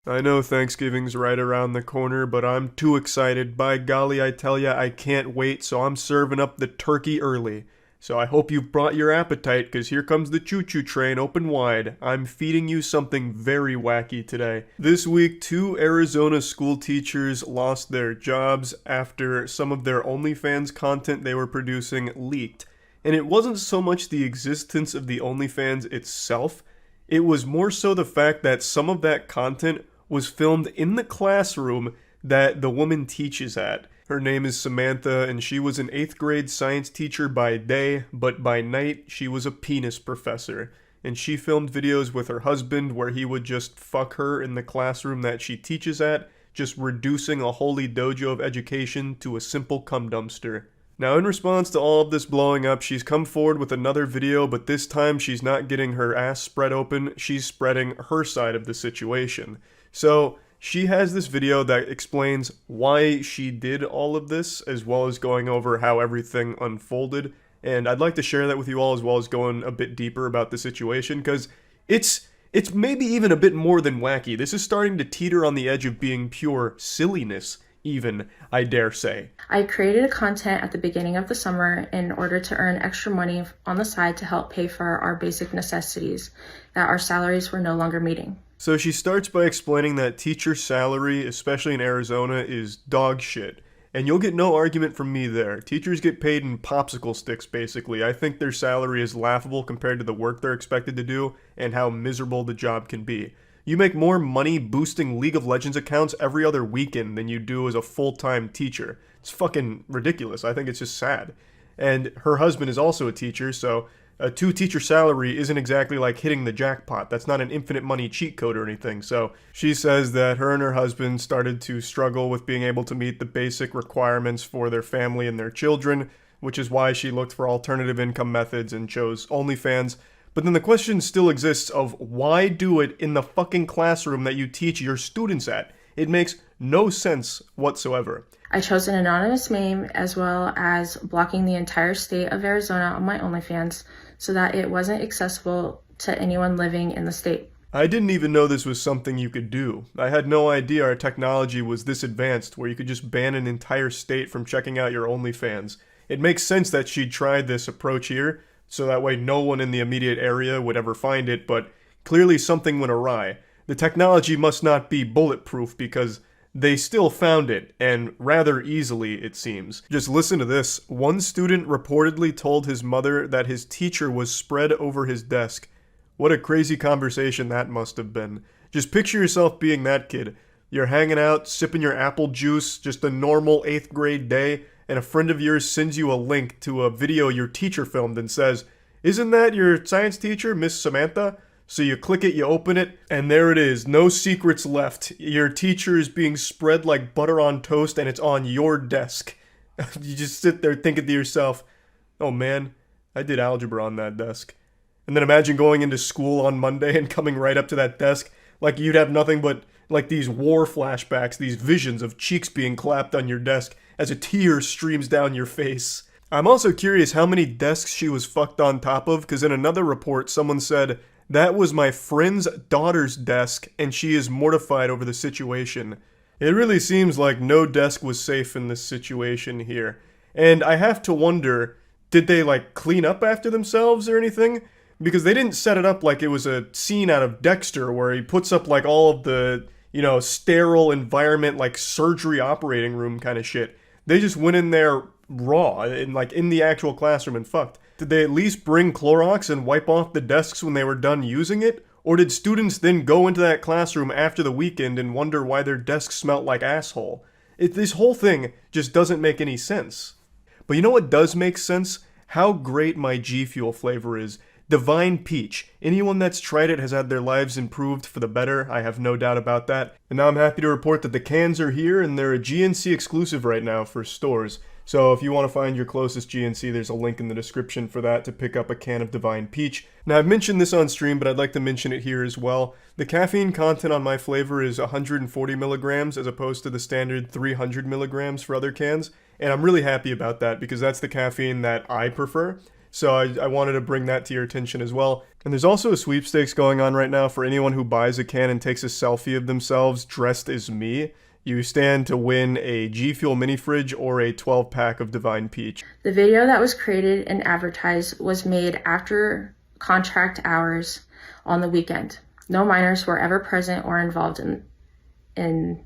I know Thanksgiving's right around the corner, but I'm too excited. By golly, I tell ya, I can't wait, so I'm serving up the turkey early. So I hope you've brought your appetite, cause here comes the choo-choo train open wide. I'm feeding you something very wacky today. This week, 2 Arizona school teachers lost their jobs after some of their OnlyFans content they were producing leaked. And it wasn't so much the existence of the OnlyFans itself, it was more so the fact that some of that content was filmed in the classroom that the woman teaches at. Her name is Samantha, and she was an 8th grade science teacher by day, but by night she was a penis professor. And she filmed videos with her husband where he would just fuck her in the classroom that she teaches at, just reducing a holy dojo of education to a simple cum dumpster. Now, in response to all of this blowing up, she's come forward with another video, but this time she's not getting her ass spread open, she's spreading her side of the situation. So, she has this video that explains why she did all of this, as well as going over how everything unfolded, and I'd like to share that with you all, as well as going a bit deeper about the situation, because it's maybe even a bit more than wacky. This is starting to teeter on the edge of being pure silliness, even, I dare say. I created a content at the beginning of the summer in order to earn extra money on the side to help pay for our basic necessities that our salaries were no longer meeting. So she starts by explaining that teacher salary, especially in Arizona, is dog shit. And you'll get no argument from me there. Teachers get paid in popsicle sticks, basically. I think their salary is laughable compared to the work they're expected to do and how miserable the job can be. You make more money boosting League of Legends accounts every other weekend than you do as a full-time teacher. It's fucking ridiculous. I think it's just sad. And her husband is also a teacher, so a 2-teacher salary isn't exactly like hitting the jackpot. That's not an infinite money cheat code or anything. So she says that her and her husband started to struggle with being able to meet the basic requirements for their family and their children, which is why she looked for alternative income methods and chose OnlyFans. But then the question still exists of why do it in the fucking classroom that you teach your students at? It makes no sense whatsoever. I chose an anonymous name as well as blocking the entire state of Arizona on my OnlyFans so that it wasn't accessible to anyone living in the state. I didn't even know this was something you could do. I had no idea our technology was this advanced where you could just ban an entire state from checking out your OnlyFans. It makes sense that she'd tried this approach here, so that way no one in the immediate area would ever find it, but clearly something went awry. The technology must not be bulletproof because they still found it, and rather easily, it seems. Just listen to this. One student reportedly told his mother that his teacher was spread over his desk. What a crazy conversation that must have been. Just picture yourself being that kid. You're hanging out, sipping your apple juice, just a normal 8th grade day, and a friend of yours sends you a link to a video your teacher filmed and says, "Isn't that your science teacher, Miss Samantha?" So you click it, you open it, and there it is. No secrets left. Your teacher is being spread like butter on toast, and it's on your desk. You just sit there thinking to yourself, oh man, I did algebra on that desk. And then imagine going into school on Monday and coming right up to that desk, like you'd have nothing but like these war flashbacks, these visions of cheeks being clapped on your desk as a tear streams down your face. I'm also curious how many desks she was fucked on top of, because in another report someone said, "That was my friend's daughter's desk, and she is mortified over the situation." It really seems like no desk was safe in this situation here. And I have to wonder, did they like clean up after themselves or anything? Because they didn't set it up like it was a scene out of Dexter where he puts up like all of the, sterile environment, like surgery operating room kind of shit. They just went in there raw and like in the actual classroom and fucked. Did they at least bring Clorox and wipe off the desks when they were done using it? Or did students then go into that classroom after the weekend and wonder why their desks smelt like asshole? This whole thing just doesn't make any sense. But you know what does make sense? How great my G Fuel flavor is. Divine Peach. Anyone that's tried it has had their lives improved for the better, I have no doubt about that. And now I'm happy to report that the cans are here and they're a GNC exclusive right now for stores. So if you want to find your closest GNC, there's a link in the description for that to pick up a can of Divine Peach. Now I've mentioned this on stream, but I'd like to mention it here as well. The caffeine content on my flavor is 140 milligrams as opposed to the standard 300 milligrams for other cans. And I'm really happy about that because that's the caffeine that I prefer. So I wanted to bring that to your attention as well. And there's also a sweepstakes going on right now for anyone who buys a can and takes a selfie of themselves dressed as me. You stand to win a G Fuel mini fridge or a 12-pack of Divine Peach. The video that was created and advertised was made after contract hours on the weekend. No minors were ever present or involved in the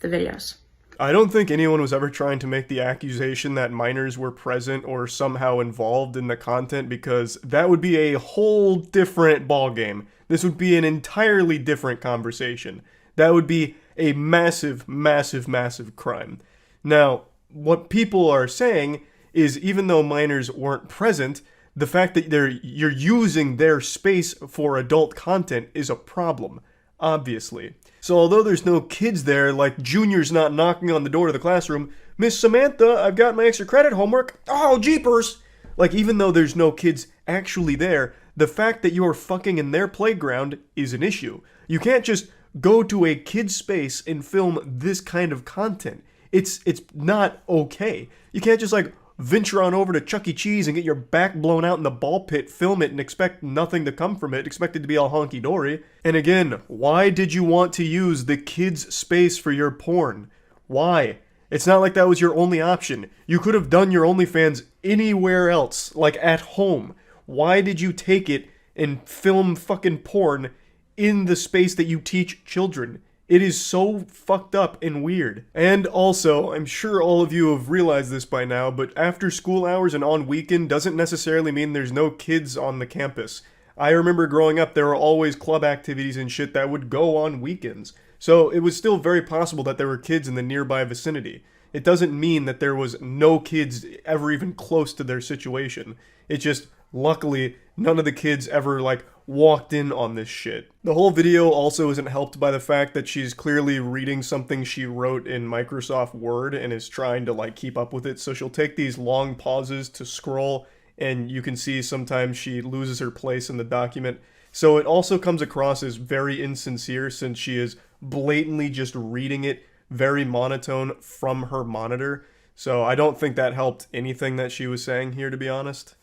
videos. I don't think anyone was ever trying to make the accusation that minors were present or somehow involved in the content, because that would be a whole different ballgame. This would be an entirely different conversation. That would be a massive, massive, massive crime. Now, what people are saying is, even though minors weren't present, the fact that you're using their space for adult content is a problem, obviously. So although there's no kids there, like junior's not knocking on the door to the classroom, "Miss Samantha, I've got my extra credit homework." "Oh, jeepers!" Like, even though there's no kids actually there, the fact that you're fucking in their playground is an issue. You can't just go to a kid's space and film this kind of content. It's not okay. You can't just like venture on over to Chuck E. Cheese and get your back blown out in the ball pit, film it, and expect nothing to come from it, expect it to be all honky-dory. And again, why did you want to use the kids' space for your porn? Why? It's not like that was your only option. You could have done your OnlyFans anywhere else, like at home. Why did you take it and film fucking porn in the space that you teach children? It is so fucked up and weird. And also, I'm sure all of you have realized this by now, but after school hours and on weekend doesn't necessarily mean there's no kids on the campus. I remember growing up, there were always club activities and shit that would go on weekends. So it was still very possible that there were kids in the nearby vicinity. It doesn't mean that there was no kids ever even close to their situation. It just, luckily, none of the kids ever, like, walked in on this shit. The whole video also isn't helped by the fact that she's clearly reading something she wrote in Microsoft Word and is trying to, like, keep up with it. So she'll take these long pauses to scroll, and you can see sometimes she loses her place in the document. So it also comes across as very insincere, since she is blatantly just reading it very monotone from her monitor. So I don't think that helped anything that she was saying here, to be honest.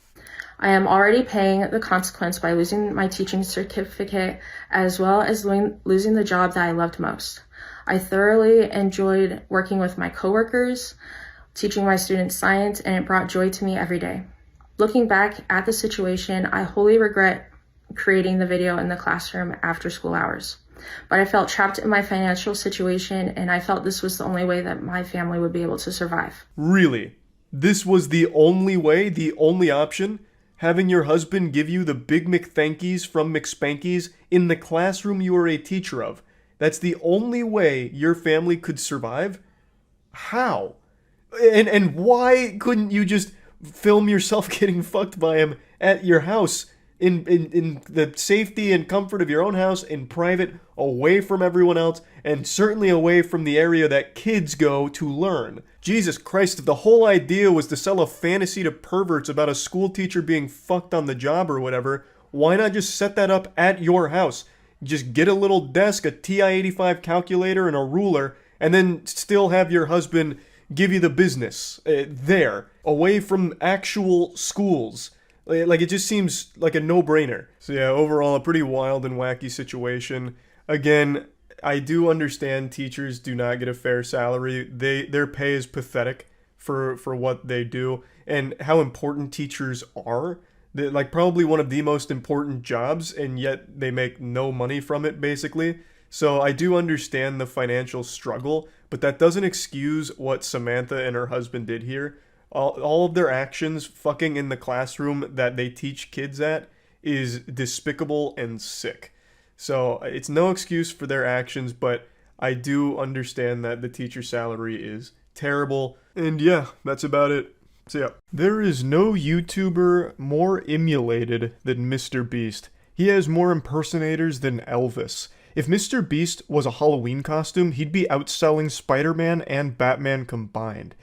I am already paying the consequence by losing my teaching certificate, as well as losing the job that I loved most. I thoroughly enjoyed working with my coworkers, teaching my students science, and it brought joy to me every day. Looking back at the situation, I wholly regret creating the video in the classroom after school hours. But I felt trapped in my financial situation, and I felt this was the only way that my family would be able to survive. Really? This was the only way? The only option? Having your husband give you the Big McThankies from McSpankies in the classroom you are a teacher of? That's the only way your family could survive? How? And why couldn't you just film yourself getting fucked by him at your house, in the safety and comfort of your own house, in private, away from everyone else, and certainly away from the area that kids go to learn? Jesus Christ, if the whole idea was to sell a fantasy to perverts about a school teacher being fucked on the job or whatever, why not just set that up at your house? Just get a little desk, a TI-85 calculator, and a ruler, and then still have your husband give you the business there, away from actual schools. Like, it just seems like a no-brainer. So yeah, overall, a pretty wild and wacky situation. Again, I do understand teachers do not get a fair salary. Their pay is pathetic for what they do, and how important teachers are. They're, like, probably one of the most important jobs, and yet they make no money from it, basically. So I do understand the financial struggle, but that doesn't excuse what Samantha and her husband did here. All of their actions fucking in the classroom that they teach kids at is despicable and sick. So it's no excuse for their actions, but I do understand that the teacher salary is terrible. And yeah, that's about it. So yeah. There is no YouTuber more emulated than Mr. Beast. He has more impersonators than Elvis. If Mr. Beast was a Halloween costume, he'd be outselling Spider-Man and Batman combined.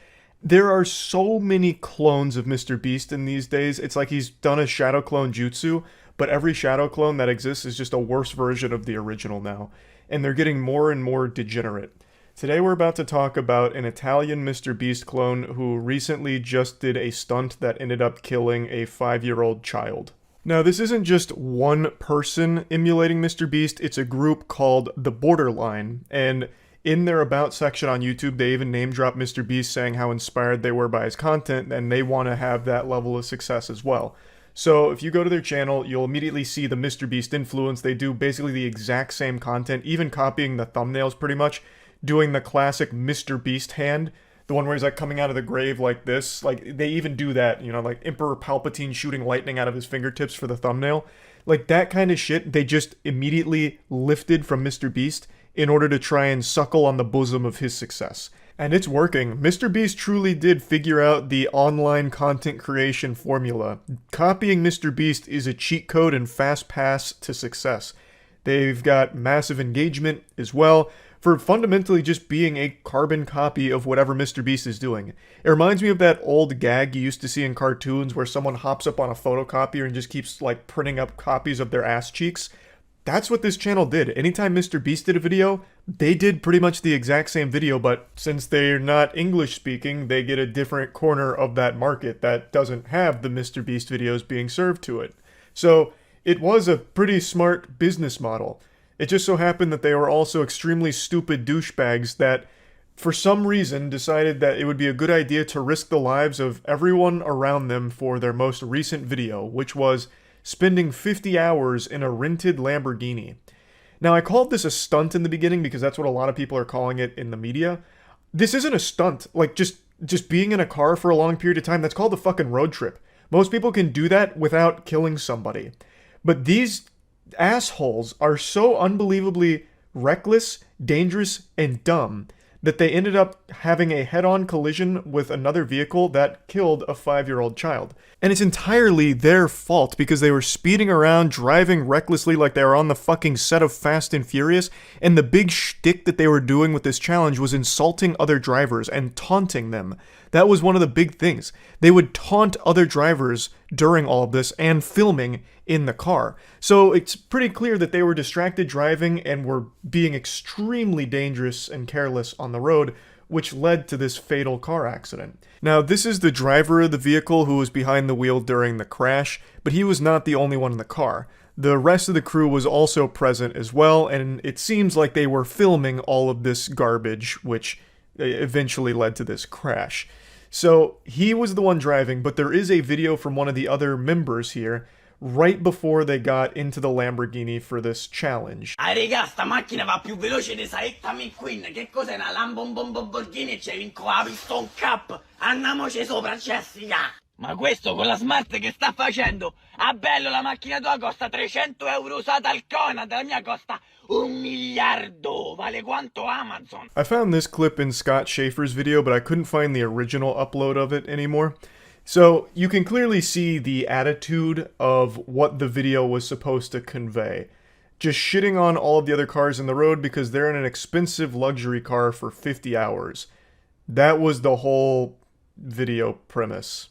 There are so many clones of Mr. Beast in these days. It's like he's done a shadow clone jutsu, but every shadow clone that exists is just a worse version of the original now. And they're getting more and more degenerate. Today we're about to talk about an Italian Mr. Beast clone who recently just did a stunt that ended up killing a 5-year-old child. Now, this isn't just one person emulating MrBeast, it's a group called The Borderline, and in their About section on YouTube, they even name drop MrBeast, saying how inspired they were by his content, and they want to have that level of success as well. So if you go to their channel, you'll immediately see the MrBeast influence. They do basically the exact same content, even copying the thumbnails pretty much, doing the classic MrBeast hand, the one where he's like coming out of the grave like this. Like, they even do that, you know, like Emperor Palpatine shooting lightning out of his fingertips for the thumbnail. Like, that kind of shit, they just immediately lifted from MrBeast in order to try and suckle on the bosom of his success. And it's working. MrBeast truly did figure out the online content creation formula. Copying MrBeast is a cheat code and fast pass to success. They've got massive engagement as well, for fundamentally just being a carbon copy of whatever MrBeast is doing. It reminds me of that old gag you used to see in cartoons where someone hops up on a photocopier and just keeps like printing up copies of their ass cheeks. That's what this channel did. Anytime MrBeast did a video, they did pretty much the exact same video, but since they're not English speaking, they get a different corner of that market that doesn't have the MrBeast videos being served to it. So it was a pretty smart business model. It just so happened that they were also extremely stupid douchebags that, for some reason, decided that it would be a good idea to risk the lives of everyone around them for their most recent video, which was spending 50 hours in a rented Lamborghini. Now, I called this a stunt in the beginning because that's what a lot of people are calling it in the media. This isn't a stunt. Like, just being in a car for a long period of time, that's called a fucking road trip. Most people can do that without killing somebody. But these assholes are so unbelievably reckless, dangerous, and dumb that they ended up having a head-on collision with another vehicle that killed a 5-year-old child. And it's entirely their fault because they were speeding around, driving recklessly like they were on the fucking set of Fast and Furious, and the big shtick that they were doing with this challenge was insulting other drivers and taunting them. That was one of the big things. They would taunt other drivers during all of this and filming in the car. So it's pretty clear that they were distracted driving and were being extremely dangerous and careless on the road, which led to this fatal car accident. Now, this is the driver of the vehicle who was behind the wheel during the crash, but he was not the only one in the car. The rest of the crew was also present as well, and it seems like they were filming all of this garbage, which eventually led to this crash. So he was the one driving, but there is a video from one of the other members here right before they got into the Lamborghini for this challenge. Ah raga, sta macchina va più veloce di Saetta McQueen. Che cos'è una Lamborghini e c'è vinco la Piston Cup? Andiamoci sopra, Jessica! Ma questo con la smart che sta facendo? Ah bello, la macchina tua costa 300 euro usata al Conad, la mia costa 1 miliardo, vale quanto Amazon. I found this clip in Scott Schaefer's video, but I couldn't find the original upload of it anymore. So you can clearly see the attitude of what the video was supposed to convey. Just shitting on all of the other cars in the road because they're in an expensive luxury car for 50 hours. That was the whole video premise.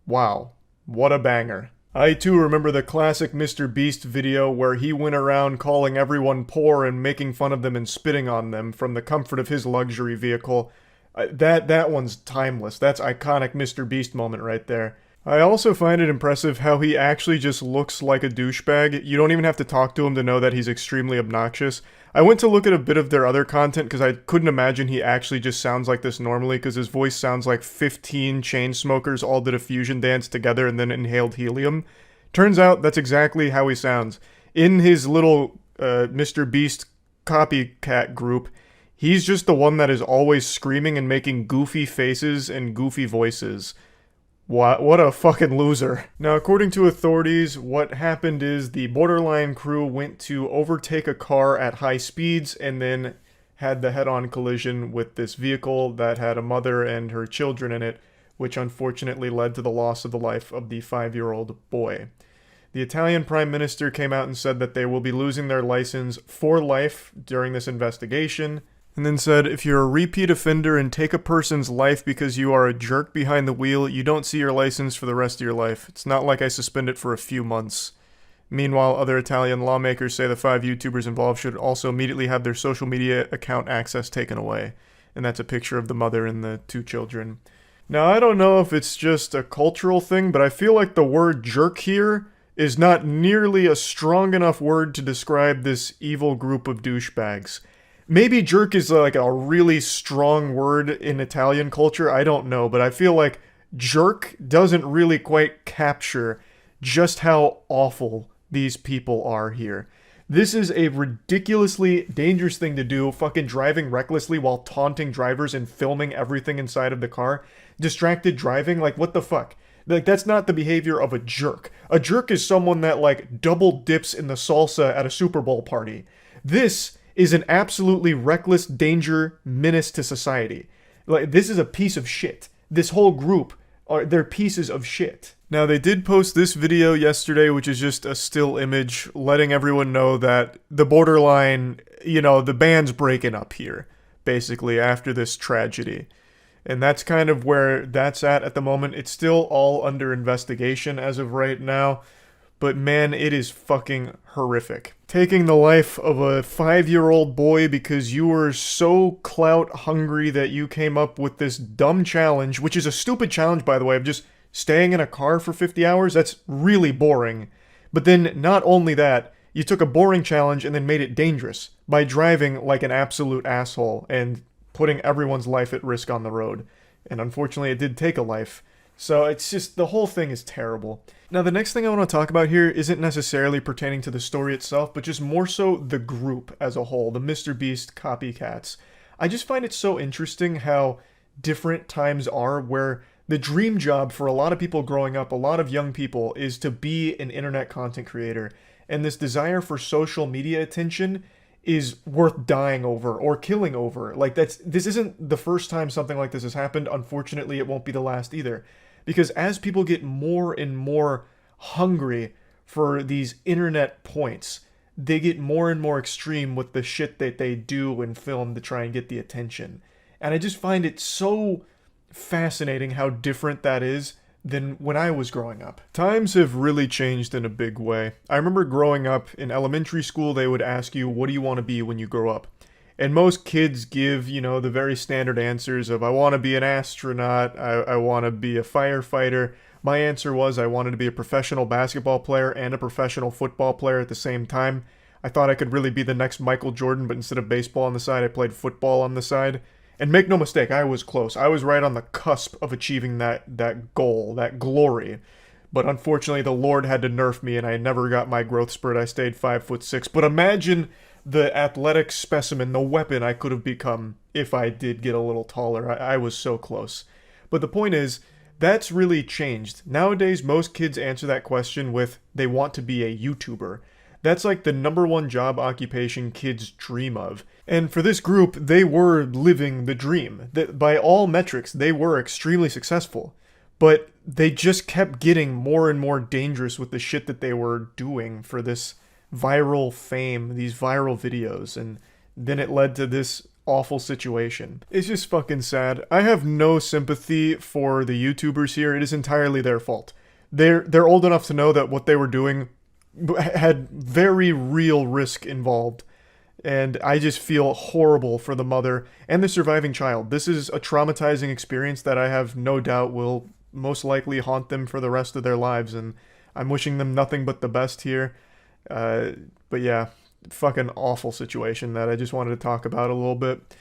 Wow, what a banger. I too remember the classic MrBeast video where he went around calling everyone poor and making fun of them and spitting on them from the comfort of his luxury vehicle. That one's timeless. That's iconic MrBeast moment right there. I also find it impressive how he actually just looks like a douchebag. You don't even have to talk to him to know that he's extremely obnoxious. I went to look at a bit of their other content because I couldn't imagine he actually just sounds like this normally, because his voice sounds like 15 chain smokers all did a fusion dance together and then inhaled helium. Turns out that's exactly how he sounds. In his little MrBeast copycat group, he's just the one that is always screaming and making goofy faces and goofy voices. What a fucking loser. Now, according to authorities, what happened is the Borderline crew went to overtake a car at high speeds and then had the head-on collision with this vehicle that had a mother and her children in it, which unfortunately led to the loss of the life of the 5-year-old boy. The Italian Prime Minister came out and said that they will be losing their license for life during this investigation, and then said, if you're a repeat offender and take a person's life because you are a jerk behind the wheel, you don't see your license for the rest of your life. It's not like I suspend it for a few months. Meanwhile, other Italian lawmakers say the 5 YouTubers involved should also immediately have their social media account access taken away. And that's a picture of the mother and the 2 children. Now, I don't know if it's just a cultural thing, but I feel like the word jerk here is not nearly a strong enough word to describe this evil group of douchebags. Maybe jerk is like a really strong word in Italian culture, I don't know, but I feel like jerk doesn't really quite capture just how awful these people are here. This is a ridiculously dangerous thing to do, fucking driving recklessly while taunting drivers and filming everything inside of the car. Distracted driving, like what the fuck? Like, that's not the behavior of a jerk. A jerk is someone that, like, double dips in the salsa at a Super Bowl party. This is an absolutely reckless danger menace to society. Like, this is a piece of shit. This whole group, they're pieces of shit. Now, they did post this video yesterday, which is just a still image, letting everyone know that the borderline, you know, the band's breaking up here, basically, after this tragedy. And that's kind of where that's at the moment. It's still all under investigation as of right now. But man, it is fucking horrific. Taking the life of a 5-year-old boy because you were so clout hungry that you came up with this dumb challenge, which is a stupid challenge, by the way, of just staying in a car for 50 hours. That's really boring. But then not only that, you took a boring challenge and then made it dangerous by driving like an absolute asshole and putting everyone's life at risk on the road. And unfortunately, it did take a life. So it's just, the whole thing is terrible. Now, the next thing I want to talk about here isn't necessarily pertaining to the story itself, but just more so the group as a whole, the MrBeast copycats. I just find it so interesting how different times are where the dream job for a lot of people growing up, a lot of young people, is to be an internet content creator. And this desire for social media attention is worth dying over or killing over. Like, this isn't the first time something like this has happened. Unfortunately, it won't be the last either. Because as people get more and more hungry for these internet points, they get more and more extreme with the shit that they do and film to try and get the attention. And I just find it so fascinating how different that is than when I was growing up. Times have really changed in a big way. I remember growing up in elementary school, they would ask you, what do you want to be when you grow up? And most kids give, you know, the very standard answers of, I want to be an astronaut, I want to be a firefighter. My answer was I wanted to be a professional basketball player and a professional football player at the same time. I thought I could really be the next Michael Jordan, but instead of baseball on the side, I played football on the side. And make no mistake, I was close. I was right on the cusp of achieving that goal, that glory. But unfortunately, the Lord had to nerf me, and I never got my growth spurt. I stayed 5'6". But imagine the athletic specimen, the weapon I could have become if I did get a little taller. I was so close. But the point is, that's really changed. Nowadays, most kids answer that question with, they want to be a YouTuber. That's like the #1 job occupation kids dream of. And for this group, they were living the dream. By all metrics, they were extremely successful. But they just kept getting more and more dangerous with the shit that they were doing for this viral fame, these viral videos, and then it led to this awful situation. It's just fucking sad. I have no sympathy for the YouTubers here. It is entirely their fault. They're old enough to know that what they were doing had very real risk involved. And I just feel horrible for the mother and the surviving child. This is a traumatizing experience that I have no doubt will most likely haunt them for the rest of their lives, and I'm wishing them nothing but the best here. But yeah, fucking awful situation that I just wanted to talk about a little bit.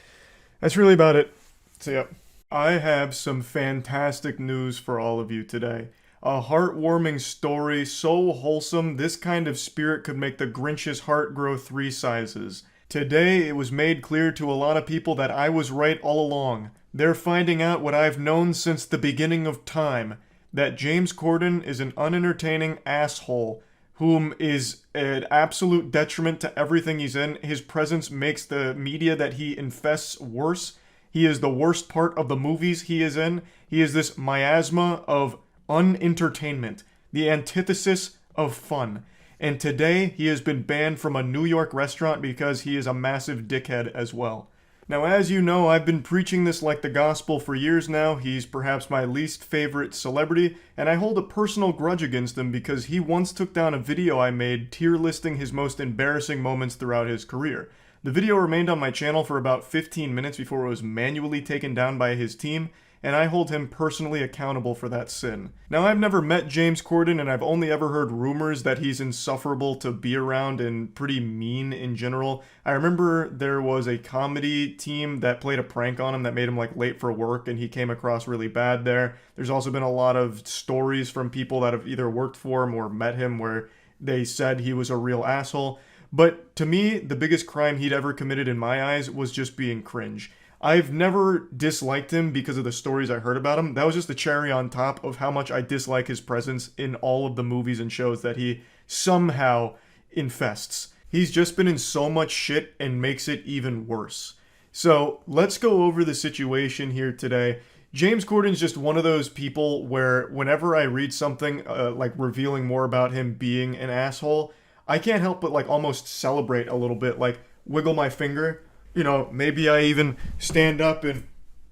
That's really about it. So yeah, I have some fantastic news for all of you today. A heartwarming story, so wholesome, this kind of spirit could make the Grinch's heart grow 3 sizes. Today, it was made clear to a lot of people that I was right all along. They're finding out what I've known since the beginning of time, that James Corden is an unentertaining asshole, whom is an absolute detriment to everything he's in. His presence makes the media that he infests worse. He is the worst part of the movies he is in. He is this miasma of unentertainment, the antithesis of fun. And today, he has been banned from a New York restaurant because he is a massive dickhead as well. Now, as you know, I've been preaching this like the gospel for years now. He's perhaps my least favorite celebrity, and I hold a personal grudge against him because he once took down a video I made tier listing his most embarrassing moments throughout his career. The video remained on my channel for about 15 minutes before it was manually taken down by his team, and I hold him personally accountable for that sin. Now, I've never met James Corden, and I've only ever heard rumors that he's insufferable to be around and pretty mean in general. I remember there was a comedy team that played a prank on him that made him like late for work, and he came across really bad there. There's also been a lot of stories from people that have either worked for him or met him where they said he was a real asshole. But to me, the biggest crime he'd ever committed in my eyes was just being cringe. I've never disliked him because of the stories I heard about him. That was just the cherry on top of how much I dislike his presence in all of the movies and shows that he somehow infests. He's just been in so much shit and makes it even worse. So let's go over the situation here today. James Corden's just one of those people where whenever I read something like revealing more about him being an asshole, I can't help but like almost celebrate a little bit, like wiggle my finger. You know, maybe I even stand up and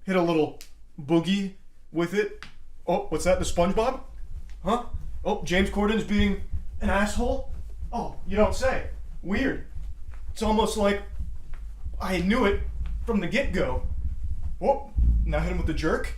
hit a little boogie with it. Oh, what's that? The SpongeBob? Huh? Oh, James Corden's being an asshole? Oh, you don't say. Weird. It's almost like I knew it from the get-go. Whoa, now hit him with the jerk.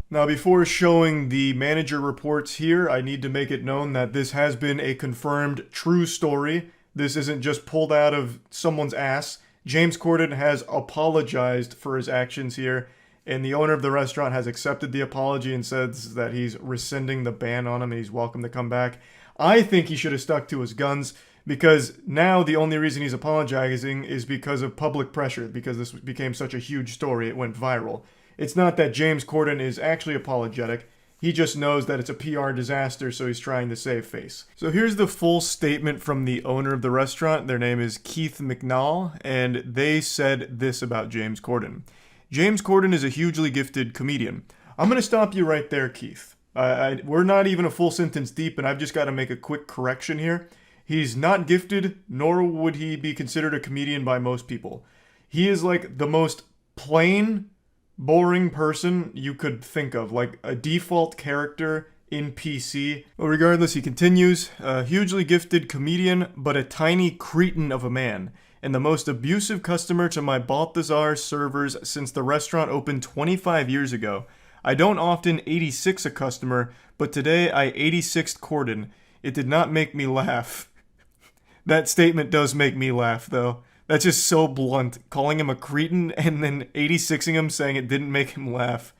Now, before showing the manager reports here, I need to make it known that this has been a confirmed true story. This isn't just pulled out of someone's ass. James Corden has apologized for his actions here, and the owner of the restaurant has accepted the apology and says that he's rescinding the ban on him and he's welcome to come back. I think he should have stuck to his guns, because now the only reason he's apologizing is because of public pressure, because this became such a huge story, it went viral. It's not that James Corden is actually apologetic. He just knows that it's a PR disaster, so he's trying to save face. So here's the full statement from the owner of the restaurant. Their name is Keith McNall, and they said this about James Corden. James Corden is a hugely gifted comedian. I'm going to stop you right there, Keith. We're not even a full sentence deep, and I've just got to make a quick correction here. He's not gifted, nor would he be considered a comedian by most people. He is like the most plain, boring person you could think of, like a default character in PC. But regardless, he continues, a hugely gifted comedian, but a tiny cretin of a man, and the most abusive customer to my Balthazar servers since the restaurant opened 25 years ago. I don't often 86 a customer, but today I 86'd Corden. It did not make me laugh. That statement does make me laugh, though. That's just so blunt, calling him a cretin and then 86ing him, saying it didn't make him laugh.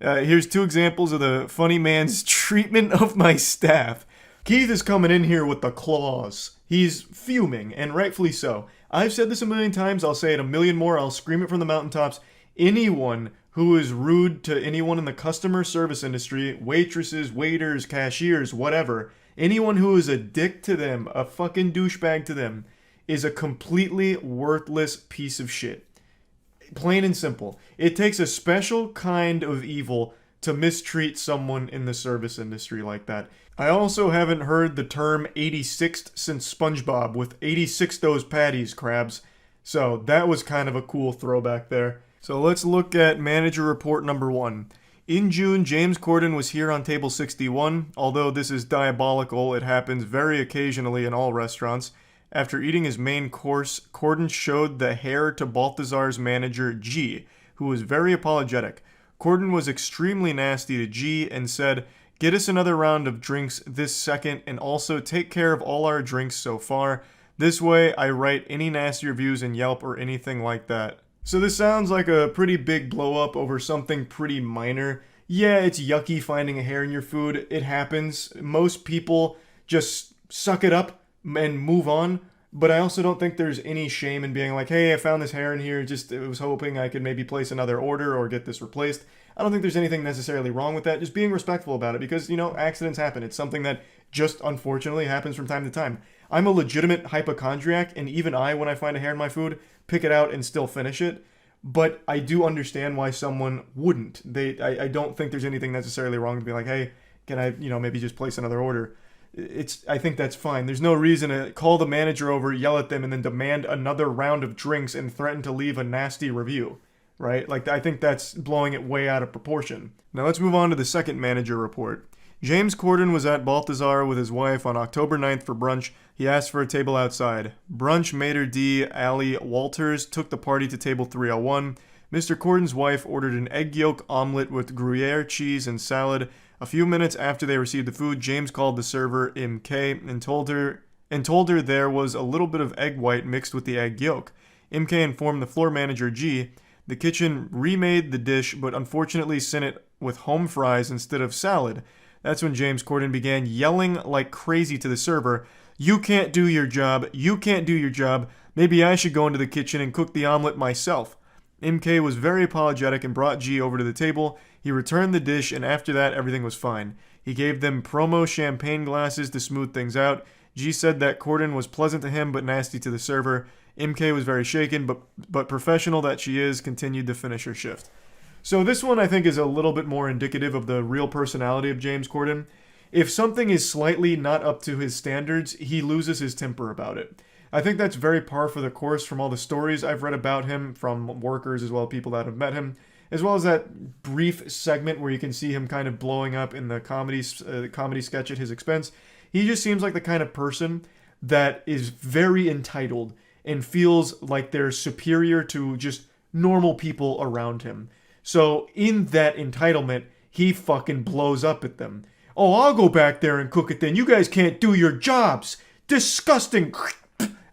Here's two examples of the funny man's treatment of my staff. Keith is coming in here with the claws. He's fuming, and rightfully so. I've said this a million times, I'll say it a million more, I'll scream it from the mountaintops. Anyone who is rude to anyone in the customer service industry, waitresses, waiters, cashiers, whatever, anyone who is a dick to them, a fucking douchebag to them, is a completely worthless piece of shit. Plain and simple. It takes a special kind of evil to mistreat someone in the service industry like that. I also haven't heard the term 86th since SpongeBob with 86 those patties, crabs. So that was kind of a cool throwback there. So let's look at manager report number 1. In June, James Corden was here on table 61. Although this is diabolical, it happens very occasionally in all restaurants. After eating his main course, Corden showed the hair to Balthazar's manager, G, who was very apologetic. Corden was extremely nasty to G and said, "Get us another round of drinks this second, and also take care of all our drinks so far. This way, I write any nasty reviews in Yelp or anything like that." So this sounds like a pretty big blow up over something pretty minor. Yeah, it's yucky finding a hair in your food. It happens. Most people just suck it up and move on. But I also don't think there's any shame in being like, hey, I found this hair in here, just was hoping I could maybe place another order or get this replaced. I don't think there's anything necessarily wrong with that. Just being respectful about it because, you know, accidents happen. It's something that just unfortunately happens from time to time. I'm a legitimate hypochondriac, and even I, when I find a hair in my food, pick it out and still finish it. But I do understand why someone wouldn't. I don't think there's anything necessarily wrong to be like, hey, can I, maybe just place another order? I think that's fine. There's no reason to call the manager over, yell at them, and then demand another round of drinks and threaten to leave a nasty review, right? Like, I think that's blowing it way out of proportion. Now let's move on to the second manager report. James Corden was at Balthazar with his wife on October 9th for brunch. He asked for a table outside. Brunch maitre d' Allie Walters took the party to table 301. Mr. Corden's wife ordered an egg yolk omelet with Gruyere cheese and salad. A few minutes after they received the food, James called the server, MK, and told her there was a little bit of egg white mixed with the egg yolk. MK informed the floor manager, G. The kitchen remade the dish, but unfortunately sent it with home fries instead of salad. That's when James Corden began yelling like crazy to the server, "You can't do your job. You can't do your job. Maybe I should go into the kitchen and cook the omelet myself." MK was very apologetic and brought G over to the table. He returned the dish, and after that, everything was fine. He gave them promo champagne glasses to smooth things out. G said that Corden was pleasant to him but nasty to the server. MK was very shaken, but professional that she is, continued to finish her shift. So this one I think is a little bit more indicative of the real personality of James Corden. If something is slightly not up to his standards, he loses his temper about it. I think that's very par for the course from all the stories I've read about him, from workers as well as people that have met him, as well as that brief segment where you can see him kind of blowing up in the comedy sketch at his expense. He just seems like the kind of person that is very entitled and feels like they're superior to just normal people around him. So in that entitlement, he fucking blows up at them. "Oh, I'll go back there and cook it then. You guys can't do your jobs. Disgusting.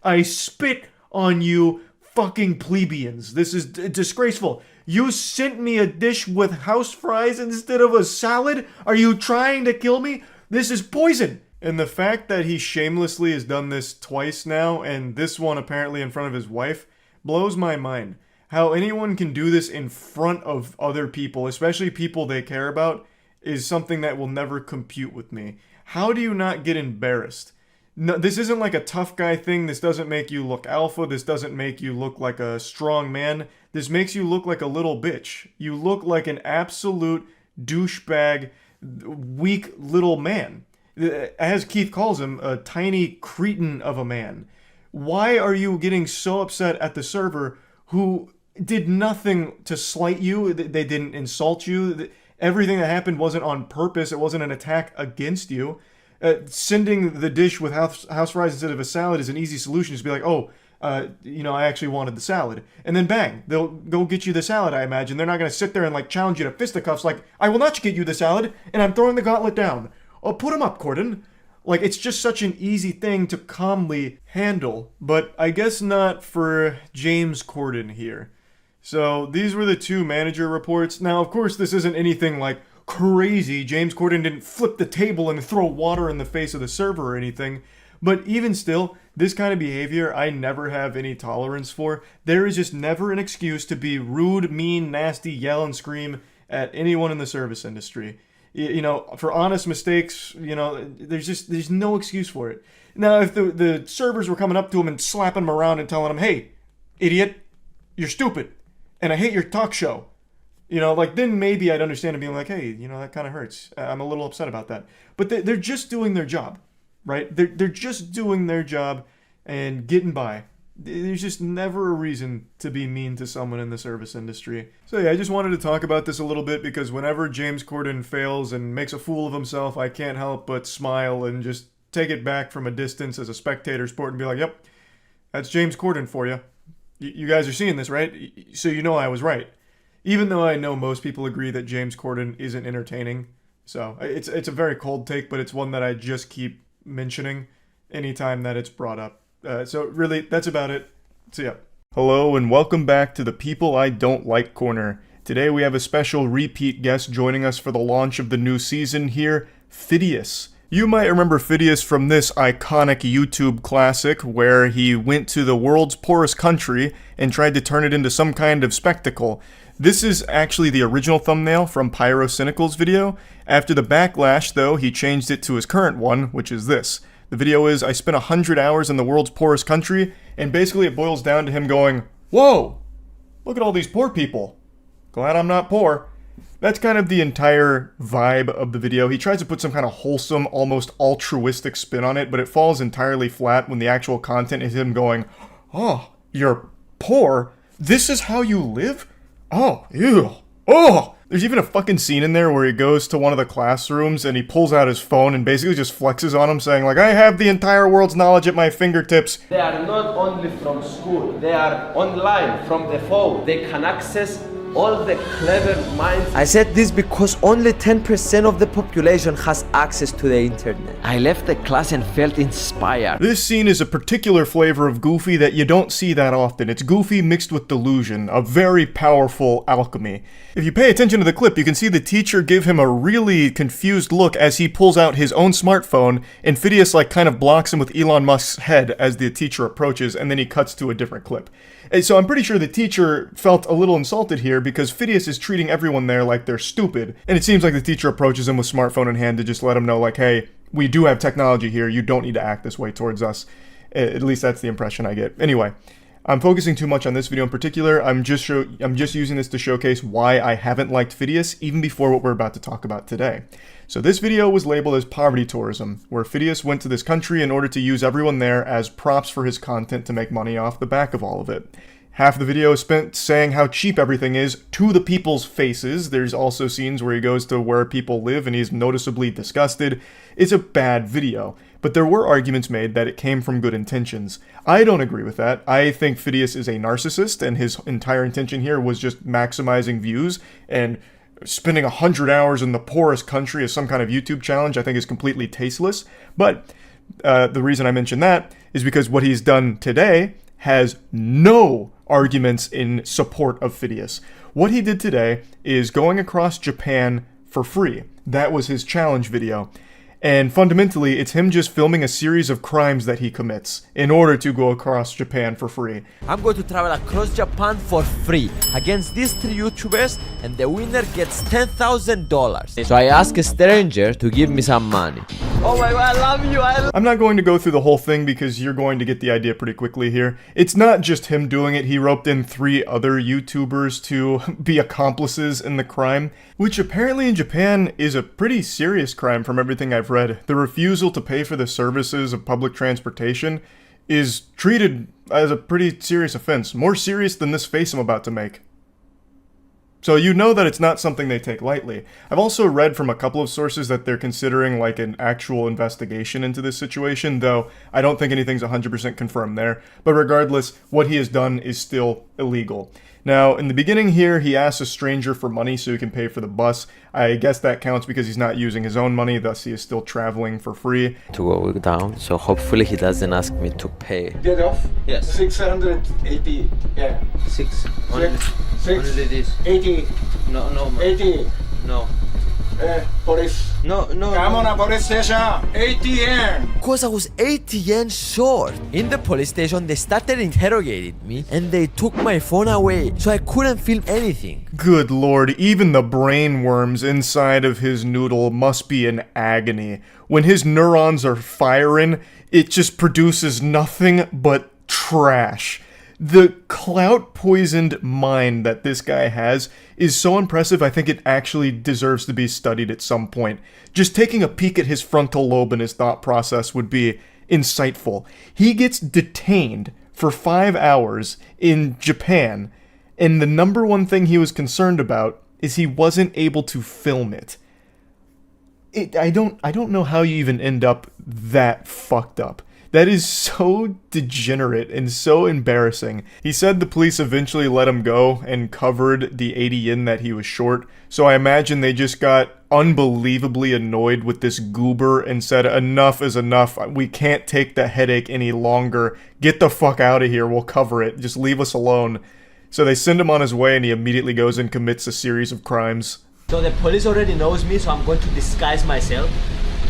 I spit on you fucking plebeians. This is disgraceful. You sent me a dish with house fries instead of a salad? Are you trying to kill me? This is poison." And the fact that he shamelessly has done this twice now, and this one apparently in front of his wife, blows my mind. How anyone can do this in front of other people, especially people they care about, is something that will never compute with me. How do you not get embarrassed? No, this isn't like a tough guy thing. This doesn't make you look alpha. This doesn't make you look like a strong man. This makes you look like a little bitch. You look like an absolute douchebag, weak little man. As Keith calls him, a tiny cretin of a man. Why are you getting so upset at the server who did nothing to slight you? They didn't insult you. Everything that happened wasn't on purpose. It wasn't an attack against you. Sending the dish with house fries instead of a salad is an easy solution. Just be like, I actually wanted the salad. And then bang, they'll go get you the salad, I imagine. They're not going to sit there and like challenge you to fisticuffs like, "I will not get you the salad, and I'm throwing the gauntlet down." Oh, put him up, Corden. Like, it's just such an easy thing to calmly handle. But I guess not for James Corden here. So these were the two manager reports. Now, of course, this isn't anything like crazy. James Corden didn't flip the table and throw water in the face of the server or anything. But even still, this kind of behavior I never have any tolerance for. There is just never an excuse to be rude, mean, nasty, yell and scream at anyone in the service industry. You know, for honest mistakes, you know, there's no excuse for it. Now, if the servers were coming up to him and slapping him around and telling him, "Hey, idiot, you're stupid, and I hate your talk show," you know, like, then maybe I'd understand him being like, "Hey, you know, that kind of hurts. I'm a little upset about that." But they're just doing their job, right? They're just doing their job and getting by. There's just never a reason to be mean to someone in the service industry. So yeah, I just wanted to talk about this a little bit because whenever James Corden fails and makes a fool of himself, I can't help but smile and just take it back from a distance as a spectator sport and be like, "Yep, that's James Corden for you. You guys are seeing this, right? So you know I was right." Even though I know most people agree that James Corden isn't entertaining. So it's a very cold take, but it's one that I just keep mentioning anytime that it's brought up. So really, that's about it. So yeah. Hello and welcome back to the People I Don't Like Corner. Today we have a special repeat guest joining us for the launch of the new season here, Phidias. You might remember Phidias from this iconic YouTube classic where he went to the world's poorest country and tried to turn it into some kind of spectacle. This is actually the original thumbnail from Pyrocynical's video. After the backlash, though, he changed it to his current one, which is this. The video is, "I spent 100 hours in the world's poorest country," and basically it boils down to him going, "Whoa, look at all these poor people. Glad I'm not poor." That's kind of the entire vibe of the video. He tries to put some kind of wholesome, almost altruistic spin on it, but it falls entirely flat when the actual content is him going, "Oh, you're poor? This is how you live? Oh, ew. Oh, There's even a fucking scene in there where he goes to one of the classrooms and he pulls out his phone and basically just flexes on him, saying like, I have the entire world's knowledge at my fingertips. They are not only from school, they are online from the phone. They can access all the clever minds. I said this because only 10% of the population has access to the internet. I left the class and felt inspired. This scene is a particular flavor of Goofy that you don't see that often. It's Goofy mixed with delusion, a very powerful alchemy. If you pay attention to the clip, you can see the teacher give him a really confused look as he pulls out his own smartphone, and Phidias like kind of blocks him with Elon Musk's head as the teacher approaches, and then he cuts to a different clip. And so I'm pretty sure the teacher felt a little insulted here because Phidias is treating everyone there like they're stupid, and it seems like the teacher approaches him with smartphone in hand to just let him know like, hey, we do have technology here, you don't need to act this way towards us. At least that's the impression I get. Anyway, I'm focusing too much on this video in particular. I'm just using this to showcase why I haven't liked Phidias even before what we're about to talk about today. So this video was labeled as poverty tourism, where Phidias went to this country in order to use everyone there as props for his content to make money off the back of all of it. Half the video is spent saying how cheap everything is to the people's faces. There's also scenes where he goes to where people live and he's noticeably disgusted. It's a bad video, but there were arguments made that it came from good intentions. I don't agree with that. I think Phidias is a narcissist and his entire intention here was just maximizing views, and spending 100 hours in the poorest country as some kind of YouTube challenge I think is completely tasteless. But the reason I mention that is because what he's done today has no arguments in support of Phidias. What he did today is going across Japan for free. That was his challenge video. And fundamentally, it's him just filming a series of crimes that he commits in order to go across Japan for free. I'm going to travel across Japan for free against these 3 YouTubers, and the winner gets $10,000. So I ask a stranger to give me some money. Oh my god, I love you, I'm not going to go through the whole thing because you're going to get the idea pretty quickly here. It's not just him doing it, he roped in 3 other YouTubers to be accomplices in the crime, which apparently in Japan is a pretty serious crime from everything I've read. The refusal to pay for the services of public transportation is treated as a pretty serious offense, more serious than this face I'm about to make. So you know that it's not something they take lightly. I've also read from a couple of sources that they're considering like an actual investigation into this situation, though I don't think anything's 100% confirmed there. But regardless, what he has done is still illegal. Now, in the beginning here, he asks a stranger for money so he can pay for the bus. I guess that counts because he's not using his own money, thus he is still traveling for free. To go down, so hopefully he doesn't ask me to pay. Get off? Yes. 680. Yeah. 6. Only, Six. only this. 80. No, no, man. 80. No. Police. No, no. Come on, a police station. 80 yen. Because I was 80 yen short. In the police station, they started interrogating me and they took my phone away, so I couldn't film anything. Good lord, even the brain worms inside of his noodle must be in agony. When his neurons are firing, it just produces nothing but trash. The clout-poisoned mind that this guy has is so impressive, I think it actually deserves to be studied at some point. Just taking a peek at his frontal lobe and his thought process would be insightful. He gets detained for 5 hours in Japan, and the number one thing he was concerned about is he wasn't able to film it. I don't know how you even end up that fucked up. That is so degenerate and so embarrassing. He said the police eventually let him go and covered the 80 yen that he was short, so I imagine they just got unbelievably annoyed with this goober and said, enough is enough, we can't take the headache any longer, get the fuck out of here, we'll cover it, just leave us alone. So they send him on his way and he immediately goes and commits a series of crimes. So the police already knows me, so I'm going to disguise myself.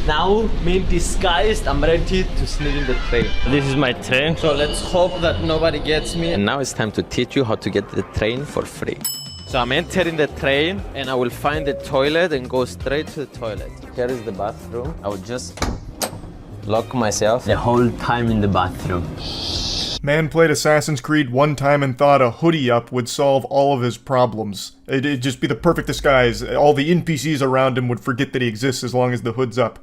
Now, me disguised, I'm ready to sneak in the train. This is my train. So let's hope that nobody gets me. And now it's time to teach you how to get the train for free. So I'm entering the train and I will find the toilet and go straight to the toilet. Here is the bathroom. I will just lock myself The whole time in the bathroom. Man played Assassin's Creed one time and thought a hoodie up would solve all of his problems. It'd just be the perfect disguise. All the NPCs around him would forget that he exists as long as the hood's up.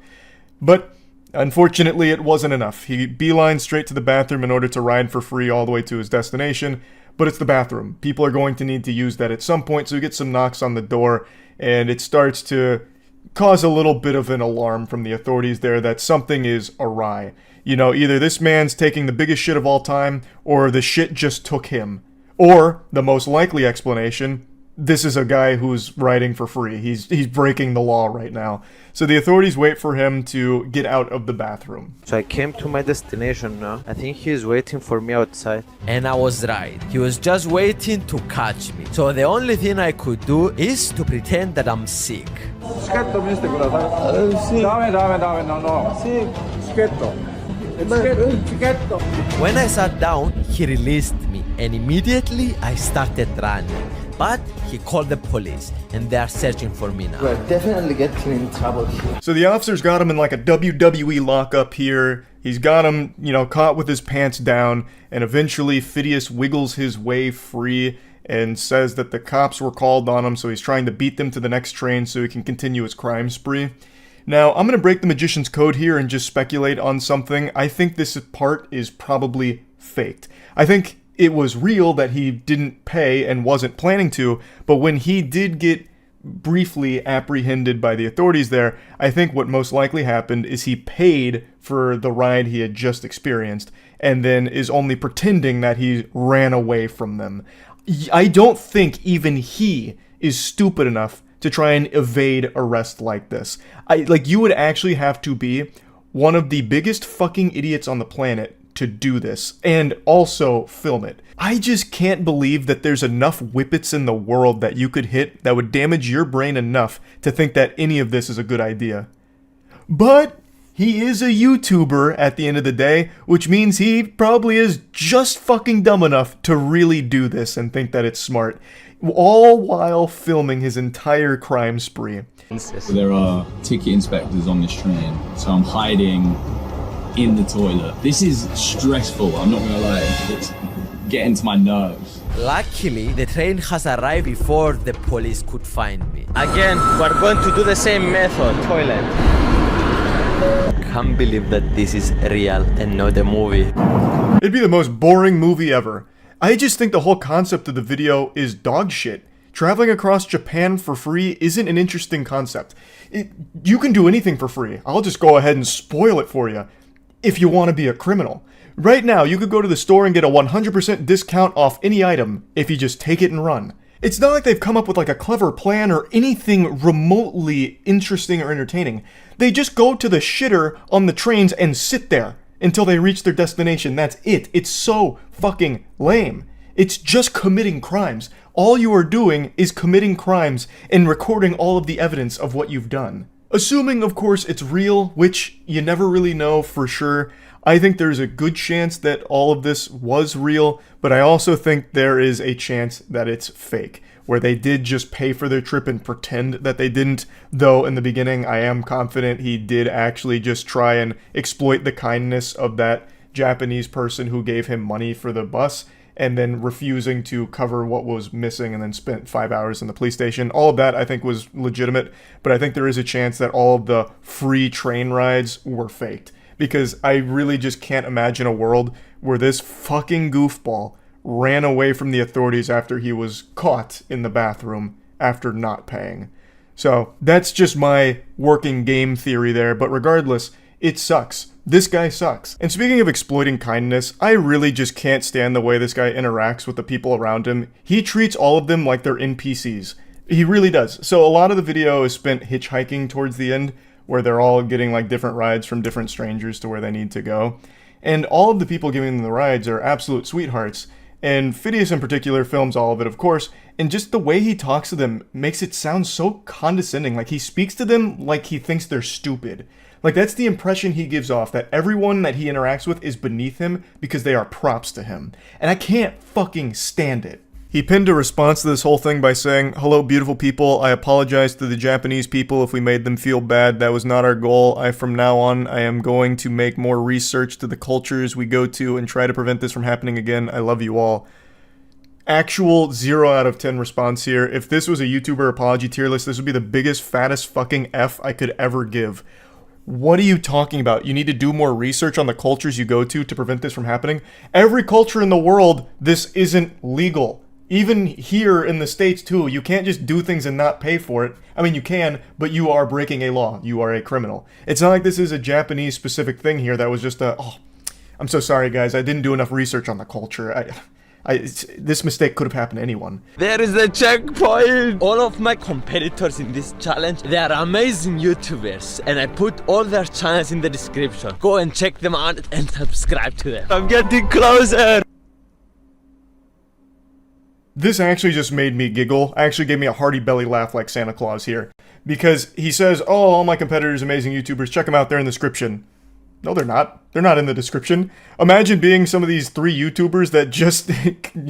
But unfortunately, it wasn't enough. He beelined straight to the bathroom in order to ride for free all the way to his destination. but it's the bathroom. People are going to need to use that at some point, so we get some knocks on the door, and it starts to cause a little bit of an alarm from the authorities there that something is awry. You know, either this man's taking the biggest shit of all time, or the shit just took him. Or, the most likely explanation, this is a guy who's riding for free. He's breaking the law right now. So the authorities wait for him to get out of the bathroom. So I came to my destination now. I think he's waiting for me outside. And I was right. He was just waiting to catch me. So the only thing I could do is to pretend that I'm sick. チケット見せてください。ダメダメダメno no。チケット。チケット。 When I sat down, he released me, and immediately I started running. But he called the police, and they are searching for me now. We're definitely getting in trouble here. So the officers got him in like a WWE lockup here. He's got him, you know, caught with his pants down, and eventually Phidias wiggles his way free and says that the cops were called on him, so he's trying to beat them to the next train so he can continue his crime spree. Now, I'm going to break the magician's code here and just speculate on something. I think this part is probably faked. I think it was real that he didn't pay and wasn't planning to, but when he did get briefly apprehended by the authorities there, I think what most likely happened is he paid for the ride he had just experienced and then is only pretending that he ran away from them. I don't think even he is stupid enough to try and evade arrest like this. You would actually have to be one of the biggest fucking idiots on the planet to do this and also film it. I just can't believe that there's enough whippets in the world that you could hit that would damage your brain enough to think that any of this is a good idea. But he is a YouTuber at the end of the day, which means he probably is just fucking dumb enough to really do this and think that it's smart, all while filming his entire crime spree. There are ticket inspectors on this train, so I'm hiding in the toilet. This is stressful, I'm not gonna lie. It's getting to my nerves. Luckily, the train has arrived before the police could find me. Again, we're going to do the same method. Toilet. Can't believe that this is real and not a movie. It'd be the most boring movie ever. I just think the whole concept of the video is dog shit. Traveling across Japan for free isn't an interesting concept. You can do anything for free. I'll just go ahead and spoil it for you. If you want to be a criminal. Right now, you could go to the store and get a 100% discount off any item if you just take it and run. It's not like they've come up with like a clever plan or anything remotely interesting or entertaining. They just go to the shitter on the trains and sit there until they reach their destination. That's it. It's so fucking lame. It's just committing crimes. All you are doing is committing crimes and recording all of the evidence of what you've done. Assuming, of course, it's real, which you never really know for sure. I think there's a good chance that all of this was real, but I also think there is a chance that it's fake, where they did just pay for their trip and pretend that they didn't, though in the beginning I am confident he did actually just try and exploit the kindness of that Japanese person who gave him money for the bus, and then refusing to cover what was missing and then spent 5 hours in the police station. All of that I think was legitimate, but I think there is a chance that all of the free train rides were faked. Because I really just can't imagine a world where this fucking goofball ran away from the authorities after he was caught in the bathroom after not paying. So that's just my working game theory there, but regardless, it sucks. This guy sucks. And speaking of exploiting kindness, I really just can't stand the way this guy interacts with the people around him. He treats all of them like they're NPCs. He really does. So a lot of the video is spent hitchhiking towards the end, where they're all getting like different rides from different strangers to where they need to go. And all of the people giving them the rides are absolute sweethearts. And Phidias in particular films all of it, of course, and just the way he talks to them makes it sound so condescending. Like he speaks to them like he thinks they're stupid. Like that's the impression he gives off, that everyone that he interacts with is beneath him because they are props to him. And I can't fucking stand it. He pinned a response to this whole thing by saying, "Hello, beautiful people. I apologize to the Japanese people if we made them feel bad. That was not our goal. From now on, I am going to make more research to the cultures we go to and try to prevent this from happening again. I love you all." Actual 0 out of 10 response here. If this was a YouTuber apology tier list, this would be the biggest, fattest fucking F I could ever give. What are you talking about? You need to do more research on the cultures you go to prevent this from happening? Every culture in the world, this isn't legal. Even here in the States too, you can't just do things and not pay for it. I mean, you can, but you are breaking a law. You are a criminal. It's not like this is a Japanese specific thing here that was just I'm so sorry guys, I didn't do enough research on the culture. This mistake could have happened to anyone. There is a checkpoint! All of my competitors in this challenge, they are amazing YouTubers, and I put all their channels in the description. Go and check them out and subscribe to them. I'm getting closer! This actually just made me giggle. Actually gave me a hearty belly laugh like Santa Claus here. Because he says, oh, all my competitors, amazing YouTubers, check them out, they're in the description. No, they're not. They're not in the description. Imagine being some of these 3 YouTubers that just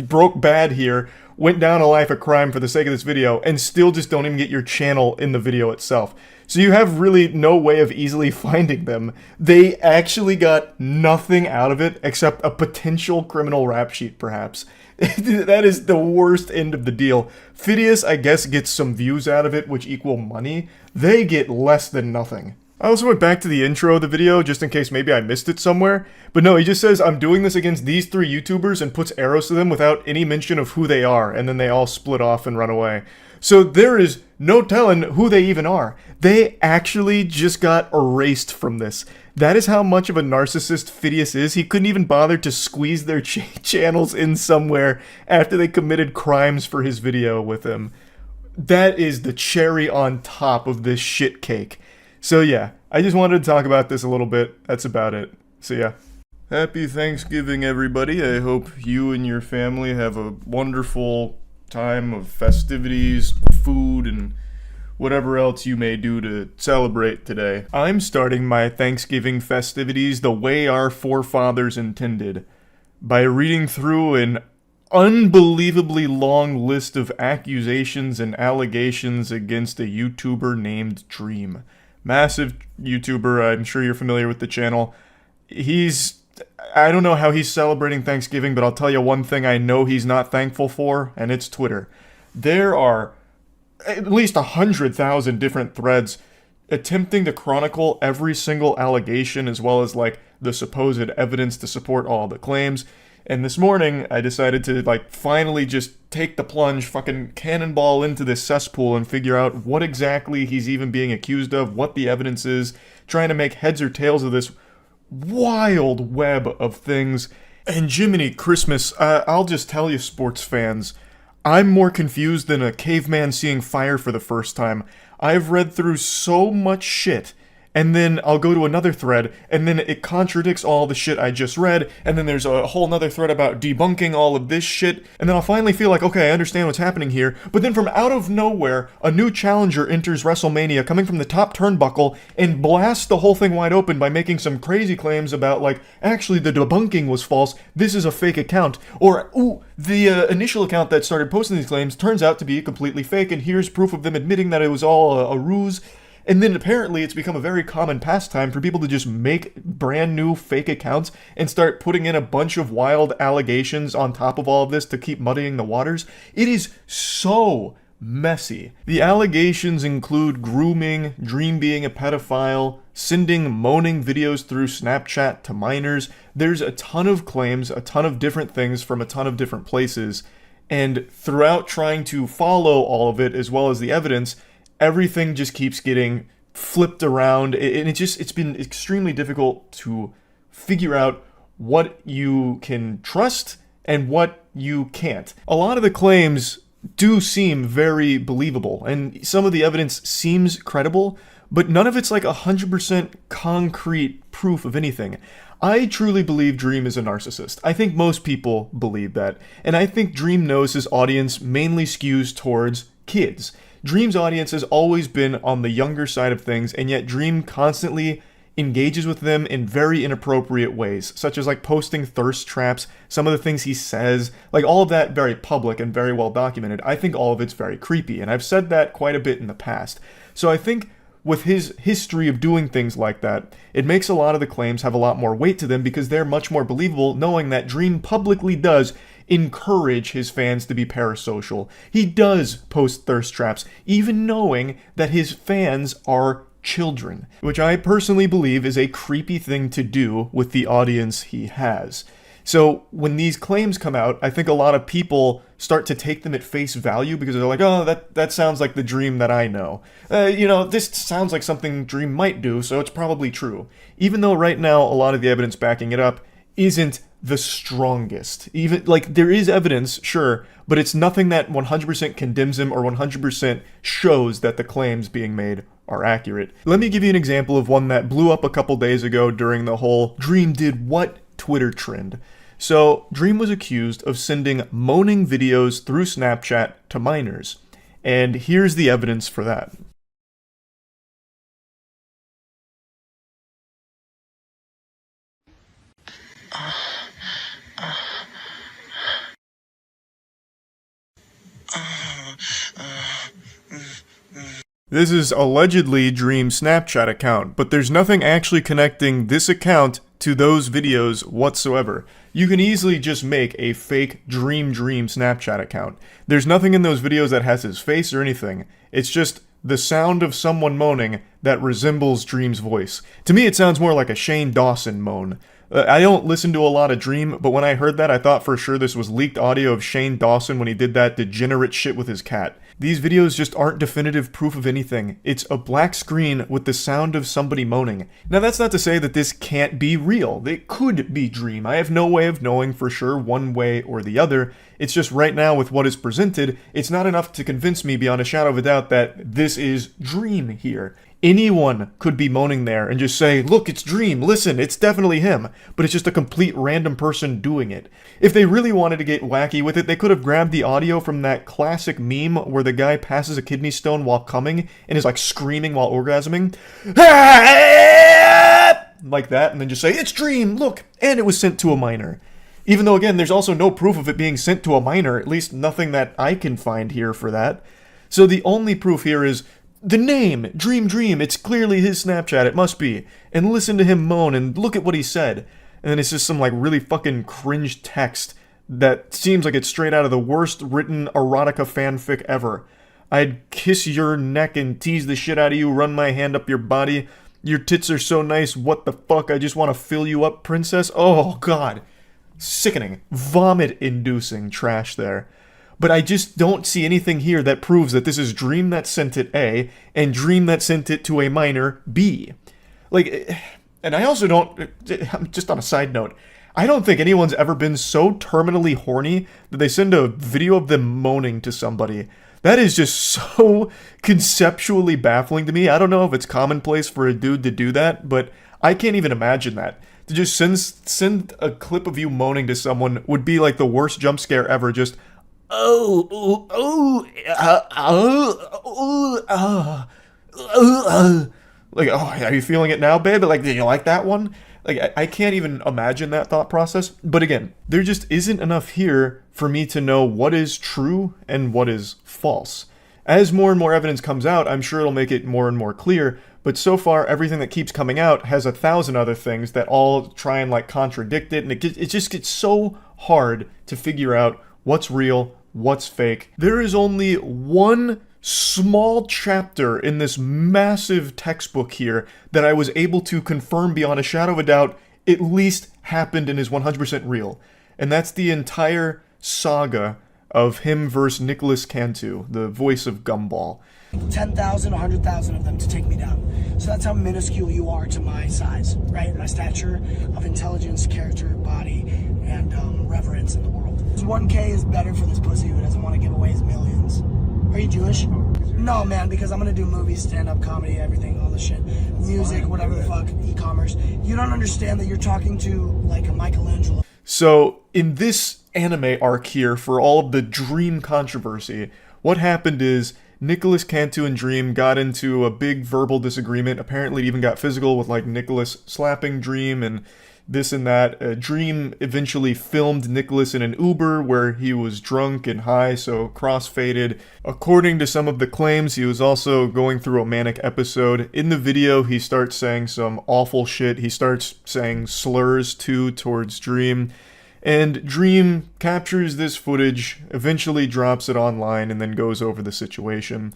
broke bad here, went down a life of crime for the sake of this video, and still just don't even get your channel in the video itself. So you have really no way of easily finding them. They actually got nothing out of it except a potential criminal rap sheet, perhaps. That is the worst end of the deal. Phidias, I guess, gets some views out of it, which equal money. They get less than nothing. I also went back to the intro of the video, just in case maybe I missed it somewhere. But no, he just says, I'm doing this against these 3 YouTubers and puts arrows to them without any mention of who they are, and then they all split off and run away. So there is no telling who they even are. They actually just got erased from this. That is how much of a narcissist Phidias is. He couldn't even bother to squeeze their channels in somewhere after they committed crimes for his video with him. That is the cherry on top of this shit cake. So yeah, I just wanted to talk about this a little bit. That's about it. So yeah. Happy Thanksgiving, everybody. I hope you and your family have a wonderful time of festivities, food, and whatever else you may do to celebrate today. I'm starting my Thanksgiving festivities the way our forefathers intended, by reading through an unbelievably long list of accusations and allegations against a YouTuber named Dream. Massive YouTuber, I'm sure you're familiar with the channel. I don't know how he's celebrating Thanksgiving, but I'll tell you one thing I know he's not thankful for, and it's Twitter. There are at least 100,000 different threads attempting to chronicle every single allegation as well as like the supposed evidence to support all the claims. And this morning, I decided to finally just take the plunge, fucking cannonball into this cesspool and figure out what exactly he's even being accused of, what the evidence is, trying to make heads or tails of this wild web of things. And Jiminy Christmas, I'll just tell you, sports fans, I'm more confused than a caveman seeing fire for the first time. I've read through so much shit, and then I'll go to another thread, and then it contradicts all the shit I just read, and then there's a whole nother thread about debunking all of this shit, and then I'll finally feel like, okay, I understand what's happening here, but then from out of nowhere, a new challenger enters WrestleMania coming from the top turnbuckle and blasts the whole thing wide open by making some crazy claims about, actually the debunking was false, this is a fake account, or, ooh, the initial account that started posting these claims turns out to be completely fake, and here's proof of them admitting that it was all a ruse. And then apparently it's become a very common pastime for people to just make brand new fake accounts and start putting in a bunch of wild allegations on top of all of this to keep muddying the waters. It is so messy. The allegations include grooming, Dream being a pedophile, sending moaning videos through Snapchat to minors. There's a ton of claims, a ton of different things from a ton of different places. And throughout trying to follow all of it as well as the evidence, everything just keeps getting flipped around, and it's been extremely difficult to figure out what you can trust and what you can't. A lot of the claims do seem very believable, and some of the evidence seems credible, but none of it's 100% concrete proof of anything. I truly believe Dream is a narcissist. I think most people believe that, and I think Dream knows his audience mainly skews towards kids. Dream's audience has always been on the younger side of things, and yet Dream constantly engages with them in very inappropriate ways, such as posting thirst traps, some of the things he says, all of that very public and very well documented. I think all of it's very creepy, and I've said that quite a bit in the past. So I think with his history of doing things like that, it makes a lot of the claims have a lot more weight to them because they're much more believable, knowing that Dream publicly does encourage his fans to be parasocial. He does post thirst traps, even knowing that his fans are children, which I personally believe is a creepy thing to do with the audience he has. So when these claims come out, I think a lot of people start to take them at face value because they're like, oh, that sounds like the Dream that I know. This sounds like something Dream might do, so it's probably true. Even though right now a lot of the evidence backing it up isn't the strongest. Even, like, there is evidence, sure, but it's nothing that 100% condemns him or 100% shows that the claims being made are accurate. Let me give you an example of one that blew up a couple days ago during the whole Dream did what Twitter trend. So, Dream was accused of sending moaning videos through Snapchat to minors. And here's the evidence for that. This is allegedly Dream's Snapchat account, but there's nothing actually connecting this account to those videos whatsoever. You can easily just make a fake Dream Snapchat account. There's nothing in those videos that has his face or anything. It's just the sound of someone moaning that resembles Dream's voice. To me, it sounds more like a Shane Dawson moan. I don't listen to a lot of Dream, but when I heard that, I thought for sure this was leaked audio of Shane Dawson when he did that degenerate shit with his cat. These videos just aren't definitive proof of anything. It's a black screen with the sound of somebody moaning. Now, that's not to say that this can't be real. It could be Dream. I have no way of knowing for sure one way or the other. It's just right now with what is presented, it's not enough to convince me beyond a shadow of a doubt that this is Dream here. Anyone could be moaning there and just say, look, it's Dream, listen, it's definitely him, but it's just a complete random person doing it. If they really wanted to get wacky with it, they could have grabbed the audio from that classic meme where the guy passes a kidney stone while coming and is like screaming while orgasming. Like that, and then just say, it's Dream, look, and it was sent to a minor. Even though, again, there's also no proof of it being sent to a minor, at least nothing that I can find here for that. So the only proof here is the name, Dream, it's clearly his Snapchat, it must be. And listen to him moan and look at what he said. And then it's just some like really fucking cringe text that seems like it's straight out of the worst written erotica fanfic ever. I'd kiss your neck and tease the shit out of you, run my hand up your body. Your tits are so nice, what the fuck, I just want to fill you up, princess. Oh god. Sickening, vomit-inducing trash there. But I just don't see anything here that proves that this is Dream that sent it A, and Dream that sent it to a minor B. Like, and I also don't, just on a side note, I don't think anyone's ever been so terminally horny that they send a video of them moaning to somebody. That is just so conceptually baffling to me. I don't know if it's commonplace for a dude to do that, but I can't even imagine that. To just send a clip of you moaning to someone would be like the worst jump scare ever, just like, oh, are you feeling it now, babe? Like, did you like that one? Like, I can't even imagine that thought process. But again, there just isn't enough here for me to know what is true and what is false. As more and more evidence comes out, I'm sure it'll make it more and more clear, but so far, everything that keeps coming out has 1,000 other things that all try and, like, contradict it, and it just gets so hard to figure out what's real, what's fake. There is only one small chapter in this massive textbook here that I was able to confirm beyond a shadow of a doubt at least happened and is 100% real. And that's the entire saga of him versus Nicholas Cantu, the voice of Gumball. 10,000, 100,000 of them to take me down. So that's how minuscule you are to my size, right? My stature of intelligence, character, body, and reverence in the world. 1K is better for this pussy who doesn't want to give away his millions. Are you Jewish? No, man, because I'm gonna do movies, stand-up comedy, everything, all this shit. Music, whatever the fuck, e-commerce. You don't understand that you're talking to, like, a Michelangelo. So, in this anime arc here, for all of the Dream controversy, what happened is Nicholas Cantu and Dream got into a big verbal disagreement. Apparently, it even got physical with, like, Nicholas slapping Dream and this and that. Dream eventually filmed Nicholas in an Uber where he was drunk and high, so crossfaded. According to some of the claims, he was also going through a manic episode. In the video, he starts saying some awful shit. He starts saying slurs, too, towards Dream. And Dream captures this footage, eventually drops it online, and then goes over the situation.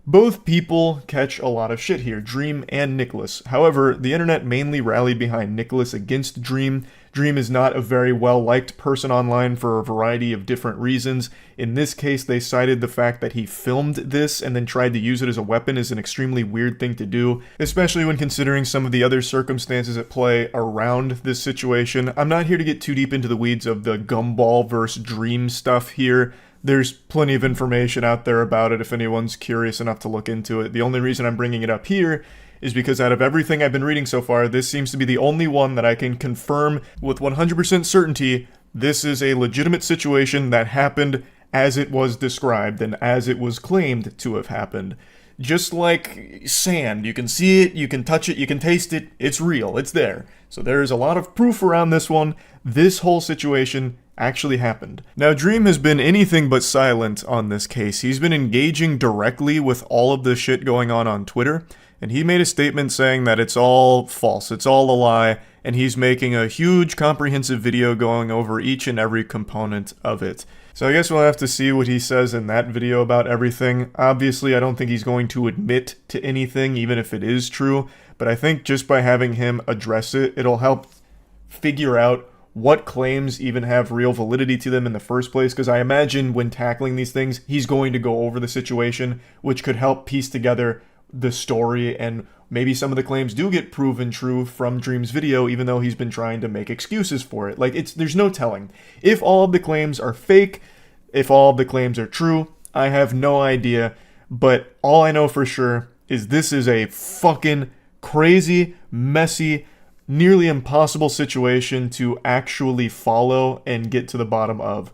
Both people catch a lot of shit here, Dream and Nicholas. However, the internet mainly rallied behind Nicholas against Dream. Dream is not a very well-liked person online for a variety of different reasons. In this case, they cited the fact that he filmed this and then tried to use it as a weapon as an extremely weird thing to do, especially when considering some of the other circumstances at play around this situation. I'm not here to get too deep into the weeds of the Gumball versus Dream stuff here. There's plenty of information out there about it if anyone's curious enough to look into it. The only reason I'm bringing it up here is because out of everything I've been reading so far, this seems to be the only one that I can confirm with 100% certainty this is a legitimate situation that happened as it was described and as it was claimed to have happened. Just like sand, you can see it, you can touch it, you can taste it, it's real, it's there. So there's a lot of proof around this one. This whole situation actually happened. Now, Dream has been anything but silent on this case. He's been engaging directly with all of the shit going on Twitter, and he made a statement saying that it's all false, it's all a lie, and he's making a huge comprehensive video going over each and every component of it. So I guess we'll have to see what he says in that video about everything. Obviously, I don't think he's going to admit to anything, even if it is true, but I think just by having him address it, it'll help figure out what claims even have real validity to them in the first place, because I imagine when tackling these things, he's going to go over the situation, which could help piece together the story, and maybe some of the claims do get proven true from Dream's video, even though he's been trying to make excuses for it. Like, there's no telling. If all of the claims are fake, if all of the claims are true, I have no idea, but all I know for sure is this is a fucking crazy, messy, nearly impossible situation to actually follow and get to the bottom of.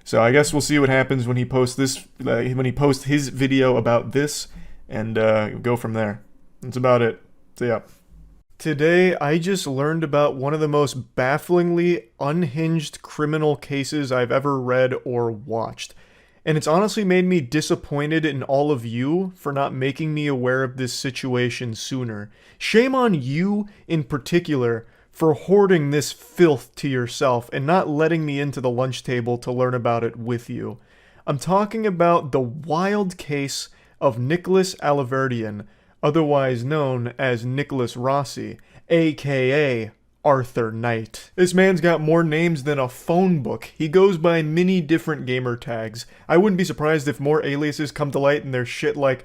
So I guess we'll see what happens when he posts this, when he posts his video about this, and go from there. That's about it. So yeah. Today, I just learned about one of the most bafflingly unhinged criminal cases I've ever read or watched. And it's honestly made me disappointed in all of you for not making me aware of this situation sooner. Shame on you in particular for hoarding this filth to yourself and not letting me into the lunch table to learn about it with you. I'm talking about the wild case of Nicholas Alaverdian, otherwise known as Nicholas Rossi, aka Arthur Knight. This man's got more names than a phone book. He goes by many different gamer tags. I wouldn't be surprised if more aliases come to light and there's shit like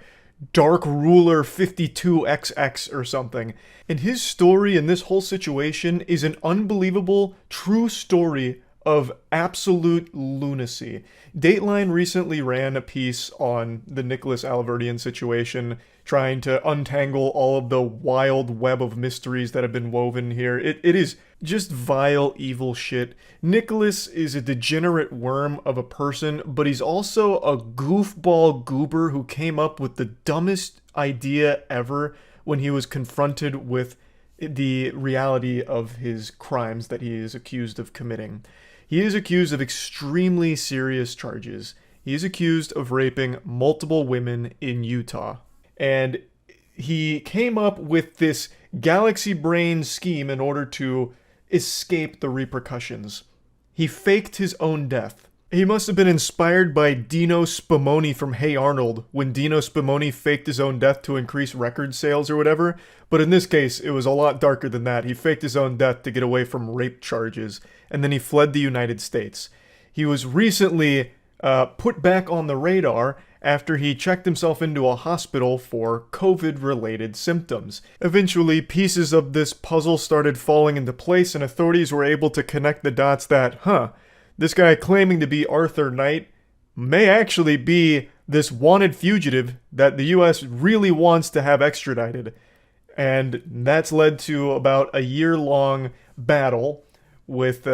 Dark Ruler 52XX or something. And his story in this whole situation is an unbelievable, true story of absolute lunacy. Dateline recently ran a piece on the Nicholas Alaverdian situation, trying to untangle all of the wild web of mysteries that have been woven here. It is just vile, evil shit. Nicholas is a degenerate worm of a person, but he's also a goofball goober who came up with the dumbest idea ever when he was confronted with the reality of his crimes that he is accused of committing. He is accused of extremely serious charges. He is accused of raping multiple women in Utah. And he came up with this galaxy brain scheme in order to escape the repercussions. He faked his own death. He must have been inspired by Dino Spumoni from Hey Arnold, when Dino Spumoni faked his own death to increase record sales or whatever. But in this case, it was a lot darker than that. He faked his own death to get away from rape charges, and then he fled the United States. He was recently put back on the radar after he checked himself into a hospital for COVID-related symptoms. Eventually, pieces of this puzzle started falling into place, and authorities were able to connect the dots that, this guy claiming to be Arthur Knight may actually be this wanted fugitive that the US really wants to have extradited. And that's led to about a year-long battle with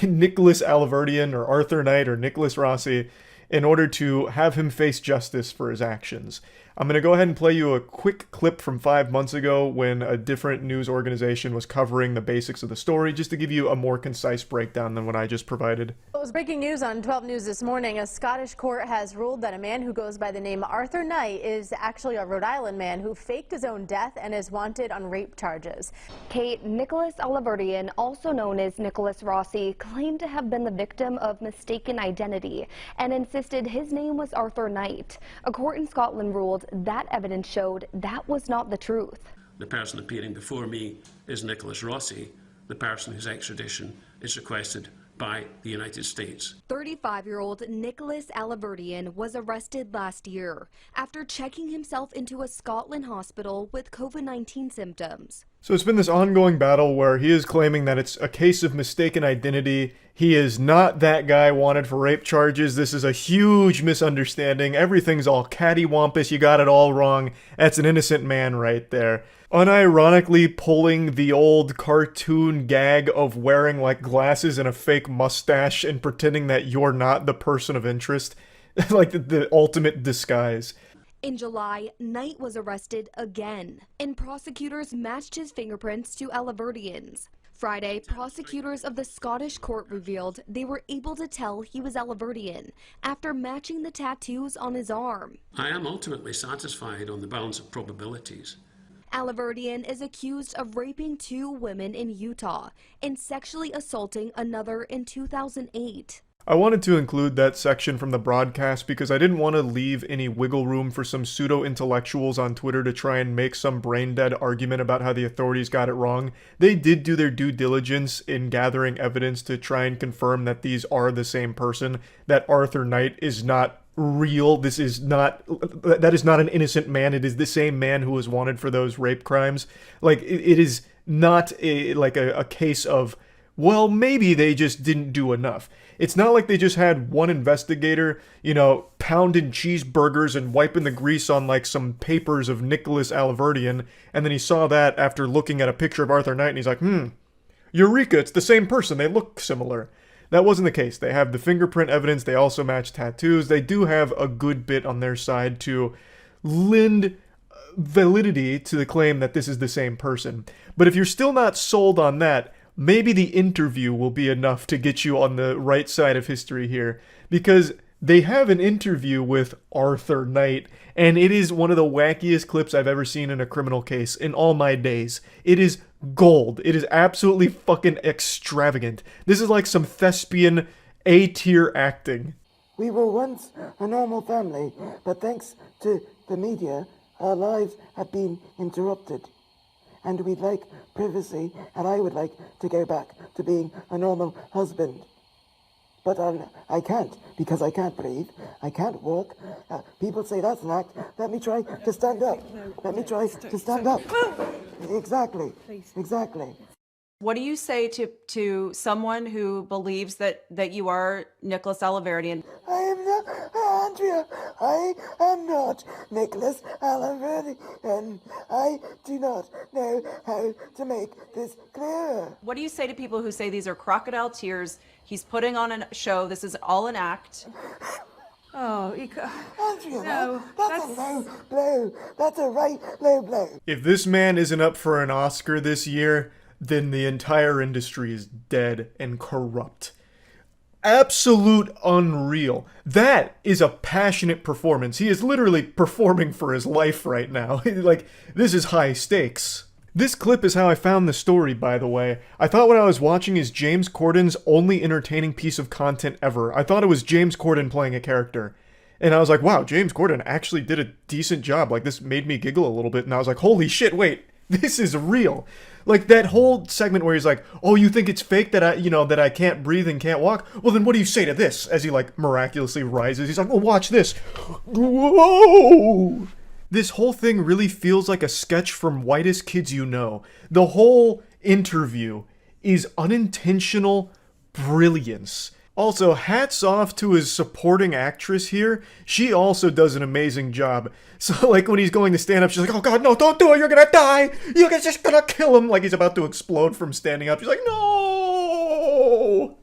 Nicholas Alaverdian, or Arthur Knight, or Nicholas Rossi, in order to have him face justice for his actions. I'm going to go ahead and play you a quick clip from 5 months ago when a different news organization was covering the basics of the story, just to give you a more concise breakdown than what I just provided. It was breaking news on 12 News this morning. A Scottish court has ruled that a man who goes by the name Arthur Knight is actually a Rhode Island man who faked his own death and is wanted on rape charges. Kate, Nicholas Alaverdian, also known as Nicholas Rossi, claimed to have been the victim of mistaken identity and insisted his name was Arthur Knight. A court in Scotland ruled that evidence showed that was not the truth. The person appearing before me is Nicholas Rossi, the person whose extradition is requested by the United States. 35-year-old Nicholas Alaverdian was arrested last year after checking himself into a Scotland hospital with COVID-19 symptoms. So it's been this ongoing battle where he is claiming that it's a case of mistaken identity. He is not that guy wanted for rape charges. This is a huge misunderstanding. Everything's all cattywampus. You got it all wrong. That's an innocent man right there. Unironically pulling the old cartoon gag of wearing like glasses and a fake mustache and pretending that you're not the person of interest. Like the ultimate disguise. In July, Knight was arrested again, and prosecutors matched his fingerprints to Alaverdian's. Friday, prosecutors of the Scottish court revealed they were able to tell he was Alaverdian after matching the tattoos on his arm. I am ultimately satisfied on the balance of probabilities. Alaverdian is accused of raping 2 women in Utah and sexually assaulting another in 2008. I wanted to include that section from the broadcast because I didn't want to leave any wiggle room for some pseudo-intellectuals on Twitter to try and make some brain-dead argument about how the authorities got it wrong. They did do their due diligence in gathering evidence to try and confirm that these are the same person, that Arthur Knight is not real. That is not an innocent man. It is the same man who was wanted for those rape crimes. Like, it is not a case of, well, maybe they just didn't do enough. It's not like they just had one investigator, pounding cheeseburgers and wiping the grease on like some papers of Nicholas Alaverdian, and then he saw that after looking at a picture of Arthur Knight, and he's like, Eureka, it's the same person, they look similar. That wasn't the case. They have the fingerprint evidence, they also match tattoos, they do have a good bit on their side to lend validity to the claim that this is the same person. But if you're still not sold on that, maybe the interview will be enough to get you on the right side of history here, because they have an interview with Arthur Knight, and it is one of the wackiest clips I've ever seen in a criminal case in all my days. It is gold. It is absolutely fucking extravagant. This is like some thespian A-tier acting. We were once a normal family, but thanks to the media, our lives have been interrupted. And we'd like privacy, and I would like to go back to being a normal husband. But I can't, because I can't breathe, I can't walk. People say that's an act. Let me try to stand up. Let me try to stand up. Exactly, exactly. What do you say to someone who believes that you are Nicholas Alaverdian? I am not, Andrea, I am not Nicholas Alaverdian. I do not know how to make this clear. What do you say to people who say these are crocodile tears? He's putting on a show. This is all an act. Oh, Andrea, no, that's a low blow. That's a right low blow. If this man isn't up for an Oscar this year, then the entire industry is dead and corrupt. Absolute unreal. That is a passionate performance. He is literally performing for his life right now. Like, this is high stakes. This clip is how I found the story, by the way. I thought what I was watching is James Corden's only entertaining piece of content ever. I thought it was James Corden playing a character. And I was like, wow, James Corden actually did a decent job. Like, this made me giggle a little bit, and I was like, holy shit, wait, this is real. Like, that whole segment where he's like, oh, you think it's fake that I can't breathe and can't walk? Well, then what do you say to this? As he, like, miraculously rises. He's like, well, watch this. Whoa! This whole thing really feels like a sketch from Whitest Kids You Know. The whole interview is unintentional brilliance. Also, hats off to his supporting actress here. She also does an amazing job. So, like, when he's going to stand up, she's like, oh god, no, don't do it, you're gonna die! You're just gonna kill him! Like he's about to explode from standing up. She's like, no!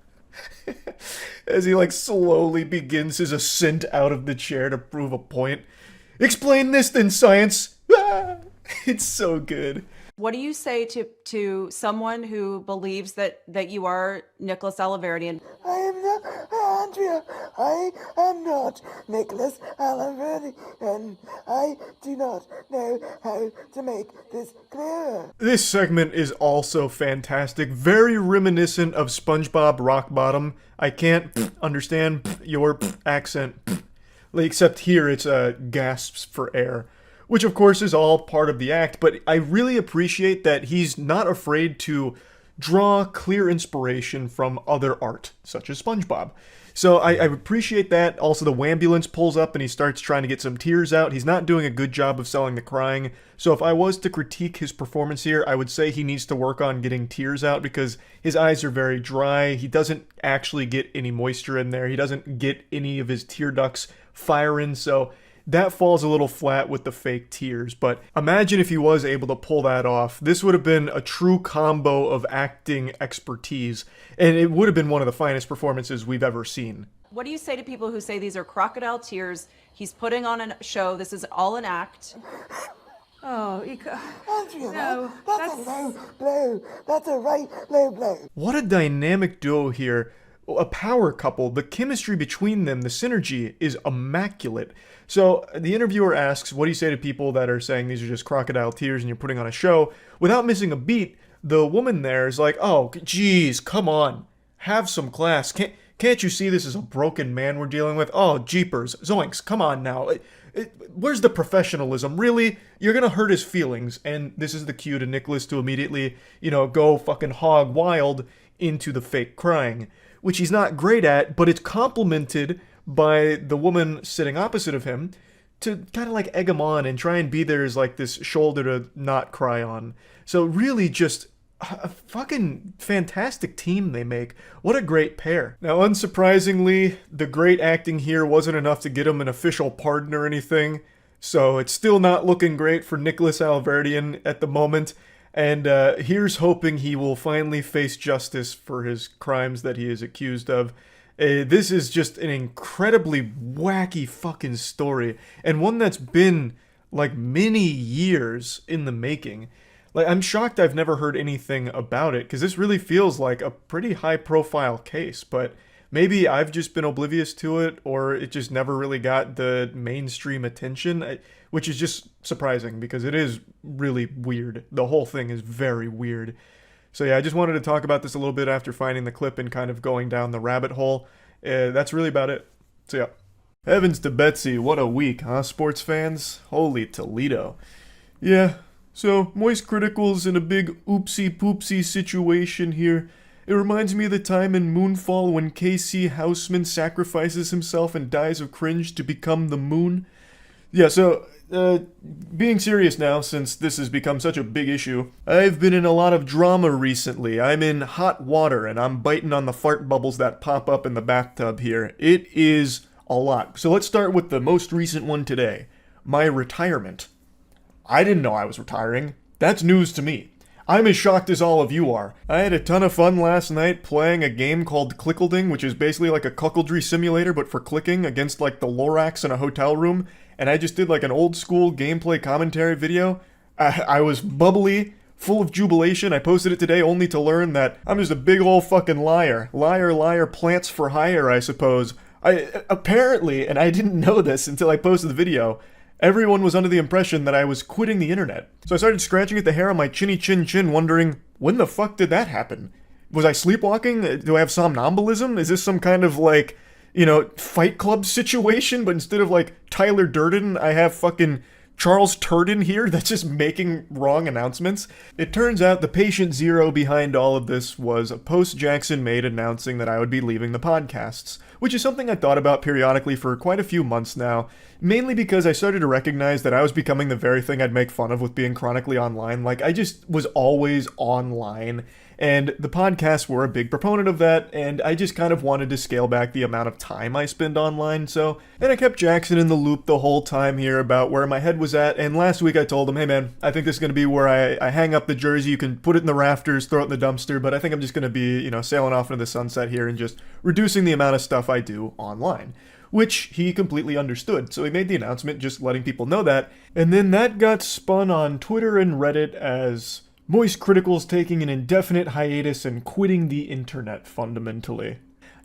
As he, like, slowly begins his ascent out of the chair to prove a point. Explain this then, science! Ah! It's so good. What do you say to someone who believes that you are Nicholas Alaverdian? I am not, Andrea, I am not Nicholas Alaverdian. I do not know how to make this clear. This segment is also fantastic, very reminiscent of SpongeBob Rock Bottom. I can't understand your accent. Except here it's gasps for air. which of course is all part of the act, but I really appreciate that he's not afraid to draw clear inspiration from other art, such as SpongeBob. So I appreciate that. Also, the wambulance pulls up and he starts trying to get some tears out. He's not doing a good job of selling the crying. So if I was to critique his performance here, I would say he needs to work on getting tears out because his eyes are very dry. He doesn't actually get any moisture in there. He doesn't get any of his tear ducts firing. So that falls a little flat with the fake tears, but imagine if he was able to pull that off. This would have been a true combo of acting expertise, and it would have been one of the finest performances we've ever seen. What do you say to people who say these are crocodile tears? He's putting on a show. This is all an act. Oh, Andrea, no, that's a low blow. That's a right low blow. What a dynamic duo here. A power couple. The chemistry between them, the synergy, is immaculate. So the interviewer asks, what do you say to people that are saying these are just crocodile tears and you're putting on a show? Without missing a beat, the woman there is like, oh, geez, come on. Have some class. Can't you see this is a broken man we're dealing with? Oh, jeepers. Zoinks, come on now. Where's the professionalism? Really? You're gonna hurt his feelings. And this is the cue to Nicholas to immediately, go fucking hog wild into the fake crying, which he's not great at, but it's complemented by the woman sitting opposite of him to kind of like egg him on and try and be there as like this shoulder to not cry on. So really just a fucking fantastic team they make. What a great pair. Now, unsurprisingly, the great acting here wasn't enough to get him an official pardon or anything, so it's still not looking great for Nicholas Alverdian at the moment. And here's hoping he will finally face justice for his crimes that he is accused of. This is just an incredibly wacky fucking story, and one that's been like many years in the making. Like, I'm shocked I've never heard anything about it, because this really feels like a pretty high-profile case, but maybe I've just been oblivious to it, or it just never really got the mainstream attention, which is just surprising, because it is really weird. The whole thing is very weird. So yeah, I just wanted to talk about this a little bit after finding the clip and kind of going down the rabbit hole. That's really about it. So yeah. Heavens to Betsy, what a week, huh, sports fans? Holy Toledo. Yeah, so MoistCritikals in a big oopsie-poopsie situation here. It reminds me of the time in Moonfall when K.C. Houseman sacrifices himself and dies of cringe to become the moon. Yeah, so, being serious now, since this has become such a big issue, I've been in a lot of drama recently. I'm in hot water, and I'm biting on the fart bubbles that pop up in the bathtub here. It is a lot. So let's start with the most recent one today. My retirement. I didn't know I was retiring. That's news to me. I'm as shocked as all of you are. I had a ton of fun last night playing a game called Clickleding, which is basically like a cuckoldry simulator, but for clicking against like the Lorax in a hotel room. And I just did like an old school gameplay commentary video. I was bubbly, full of jubilation. I posted it today only to learn that I'm just a big old fucking liar. Liar, liar, plants for hire, I suppose. Apparently, and I didn't know this until I posted the video, everyone was under the impression that I was quitting the internet. So I started scratching at the hair on my chinny chin, wondering, when the fuck did that happen? Was I sleepwalking? Do I have somnambulism? Is this some kind of like, Fight Club situation, but instead of like Tyler Durden, I have fucking Charles Turden here that's just making wrong announcements? It turns out the patient zero behind all of this was a post Jackson made announcing that I would be leaving the podcasts, which is something I thought about periodically for quite a few months now, mainly because I started to recognize that I was becoming the very thing I'd make fun of with being chronically online. Like, I just was always online, and the podcasts were a big proponent of that, and I just kind of wanted to scale back the amount of time I spend online, and I kept Jackson in the loop the whole time here about where my head was at, and last week I told him, hey man, I think this is going to be where I hang up the jersey, you can put it in the rafters, throw it in the dumpster, but I think I'm just going to be, sailing off into the sunset here and just reducing the amount of stuff I do online. Which he completely understood, so he made the announcement just letting people know that, and then that got spun on Twitter and Reddit as MoistCritikals taking an indefinite hiatus and quitting the internet, fundamentally.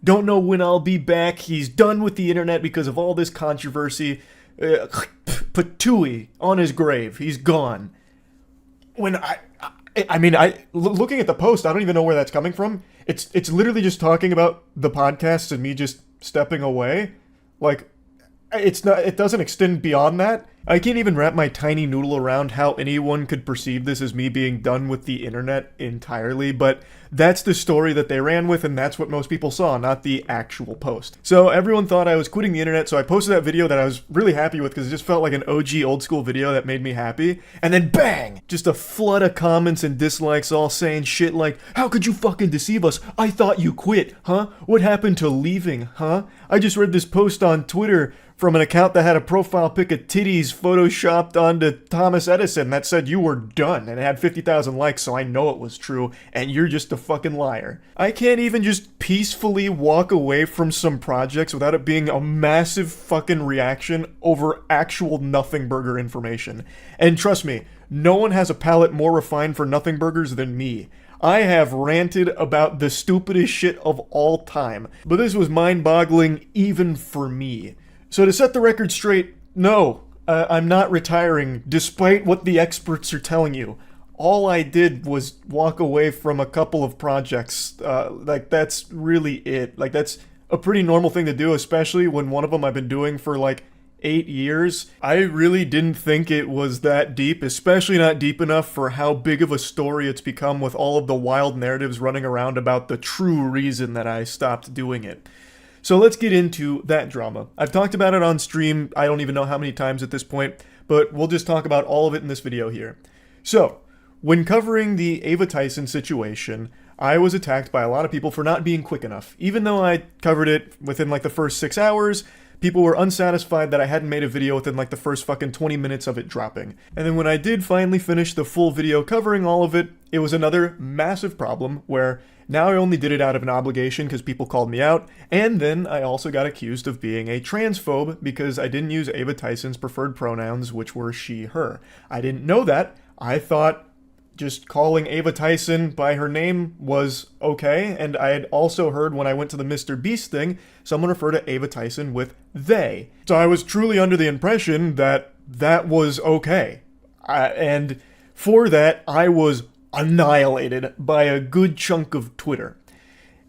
Don't know when I'll be back, he's done with the internet because of all this controversy. Patooey on his grave, he's gone. When looking at the post, I don't even know where that's coming from. It's literally just talking about the podcast and me just stepping away. Like, it doesn't extend beyond that. I can't even wrap my tiny noodle around how anyone could perceive this as me being done with the internet entirely, but that's the story that they ran with, and that's what most people saw, not the actual post. So everyone thought I was quitting the internet, so I posted that video that I was really happy with because it just felt like an OG old school video that made me happy, and then bang! Just a flood of comments and dislikes all saying shit like, how could you fucking deceive us? I thought you quit, huh? What happened to leaving, huh? I just read this post on Twitter from an account that had a profile pic of titties photoshopped onto Thomas Edison that said you were done, and it had 50,000 likes, so I know it was true, and you're just a fucking liar. I can't even just peacefully walk away from some projects without it being a massive fucking reaction over actual nothing burger information. And trust me, no one has a palate more refined for nothing burgers than me. I have ranted about the stupidest shit of all time, but this was mind-boggling even for me. So to set the record straight, no, I'm not retiring, despite what the experts are telling you. All I did was walk away from a couple of projects. Like, that's really it. Like, that's a pretty normal thing to do, especially when one of them I've been doing for, like, 8 years. I really didn't think it was that deep, especially not deep enough for how big of a story it's become with all of the wild narratives running around about the true reason that I stopped doing it. So let's get into that drama. I've talked about it on stream, I don't even know how many times at this point, but we'll just talk about all of it in this video here. So, when covering the Ava Tyson situation, I was attacked by a lot of people for not being quick enough. Even though I covered it within like the first 6 hours, people were unsatisfied that I hadn't made a video within like the first fucking 20 minutes of it dropping. And then when I did finally finish the full video covering all of it, it was another massive problem where now I only did it out of an obligation because people called me out, and then I also got accused of being a transphobe because I didn't use Ava Tyson's preferred pronouns, which were she, her. I didn't know that. I thought just calling Ava Tyson by her name was okay, and I had also heard when I went to the Mr. Beast thing, someone refer to Ava Tyson with they. So I was truly under the impression that that was okay. And for that, I was annihilated by a good chunk of Twitter.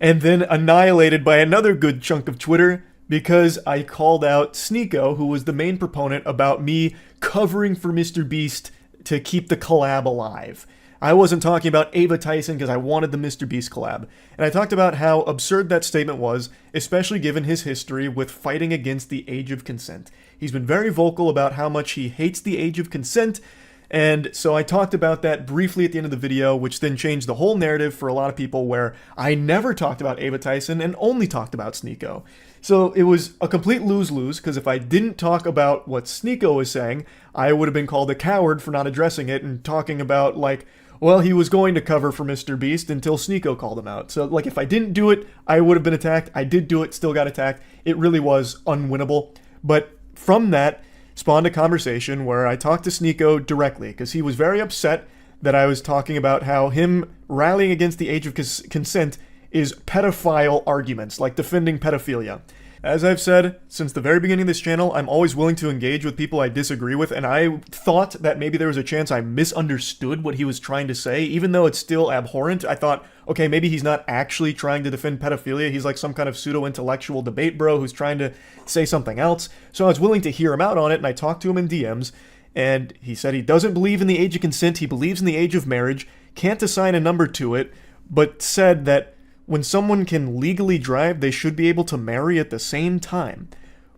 And then annihilated by another good chunk of Twitter because I called out Sneeko, who was the main proponent about me covering for Mr. Beast to keep the collab alive. I wasn't talking about Ava Tyson because I wanted the Mr. Beast collab. And I talked about how absurd that statement was, especially given his history with fighting against the age of consent. He's been very vocal about how much he hates the age of consent, and so I talked about that briefly at the end of the video, which then changed the whole narrative for a lot of people where I never talked about Ava Tyson and only talked about Sneeko. So it was a complete lose-lose, because if I didn't talk about what Sneeko was saying, I would have been called a coward for not addressing it and talking about, like, well, he was going to cover for Mr. Beast until Sneeko called him out. So, like, if I didn't do it, I would have been attacked. I did do it, still got attacked. It really was unwinnable. But from that spawned a conversation where I talked to Sneeko directly, because he was very upset that I was talking about how him rallying against the age of consent is pedophile arguments, like defending pedophilia. As I've said since the very beginning of this channel, I'm always willing to engage with people I disagree with, and I thought that maybe there was a chance I misunderstood what he was trying to say, even though it's still abhorrent. I thought, okay, maybe he's not actually trying to defend pedophilia, he's like some kind of pseudo-intellectual debate bro who's trying to say something else, so I was willing to hear him out on it, and I talked to him in DMs, and he said he doesn't believe in the age of consent, he believes in the age of marriage, can't assign a number to it, but said that when someone can legally drive, they should be able to marry at the same time,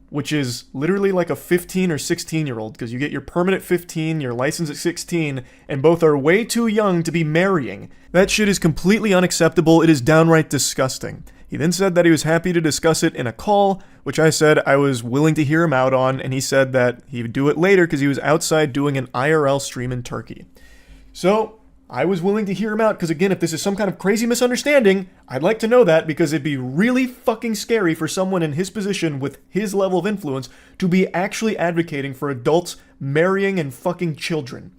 which is literally like a 15 or 16-year-old, because you get your permit at 15, your license at 16, and both are way too young to be marrying. That shit is completely unacceptable. It is downright disgusting. He then said that he was happy to discuss it in a call, which I said I was willing to hear him out on, and he said that he would do it later because he was outside doing an IRL stream in Turkey. So I was willing to hear him out because, again, if this is some kind of crazy misunderstanding, I'd like to know that, because it'd be really fucking scary for someone in his position with his level of influence to be actually advocating for adults marrying and fucking children.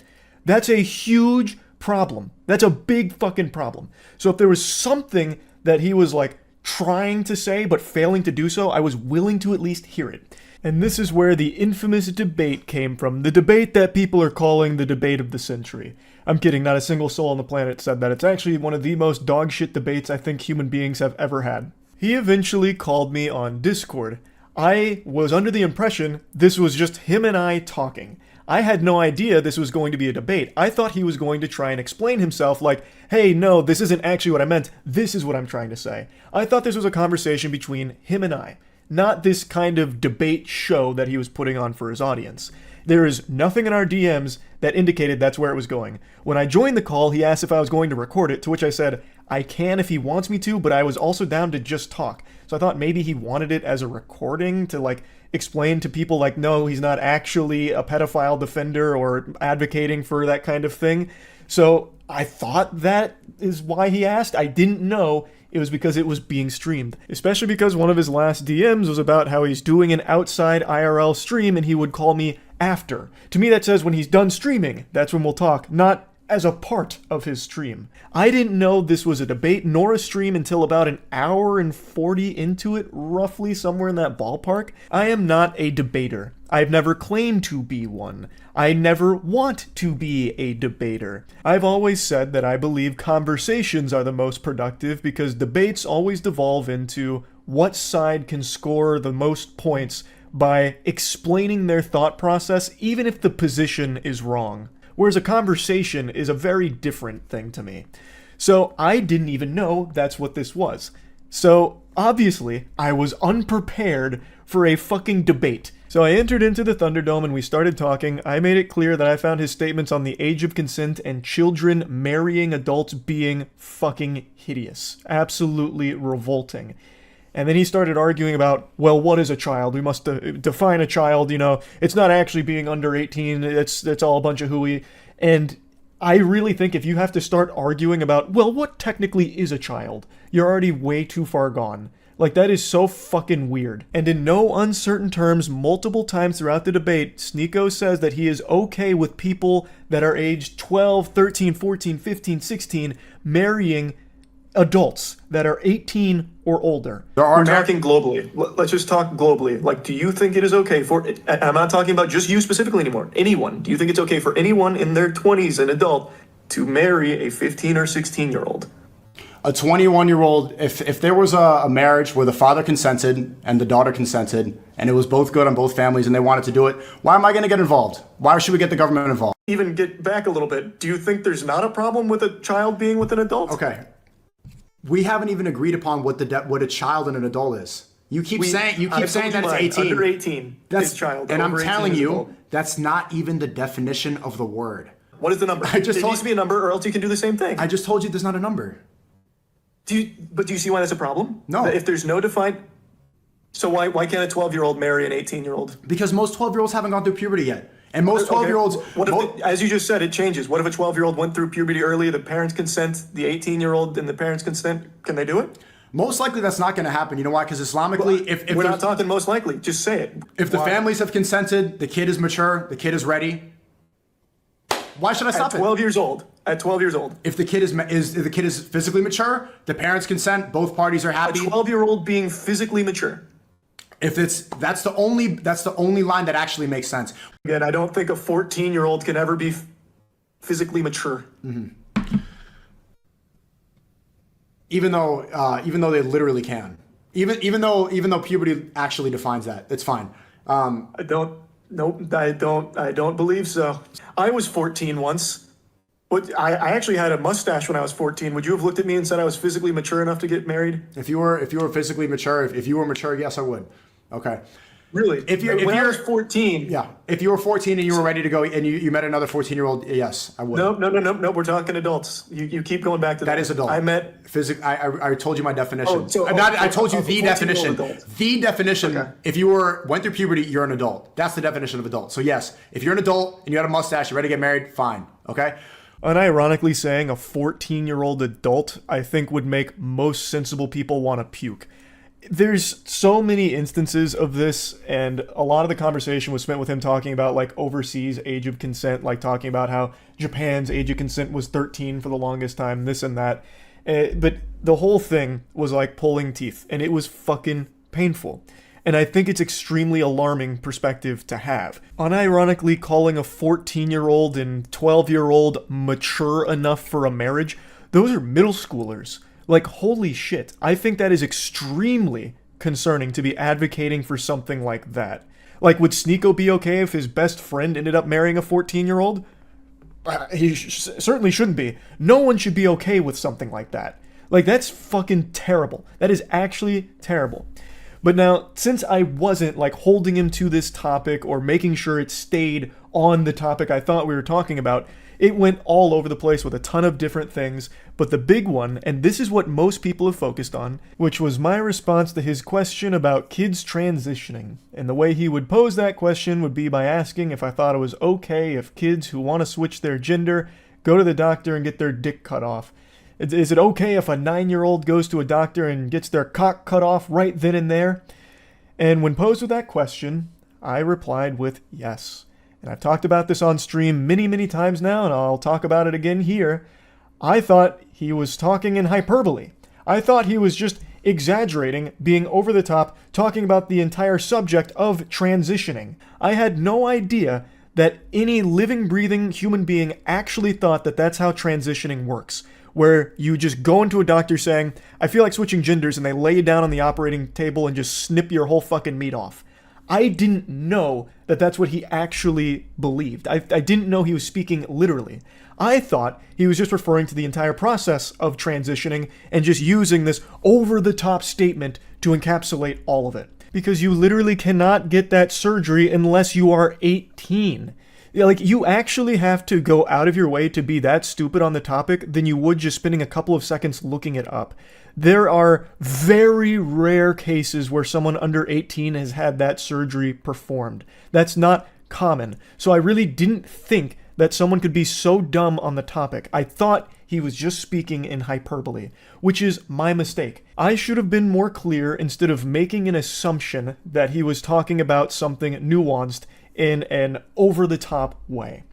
That's a huge problem. That's a big fucking problem. So if there was something that he was like trying to say but failing to do so, I was willing to at least hear it. And this is where the infamous debate came from, the debate that people are calling the debate of the century. I'm kidding, not a single soul on the planet said that. It's actually one of the most dogshit debates I think human beings have ever had. He eventually called me on Discord. I was under the impression this was just him and I talking. I had no idea this was going to be a debate. I thought he was going to try and explain himself like, hey, no, this isn't actually what I meant. This is what I'm trying to say. I thought this was a conversation between him and I, not this kind of debate show that he was putting on for his audience. There is nothing in our DMs that indicated that's where it was going. When I joined the call, he asked if I was going to record it, to which I said, I can if he wants me to, but I was also down to just talk. So I thought maybe he wanted it as a recording to like explain to people like, no, he's not actually a pedophile defender or advocating for that kind of thing. So I thought that is why he asked. I didn't know it was because it was being streamed. Especially because one of his last DMs was about how he's doing an outside IRL stream and he would call me after. To me that says when he's done streaming, that's when we'll talk, not as a part of his stream. I didn't know this was a debate nor a stream until about an hour and 40 into it, roughly somewhere in that ballpark. I am not a debater. I've never claimed to be one. I never want to be a debater. I've always said that I believe conversations are the most productive because debates always devolve into what side can score the most points by explaining their thought process, even if the position is wrong. Whereas a conversation is a very different thing to me. So I didn't even know that's what this was. So obviously, I was unprepared for a fucking debate. So I entered into the Thunderdome and we started talking. I made it clear that I found his statements on the age of consent and children marrying adults being fucking hideous. Absolutely revolting. And then he started arguing about, well, what is a child? We must define a child, you know. It's not actually being under 18. It's all a bunch of hooey. And I really think if you have to start arguing about, well, what technically is a child? You're already way too far gone. Like, that is so fucking weird. And in no uncertain terms, multiple times throughout the debate, Sneeko says that he is okay with people that are aged 12, 13, 14, 15, 16 marrying adults that are 18 or older. We're talking globally. Let's just talk globally. Like, do you think it is okay for, I'm not talking about just you specifically anymore, anyone. Do you think it's okay for anyone in their 20s, an adult, to marry a 15 or 16-year-old? A 21-year-old, if there was a marriage where the father consented and the daughter consented, and it was both good on both families and they wanted to do it, why am I going to get involved? Why should we get the government involved? Even get back a little bit. Do you think there's not a problem with a child being with an adult? Okay. We haven't even agreed upon what a child and an adult is. You keep saying that it's 18. Under 18 is child. And I'm telling you, that's not even the definition of the word. What is the number? It needs to be a number, or else you can do the same thing. I just told you there's not a number. Do you see why that's a problem? No. If there's no defined, so why can't a 12-year-old marry an 18-year-old? Because most 12-year-olds haven't gone through puberty yet. And most 12-year-olds... What if, as you just said, it changes. What if a 12-year-old went through puberty early, the parents consent, the 18-year-old and the parents consent? Can they do it? Most likely that's not going to happen. You know why? Because Islamically, if we're not talking most likely. Just say it. If the families have consented, the kid is mature, the kid is ready, why should I stop it? At 12 years old. At 12 years old. If the kid is physically mature, the parents consent, both parties are happy. A 12-year-old being physically mature. If that's the only line that actually makes sense. Again, I don't think a 14-year-old can ever be physically mature. Mm-hmm. Even though they literally can. Even though puberty actually defines that, it's fine. I don't believe so. I was 14 once. I actually had a mustache when I was 14. Would you have looked at me and said I was physically mature enough to get married? If you were physically mature, if you were mature, yes, I would. Okay. Really? When I was 14. Yeah. If you were 14 and you were ready to go and you met another 14-year-old, yes, I would. No. We're talking adults. You keep going back to that. That is adult. I met... I told you my definition. I told you the definition. Adult. The definition, okay. If you went through puberty, you're an adult. That's the definition of adult. So yes, if you're an adult and you had a mustache, you're ready to get married, fine. Okay? Unironically saying a 14-year-old adult, I think would make most sensible people want to puke. There's so many instances of this, and a lot of the conversation was spent with him talking about like overseas age of consent, like talking about how Japan's age of consent was 13 for the longest time, this and that. But the whole thing was like pulling teeth, and it was fucking painful. And I think it's extremely alarming perspective to have. Unironically calling a 14-year-old and 12-year-old mature enough for a marriage, those are middle schoolers. Like, holy shit. I think that is extremely concerning to be advocating for something like that. Like, would Sneeko be okay if his best friend ended up marrying a 14-year-old? He certainly shouldn't be. No one should be okay with something like that. Like, that's fucking terrible. That is actually terrible. But now, since I wasn't, like, holding him to this topic or making sure it stayed on the topic I thought we were talking about, it went all over the place with a ton of different things. But the big one, and this is what most people have focused on, which was my response to his question about kids transitioning. And the way he would pose that question would be by asking if I thought it was okay if kids who want to switch their gender go to the doctor and get their dick cut off. Is it okay if a 9-year-old goes to a doctor and gets their cock cut off right then and there? And when posed with that question, I replied with yes. And I've talked about this on stream many, many times now, and I'll talk about it again here. I thought he was talking in hyperbole. I thought he was just exaggerating, being over the top, talking about the entire subject of transitioning. I had no idea that any living, breathing human being actually thought that that's how transitioning works, where you just go into a doctor saying, I feel like switching genders, and they lay you down on the operating table and just snip your whole fucking meat off. I didn't know that that's what he actually believed. I didn't know he was speaking literally. I thought he was just referring to the entire process of transitioning and just using this over-the-top statement to encapsulate all of it. Because you literally cannot get that surgery unless you are 18. Like, you actually have to go out of your way to be that stupid on the topic than you would just spending a couple of seconds looking it up. There are very rare cases where someone under 18 has had that surgery performed. That's not common. So I really didn't think that someone could be so dumb on the topic. I thought he was just speaking in hyperbole, which is my mistake. I should have been more clear instead of making an assumption that he was talking about something nuanced in an over-the-top way.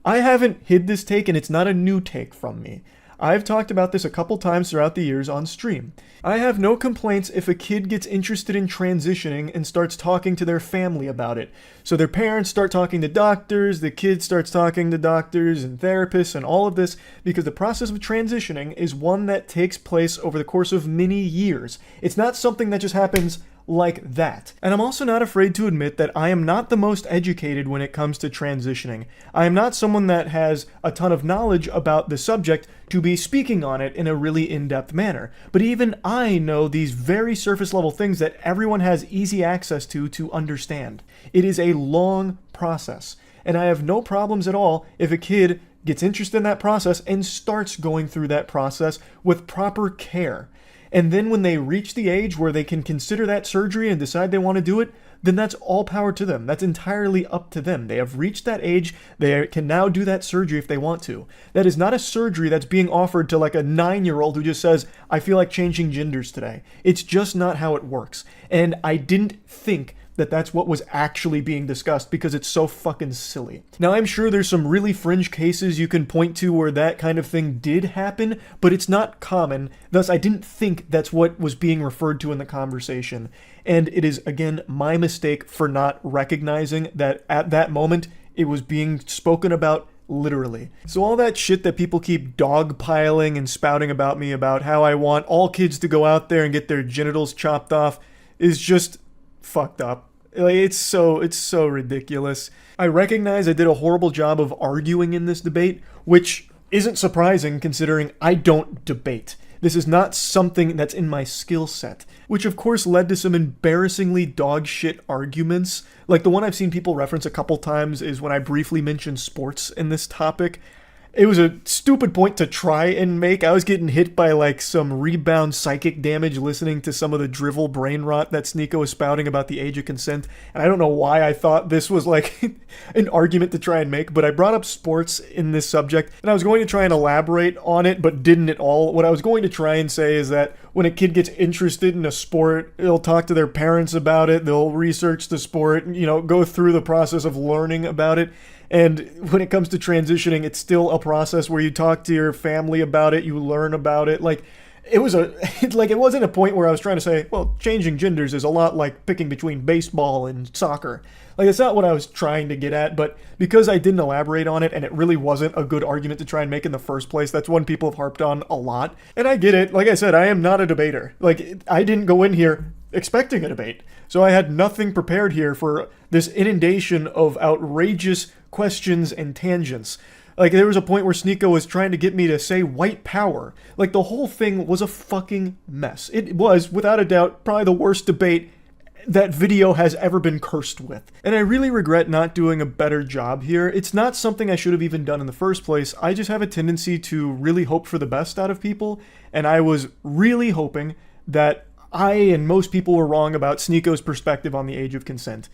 I haven't hid this take, and it's not a new take from me. I've talked about this a couple times throughout the years on stream. I have no complaints if a kid gets interested in transitioning and starts talking to their family about it. So their parents start talking to doctors, the kid starts talking to doctors and therapists and all of this, because the process of transitioning is one that takes place over the course of many years. It's not something that just happens like that. And I'm also not afraid to admit that I am not the most educated when it comes to transitioning. I am not someone that has a ton of knowledge about the subject to be speaking on it in a really in-depth manner. But even I know these very surface level things that everyone has easy access to understand. It is a long process. And I have no problems at all if a kid gets interested in that process and starts going through that process with proper care. And then when they reach the age where they can consider that surgery and decide they want to do it, then that's all power to them. That's entirely up to them. They have reached that age. They can now do that surgery if they want to. That is not a surgery that's being offered to like a 9-year-old who just says, I feel like changing genders today. It's just not how it works. And I didn't think that that's what was actually being discussed because it's so fucking silly. Now, I'm sure there's some really fringe cases you can point to where that kind of thing did happen, but it's not common. Thus, I didn't think that's what was being referred to in the conversation. And it is, again, my mistake for not recognizing that at that moment, it was being spoken about literally. So all that shit that people keep dogpiling and spouting about me about how I want all kids to go out there and get their genitals chopped off is just fucked up. Like, it's so ridiculous. I recognize I did a horrible job of arguing in this debate, which isn't surprising considering I don't debate. This is not something that's in my skill set, which of course led to some embarrassingly dog shit arguments. Like the one I've seen people reference a couple times is when I briefly mentioned sports in this topic. It was a stupid point to try and make. I was getting hit by like some rebound psychic damage listening to some of the drivel brain rot that Sneeko was spouting about the age of consent. And I don't know why I thought this was like an argument to try and make, but I brought up sports in this subject and I was going to try and elaborate on it, but didn't at all. What I was going to try and say is that when a kid gets interested in a sport, they'll talk to their parents about it, they'll research the sport, go through the process of learning about it. And when it comes to transitioning, it's still a process where you talk to your family about it, you learn about it. Like, it wasn't a point where I was trying to say, well, changing genders is a lot like picking between baseball and soccer. Like, that's not what I was trying to get at, but because I didn't elaborate on it and it really wasn't a good argument to try and make in the first place, that's one people have harped on a lot. And I get it. Like I said, I am not a debater. Like, I didn't go in here expecting a debate. So I had nothing prepared here for this inundation of outrageous questions and tangents. Like, there was a point where Sneeko was trying to get me to say white power. Like, the whole thing was a fucking mess. It was, without a doubt, probably the worst debate that video has ever been cursed with. And I really regret not doing a better job here. It's not something I should have even done in the first place. I just have a tendency to really hope for the best out of people, and I was really hoping that I and most people were wrong about Sneeko's perspective on the age of consent.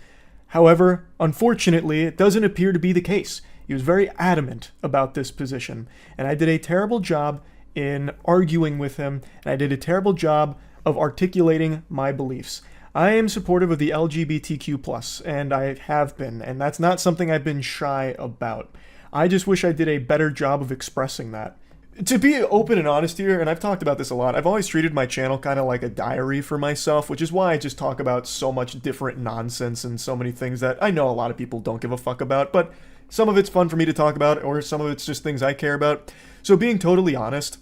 However, unfortunately, it doesn't appear to be the case. He was very adamant about this position, and I did a terrible job in arguing with him, and I did a terrible job of articulating my beliefs. I am supportive of the LGBTQ+, and I have been, and that's not something I've been shy about. I just wish I did a better job of expressing that. To be open and honest here, and I've talked about this a lot, I've always treated my channel kind of like a diary for myself, which is why I just talk about so much different nonsense and so many things that I know a lot of people don't give a fuck about, but some of it's fun for me to talk about, or some of it's just things I care about. So being totally honest,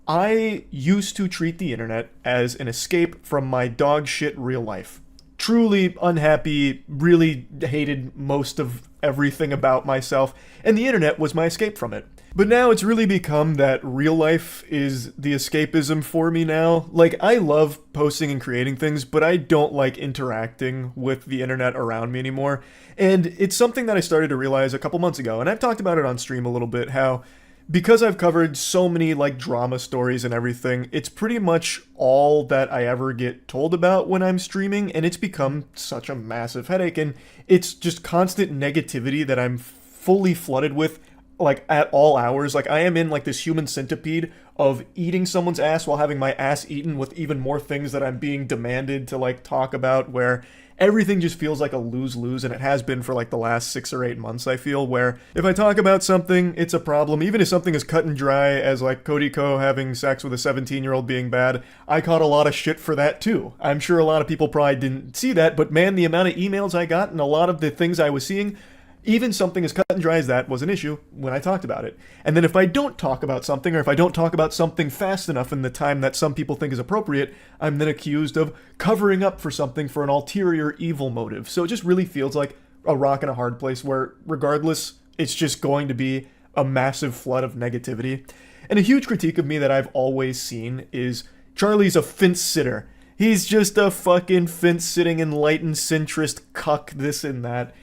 I used to treat the internet as an escape from my dog shit real life. Truly unhappy, really hated most of everything about myself, and the internet was my escape from it. But now it's really become that real life is the escapism for me now. Like, I love posting and creating things, but I don't like interacting with the internet around me anymore. And it's something that I started to realize a couple months ago, and I've talked about it on stream a little bit, how because I've covered so many like drama stories and everything, it's pretty much all that I ever get told about when I'm streaming, and it's become such a massive headache, and it's just constant negativity that I'm fully flooded with, like at all hours. Like, I am in like this human centipede of eating someone's ass while having my ass eaten with even more things that I'm being demanded to like talk about, where everything just feels like a lose-lose, and it has been for like the last 6 or 8 months, I feel, where if I talk about something, it's a problem. Even if something is cut and dry as like Cody Ko having sex with a 17-year-old being bad, I caught a lot of shit for that too. I'm sure a lot of people probably didn't see that, but man, the amount of emails I got and a lot of the things I was seeing, even something as cut and dry as that was an issue when I talked about it. And then if I don't talk about something, or if I don't talk about something fast enough in the time that some people think is appropriate, I'm then accused of covering up for something for an ulterior evil motive. So it just really feels like a rock and a hard place where, regardless, it's just going to be a massive flood of negativity. And a huge critique of me that I've always seen is Charlie's a fence sitter. He's just a fucking fence-sitting enlightened centrist cuck, this and that.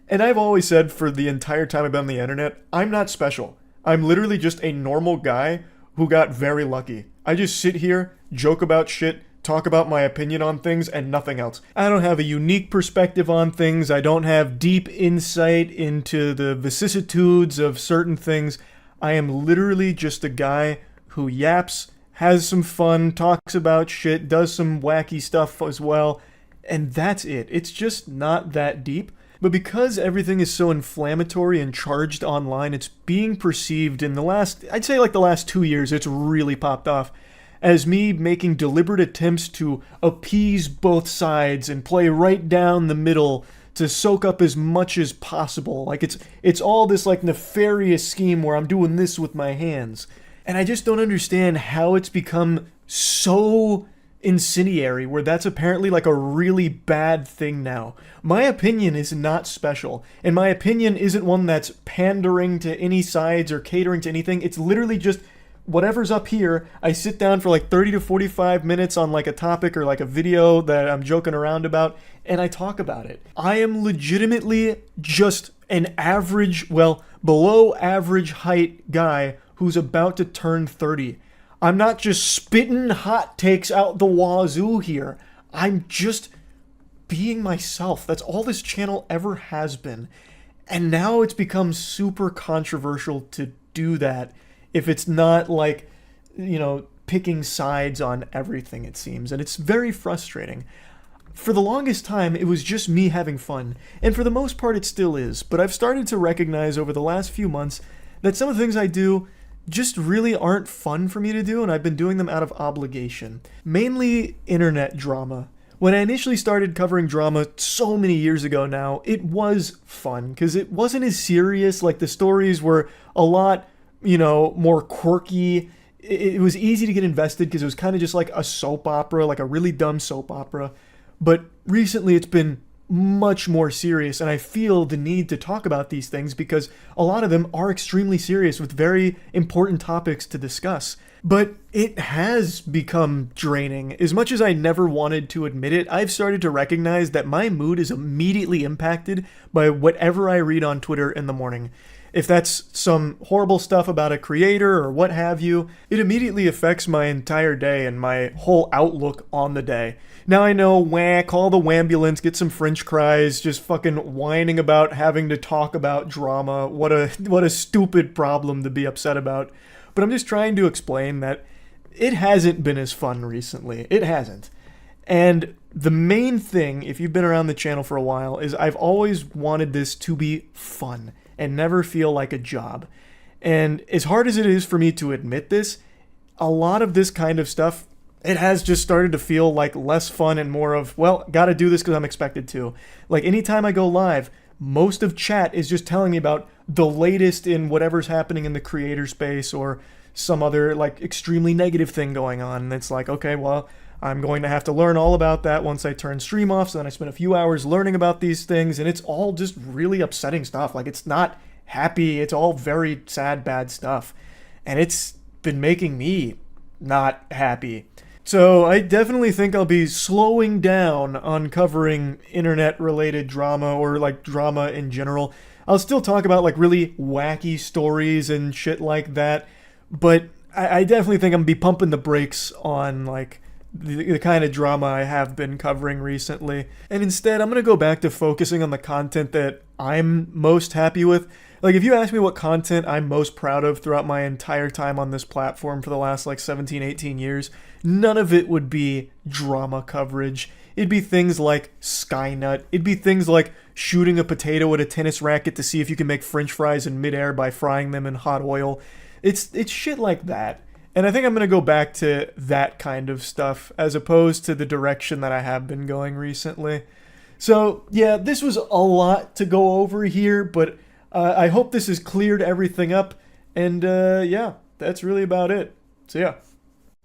And I've always said for the entire time I've been on the internet, I'm not special. I'm literally just a normal guy who got very lucky. I just sit here, joke about shit, talk about my opinion on things, and nothing else. I don't have a unique perspective on things. I don't have deep insight into the vicissitudes of certain things. I am literally just a guy who yaps, has some fun, talks about shit, does some wacky stuff as well, and that's it. It's just not that deep. But because everything is so inflammatory and charged online, it's being perceived in the last, I'd say like the last 2 years, it's really popped off as me making deliberate attempts to appease both sides and play right down the middle to soak up as much as possible. Like it's all this like nefarious scheme where I'm doing this with my hands. And I just don't understand how it's become so incendiary, where that's apparently like a really bad thing now. My opinion is not special, and my opinion isn't one that's pandering to any sides or catering to anything. It's literally just whatever's up here. I sit down for like 30 to 45 minutes on like a topic or like a video that I'm joking around about, and I talk about it. I am legitimately just an average, well, below average height guy who's about to turn 30. I'm not just spitting hot takes out the wazoo here. I'm just being myself. That's all this channel ever has been. And now it's become super controversial to do that if it's not like, you know, picking sides on everything, it seems. And it's very frustrating. For the longest time, it was just me having fun. And for the most part, it still is. But I've started to recognize over the last few months that some of the things I do just really aren't fun for me to do, and I've been doing them out of obligation. Mainly internet drama. When I initially started covering drama so many years ago now, it was fun, because it wasn't as serious. Like, the stories were a lot, you know, more quirky. It was easy to get invested because it was kind of just like a soap opera, like a really dumb soap opera. But recently it's been much more serious, and I feel the need to talk about these things because a lot of them are extremely serious with very important topics to discuss. But it has become draining. As much as I never wanted to admit it, I've started to recognize that my mood is immediately impacted by whatever I read on Twitter in the morning. If that's some horrible stuff about a creator or what have you, it immediately affects my entire day and my whole outlook on the day. Now I know, call the wambulance, get some french fries, just fucking whining about having to talk about drama. What a stupid problem to be upset about. But I'm just trying to explain that it hasn't been as fun recently. It hasn't. And the main thing, if you've been around the channel for a while, is I've always wanted this to be fun and never feel like a job. And as hard as it is for me to admit this, a lot of this kind of stuff, it has just started to feel like less fun and more of, well, gotta do this because I'm expected to. Like anytime I go live, most of chat is just telling me about the latest in whatever's happening in the creator space or some other like extremely negative thing going on. And it's like, okay, well, I'm going to have to learn all about that once I turn stream off. So then I spend a few hours learning about these things, and it's all just really upsetting stuff. Like, it's not happy. It's all very sad, bad stuff. And it's been making me not happy. So I definitely think I'll be slowing down on covering internet-related drama or like drama in general. I'll still talk about like really wacky stories and shit like that, but I definitely think I'm gonna be pumping the brakes on like the kind of drama I have been covering recently. And instead, I'm gonna go back to focusing on the content that I'm most happy with. Like, if you ask me what content I'm most proud of throughout my entire time on this platform for the last like 17, 18 years, none of it would be drama coverage. It'd be things like Skynut. It'd be things like shooting a potato at a tennis racket to see if you can make french fries in midair by frying them in hot oil. It's shit like that. And I think I'm going to go back to that kind of stuff as opposed to the direction that I have been going recently. So, yeah, this was a lot to go over here, but I hope this has cleared everything up. And, yeah, that's really about it. So, yeah.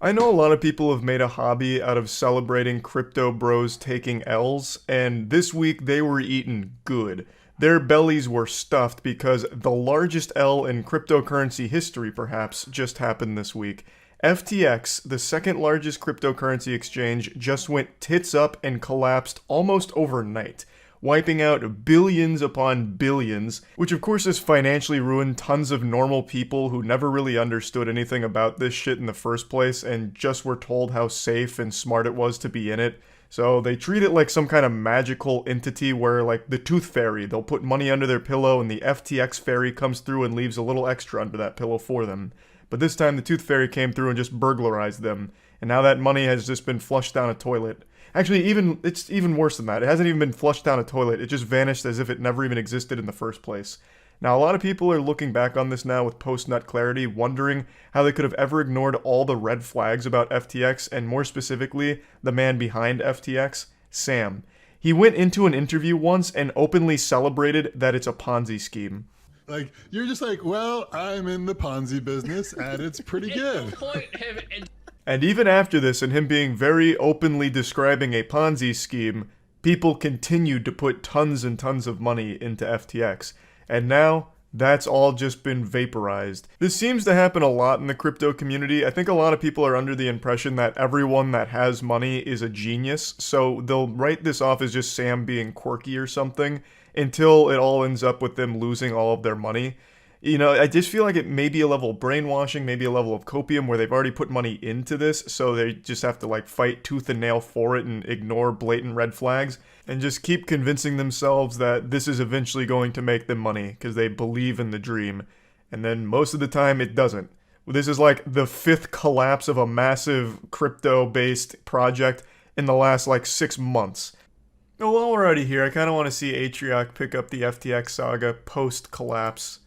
I know a lot of people have made a hobby out of celebrating crypto bros taking L's, and this week they were eating good. Their bellies were stuffed because the largest L in cryptocurrency history, perhaps, just happened this week. FTX, the second largest cryptocurrency exchange, just went tits up and collapsed almost overnight, wiping out billions upon billions, which of course has financially ruined tons of normal people who never really understood anything about this shit in the first place and just were told how safe and smart it was to be in it. So they treat it like some kind of magical entity where, like the Tooth Fairy, they'll put money under their pillow and the FTX Fairy comes through and leaves a little extra under that pillow for them. But this time the Tooth Fairy came through and just burglarized them, and now that money has just been flushed down a toilet. Actually, it's even worse than that. It hasn't even been flushed down a toilet. It just vanished as if it never even existed in the first place. Now, a lot of people are looking back on this now with post-nut clarity, wondering how they could have ever ignored all the red flags about FTX, and more specifically, the man behind FTX, Sam. He went into an interview once and openly celebrated that it's a Ponzi scheme. Like, you're just like, well, I'm in the Ponzi business, and it's pretty good. And even after this, and him being very openly describing a Ponzi scheme, people continued to put tons and tons of money into FTX. And now, that's all just been vaporized. This seems to happen a lot in the crypto community. I think a lot of people are under the impression that everyone that has money is a genius, so they'll write this off as just Sam being quirky or something, until it all ends up with them losing all of their money. You know, I just feel like it may be a level of brainwashing, maybe a level of copium where they've already put money into this, so they just have to like fight tooth and nail for it and ignore blatant red flags, and just keep convincing themselves that this is eventually going to make them money, because they believe in the dream. And then most of the time it doesn't. This is like the 5th collapse of a massive crypto-based project in the last like 6 months. Well, while we're already here, I kind of want to see Atrioc pick up the FTX saga post-collapse.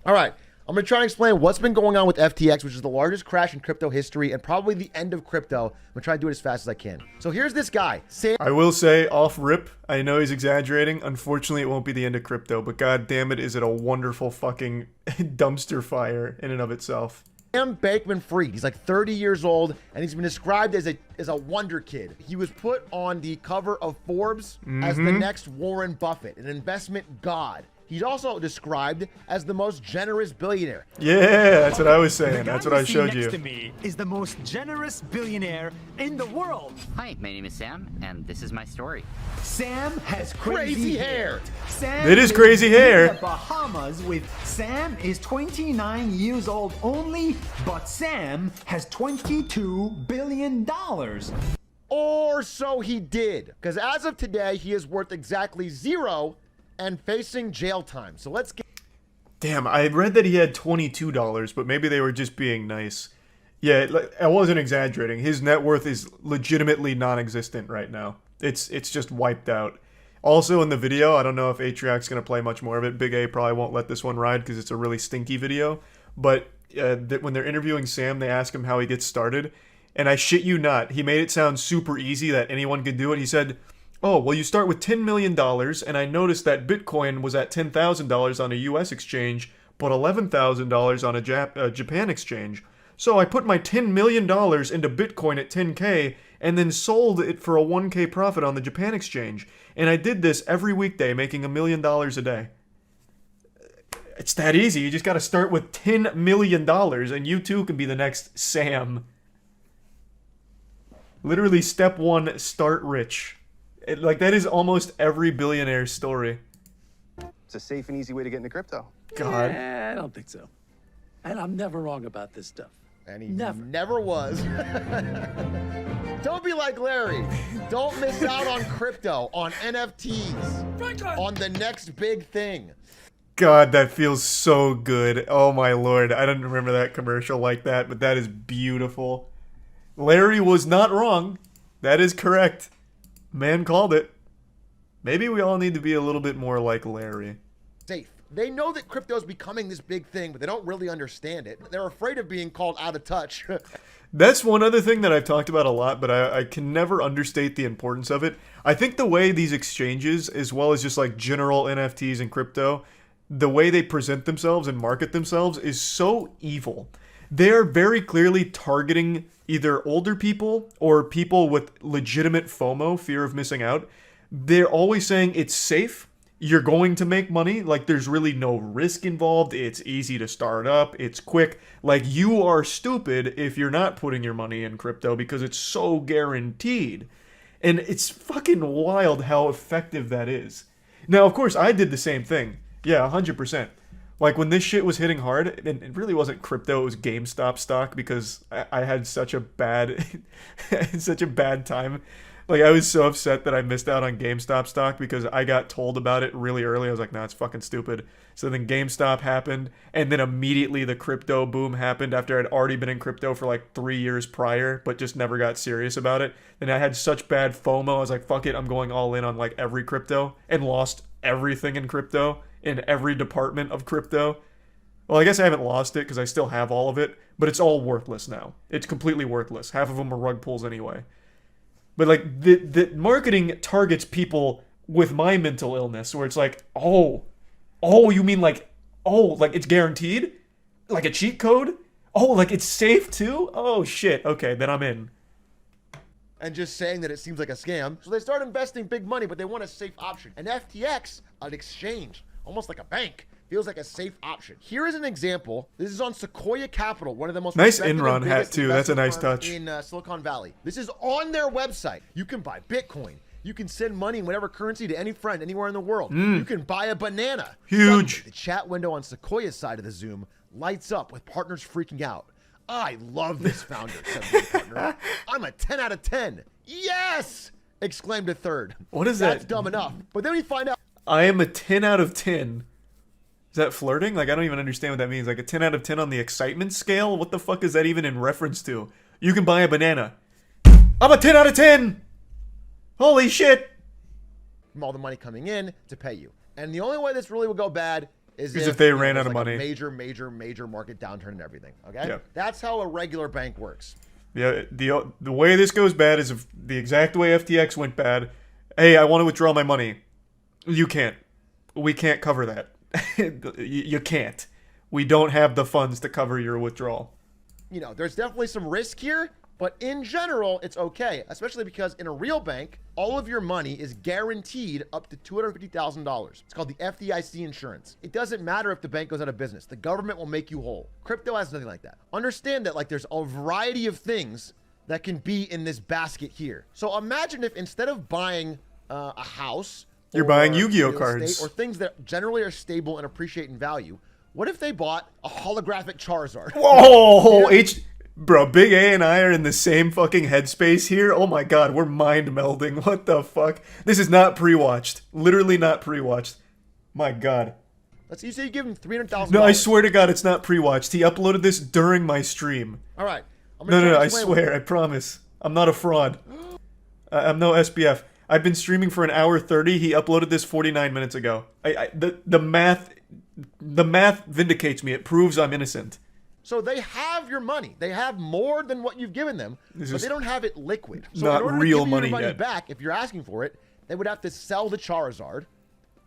All right, I'm going to try and explain what's been going on with FTX, which is the largest crash in crypto history and probably the end of crypto. I'm going to try to do it as fast as I can. So here's this guy, Sam. I will say, off rip, I know he's exaggerating. Unfortunately, it won't be the end of crypto, but god damn it, is it a wonderful fucking dumpster fire in and of itself. Sam Bankman-Fried. He's like 30 years old, and he's been described as a wonder kid. He was put on the cover of Forbes as the next Warren Buffett, an investment god. He's also described as the most generous billionaire. Yeah, that's what I was saying. That's what I showed you. Next to me is the most generous billionaire in the world. Hi, my name is Sam, and this is my story. Sam has crazy hair. Sam It is crazy hair. In the Bahamas with Sam is 29 years old only, but Sam has $22 billion. Or so he did, because as of today, he is worth exactly zero and facing jail time. So let's get... Damn, I read that he had $22, but maybe they were just being nice. Yeah, I wasn't exaggerating. His net worth is legitimately non-existent right now. It's just wiped out. Also in the video, I don't know if Atriac's going to play much more of it. Big A probably won't let this one ride because it's a really stinky video. But when they're interviewing Sam, they ask him how he gets started. And I shit you not, he made it sound super easy that anyone could do it. He said, oh, well, you start with $10 million, and I noticed that Bitcoin was at $10,000 on a US exchange, but $11,000 on a Japan exchange. So I put my $10 million into Bitcoin at 10K, and then sold it for a 1K profit on the Japan exchange. And I did this every weekday, making $1 million a day. It's that easy. You just got to start with $10 million, and you too can be the next Sam. Literally, step one, start rich. That is almost every billionaire's story. It's a safe and easy way to get into crypto. God. I don't think so. And I'm never wrong about this stuff. And he never was. Don't be like Larry. Don't miss out on crypto, on NFTs, on the next big thing. God, that feels so good. Oh my lord. I don't remember that commercial like that, but that is beautiful. Larry was not wrong. That is correct. Man called it. Maybe we all need to be a little bit more like Larry. Safe. They know that crypto is becoming this big thing, but they don't really understand it. They're afraid of being called out of touch. That's one other thing that I've talked about a lot, but I can never understate the importance of it. I think the way these exchanges, as well as just like general NFTs and crypto, the way they present themselves and market themselves is so evil. They're very clearly targeting either older people or people with legitimate FOMO, fear of missing out. They're always saying it's safe, you're going to make money, like there's really no risk involved, it's easy to start up, it's quick. Like you are stupid if you're not putting your money in crypto because it's so guaranteed. And it's fucking wild how effective that is. Now, of course, I did the same thing. Yeah, 100%. Like, when this shit was hitting hard, and it really wasn't crypto, it was GameStop stock, because I had such a bad, such a bad time. Like, I was so upset that I missed out on GameStop stock, because I got told about it really early. I was like, nah, it's fucking stupid. So then GameStop happened, and then immediately the crypto boom happened after I'd already been in crypto for like 3 years prior, but just never got serious about it. And I had such bad FOMO, I was like, fuck it, I'm going all in on like every crypto, and lost everything in crypto. In every department of crypto. Well, I guess I haven't lost it because I still have all of it, but it's all worthless now. It's completely worthless. Half of them are rug pulls anyway. But like the marketing targets people with my mental illness, where it's like, oh, you mean like it's guaranteed? Like a cheat code? Oh, like it's safe too? Oh shit. Okay, then I'm in. And just saying that it seems like a scam. So they start investing big money, but they want a safe option. And FTX, an exchange, almost like a bank, feels like a safe option. Here is an example. This is on Sequoia Capital, one of the most nice Enron hat too. That's a nice touch. In Silicon Valley. This is on their website. You can buy Bitcoin. You can send money in whatever currency to any friend anywhere in the world. You can buy a banana. Huge. Suddenly, the chat window on Sequoia's side of the Zoom lights up with partners freaking out. I love this founder, said one partner. I'm a 10 out of 10. Yes! Exclaimed a third. What is That's that? dumb enough. But then we find out. I am a 10 out of 10. Is that flirting? Like, I don't even understand what that means. Like a 10 out of 10 on the excitement scale? What the fuck is that even in reference to? You can buy a banana. I'm a 10 out of 10! Holy shit! From all the money coming in to pay you. And the only way this really will go bad is if they ran out of money. A major market downturn and everything. Okay? Yeah. That's how a regular bank works. Yeah, the way this goes bad is if the exact way FTX went bad. Hey, I want to withdraw my money. You can't. We can't cover that. You can't. We don't have the funds to cover your withdrawal. you know, there's definitely some risk here, but in general, it's okay, especially because in a real bank, all of your money is guaranteed up to $250,000. It's called the FDIC insurance. It doesn't matter if the bank goes out of business. The government will make you whole. Crypto has nothing like that. Understand that like there's a variety of things that can be in this basket here. So imagine if instead of buying a house, you're buying Yu-Gi-Oh real cards estate, or things that generally are stable and appreciate in value, what if they bought a holographic Charizard? Whoa, Bro, Big A and I are in the same fucking headspace here. Oh my god, we're mind melding. What the fuck? This is not pre-watched. Literally not pre-watched. My god. You say you give him $300,000. No, I swear to god it's not pre-watched. He uploaded this during my stream. All right. No, I swear, I promise. I'm not a fraud. I'm no SBF. I've been streaming for an hour 30. He uploaded this 49 minutes ago. The math vindicates me. It proves I'm innocent. So they have your money. They have more than what you've given them, but they don't have it liquid. So not in order real to give you money your money yet. back, if you're asking for it, they would have to sell the Charizard,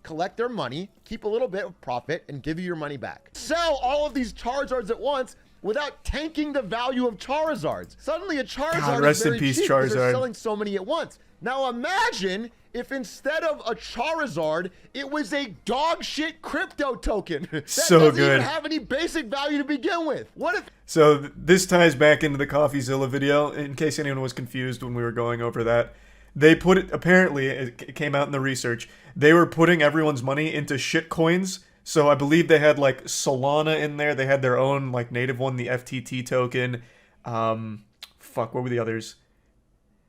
collect their money, keep a little bit of profit, and give you your money back. Sell all of these Charizards at once without tanking the value of Charizards. Suddenly a Charizard God, is rest in very peace, cheap because they're Charizard. selling so many at once. Now imagine if instead of a Charizard, it was a dog shit crypto token. That So doesn't good. even have any basic value to begin with. What if So this ties back into the CoffeeZilla video, in case anyone was confused when we were going over that. They put it, apparently, it came out in the research, they were putting everyone's money into shit coins. So I believe they had like Solana in there. They had their own like native one, the FTT token. Fuck, what were the others?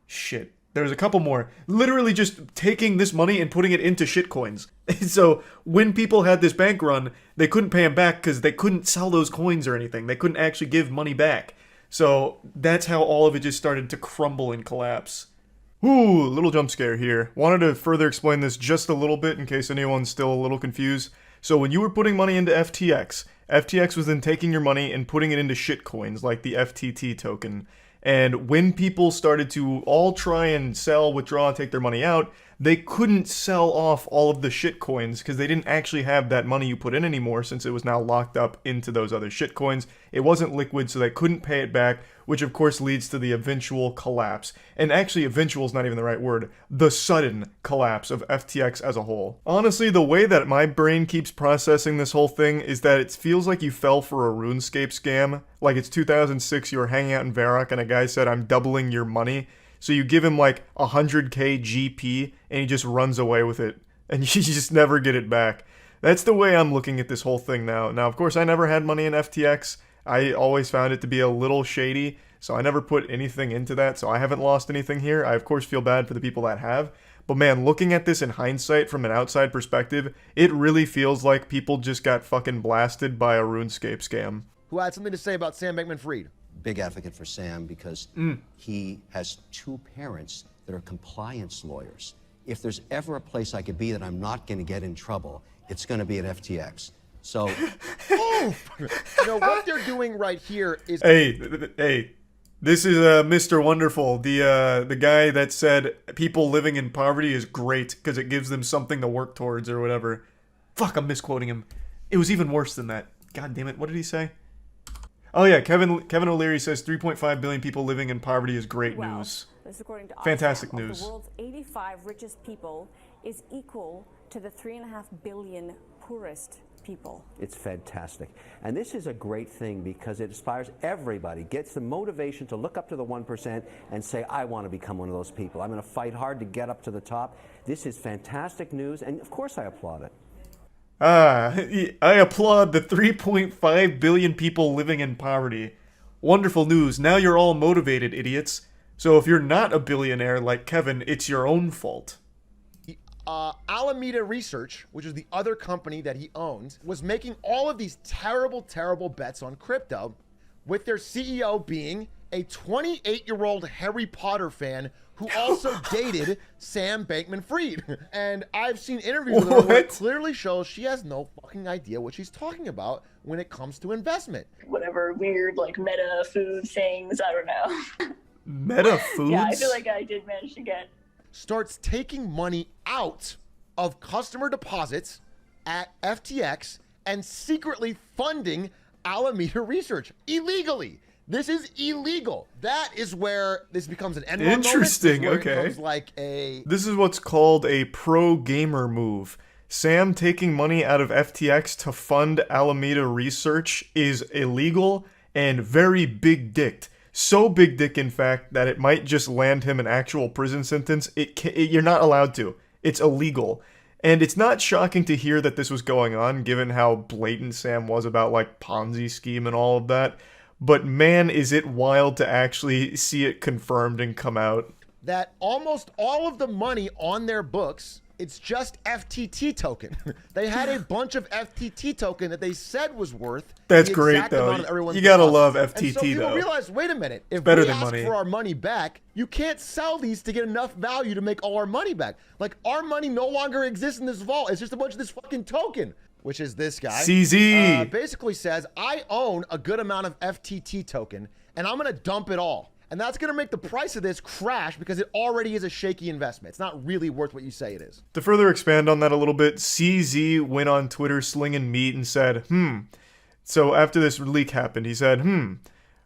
Shit. There was a couple more. Literally just taking this money and putting it into shitcoins. So when people had this bank run, they couldn't pay them back because they couldn't sell those coins or anything. They couldn't actually give money back. So that's how all of it just started to crumble and collapse. Ooh, little jump scare here. Wanted to further explain this just a little bit in case anyone's still a little confused. So when you were putting money into FTX, FTX was then taking your money and putting it into shitcoins like the FTT token. And when people started to all try and sell, withdraw, take their money out, they couldn't sell off all of the shitcoins because they didn't actually have that money you put in anymore since it was now locked up into those other shitcoins. It wasn't liquid, so they couldn't pay it back, which of course leads to the eventual collapse. And actually, eventual is not even the right word. The sudden collapse of FTX as a whole. Honestly, the way that my brain keeps processing this whole thing is that it feels like you fell for a RuneScape scam. Like it's 2006, you were hanging out in Varrock and a guy said, "I'm doubling your money." So you give him like 100k GP and he just runs away with it. And you just never get it back. That's the way I'm looking at this whole thing now. Now, of course, I never had money in FTX. I always found it to be a little shady, so I never put anything into that, so I haven't lost anything here. I, of course, feel bad for the people that have. But man, looking at this in hindsight from an outside perspective, it really feels like people just got fucking blasted by a RuneScape scam. who had something to say about Sam Bankman-Fried? Big advocate for Sam because he has two parents that are compliance lawyers. If there's ever a place I could be that I'm not going to get in trouble, it's going to be at FTX. So, you know what they're doing right here is. Hey, this is Mr. Wonderful, the guy that said people living in poverty is great because it gives them something to work towards or whatever. Fuck, I'm misquoting him. It was even worse than that. God damn it, what did he say? Oh yeah, Kevin O'Leary says 3.5 billion people living in poverty is great news. This, according to Fantastic Oxfam, news. of the world's 85 richest people is equal to the 3.5 billion poorest people. It's fantastic. And this is a great thing because it inspires everybody, gets the motivation to look up to the 1% and say, I want to become one of those people. I'm going to fight hard to get up to the top. This is fantastic news, and of course I applaud it. I applaud the 3.5 billion people living in poverty. Wonderful news. Now you're all motivated, idiots. So if you're not a billionaire like Kevin, it's your own fault. Alameda Research, which is the other company that he owns, was making all of these terrible, terrible bets on crypto, with their CEO being a 28-year-old Harry Potter fan who also dated Sam Bankman-Fried. And I've seen interviews with her where it clearly shows she has no fucking idea what she's talking about when it comes to investment. Whatever weird, like, meta food things, I don't know. Meta foods? Yeah, I feel like I did manage to get. Starts taking money out of customer deposits at FTX and secretly funding Alameda Research illegally. This is illegal. That is where this becomes an Enron moment. Interesting, This is where okay. It becomes like a... This is what's called a pro-gamer move. Sam taking money out of FTX to fund Alameda research is illegal and very big dicked. So big dick, in fact, that it might just land him an actual prison sentence. You're not allowed to. It's illegal. And it's not shocking to hear that this was going on, given how blatant Sam was about, like, Ponzi scheme and all of that. But man, is it wild to actually see it confirmed and come out. That almost all of the money on their books, it's just FTT token. They had a bunch of FTT token that they said was worth. That's the great, exact though. amount of everyone's You gotta deposit. love And FTT, so people though. realize, wait a minute, if Better we than ask money. for our money back, you can't sell these to get enough value to make all our money back. Like, our money no longer exists in this vault. It's just a bunch of this fucking token, which is this guy. CZ. Basically says, I own a good amount of FTT token, and I'm gonna dump it all. And that's going to make the price of this crash because it already is a shaky investment. It's not really worth what you say it is. To further expand on that a little bit, CZ went on Twitter slinging meat and said, So after this leak happened, he said,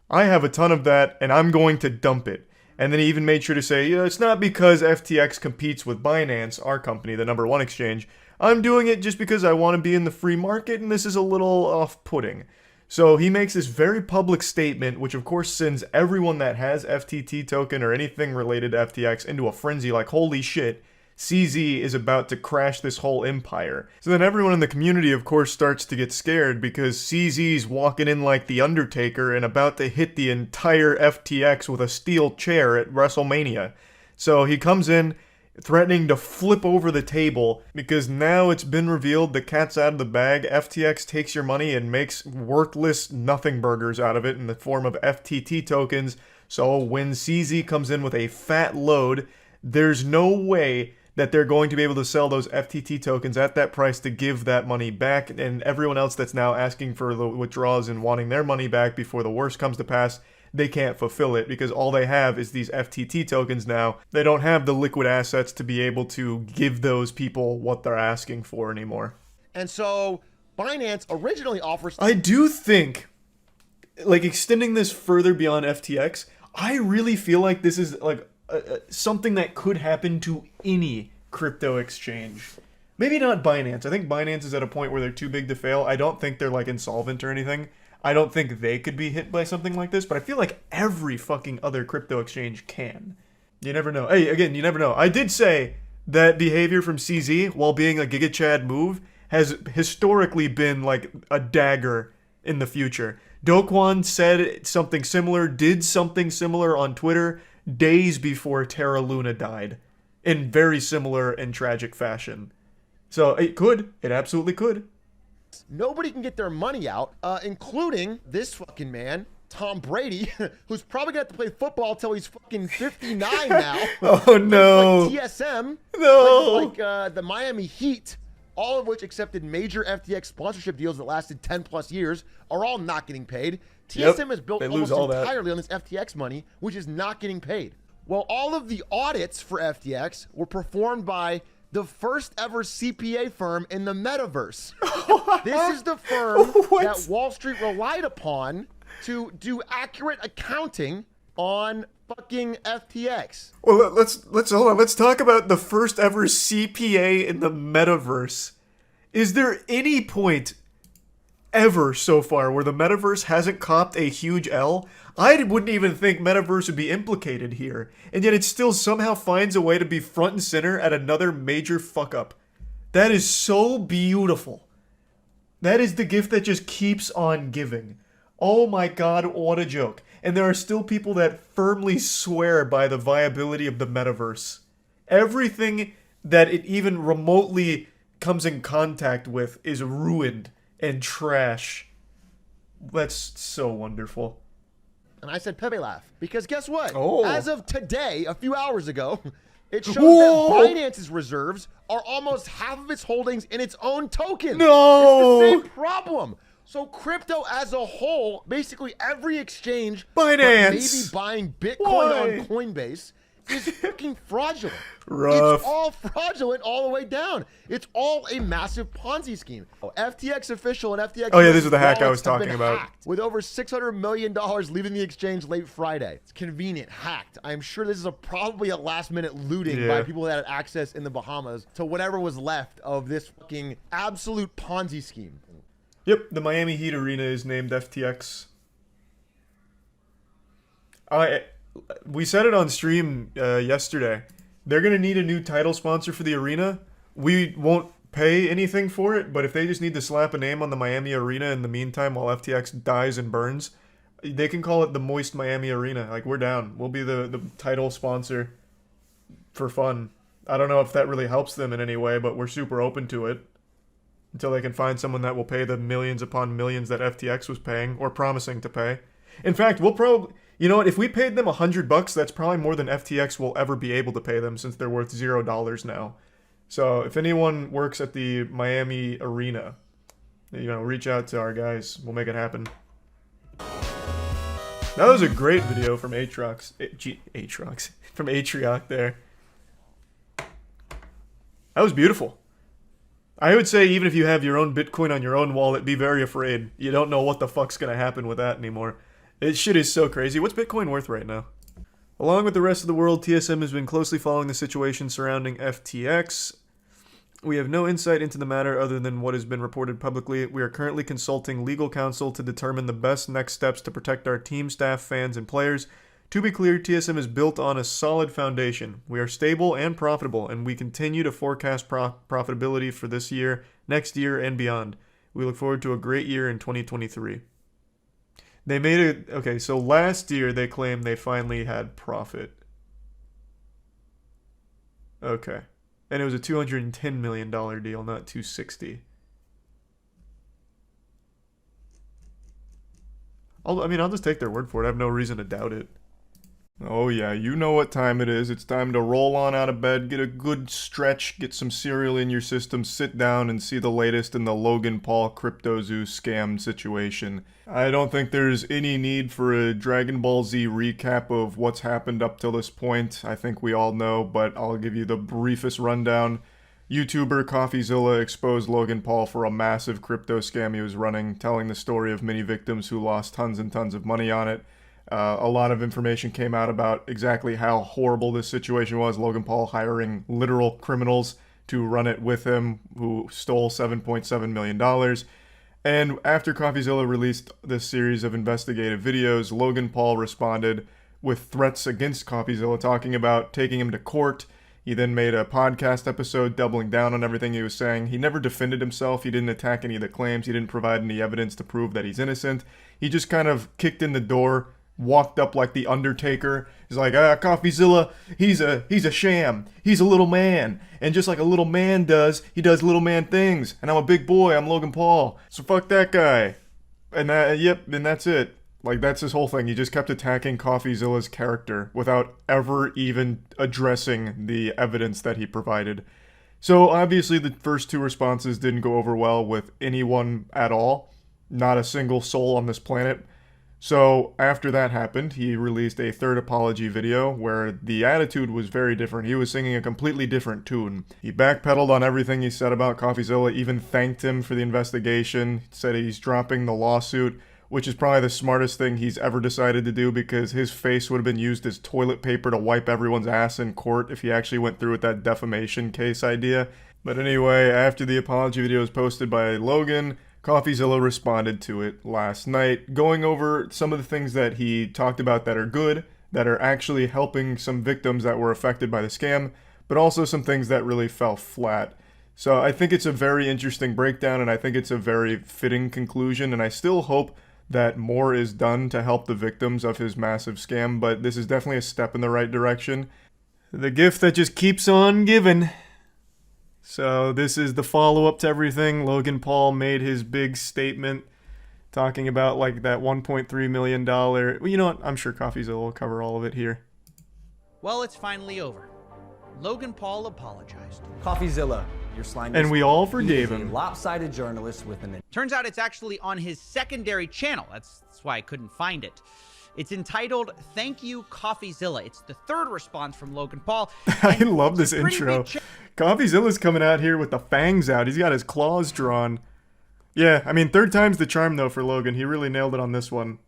I have a ton of that and I'm going to dump it. And then he even made sure to say, it's not because FTX competes with Binance, our company, the #1 exchange. I'm doing it just because I want to be in the free market and this is a little off-putting. So he makes this very public statement, which of course sends everyone that has FTT token or anything related to FTX into a frenzy like, holy shit, CZ is about to crash this whole empire. So then everyone in the community, of course, starts to get scared because CZ's walking in like the Undertaker and about to hit the entire FTX with a steel chair at WrestleMania. So he comes in, threatening to flip over the table because now it's been revealed the cat's out of the bag. FTX takes your money and makes worthless nothing burgers out of it in the form of FTT tokens. So when CZ comes in with a fat load, there's no way that they're going to be able to sell those FTT tokens at that price to give that money back. And everyone else that's now asking for the withdrawals and wanting their money back before the worst comes to pass, they can't fulfill it because all they have is these FTT tokens now. They don't have the liquid assets to be able to give those people what they're asking for anymore. And so Binance originally offers... I do think, like, extending this further beyond FTX, I really feel like this is like something that could happen to any crypto exchange. Maybe not Binance. I think Binance is at a point where they're too big to fail. I don't think they're like insolvent or anything. I don't think they could be hit by something like this, but I feel like every fucking other crypto exchange can. You never know. Hey, again, you never know. I did say that behavior from CZ, while being a GigaChad move, has historically been like a dagger in the future. Dokwon said something similar, did something similar on Twitter days before Terra Luna died, in very similar and tragic fashion. So it could. It absolutely could. Nobody can get their money out, including this fucking man, Tom Brady, who's probably going to have to play football till he's fucking 59 now. Oh, no. Like TSM. No. Like the Miami Heat, all of which accepted major FTX sponsorship deals that lasted 10 plus years, are all not getting paid. TSM is built almost entirely on this FTX money, which is not getting paid. Well, all of the audits for FTX were performed by the first ever CPA firm in the metaverse. This is the firm that Wall Street relied upon to do accurate accounting on fucking FTX. Well, let's hold on. Let's talk about the first ever CPA in the metaverse. Is there any point ever so far where the metaverse hasn't copped a huge L? I wouldn't even think metaverse would be implicated here, and yet it still somehow finds a way to be front and center at another major fuck up. That is so beautiful. That is the gift that just keeps on giving. Oh my god, what a joke. And there are still people that firmly swear by the viability of the metaverse. Everything that it even remotely comes in contact with is ruined and trash. That's so wonderful. And I said Pepe laugh because guess what? Oh. As of today, a few hours ago, it shows Whoa. that Binance's reserves are almost half of its holdings in its own token. No. It's the same problem. So crypto as a whole, basically every exchange, Binance. maybe buying Bitcoin on Coinbase, is fucking fraudulent. Rough. It's all fraudulent all the way down. It's all a massive Ponzi scheme. FTX official and FTX. Oh yeah, this is the hack I was wallets have talking been about. hacked, with over $600 million leaving the exchange late Friday. It's convenient, hacked. I'm sure this is probably a last-minute looting by people that had access in the Bahamas to whatever was left of this fucking absolute Ponzi scheme. Yep, the Miami Heat arena is named FTX. We said it on stream yesterday. They're going to need a new title sponsor for the arena. We won't pay anything for it, but if they just need to slap a name on the Miami arena in the meantime while FTX dies and burns, they can call it the Moist Miami Arena. Like, we're down. We'll be the title sponsor for fun. I don't know if that really helps them in any way, but we're super open to it until they can find someone that will pay the millions upon millions that FTX was paying or promising to pay. In fact, we'll probably... You know what? If we paid them $100, that's probably more than FTX will ever be able to pay them since they're worth $0 now. So if anyone works at the Miami Arena, you know, reach out to our guys. We'll make it happen. That was a great video from Atriox. From Atriox there. That was beautiful. I would say even if you have your own Bitcoin on your own wallet, be very afraid. You don't know what the fuck's going to happen with that anymore. This shit is so crazy. What's Bitcoin worth right now? Along with the rest of the world, TSM has been closely following the situation surrounding FTX. We have no insight into the matter other than what has been reported publicly. We are currently consulting legal counsel to determine the best next steps to protect our team, staff, fans, and players. To be clear, TSM is built on a solid foundation. We are stable and profitable, and we continue to forecast profitability for this year, next year, and beyond. We look forward to a great year in 2023. They made it... Okay, so last year they claimed they finally had profit. Okay. And it was a $210 million deal, not $260. I'll just take their word for it. I have no reason to doubt it. Oh yeah, you know what time it is. It's time to roll on out of bed, get a good stretch, get some cereal in your system, sit down and see the latest in the Logan Paul CryptoZoo scam situation. I don't think there's any need for a Dragon Ball Z recap of what's happened up till this point. I think we all know, but I'll give you the briefest rundown. YouTuber CoffeeZilla exposed Logan Paul for a massive crypto scam he was running, telling the story of many victims who lost tons and tons of money on it. A lot of information came out about exactly how horrible this situation was. Logan Paul hiring literal criminals to run it with him who stole $7.7 million. And after CoffeeZilla released this series of investigative videos, Logan Paul responded with threats against CoffeeZilla, talking about taking him to court. He then made a podcast episode doubling down on everything he was saying. He never defended himself. He didn't attack any of the claims. He didn't provide any evidence to prove that he's innocent. He just kind of kicked in the door, walked up like the Undertaker. He's like, CoffeeZilla, he's a sham. He's a little man. And just like a little man does, he does little man things. And I'm a big boy, I'm Logan Paul. So fuck that guy. And that's it. Like, that's his whole thing. He just kept attacking CoffeeZilla's character without ever even addressing the evidence that he provided. So obviously the first two responses didn't go over well with anyone at all. Not a single soul on this planet. So after that happened, he released a third apology video where the attitude was very different. He was singing a completely different tune. He backpedaled on everything he said about CoffeeZilla, even thanked him for the investigation, said he's dropping the lawsuit, which is probably the smartest thing he's ever decided to do because his face would have been used as toilet paper to wipe everyone's ass in court if he actually went through with that defamation case idea. But anyway, after the apology video was posted by Logan, CoffeeZilla responded to it last night, going over some of the things that he talked about that are good, that are actually helping some victims that were affected by the scam, but also some things that really fell flat. So I think it's a very interesting breakdown, and I think it's a very fitting conclusion, and I still hope that more is done to help the victims of his massive scam, but this is definitely a step in the right direction. The gift that just keeps on giving. So this is the follow-up to everything. Logan Paul made his big statement talking about like that $1.3 million. Well, you know what? I'm sure CoffeeZilla will cover all of it here. Well, it's finally over. Logan Paul apologized. CoffeeZilla, your slimy. And we all forgave him. A lopsided journalist with an... Turns out it's actually on his secondary channel. That's why I couldn't find it. It's entitled Thank You CoffeeZilla. It's the third response from Logan Paul. I love this intro. CoffeeZilla's coming out here with the fangs out. He's got his claws drawn. Yeah, I mean, third time's the charm, though, for Logan. He really nailed it on this one.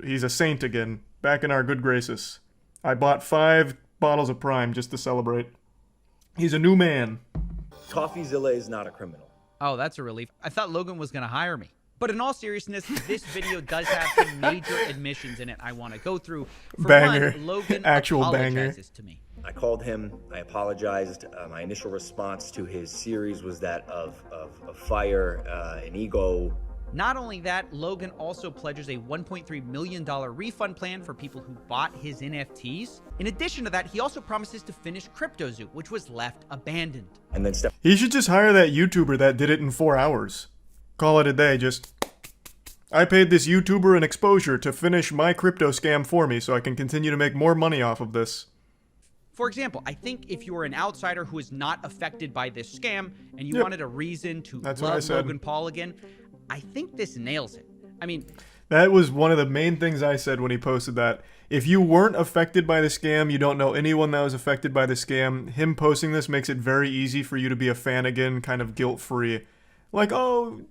He's a saint again, back in our good graces. I bought 5 bottles of Prime just to celebrate. He's a new man. CoffeeZilla is not a criminal. Oh, that's a relief. I thought Logan was going to hire me. But in all seriousness, this video does have some major admissions in it I want to go through. For banger. one, Logan Actual apologizes banger. to me. I called him. I apologized. My initial response to his series was that of fire and ego. Not only that, Logan also pledges a $1.3 million refund plan for people who bought his NFTs. In addition to that, he also promises to finish CryptoZoo, which was left abandoned. And then he should just hire that YouTuber that did it in 4 hours. Call it a day, just... I paid this YouTuber an exposure to finish my crypto scam for me so I can continue to make more money off of this. For example, I think if you were an outsider who is not affected by this scam and you wanted a reason to love Logan Paul again, I think this nails it. I mean... That was one of the main things I said when he posted that. If you weren't affected by the scam, you don't know anyone that was affected by the scam, him posting this makes it very easy for you to be a fan again, kind of guilt-free. Like, oh...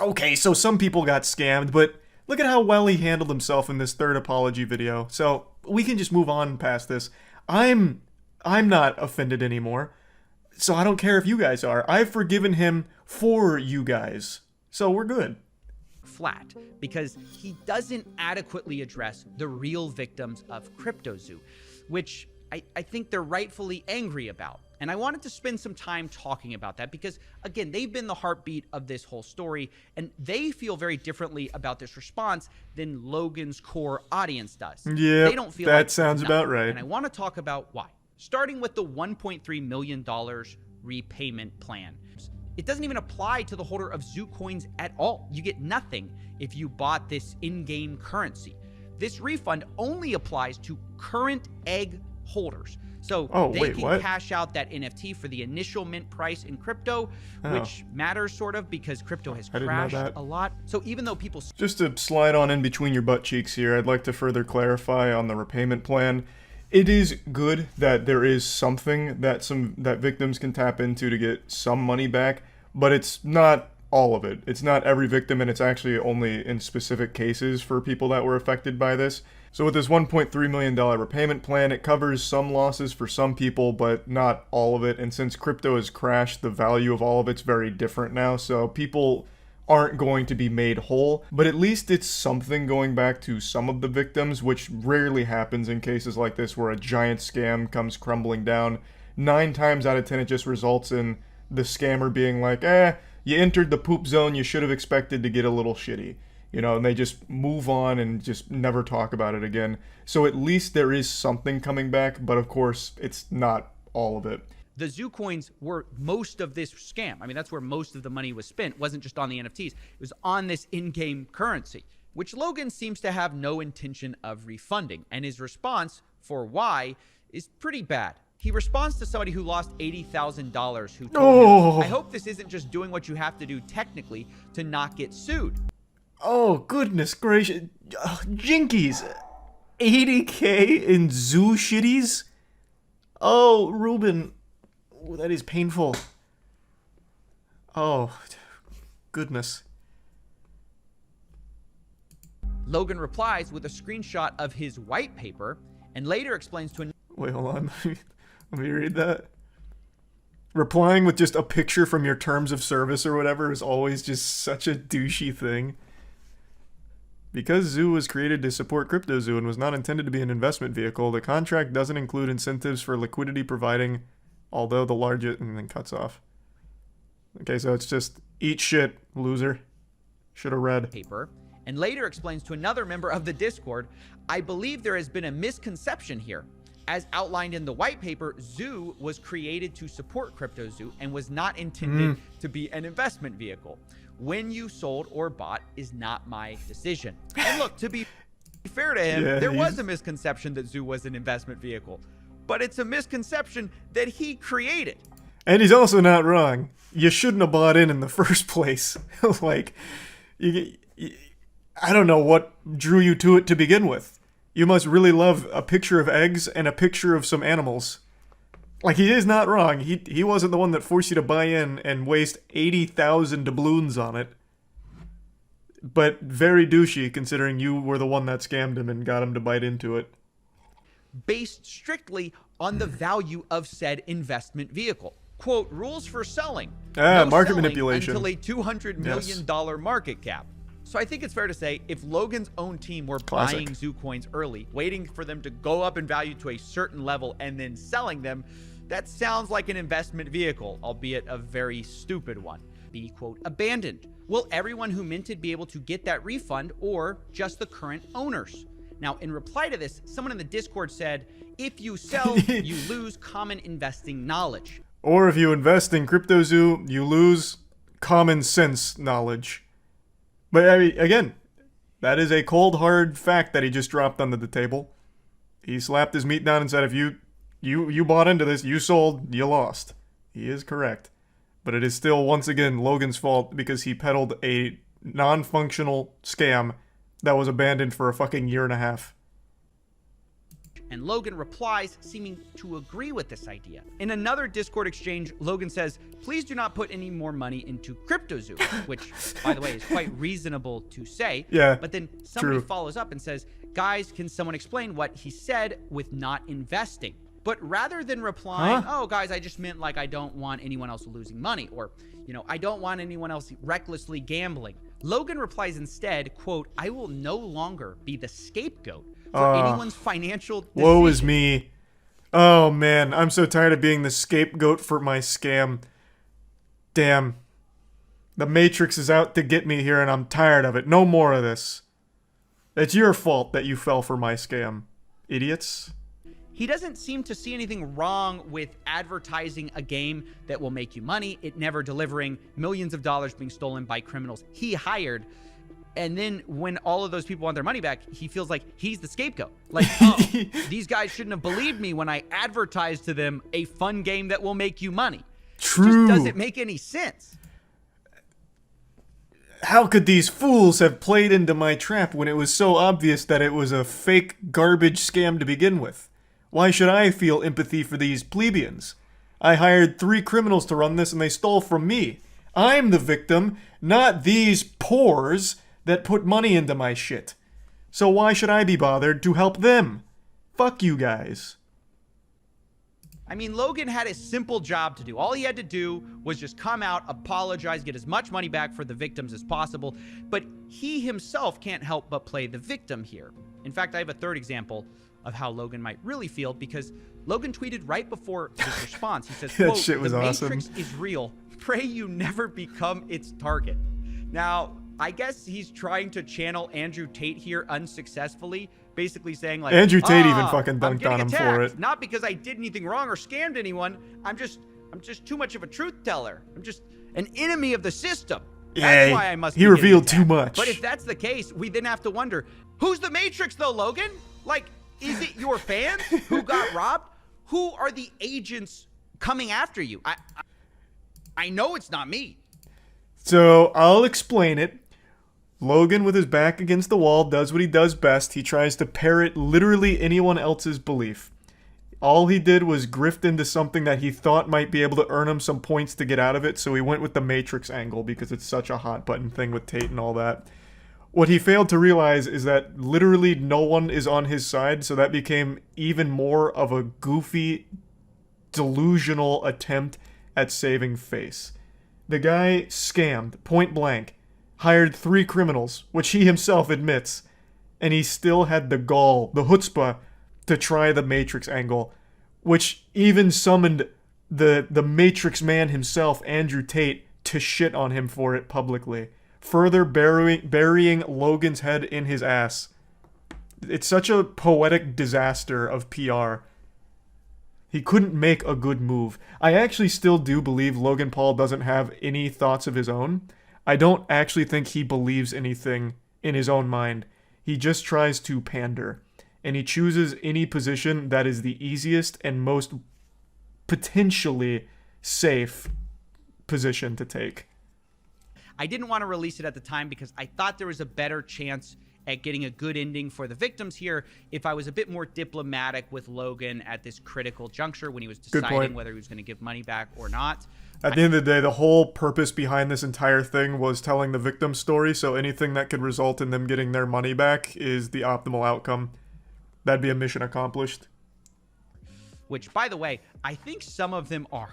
Okay, so some people got scammed, but look at how well he handled himself in this third apology video. So we can just move on past this. I'm not offended anymore, so I don't care if you guys are. I've forgiven him for you guys, so we're good. Flat, because he doesn't adequately address the real victims of CryptoZoo, which I think they're rightfully angry about. And I wanted to spend some time talking about that because, again, they've been the heartbeat of this whole story, and they feel very differently about this response than Logan's core audience does. Yeah, they don't feel that like sounds about right. And I want to talk about why. Starting with the $1.3 million repayment plan. It doesn't even apply to the holder of Zoo coins at all. You get nothing if you bought this in-game currency. This refund only applies to current egg holders. So they can cash out that NFT for the initial mint price in crypto, which matters sort of because crypto has crashed a lot. So even though people... Just to slide on in between your butt cheeks here, I'd like to further clarify on the repayment plan. It is good that there is something that victims can tap into to get some money back, but it's not all of it. It's not every victim, and it's actually only in specific cases for people that were affected by this. So with this $1.3 million repayment plan, it covers some losses for some people, but not all of it. And since crypto has crashed, the value of all of it's very different now. So people aren't going to be made whole, but at least it's something going back to some of the victims, which rarely happens in cases like this where a giant scam comes crumbling down. 9 times out of 10, it just results in the scammer being like, you entered the poop zone, you should have expected to get a little shitty. You know, and they just move on and just never talk about it again. So at least there is something coming back, but of course, it's not all of it. The Zoo coins were most of this scam. I mean, that's where most of the money was spent. It wasn't just on the NFTs. It was on this in-game currency, which Logan seems to have no intention of refunding. And his response for why is pretty bad. He responds to somebody who lost $80,000 who told him, I hope this isn't just doing what you have to do technically to not get sued. Oh, goodness gracious. Jinkies. 80K in Zoo shitties? Oh, Ruben. Oh, that is painful. Oh, goodness. Logan replies with a screenshot of his white paper and later explains to... Wait, hold on. Let me read that. Replying with just a picture from your terms of service or whatever is always just such a douchey thing. Because Zoo was created to support CryptoZoo and was not intended to be an investment vehicle, the contract doesn't include incentives for liquidity providing, although the largest... and then cuts off. Okay, so it's just, eat shit, loser. Should have read. Paper, and later explains to another member of the Discord, I believe there has been a misconception here. As outlined in the white paper, Zoo was created to support CryptoZoo and was not intended to be an investment vehicle. When you sold or bought is not my decision. And look, to be fair to him, there was a misconception that Zoo was an investment vehicle, but it's a misconception that he created. And he's also not wrong. You shouldn't have bought in the first place. Like, I don't know what drew you to it to begin with. You must really love a picture of eggs and a picture of some animals. Like, he is not wrong. He wasn't the one that forced you to buy in and waste 80,000 doubloons on it. But very douchey, considering you were the one that scammed him and got him to bite into it. Based strictly on the value of said investment vehicle. Quote, rules for selling. No Market selling manipulation. until a $200 million market cap. So I think it's fair to say if Logan's own team were buying zoo coins early, waiting for them to go up in value to a certain level and then selling them, that sounds like an investment vehicle, albeit a very stupid one. Be, quote, abandoned. Will everyone who minted be able to get that refund or just the current owners? Now, in reply to this, someone in the Discord said, if you sell, you lose common investing knowledge. Or if you invest in CryptoZoo, you lose common sense knowledge. But I mean, again, that is a cold, hard fact that he just dropped onto the table. He slapped his meat down and said, if you bought into this, you sold, you lost. He is correct. But it is still, once again, Logan's fault because he peddled a non-functional scam that was abandoned for a fucking year and a half. And Logan replies, seeming to agree with this idea. In another Discord exchange, Logan says, please do not put any more money into CryptoZoo, which, by the way, is quite reasonable to say. Yeah, but then somebody follows up and says, guys, can someone explain what he said with not investing? But rather than replying, oh, guys, I just meant like I don't want anyone else losing money, or, I don't want anyone else recklessly gambling, Logan replies instead, quote, I will no longer be the scapegoat for anyone's financial decision. Woe is me. Oh, man, I'm so tired of being the scapegoat for my scam. Damn. The Matrix is out to get me here, and I'm tired of it. No more of this. It's your fault that you fell for my scam. Idiots. He doesn't seem to see anything wrong with advertising a game that will make you money, it never delivering, millions of dollars being stolen by criminals he hired. And then when all of those people want their money back, he feels like he's the scapegoat. Like, oh, these guys shouldn't have believed me when I advertised to them a fun game that will make you money. True. It just doesn't make any sense. How could these fools have played into my trap when it was so obvious that it was a fake garbage scam to begin with? Why should I feel empathy for these plebeians? I hired 3 criminals to run this and they stole from me. I'm the victim, not these pores that put money into my shit. So why should I be bothered to help them? Fuck you guys. I mean, Logan had a simple job to do. All he had to do was just come out, apologize, get as much money back for the victims as possible. But he himself can't help but play the victim here. In fact, I have a third example of how Logan might really feel, because Logan tweeted right before his response. He says, quote, shit was the awesome. Matrix is real. Pray you never become its target. Now, I guess he's trying to channel Andrew Tate here unsuccessfully, basically saying like, Andrew Tate even fucking I'm dunked on him for it. Not because I did anything wrong or scammed anyone. I'm just too much of a truth teller. I'm just an enemy of the system. That's why I must. He revealed too much. But if that's the case, we then have to wonder, who's the Matrix though, Logan? Like, is it your fans who got robbed? Who are the agents coming after you? I know it's not me. So I'll explain it. Logan, with his back against the wall, does what he does best. He tries to parrot literally anyone else's belief. All he did was grift into something that he thought might be able to earn him some points to get out of it, so he went with the Matrix angle because it's such a hot button thing with Tate and all that. What he failed to realize is that literally no one is on his side, so that became even more of a goofy, delusional attempt at saving face. The guy scammed, point blank, hired 3 criminals, which he himself admits, and he still had the gall, the chutzpah, to try the Matrix angle, which even summoned the Matrix man himself, Andrew Tate, to shit on him for it publicly, further burying Logan's head in his ass. It's such a poetic disaster of PR. He couldn't make a good move. I actually still do believe Logan Paul doesn't have any thoughts of his own. I don't actually think he believes anything in his own mind. He just tries to pander. And he chooses any position that is the easiest and most potentially safe position to take. I didn't want to release it at the time because I thought there was a better chance at getting a good ending for the victims here if I was a bit more diplomatic with Logan at this critical juncture when he was deciding whether he was going to give money back or not. At the end of the day, the whole purpose behind this entire thing was telling the victim's story, so anything that could result in them getting their money back is the optimal outcome. That'd be a mission accomplished. Which, by the way, I think some of them are.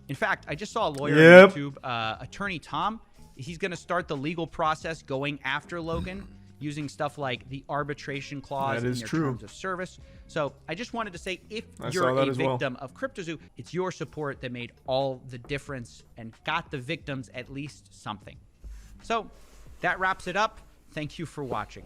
In fact, I just saw a lawyer on YouTube, Attorney Tom. He's going to start the legal process going after Logan using stuff like the arbitration clause in your terms of service. So I just wanted to say, if you're a victim of CryptoZoo, it's your support that made all the difference and got the victims at least something. So that wraps it up. Thank you for watching.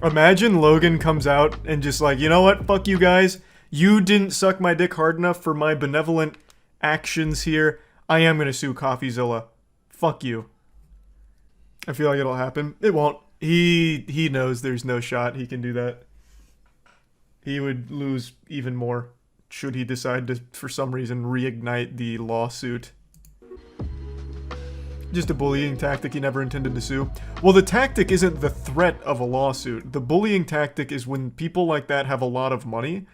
Imagine Logan comes out and just like, you know what? Fuck you guys. You didn't suck my dick hard enough for my benevolent actions here. I am going to sue CoffeeZilla. Fuck you. I feel like it'll happen. It won't. He knows there's no shot he can do that. He would lose even more should he decide to, for some reason, reignite the lawsuit. Just a bullying tactic he never intended to sue. Well, the tactic isn't the threat of a lawsuit. The bullying tactic is when people like that have a lot of money,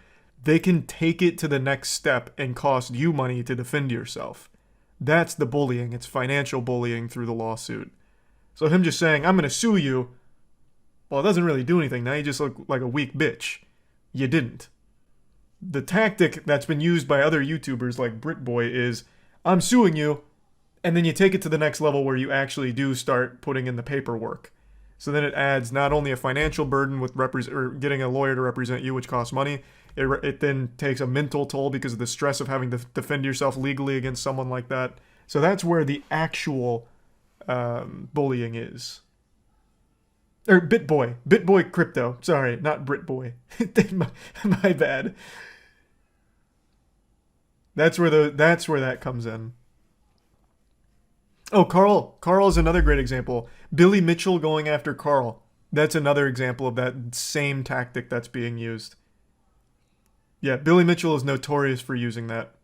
they can take it to the next step and cost you money to defend yourself. That's the bullying. It's financial bullying through the lawsuit. So him just saying, I'm going to sue you, well, it doesn't really do anything. Now you just look like a weak bitch. You didn't. The tactic that's been used by other YouTubers like BritBoy is, I'm suing you, and then you take it to the next level where you actually do start putting in the paperwork. So then it adds not only a financial burden with getting a lawyer to represent you, which costs money, it then takes a mental toll because of the stress of having to defend yourself legally against someone like that. So that's where the actual bullying is. Or BitBoy Crypto. Sorry, not BritBoy. my bad. That's where that comes in. Oh, Carl is another great example. Billy Mitchell going after Carl. That's another example of that same tactic that's being used. Yeah, Billy Mitchell is notorious for using that.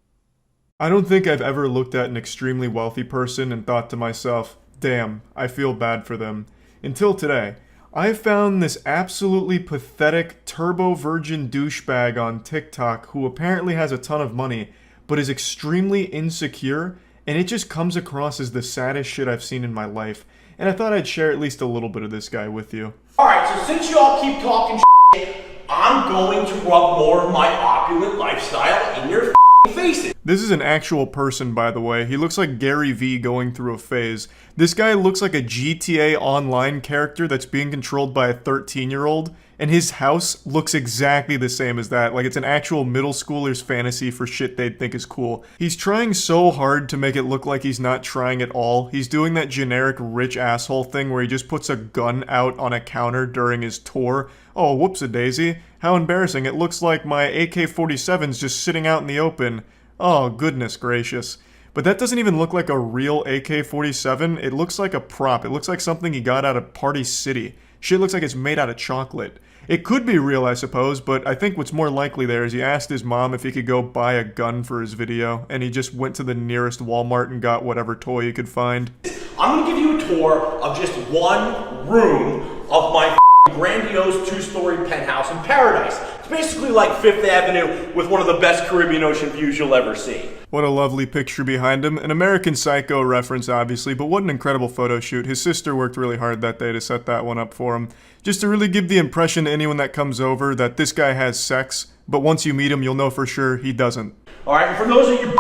I don't think I've ever looked at an extremely wealthy person and thought to myself, damn, I feel bad for them. Until today. I found this absolutely pathetic turbo virgin douchebag on TikTok who apparently has a ton of money, but is extremely insecure, and it just comes across as the saddest shit I've seen in my life. And I thought I'd share at least a little bit of this guy with you. Alright, so since y'all keep talking shit, I'm going to rub more of my opulent lifestyle in your faces. This is an actual person, by the way. He looks like Gary Vee going through a phase. This guy looks like a GTA Online character that's being controlled by a 13-year-old, and his house looks exactly the same as that. Like it's an actual middle schooler's fantasy for shit they'd think is cool. He's trying so hard to make it look like he's not trying at all. He's doing that generic rich asshole thing where he just puts a gun out on a counter during his tour. Oh, whoops-a-daisy. How embarrassing. It looks like my AK-47's just sitting out in the open. Oh, goodness gracious. But that doesn't even look like a real AK-47. It looks like a prop. It looks like something he got out of Party City. Shit looks like it's made out of chocolate. It could be real, I suppose, but I think what's more likely there is he asked his mom if he could go buy a gun for his video, and he just went to the nearest Walmart and got whatever toy he could find. I'm going to give you a tour of just one room of my grandiose two-story penthouse in paradise. It's basically like Fifth Avenue with one of the best Caribbean Ocean views you'll ever see. What a lovely picture behind him. An American Psycho reference, obviously, but what an incredible photo shoot. His sister worked really hard that day to set that one up for him. Just to really give the impression to anyone that comes over that this guy has sex, but once you meet him, you'll know for sure he doesn't. Alright, and for those of you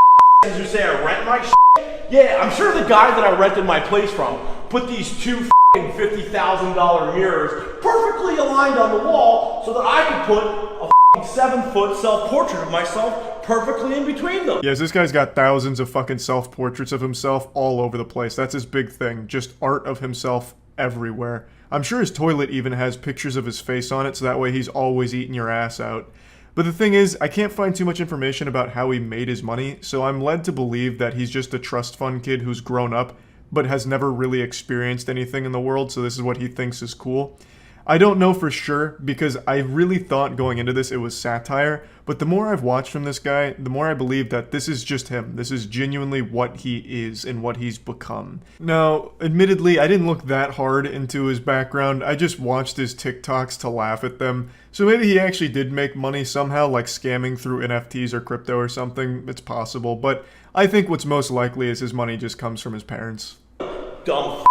who say I rent my shit, yeah, I'm sure the guy that I rented my place from put these two $50,000 mirrors perfectly aligned on the wall so that I could put a 7-foot self-portrait of myself perfectly in between them. Yes, this guy's got thousands of fucking self-portraits of himself all over the place. That's his big thing. Just art of himself everywhere. I'm sure his toilet even has pictures of his face on it, so that way he's always eating your ass out. But the thing is, I can't find too much information about how he made his money, so I'm led to believe that he's just a trust fund kid who's grown up, but has never really experienced anything in the world, so this is what he thinks is cool. I don't know for sure, because I really thought going into this it was satire, but the more I've watched from this guy, the more I believe that this is just him. This is genuinely what he is and what he's become. Now, admittedly, I didn't look that hard into his background. I just watched his TikToks to laugh at them. So maybe he actually did make money somehow, like scamming through NFTs or crypto or something. It's possible, but I think what's most likely is his money just comes from his parents. Dumb f***.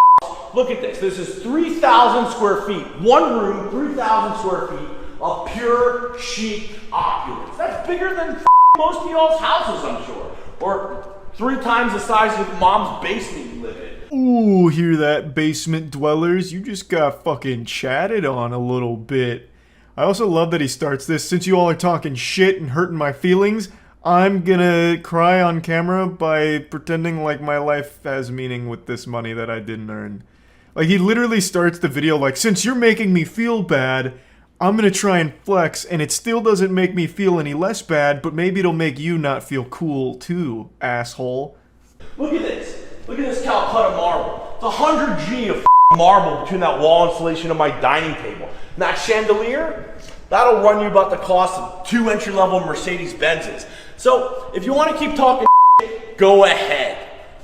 Look at this. This is 3,000 square feet. One room, 3,000 square feet of pure chic opulence. That's bigger than most of y'all's houses, I'm sure. Or 3 times the size of mom's basement you live in. Ooh, hear that, basement dwellers? You just got fucking chatted on a little bit. I also love that he starts this, since you all are talking shit and hurting my feelings, I'm gonna cry on camera by pretending like my life has meaning with this money that I didn't earn. Like, he literally starts the video like, since you're making me feel bad, I'm gonna try and flex, and it still doesn't make me feel any less bad, but maybe it'll make you not feel cool too, asshole. Look at this. Look at this Calcutta marble. It's 100 G of marble between that wall insulation and my dining table. And that chandelier, that'll run you about the cost of 2 entry-level Mercedes-Benzes. So, if you want to keep talking shit, go ahead.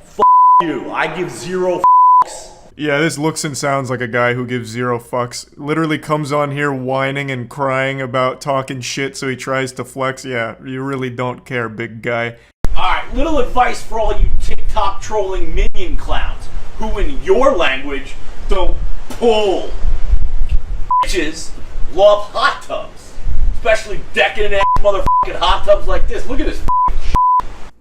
F you. I give 0 fucks. Yeah, this looks and sounds like a guy who gives 0 fucks. Literally comes on here whining and crying about talking shit, so he tries to flex. Yeah, you really don't care, big guy. Alright, little advice for all you TikTok trolling minion clowns who, in your language, don't pull. Bitches love hot tubs. Especially decadent ass motherfucking hot tubs like this. Look at this.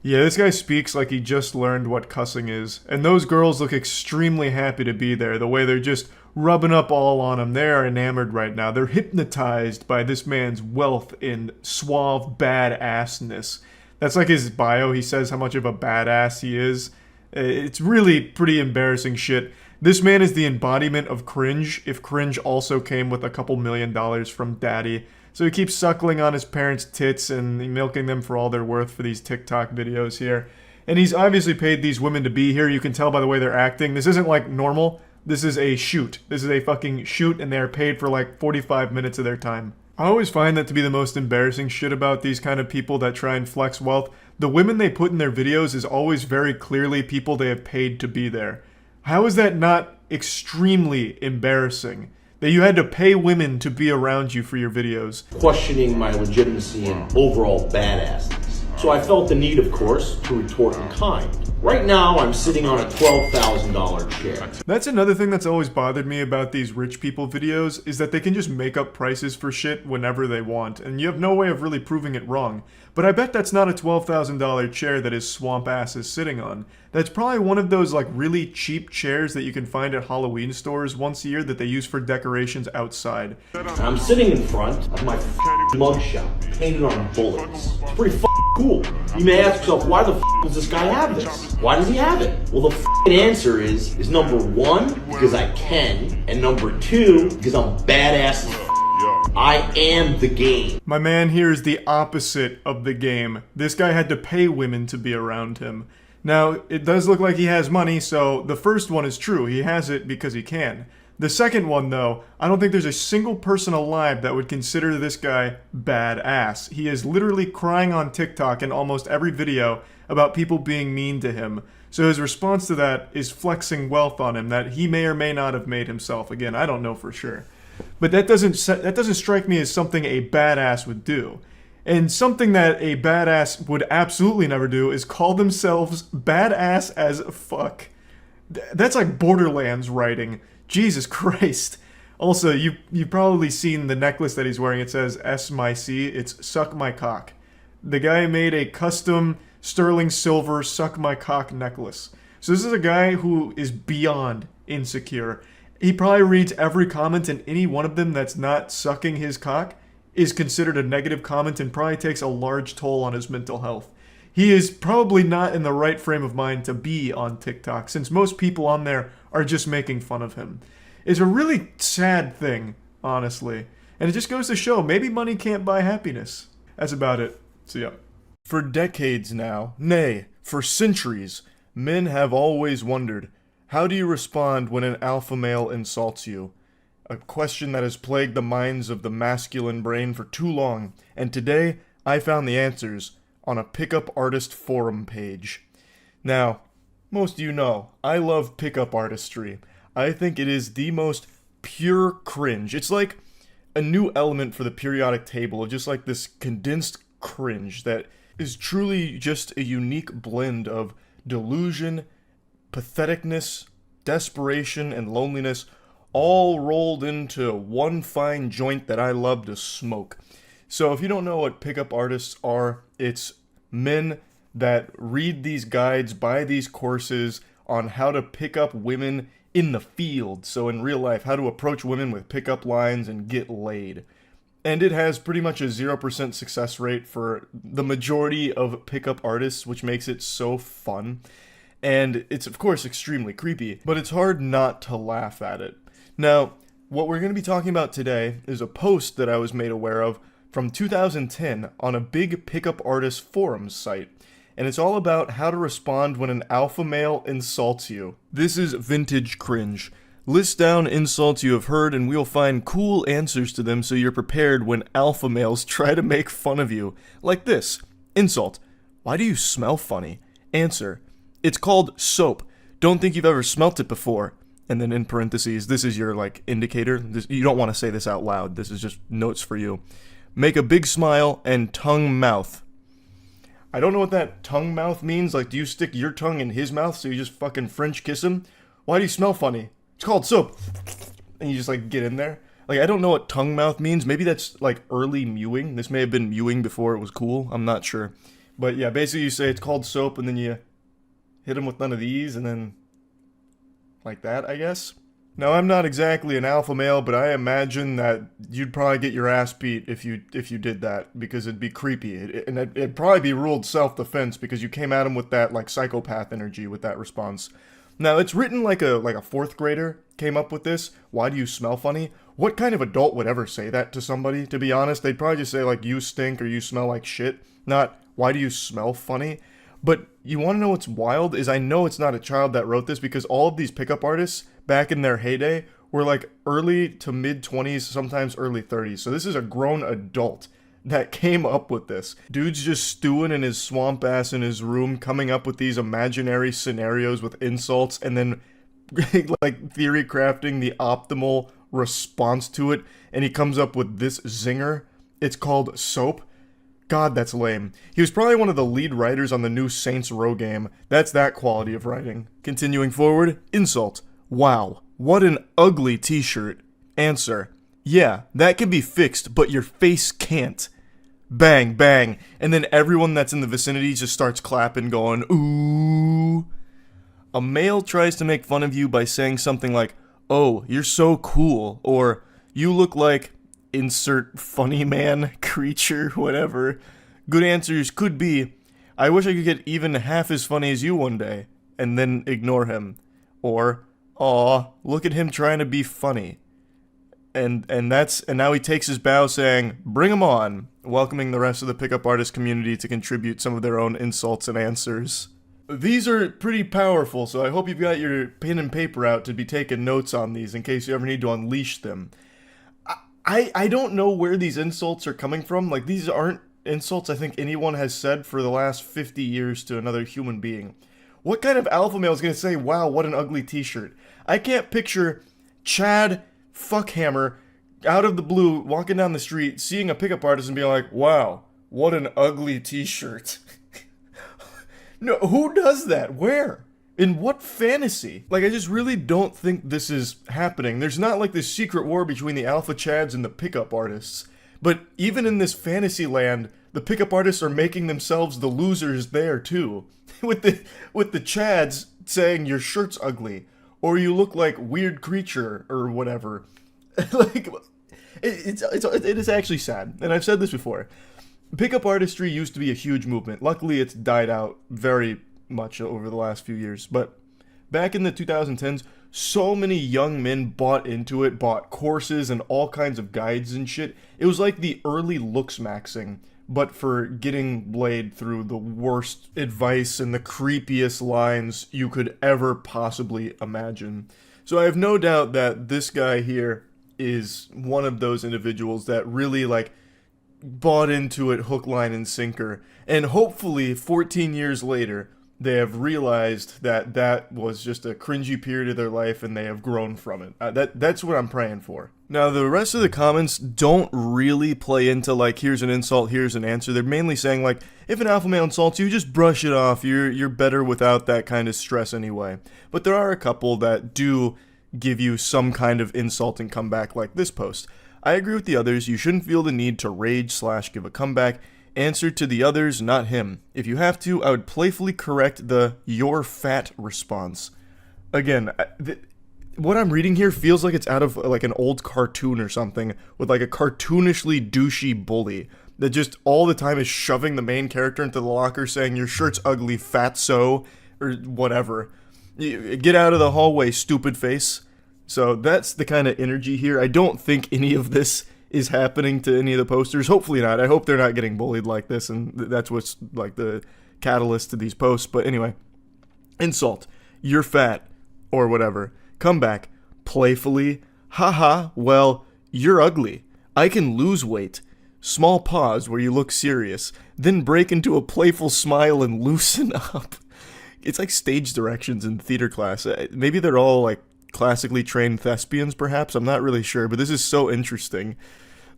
Yeah, this guy speaks like he just learned what cussing is. And those girls look extremely happy to be there, the way they're just rubbing up all on him. They're enamored right now. They're hypnotized by this man's wealth and suave badassness. That's like his bio. He says how much of a badass he is. It's really pretty embarrassing shit. This man is the embodiment of cringe, if cringe also came with a couple $1 million from daddy. So he keeps suckling on his parents' tits and milking them for all they're worth for these TikTok videos here. And he's obviously paid these women to be here. You can tell by the way they're acting. This isn't like normal. This is a shoot. This is a fucking shoot, and they're paid for like 45 minutes of their time. I always find that to be the most embarrassing shit about these kind of people that try and flex wealth. The women they put in their videos is always very clearly people they have paid to be there. How is that not extremely embarrassing? That you had to pay women to be around you for your videos. Questioning my legitimacy and overall badassness. So I felt the need, of course, to retort in kind. Right now, I'm sitting on a $12,000 chair. That's another thing that's always bothered me about these rich people videos, is that they can just make up prices for shit whenever they want, and you have no way of really proving it wrong. But I bet that's not a $12,000 chair that his swamp ass is sitting on. That's probably one of those like really cheap chairs that you can find at Halloween stores once a year that they use for decorations outside. I'm sitting in front of my mugshot, painted on bullets. It's pretty cool. You may ask yourself, why the does this guy have this? Why does he have it? Well, the answer is number 1, because I can, and number 2, because I'm badass as I am the game. My man here is the opposite of the game. This guy had to pay women to be around him. Now, it does look like he has money, so the first one is true. He has it because he can. The second one, though, I don't think there's a single person alive that would consider this guy badass. He is literally crying on TikTok in almost every video about people being mean to him. So his response to that is flexing wealth on him that he may or may not have made himself. Again, I don't know for sure. But that doesn't strike me as something a badass would do. And something that a badass would absolutely never do is call themselves badass as fuck. That's like Borderlands writing. Jesus Christ. Also, you've probably seen the necklace that he's wearing. It says S my C. It's suck my cock. The guy made a custom sterling silver suck my cock necklace. So this is a guy who is beyond insecure. He probably reads every comment, and any one of them that's not sucking his cock is considered a negative comment and probably takes a large toll on his mental health. He is probably not in the right frame of mind to be on TikTok, since most people on there are just making fun of him. It's a really sad thing, honestly. And it just goes to show, maybe money can't buy happiness. That's about it. See ya. For decades now, nay, for centuries, men have always wondered, how do you respond when an alpha male insults you? a question that has plagued the minds of the masculine brain for too long, and today I found the answers on a pickup artist forum page. Now, most of you know, I love pickup artistry. I think it is the most pure cringe. It's like a new element for the periodic table, just like this condensed cringe that is truly just a unique blend of delusion, patheticness, desperation, and loneliness, all rolled into one fine joint that I love to smoke. So if you don't know what pickup artists are, it's men that read these guides, buy these courses on how to pick up women in the field. So in real life, how to approach women with pickup lines and get laid. And it has pretty much a 0% success rate for the majority of pickup artists, which makes it so fun. And it's, of course, extremely creepy, but it's hard not to laugh at it. Now, what we're going to be talking about today is a post that I was made aware of from 2010 on a big pickup artist forums site. And it's all about how to respond when an alpha male insults you. This is vintage cringe. List down insults you have heard and we'll find cool answers to them so you're prepared when alpha males try to make fun of you. Like this. Insult. Why do you smell funny? Answer. It's called soap. Don't think you've ever smelt it before. And then in parentheses, this is your indicator. You don't want to say this out loud. This is just notes for you. Make a big smile and tongue mouth. I don't know what that tongue mouth means. Do you stick your tongue in his mouth so you just fucking French kiss him? Why do you smell funny? It's called soap. And you just get in there. I don't know what tongue mouth means. Maybe that's early mewing. This may have been mewing before it was cool. I'm not sure. But yeah, basically you say it's called soap and then you hit him with none of these and then like that, I guess. Now, I'm not exactly an alpha male, but I imagine that you'd probably get your ass beat if you did that, because it'd be creepy. It'd probably be ruled self-defense because you came at him with that psychopath energy with that response. Now, it's written like a fourth grader came up with this. Why do you smell funny? What kind of adult would ever say that to somebody? To be honest, they'd probably just say you stink or you smell like shit, not why do you smell funny? But you want to know what's wild is I know it's not a child that wrote this, because all of these pickup artists back in their heyday were early to mid 20s, sometimes early 30s. So this is a grown adult that came up with this. Dude's just stewing in his swamp ass in his room, coming up with these imaginary scenarios with insults and then theory crafting the optimal response to it. And he comes up with this zinger. It's called soap. God, that's lame. He was probably one of the lead writers on the new Saints Row game. That's that quality of writing. Continuing forward, insult. Wow, what an ugly t-shirt. Answer. Yeah, that can be fixed, but your face can't. Bang, bang. And then everyone that's in the vicinity just starts clapping, going, ooh. A male tries to make fun of you by saying something like, oh, you're so cool, or you look like insert funny man, creature, whatever. Good answers could be, I wish I could get even half as funny as you one day, and then ignore him. Or, aw, look at him trying to be funny. And now he takes his bow saying, bring him on, welcoming the rest of the pickup artist community to contribute some of their own insults and answers. These are pretty powerful, so I hope you've got your pen and paper out to be taking notes on these in case you ever need to unleash them. I don't know where these insults are coming from. These aren't insults I think anyone has said for the last 50 years to another human being. What kind of alpha male is going to say, wow, what an ugly t-shirt? I can't picture Chad Fuckhammer out of the blue walking down the street, seeing a pickup artist and being like, wow, what an ugly t-shirt. No, who does that? Where? In what fantasy? I just really don't think this is happening. There's not this secret war between the alpha chads and the pickup artists. But even in this fantasy land, the pickup artists are making themselves the losers there too. with the chads saying your shirt's ugly, or you look like weird creature, or whatever. It is actually sad, and I've said this before. Pickup artistry used to be a huge movement. Luckily, it's died out very much over the last few years. But back in the 2010s, so many young men bought into it, bought courses and all kinds of guides and shit. It was like the early looks maxing, but for getting laid through the worst advice and the creepiest lines you could ever possibly imagine. So I have no doubt that this guy here is one of those individuals that really like bought into it hook, line, and sinker. And hopefully 14 years later, they have realized that that was just a cringy period of their life and they have grown from it. That's what I'm praying for. Now, the rest of the comments don't really play into, like, here's an insult, here's an answer. They're mainly saying, like, if an alpha male insults you, just brush it off. You're better without that kind of stress anyway. But there are a couple that do give you some kind of insult and comeback, like this post. I agree with the others. You shouldn't feel the need to rage/give a comeback. Answer to the others, not him. If you have to, I would playfully correct the "you're fat" response. Again, what I'm reading here feels like it's out of like an old cartoon or something, with like a cartoonishly douchey bully that just all the time is shoving the main character into the locker saying, your shirt's ugly, fatso, or whatever. Get out of the hallway, stupid face. So that's the kind of energy here. I don't think any of this is happening to any of the posters. Hopefully not. I hope they're not getting bullied like this, and that's what's like the catalyst to these posts. But anyway, insult, you're fat, or whatever. Comeback, playfully, haha, well, you're ugly. I can lose weight. Small pause where you look serious, then break into a playful smile and loosen up. It's like stage directions in theater class. Maybe they're all like classically trained thespians, perhaps. I'm not really sure, but this is so interesting.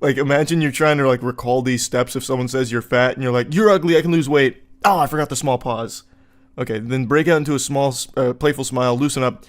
Like, imagine you're trying to like recall these steps if someone says you're fat and you're like, you're ugly, I can lose weight. Oh, I forgot the small pause. Okay, then break out into a small, playful smile, loosen up.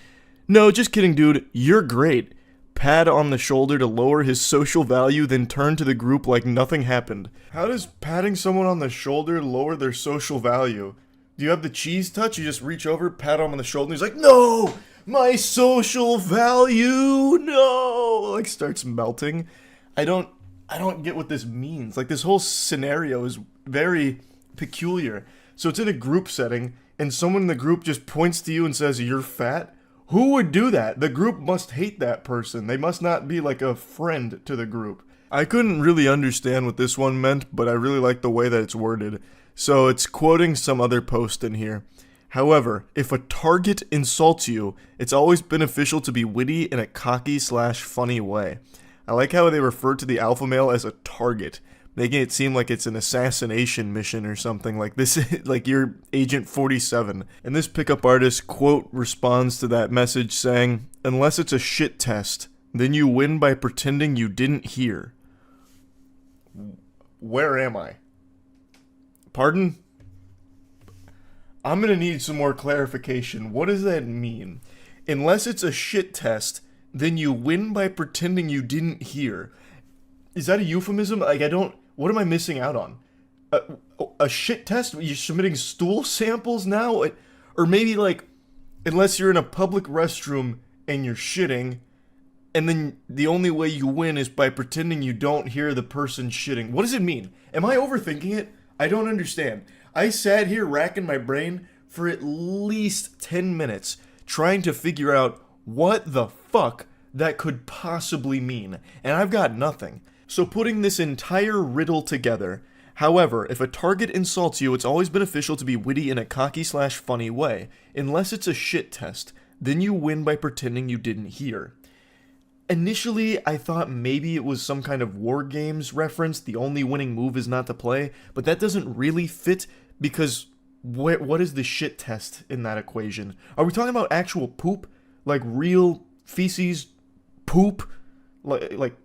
No, just kidding, dude. You're great. Pat on the shoulder to lower his social value, then turn to the group like nothing happened. How does patting someone on the shoulder lower their social value? Do you have the cheese touch? You just reach over, pat him on the shoulder, and he's like, no! My social value, no! Like, starts melting. I don't get what this means. Like, this whole scenario is very peculiar. So it's in a group setting, and someone in the group just points to you and says, you're fat? Who would do that? The group must hate that person. They must not be like a friend to the group. I couldn't really understand what this one meant, but I really like the way that it's worded. So it's quoting some other post in here. However, if a target insults you, it's always beneficial to be witty in a cocky/funny way. I like how they refer to the alpha male as a target, making it seem like it's an assassination mission or something, like this, like you're Agent 47. And this pickup artist, quote, responds to that message saying, unless it's a shit test, then you win by pretending you didn't hear. Where am I? Pardon? I'm gonna need some more clarification. What does that mean? Unless it's a shit test, then you win by pretending you didn't hear. Is that a euphemism? Like, what am I missing out on? A shit test? You're submitting stool samples now? Or maybe, like, unless you're in a public restroom and you're shitting, and then the only way you win is by pretending you don't hear the person shitting. What does it mean? Am I overthinking it? I don't understand. I sat here racking my brain for at least 10 minutes trying to figure out what the fuck that could possibly mean, and I've got nothing. So putting this entire riddle together, however, if a target insults you, it's always beneficial to be witty in a cocky/funny way. Unless it's a shit test, then you win by pretending you didn't hear. Initially, I thought maybe it was some kind of War Games reference, the only winning move is not to play, but that doesn't really fit because what is the shit test in that equation? Are we talking about actual poop? Like real feces poop? Like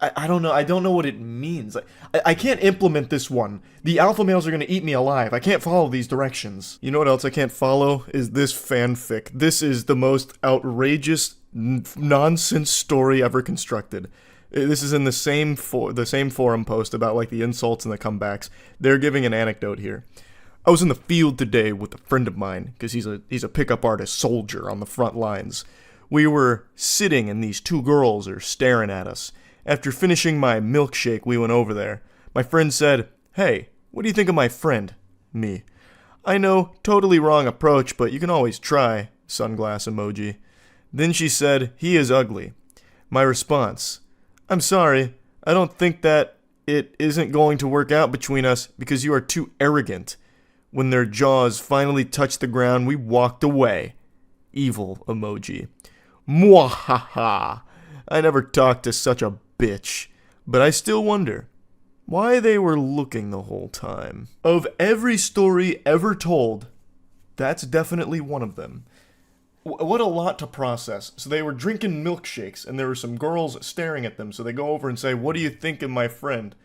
I don't know. I don't know what it means. I can't implement this one. The alpha males are going to eat me alive. I can't follow these directions. You know what else I can't follow? Is this fanfic. This is the most outrageous nonsense story ever constructed. This is in the same forum post about like the insults and the comebacks. They're giving an anecdote here. I was in the field today with a friend of mine because he's a pickup artist soldier on the front lines. We were sitting and these two girls are staring at us. After finishing my milkshake, we went over there. My friend said, "Hey, what do you think of my friend?" Me. "I know, totally wrong approach, but you can always try." Sunglass emoji. Then she said, "He is ugly." My response, "I'm sorry, I don't think that it isn't going to work out between us because you are too arrogant." When their jaws finally touched the ground, we walked away. Evil emoji. Mwahaha. I never talked to such a bitch. But I still wonder why they were looking the whole time. Of every story ever told, that's definitely one of them. What a lot to process. So they were drinking milkshakes, and there were some girls staring at them, so they go over and say, "What do you think of my friend?"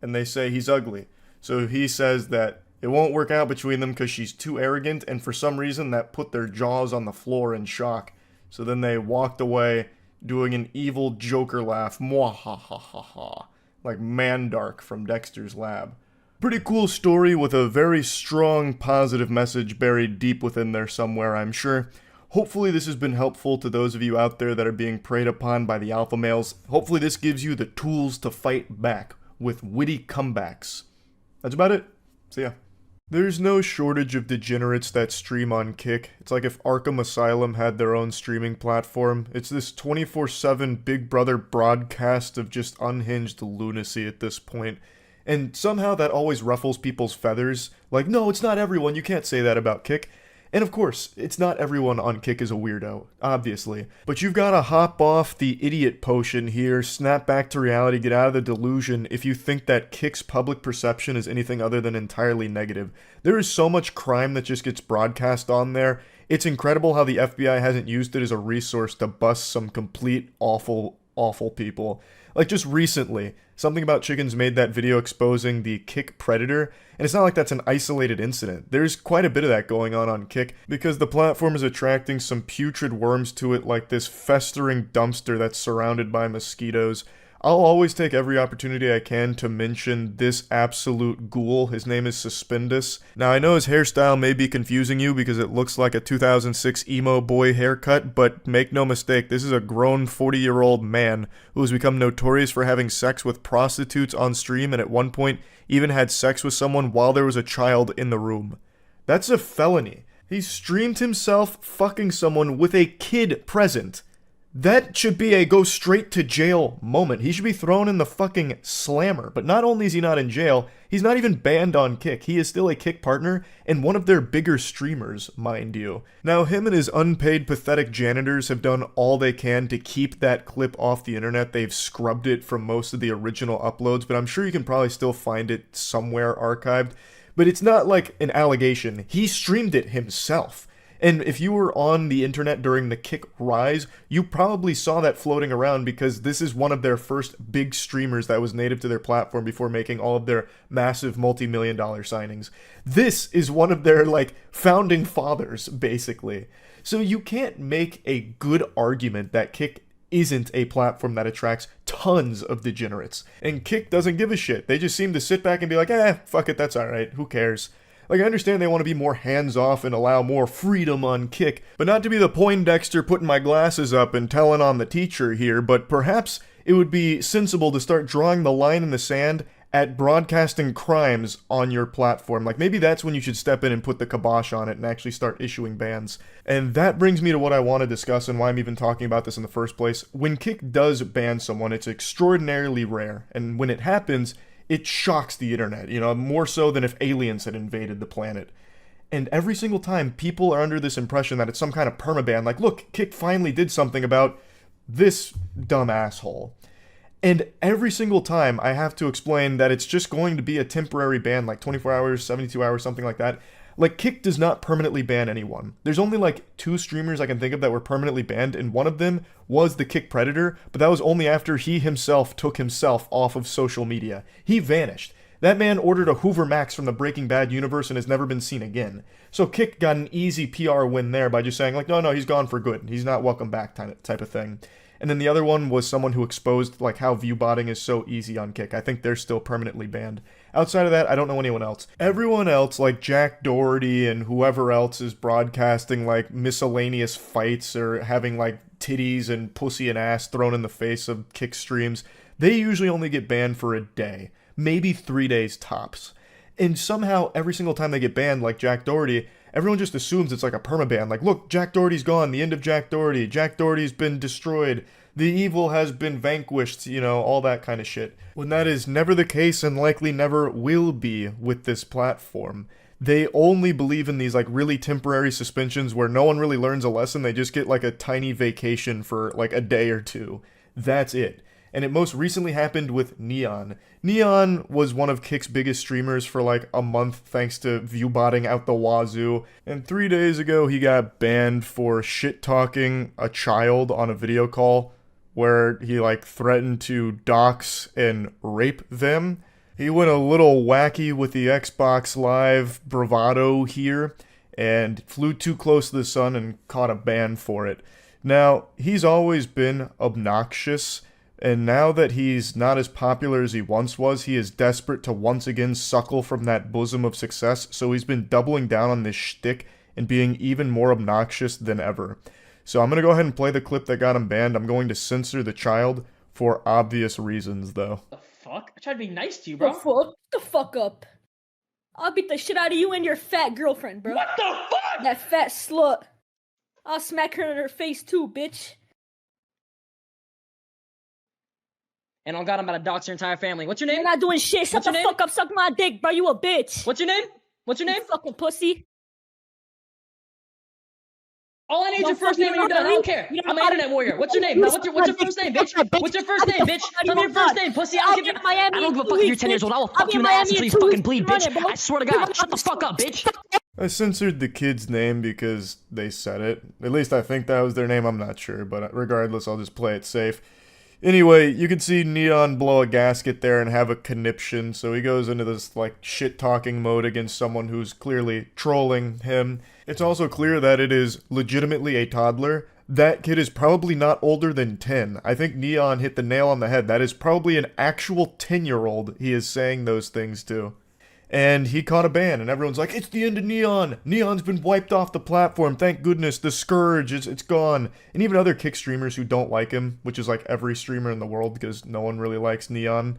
And they say, "He's ugly." So he says that it won't work out between them because she's too arrogant, and for some reason that put their jaws on the floor in shock. So then they walked away doing an evil Joker laugh, mwahahaha, like Mandark from Dexter's Lab. Pretty cool story with a very strong positive message buried deep within there somewhere, I'm sure. Hopefully this has been helpful to those of you out there that are being preyed upon by the alpha males. Hopefully this gives you the tools to fight back with witty comebacks. That's about it. See ya. There's no shortage of degenerates that stream on Kick. It's like if Arkham Asylum had their own streaming platform. It's this 24/7 Big Brother broadcast of just unhinged lunacy at this point. And somehow that always ruffles people's feathers. Like, no, it's not everyone. You can't say that about Kick. And of course, it's not everyone on Kick is a weirdo, obviously. But you've got to hop off the idiot potion here, snap back to reality, get out of the delusion if you think that Kick's public perception is anything other than entirely negative. There is so much crime that just gets broadcast on there. It's incredible how the FBI hasn't used it as a resource to bust some complete awful people. Like just recently, Something About Chickens made that video exposing the Kick predator, and it's not like that's an isolated incident. There's quite a bit of that going on Kick, because the platform is attracting some putrid worms to it like this festering dumpster that's surrounded by mosquitoes. I'll always take every opportunity I can to mention this absolute ghoul. His name is Suspendus. Now, I know his hairstyle may be confusing you because it looks like a 2006 emo boy haircut, but make no mistake, this is a grown 40-year-old man who has become notorious for having sex with prostitutes on stream, and at one point even had sex with someone while there was a child in the room. That's a felony. He streamed himself fucking someone with a kid present. That should be a go straight to jail moment. He should be thrown in the fucking slammer. But not only is he not in jail, he's not even banned on Kick. He is still a Kick partner and one of their bigger streamers, mind you. Now, him and his unpaid pathetic janitors have done all they can to keep that clip off the internet. They've scrubbed it from most of the original uploads, but I'm sure you can probably still find it somewhere archived. But it's not like an allegation. He streamed it himself. And if you were on the internet during the Kick rise, you probably saw that floating around because this is one of their first big streamers that was native to their platform before making all of their massive multi-million-dollar signings. This is one of their, founding fathers, basically. So you can't make a good argument that Kick isn't a platform that attracts tons of degenerates. And Kick doesn't give a shit. They just seem to sit back and be like, fuck it, that's alright, who cares? I understand they want to be more hands-off and allow more freedom on Kick, but not to be the Poindexter putting my glasses up and telling on the teacher here, but perhaps it would be sensible to start drawing the line in the sand at broadcasting crimes on your platform. Maybe that's when you should step in and put the kibosh on it and actually start issuing bans. And that brings me to what I want to discuss and why I'm even talking about this in the first place. When Kick does ban someone, it's extraordinarily rare, and when it happens, it shocks the internet, more so than if aliens had invaded the planet. And every single time, people are under this impression that it's some kind of permaban, look, Kick finally did something about this dumb asshole. And every single time, I have to explain that it's just going to be a temporary ban, 24 hours, 72 hours, something like that. Kick does not permanently ban anyone. There's only 2 streamers I can think of that were permanently banned, and one of them was the Kick Predator, but that was only after he himself took himself off of social media. He vanished. That man ordered a Hoover Max from the Breaking Bad universe and has never been seen again. So Kick got an easy PR win there by just saying, no, he's gone for good. He's not welcome back type of thing. And then the other one was someone who exposed how viewbotting is so easy on Kick. I think they're still permanently banned. Outside of that, I don't know anyone else. Everyone else, like Jack Doherty and whoever else is broadcasting miscellaneous fights or having titties and pussy and ass thrown in the face of Kick streams, they usually only get banned for a day, maybe 3 days tops. And somehow every single time they get banned, like Jack Doherty, everyone just assumes it's a permaban. Look, Jack Doherty's gone, the end of Jack Doherty, Jack Doherty's been destroyed, the evil has been vanquished, all that kind of shit. When that is never the case and likely never will be with this platform. They only believe in these really temporary suspensions where no one really learns a lesson, they just get a tiny vacation for a day or two. That's it. And it most recently happened with Neon. Neon was one of Kik's biggest streamers for like a month thanks to viewbotting out the wazoo. And 3 days ago he got banned for shit-talking a child on a video call where he like threatened to dox and rape them. He went a little wacky with the Xbox Live bravado here and flew too close to the sun and caught a ban for it. Now, he's always been obnoxious, and now that he's not as popular as he once was, he is desperate to once again suckle from that bosom of success, so he's been doubling down on this shtick and being even more obnoxious than ever. So I'm going to go ahead and play the clip that got him banned. I'm going to censor the child for obvious reasons, though. Fuck? I tried to be nice to you, bro. The fuck up. I'll beat the shit out of you and your fat girlfriend, bro. What the fuck? That fat slut. I'll smack her in her face too, bitch. And on God, I'm about to dox your entire family. What's your name? You're not doing shit. Shut the fuck up. Suck my dick, bro. You a bitch. What's your name? What's your name? You fucking pussy. All I need is your first name and you're done. I don't care. I'm an internet warrior. What's your name? Now, what's your first name, bitch? What's your first name, bitch? Tell me your first name, pussy. I don't give a fuck if you're 10 years old. I will fuck you in the ass until you fucking bleed, bitch. I swear to God. Shut the fuck up, bitch. I censored the kid's name because they said it. At least I think that was their name. I'm not sure, but regardless, I'll just play it safe. Anyway, you can see Neon blow a gasket there and have a conniption, so he goes into this, like, shit-talking mode against someone who's clearly trolling him. It's also clear that it is legitimately a toddler. That kid is probably not older than 10. I think Neon hit the nail on the head. That is probably an actual 10-year-old he is saying those things to. And he caught a ban, and everyone's like, it's the end of Neon! Neon's been wiped off the platform, thank goodness, the scourge, it's gone. And even other Kik streamers who don't like him, which is like every streamer in the world because no one really likes Neon,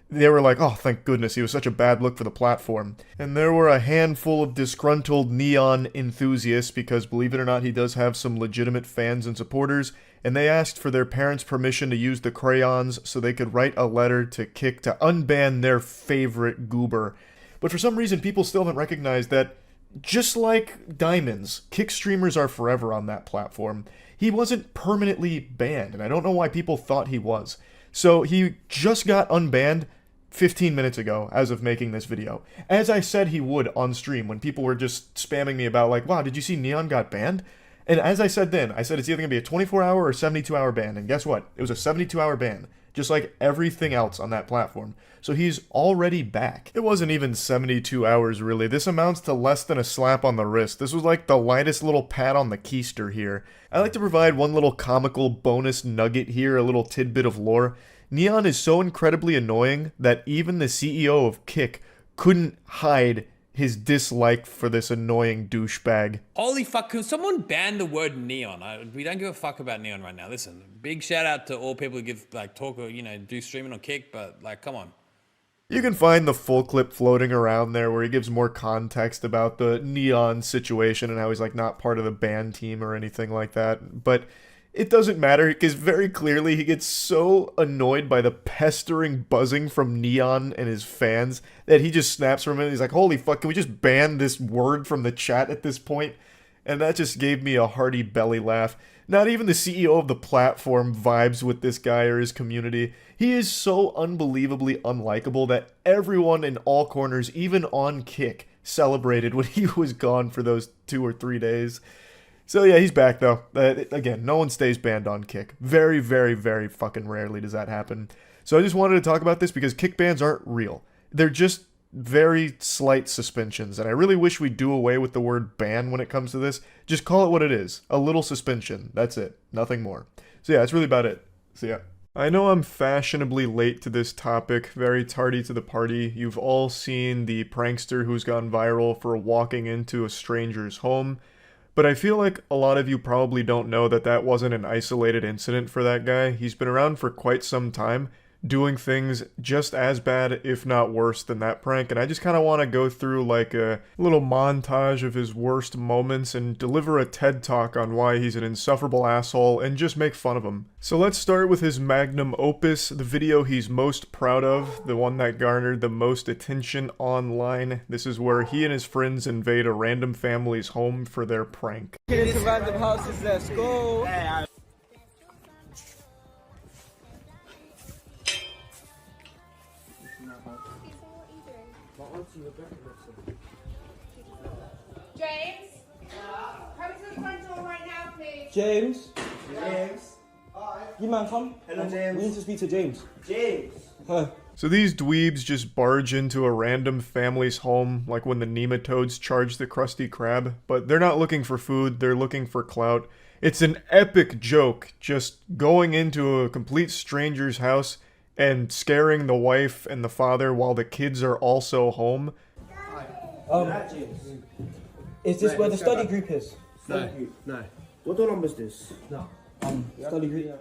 they were like, oh, thank goodness, he was such a bad look for the platform. And there were a handful of disgruntled Neon enthusiasts, because believe it or not, he does have some legitimate fans and supporters, and they asked for their parents' permission to use the crayons so they could write a letter to Kik to unban their favorite goober. But for some reason, people still haven't recognized that, just like Diamonds, Kik streamers are forever on that platform. He wasn't permanently banned, and I don't know why people thought he was. So he just got unbanned 15 minutes ago, as of making this video. As I said he would on stream, when people were just spamming me about, like, wow, did you see Neon got banned? And as I said then, I said it's either going to be a 24-hour or 72-hour ban, and guess what? It was a 72-hour ban, just like everything else on that platform. So he's already back. It wasn't even 72 hours, really. This amounts to less than a slap on the wrist. This was like the lightest little pat on the keister here. I like to provide one little comical bonus nugget here, a little tidbit of lore. Neon is so incredibly annoying that even the CEO of Kik couldn't hide his dislike for this annoying douchebag. Holy fuck, can someone ban the word neon? We don't give a fuck about neon right now. Listen, big shout out to all people who give, like, talk or, you know, do streaming on Kik, but, like, come on. You can find the full clip floating around there where he gives more context about the Neon situation and how he's, like, not part of the ban team or anything like that. But it doesn't matter, because very clearly he gets so annoyed by the pestering buzzing from Neon and his fans that he just snaps from it. He's like, holy fuck, can we just ban this word from the chat at this point? And that just gave me a hearty belly laugh. Not even the CEO of the platform vibes with this guy or his community. He is so unbelievably unlikable that everyone in all corners, even on Kik, celebrated when he was gone for those 2 or 3 days. So yeah, he's back though. Again, no one stays banned on Kik. Very, very, very fucking rarely does that happen. So I just wanted to talk about this because Kik bans aren't real. They're just very slight suspensions, and I really wish we'd do away with the word ban when it comes to this. Just call it what it is. A little suspension. That's it. Nothing more. So yeah, that's really about it. So yeah. I know I'm fashionably late to this topic, very tardy to the party. You've all seen the prankster who's gone viral for walking into a stranger's home. But I feel like a lot of you probably don't know that that wasn't an isolated incident for that guy. He's been around for quite some time, doing things just as bad, if not worse, than that prank. And I just kind of want to go through like a little montage of his worst moments and deliver a TED Talk on why he's an insufferable asshole and just make fun of him. So let's start with his magnum opus, the video he's most proud of, the one that garnered the most attention online. This is where he and his friends invade a random family's home for their prank. Get into random houses, let's go! James? Come to the front door right now, please. James? You man, come. Hello, James. We need to speak to James. James. So these dweebs just barge into a random family's home, like when the nematodes charge the Krusty Krab, but they're not looking for food, they're looking for clout. It's an epic joke, just going into a complete stranger's house and scaring the wife and the father while the kids are also home. James. Is this where the study group is? No. No. What door number is this? No. Study group.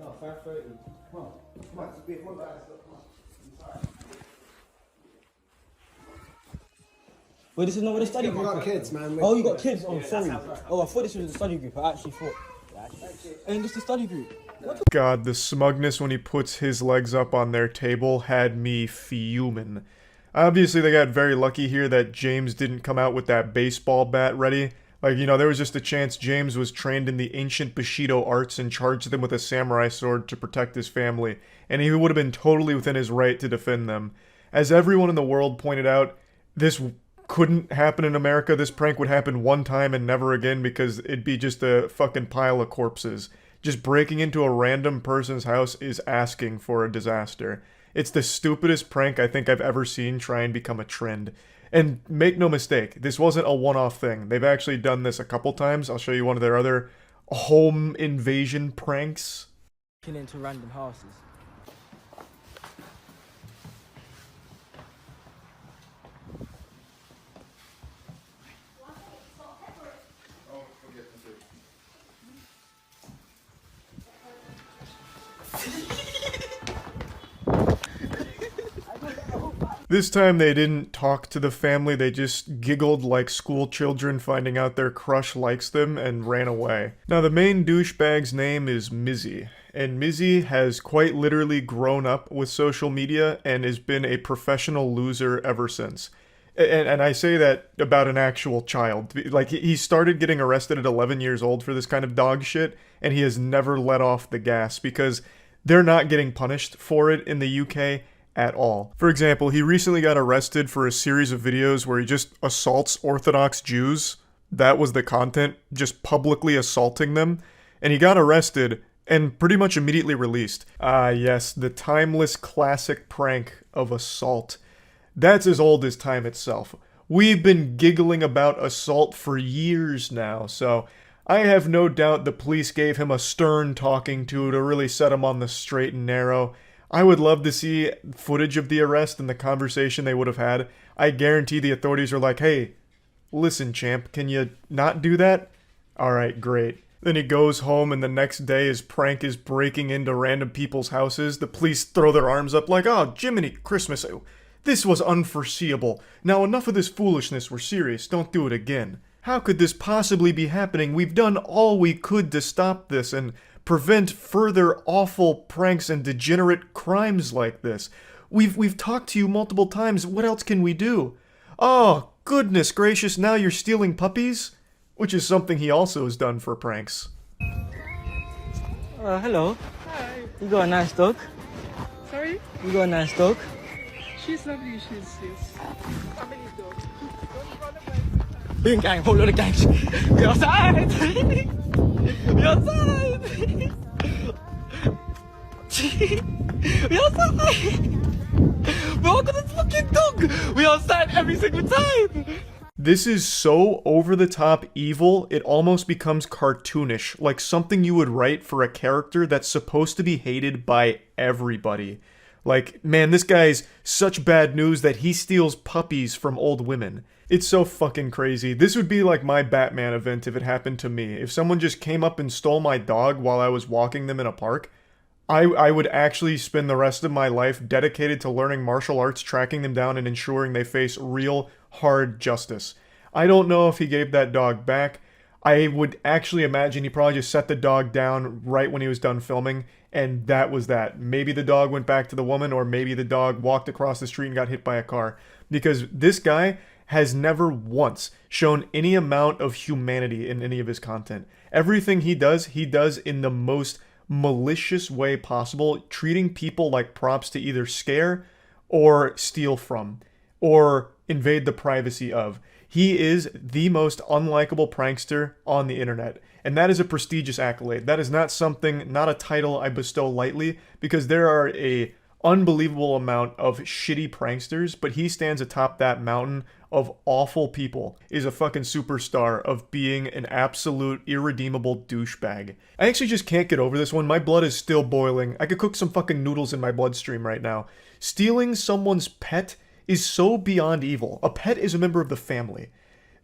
Wait, this is not where the study group is. We got kids, man. Oh, you got kids? Oh, sorry. Oh, I thought this was the study group. I actually thought. Ain't this the study group? God, the smugness when he puts his legs up on their table had me fuming. Obviously, they got very lucky here that James didn't come out with that baseball bat ready. Like, you know, there was just a chance James was trained in the ancient Bushido arts and charged them with a samurai sword to protect his family, and he would have been totally within his right to defend them. As everyone in the world pointed out, this couldn't happen in America. This prank would happen one time and never again because it'd be just a fucking pile of corpses. Just breaking into a random person's house is asking for a disaster. It's the stupidest prank I think I've ever seen try and become a trend. And make no mistake, this wasn't a one-off thing. They've actually done this a couple times. I'll show you one of their other home invasion pranks. Into random houses. This time they didn't talk to the family, they just giggled like school children finding out their crush likes them and ran away. Now the main douchebag's name is Mizzy, and Mizzy has quite literally grown up with social media and has been a professional loser ever since. And I say that about an actual child. Like, he started getting arrested at 11 years old for this kind of dog shit, and he has never let off the gas because they're not getting punished for it in the UK at all. For example, he recently got arrested for a series of videos where he just assaults Orthodox Jews. That was the content, just publicly assaulting them. And he got arrested and pretty much immediately released. Ah, yes, the timeless classic prank of assault. That's as old as time itself. We've been giggling about assault for years now, so I have no doubt the police gave him a stern talking to really set him on the straight and narrow. I would love to see footage of the arrest and the conversation they would have had. I guarantee the authorities are like, hey, listen, champ, can you not do that? Alright, great. Then he goes home and the next day his prank is breaking into random people's houses. The police throw their arms up like, oh, Jiminy Christmas, this was unforeseeable. Now enough of this foolishness, we're serious, don't do it again. How could this possibly be happening? We've done all we could to stop this and prevent further awful pranks and degenerate crimes like this. We've talked to you multiple times. What else can we do? Oh, goodness gracious, now you're stealing puppies? Which is something he also has done for pranks. Hello. Hi. You got a nice dog. Sorry? You got a nice dog. She's lovely, she's family dog. Doing gang, whole lot of gang. We outside! We outside! We outside! We're all gonna fucking dog! We outside every single time! This is so over-the-top evil, it almost becomes cartoonish, like something you would write for a character that's supposed to be hated by everybody. Like, man, this guy's such bad news that he steals puppies from old women. It's so fucking crazy. This would be like my Batman event if it happened to me. If someone just came up and stole my dog while I was walking them in a park, I would actually spend the rest of my life dedicated to learning martial arts, tracking them down, and ensuring they face real, hard justice. I don't know if he gave that dog back. I would actually imagine he probably just set the dog down right when he was done filming, and that was that. Maybe the dog went back to the woman, or maybe the dog walked across the street and got hit by a car. Because this guy has never once shown any amount of humanity in any of his content. Everything he does in the most malicious way possible, treating people like props to either scare or steal from, or invade the privacy of. He is the most unlikable prankster on the internet. And that is a prestigious accolade. That is not something, not a title I bestow lightly, because there are a unbelievable amount of shitty pranksters, but he stands atop that mountain of awful people, is a fucking superstar of being an absolute irredeemable douchebag. I actually just can't get over this one. My blood is still boiling. I could cook some fucking noodles in my bloodstream right now. Stealing someone's pet is so beyond evil. A pet is a member of the family.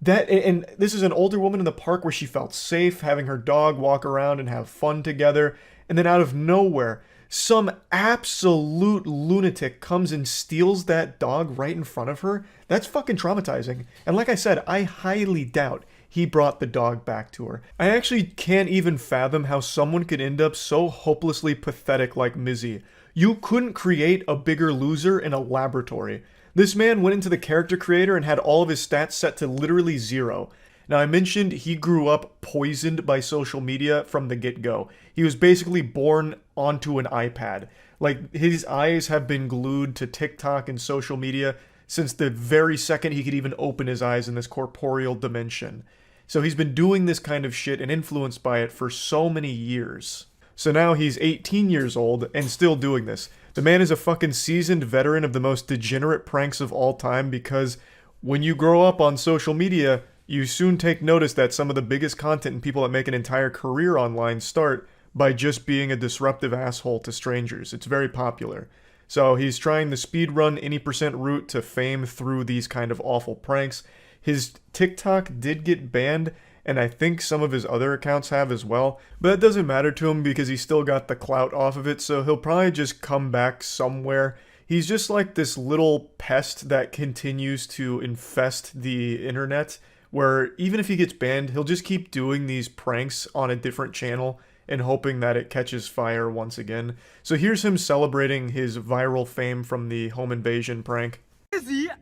And this is an older woman in the park where she felt safe having her dog walk around and have fun together, and then out of nowhere, some absolute lunatic comes and steals that dog right in front of her. That's fucking traumatizing. And like I said, I highly doubt he brought the dog back to her. I actually can't even fathom how someone could end up so hopelessly pathetic like Mizzy. You couldn't create a bigger loser in a laboratory. This man went into the character creator and had all of his stats set to literally 0. Now, I mentioned he grew up poisoned by social media from the get-go. He was basically born onto an iPad. Like, his eyes have been glued to TikTok and social media since the very second he could even open his eyes in this corporeal dimension. So he's been doing this kind of shit and influenced by it for so many years. So now he's 18 years old and still doing this. The man is a fucking seasoned veteran of the most degenerate pranks of all time, because when you grow up on social media, you soon take notice that some of the biggest content and people that make an entire career online start by just being a disruptive asshole to strangers. It's very popular. So he's trying the speedrun any percent route to fame through these kind of awful pranks. His TikTok did get banned, and I think some of his other accounts have as well, but that doesn't matter to him because he's still got the clout off of it, so he'll probably just come back somewhere. He's just like this little pest that continues to infest the internet, where even if he gets banned, he'll just keep doing these pranks on a different channel and hoping that it catches fire once again. So here's him celebrating his viral fame from the home invasion prank.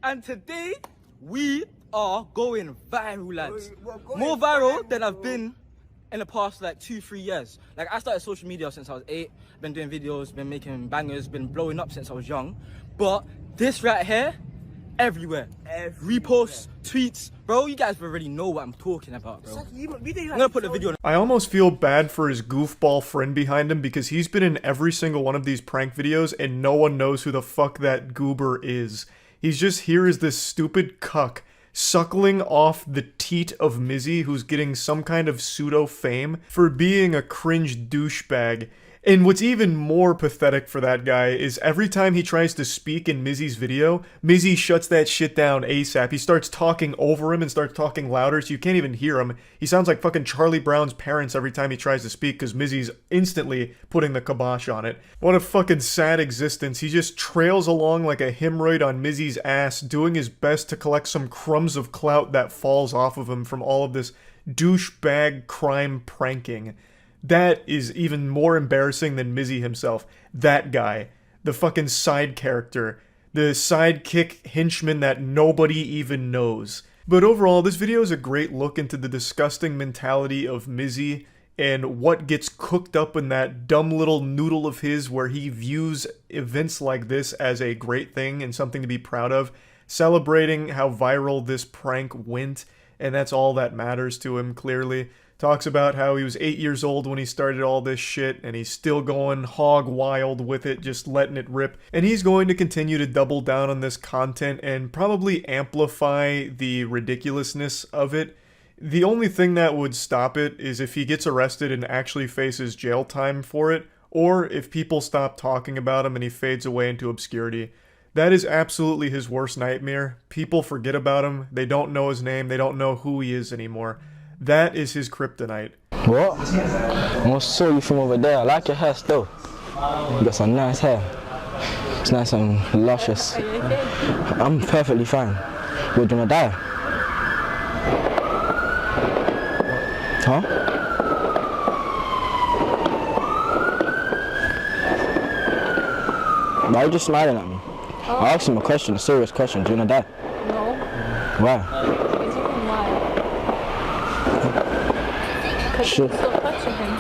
And today we are going viral, lads. More viral than I've been in the past like 2-3 years. Like, I started social media since I was 8, been doing videos, been making bangers, been blowing up since I was young. But this right here, everywhere. Reposts, tweets, bro, you guys already know what I'm talking about, bro. I'm gonna put the video on. I almost feel bad for his goofball friend behind him because he's been in every single one of these prank videos and no one knows who the fuck that goober is. He's just here as this stupid cuck suckling off the teat of Mizzy, who's getting some kind of pseudo fame for being a cringe douchebag. And what's even more pathetic for that guy is every time he tries to speak in Mizzy's video, Mizzy shuts that shit down ASAP. He starts talking over him and starts talking louder so you can't even hear him. He sounds like fucking Charlie Brown's parents every time he tries to speak because Mizzy's instantly putting the kibosh on it. What a fucking sad existence. He just trails along like a hemorrhoid on Mizzy's ass, doing his best to collect some crumbs of clout that falls off of him from all of this douchebag crime pranking. That is even more embarrassing than Mizzy himself. That guy. The fucking side character. The sidekick henchman that nobody even knows. But overall, this video is a great look into the disgusting mentality of Mizzy and what gets cooked up in that dumb little noodle of his where he views events like this as a great thing and something to be proud of, celebrating how viral this prank went, and that's all that matters to him, clearly. Talks about how he was 8 years old when he started all this shit, and he's still going hog wild with it, just letting it rip. And he's going to continue to double down on this content and probably amplify the ridiculousness of it. The only thing that would stop it is if he gets arrested and actually faces jail time for it, or if people stop talking about him and he fades away into obscurity. That is absolutely his worst nightmare. People forget about him, they don't know his name, they don't know who he is anymore. That is his kryptonite. What? I saw you from over there. I like your hair still. You got some nice hair. It's nice and luscious. Are you okay? I'm perfectly fine. You're gonna die. Huh? Why are you just smiling at me? Oh. I asked him a question, a serious question. Do you wanna die? No. Why? Because you stop touching him.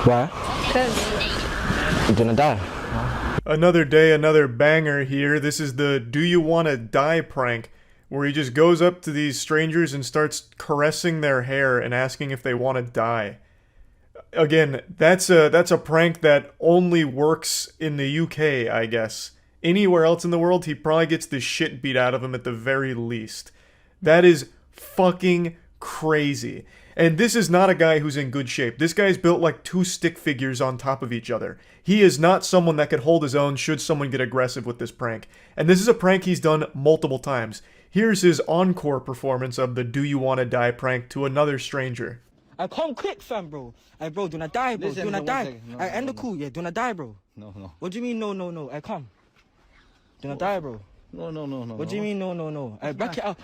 Why? Because You're gonna die. Another day, another banger here. This is the "Do you want to die" prank, where he just goes up to these strangers and starts caressing their hair and asking if they want to die. Again, that's a prank that only works in the UK, I guess. Anywhere else in the world, he probably gets the shit beat out of him at the very least. That is fucking crazy. And this is not a guy who's in good shape. This guy's built like two stick figures on top of each other. He is not someone that could hold his own should someone get aggressive with this prank. And this is a prank he's done multiple times. Here's his encore performance of the "Do you want to die" prank to another stranger. I come quick, fam, bro. Hey, bro, do not die, bro. Listen, do not die. second. No, I end no, the cool, yeah. Do not die, bro. No. What do you mean, no? I come. Do not die, bro. No. What do you mean, no? I back it up.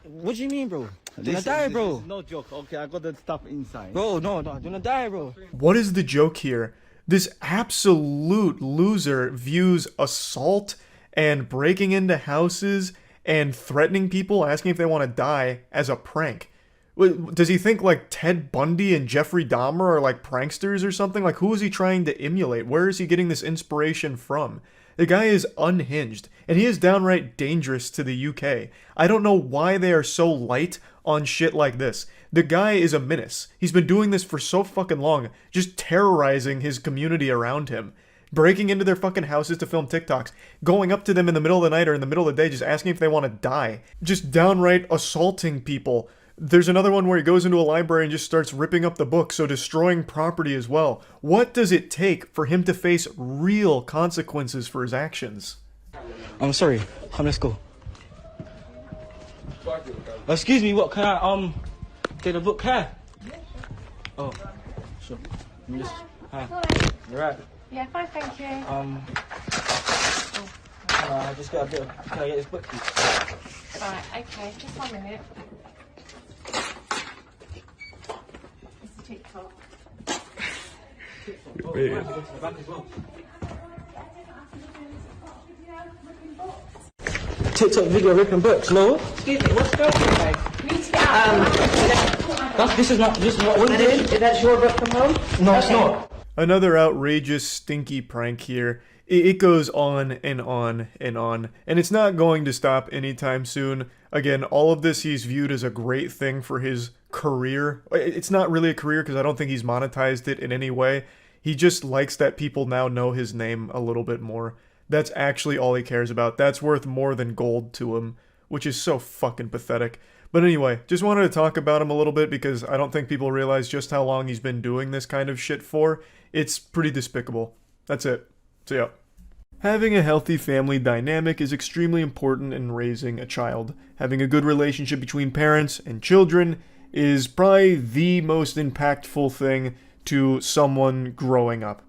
What do you mean, bro? Do not die, bro. No joke. Okay, I got that stuff inside. Bro, no. Do not die, bro. What is the joke here? This absolute loser views assault and breaking into houses and threatening people, asking if they want to die, as a prank. Does he think like Ted Bundy and Jeffrey Dahmer are like pranksters or something? Like, who is he trying to emulate? Where is he getting this inspiration from? The guy is unhinged, and he is downright dangerous to the UK. I don't know why they are so light on shit like this. The guy is a menace. He's been doing this for so fucking long, just terrorizing his community around him. Breaking into their fucking houses to film TikToks, going up to them in the middle of the night or in the middle of the day, just asking if they want to die. Just downright assaulting people. There's another one where he goes into a library and just starts ripping up the book, so destroying property as well. What does it take for him to face real consequences for his actions? I'm sorry. Come, let's go. Excuse me, what, can I, get a book here? Oh, sure. Let me just, hi. You right? Yeah, fine, thank you. I just got a bit of, can I get this book, please? Right, okay, just 1 minute. It's a Tik Tok. TikTok video ripping books, no? Excuse me, what's going on? You need to get out. This is what we did. Is that your book from home? No, it's not. Another outrageous, stinky prank here. It goes on and on and on, and it's not going to stop anytime soon. Again, all of this he's viewed as a great thing for his career. It's not really a career because I don't think he's monetized it in any way. He just likes that people now know his name a little bit more. That's actually all he cares about. That's worth more than gold to him, which is so fucking pathetic. But anyway, just wanted to talk about him a little bit because I don't think people realize just how long he's been doing this kind of shit for. It's pretty despicable. That's it. So yeah. Having a healthy family dynamic is extremely important in raising a child. Having a good relationship between parents and children is probably the most impactful thing to someone growing up.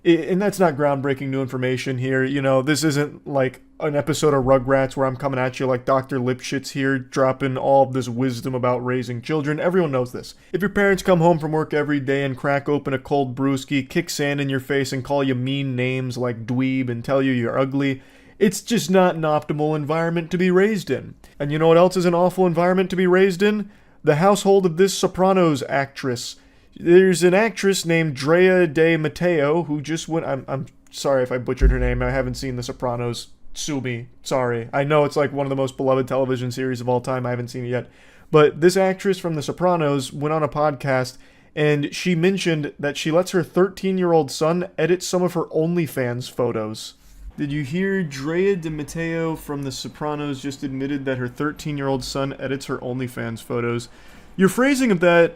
And that's not groundbreaking new information here. You know, this isn't like an episode of Rugrats where I'm coming at you like Dr. Lipschitz here, dropping all of this wisdom about raising children. Everyone knows this. If your parents come home from work every day and crack open a cold brewski, kick sand in your face and call you mean names like dweeb and tell you you're ugly, it's just not an optimal environment to be raised in. And you know what else is an awful environment to be raised in? The household of this Sopranos actress. There's an actress named Drea De Matteo who just went... I'm sorry if I butchered her name. I haven't seen The Sopranos. Sue me. Sorry. I know it's like one of the most beloved television series of all time. I haven't seen it yet. But this actress from The Sopranos went on a podcast and she mentioned that she lets her 13-year-old son edit some of her OnlyFans photos. Did you hear Drea De Matteo from The Sopranos just admitted that her 13-year-old son edits her OnlyFans photos? Your phrasing of that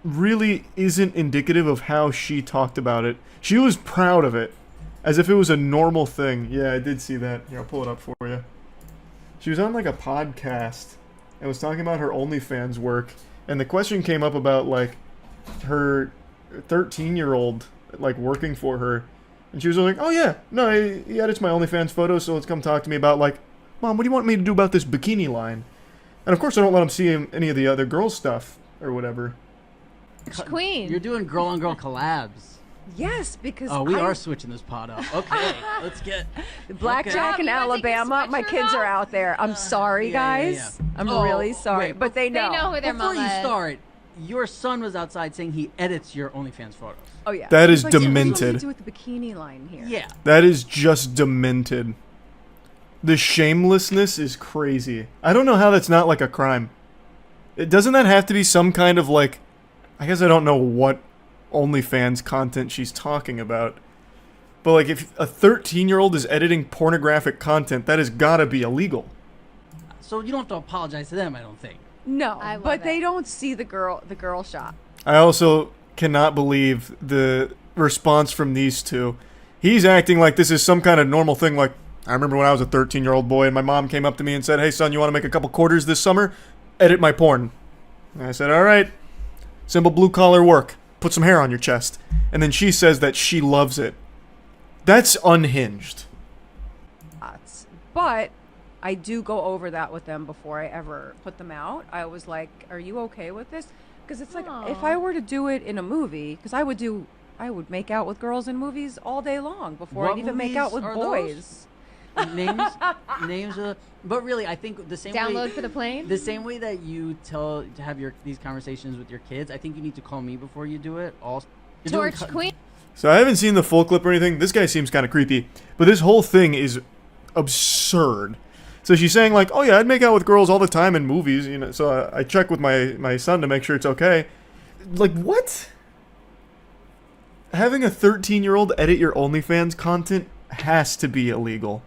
really isn't indicative of how she talked about it. She was proud of it, as if it was a normal thing. Yeah, I did see that. Here, I'll pull it up for you. She was on like a podcast and was talking about her OnlyFans work, and the question came up about like her 13-year-old like working for her, and she was like, "Oh yeah, no, he edits my OnlyFans photos, so let's come talk to me about like, Mom, what do you want me to do about this bikini line?" And of course, I don't let him see any of the other girls' stuff or whatever. Queen. You're doing girl-on-girl collabs. Yes, because we are switching this pot up. Okay, let's get Blackjack in Alabama. My kids are out there. I'm sorry, guys. I'm really sorry, wait, but they know. They know who their Before mama you is. start, your son was outside saying he edits your OnlyFans photos. Oh yeah. That He's is like, "Yeah, demented. what do you do with the bikini line here?" Yeah. That is just demented. The shamelessness is crazy. I don't know how that's not like a crime. Doesn't that have to be some kind of like... I guess I don't know what OnlyFans content she's talking about. But like if a 13-year-old is editing pornographic content, that has gotta be illegal. So you don't have to apologize to them, I don't think. No, but they don't see the girl shot. I also cannot believe the response from these two. He's acting like this is some kind of normal thing. Like, I remember when I was a 13-year-old boy and my mom came up to me and said, "Hey son, you want to make a couple quarters this summer? Edit my porn." And I said, "All right. Simple blue-collar work. Put some hair on your chest." And then she says that she loves it. That's unhinged. But I do go over that with them before I ever put them out. I was like, "Are you okay with this?" Because it's like, if I were to do it in a movie, because I would make out with girls in movies all day long before What I'd even make out with movies are boys. Names but really I think the same Download way, for the plane? The same way that you to have these conversations with your kids, I think you need to call me before you do it. Also, Torch Queen. So I haven't seen the full clip or anything. This guy seems kind of creepy. But this whole thing is absurd. So she's saying like, "Oh yeah, I'd make out with girls all the time in movies, you know." So I check with my son to make sure it's okay. Like, what? Having a 13-year-old edit your OnlyFans content has to be illegal.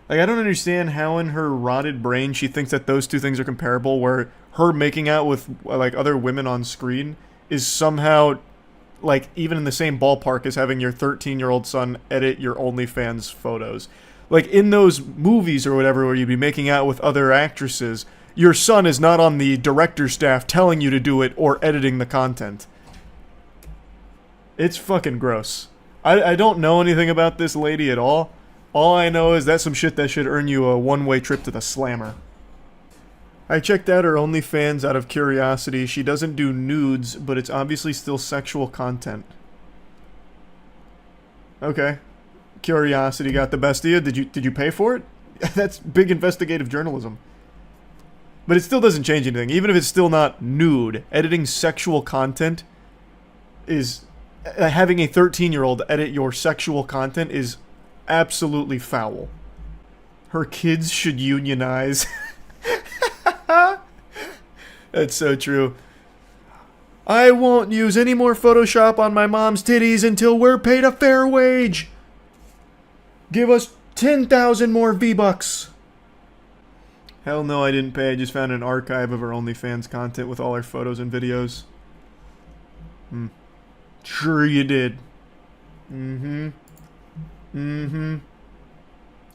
Like, I don't understand how in her rotted brain she thinks that those two things are comparable, where her making out with like other women on screen is somehow like even in the same ballpark as having your 13-year-old son edit your OnlyFans photos. Like, in those movies or whatever where you'd be making out with other actresses, your son is not on the director's staff telling you to do it or editing the content. It's fucking gross. I don't know anything about this lady at all. All I know is that's some shit that should earn you a one-way trip to the Slammer. I checked out her OnlyFans out of curiosity. She doesn't do nudes, but it's obviously still sexual content. Okay. Curiosity got the best of you. Did you pay for it? That's big investigative journalism. But it still doesn't change anything. Even if it's still not nude, editing sexual content is... having a 13-year-old edit your sexual content is absolutely foul. Her kids should unionize. That's so true. I won't use any more Photoshop on my mom's titties until we're paid a fair wage. Give us 10,000 more V-Bucks. Hell no, I didn't pay. I just found an archive of her OnlyFans content with all her photos and videos. Sure you did.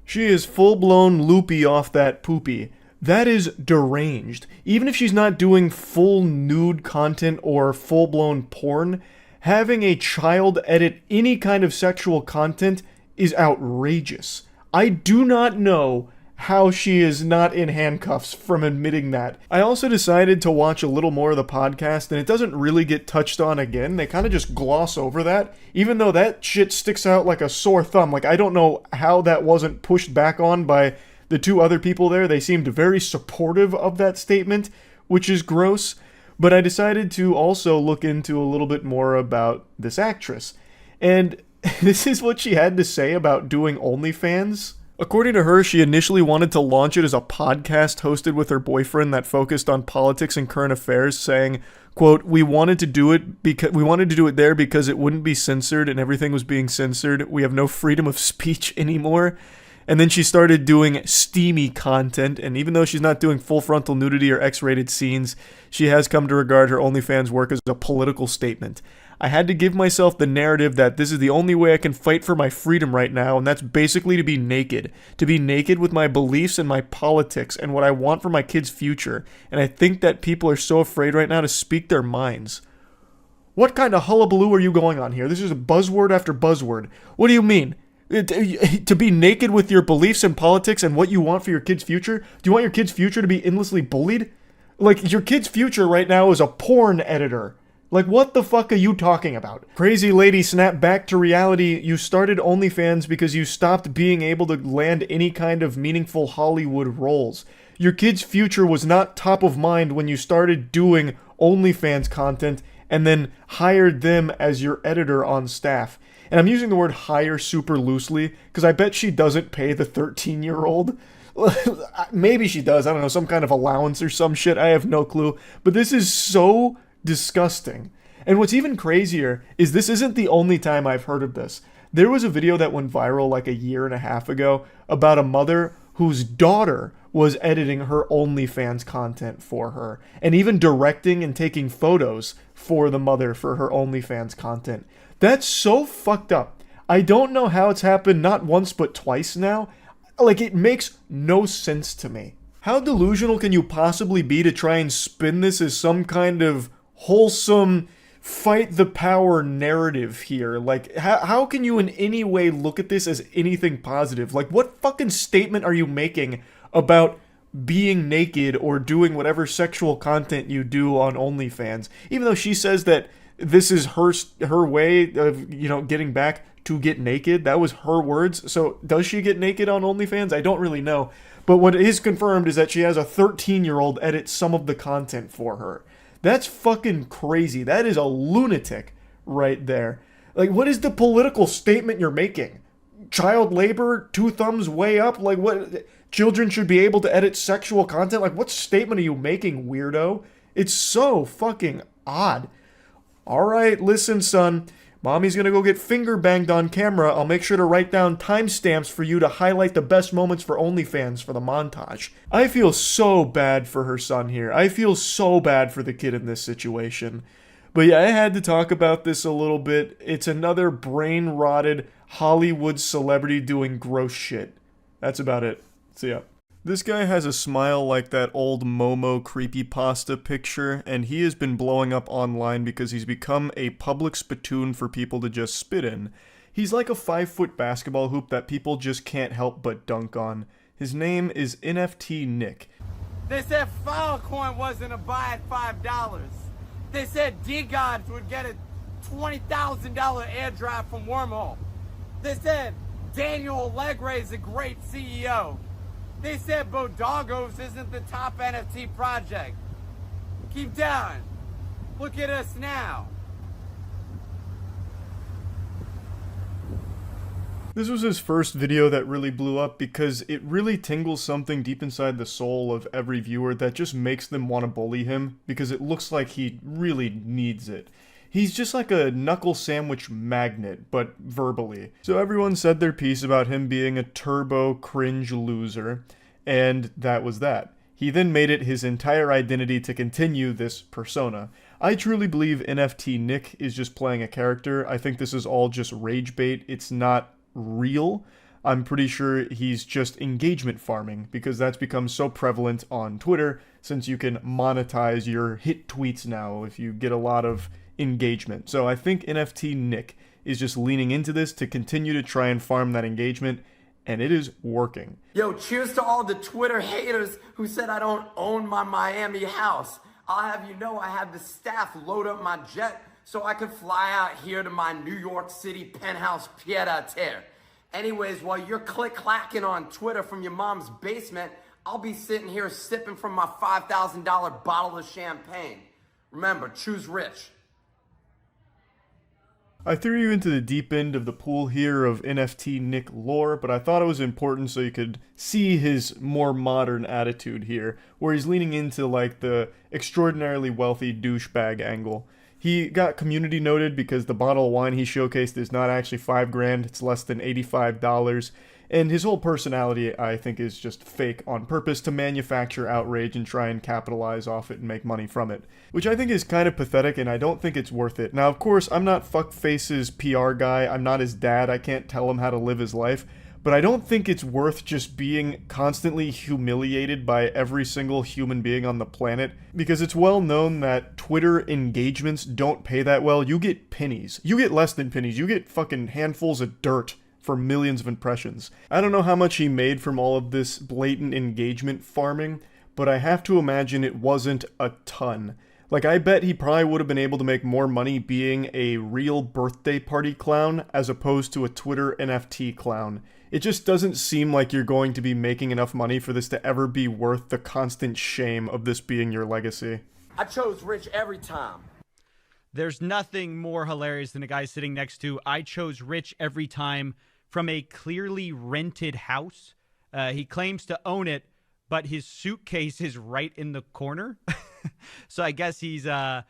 She is full-blown loopy off that poopy. That is deranged. Even if she's not doing full nude content or full-blown porn, having a child edit any kind of sexual content is outrageous. I do not know how she is not in handcuffs from admitting that. I also decided to watch a little more of the podcast, and it doesn't really get touched on again. They kind of just gloss over that, even though that shit sticks out like a sore thumb. Like, I don't know how that wasn't pushed back on by the two other people there. They seemed very supportive of that statement, which is gross. But I decided to also look into a little bit more about this actress. And this is what she had to say about doing OnlyFans. According to her, she initially wanted to launch it as a podcast hosted with her boyfriend that focused on politics and current affairs, saying, quote, we wanted to do it there because it wouldn't be censored and everything was being censored. We have no freedom of speech anymore. And then she started doing steamy content, and even though she's not doing full frontal nudity or X-rated scenes, she has come to regard her OnlyFans work as a political statement. I had to give myself the narrative that this is the only way I can fight for my freedom right now, and that's basically to be naked. To be naked with my beliefs and my politics and what I want for my kids' future. And I think that people are so afraid right now to speak their minds. What kind of hullabaloo are you going on here? This is a buzzword after buzzword. What do you mean? To be naked with your beliefs and politics and what you want for your kids' future? Do you want your kids' future to be endlessly bullied? Like, your kid's future right now is a porn editor. Like, what the fuck are you talking about? Crazy lady, snap back to reality. You started OnlyFans because you stopped being able to land any kind of meaningful Hollywood roles. Your kid's future was not top of mind when you started doing OnlyFans content and then hired them as your editor on staff. And I'm using the word hire super loosely because I bet she doesn't pay the 13-year-old. Maybe she does. I don't know, some kind of allowance or some shit. I have no clue. But this is so disgusting. And what's even crazier is this isn't the only time I've heard of this. There was a video that went viral like a year and a half ago about a mother whose daughter was editing her OnlyFans content for her, and even directing and taking photos for the mother for her OnlyFans content. That's so fucked up. I don't know how it's happened not once but twice now. Like, it makes no sense to me. How delusional can you possibly be to try and spin this as some kind of wholesome fight the power narrative here? Like, how can you in any way look at this as anything positive? Like, what fucking statement are you making about being naked or doing whatever sexual content you do on OnlyFans? Even though she says that this is her way of, you know, getting back to get naked. That was her words. So does she get naked on OnlyFans? I don't really know. But what is confirmed is that she has a 13-year-old edit some of the content for her. That's fucking crazy. That is a lunatic right there. Like, what is the political statement you're making? Child labor, 2 thumbs way up? Like, what? Children should be able to edit sexual content? Like, what statement are you making, weirdo? It's so fucking odd. Alright, listen, son. Mommy's gonna go get finger banged on camera. I'll make sure to write down timestamps for you to highlight the best moments for OnlyFans for the montage. I feel so bad for her son here. I feel so bad for the kid in this situation. But yeah, I had to talk about this a little bit. It's another brain-rotted Hollywood celebrity doing gross shit. That's about it. See ya. This guy has a smile like that old Momo creepypasta picture, and he has been blowing up online because he's become a public spittoon for people to just spit in. He's like a 5-foot basketball hoop that people just can't help but dunk on. His name is NFT Nick. They said Filecoin wasn't a buy at $5. They said D-Gods would get a $20,000 airdrop from Wormhole. They said Daniel Allegre is a great CEO. They said Bodogos isn't the top NFT project. Keep down. Look at us now. This was his first video that really blew up because it really tingles something deep inside the soul of every viewer that just makes them want to bully him because it looks like he really needs it. He's just like a knuckle sandwich magnet, but verbally. So everyone said their piece about him being a turbo cringe loser, and that was that. He then made it his entire identity to continue this persona. I truly believe NFT Nick is just playing a character. I think this is all just rage bait. It's not real. I'm pretty sure he's just engagement farming because that's become so prevalent on Twitter since you can monetize your hit tweets now if you get a lot of engagement. So I think NFT Nick is just leaning into this to continue to try and farm that engagement, and it is working. Yo, cheers to all the Twitter haters who said I don't own my Miami house. I'll have you know I had the staff load up my jet so I could fly out here to my New York City penthouse pied-à-terre. Anyways, while you're click-clacking on Twitter from your mom's basement, I'll be sitting here sipping from my $5,000 bottle of champagne. Remember, choose rich. I threw you into the deep end of the pool here of NFT Nick lore, but I thought it was important so you could see his more modern attitude here, where he's leaning into like the extraordinarily wealthy douchebag angle. He got community noted because the bottle of wine he showcased is not actually $5,000, it's less than $85. And his whole personality, I think, is just fake on purpose to manufacture outrage and try and capitalize off it and make money from it. Which I think is kind of pathetic, and I don't think it's worth it. Now, of course, I'm not Fuckface's PR guy. I'm not his dad. I can't tell him how to live his life. But I don't think it's worth just being constantly humiliated by every single human being on the planet. Because it's well known that Twitter engagements don't pay that well. You get pennies. You get less than pennies. You get fucking handfuls of dirt for millions of impressions. I don't know how much he made from all of this blatant engagement farming, but I have to imagine it wasn't a ton. Like, I bet he probably would have been able to make more money being a real birthday party clown as opposed to a Twitter NFT clown. It just doesn't seem like you're going to be making enough money for this to ever be worth the constant shame of this being your legacy. I chose rich every time. There's nothing more hilarious than a guy sitting next to "I chose rich every time" from a clearly rented house. He claims to own it, but his suitcase is right in the corner. So I guess he's gonna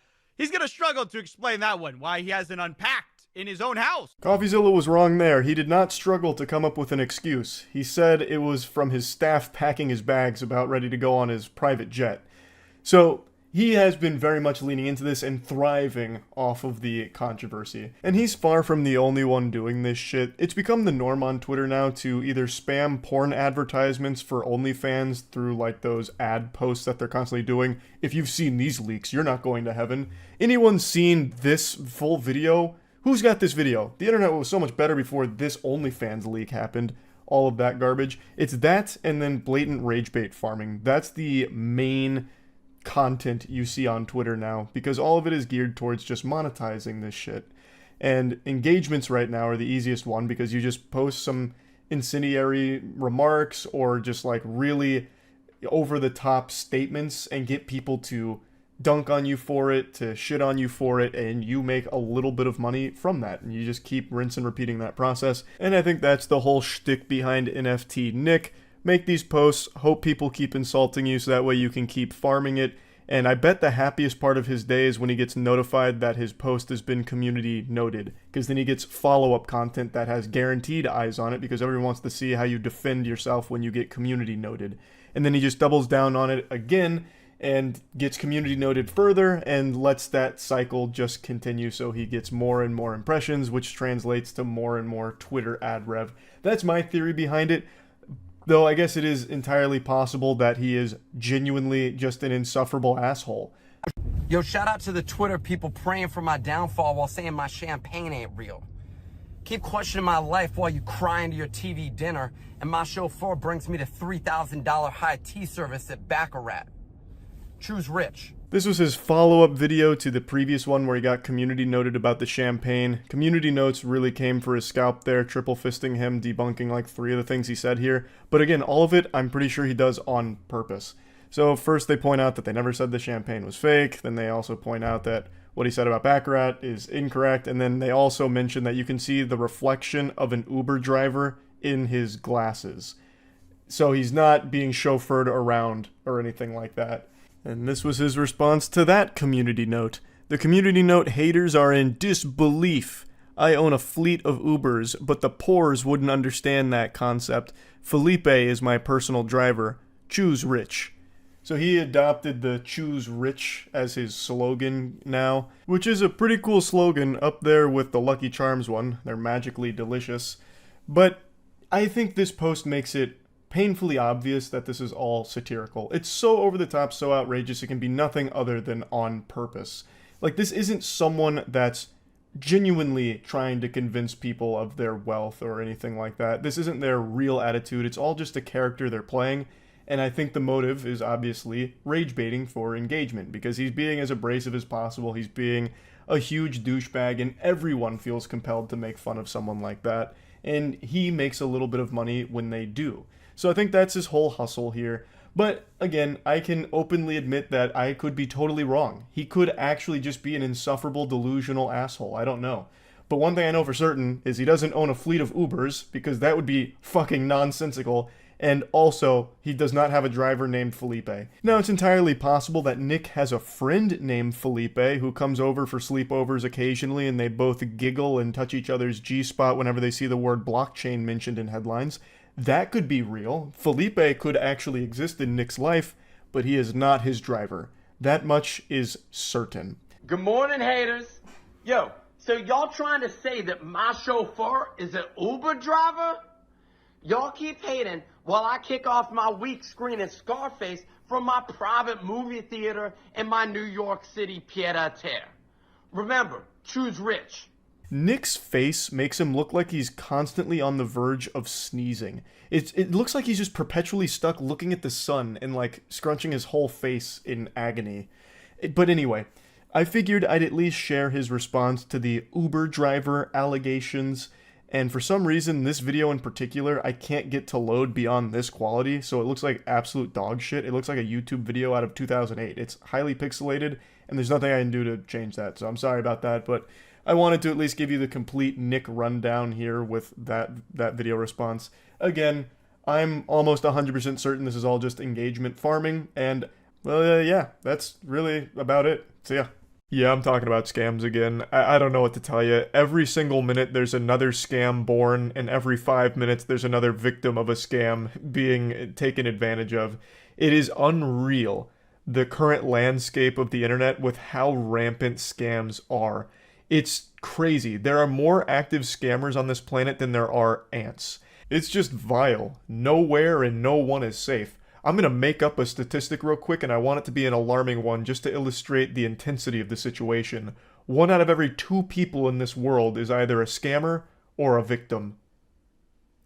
struggle to explain that one, why he hasn't unpacked in his own house. Coffeezilla was wrong there. He did not struggle to come up with an excuse. He said it was from his staff packing his bags about ready to go on his private jet. So he has been very much leaning into this and thriving off of the controversy. And he's far from the only one doing this shit. It's become the norm on Twitter now to either spam porn advertisements for OnlyFans through like those ad posts that they're constantly doing. If you've seen these leaks, you're not going to heaven. Anyone seen this full video? Who's got this video? The internet was so much better before this OnlyFans leak happened. All of that garbage. It's that and then blatant rage bait farming. That's the main content you see on Twitter now, because all of it is geared towards just monetizing this shit. And engagements right now are the easiest one, because you just post some incendiary remarks or just like really over the top statements and get people to dunk on you for it, to shit on you for it, and you make a little bit of money from that. And you just keep rinse and repeating that process. And I think that's the whole shtick behind NFT Nick. Make these posts, hope people keep insulting you so that way you can keep farming it. And I bet the happiest part of his day is when he gets notified that his post has been community noted, because then he gets follow-up content that has guaranteed eyes on it, because everyone wants to see how you defend yourself when you get community noted. And then he just doubles down on it again and gets community noted further and lets that cycle just continue, so he gets more and more impressions, which translates to more and more Twitter ad rev. That's my theory behind it. Though I guess it is entirely possible that he is genuinely just an insufferable asshole. Yo, shout out to the Twitter people praying for my downfall while saying my champagne ain't real. Keep questioning my life while you cry into your TV dinner, and my chauffeur brings me to $3,000 high tea service at Baccarat. Choose rich. This was his follow-up video to the previous one where he got community noted about the champagne. Community notes really came for his scalp there, triple fisting him, debunking like 3 of the things he said here. But again, all of it, I'm pretty sure he does on purpose. So first they point out that they never said the champagne was fake. Then they also point out that what he said about Baccarat is incorrect. And then they also mention that you can see the reflection of an Uber driver in his glasses. So he's not being chauffeured around or anything like that. And this was his response to that community note. The community note haters are in disbelief. I own a fleet of Ubers, but the poors wouldn't understand that concept. Felipe is my personal driver. Choose rich. So he adopted the choose rich as his slogan now, which is a pretty cool slogan, up there with the Lucky Charms one. They're magically delicious. But I think this post makes it painfully obvious that this is all satirical. It's so over the top, so outrageous, it can be nothing other than on purpose. Like, this isn't someone that's genuinely trying to convince people of their wealth or anything like that. This isn't their real attitude. It's all just a character they're playing. And I think the motive is obviously rage baiting for engagement, because he's being as abrasive as possible. He's being a huge douchebag, and everyone feels compelled to make fun of someone like that. And he makes a little bit of money when they do. So I think that's his whole hustle here. But again, I can openly admit that I could be totally wrong. He could actually just be an insufferable, delusional asshole. I don't know. But one thing I know for certain is he doesn't own a fleet of Ubers, because that would be fucking nonsensical. And also, he does not have a driver named Felipe. Now, it's entirely possible that Nick has a friend named Felipe who comes over for sleepovers occasionally, and they both giggle and touch each other's G-spot whenever they see the word blockchain mentioned in headlines. That could be real. Felipe could actually exist in Nick's life, but he is not his driver. That much is certain. Good morning, haters. Yo, so y'all trying to say that my chauffeur is an Uber driver? Y'all keep hating while I kick off my week screening Scarface from my private movie theater in my New York City pied-à-terre. Remember, choose rich. Nick's face makes him look like he's constantly on the verge of sneezing. It looks like he's just perpetually stuck looking at the sun and like scrunching his whole face in agony. But anyway, I figured I'd at least share his response to the Uber driver allegations. And for some reason, this video in particular, I can't get to load beyond this quality, so it looks like absolute dog shit. It looks like a YouTube video out of 2008. It's highly pixelated, and there's nothing I can do to change that, so I'm sorry about that, but I wanted to at least give you the complete Nick rundown here with that video response. Again, I'm almost 100% certain this is all just engagement farming, and, well, yeah, that's really about it. So yeah. Yeah, I'm talking about scams again. I don't know what to tell you. Every single minute there's another scam born, and every 5 minutes there's another victim of a scam being taken advantage of. It is unreal, the current landscape of the internet with how rampant scams are. It's crazy. There are more active scammers on this planet than there are ants. It's just vile. Nowhere and no one is safe. I'm going to make up a statistic real quick, and I want it to be an alarming one just to illustrate the intensity of the situation. 1 out of every 2 people in this world is either a scammer or a victim.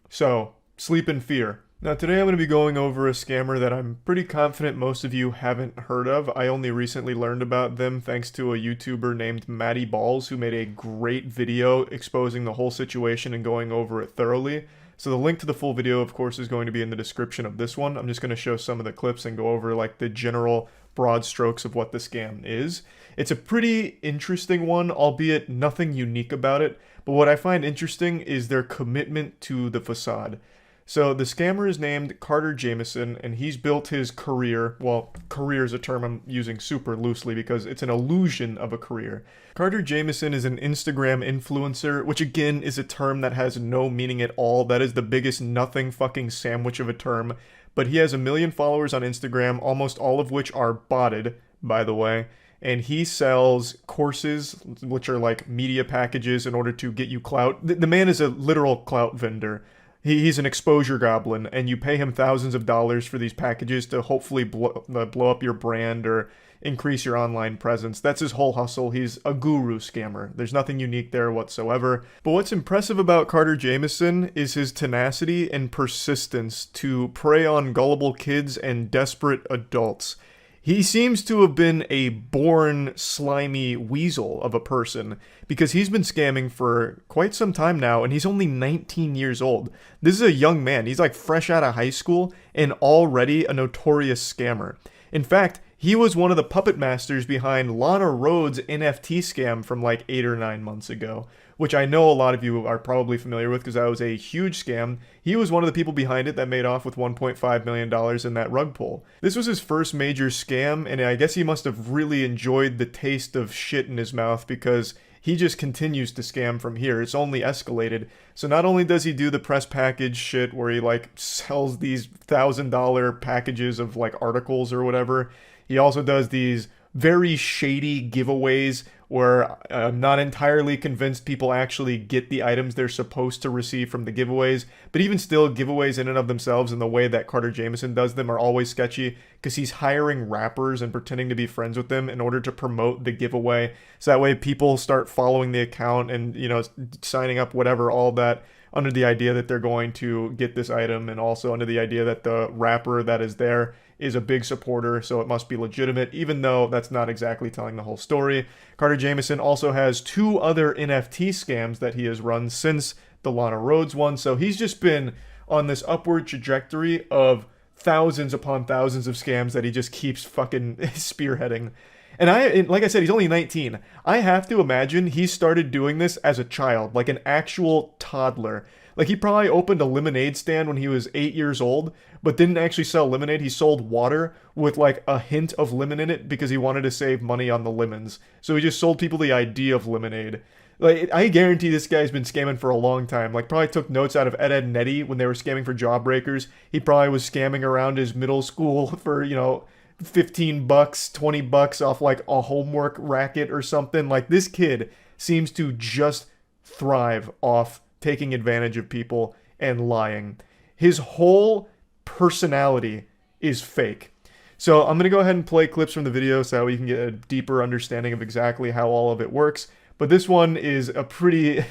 So, sleep in fear. Now today I'm going to be going over a scammer that I'm pretty confident most of you haven't heard of. I only recently learned about them thanks to a YouTuber named Maddie Balls, who made a great video exposing the whole situation and going over it thoroughly. So the link to the full video, of course, is going to be in the description of this one. I'm just going to show some of the clips and go over like the general broad strokes of what the scam is. It's a pretty interesting one, albeit nothing unique about it. But what I find interesting is their commitment to the facade. So the scammer is named Carter Jamison, and he's built his career, well, career is a term I'm using super loosely because it's an illusion of a career. Carter Jamison is an Instagram influencer, which again is a term that has no meaning at all. That is the biggest nothing fucking sandwich of a term. But he has 1 million followers on Instagram, almost all of which are botted, by the way. And he sells courses, which are like media packages in order to get you clout. The man is a literal clout vendor. He's an exposure goblin, and you pay him thousands of dollars for these packages to hopefully blow up your brand or increase your online presence. That's his whole hustle. He's a guru scammer. There's nothing unique there whatsoever. But what's impressive about Carter Jamison is his tenacity and persistence to prey on gullible kids and desperate adults. He seems to have been a born slimy weasel of a person because he's been scamming for quite some time now, and he's only 19 years old. This is a young man. He's like fresh out of high school and already a notorious scammer. In fact, he was one of the puppet masters behind Lana Rhoades' NFT scam from like 8 or 9 months ago, which I know a lot of you are probably familiar with because that was a huge scam. He was one of the people behind it that made off with $1.5 million in that rug pull. This was his first major scam, and I guess he must have really enjoyed the taste of shit in his mouth because he just continues to scam from here. It's only escalated. So not only does he do the press package shit where he like sells these $1,000 packages of like articles or whatever, he also does these very shady giveaways where I'm not entirely convinced people actually get the items they're supposed to receive from the giveaways. But even still, giveaways in and of themselves and the way that Carter Jamison does them are always sketchy because he's hiring rappers and pretending to be friends with them in order to promote the giveaway. So that way people start following the account and, you know, signing up, whatever, all that, under the idea that they're going to get this item, and also under the idea that the rapper that is there is a big supporter, so it must be legitimate, even though that's not exactly telling the whole story. Carter Jamison also has 2 other NFT scams that he has run since the Lana Rhoades one, so he's just been on this upward trajectory of thousands upon thousands of scams that he just keeps fucking spearheading. And like I said, he's only 19. I have to imagine he started doing this as a child, like an actual toddler. Like, he probably opened a lemonade stand when he was 8 years old, but didn't actually sell lemonade. He sold water with, like, a hint of lemon in it because he wanted to save money on the lemons. So he just sold people the idea of lemonade. Like, I guarantee this guy's been scamming for a long time. Like, probably took notes out of Ed, Edd n Eddy when they were scamming for Jawbreakers. He probably was scamming around his middle school for, you know, $15, $20 off, like, a homework racket or something. Like, this kid seems to just thrive off taking advantage of people and lying. His whole personality is fake. So I'm going to go ahead and play clips from the video so that we can get a deeper understanding of exactly how all of it works. But this one is a pretty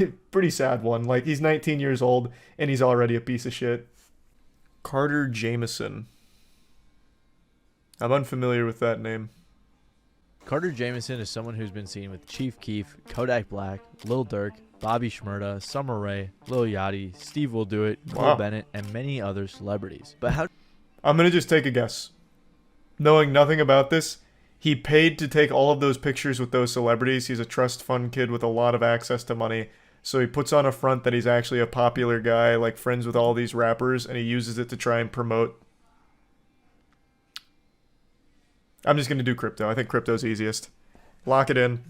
sad one. Like, he's 19 years old and he's already a piece of shit. Carter Jamison. I'm unfamiliar with that name. Carter Jamieson is someone who's been seen with Chief Keef, Kodak Black, Lil Durk, Bobby Shmurda, Summer Rae, Lil Yachty, Steve Will Do It, Cole Bennett, and many other celebrities. But how... I'm going to just take a guess. Knowing nothing about this, he paid to take all of those pictures with those celebrities. He's a trust fund kid with a lot of access to money. So he puts on a front that he's actually a popular guy, like friends with all these rappers, and he uses it to try and promote. I'm just going to do crypto. I think crypto's easiest. Lock it in.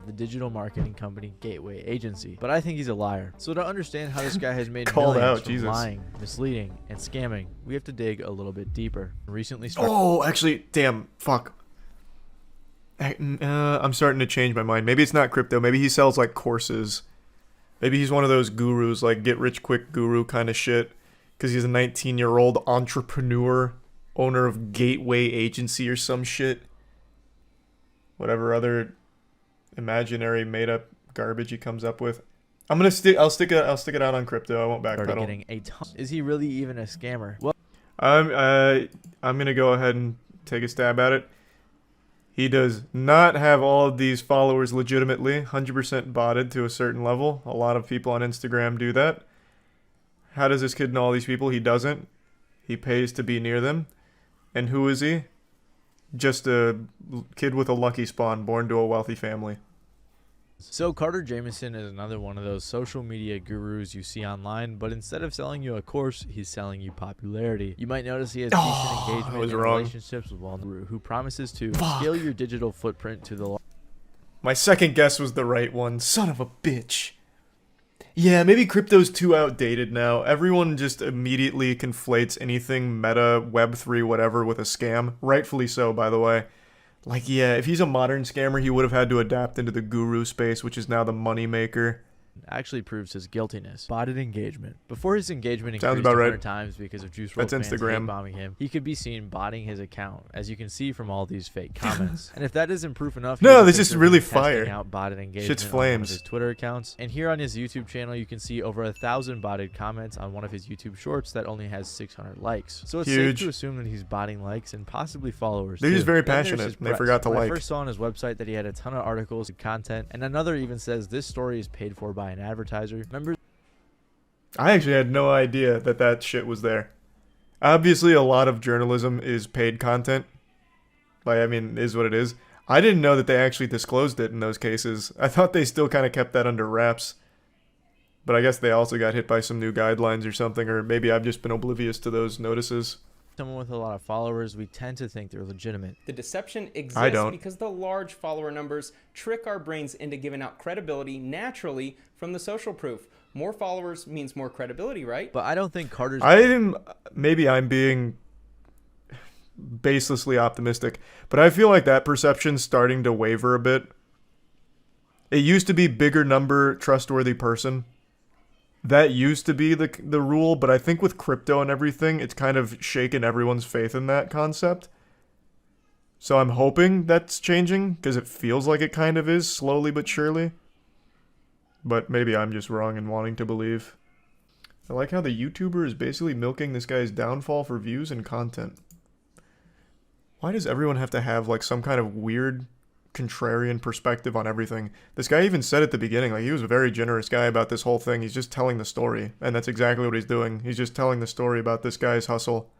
The digital marketing company Gateway Agency. But I think he's a liar. So to understand how this guy has made Called millions out, from Jesus. lying, misleading, and scamming, we have to dig a little bit deeper. Recently Oh, actually, damn, fuck. I'm starting to change my mind. Maybe it's not crypto. Maybe he sells like courses. Maybe he's one of those gurus, like get rich quick guru kind of shit. Because he's a 19-year-old entrepreneur, owner of Gateway Agency or some shit. Whatever other imaginary made up garbage he comes up with. I'll stick it out on crypto. I won't backpedal. getting a ton. Is he really even a scammer? Well, I'm gonna go ahead and take a stab at it. He does not have all of these followers legitimately, 100% botted to a certain level. A lot of people on Instagram do that. How does this kid know all these people? He doesn't. He pays to be near them. And who is he? Just a kid with a lucky spawn, born to a wealthy family. So Carter Jamieson is another one of those social media gurus you see online, but instead of selling you a course, he's selling you popularity. You might notice he has decent engagement in relationships with one who promises to scale your digital footprint to the... My second guess was the right one. Son of a bitch. Yeah, maybe crypto's too outdated now. Everyone just immediately conflates anything meta, Web3, whatever with a scam. Rightfully so, by the way. Like, yeah, if he's a modern scammer, he would have had to adapt into the guru space, which is now the money maker. Actually proves his guiltiness. Botted engagement. Before his engagement Sounds increased about 100 right. times because of Juice WRLD That's fans Instagram. hate bombing him, he could be seen botting his account, as you can see from all these fake comments. And if that isn't proof enough, No, here's a this is picture of really him testing fire. out botted engagement Shit's on one of flames. his Twitter accounts. And here on his YouTube channel, you can see over 1,000 botted comments on one of his YouTube shorts that only has 600 likes. So it's Huge. safe to assume that he's botting likes and possibly followers. They're just too. very Then there's passionate. his They press. forgot to When like. I first saw on his website that he had a ton of articles and content, and another even says this story is paid for by an advertiser. Remember? I actually had no idea that that shit was there. Obviously, a lot of journalism is paid content. Like, I mean, is what it is. I didn't know that they actually disclosed it in those cases. I thought they still kind of kept that under wraps. But I guess they also got hit by some new guidelines or something, or maybe I've just been oblivious to those notices. Someone with a lot of followers, we tend to think they're legitimate. The deception I exists don't. because the large follower numbers trick our brains into giving out credibility naturally from the social proof. More followers means more credibility, right? But I don't think Carter's... Maybe I'm being baselessly optimistic, but I feel like that perception's starting to waver a bit. It used to be bigger number, trustworthy person. That used to be the rule, but I think with crypto and everything, it's kind of shaken everyone's faith in that concept. So I'm hoping that's changing, because it feels like it kind of is, slowly but surely. But maybe I'm just wrong in wanting to believe. I like how the YouTuber is basically milking this guy's downfall for views and content. Why does everyone have to have like some kind of weird contrarian perspective on everything? This guy even said at the beginning, like, he was a very generous guy about this whole thing. He's just telling the story, and that's exactly what he's doing. He's just telling the story about this guy's hustle,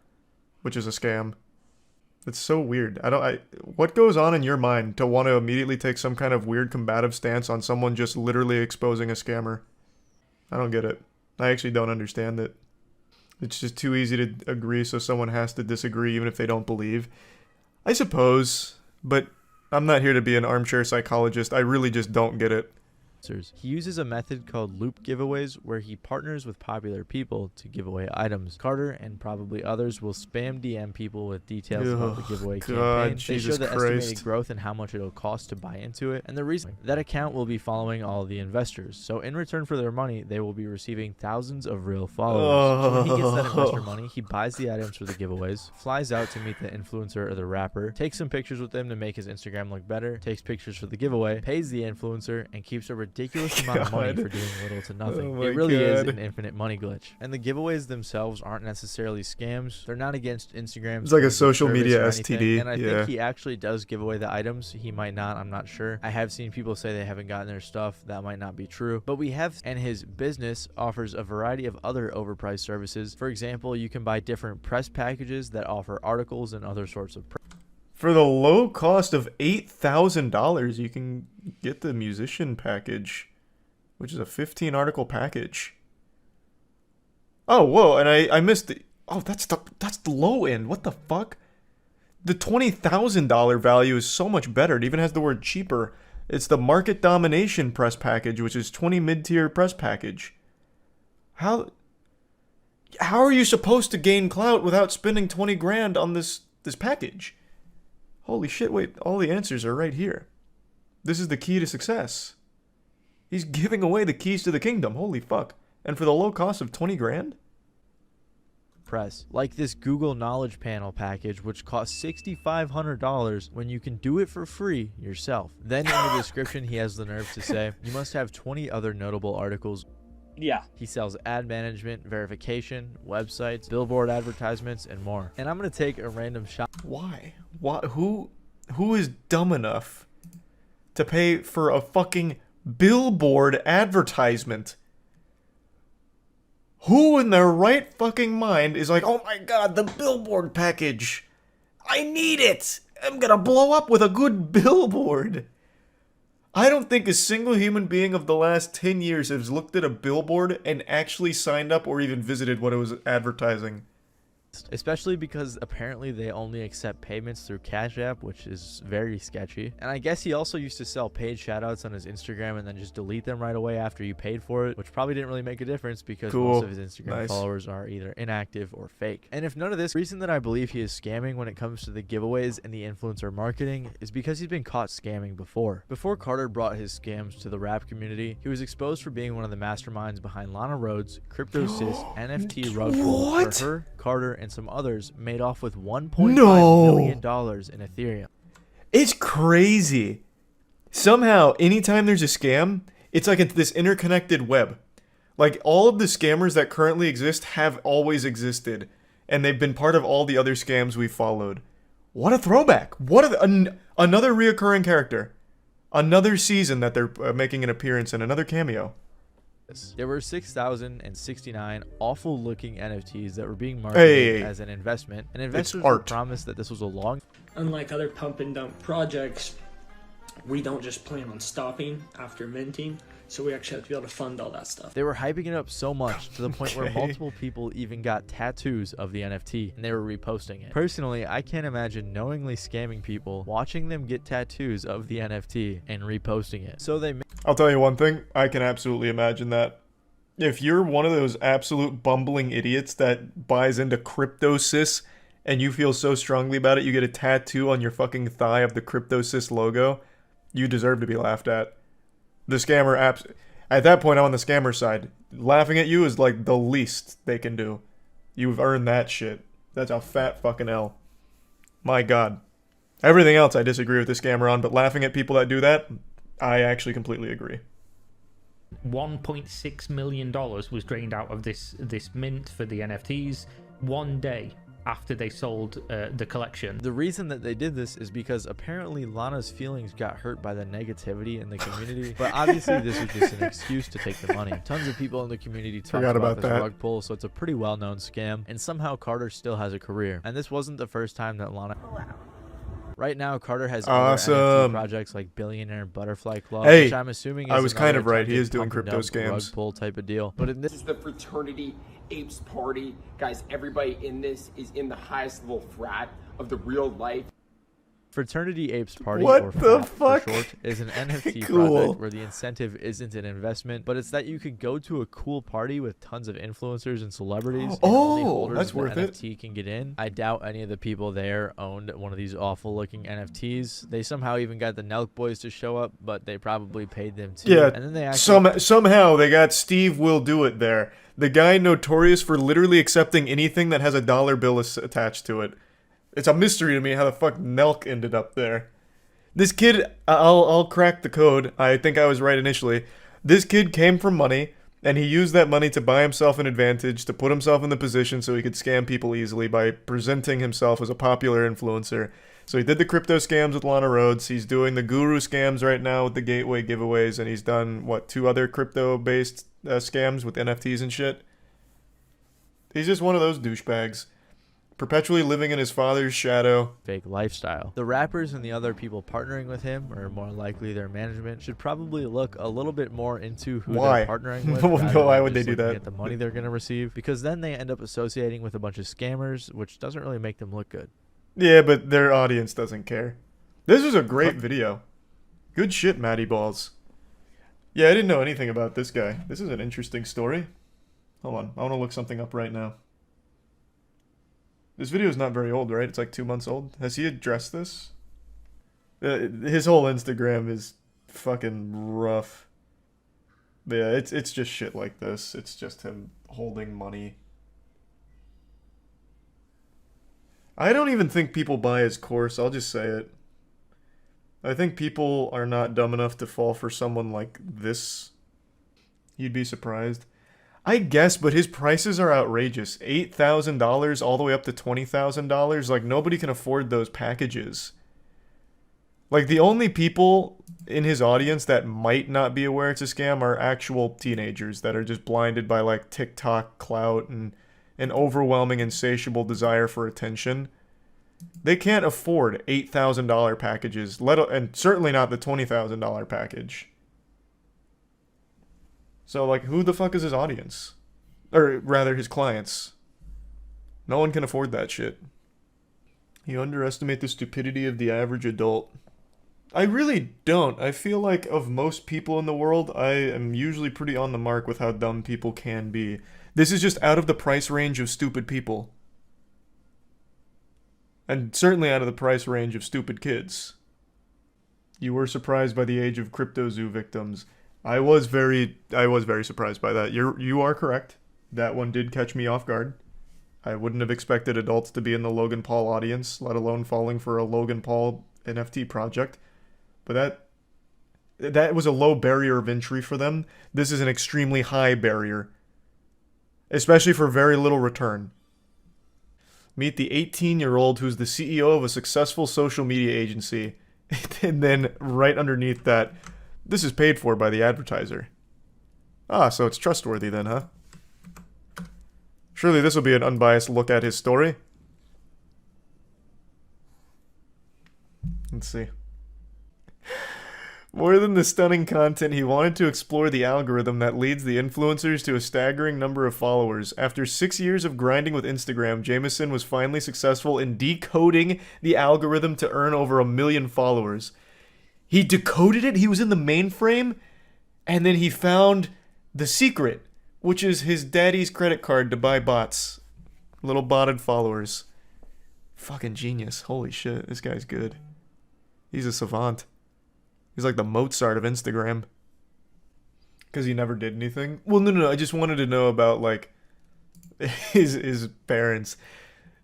which is a scam. It's so weird. What goes on in your mind to want to immediately take some kind of weird combative stance on someone just literally exposing a scammer? I don't get it. I actually don't understand it. It's just too easy to agree, so someone has to disagree even if they don't believe. I suppose, but I'm not here to be an armchair psychologist. I really just don't get it. He uses a method called loop giveaways where he partners with popular people to give away items. Carter and probably others will spam DM people with details about the giveaway campaign. They show the estimated growth and how much it'll cost to buy into it, and the reason that account will be following all of the investors. So in return for their money, they will be receiving thousands of real followers. So when he gets that investor money, he buys the items for the giveaways, flies out to meet the influencer or the rapper, takes some pictures with them to make his Instagram look better, takes pictures for the giveaway, pays the influencer, and keeps a ridiculous amount of money for doing little to nothing. It really is an infinite money glitch. And the giveaways themselves aren't necessarily scams. They're not against Instagram. It's like a social media STD. And I think he actually does give away the items. He might not, I'm not sure. I have seen people say they haven't gotten their stuff. That might not be true. But we have, and his business offers a variety of other overpriced services. For example, you can buy different press packages that offer articles and other sorts of For the low cost of $8,000, you can get the musician package, which is a 15 article package. Oh, whoa, and I missed the... Oh, that's the low end. What the fuck? The $20,000 value is so much better. It even has the word cheaper. It's the market domination press package, which is 20 mid-tier press package. How are you supposed to gain clout without spending 20 grand on this package? Holy shit, wait, all the answers are right here. This is the key to success. He's giving away the keys to the kingdom, holy fuck. And for the low cost of 20 grand? Press, like this Google Knowledge Panel package, which costs $6,500 when you can do it for free yourself. Then in the description, he has the nerve to say, you must have 20 other notable articles. Yeah. He sells ad management, verification, websites, billboard advertisements, and more. And I'm going to take a random shot. Why? Who is dumb enough to pay for a fucking billboard advertisement? Who in their right fucking mind is like, oh my god, the billboard package. I need it. I'm gonna blow up with a good billboard. I don't think a single human being of the last 10 years has looked at a billboard and actually signed up or even visited what it was advertising. Especially because apparently they only accept payments through Cash App, which is very sketchy. And I guess he also used to sell paid shoutouts on his Instagram and then just delete them right away after you paid for it, which probably didn't really make a difference because most of his Instagram followers are either inactive or fake. And if none of this, reason that I believe he is scamming when it comes to the giveaways and the influencer marketing is because he's been caught scamming before. Before Carter brought his scams to the rap community, he was exposed for being one of the masterminds behind Lana Rhoades' CryptoSys NFT rug pull, where her, Carter, and some others made off with $1.5 million in Ethereum. It's crazy. Somehow, anytime there's a scam, it's like this interconnected web. Like, all of the scammers that currently exist have always existed, and they've been part of all the other scams we've followed. What a throwback. What another reoccurring character. Another season that they're making an appearance in, another cameo. There were 6,069 awful looking NFTs that were being marketed as an investment, and investors were promised that this was a long... Unlike other pump and dump projects, we don't just plan on stopping after minting, so we actually have to be able to fund all that stuff. They were hyping it up so much to the point where multiple people even got tattoos of the NFT, and they were reposting it. Personally, I can't imagine knowingly scamming people, watching them get tattoos of the NFT, and reposting it. So they... I'll tell you one thing, I can absolutely imagine that. If you're one of those absolute bumbling idiots that buys into CryptoSys and you feel so strongly about it, you get a tattoo on your fucking thigh of the CryptoSys logo, you deserve to be laughed at. The scammer at that point, I'm on the scammer side. Laughing at you is like the least they can do. You've earned that shit. That's a fat fucking L. My god. Everything else I disagree with the scammer on, but laughing at people that do that, I actually completely agree. $1.6 million was drained out of this mint for the NFTs one day after they sold the collection. The reason that they did this is because apparently Lana's feelings got hurt by the negativity in the community, but obviously this was just an excuse to take the money. Tons of people in the community talked about this rug pull, so it's a pretty well-known scam, and somehow Carter still has a career. And this wasn't the first time that Lana... Right now, Carter has other NFT projects like Billionaire Butterfly Club, which I'm assuming is I was kind of right. He is doing crypto scams. Rug pull type of deal. But in this is the fraternity apes party. Guys, everybody in this is in the highest level frat of the real life. Fraternity Apes Party, what or the FAP fuck? for short, is an NFT Cool. project where the incentive isn't an investment, but it's that you could go to a cool party with tons of influencers and celebrities, and only holders that's of the worth it. NFT can get in. I doubt any of the people there owned one of these awful-looking NFTs. They somehow even got the Nelk Boys to show up, but they probably paid them too. Yeah, and then they actually... somehow they got Steve Will Do It there. The guy notorious for literally accepting anything that has a dollar bill attached to it. It's a mystery to me how the fuck Nelk ended up there. This kid, I'll crack the code. I think I was right initially. This kid came from money, and he used that money to buy himself an advantage, to put himself in the position so he could scam people easily by presenting himself as a popular influencer. So he did the crypto scams with Lana Rhoades. He's doing the guru scams right now with the gateway giveaways, and he's done, what, 2 other crypto-based scams with NFTs and shit? He's just one of those douchebags, perpetually living in his father's shadow. Fake lifestyle. The rappers and the other people partnering with him, or more likely their management, should probably look a little bit more into who Why? they're partnering with. Why would they do looking that? At the money they're going to receive, because then they end up associating with a bunch of scammers, which doesn't really make them look good. Yeah, but their audience doesn't care. This was a great video. Good shit, Matty Balls. Yeah, I didn't know anything about this guy. This is an interesting story. Hold on, I want to look something up right now. This video is not very old, right? It's like 2 months old. Has he addressed this? His whole Instagram is fucking rough. But yeah, it's just shit like this. It's just him holding money. I don't even think people buy his course, I'll just say it. I think people are not dumb enough to fall for someone like this. You'd be surprised. I guess, but his prices are outrageous. $8,000 all the way up to $20,000. Like, nobody can afford those packages. Like, the only people in his audience that might not be aware it's a scam are actual teenagers that are just blinded by, like, Tik Tok clout and an overwhelming, insatiable desire for attention. They can't afford $8,000 packages, and certainly not the $20,000 package. So, like, who the fuck is his audience? Or, rather, his clients. No one can afford that shit. You underestimate the stupidity of the average adult. I really don't. I feel like of most people in the world, I am usually pretty on the mark with how dumb people can be. This is just out of the price range of stupid people. And certainly out of the price range of stupid kids. You were surprised by the age of CryptoZoo victims. I was very surprised by that. You are correct. That one did catch me off guard. I wouldn't have expected adults to be in the Logan Paul audience, let alone falling for a Logan Paul NFT project. But that was a low barrier of entry for them. This is an extremely high barrier. Especially for very little return. Meet the 18-year-old who's the CEO of a successful social media agency. And then right underneath that, this is paid for by the advertiser. Ah, so it's trustworthy then, huh? Surely this will be an unbiased look at his story. Let's see. More than the stunning content, he wanted to explore the algorithm that leads the influencers to a staggering number of followers. After 6 years of grinding with Instagram, Jameson was finally successful in decoding the algorithm to earn over 1 million followers. He decoded it, he was in the mainframe, and then he found the secret, which is his daddy's credit card to buy bots. Little botted followers. Fucking genius. Holy shit, this guy's good. He's a savant. He's like the Mozart of Instagram. Because he never did anything? Well, no, I just wanted to know about, like, his parents.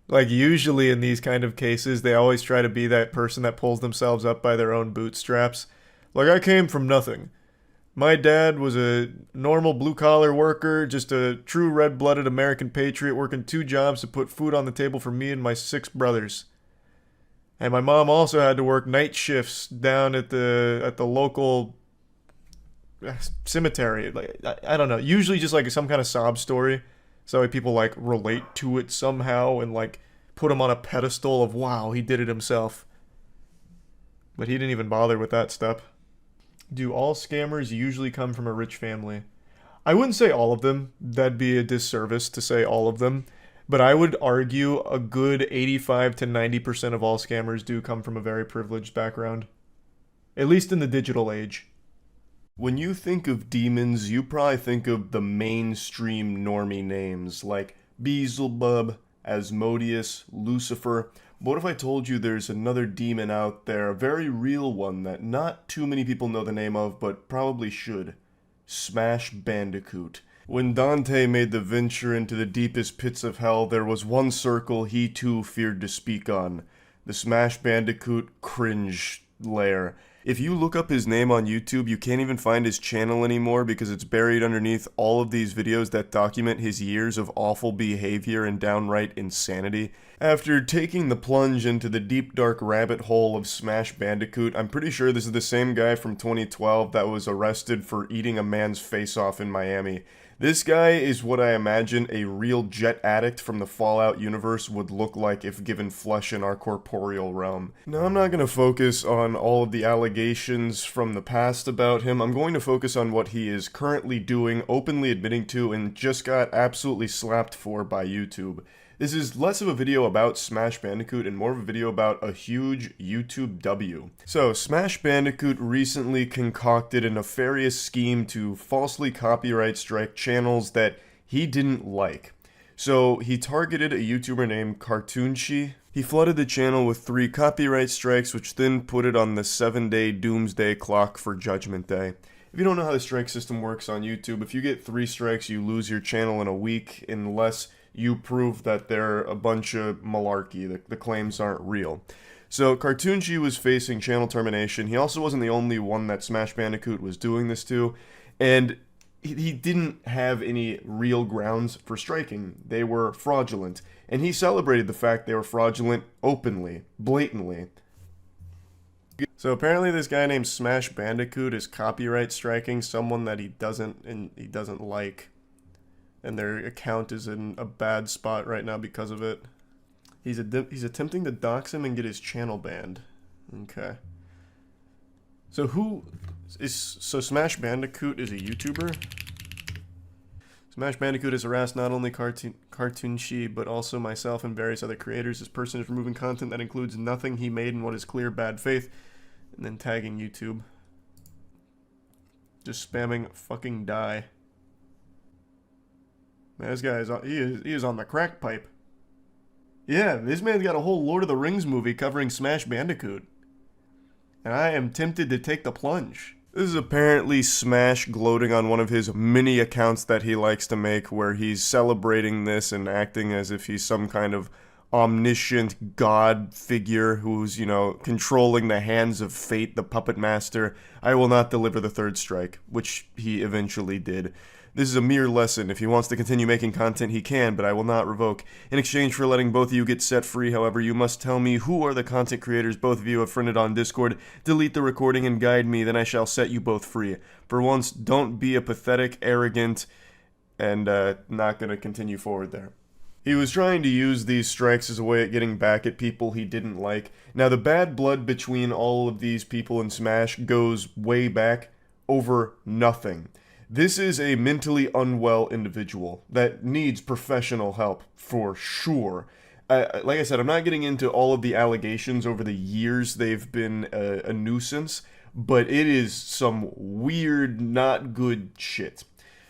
Like, usually in these kind of cases, they always try to be that person that pulls themselves up by their own bootstraps. Like, I came from nothing. My dad was a normal blue-collar worker, just a true red-blooded American patriot working 2 jobs to put food on the table for me and my 6 brothers. And my mom also had to work night shifts down at the local cemetery. Like, I don't know. Usually just like some kind of sob story. So people like relate to it somehow and like put him on a pedestal of, wow, he did it himself. But he didn't even bother with that step. Do all scammers usually come from a rich family? I wouldn't say all of them. That'd be a disservice to say all of them. But I would argue a good 85 to 90% of all scammers do come from a very privileged background. At least in the digital age. When you think of demons, you probably think of the mainstream normie names like Beelzebub, Asmodeus, Lucifer. What if I told you there's another demon out there, a very real one that not too many people know the name of, but probably should? Smash Bandicoot. When Dante made the venture into the deepest pits of hell, there was one circle he too feared to speak on. The Smash Bandicoot cringe layer. If you look up his name on YouTube, you can't even find his channel anymore because it's buried underneath all of these videos that document his years of awful behavior and downright insanity. After taking the plunge into the deep dark rabbit hole of Smash Bandicoot, I'm pretty sure this is the same guy from 2012 that was arrested for eating a man's face off in Miami. This guy is what I imagine a real jet addict from the Fallout universe would look like if given flesh in our corporeal realm. Now, I'm not going to focus on all of the allegations from the past about him. I'm going to focus on what he is currently doing, openly admitting to, and just got absolutely slapped for by YouTube. This is less of a video about Smash Bandicoot and more of a video about a huge YouTube W. So, Smash Bandicoot recently concocted a nefarious scheme to falsely copyright strike channels that he didn't like. So, he targeted a YouTuber named Cartoonshi. He flooded the channel with 3 copyright strikes, which then put it on the 7-day doomsday clock for Judgment Day. If you don't know how the strike system works on YouTube, if you get 3 strikes, you lose your channel in a week unless you prove that they're a bunch of malarkey, the claims aren't real. So Cartoonshi was facing channel termination. He also wasn't the only one that Smash Bandicoot was doing this to, and he didn't have any real grounds for striking. They were fraudulent, and he celebrated the fact they were fraudulent openly, blatantly. So apparently this guy named Smash Bandicoot is copyright striking someone that he doesn't like. And their account is in a bad spot right now because of it. He's attempting to dox him and get his channel banned. Okay. So Smash Bandicoot is a YouTuber? Smash Bandicoot has harassed not only Cartoonshi, but also myself and various other creators. This person is removing content that includes nothing he made in what is clear bad faith, and then tagging YouTube. Just spamming fucking die. Man, this guy he is on the crack pipe. Yeah, this man's got a whole Lord of the Rings movie covering Smash Bandicoot. And I am tempted to take the plunge. This is apparently Smash gloating on one of his many accounts that he likes to make where he's celebrating this and acting as if he's some kind of omniscient god figure who's, you know, controlling the hands of fate, the puppet master. I will not deliver the 3rd strike, which he eventually did. This is a mere lesson. If he wants to continue making content, he can, but I will not revoke. In exchange for letting both of you get set free, however, you must tell me who are the content creators both of you have friended on Discord, delete the recording, and guide me, then I shall set you both free. For once, don't be a pathetic, arrogant, and not gonna continue forward there. He was trying to use these strikes as a way at getting back at people he didn't like. Now, the bad blood between all of these people in Smash goes way back over nothing. This is a mentally unwell individual that needs professional help, for sure. Like I said, I'm not getting into all of the allegations over the years they've been a nuisance, but it is some weird, not good shit.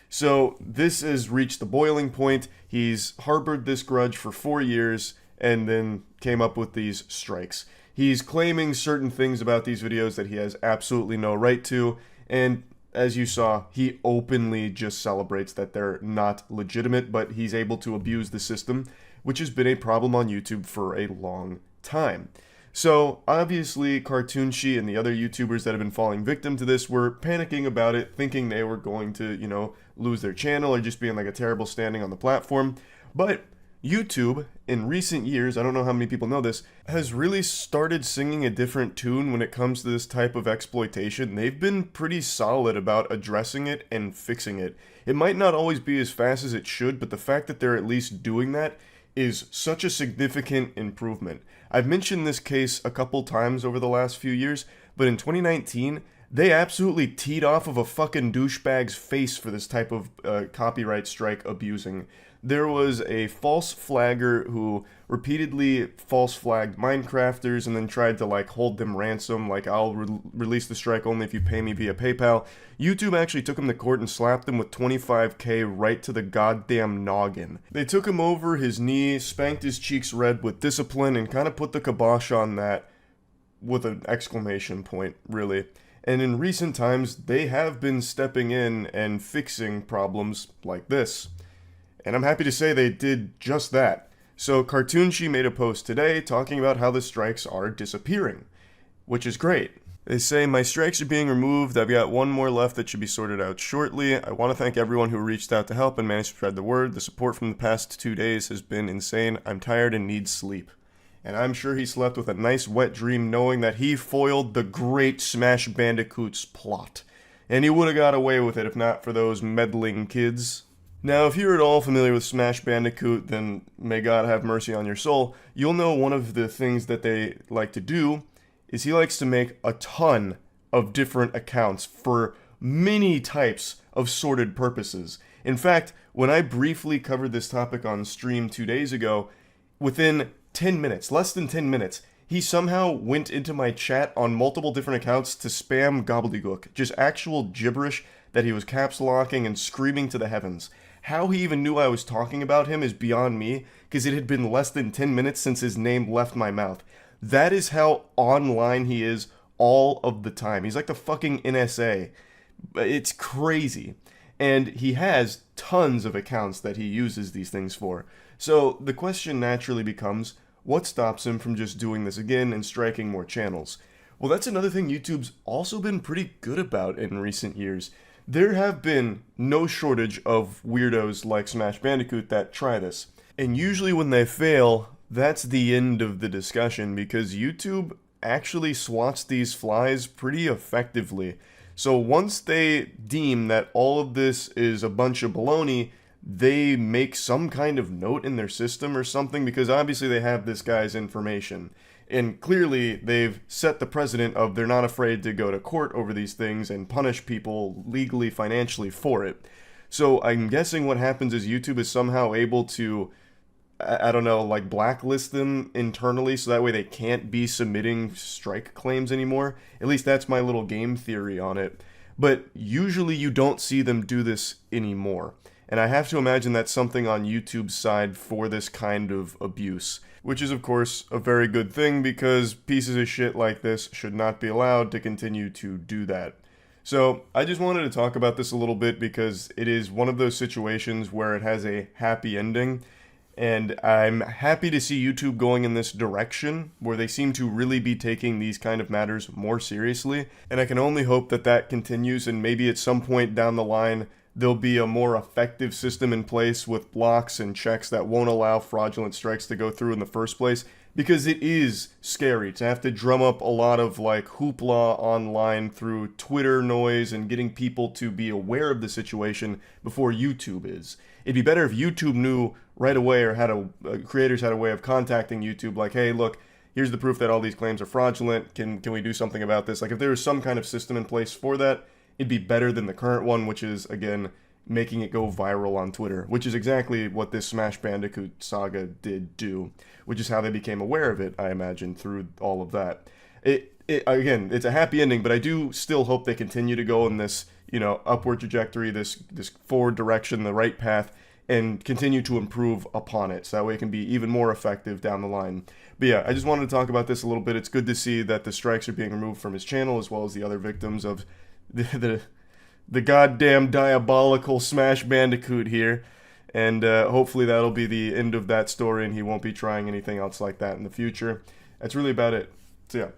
So this has reached the boiling point. He's harbored this grudge for 4 years and then came up with these strikes. He's claiming certain things about these videos that he has absolutely no right to, and as you saw, he openly just celebrates that they're not legitimate, but he's able to abuse the system, which has been a problem on YouTube for a long time. So, obviously, Cartoonshi and the other YouTubers that have been falling victim to this were panicking about it, thinking they were going to, you know, lose their channel or just be in like a terrible standing on the platform. But YouTube, in recent years, I don't know how many people know this, has really started singing a different tune when it comes to this type of exploitation. They've been pretty solid about addressing it and fixing it. It might not always be as fast as it should, but the fact that they're at least doing that is such a significant improvement. I've mentioned this case a couple times over the last few years, but in 2019, they absolutely teed off of a fucking douchebag's face for this type of copyright strike abusing. There was a false flagger who repeatedly false flagged Minecrafters and then tried to like hold them ransom, like I'll release the strike only if you pay me via PayPal. YouTube actually took him to court and slapped him with $25K right to the goddamn noggin. They took him over his knee, spanked his cheeks red with discipline, and kind of put the kibosh on that with an exclamation point, really. And in recent times, they have been stepping in and fixing problems like this. And I'm happy to say they did just that. So Cartoonshi made a post today talking about how the strikes are disappearing, which is great. They say, my strikes are being removed. I've got one more left that should be sorted out shortly. I want to thank everyone who reached out to help and managed to spread the word. The support from the past 2 days has been insane. I'm tired and need sleep. And I'm sure he slept with a nice wet dream knowing that he foiled the great Smash Bandicoot's plot. And he would have got away with it if not for those meddling kids. Now, if you're at all familiar with Smash Bandicoot, then may God have mercy on your soul. You'll know one of the things that they like to do is he likes to make a ton of different accounts for many types of sorted purposes. In fact, when I briefly covered this topic on stream 2 days ago, within 10 minutes, less than 10 minutes, he somehow went into my chat on multiple different accounts to spam gobbledygook, just actual gibberish that he was caps locking and screaming to the heavens. How he even knew I was talking about him is beyond me, because it had been less than 10 minutes since his name left my mouth. That is how online he is all of the time. He's like the fucking NSA. It's crazy. And he has tons of accounts that he uses these things for. So the question naturally becomes, what stops him from just doing this again and striking more channels? Well, that's another thing YouTube's also been pretty good about in recent years. There have been no shortage of weirdos like Smash Bandicoot that try this. And usually when they fail, that's the end of the discussion because YouTube actually swats these flies pretty effectively. So once they deem that all of this is a bunch of baloney, they make some kind of note in their system or something because obviously they have this guy's information. And clearly they've set the precedent of they're not afraid to go to court over these things and punish people legally, financially for it. So I'm guessing what happens is YouTube is somehow able to, I don't know, like blacklist them internally so that way they can't be submitting strike claims anymore. At least that's my little game theory on it. But usually you don't see them do this anymore. And I have to imagine that's something on YouTube's side for this kind of abuse. Which is, of course, a very good thing because pieces of shit like this should not be allowed to continue to do that. So, I just wanted to talk about this a little bit because it is one of those situations where it has a happy ending. And I'm happy to see YouTube going in this direction where they seem to really be taking these kind of matters more seriously. And I can only hope that that continues and maybe at some point down the line there'll be a more effective system in place with blocks and checks that won't allow fraudulent strikes to go through in the first place. Because it is scary to have to drum up a lot of like hoopla online through Twitter noise and getting people to be aware of the situation before YouTube is. It'd be better if YouTube knew right away or had creators had a way of contacting YouTube like, hey, look, here's the proof that all these claims are fraudulent. Can we do something about this? Like if there was some kind of system in place for that, it'd be better than the current one, which is, again, making it go viral on Twitter, which is exactly what this Smash Bandicoot saga did do, which is how they became aware of it, I imagine, through all of that. Again, it's a happy ending, but I do still hope they continue to go in this, upward trajectory, this forward direction, the right path, and continue to improve upon it, so that way it can be even more effective down the line. But yeah, I just wanted to talk about this a little bit. It's good to see that the strikes are being removed from his channel, as well as the other victims of the goddamn diabolical Smash Bandicoot here, and hopefully that'll be the end of that story and he won't be trying anything else like that in the future. That's really about it. So yeah.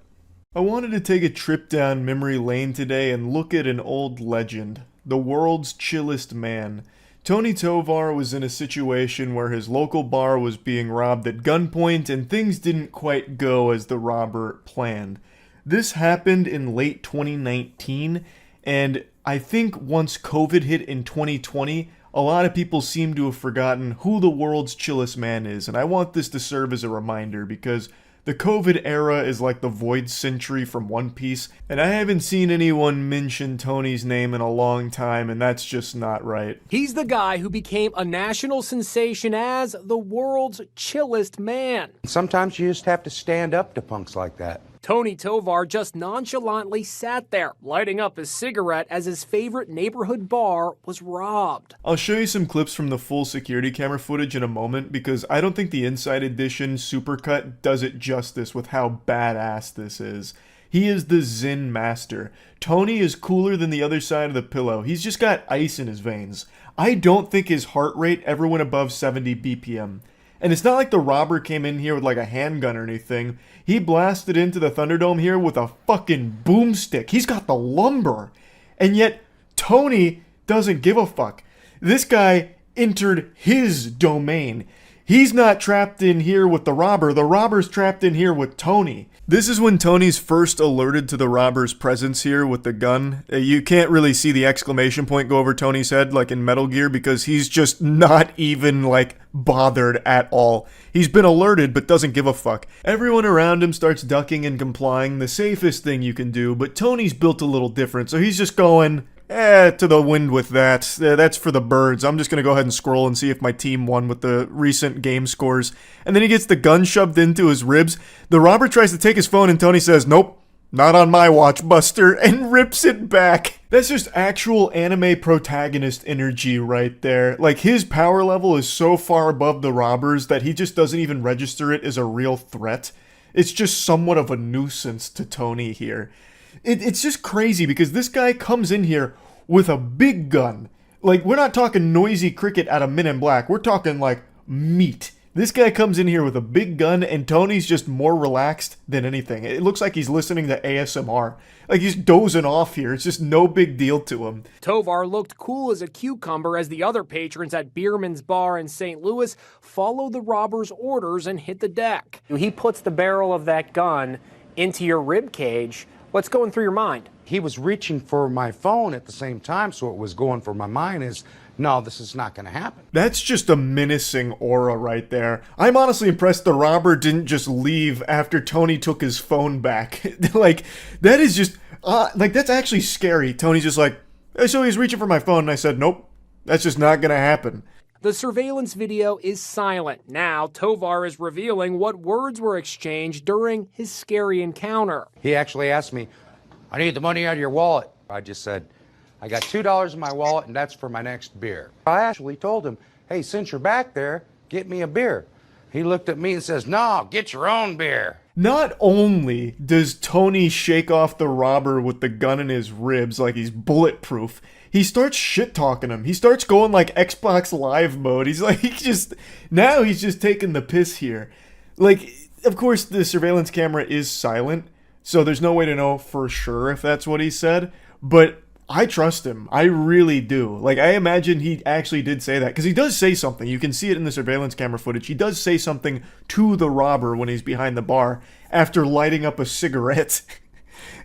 I wanted to take a trip down memory lane today and look at an old legend, the world's chillest man. Tony Tovar was in a situation where his local bar was being robbed at gunpoint and things didn't quite go as the robber planned. This happened in late 2019, and I think once COVID hit in 2020, a lot of people seem to have forgotten who the world's chillest man is, and I want this to serve as a reminder because the COVID era is like the Void Century from One Piece, and I haven't seen anyone mention Tony's name in a long time, and that's just not right. He's the guy who became a national sensation as the world's chillest man. Sometimes you just have to stand up to punks like that. Tony Tovar just nonchalantly sat there, lighting up his cigarette as his favorite neighborhood bar was robbed. I'll show you some clips from the full security camera footage in a moment because I don't think the Inside Edition supercut does it justice with how badass this is. He is the Zen master. Tony is cooler than the other side of the pillow. He's just got ice in his veins. I don't think his heart rate ever went above 70 BPM. And it's not like the robber came in here with like a handgun or anything. He blasted into the Thunderdome here with a fucking boomstick. He's got the lumber. And yet, Tony doesn't give a fuck. This guy entered his domain. He's not trapped in here with the robber's trapped in here with Tony. This is when Tony's first alerted to the robber's presence here with the gun. You can't really see the exclamation point go over Tony's head like in Metal Gear because he's just not even like bothered at all. He's been alerted but doesn't give a fuck. Everyone around him starts ducking and complying, the safest thing you can do, but Tony's built a little different, so he's just going, to the wind with that. That's for the birds. I'm just going to go ahead and scroll and see if my team won with the recent game scores. And then he gets the gun shoved into his ribs. The robber tries to take his phone and Tony says, nope, not on my watch, Buster, and rips it back. That's just actual anime protagonist energy right there. Like, his power level is so far above the robbers that he just doesn't even register it as a real threat. It's just somewhat of a nuisance to Tony here. It's just crazy because this guy comes in here with a big gun. Like, we're not talking noisy cricket out of Men in Black. We're talking, like, meat. This guy comes in here with a big gun, and Tony's just more relaxed than anything. It looks like he's listening to ASMR. Like, he's dozing off here. It's just no big deal to him. Tovar looked cool as a cucumber as the other patrons at Bierman's Bar in St. Louis followed the robber's orders and hit the deck. He puts the barrel of that gun into your rib cage. What's going through your mind? He was reaching for my phone at the same time, so what was going for my mind is, no, this is not going to happen. That's just a menacing aura right there. I'm honestly impressed the robber didn't just leave after Tony took his phone back. Like, that is just, that's actually scary. Tony's just like, so he's reaching for my phone, and I said, nope, that's just not going to happen. The surveillance video is silent. Now, Tovar is revealing what words were exchanged during his scary encounter. He actually asked me, I need the money out of your wallet. I just said, I got $2 in my wallet and that's for my next beer. I actually told him, hey, since you're back there, get me a beer. He looked at me and says, no, get your own beer. Not only does Tony shake off the robber with the gun in his ribs like he's bulletproof, he starts shit-talking him. He starts going like Xbox Live mode. He's like, he's just taking the piss here. Like, of course, the surveillance camera is silent, so there's no way to know for sure if that's what he said, but I trust him. I really do. Like, I imagine he actually did say that, because he does say something. You can see it in the surveillance camera footage. He does say something to the robber when he's behind the bar after lighting up a cigarette.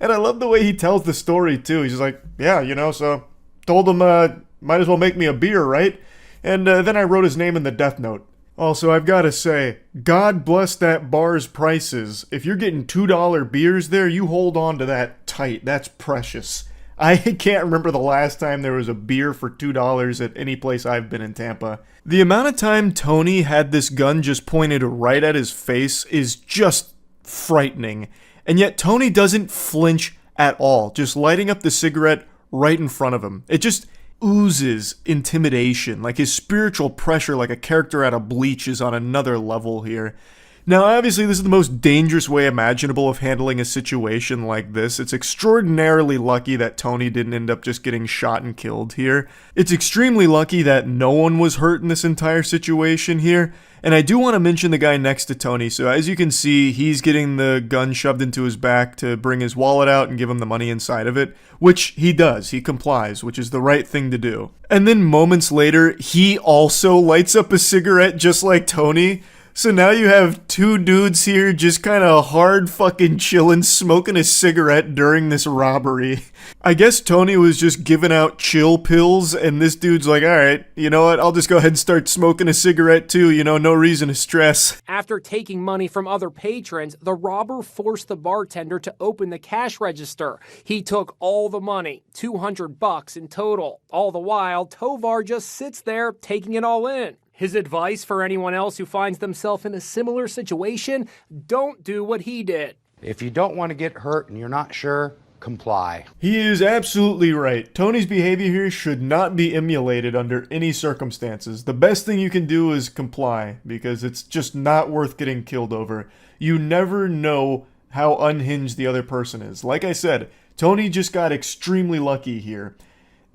And I love the way he tells the story, too. He's just like, yeah, so told him, might as well make me a beer, right? And then I wrote his name in the death note. Also, I've got to say, God bless that bar's prices. If you're getting $2 beers there, you hold on to that tight. That's precious. I can't remember the last time there was a beer for $2 at any place I've been in Tampa. The amount of time Tony had this gun just pointed right at his face is just frightening. And yet Tony doesn't flinch at all, just lighting up the cigarette right in front of him. It just oozes intimidation, like his spiritual pressure like a character out of Bleach is on another level here. Now, obviously, this is the most dangerous way imaginable of handling a situation like this. It's extraordinarily lucky that Tony didn't end up just getting shot and killed here. It's extremely lucky that no one was hurt in this entire situation here. And I do want to mention the guy next to Tony. So as you can see, he's getting the gun shoved into his back to bring his wallet out and give him the money inside of it, which he does. He complies, which is the right thing to do. And then moments later, he also lights up a cigarette just like Tony. So now you have two dudes here just kind of hard fucking chilling, smoking a cigarette during this robbery. I guess Tony was just giving out chill pills, and this dude's like, alright, you know what, I'll just go ahead and start smoking a cigarette too, no reason to stress. After taking money from other patrons, the robber forced the bartender to open the cash register. He took all the money, $200 in total. All the while, Tovar just sits there taking it all in. His advice for anyone else who finds themselves in a similar situation, don't do what he did. If you don't want to get hurt and you're not sure, comply. He is absolutely right. Tony's behavior here should not be emulated under any circumstances. The best thing you can do is comply, because it's just not worth getting killed over. You never know how unhinged the other person is. Like I said, Tony just got extremely lucky here.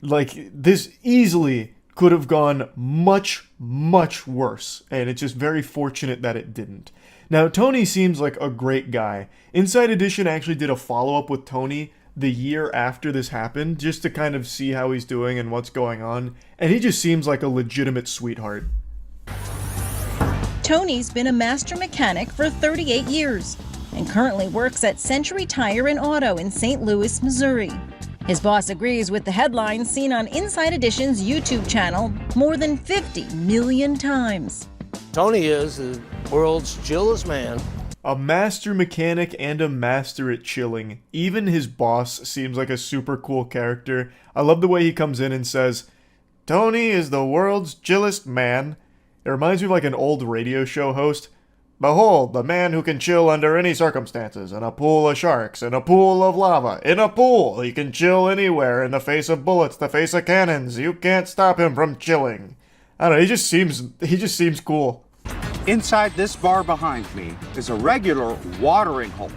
Like, this easily could have gone much, much worse, and it's just very fortunate that it didn't. Now, Tony seems like a great guy. Inside Edition actually did a follow-up with Tony the year after this happened, just to kind of see how he's doing and what's going on, and he just seems like a legitimate sweetheart. Tony's been a master mechanic for 38 years and currently works at Century Tire and Auto in St. Louis, Missouri. His boss agrees with the headlines seen on Inside Edition's YouTube channel more than 50 million times. Tony is the world's chillest man. A master mechanic and a master at chilling. Even his boss seems like a super cool character. I love the way he comes in and says, "Tony is the world's chillest man." It reminds me of like an old radio show host. "Behold, the man who can chill under any circumstances, in a pool of sharks, in a pool of lava, in a pool. He can chill anywhere, in the face of bullets, the face of cannons. You can't stop him from chilling." I don't know, he just seems cool. Inside this bar behind me is a regular watering hole.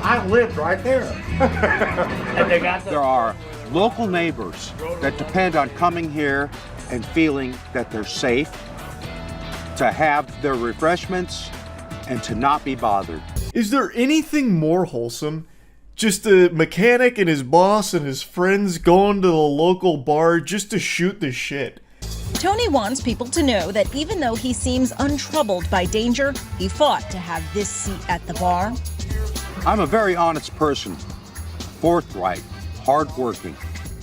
I lived right there. There are local neighbors that depend on coming here and feeling that they're safe, to have their refreshments, and to not be bothered. Is there anything more wholesome? Just a mechanic and his boss and his friends going to the local bar just to shoot the shit. Tony wants people to know that even though he seems untroubled by danger, he fought to have this seat at the bar. I'm a very honest person, forthright, hardworking,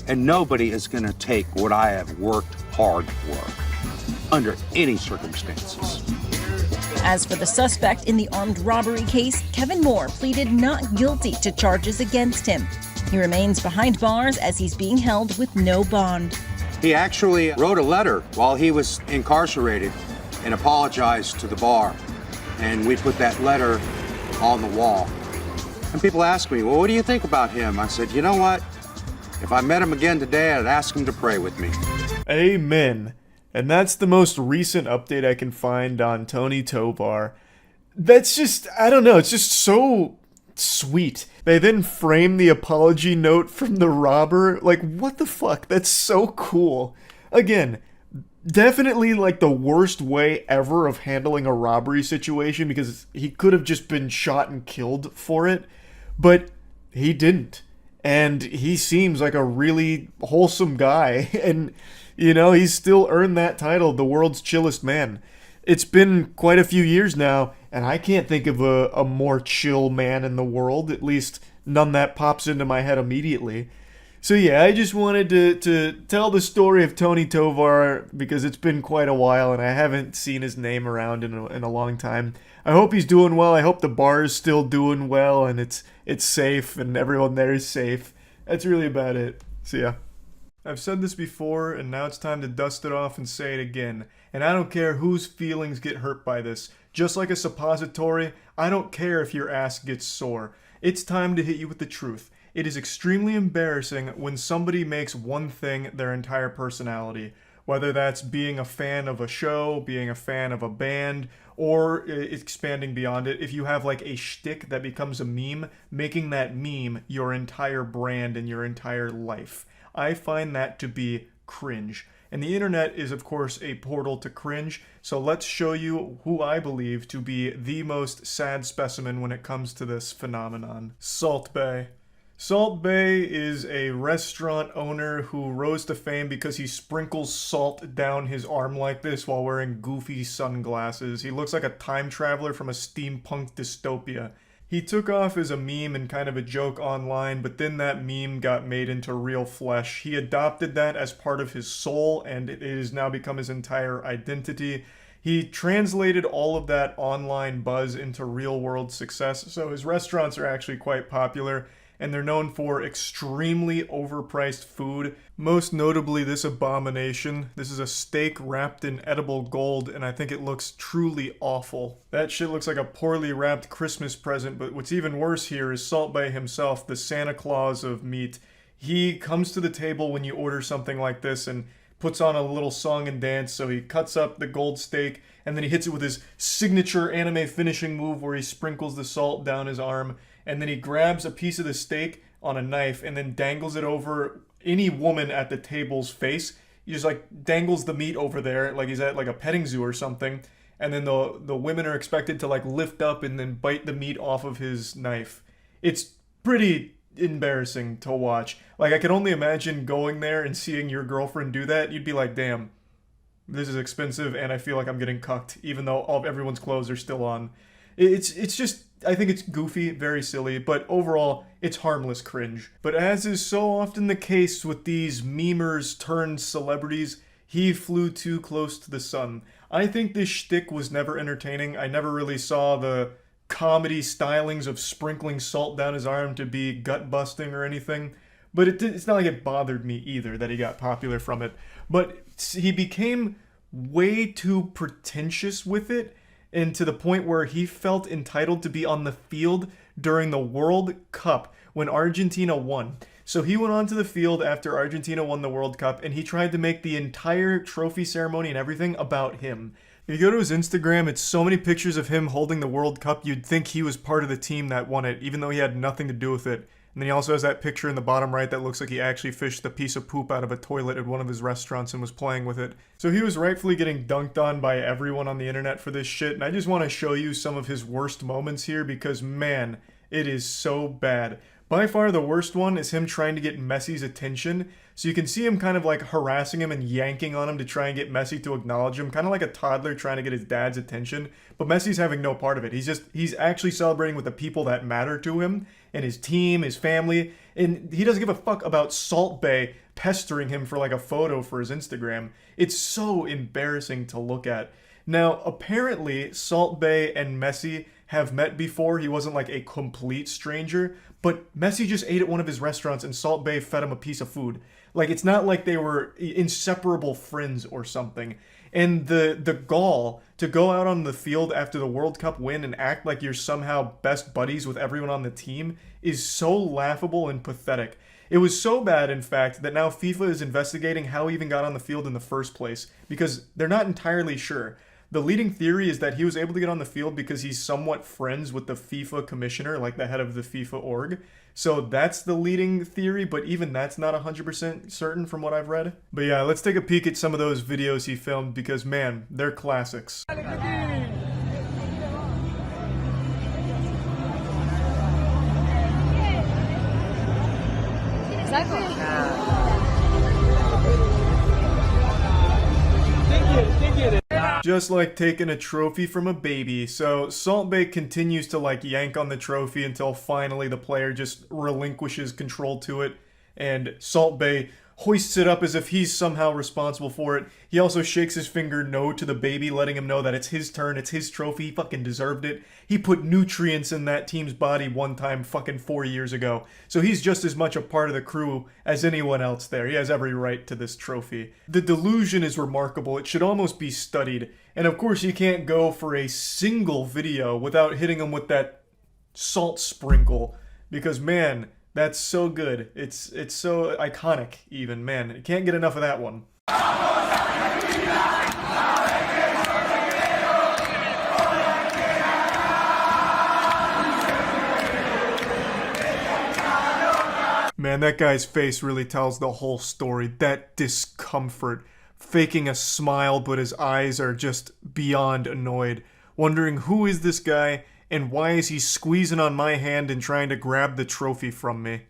and nobody is going to take what I have worked hard for, under any circumstances. As for the suspect in the armed robbery case, Kevin Moore pleaded not guilty to charges against him. He remains behind bars as he's being held with no bond. He actually wrote a letter while he was incarcerated and apologized to the bar. And we put that letter on the wall. And people ask me, "Well, what do you think about him?" I said, "You know what? If I met him again today, I'd ask him to pray with me." Amen. And that's the most recent update I can find on Tony Tovar. That's just, I don't know, it's just so sweet. They then frame the apology note from the robber. Like, what the fuck? That's so cool. Again, definitely like the worst way ever of handling a robbery situation, because he could have just been shot and killed for it, but he didn't. And he seems like a really wholesome guy, and you know, he's still earned that title, the world's chillest man. It's been quite a few years now, and I can't think of a more chill man in the world, at least none that pops into my head immediately. So yeah, I just wanted to tell the story of Tony Tovar, because it's been quite a while, and I haven't seen his name around in a long time. I hope he's doing well, I hope the bar is still doing well, and it's safe, and everyone there is safe. That's really about it. So yeah. I've said this before, and now it's time to dust it off and say it again. And I don't care whose feelings get hurt by this. Just like a suppository, I don't care if your ass gets sore. It's time to hit you with the truth. It is extremely embarrassing when somebody makes one thing their entire personality. Whether that's being a fan of a show, being a fan of a band, or expanding beyond it. If you have like a shtick that becomes a meme, making that meme your entire brand and your entire life. I find that to be cringe. And the internet is, of course, a portal to cringe, so let's show you who I believe to be the most sad specimen when it comes to this phenomenon. Salt Bae. Salt Bae is a restaurant owner who rose to fame because he sprinkles salt down his arm like this while wearing goofy sunglasses. He looks like a time traveler from a steampunk dystopia. He took off as a meme and kind of a joke online, but then that meme got made into real flesh. He adopted that as part of his soul, and it has now become his entire identity. He translated all of that online buzz into real-world success, so his restaurants are actually quite popular, and they're known for extremely overpriced food. Most notably this abomination. This is a steak wrapped in edible gold, and I think it looks truly awful. That shit looks like a poorly wrapped Christmas present, but what's even worse here is Salt Bae himself, the Santa Claus of meat. He comes to the table when you order something like this and puts on a little song and dance, so he cuts up the gold steak, and then he hits it with his signature anime finishing move where he sprinkles the salt down his arm, and then he grabs a piece of the steak on a knife and then dangles it over any woman at the table's face. He just like dangles the meat over there like he's at like a petting zoo or something. And then the women are expected to like lift up and then bite the meat off of his knife. It's pretty embarrassing to watch. Like, I could only imagine going there and seeing your girlfriend do that. You'd be like, damn, this is expensive and I feel like I'm getting cucked, even though all of everyone's clothes are still on. It's just, I think it's goofy, very silly, but overall, it's harmless cringe. But as is so often the case with these memers turned celebrities, he flew too close to the sun. I think this shtick was never entertaining. I never really saw the comedy stylings of sprinkling salt down his arm to be gut-busting or anything. But it's not like it bothered me either that he got popular from it. But he became way too pretentious with it, and to the point where he felt entitled to be on the field during the World Cup when Argentina won. So he went onto the field after Argentina won the World Cup, and he tried to make the entire trophy ceremony and everything about him. If you go to his Instagram, it's so many pictures of him holding the World Cup, you'd think he was part of the team that won it, even though he had nothing to do with it. And then he also has that picture in the bottom right that looks like he actually fished a piece of poop out of a toilet at one of his restaurants and was playing with it. So he was rightfully getting dunked on by everyone on the internet for this shit, and I just want to show you some of his worst moments here because, man, it is so bad. By far the worst one is him trying to get Messi's attention. So you can see him kind of like harassing him and yanking on him to try and get Messi to acknowledge him. Kind of like a toddler trying to get his dad's attention. But Messi's having no part of it. He's actually celebrating with the people that matter to him. And his team, his family. And he doesn't give a fuck about Salt Bae pestering him for like a photo for his Instagram. It's so embarrassing to look at. Now, apparently, Salt Bae and Messi have met before. He wasn't like a complete stranger. But Messi just ate at one of his restaurants and Salt Bae fed him a piece of food. Like, it's not like they were inseparable friends or something. And the gall to go out on the field after the World Cup win and act like you're somehow best buddies with everyone on the team is so laughable and pathetic. It was so bad, in fact, that now FIFA is investigating how he even got on the field in the first place, because they're not entirely sure. The leading theory is that he was able to get on the field because he's somewhat friends with the FIFA commissioner, like the head of the FIFA org. So that's the leading theory, but even that's not 100% certain from what I've read. But yeah, let's take a peek at some of those videos he filmed because, man, they're classics. Just like taking a trophy from a baby. So Salt Bae continues to like yank on the trophy until finally the player just relinquishes control to it, and Salt Bae hoists it up as if he's somehow responsible for it. He also shakes his finger no to the baby, letting him know that it's his turn, it's his trophy, he fucking deserved it. He put nutrients in that team's body one time fucking 4 years ago. So he's just as much a part of the crew as anyone else there. He has every right to this trophy. The delusion is remarkable. It should almost be studied. And of course you can't go for a single video without hitting him with that salt sprinkle. Because man, that's so good. It's so iconic even, man. You can't get enough of that one. Man, that guy's face really tells the whole story. That discomfort. Faking a smile, but his eyes are just beyond annoyed. Wondering who is this guy, and why is he squeezing on my hand and trying to grab the trophy from me?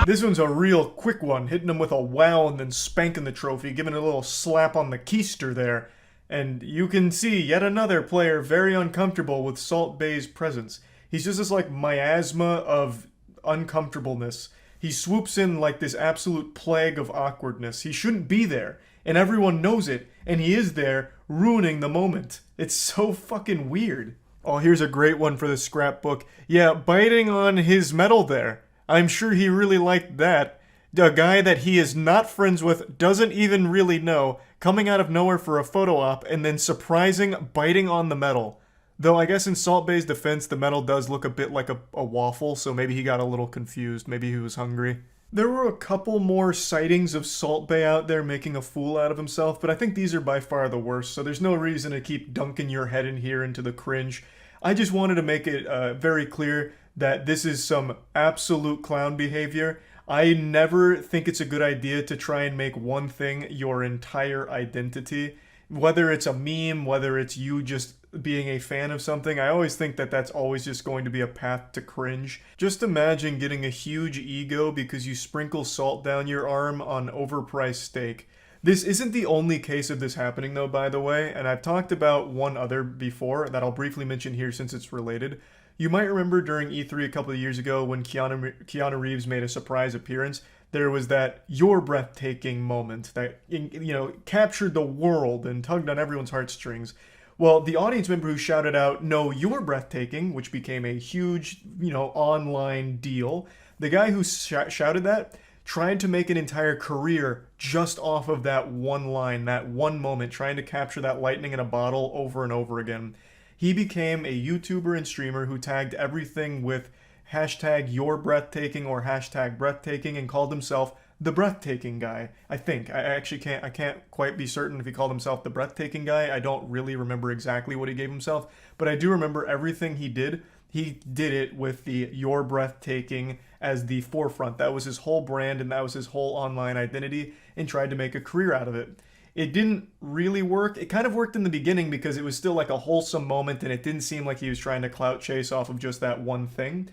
This one's a real quick one, hitting him with a wow and then spanking the trophy, giving it a little slap on the keister there. And you can see yet another player very uncomfortable with Salt Bae's presence. He's just this like miasma of uncomfortableness. He swoops in like this absolute plague of awkwardness. He shouldn't be there, and everyone knows it, and he is there, ruining the moment. It's so fucking weird. Oh, here's a great one for the scrapbook. Yeah, biting on his medal there. I'm sure he really liked that. A guy that he is not friends with, doesn't even really know, coming out of nowhere for a photo op, and then surprising biting on the medal. Though I guess in Salt Bae's defense, the medal does look a bit like a waffle, so maybe he got a little confused. Maybe he was hungry. There were a couple more sightings of Salt Bae out there making a fool out of himself, but I think these are by far the worst, so there's no reason to keep dunking your head in here into the cringe. I just wanted to make it very clear that this is some absolute clown behavior. I never think it's a good idea to try and make one thing your entire identity. Whether it's a meme, whether it's you just being a fan of something, I always think that that's always just going to be a path to cringe. Just imagine getting a huge ego because you sprinkle salt down your arm on overpriced steak. This isn't the only case of this happening though, by the way, and I've talked about one other before that I'll briefly mention here since it's related. You might remember during E3 a couple of years ago when Keanu Reeves made a surprise appearance, there was that "you're breathtaking" moment that, you know, captured the world and tugged on everyone's heartstrings. Well, the audience member who shouted out, "No, you're breathtaking," which became a huge, online deal, the guy who shouted that tried to make an entire career just off of that one line, that one moment, trying to capture that lightning in a bottle over and over again. He became a YouTuber and streamer who tagged everything with hashtag "you're breathtaking" or hashtag breathtaking and called himself the breathtaking guy. I think. I can't quite be certain if he called himself the breathtaking guy. I don't really remember exactly what he gave himself, but I do remember everything he did. He did it with the "you're breathtaking" as the forefront. That was his whole brand and that was his whole online identity, and tried to make a career out of it. It didn't really work. It kind of worked in the beginning because it was still like a wholesome moment and it didn't seem like he was trying to clout chase off of just that one thing.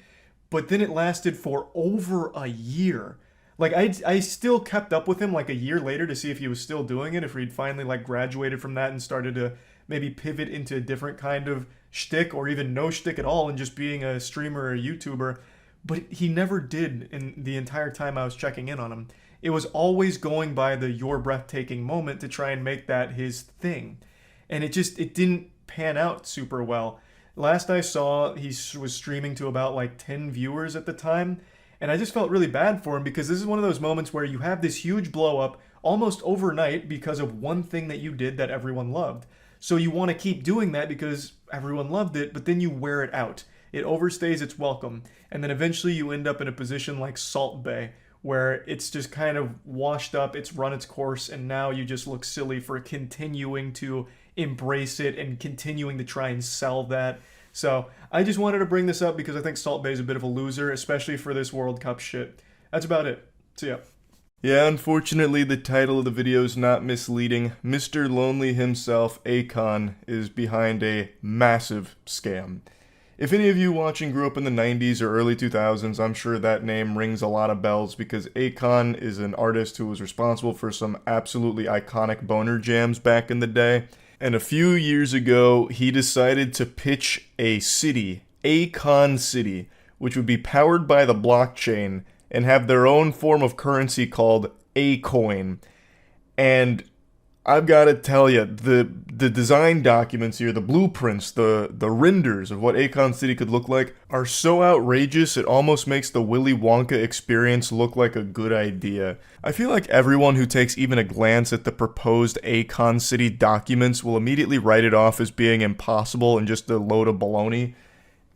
But then it lasted for over a year. Like, I still kept up with him like a year later to see if he was still doing it, if he'd finally like graduated from that and started to maybe pivot into a different kind of shtick or even no shtick at all and just being a streamer or a YouTuber. But he never did in the entire time I was checking in on him. It was always going by the "you're breathtaking" moment to try and make that his thing. And it didn't pan out super well. Last I saw, he was streaming to about like 10 viewers at the time. And I just felt really bad for him because this is one of those moments where you have this huge blow up almost overnight because of one thing that you did that everyone loved. So you want to keep doing that because everyone loved it, but then you wear it out. It overstays its welcome. And then eventually you end up in a position like Salt Bae, where it's just kind of washed up, it's run its course, and now you just look silly for continuing to embrace it and continuing to try and sell that. So I just wanted to bring this up because I think Salt Bae is a bit of a loser, especially for this World Cup shit. That's about it. See ya. Yeah, unfortunately the title of the video is not misleading. Mr. Lonely himself, Akon, is behind a massive scam. If any of you watching grew up in the 90s or early 2000s, I'm sure that name rings a lot of bells because Akon is an artist who was responsible for some absolutely iconic boner jams back in the day. And a few years ago, he decided to pitch a city, Akon City, which would be powered by the blockchain and have their own form of currency called A-Coin. And I've got to tell you, the design documents here, the blueprints, the renders of what Akon City could look like are so outrageous it almost makes the Willy Wonka experience look like a good idea. I feel like everyone who takes even a glance at the proposed Akon City documents will immediately write it off as being impossible and just a load of baloney.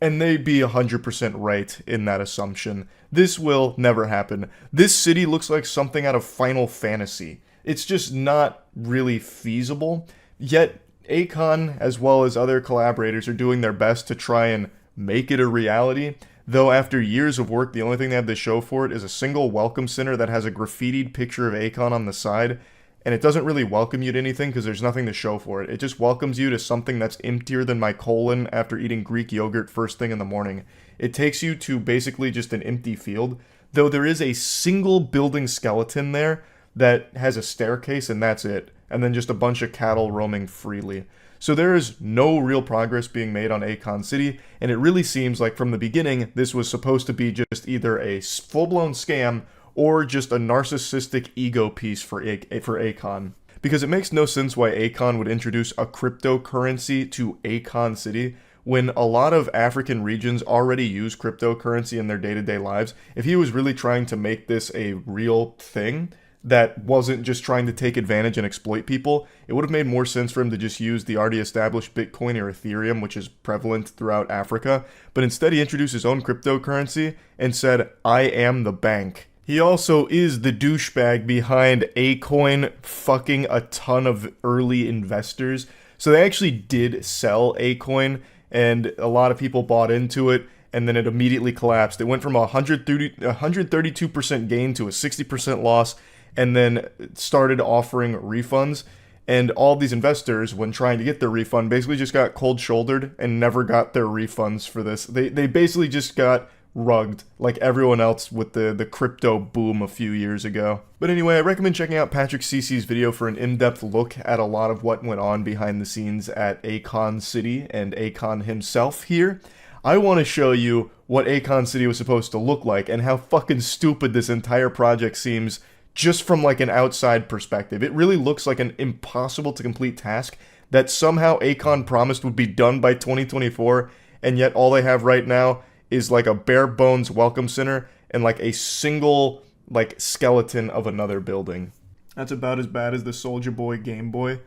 And they'd be 100% right in that assumption. This will never happen. This city looks like something out of Final Fantasy. It's just not really feasible. Yet, Akon, as well as other collaborators, are doing their best to try and make it a reality. Though after years of work, the only thing they have to show for it is a single welcome center that has a graffitied picture of Akon on the side. And it doesn't really welcome you to anything because there's nothing to show for it. It just welcomes you to something that's emptier than my colon after eating Greek yogurt first thing in the morning. It takes you to basically just an empty field. Though there is a single building skeleton there that has a staircase and that's it, and then just a bunch of cattle roaming freely. So there is no real progress being made on Akon City, and it really seems like from the beginning this was supposed to be just either a full-blown scam or just a narcissistic ego piece for Akon. Because it makes no sense why Akon would introduce a cryptocurrency to Akon City when a lot of African regions already use cryptocurrency in their day-to-day lives. If he was really trying to make this a real thing that wasn't just trying to take advantage and exploit people, it would have made more sense for him to just use the already established Bitcoin or Ethereum, which is prevalent throughout Africa. But instead he introduced his own cryptocurrency and said, "I am the bank." He also is the douchebag behind A-Coin fucking a ton of early investors. So they actually did sell A-Coin, and a lot of people bought into it. and then it immediately collapsed. It went from 132% gain to a 60% loss, and then started offering refunds. And all these investors, when trying to get their refund, basically just got cold-shouldered and never got their refunds for this. They basically just got rugged like everyone else with the crypto boom a few years ago. But anyway, I recommend checking out Patrick Cece's video for an in-depth look at a lot of what went on behind the scenes at Akon City and Akon himself here. I want to show you what Akon City was supposed to look like and how fucking stupid this entire project seems just from like an outside perspective. It really looks like an impossible to complete task that somehow Akon promised would be done by 2024, and yet all they have right now is like a bare bones welcome center and like a single like skeleton of another building. That's about as bad as the Soulja Boy Game Boy.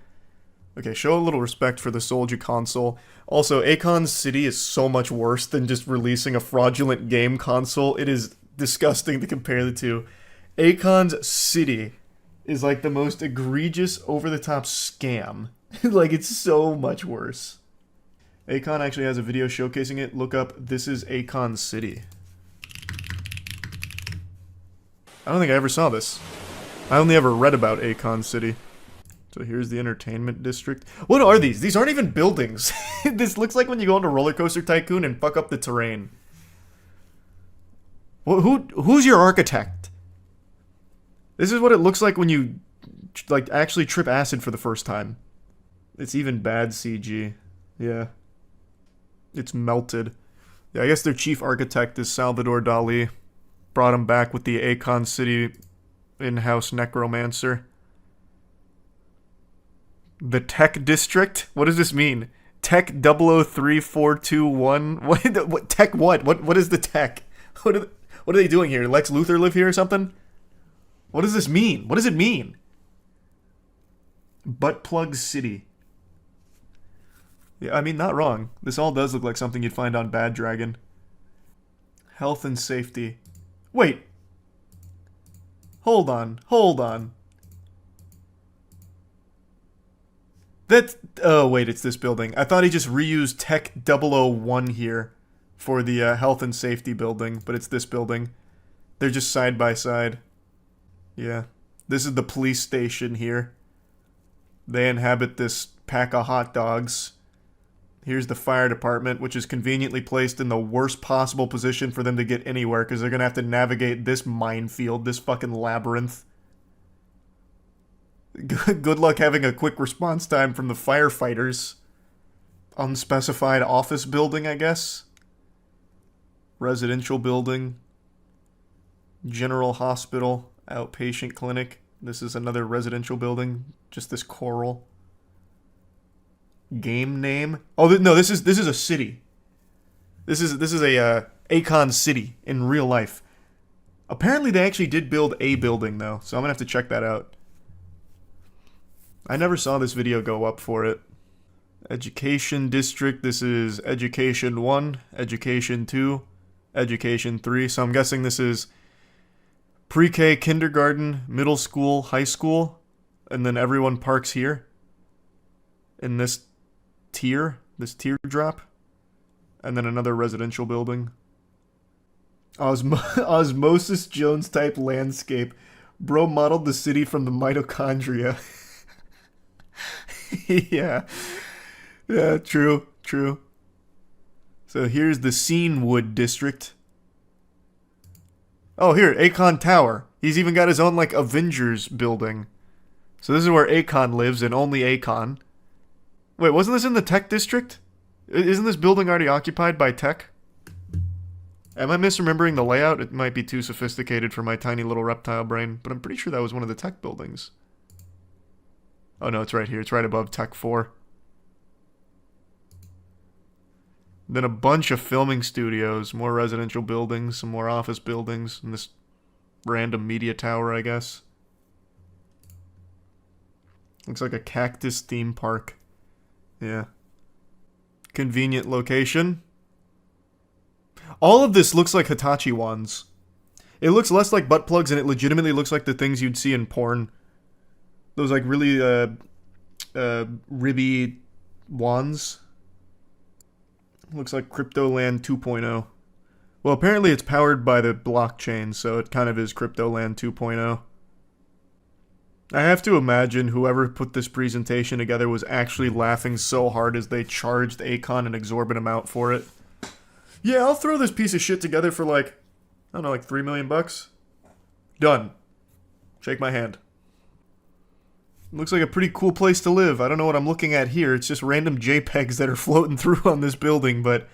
Okay, show a little respect for the Soulja console. Also, Akon City is so much worse than just releasing a fraudulent game console. It is disgusting to compare the two. Akon's City is like the most egregious, over-the-top scam. Like, it's so much worse. Akon actually has a video showcasing it. Look up, this is Akon City. I don't think I ever saw this. I only ever read about Akon City. So here's the entertainment district. What are these? These aren't even buildings. This looks like when you go into Roller Coaster Tycoon and fuck up the terrain. Who's your architect? This is what it looks like when you like actually trip acid for the first time. It's even bad CG. Yeah. It's melted. Yeah, I guess their chief architect is Salvador Dali. Brought him back with the Akon City in-house necromancer. The Tech District? What does this mean? Tech 003421? What tech what? What is the tech? What are they doing here? Lex Luthor live here or something? What does this mean? What does it mean? Butt Plug City. Yeah, I mean, not wrong. This all does look like something you'd find on Bad Dragon. Health and safety. Wait. Hold on. Hold on. That's... Oh, wait, it's this building. I thought he just reused Tech 001 here for the health and safety building, but it's this building. They're just side by side. Yeah. This is the police station here. They inhabit this pack of hot dogs. Here's the fire department, which is conveniently placed in the worst possible position for them to get anywhere, because they're going to have to navigate this minefield, this fucking labyrinth. Good luck having a quick response time from the firefighters. Unspecified office building, I guess. Residential building. General hospital. Outpatient clinic. This is another residential building. Just this coral. Game name. Oh no, this is a city. This is a Akon City in real life. Apparently they actually did build a building though, so I'm gonna have to check that out. I never saw this video go up for it. Education district. This is Education 1, Education 2, Education 3. So I'm guessing this is pre-K, kindergarten, middle school, high school, and then everyone parks here in this teardrop, and then another residential building. Osmosis Jones type landscape. Bro modeled the city from the mitochondria. Yeah, true. So here's the Scenewood district. Oh, here, Akon Tower. He's even got his own, like, Avengers building. So this is where Akon lives, and only Akon. Wait, wasn't this in the Tech District? Isn't this building already occupied by Tech? Am I misremembering the layout? It might be too sophisticated for my tiny little reptile brain, but I'm pretty sure that was one of the Tech buildings. Oh no, it's right here. It's right above Tech 4. Then a bunch of filming studios, more residential buildings, some more office buildings, and this random media tower, I guess. Looks like a cactus theme park. Yeah. Convenient location. All of this looks like Hitachi wands. It looks less like butt plugs, and it legitimately looks like the things you'd see in porn. Those, like, really, ribby wands. Looks like Cryptoland 2.0. Well, apparently it's powered by the blockchain, so it kind of is Cryptoland 2.0. I have to imagine whoever put this presentation together was actually laughing so hard as they charged Akon an exorbitant amount for it. Yeah, I'll throw this piece of shit together for like, I don't know, like $3 million bucks. Done. Shake my hand. Looks like a pretty cool place to live. I don't know what I'm looking at here. It's just random JPEGs that are floating through on this building, but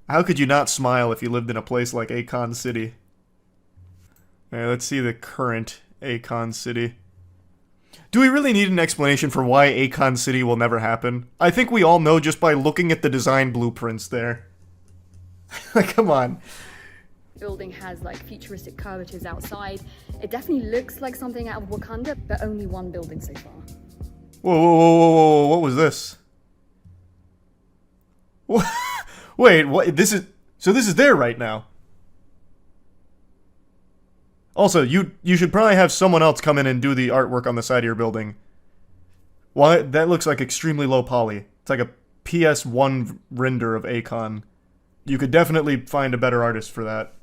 how could you not smile if you lived in a place like Akon City? Alright, let's see the current Akon City. Do we really need an explanation for why Akon City will never happen? I think we all know just by looking at the design blueprints there. Like, come on. Building has like futuristic curvatures outside. It definitely looks like something out of Wakanda, but only one building so far. Whoa, whoa, whoa, whoa, whoa, what was this? Wait, what? This is there right now. Also, you should probably have someone else come in and do the artwork on the side of your building. Why? That looks like extremely low poly. It's like a PS1 render of Akon. You could definitely find a better artist for that.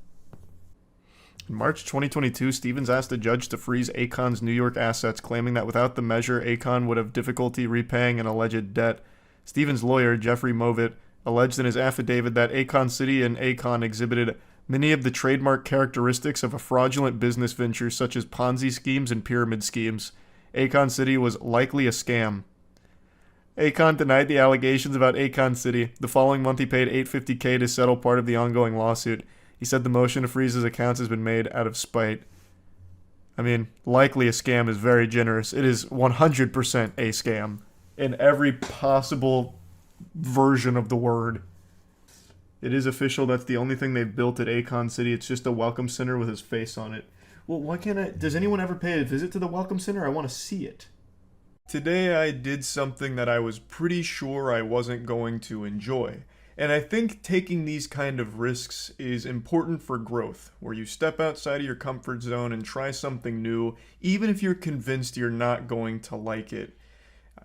In March 2022, Stevens asked a judge to freeze Akon's New York assets, claiming that without the measure, Akon would have difficulty repaying an alleged debt. Stevens' lawyer, Jeffrey Movitt, alleged in his affidavit that Akon City and Akon exhibited many of the trademark characteristics of a fraudulent business venture such as Ponzi schemes and pyramid schemes. Akon City was likely a scam. Akon denied the allegations about Akon City. The following month he paid $850K to settle part of the ongoing lawsuit. He said the motion to freeze his accounts has been made out of spite. I mean, likely a scam is very generous. It is 100% a scam. In every possible version of the word. It is official. That's the only thing they've built at Akon City. It's just a welcome center with his face on it. Well, why can't I... Does anyone ever pay a visit to the welcome center? I want to see it. Today I did something that I was pretty sure I wasn't going to enjoy. And I think taking these kind of risks is important for growth, where you step outside of your comfort zone and try something new, even if you're convinced you're not going to like it.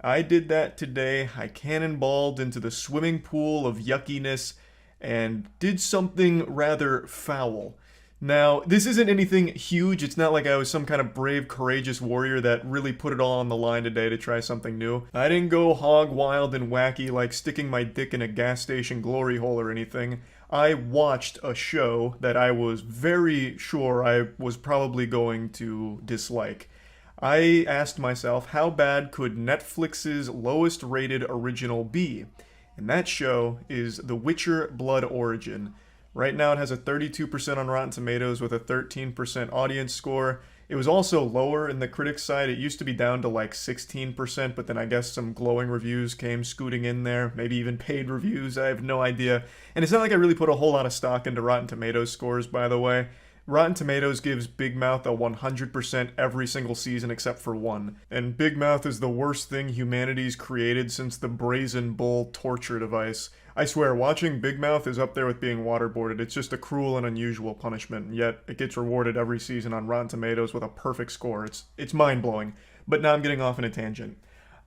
I did that today. I cannonballed into the swimming pool of yuckiness and did something rather foul. Now, this isn't anything huge. It's not like I was some kind of brave, courageous warrior that really put it all on the line today to try something new. I didn't go hog wild and wacky like sticking my dick in a gas station glory hole or anything. I watched a show that I was very sure I was probably going to dislike. I asked myself, how bad could Netflix's lowest rated original be? And that show is The Witcher Blood Origin. Right now it has a 32% on Rotten Tomatoes with a 13% audience score. It was also lower in the critics side. It used to be down to like 16%, but then I guess some glowing reviews came scooting in there. Maybe even paid reviews. I have no idea. And it's not like I really put a whole lot of stock into Rotten Tomatoes scores, by the way. Rotten Tomatoes gives Big Mouth a 100% every single season except for one. And Big Mouth is the worst thing humanity's created since the Brazen Bull torture device. I swear, watching Big Mouth is up there with being waterboarded. It's just a cruel and unusual punishment, yet it gets rewarded every season on Rotten Tomatoes with a perfect score. It's mind-blowing. But now I'm getting off on a tangent.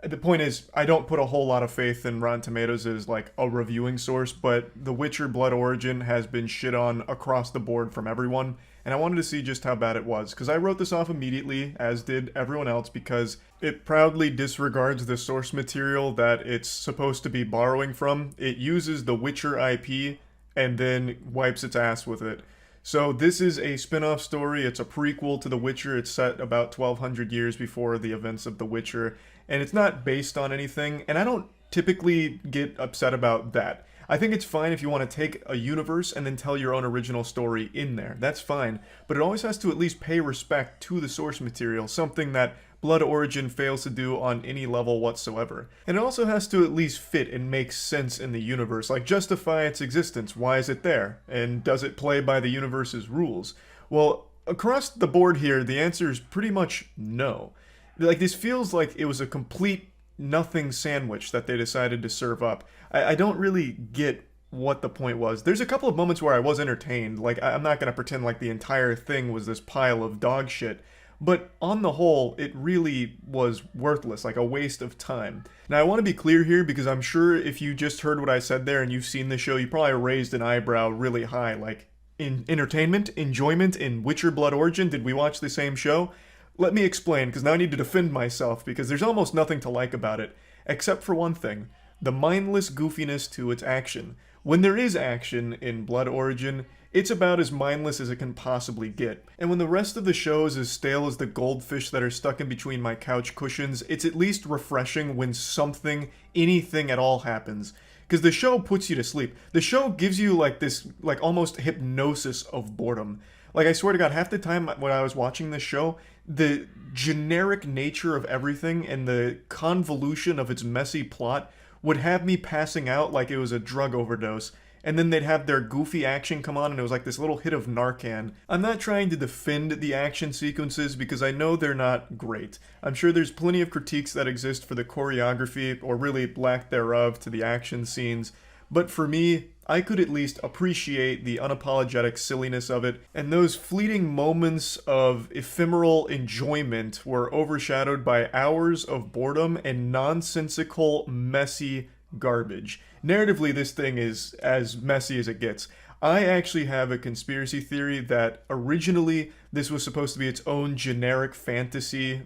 The point is, I don't put a whole lot of faith in Rotten Tomatoes as like a reviewing source, but The Witcher Blood Origin has been shit on across the board from everyone, and I wanted to see just how bad it was, because I wrote this off immediately, as did everyone else, because it proudly disregards the source material that it's supposed to be borrowing from. It uses the Witcher IP, and then wipes its ass with it. So this is a spin-off story. It's a prequel to The Witcher. It's set about 1200 years before the events of The Witcher, and it's not based on anything, and I don't typically get upset about that. I think it's fine if you want to take a universe and then tell your own original story in there. That's fine, but it always has to at least pay respect to the source material, something that Blood Origin fails to do on any level whatsoever. And it also has to at least fit and make sense in the universe, like justify its existence. Why is it there? And does it play by the universe's rules? Well, across the board here, the answer is pretty much no. Like, this feels like it was a complete nothing sandwich that they decided to serve up. I don't really get what the point was. There's a couple of moments where I was entertained. Like, I'm not going to pretend like the entire thing was this pile of dog shit. But on the whole, it really was worthless, like a waste of time. Now, I want to be clear here because I'm sure if you just heard what I said there and you've seen the show, you probably raised an eyebrow really high, like, entertainment, enjoyment in Witcher Blood Origin? Did we watch the same show? Let me explain, because now I need to defend myself, because there's almost nothing to like about it, except for one thing: the mindless goofiness to its action. When there is action in Blood Origin, it's about as mindless as it can possibly get. And when the rest of the show is as stale as the goldfish that are stuck in between my couch cushions, it's at least refreshing when something, anything at all happens. Because the show puts you to sleep. The show gives you like this, like almost hypnosis of boredom. Like, I swear to God, half the time when I was watching this show, the generic nature of everything and the convolution of its messy plot would have me passing out like it was a drug overdose. And then they'd have their goofy action come on and it was like this little hit of Narcan. I'm not trying to defend the action sequences because I know they're not great. I'm sure there's plenty of critiques that exist for the choreography, or really lack thereof, to the action scenes. But for me, I could at least appreciate the unapologetic silliness of it, and those fleeting moments of ephemeral enjoyment were overshadowed by hours of boredom and nonsensical, messy garbage. Narratively, this thing is as messy as it gets. I actually have a conspiracy theory that originally this was supposed to be its own generic fantasy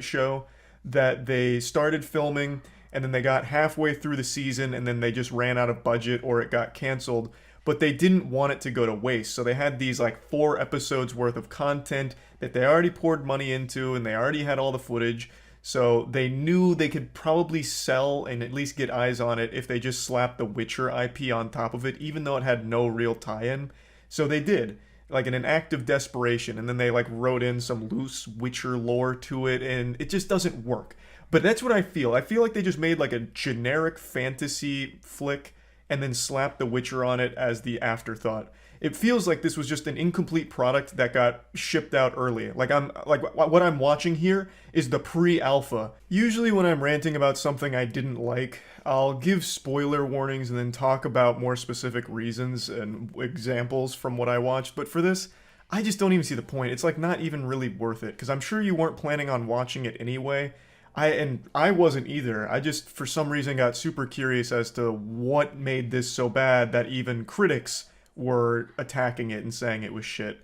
show that they started filming, and then they got halfway through the season and then they just ran out of budget or it got canceled. But they didn't want it to go to waste, so they had these like 4 episodes worth of content that they already poured money into, and they already had all the footage. So they knew they could probably sell and at least get eyes on it if they just slapped the Witcher IP on top of it, even though it had no real tie-in. So they did, like in an act of desperation, and then they like wrote in some loose Witcher lore to it, and it just doesn't work. But that's what I feel. I feel like they just made like a generic fantasy flick and then slapped The Witcher on it as the afterthought. It feels like this was just an incomplete product that got shipped out early. What I'm watching here is the pre-alpha. Usually when I'm ranting about something I didn't like, I'll give spoiler warnings and then talk about more specific reasons and examples from what I watched. But for this, I just don't even see the point. It's like not even really worth it, because I'm sure you weren't planning on watching it anyway. I wasn't either. I just, for some reason, got super curious as to what made this so bad that even critics were attacking it and saying it was shit.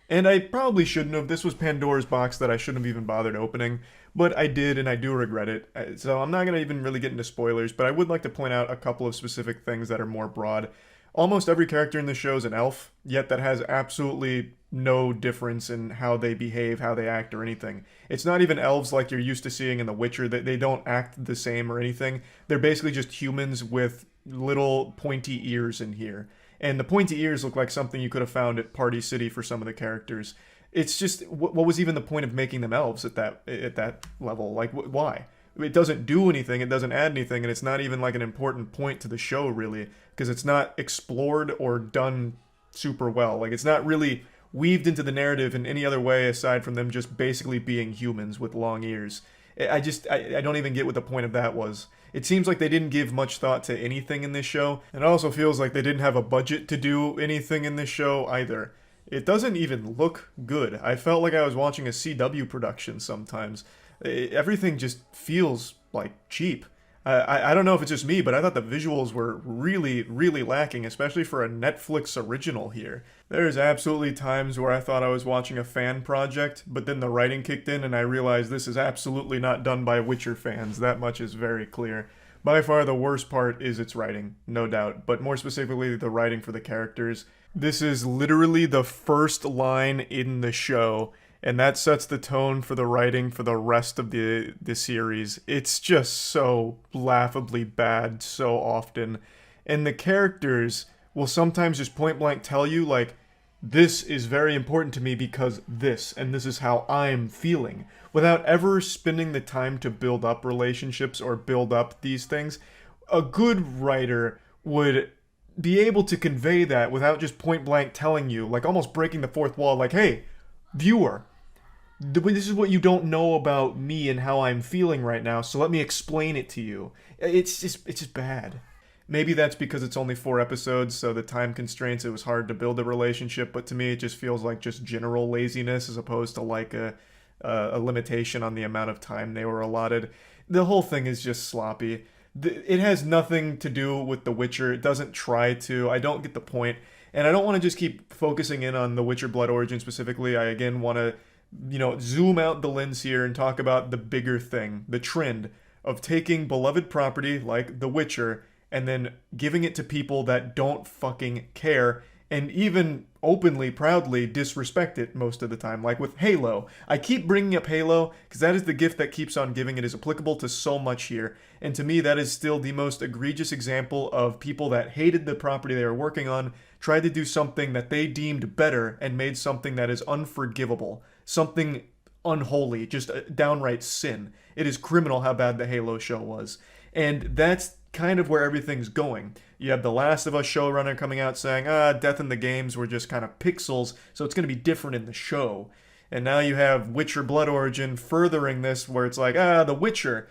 And I probably shouldn't have. This was Pandora's box that I shouldn't have even bothered opening, but I did, and I do regret it. So I'm not going to even really get into spoilers, but I would like to point out a couple of specific things that are more broad. Almost every character in the show is an elf, yet that has absolutely no difference in how they behave, how they act, or anything. It's not even elves like you're used to seeing in The Witcher. They don't act the same or anything. They're basically just humans with little pointy ears in here. And the pointy ears look like something you could have found at Party City for some of the characters. It's just, what was even the point of making them elves at that level? Like, why? It doesn't do anything, it doesn't add anything, and it's not even like an important point to the show, really, because it's not explored or done super well. Like, it's not really weaved into the narrative in any other way aside from them just basically being humans with long ears. I don't even get what the point of that was. It seems like they didn't give much thought to anything in this show, and it also feels like they didn't have a budget to do anything in this show either. It doesn't even look good. I felt like I was watching a CW production sometimes. Everything just feels like cheap. I don't know if it's just me, but I thought the visuals were really, really lacking, especially for a Netflix original here. There's absolutely times where I thought I was watching a fan project, but then the writing kicked in and I realized this is absolutely not done by Witcher fans. That much is very clear. By far the worst part is its writing, no doubt, but more specifically the writing for the characters. This is literally the first line in the show, and that sets the tone for the writing for the rest of the series. It's just so laughably bad so often. And the characters will sometimes just point blank tell you, like, this is very important to me because this, and this is how I'm feeling, without ever spending the time to build up relationships or build up these things. A good writer would be able to convey that without just point blank telling you, like almost breaking the fourth wall, like, hey, viewer, this is what you don't know about me and how I'm feeling right now, so let me explain it to you. It's just bad. Maybe that's because it's only 4 episodes, so the time constraints, it was hard to build a relationship, but to me it just feels like just general laziness as opposed to like a limitation on the amount of time they were allotted. The whole thing is just sloppy. It has nothing to do with The Witcher. It doesn't try to. I don't get the point. And I don't want to just keep focusing in on The Witcher Blood Origin specifically. I, again, want to, zoom out the lens here and talk about the bigger thing, the trend of taking beloved property like The Witcher and then giving it to people that don't fucking care and even openly, proudly disrespect it most of the time. Like with Halo. I keep bringing up Halo because that is the gift that keeps on giving. It is applicable to so much here. And to me, that is still the most egregious example of people that hated the property they were working on, tried to do something that they deemed better, and made something that is unforgivable. Something unholy, just a downright sin. It is criminal how bad the Halo show was. And that's kind of where everything's going. You have the Last of Us showrunner coming out saying, death in the games were just kind of pixels, so it's going to be different in the show. And now you have Witcher Blood Origin furthering this, where it's like, The Witcher,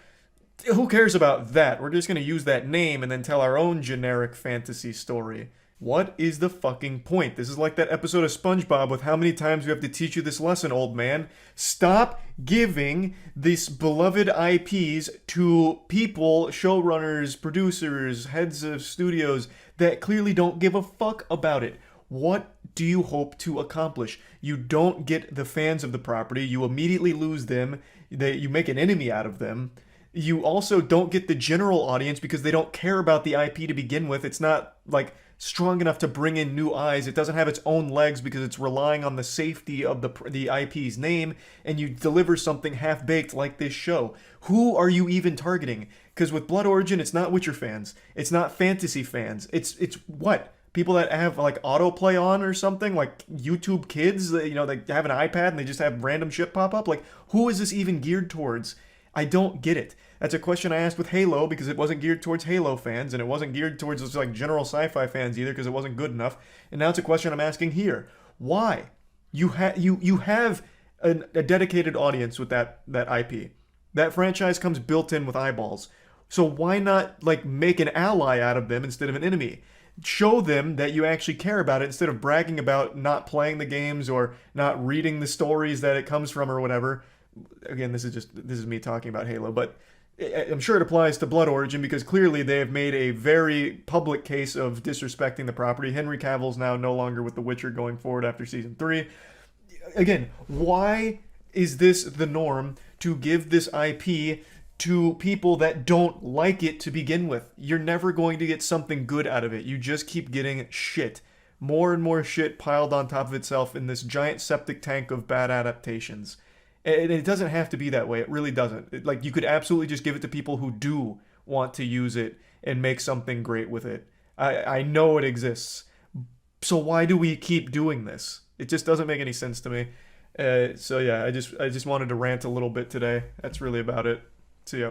who cares about that? We're just going to use that name and then tell our own generic fantasy story. What is the fucking point? This is like that episode of SpongeBob with how many times we have to teach you this lesson, old man. Stop giving these beloved IPs to people, showrunners, producers, heads of studios that clearly don't give a fuck about it. What do you hope to accomplish? You don't get the fans of the property. You immediately lose them. You make an enemy out of them. You also don't get the general audience because they don't care about the IP to begin with. It's not like strong enough to bring in new eyes. It doesn't have its own legs because it's relying on the safety of the IP's name, and you deliver something half-baked like this show. Who are you even targeting? Because with Blood Origin, it's not Witcher fans. It's not fantasy fans. It's what? People that have like autoplay on or something, like YouTube kids, they have an iPad and they just have random shit pop up. Like, who is this even geared towards? I don't get it. That's a question I asked with Halo because it wasn't geared towards Halo fans, and it wasn't geared towards just like general sci-fi fans either because it wasn't good enough. And now it's a question I'm asking here. Why? You have a dedicated audience with that IP. That franchise comes built in with eyeballs. So why not like make an ally out of them instead of an enemy? Show them that you actually care about it instead of bragging about not playing the games or not reading the stories that it comes from or whatever. Again, this is me talking about Halo, but I'm sure it applies to Blood Origin because clearly they have made a very public case of disrespecting the property. Henry Cavill's now no longer with The Witcher going forward after season 3. Again, why is this the norm to give this IP to people that don't like it to begin with? You're never going to get something good out of it. You just keep getting shit. More and more shit piled on top of itself in this giant septic tank of bad adaptations. And it doesn't have to be that way. It really doesn't. Like, you could absolutely just give it to people who do want to use it and make something great with it. I know it exists. So why do we keep doing this? It just doesn't make any sense to me. So yeah, I just wanted to rant a little bit today. That's really about it. So yeah.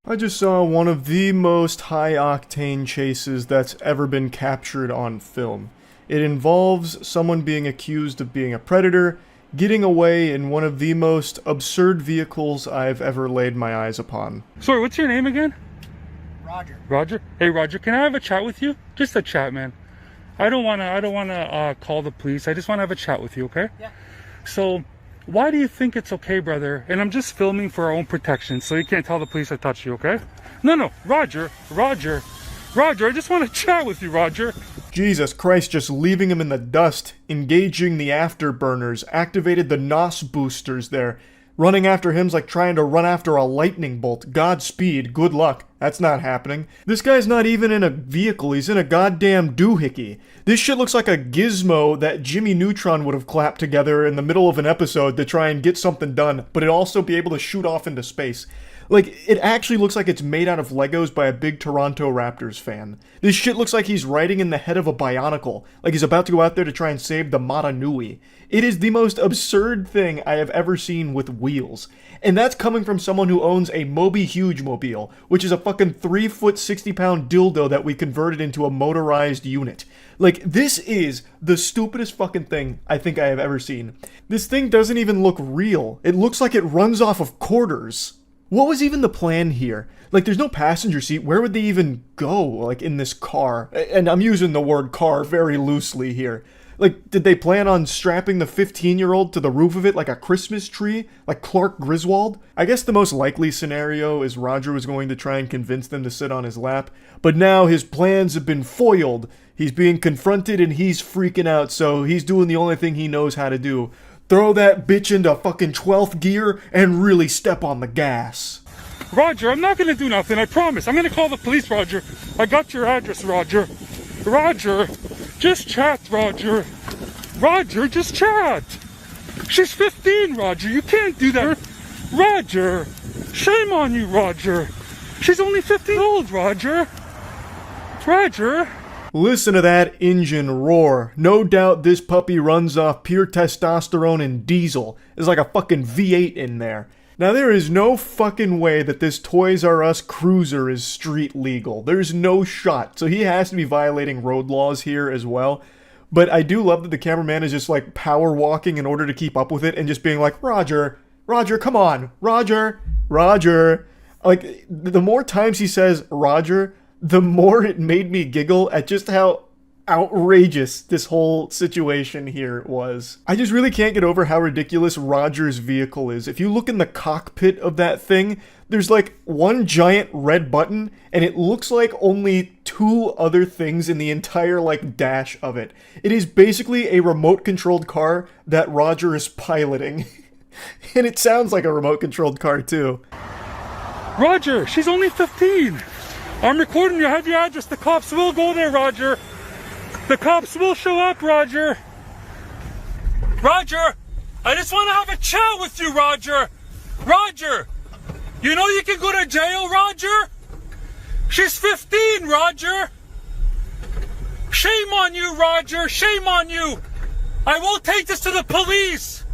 I just saw one of the most high-octane chases that's ever been captured on film. It involves someone being accused of being a predator, getting away in one of the most absurd vehicles I've ever laid my eyes upon. Sorry, what's your name again? Roger. Roger? Hey Roger, can I have a chat with you? Just a chat, man. I don't wanna call the police. I just wanna have a chat with you, okay? Yeah. So, why do you think it's okay, brother? And I'm just filming for our own protection, so you can't tell the police I touched you, okay? No, Roger, I just want to chat with you, Roger. Jesus Christ, just leaving him in the dust, engaging the afterburners, activated the NOS boosters there. Running after him's like trying to run after a lightning bolt. Godspeed, good luck. That's not happening. This guy's not even in a vehicle, he's in a goddamn doohickey. This shit looks like a gizmo that Jimmy Neutron would have clapped together in the middle of an episode to try and get something done, but it'd also be able to shoot off into space. Like, it actually looks like it's made out of Legos by a big Toronto Raptors fan. This shit looks like he's riding in the head of a Bionicle, like he's about to go out there to try and save the Mata Nui. It is the most absurd thing I have ever seen with wheels. And that's coming from someone who owns a Moby Hugecharles, which is a fucking 3-foot, 60-pound dildo that we converted into a motorized unit. Like, this is the stupidest fucking thing I think I have ever seen. This thing doesn't even look real. It looks like it runs off of quarters. What was even the plan here? Like, there's no passenger seat. Where would they even go, like, in this car? And I'm using the word car very loosely here. Like, did they plan on strapping the 15-year-old to the roof of it like a Christmas tree? Like Clark Griswold? I guess the most likely scenario is Roger was going to try and convince them to sit on his lap, but now his plans have been foiled. He's being confronted and he's freaking out, so he's doing the only thing he knows how to do. Throw that bitch into fucking 12th gear and really step on the gas. Roger, I'm not gonna do nothing, I promise. I'm gonna call the police, Roger. I got your address, Roger. Roger, just chat, Roger. Roger, just chat. She's 15, Roger. You can't do that. Roger, shame on you, Roger. She's only 15 old, Roger. Roger. Listen to that engine roar. No doubt this puppy runs off pure testosterone and diesel. There's like a fucking V8 in there. Now there is no fucking way that this Toys R Us cruiser is street legal. There's no shot. So he has to be violating road laws here as well. But I do love that the cameraman is just like power walking in order to keep up with it and just being like, Roger, Roger, come on, Roger, Roger. Like, the more times he says Roger, the more it made me giggle at just how outrageous this whole situation here was. I just really can't get over how ridiculous Roger's vehicle is. If you look in the cockpit of that thing, there's like one giant red button, and it looks like only two other things in the entire like dash of it. It is basically a remote-controlled car that Roger is piloting. And it sounds like a remote-controlled car too. Roger, she's only 15. I'm recording you. I have your address. The cops will go there, Roger. The cops will show up, Roger. Roger, I just want to have a chat with you, Roger. Roger, you know you can go to jail, Roger? She's 15, Roger. Shame on you, Roger. Shame on you. I will take this to the police.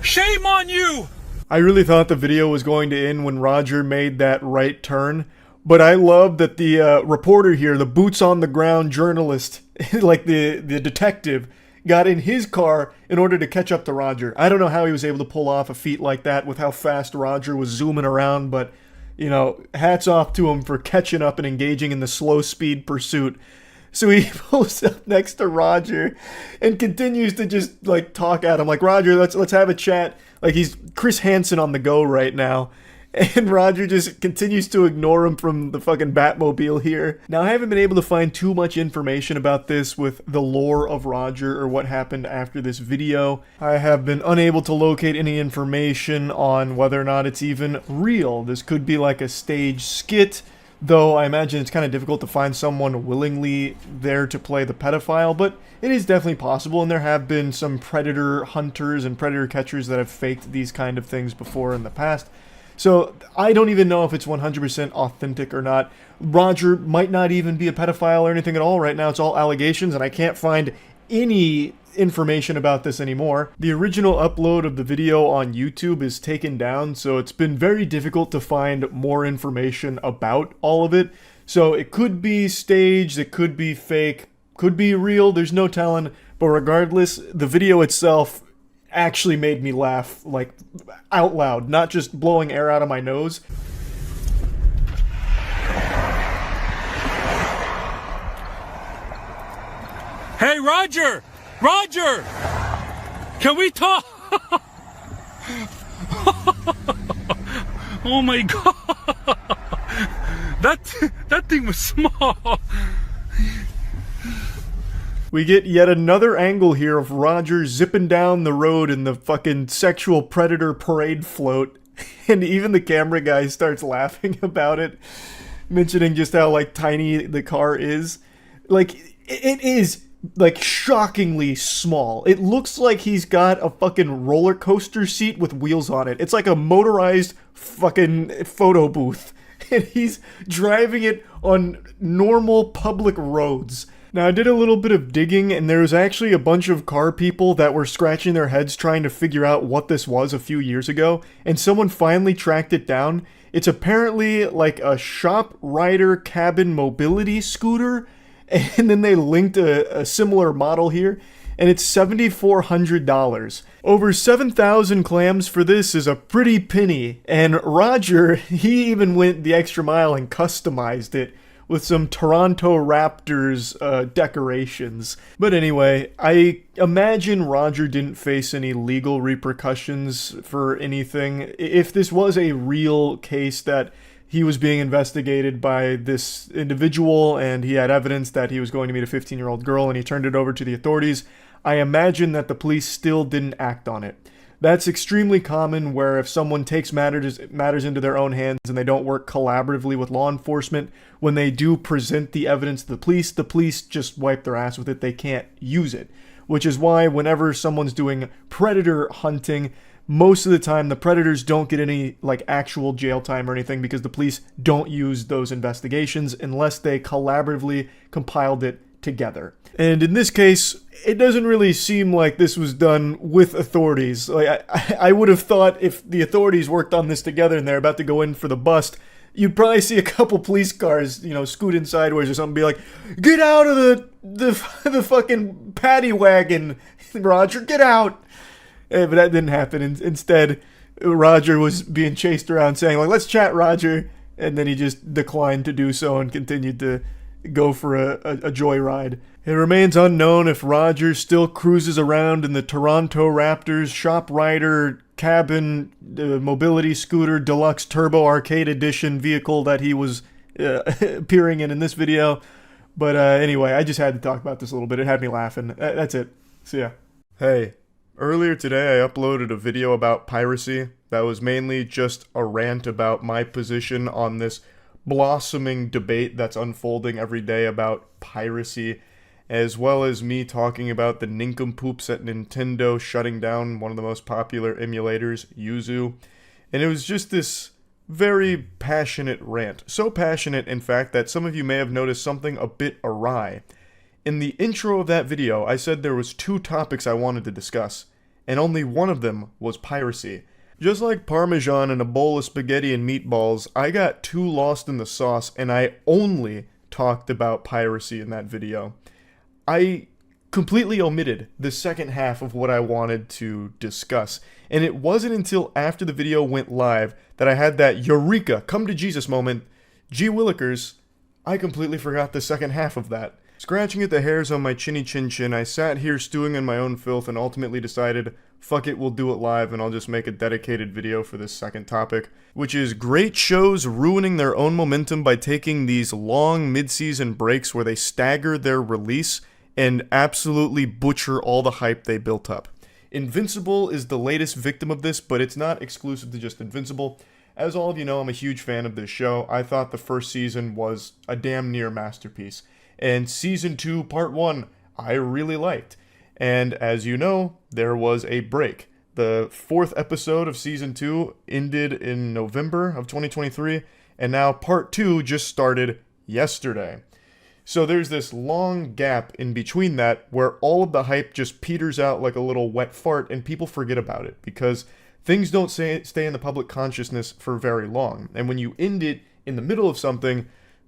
Shame on you. I really thought the video was going to end when Roger made that right turn. But I love that the reporter here, the boots on the ground journalist, like the detective, got in his car in order to catch up to Roger. I don't know how he was able to pull off a feat like that with how fast Roger was zooming around, but, you know, hats off to him for catching up and engaging in the slow speed pursuit. So he pulls up next to Roger and continues to just, like, talk at him. Like, Roger, let's have a chat. Like, he's Chris Hansen on the go right now. And Roger just continues to ignore him from the fucking Batmobile here. Now, I haven't been able to find too much information about this with the lore of Roger or what happened after this video. I have been unable to locate any information on whether or not it's even real. This could be like a stage skit, though I imagine it's kind of difficult to find someone willingly there to play the pedophile, but it is definitely possible, and there have been some predator hunters and predator catchers that have faked these kind of things before in the past. So I don't even know if it's 100% authentic or not. Roger might not even be a pedophile or anything at all right now. It's all allegations, and I can't find any information about this anymore. The original upload of the video on YouTube is taken down, so it's been very difficult to find more information about all of it. So it could be staged, it could be fake, could be real, there's no telling. But regardless, the video itself actually made me laugh, like, out loud, not just blowing air out of my nose. Hey, Roger! Roger! Can we talk? Oh my god! That thing was small. We get yet another angle here of Roger zipping down the road in the fucking sexual predator parade float. And even the camera guy starts laughing about it, mentioning just how, like, tiny the car is. Like, it is, like, shockingly small. It looks like he's got a fucking roller coaster seat with wheels on it. It's like a motorized fucking photo booth. And he's driving it on normal public roads. Now, I did a little bit of digging, and there was actually a bunch of car people that were scratching their heads trying to figure out what this was a few years ago, and someone finally tracked it down. It's apparently like a shop rider cabin mobility scooter, and then they linked a similar model here, and it's $7,400. Over 7,000 clams for this is a pretty penny, and Roger, he even went the extra mile and customized it with some Toronto Raptors decorations. But anyway, I imagine Roger didn't face any legal repercussions for anything. If this was a real case that he was being investigated by this individual and he had evidence that he was going to meet a 15-year-old girl and he turned it over to the authorities, I imagine that the police still didn't act on it. That's extremely common, where if someone takes matters into their own hands and they don't work collaboratively with law enforcement, when they do present the evidence to the police just wipe their ass with it. They can't use it. Which is why whenever someone's doing predator hunting, most of the time the predators don't get any like actual jail time or anything, because the police don't use those investigations unless they collaboratively compiled it together. And in this case, it doesn't really seem like this was done with authorities. Like I would have thought if the authorities worked on this together and they're about to go in for the bust, you'd probably see a couple police cars, you know, scooting sideways or something, be like, "Get out of the fucking paddy wagon, Roger, get out!" But that didn't happen. Instead, Roger was being chased around saying, like, "Let's chat, Roger," and then he just declined to do so and continued to go for a joyride. It remains unknown if Roger still cruises around in the Toronto Raptors Shop Rider cabin mobility scooter deluxe turbo arcade edition vehicle that he was appearing in this video. But anyway, I just had to talk about this a little bit. It had me laughing. That's it. See ya. Hey, earlier today I uploaded a video about piracy that was mainly just a rant about my position on this blossoming debate that's unfolding every day about piracy, as well as me talking about the nincompoops at Nintendo shutting down one of the most popular emulators, Yuzu. And it was just this very passionate rant. So passionate, in fact, that some of you may have noticed something a bit awry. In the intro of that video, I said there was 2 topics I wanted to discuss, and only one of them was piracy. Just like Parmesan and a bowl of spaghetti and meatballs, I got too lost in the sauce and I only talked about piracy in that video. I completely omitted the second half of what I wanted to discuss, and it wasn't until after the video went live that I had that eureka, come to Jesus moment. Gee willikers, I completely forgot the second half of that. Scratching at the hairs on my chinny chin chin, I sat here stewing in my own filth and ultimately decided, fuck it, we'll do it live and I'll just make a dedicated video for this second topic, which is great shows ruining their own momentum by taking these long mid-season breaks where they stagger their release and absolutely butcher all the hype they built up. Invincible is the latest victim of this, but it's not exclusive to just Invincible. As all of you know, I'm a huge fan of this show. I thought the first season was a damn near masterpiece. And Season 2, Part 1, I really liked. And as you know, there was a break. The 4th episode of Season 2 ended in November of 2023, and now Part 2 just started yesterday. So there's this long gap in between that where all of the hype just peters out like a little wet fart and people forget about it because things don't stay in the public consciousness for very long. And when you end it in the middle of something,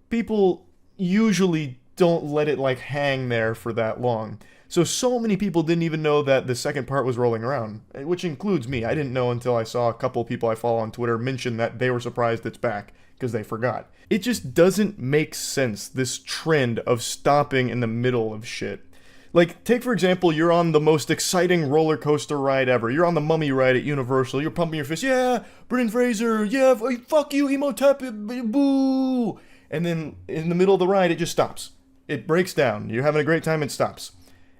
people usually don't let it like hang there for that long. So many people didn't even know that the second part was rolling around, which includes me. I didn't know until I saw a couple of people I follow on Twitter mention that they were surprised it's back because they forgot. It just doesn't make sense, this trend of stopping in the middle of shit. Like, take for example, you're on the most exciting roller coaster ride ever. You're on the Mummy ride at Universal. You're pumping your fist, yeah, Brendan Fraser, yeah, fuck you, Emotep, boo. And then in the middle of the ride, it just stops. It breaks down. You're having a great time, it stops.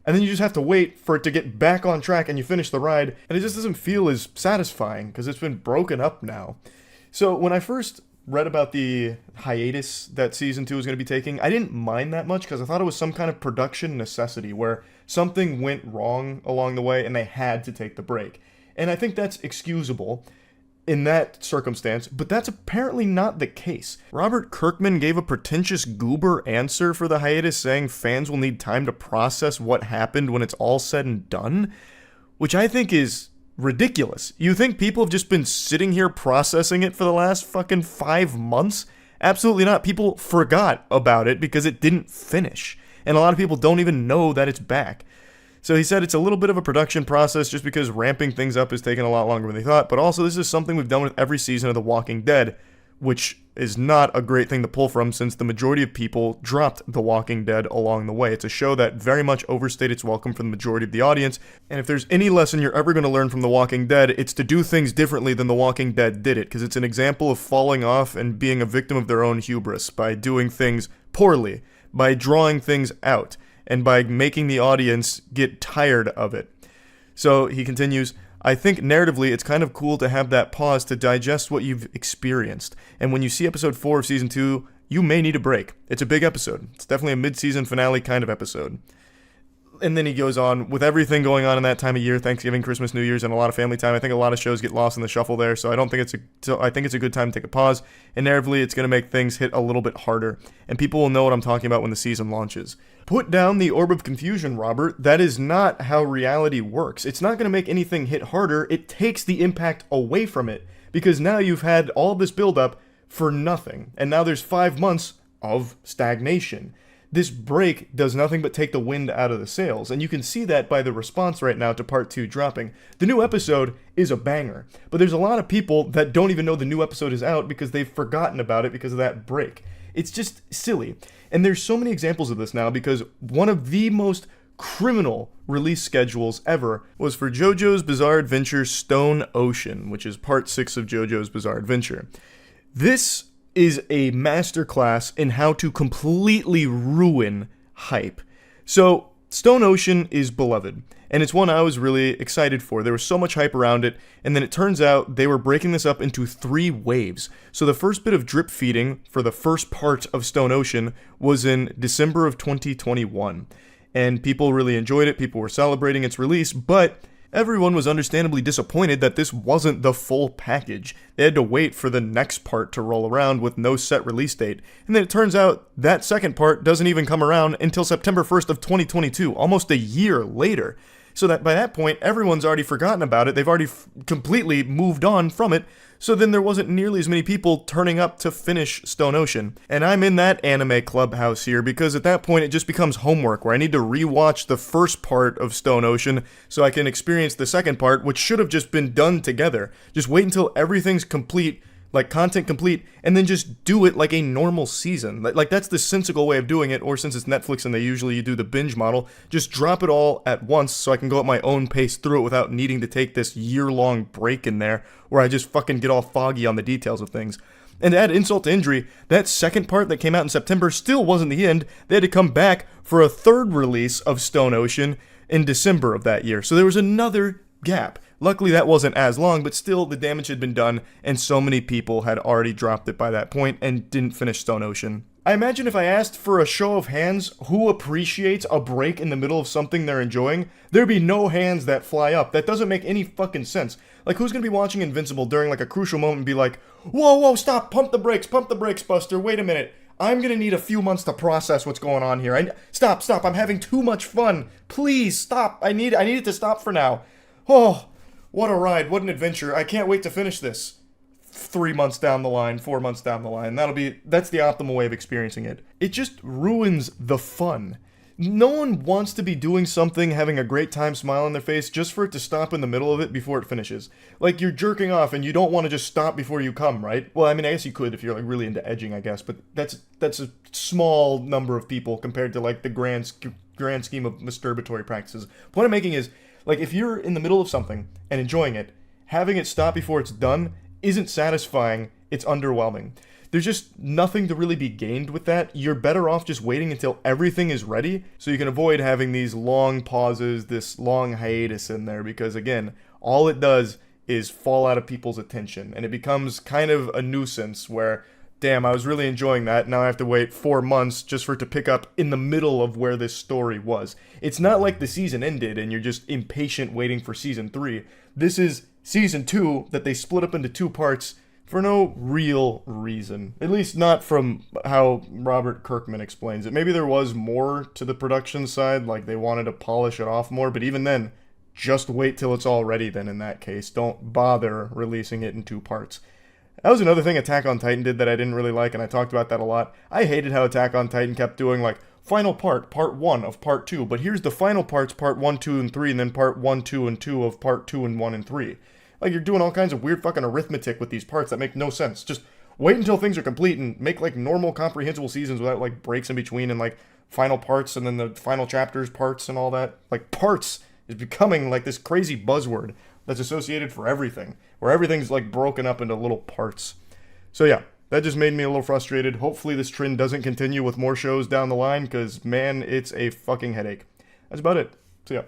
And then you just have to wait for it to get back on track and you finish the ride. And it just doesn't feel as satisfying because it's been broken up now. So when I first read about the hiatus that Season 2 was going to be taking, I didn't mind that much because I thought it was some kind of production necessity where something went wrong along the way and they had to take the break. And I think that's excusable in that circumstance, but that's apparently not the case. Robert Kirkman gave a pretentious goober answer for the hiatus, saying fans will need time to process what happened when it's all said and done, which I think is ridiculous. You think people have just been sitting here processing it for the last fucking 5 months? Absolutely not. People forgot about it because it didn't finish. And a lot of people don't even know that it's back. So he said it's a little bit of a production process just because ramping things up is taking a lot longer than they thought, but also this is something we've done with every season of The Walking Dead. which is not a great thing to pull from since the majority of people dropped The Walking Dead along the way. It's a show that very much overstayed its welcome for the majority of the audience, and if there's any lesson you're ever going to learn from The Walking Dead, it's to do things differently than The Walking Dead did it, because it's an example of falling off and being a victim of their own hubris by doing things poorly, by drawing things out, and by making the audience get tired of it. So he continues, I think narratively it's kind of cool to have that pause to digest what you've experienced. And when you see episode 4 of season 2, you may need a break. It's a big episode. It's definitely a mid-season finale kind of episode. And then he goes on, with everything going on in that time of year, Thanksgiving, Christmas, New Year's, and a lot of family time, I think a lot of shows get lost in the shuffle there, so I think it's a good time to take a pause, and narratively it's going to make things hit a little bit harder, and people will know what I'm talking about when the season launches. Put down the orb of confusion, Robert. That is not how reality works. It's not going to make anything hit harder, it takes the impact away from it, because now you've had all this build-up for nothing, and now there's 5 months of stagnation. This break does nothing but take the wind out of the sails, and you can see that by the response right now to part 2 dropping. The new episode is a banger, but there's a lot of people that don't even know the new episode is out because they've forgotten about it because of that break. It's just silly. And there's so many examples of this now because one of the most criminal release schedules ever was for JoJo's Bizarre Adventure Stone Ocean, which is part 6 of JoJo's Bizarre Adventure. This is a masterclass in how to completely ruin hype. So, Stone Ocean is beloved, and it's one I was really excited for. There was so much hype around it, and then it turns out they were breaking this up into 3 waves. So the first bit of drip feeding for the first part of Stone Ocean was in December of 2021, and people really enjoyed it, people were celebrating its release, but everyone was understandably disappointed that this wasn't the full package. They had to wait for the next part to roll around with no set release date. And then it turns out that second part doesn't even come around until September 1st of 2022, almost a year later. So that by that point, everyone's already forgotten about it. They've already completely moved on from it. So then there wasn't nearly as many people turning up to finish Stone Ocean. And I'm in that anime clubhouse here because at that point it just becomes homework where I need to rewatch the first part of Stone Ocean so I can experience the second part, which should have just been done together. Just wait until everything's complete, like content complete, and then just do it like a normal season. Like that's the sensible way of doing it, or since it's Netflix and they usually do the binge model, just drop it all at once so I can go at my own pace through it without needing to take this year-long break in there where I just fucking get all foggy on the details of things. And to add insult to injury, that second part that came out in September still wasn't the end. They had to come back for a third release of Stone Ocean in December of that year. So there was another gap. Luckily that wasn't as long, but still the damage had been done, and so many people had already dropped it by that point and didn't finish Stone Ocean. I imagine if I asked for a show of hands who appreciates a break in the middle of something they're enjoying, there'd be no hands that fly up. That doesn't make any fucking sense. Like, who's gonna be watching Invincible during like a crucial moment and be like, whoa, stop, pump the brakes, Buster, wait a minute. I'm gonna need a few months to process what's going on here. Stop, I'm having too much fun. Please, stop, I need it to stop for now. Oh, what a ride, what an adventure. I can't wait to finish this. 3 months down the line, 4 months down the line. That's the optimal way of experiencing it. It just ruins the fun. No one wants to be doing something, having a great time, smile on their face, just for it to stop in the middle of it before it finishes. Like, you're jerking off and you don't want to just stop before you come, right? Well, I mean, I guess you could if you're like really into edging, I guess, but that's a small number of people compared to like the grand scheme of masturbatory practices. The point I'm making is, like, if you're in the middle of something and enjoying it, having it stop before it's done isn't satisfying, it's underwhelming. There's just nothing to really be gained with that. You're better off just waiting until everything is ready so you can avoid having these long pauses, this long hiatus in there, because again, all it does is fall out of people's attention, and it becomes kind of a nuisance where, damn, I was really enjoying that, now I have to wait 4 months just for it to pick up in the middle of where this story was. It's not like the season ended and you're just impatient waiting for season 3. This is season 2 that they split up into 2 parts for no real reason. At least not from how Robert Kirkman explains it. Maybe there was more to the production side, like they wanted to polish it off more, but even then, just wait till it's all ready then in that case. Don't bother releasing it in 2 parts. That was another thing Attack on Titan did that I didn't really like, and I talked about that a lot. I hated how Attack on Titan kept doing, like, final part 1 of part 2, but here's the final parts, part 1, 2, and 3, and then part 1, 2, and 2 of part 2 and 1 and 3. Like, you're doing all kinds of weird fucking arithmetic with these parts that make no sense. Just Wait until things are complete and make like normal comprehensible seasons without like breaks in between and like final parts and then the final chapters parts and all that. Like parts is becoming like this crazy buzzword that's associated for everything, where everything's like broken up into little parts. So yeah, that just made me a little frustrated. Hopefully this trend doesn't continue with more shows down the line, because man, it's a fucking headache. That's about it. So yeah.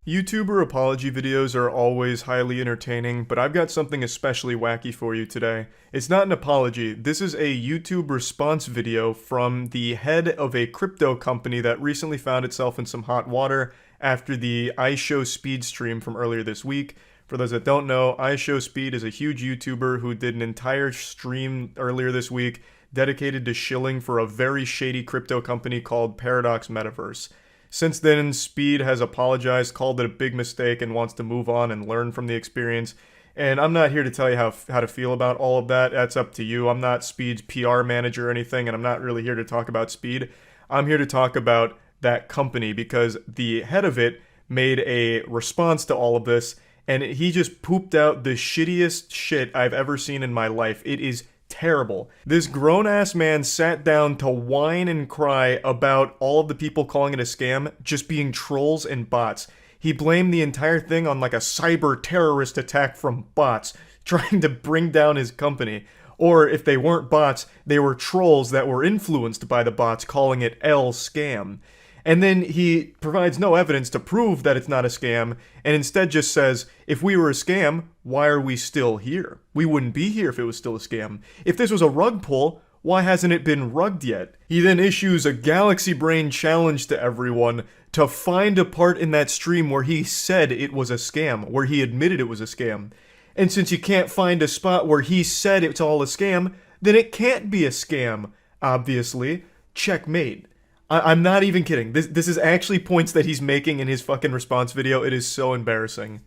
YouTuber apology videos are always highly entertaining, but I've got something especially wacky for you today. It's not an apology, this is a YouTube response video from the head of a crypto company that recently found itself in some hot water after the iShowSpeed stream from earlier this week. For those that don't know, iShowSpeed is a huge YouTuber who did an entire stream earlier this week dedicated to shilling for a very shady crypto company called Paradox Metaverse. Since then, Speed has apologized, called it a big mistake, and wants to move on and learn from the experience. And I'm not here to tell you how to feel about all of that. That's up to you. I'm not Speed's PR manager or anything, and I'm not really here to talk about Speed. I'm here to talk about that company, because the head of it made a response to all of this, and he just pooped out the shittiest shit I've ever seen in my life. It is terrible. This grown-ass man sat down to whine and cry about all of the people calling it a scam just being trolls and bots. He blamed the entire thing on like a cyber terrorist attack from bots trying to bring down his company. Or if they weren't bots, they were trolls that were influenced by the bots calling it scam. And then he provides no evidence to prove that it's not a scam, and instead just says, if we were a scam, why are we still here? We wouldn't be here if it was still a scam. If this was a rug pull, why hasn't it been rugged yet? He then issues a Galaxy Brain challenge to everyone to find a part in that stream where he said it was a scam, where he admitted it was a scam. And since you can't find a spot where he said it's all a scam, then it can't be a scam, obviously. Checkmate. I'm not even kidding. This is actually points that he's making in his fucking response video. It is so embarrassing.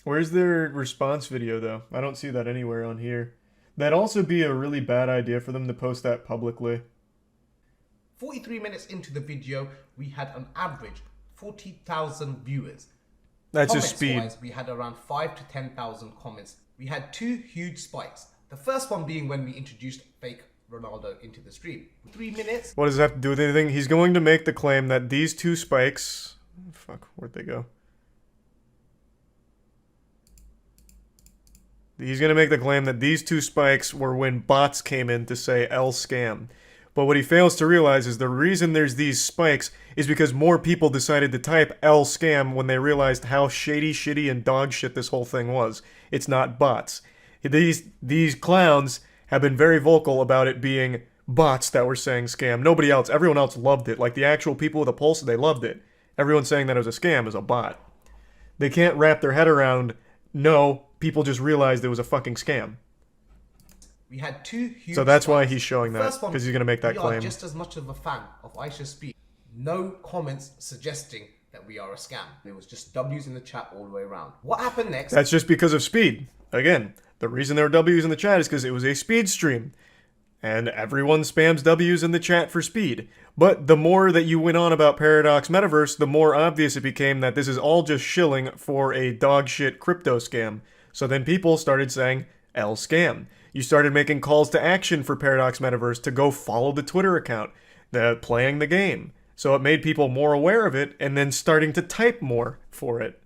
Where's their response video, though? I don't see that anywhere on here. That'd also be a really bad idea for them to post that publicly. 43 minutes into the video, we had on average 40,000 viewers. That's just speed. Comments-wise, we had around 5 to 10,000 comments. We had 2 huge spikes. The first one being when we introduced fake Ronaldo into the stream. 3 minutes. What does it have to do with anything? He's going to make the claim that these 2 spikes... Fuck, where'd they go? He's going to make the claim that these 2 spikes were when bots came in to say scam. But what he fails to realize is the reason there's these spikes is because more people decided to type scam when they realized how shady, shitty, and dog shit this whole thing was. It's not bots. These clowns have been very vocal about it being bots that were saying scam. Nobody else, everyone else loved it. Like the actual people with a pulse, they loved it. Everyone saying that it was a scam is a bot. They can't wrap their head around, no, people just realized it was a fucking scam. We had 2 huge So that's why spikes. he's showing that, because he's going to make that claim. We are just as much of a fan of iShowSpeed. No comments suggesting that we are a scam. There was just W's in the chat all the way around. What happened next? That's just because of Speed. Again, the reason there are W's in the chat is because it was a Speed stream. And everyone spams W's in the chat for Speed. But the more that you went on about Paradox Metaverse, the more obvious it became that this is all just shilling for a dogshit crypto scam. So then people started saying, scam. You started making calls to action for Paradox Metaverse to go follow the Twitter account, playing the game. So it made people more aware of it, and then starting to type more for it.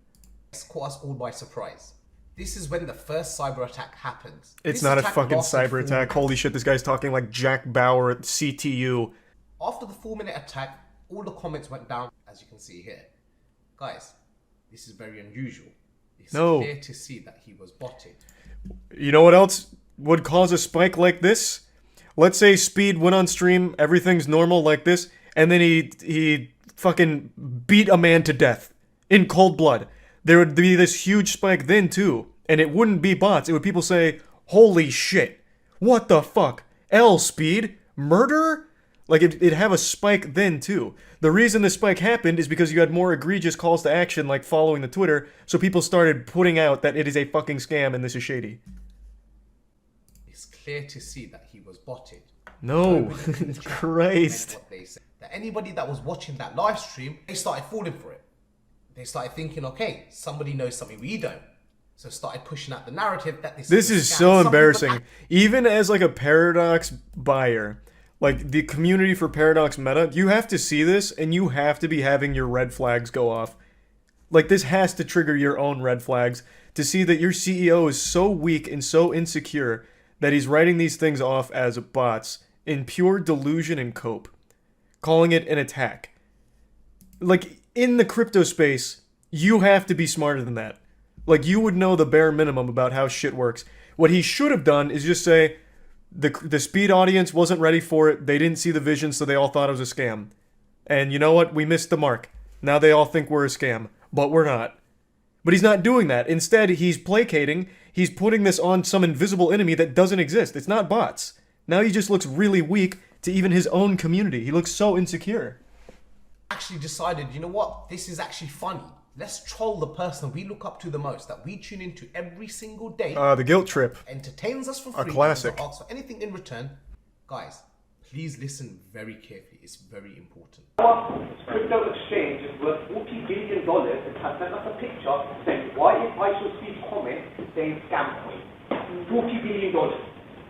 It's caught us all by surprise. This is when the first cyber attack happens. It's not a fucking cyber attack. Holy shit, this guy's talking like Jack Bauer at CTU. After the 4-minute attack, all the comments went down, as you can see here. Guys, this is very unusual. It's clear to see that he was botted. You know what else would cause a spike like this? Let's say Speed went on stream, everything's normal like this, and then he fucking beat a man to death in cold blood. There would be this huge spike then too, and it wouldn't be bots. It would people say, holy shit, what the fuck? Speed? Murder? Like, it'd have a spike then too. The reason the spike happened is because you had more egregious calls to action, like following the Twitter, so people started putting out that it is a fucking scam and this is shady. It's clear to see that he was botted. No, Christ. What they said. That anybody that was watching that live stream, they started falling for it. They started thinking, okay, somebody knows something we don't. So started pushing out the narrative that this is so embarrassing. Even as like a Paradox buyer, like the community for Paradox Meta, you have to see this and you have to be having your red flags go off. Like this has to trigger your own red flags to see that your CEO is so weak and so insecure that he's writing these things off as bots in pure delusion and cope, calling it an attack. Like in the crypto space, you have to be smarter than that. Like you would know the bare minimum about how shit works. What he should have done is just say the speed audience wasn't ready for it. They didn't see the vision, so they all thought it was a scam. And you know what? We missed the mark. Now they all think we're a scam, but we're not. But he's not doing that. Instead, he's placating. He's putting this on some invisible enemy that doesn't exist. It's not bots. Now he just looks really weak to even his own community. He looks so insecure. Actually decided, you know what? This is actually funny. Let's troll the person we look up to the most, that we tune into every single day. The guilt trip. Entertains us for free. A classic. Doesn't ask for anything in return. Guys, please listen very carefully. It's very important. Our crypto exchange is worth $40 billion and has sent us a picture saying, why is MoistCritikal comment saying scam coin? $40 billion.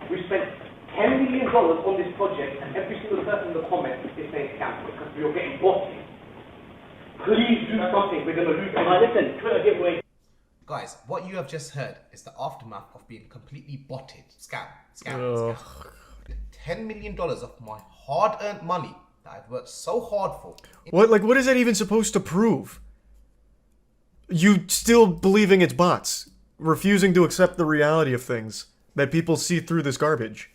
We spent $10 million on this project and every single person in the comment is saying scam coin because we are getting botted. Please do something. We're going to lose. Listen, Twitter giveaway. Guys, what you have just heard is the aftermath of being completely botted. Scam. $10 million of my hard-earned money that I've worked so hard for. What is that even supposed to prove? You still believing it's bots, refusing to accept the reality of things, that people see through this garbage.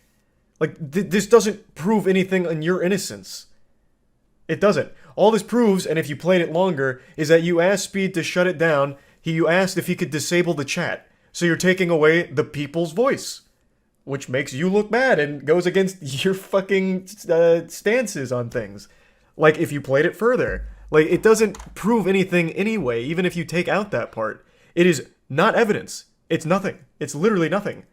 Like, this doesn't prove anything on your innocence. It doesn't. All this proves, and if you played it longer, is that you asked Speed to shut it down. You asked if he could disable the chat. So you're taking away the people's voice, which makes you look bad and goes against your fucking stances on things. Like, if you played it further. Like, it doesn't prove anything anyway, even if you take out that part. It is not evidence. It's nothing. It's literally nothing.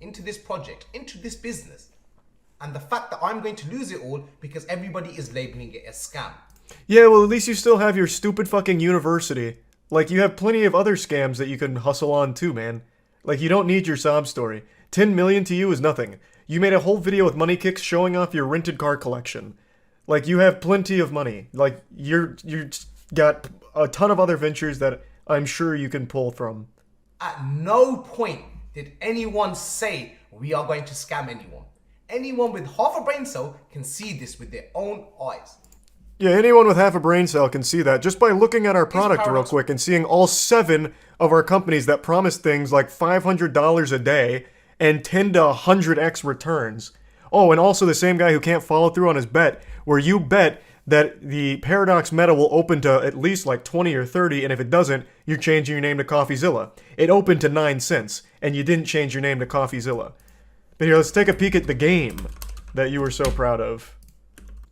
Into this project, into this business. And the fact that I'm going to lose it all because everybody is labeling it a scam. Yeah, well, at least you still have your stupid fucking university. Like, you have plenty of other scams that you can hustle on too, man. Like, you don't need your sob story. 10 million to you is nothing. You made a whole video with money kicks showing off your rented car collection. Like, you have plenty of money. Like, you're got a ton of other ventures that I'm sure you can pull from. At no point did anyone say we are going to scam anyone. Anyone with half a brain cell can see this with their own eyes. Yeah, anyone with half a brain cell can see that just by looking at our product real quick and seeing all 7 of our companies that promise things like $500 a day and 10 to 100x returns. Oh, and also the same guy who can't follow through on his bet, where you bet that the Paradox Meta will open to at least like 20 or 30, and if it doesn't, you're changing your name to CoffeeZilla. It opened to 9 cents, and you didn't change your name to CoffeeZilla. But here, let's take a peek at the game that you were so proud of.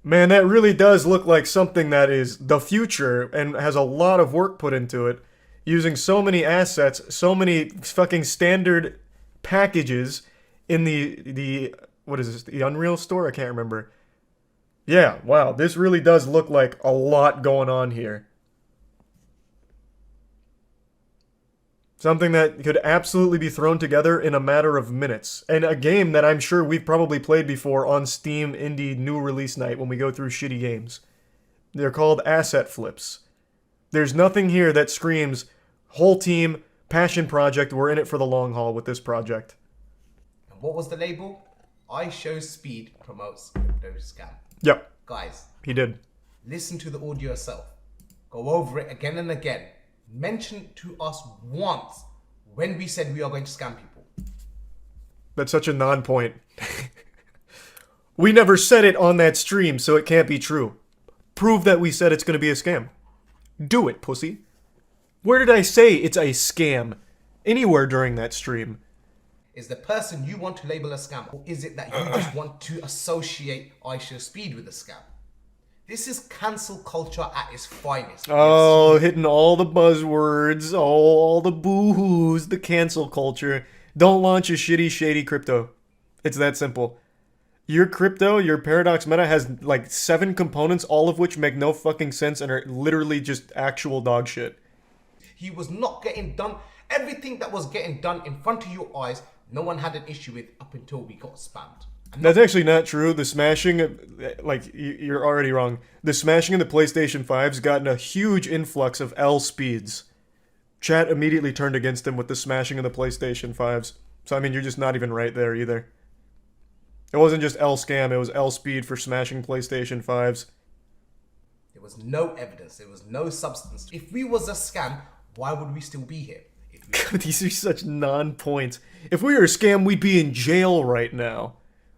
Man, that really does look like something that is the future and has a lot of work put into it. Using so many assets, so many fucking standard packages in the what is this, the Unreal Store? I can't remember. Yeah, wow, this really does look like a lot going on here. Something that could absolutely be thrown together in a matter of minutes. And a game that I'm sure we've probably played before on Steam Indie New Release Night when we go through shitty games. They're called asset flips. There's nothing here that screams, whole team, passion project, we're in it for the long haul with this project. And what was the label? I Show Speed promotes crypto scam. Yep. Guys. He did. Listen to the audio yourself. Go over it again and again. Mention to us once when we said we are going to scam people. That's such a non-point. We never said it on that stream, so it can't be true. Prove that we said it's going to be a scam. Do it, pussy. Where did I say it's a scam? Anywhere during that stream. Is the person you want to label a scam, or is it that you just want to associate I Show Speed with a scam? This is cancel culture at its finest. Oh, hitting all the buzzwords, all the boo-hoos, the cancel culture. Don't launch a shitty, shady crypto. It's that simple. Your crypto, your Paradox Meta has like 7 components, all of which make no fucking sense and are literally just actual dog shit. He was not getting done. Everything that was getting done in front of your eyes, no one had an issue with up until we got spammed. That's actually not true. The smashing, like, you're already wrong. The smashing of the PlayStation 5's gotten a huge influx of L speeds. Chat immediately turned against him with the smashing of the PlayStation 5's. So, I mean, you're just not even right there either. It wasn't just L scam, it was L speed for smashing PlayStation 5's. There was no evidence. There was no substance. If we was a scam, why would we still be here? These are such non-points. If we were a scam, we'd be in jail right now.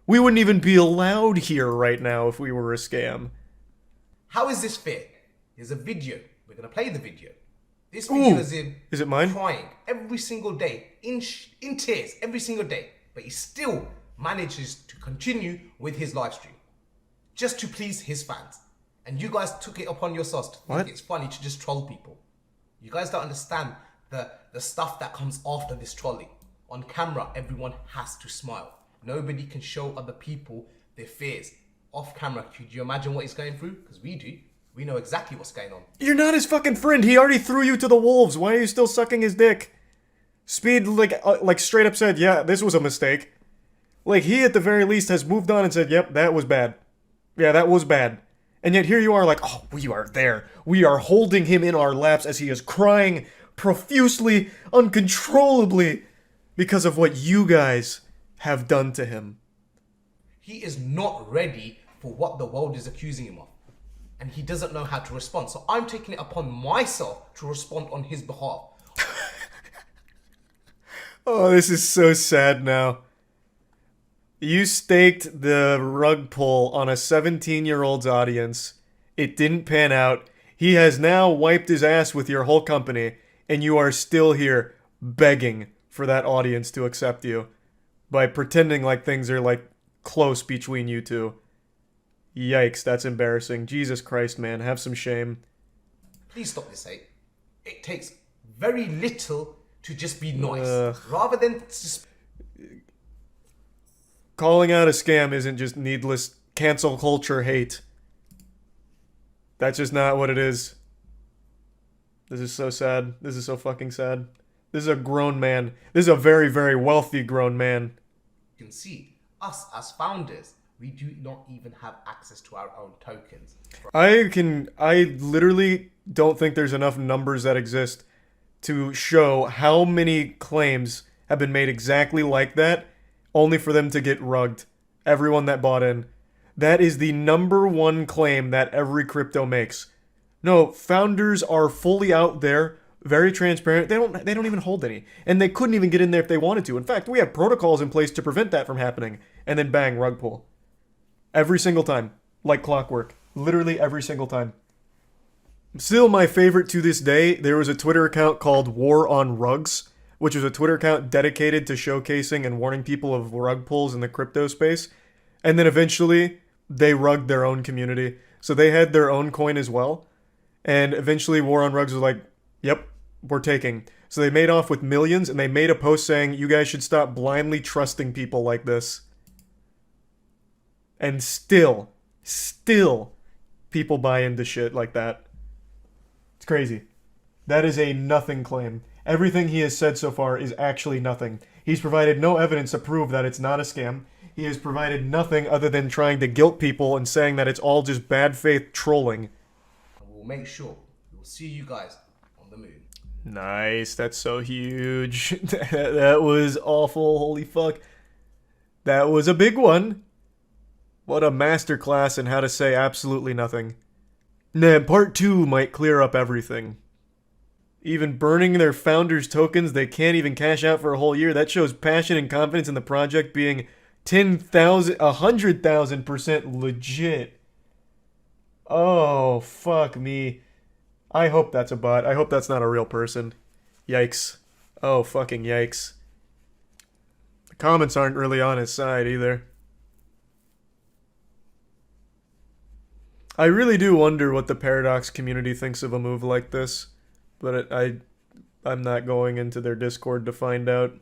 We wouldn't even be allowed here right now if we were a scam. How is this fair? There's a video. We're going to play the video. This video is him is it mine? Crying every single day, in tears every single day. But he still manages to continue with his live stream. Just to please his fans. And you guys took it upon yourselves to think it's funny to just troll people. You guys don't understand the stuff that comes after this trolling. On camera, everyone has to smile. Nobody can show other people their fears. Off camera, could you imagine what he's going through? Because we do. We know exactly what's going on. You're not his fucking friend. He already threw you to the wolves. Why are you still sucking his dick? Speed, like straight up said, yeah, this was a mistake. Like, he at the very least has moved on and said, yep, that was bad. Yeah, that was bad. And yet here you are like, oh, we are there. We are holding him in our laps as he is crying profusely, uncontrollably, because of what you guys have done to him. He is not ready for what the world is accusing him of. And he doesn't know how to respond. So I'm taking it upon myself to respond on his behalf. Oh, this is so sad now. You staked the rug pull on a 17-year-old's audience. It didn't pan out. He has now wiped his ass with your whole company, and you are still here begging for that audience to accept you by pretending like things are, like, close between you two. Yikes, that's embarrassing. Jesus Christ, man, have some shame. Please stop this hate. It takes very little to just be nice. Rather than just... Calling out a scam isn't just needless cancel culture hate. That's just not what it is. This is so sad. This is so fucking sad. This is a grown man. This is a very, very wealthy grown man. You can see, us as founders, we do not even have access to our own tokens. I literally don't think there's enough numbers that exist to show how many claims have been made exactly like that, only for them to get rugged. Everyone that bought in. That is the #1 claim that every crypto makes. No, founders are fully out there, very transparent. They don't even hold any. And they couldn't even get in there if they wanted to. In fact, we have protocols in place to prevent that from happening. And then bang, rug pull. Every single time. Like clockwork. Literally every single time. Still my favorite to this day, there was a Twitter account called War on Rugs, which was a Twitter account dedicated to showcasing and warning people of rug pulls in the crypto space. And then eventually, they rugged their own community. So they had their own coin as well. And eventually War on Rugs was like, yep, we're taking. So they made off with millions, and they made a post saying, you guys should stop blindly trusting people like this. And still, people buy into shit like that. It's crazy. That is a nothing claim. Everything he has said so far is actually nothing. He's provided no evidence to prove that it's not a scam. He has provided nothing other than trying to guilt people and saying that it's all just bad faith trolling. We'll make sure we'll see you guys on the moon. Nice, that's so huge. That was awful, holy fuck. That was a big one. What a masterclass in how to say absolutely nothing. Nah, part 2 might clear up everything. Even burning their founders' tokens they can't even cash out for a whole year. That shows passion and confidence in the project being 10,000, 100,000% legit. Oh, fuck me. I hope that's a bot. I hope that's not a real person. Yikes. Oh, fucking yikes. The comments aren't really on his side either. I really do wonder what the Paradox community thinks of a move like this. But I'm not going into their Discord to find out.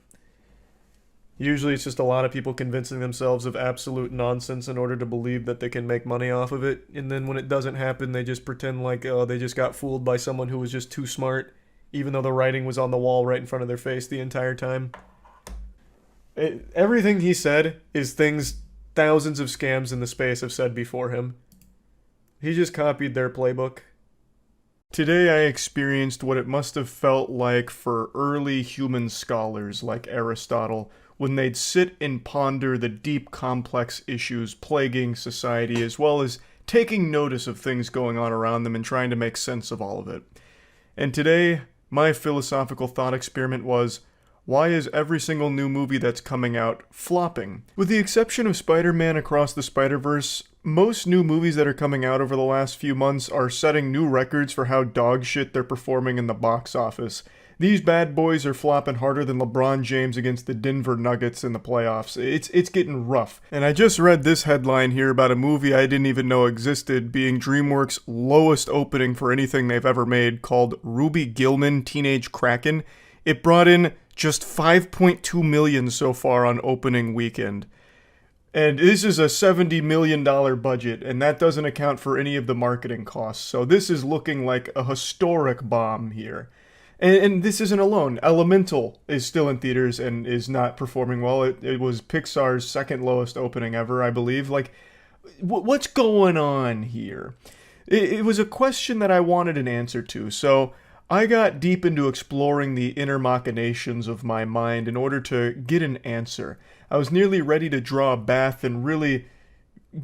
Usually it's just a lot of people convincing themselves of absolute nonsense in order to believe that they can make money off of it. And then when it doesn't happen, they just pretend like, oh, they just got fooled by someone who was just too smart. even though the writing was on the wall right in front of their face the entire time. Everything he said is things thousands of scams in the space have said before him. He just copied their playbook. Today I experienced what it must have felt like for early human scholars like Aristotle when they'd sit and ponder the deep, complex issues plaguing society, as well as taking notice of things going on around them and trying to make sense of all of it. And today, my philosophical thought experiment was, why is every single new movie that's coming out flopping? With the exception of Spider-Man Across the Spider-Verse, most new movies that are coming out over the last few months are setting new records for how dog shit they're performing in the box office. These bad boys are flopping harder than LeBron James against the Denver Nuggets in the playoffs. It's getting rough. And I just read this headline here about a movie I didn't even know existed being DreamWorks' lowest opening for anything they've ever made, called Ruby Gillman Teenage Kraken. It brought in just $5.2 million so far on opening weekend. And this is a $70 million budget, and that doesn't account for any of the marketing costs. So this is looking like a historic bomb here. And this isn't alone. Elemental is still in theaters and is not performing well. It was Pixar's second lowest opening ever, I believe. Like, what's going on here? It was a question that I wanted an answer to, so I got deep into exploring the inner machinations of my mind in order to get an answer. I was nearly ready to draw a bath and really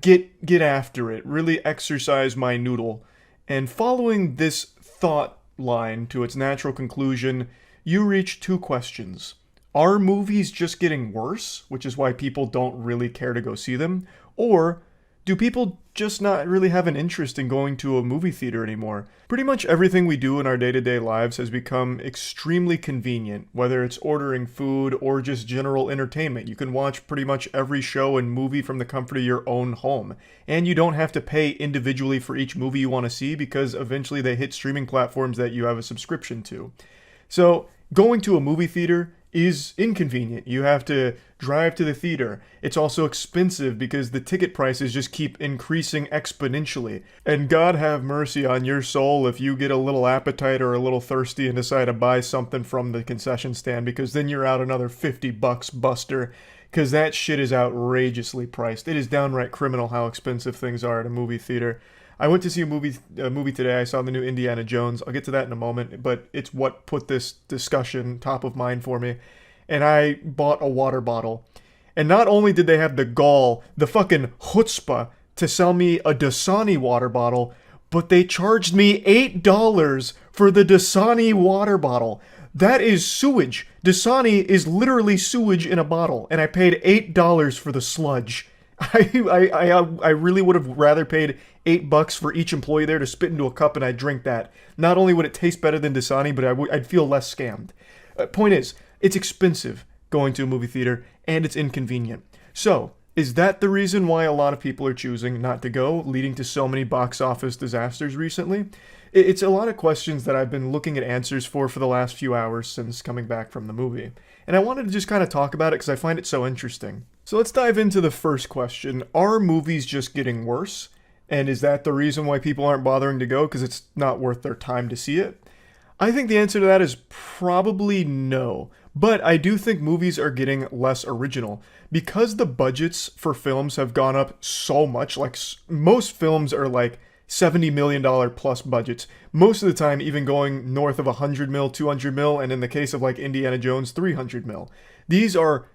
get after it, really exercise my noodle. And following this thought line to its natural conclusion, you reach two questions. Are movies just getting worse, which is why people don't really care to go see them? Or do people just not really have an interest in going to a movie theater anymore? Pretty much everything we do in our day-to-day lives has become extremely convenient, whether it's ordering food or just general entertainment. You can watch pretty much every show and movie from the comfort of your own home. And you don't have to pay individually for each movie you want to see because eventually they hit streaming platforms that you have a subscription to. So going to a movie theater is inconvenient. You have to drive to the theater. It's also expensive because the ticket prices just keep increasing exponentially. And God have mercy on your soul if you get a little appetite or a little thirsty and decide to buy something from the concession stand, because then you're out another $50 buster, because that shit is outrageously priced. It is downright criminal how expensive things are at a movie theater. I went to see a movie today. I saw the new Indiana Jones. I'll get to that in a moment, but it's what put this discussion top of mind for me. And I bought a water bottle. And not only did they have the gall, the fucking chutzpah, to sell me a Dasani water bottle, but they charged me $8 for the Dasani water bottle. That is sewage. Dasani is literally sewage in a bottle, and I paid $8 for the sludge. I really would have rather paid $8 for each employee there to spit into a cup and I'd drink that. Not only would it taste better than Dasani, but I'd feel less scammed. Point is, it's expensive going to a movie theater and it's inconvenient. So, is that the reason why a lot of people are choosing not to go, leading to so many box office disasters recently? It's a lot of questions that I've been looking at answers for the last few hours since coming back from the movie. And I wanted to just kind of talk about it because I find it so interesting. So let's dive into the first question. Are movies just getting worse? And is that the reason why people aren't bothering to go? Because it's not worth their time to see it? I think the answer to that is probably no. But I do think movies are getting less original. Because the budgets for films have gone up so much, like most films are like $70 million plus budgets. Most of the time even going north of 100 mil, 200 mil, and in the case of like Indiana Jones, 300 mil. These are,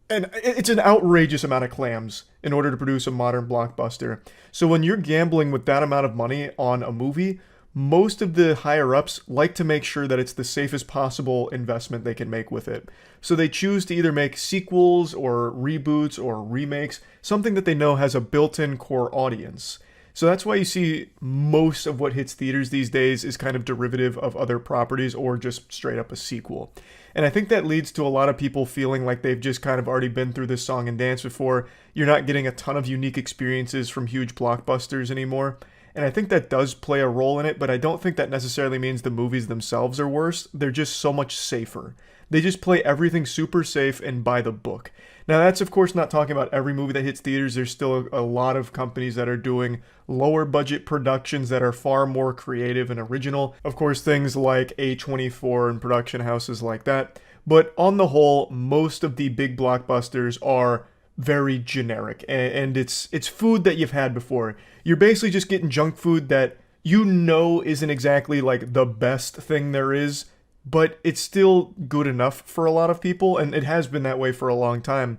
and it's an outrageous amount of clams in order to produce a modern blockbuster. So when you're gambling with that amount of money on a movie, most of the higher-ups like to make sure that it's the safest possible investment they can make with it. So they choose to either make sequels or reboots or remakes, something that they know has a built-in core audience. So that's why you see most of what hits theaters these days is kind of derivative of other properties or just straight up a sequel. And I think that leads to a lot of people feeling like they've just kind of already been through this song and dance before. You're not getting a ton of unique experiences from huge blockbusters anymore. And I think that does play a role in it, but I don't think that necessarily means the movies themselves are worse. They're just so much safer. They just play everything super safe and by the book. Now, that's of course not talking about every movie that hits theaters. There's still a lot of companies that are doing lower budget productions that are far more creative and original. Of course, things like A24 and production houses like that. But on the whole, most of the big blockbusters are very generic, and it's food that you've had before. You're basically just getting junk food that you know isn't exactly like the best thing there is, but it's still good enough for a lot of people, and it has been that way for a long time.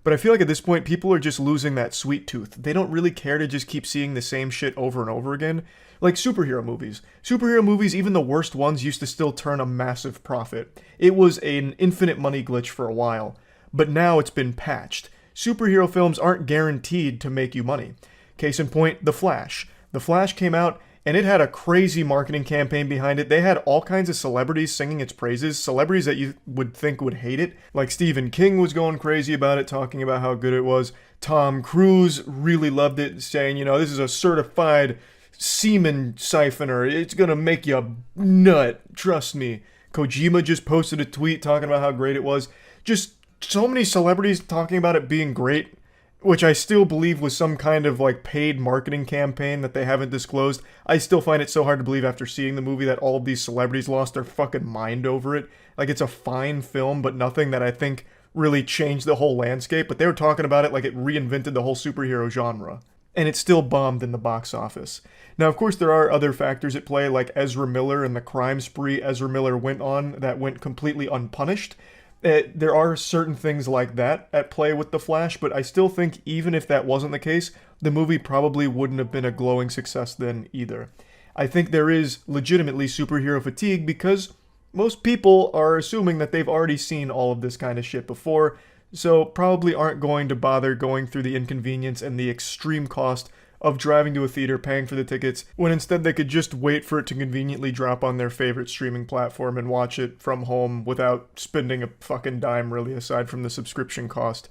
But I feel like at this point, people are just losing that sweet tooth. They don't really care to just keep seeing the same shit over and over again. Like superhero movies. Superhero movies, even the worst ones, used to still turn a massive profit. It was an infinite money glitch for a while, but now it's been patched. Superhero films aren't guaranteed to make you money. Case in point, The Flash. The Flash came out, and it had a crazy marketing campaign behind it. They had all kinds of celebrities singing its praises, celebrities that you would think would hate it. Like Stephen King was going crazy about it, talking about how good it was. Tom Cruise really loved it, saying, you know, this is a certified semen siphoner. It's gonna make you nut, trust me. Kojima just posted a tweet talking about how great it was. Just so many celebrities talking about it being great, which I still believe was some kind of like paid marketing campaign that they haven't disclosed. I still find it so hard to believe after seeing the movie that all of these celebrities lost their fucking mind over it. Like, it's a fine film, but nothing that I think really changed the whole landscape. But they were talking about it like it reinvented the whole superhero genre. And it still bombed in the box office. Now, of course, there are other factors at play, like Ezra Miller and the crime spree Ezra Miller went on that went completely unpunished. There are certain things like that at play with The Flash, but I still think even if that wasn't the case, the movie probably wouldn't have been a glowing success then either. I think there is legitimately superhero fatigue because most people are assuming that they've already seen all of this kind of shit before, so probably aren't going to bother going through the inconvenience and the extreme cost of driving to a theater, paying for the tickets, when instead they could just wait for it to conveniently drop on their favorite streaming platform and watch it from home without spending a fucking dime, really, aside from the subscription cost.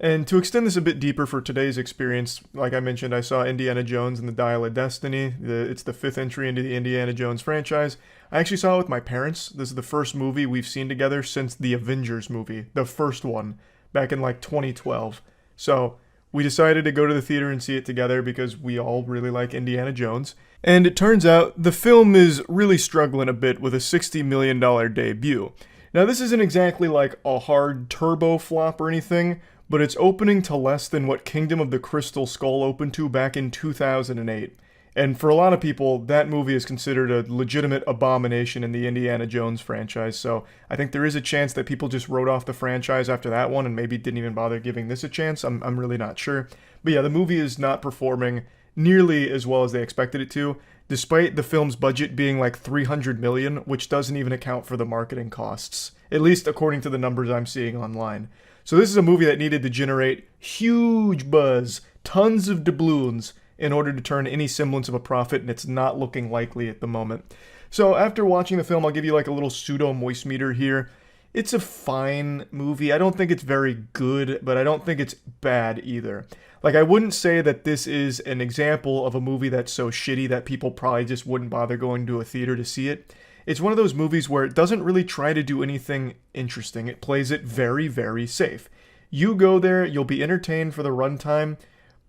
And to extend this a bit deeper for today's experience, like I mentioned, I saw Indiana Jones and the Dial of Destiny. It's the 5th entry into the Indiana Jones franchise. I actually saw it with my parents. This is the first movie we've seen together since the Avengers movie, the first one, back in like 2012. So we decided to go to the theater and see it together because we all really like Indiana Jones. And it turns out the film is really struggling a bit with a $60 million debut. Now, this isn't exactly like a hard turbo flop or anything, but it's opening to less than what Kingdom of the Crystal Skull opened to back in 2008. And for a lot of people, that movie is considered a legitimate abomination in the Indiana Jones franchise, so I think there is a chance that people just wrote off the franchise after that one and maybe didn't even bother giving this a chance. I'm really not sure. But yeah, the movie is not performing nearly as well as they expected it to, despite the film's budget being like $300 million, which doesn't even account for the marketing costs, at least according to the numbers I'm seeing online. So this is a movie that needed to generate huge buzz, tons of doubloons, in order to turn any semblance of a profit, and it's not looking likely at the moment. So after watching the film, I'll give you like a little pseudo moist meter here. It's a fine movie. I don't think it's very good, but I don't think it's bad either. Like, I wouldn't say that this is an example of a movie that's so shitty that people probably just wouldn't bother going to a theater to see it. It's one of those movies where it doesn't really try to do anything interesting. It plays it very, very safe. You go there, you'll be entertained for the runtime,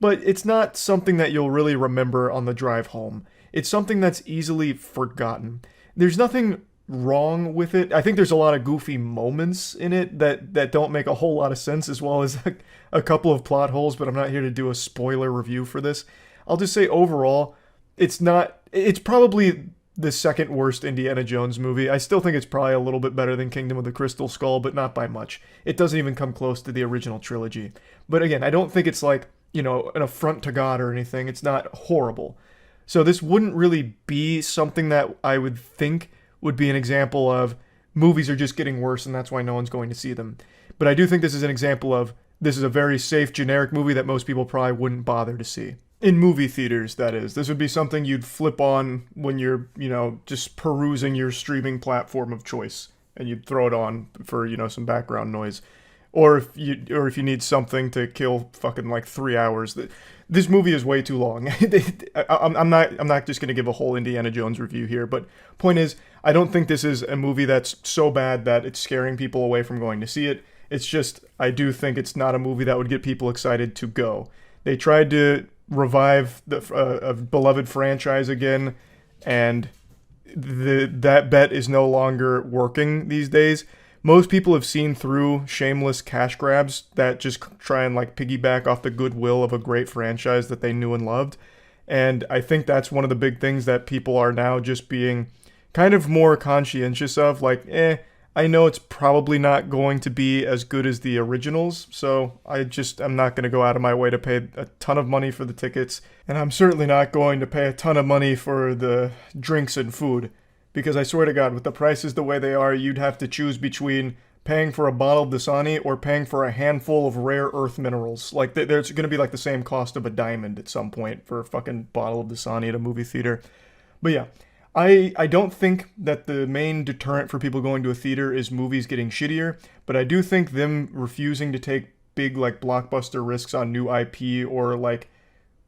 but it's not something that you'll really remember on the drive home. It's something that's easily forgotten. There's nothing wrong with it. I think there's a lot of goofy moments in it that don't make a whole lot of sense, as well as a couple of plot holes, but I'm not here to do a spoiler review for this. I'll just say overall, it's probably the second worst Indiana Jones movie. I still think it's probably a little bit better than Kingdom of the Crystal Skull, but not by much. It doesn't even come close to the original trilogy. But again, I don't think it's like, you know, an affront to God or anything. It's not horrible. So this wouldn't really be something that I would think would be an example of movies are just getting worse and that's why no one's going to see them. But I do think this is an example of this is a very safe, generic movie that most people probably wouldn't bother to see. In movie theaters, that is. This would be something you'd flip on when you're, you know, just perusing your streaming platform of choice. And you'd throw it on for, you know, some background noise. or if you need something to kill fucking like 3 hours. This movie is way too long. I'm not just gonna give a whole Indiana Jones review here, but point is, I don't think this is a movie that's so bad that it's scaring people away from going to see it. It's just, I do think it's not a movie that would get people excited to go. They tried to revive a beloved franchise again, and that bet is no longer working these days. Most people have seen through shameless cash grabs that just try and like piggyback off the goodwill of a great franchise that they knew and loved. And I think that's one of the big things that people are now just being kind of more conscientious of. Like, I know it's probably not going to be as good as the originals, so I'm not going to go out of my way to pay a ton of money for the tickets, and I'm certainly not going to pay a ton of money for the drinks and food, because I swear to God, with the prices the way they are, you'd have to choose between paying for a bottle of Dasani or paying for a handful of rare earth minerals. Like, there's going to be like the same cost of a diamond at some point for a fucking bottle of Dasani at a movie theater. But yeah. I don't think that the main deterrent for people going to a theater is movies getting shittier, but I do think them refusing to take big, like, blockbuster risks on new IP or, like,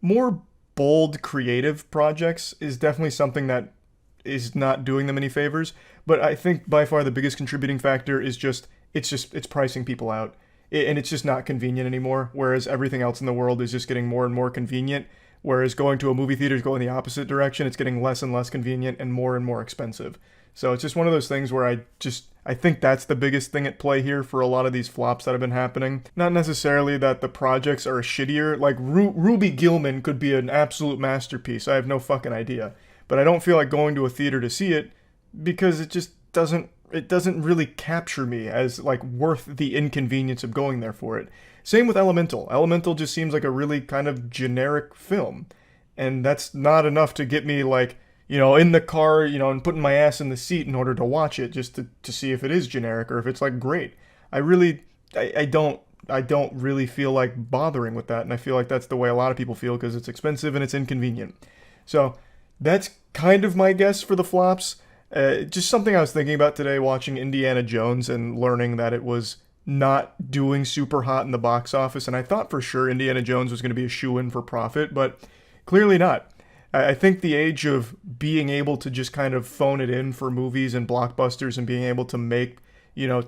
more bold creative projects is definitely something that is not doing them any favors. But I think by far the biggest contributing factor is it's pricing people out. And it's just not convenient anymore, whereas everything else in the world is just getting more and more convenient. Whereas going to a movie theater is going the opposite direction. It's getting less and less convenient and more expensive. So it's just one of those things where I think that's the biggest thing at play here for a lot of these flops that have been happening. Not necessarily that the projects are shittier. Like Ruby Gilman could be an absolute masterpiece. I have no fucking idea. But I don't feel like going to a theater to see it because it just doesn't really capture me as like worth the inconvenience of going there for it. Same with Elemental. Elemental just seems like a really kind of generic film. And that's not enough to get me like, in the car, and putting my ass in the seat in order to watch it just to see if it is generic or if it's like great. I don't really feel like bothering with that. And I feel like that's the way a lot of people feel because it's expensive and it's inconvenient. So that's kind of my guess for the flops. Just something I was thinking about today watching Indiana Jones and learning that it was not doing super hot in the box office, and I thought for sure Indiana Jones was going to be a shoo-in for profit, but clearly not. I think the age of being able to just kind of phone it in for movies and blockbusters and being able to make,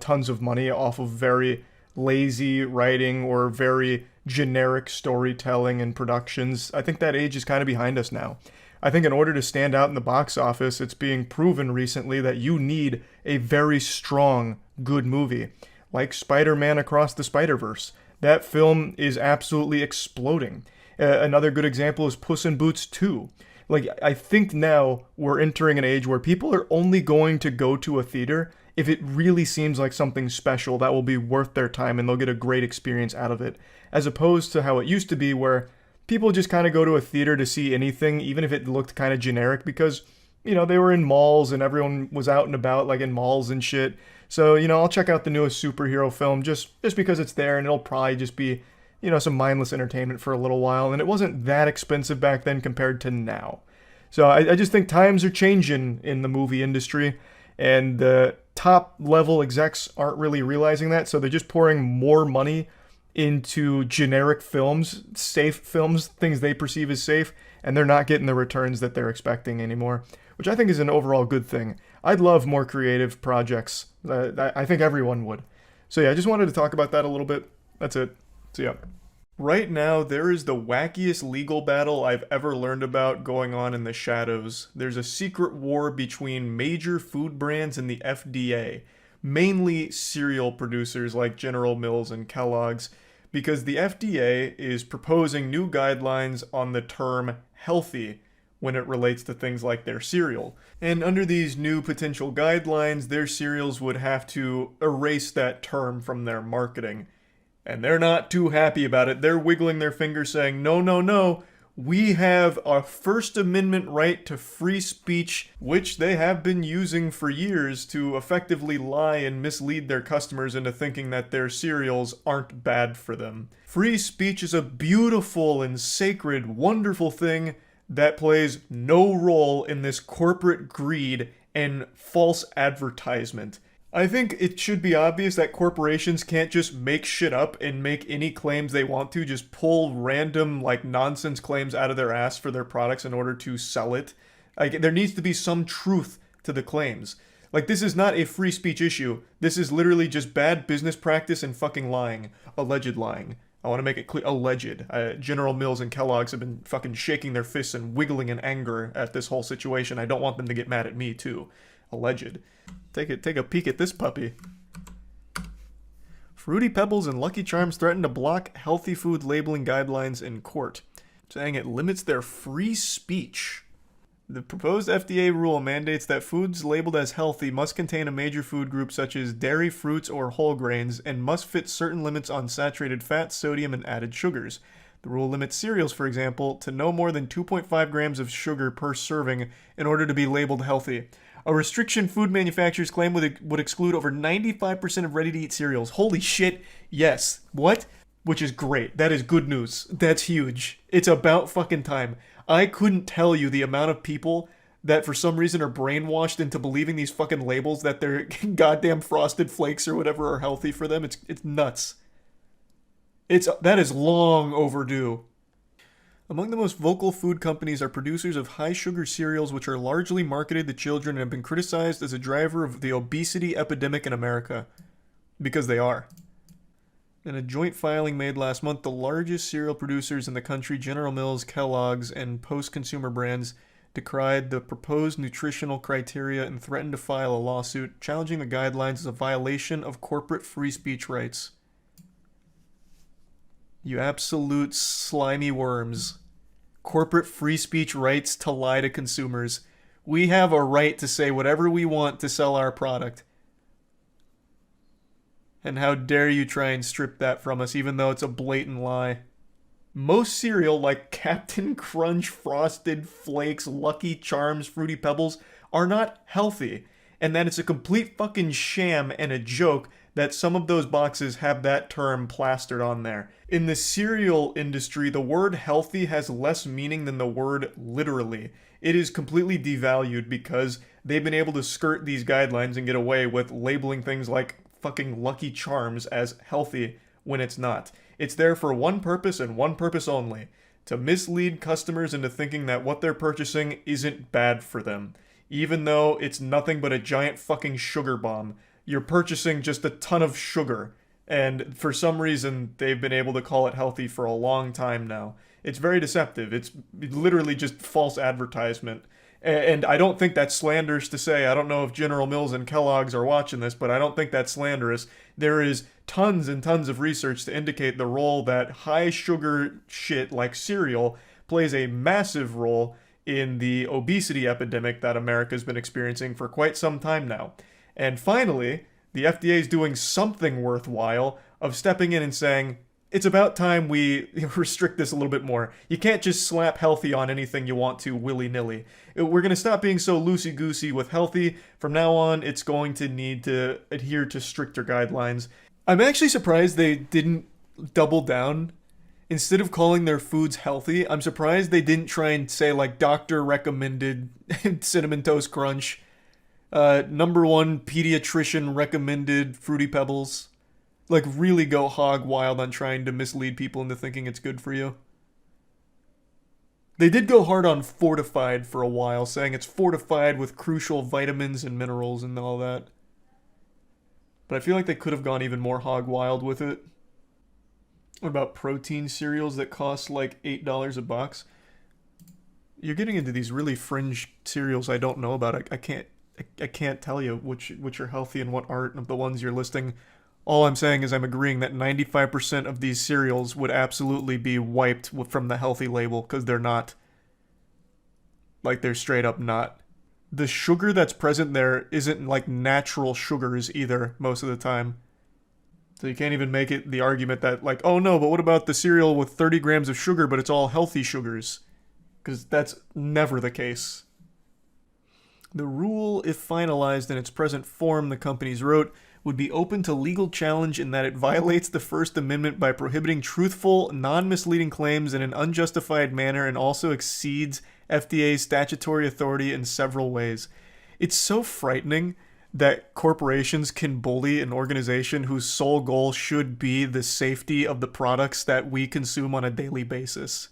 tons of money off of very lazy writing or very generic storytelling and productions, I think that age is kind of behind us now. I think in order to stand out in the box office, it's being proven recently that you need a very strong, good movie. Like Spider-Man Across the Spider-Verse. That film is absolutely exploding. Another good example is Puss in Boots 2. Like, I think now we're entering an age where people are only going to go to a theater if it really seems like something special that will be worth their time and they'll get a great experience out of it. As opposed to how it used to be where people just kind of go to a theater to see anything, even if it looked kind of generic, because, they were in malls and everyone was out and about, like in malls and shit. So, I'll check out the newest superhero film just because it's there, and it'll probably just be, some mindless entertainment for a little while. And it wasn't that expensive back then compared to now. So I just think times are changing in the movie industry, and the top level execs aren't really realizing that. So they're just pouring more money into generic films, safe films, things they perceive as safe, and they're not getting the returns that they're expecting anymore, which I think is an overall good thing. I'd love more creative projects. I think everyone would. So yeah, I just wanted to talk about that a little bit. That's it. So yeah. Right now, there is the wackiest legal battle I've ever learned about going on in the shadows. There's a secret war between major food brands and the FDA, mainly cereal producers like General Mills and Kellogg's, because the FDA is proposing new guidelines on the term healthy when it relates to things like their cereal. And under these new potential guidelines, their cereals would have to erase that term from their marketing. And they're not too happy about it. They're wiggling their fingers saying, no, we have a First Amendment right to free speech, which they have been using for years to effectively lie and mislead their customers into thinking that their cereals aren't bad for them. Free speech is a beautiful and sacred, wonderful thing that plays no role in this corporate greed and false advertisement. I think it should be obvious that corporations can't just make shit up and make any claims they want to, just pull random, like, nonsense claims out of their ass for their products in order to sell it. Like, there needs to be some truth to the claims. Like, this is not a free speech issue. This is literally just bad business practice and fucking lying. Alleged lying. I want to make it clear. Alleged. General Mills and Kellogg's have been fucking shaking their fists and wiggling in anger at this whole situation. I don't want them to get mad at me, too. Alleged. Take a peek at this puppy. Fruity Pebbles and Lucky Charms threaten to block healthy food labeling guidelines in court, saying it limits their free speech. The proposed FDA rule mandates that foods labeled as healthy must contain a major food group such as dairy, fruits, or whole grains, and must fit certain limits on saturated fat, sodium, and added sugars. The rule limits cereals, for example, to no more than 2.5 grams of sugar per serving in order to be labeled healthy. A restriction food manufacturers claim would exclude over 95% of ready-to-eat cereals. Holy shit, yes. What? Which is great. That is good news. That's huge. It's about fucking time. I couldn't tell you the amount of people that for some reason are brainwashed into believing these fucking labels that their goddamn Frosted Flakes or whatever are healthy for them. It's nuts. That is long overdue. Among the most vocal food companies are producers of high-sugar cereals which are largely marketed to children and have been criticized as a driver of the obesity epidemic in America. Because they are. In a joint filing made last month, the largest cereal producers in the country, General Mills, Kellogg's, and Post Consumer Brands, decried the proposed nutritional criteria and threatened to file a lawsuit challenging the guidelines as a violation of corporate free speech rights. You absolute slimy worms. Corporate free speech rights to lie to consumers. We have a right to say whatever we want to sell our product. And how dare you try and strip that from us, even though it's a blatant lie. Most cereal, like Captain Crunch, Frosted Flakes, Lucky Charms, Fruity Pebbles, are not healthy. And that it's a complete fucking sham and a joke that some of those boxes have that term plastered on there. In the cereal industry, the word healthy has less meaning than the word literally. It is completely devalued because they've been able to skirt these guidelines and get away with labeling things like fucking Lucky Charms as healthy when it's not. It's there for one purpose and one purpose only: to mislead customers into thinking that what they're purchasing isn't bad for them. Even though it's nothing but a giant fucking sugar bomb. You're purchasing just a ton of sugar, and for some reason they've been able to call it healthy for a long time now. It's very deceptive. It's literally just false advertisement. And I don't think that's slanderous to say. I don't know if General Mills and Kellogg's are watching this, but I don't think that's slanderous. There is tons and tons of research to indicate the role that high sugar shit like cereal plays a massive role in the obesity epidemic that America's been experiencing for quite some time now. And finally, the FDA is doing something worthwhile of stepping in and saying, it's about time we restrict this a little bit more. You can't just slap healthy on anything you want to willy-nilly. We're going to stop being so loosey-goosey with healthy. From now on, it's going to need to adhere to stricter guidelines. I'm actually surprised they didn't double down. Instead of calling their foods healthy, I'm surprised they didn't try and say, like, doctor-recommended Cinnamon Toast Crunch. #1 pediatrician recommended Fruity Pebbles. Like, really go hog wild on trying to mislead people into thinking it's good for you. They did go hard on fortified for a while, saying it's fortified with crucial vitamins and minerals and all that. But I feel like they could have gone even more hog wild with it. What about protein cereals that cost like $8 a box? You're getting into these really fringe cereals I don't know about. I can't tell you which are healthy and what aren't of the ones you're listing. All I'm saying is I'm agreeing that 95% of these cereals would absolutely be wiped from the healthy label because they're not. Like, they're straight up not. The sugar that's present there isn't like natural sugars either most of the time. So you can't even make it the argument that, like, oh no, but what about the cereal with 30 grams of sugar but it's all healthy sugars? Because that's never the case. The rule, if finalized in its present form, the companies wrote, would be open to legal challenge in that it violates the First Amendment by prohibiting truthful, non-misleading claims in an unjustified manner and also exceeds FDA's statutory authority in several ways. It's so frightening that corporations can bully an organization whose sole goal should be the safety of the products that we consume on a daily basis.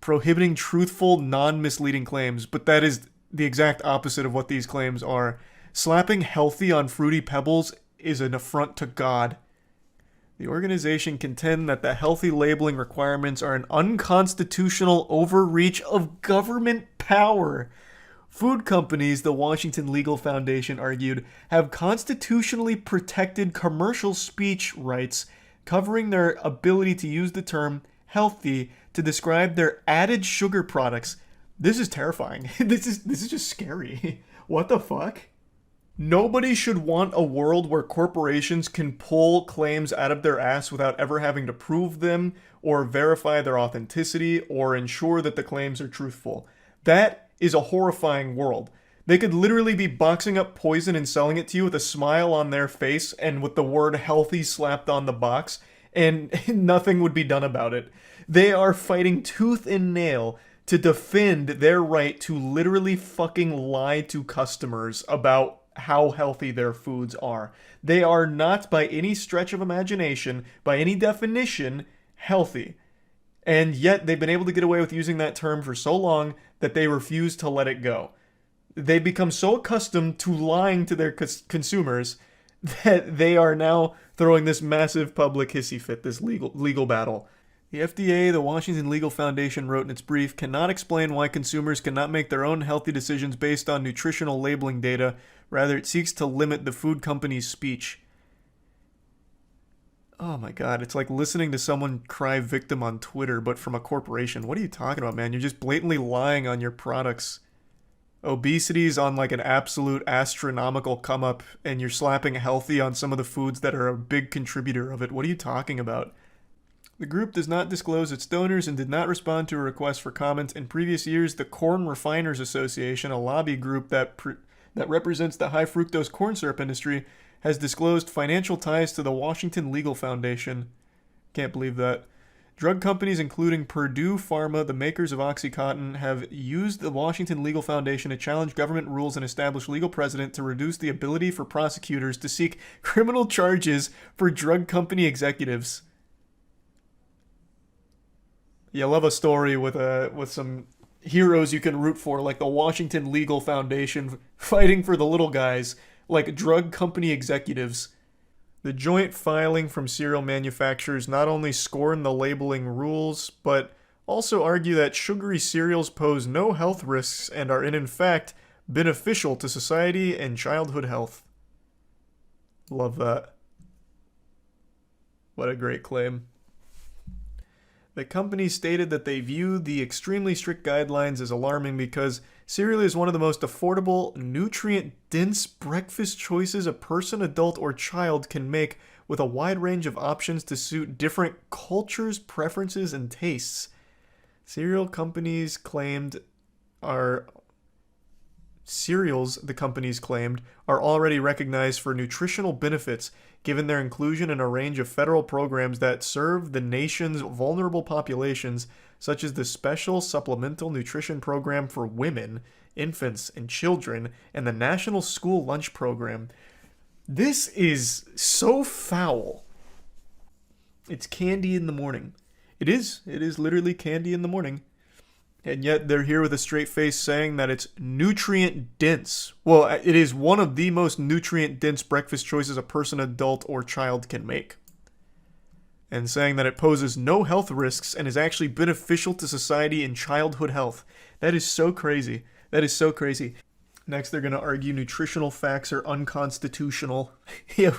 Prohibiting truthful, non-misleading claims, but that is the exact opposite of what these claims are. Slapping healthy on Fruity Pebbles is an affront to God. The organization contend that the healthy labeling requirements are an unconstitutional overreach of government power. Food companies, the Washington Legal Foundation argued, have constitutionally protected commercial speech rights covering their ability to use the term healthy to describe their added sugar products. This is terrifying. This is just scary. What the fuck? Nobody should want a world where corporations can pull claims out of their ass without ever having to prove them or verify their authenticity or ensure that the claims are truthful. That is a horrifying world. They could literally be boxing up poison and selling it to you with a smile on their face and with the word healthy slapped on the box, and nothing would be done about it. They are fighting tooth and nail to defend their right to literally fucking lie to customers about how healthy their foods are. They are not, by any stretch of imagination, by any definition, healthy. And yet they've been able to get away with using that term for so long that they refuse to let it go. They've become so accustomed to lying to their consumers that they are now throwing this massive public hissy fit, this legal battle. The FDA, the Washington Legal Foundation, wrote in its brief, cannot explain why consumers cannot make their own healthy decisions based on nutritional labeling data. Rather, it seeks to limit the food company's speech. Oh my god, it's like listening to someone cry victim on Twitter, but from a corporation. What are you talking about, man? You're just blatantly lying on your products. Obesity's on like an absolute astronomical come up, and you're slapping healthy on some of the foods that are a big contributor of it. What are you talking about? The group does not disclose its donors and did not respond to a request for comment. In previous years, the Corn Refiners Association, a lobby group that represents the high fructose corn syrup industry, has disclosed financial ties to the Washington Legal Foundation. Can't believe that. Drug companies including Purdue Pharma, the makers of OxyContin, have used the Washington Legal Foundation to challenge government rules and establish legal precedent to reduce the ability for prosecutors to seek criminal charges for drug company executives. You love a story with some heroes you can root for, like the Washington Legal Foundation fighting for the little guys, like drug company executives. The joint filing from cereal manufacturers not only scorn the labeling rules, but also argue that sugary cereals pose no health risks and are in fact beneficial to society and childhood health. Love that. What a great claim. The company stated that they view the extremely strict guidelines as alarming because cereal is one of the most affordable, nutrient-dense breakfast choices a person, adult, or child can make, with a wide range of options to suit different cultures, preferences, and tastes. Cereals, the companies claimed, are already recognized for nutritional benefits, given their inclusion in a range of federal programs that serve the nation's vulnerable populations, such as the Special Supplemental Nutrition Program for Women, Infants, and Children, and the National School Lunch Program. This is so foul. It's candy in the morning. It is literally candy in the morning. And yet they're here with a straight face saying that it's nutrient-dense. Well, it is one of the most nutrient-dense breakfast choices a person, adult, or child can make. And saying that it poses no health risks and is actually beneficial to society and childhood health. That is so crazy. That is so crazy. Next, they're going to argue nutritional facts are unconstitutional. Yeah,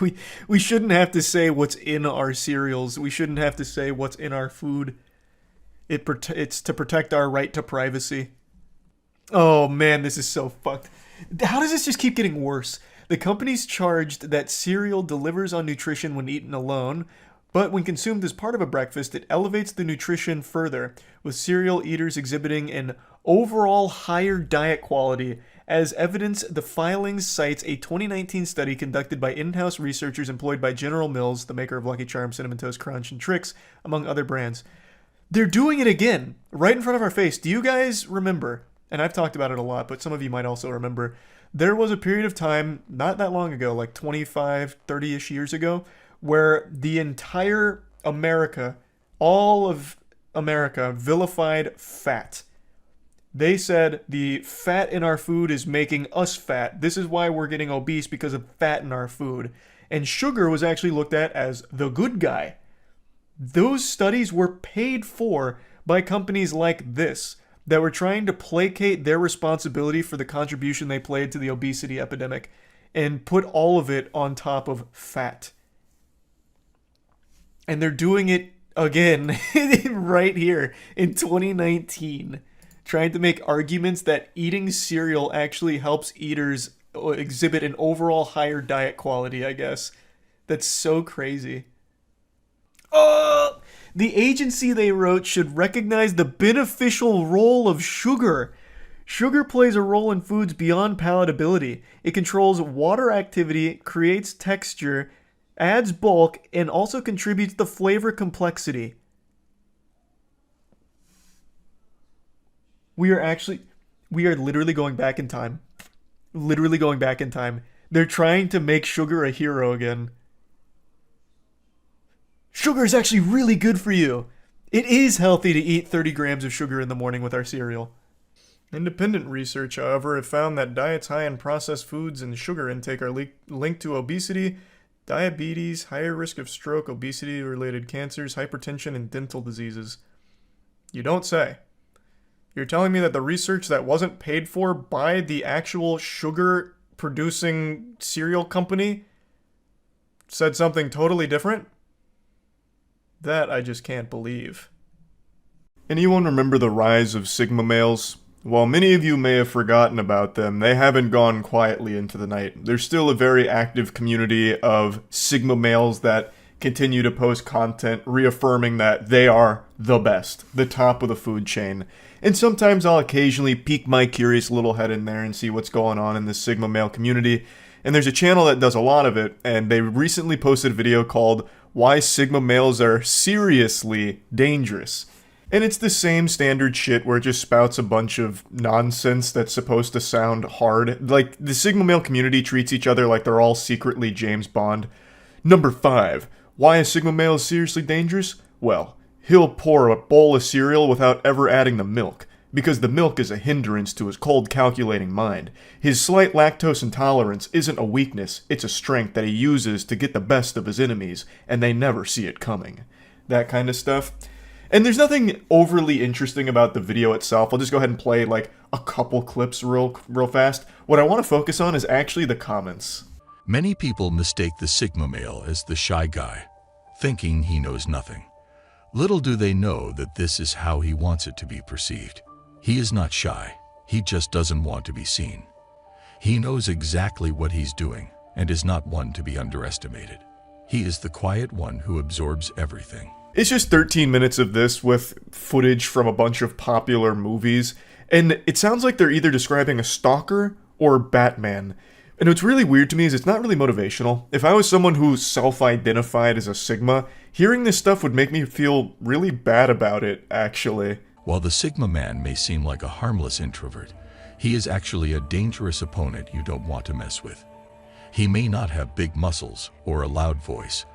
we shouldn't have to say what's in our cereals. We shouldn't have to say what's in our food. It's to protect our right to privacy. Oh man, this is so fucked. How does this just keep getting worse? The company's charged that cereal delivers on nutrition when eaten alone, but when consumed as part of a breakfast, it elevates the nutrition further, with cereal eaters exhibiting an overall higher diet quality. As evidence, the filing cites a 2019 study conducted by in-house researchers employed by General Mills, the maker of Lucky Charms, Cinnamon Toast Crunch, and Trix, among other brands. They're doing it again, right in front of our face. Do you guys remember and I've talked about it a lot, but some of you might also remember, there was a period of time, not that long ago, like 25, 30-ish years ago, where the entire America, all of America, vilified fat. They said the fat in our food is making us fat. This is why we're getting obese, because of fat in our food. And sugar was actually looked at as the good guy. Those studies were paid for by companies like this that were trying to placate their responsibility for the contribution they played to the obesity epidemic and put all of it on top of fat. And they're doing it again right here in 2019, trying to make arguments that eating cereal actually helps eaters exhibit an overall higher diet quality, I guess. That's so crazy. Oh! The agency, they wrote, should recognize the beneficial role of sugar. Sugar plays a role in foods beyond palatability. It controls water activity, creates texture, adds bulk, and also contributes to flavor complexity. We are literally going back in time. Literally going back in time. They're trying to make sugar a hero again. Sugar is actually really good for you. It is healthy to eat 30 grams of sugar in the morning with our cereal. Independent research, however, have found that diets high in processed foods and sugar intake are linked to obesity, diabetes, higher risk of stroke, obesity-related cancers, hypertension, and dental diseases. You don't say. You're telling me that the research that wasn't paid for by the actual sugar-producing cereal company said something totally different? That I just can't believe. Anyone remember the rise of Sigma males? While many of you may have forgotten about them, they haven't gone quietly into the night. There's still a very active community of Sigma males that continue to post content reaffirming that they are the best, the top of the food chain. And sometimes I'll occasionally peek my curious little head in there and see what's going on in the Sigma male community. And there's a channel that does a lot of it, and they recently posted a video called Why Sigma Males Are Seriously Dangerous. And it's the same standard shit where it just spouts a bunch of nonsense that's supposed to sound hard. Like, the Sigma male community treats each other like they're all secretly James Bond. Number 5. Why a Sigma male is seriously dangerous? Well, he'll pour a bowl of cereal without ever adding the milk, because the milk is a hindrance to his cold, calculating mind. His slight lactose intolerance isn't a weakness, it's a strength that he uses to get the best of his enemies, and they never see it coming. That kind of stuff. And there's nothing overly interesting about the video itself. I'll just go ahead and play like a couple clips real fast. What I want to focus on is actually the comments. Many people mistake the Sigma male as the shy guy, thinking he knows nothing. Little do they know that this is how he wants it to be perceived. He is not shy, he just doesn't want to be seen. He knows exactly what he's doing and is not one to be underestimated. He is the quiet one who absorbs everything. It's just 13 minutes of this with footage from a bunch of popular movies, and it sounds like they're either describing a stalker or Batman. And what's really weird to me is it's not really motivational. If I was someone who self-identified as a Sigma, hearing this stuff would make me feel really bad about it, actually. While the Sigma man may seem like a harmless introvert, he is actually a dangerous opponent you don't want to mess with. He may not have big muscles or a loud voice,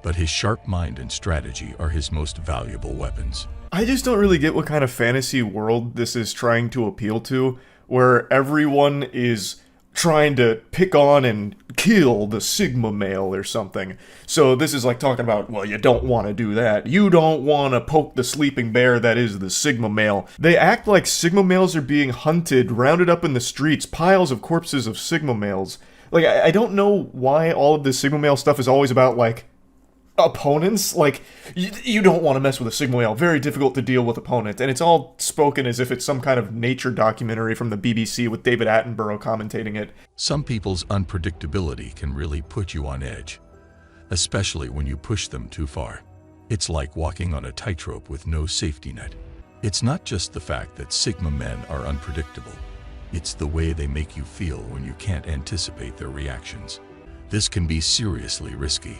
but his sharp mind and strategy are his most valuable weapons. I just don't really get what kind of fantasy world this is trying to appeal to, where everyone is trying to pick on and kill the Sigma male or something. So this is like talking about, well, you don't want to do that. You don't want to poke the sleeping bear that is the Sigma male. They act like Sigma males are being hunted, rounded up in the streets, piles of corpses of Sigma males. Like, I don't know why all of this Sigma male stuff is always about, like, opponents. Like, you don't want to mess with a Sigma male. Very difficult to deal with opponents. And it's all spoken as if it's some kind of nature documentary from the BBC with David Attenborough commentating it. Some people's unpredictability can really put you on edge, especially when you push them too far. It's like walking on a tightrope with no safety net. It's not just the fact that Sigma men are unpredictable. It's the way they make you feel when you can't anticipate their reactions. This can be seriously risky,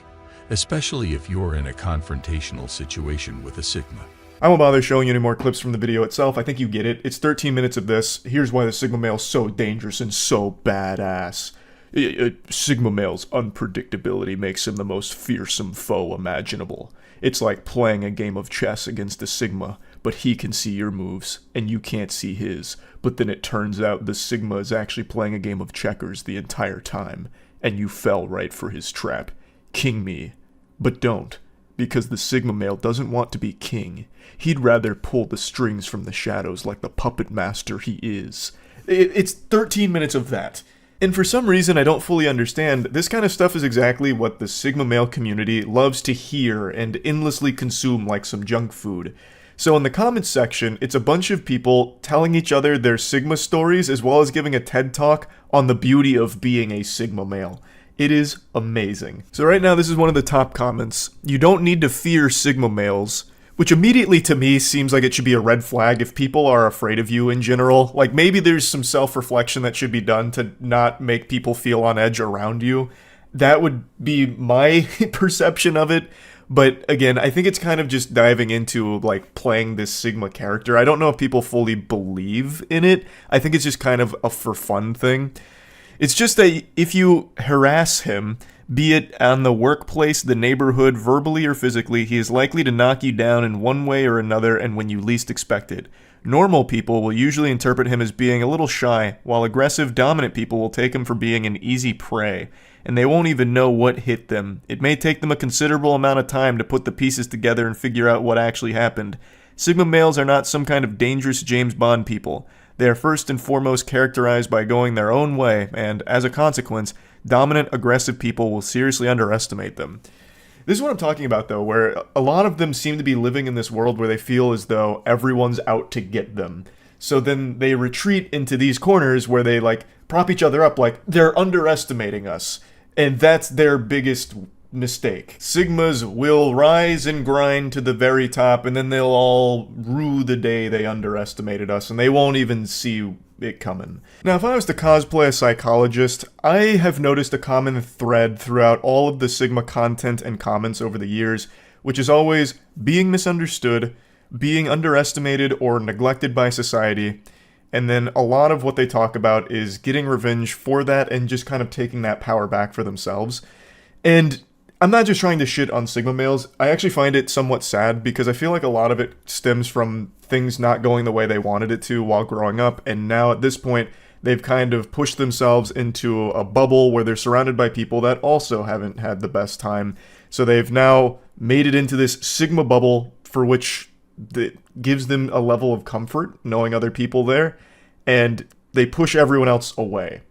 especially if you're in a confrontational situation with a Sigma. I won't bother showing you any more clips from the video itself. I think you get it. It's 13 minutes of this. Here's why the Sigma male's so dangerous and so badass. Sigma male's unpredictability makes him the most fearsome foe imaginable. It's like playing a game of chess against a Sigma, but he can see your moves, and you can't see his. But then it turns out the Sigma is actually playing a game of checkers the entire time, and you fell right for his trap. King me. But don't, because the Sigma male doesn't want to be king. He'd rather pull the strings from the shadows like the puppet master he is. It's 13 minutes of that. And for some reason I don't fully understand, this kind of stuff is exactly what the Sigma male community loves to hear and endlessly consume like some junk food. So in the comments section, it's a bunch of people telling each other their Sigma stories as well as giving a TED talk on the beauty of being a Sigma male. It is amazing. So right now this is one of the top comments. You don't need to fear Sigma males. Which immediately to me seems like it should be a red flag if people are afraid of you in general. Like maybe there's some self-reflection that should be done to not make people feel on edge around you. That would be my perception of it. But again, I think it's kind of just diving into like playing this Sigma character. I don't know if people fully believe in it. I think it's just kind of a for fun thing. It's just that if you harass him, be it on the workplace, the neighborhood, verbally or physically, he is likely to knock you down in one way or another and when you least expect it. Normal people will usually interpret him as being a little shy, while aggressive, dominant people will take him for being an easy prey, and they won't even know what hit them. It may take them a considerable amount of time to put the pieces together and figure out what actually happened. Sigma males are not some kind of dangerous James Bond people. They are first and foremost characterized by going their own way, and as a consequence, dominant, aggressive people will seriously underestimate them. This is what I'm talking about, though, where a lot of them seem to be living in this world where they feel as though everyone's out to get them. So then they retreat into these corners where they, like, prop each other up like they're underestimating us. And that's their biggest mistake. Sigmas will rise and grind to the very top, and then they'll all rue the day they underestimated us, and they won't even see it coming. Now, if I was to cosplay a psychologist, I have noticed a common thread throughout all of the Sigma content and comments over the years, which is always being misunderstood, being underestimated or neglected by society, and then a lot of what they talk about is getting revenge for that and just kind of taking that power back for themselves. And I'm not just trying to shit on Sigma males. I actually find it somewhat sad because I feel like a lot of it stems from things not going the way they wanted it to while growing up, and now at this point they've kind of pushed themselves into a bubble where they're surrounded by people that also haven't had the best time. So they've now made it into this Sigma bubble for which that gives them a level of comfort knowing other people there, and they push everyone else away.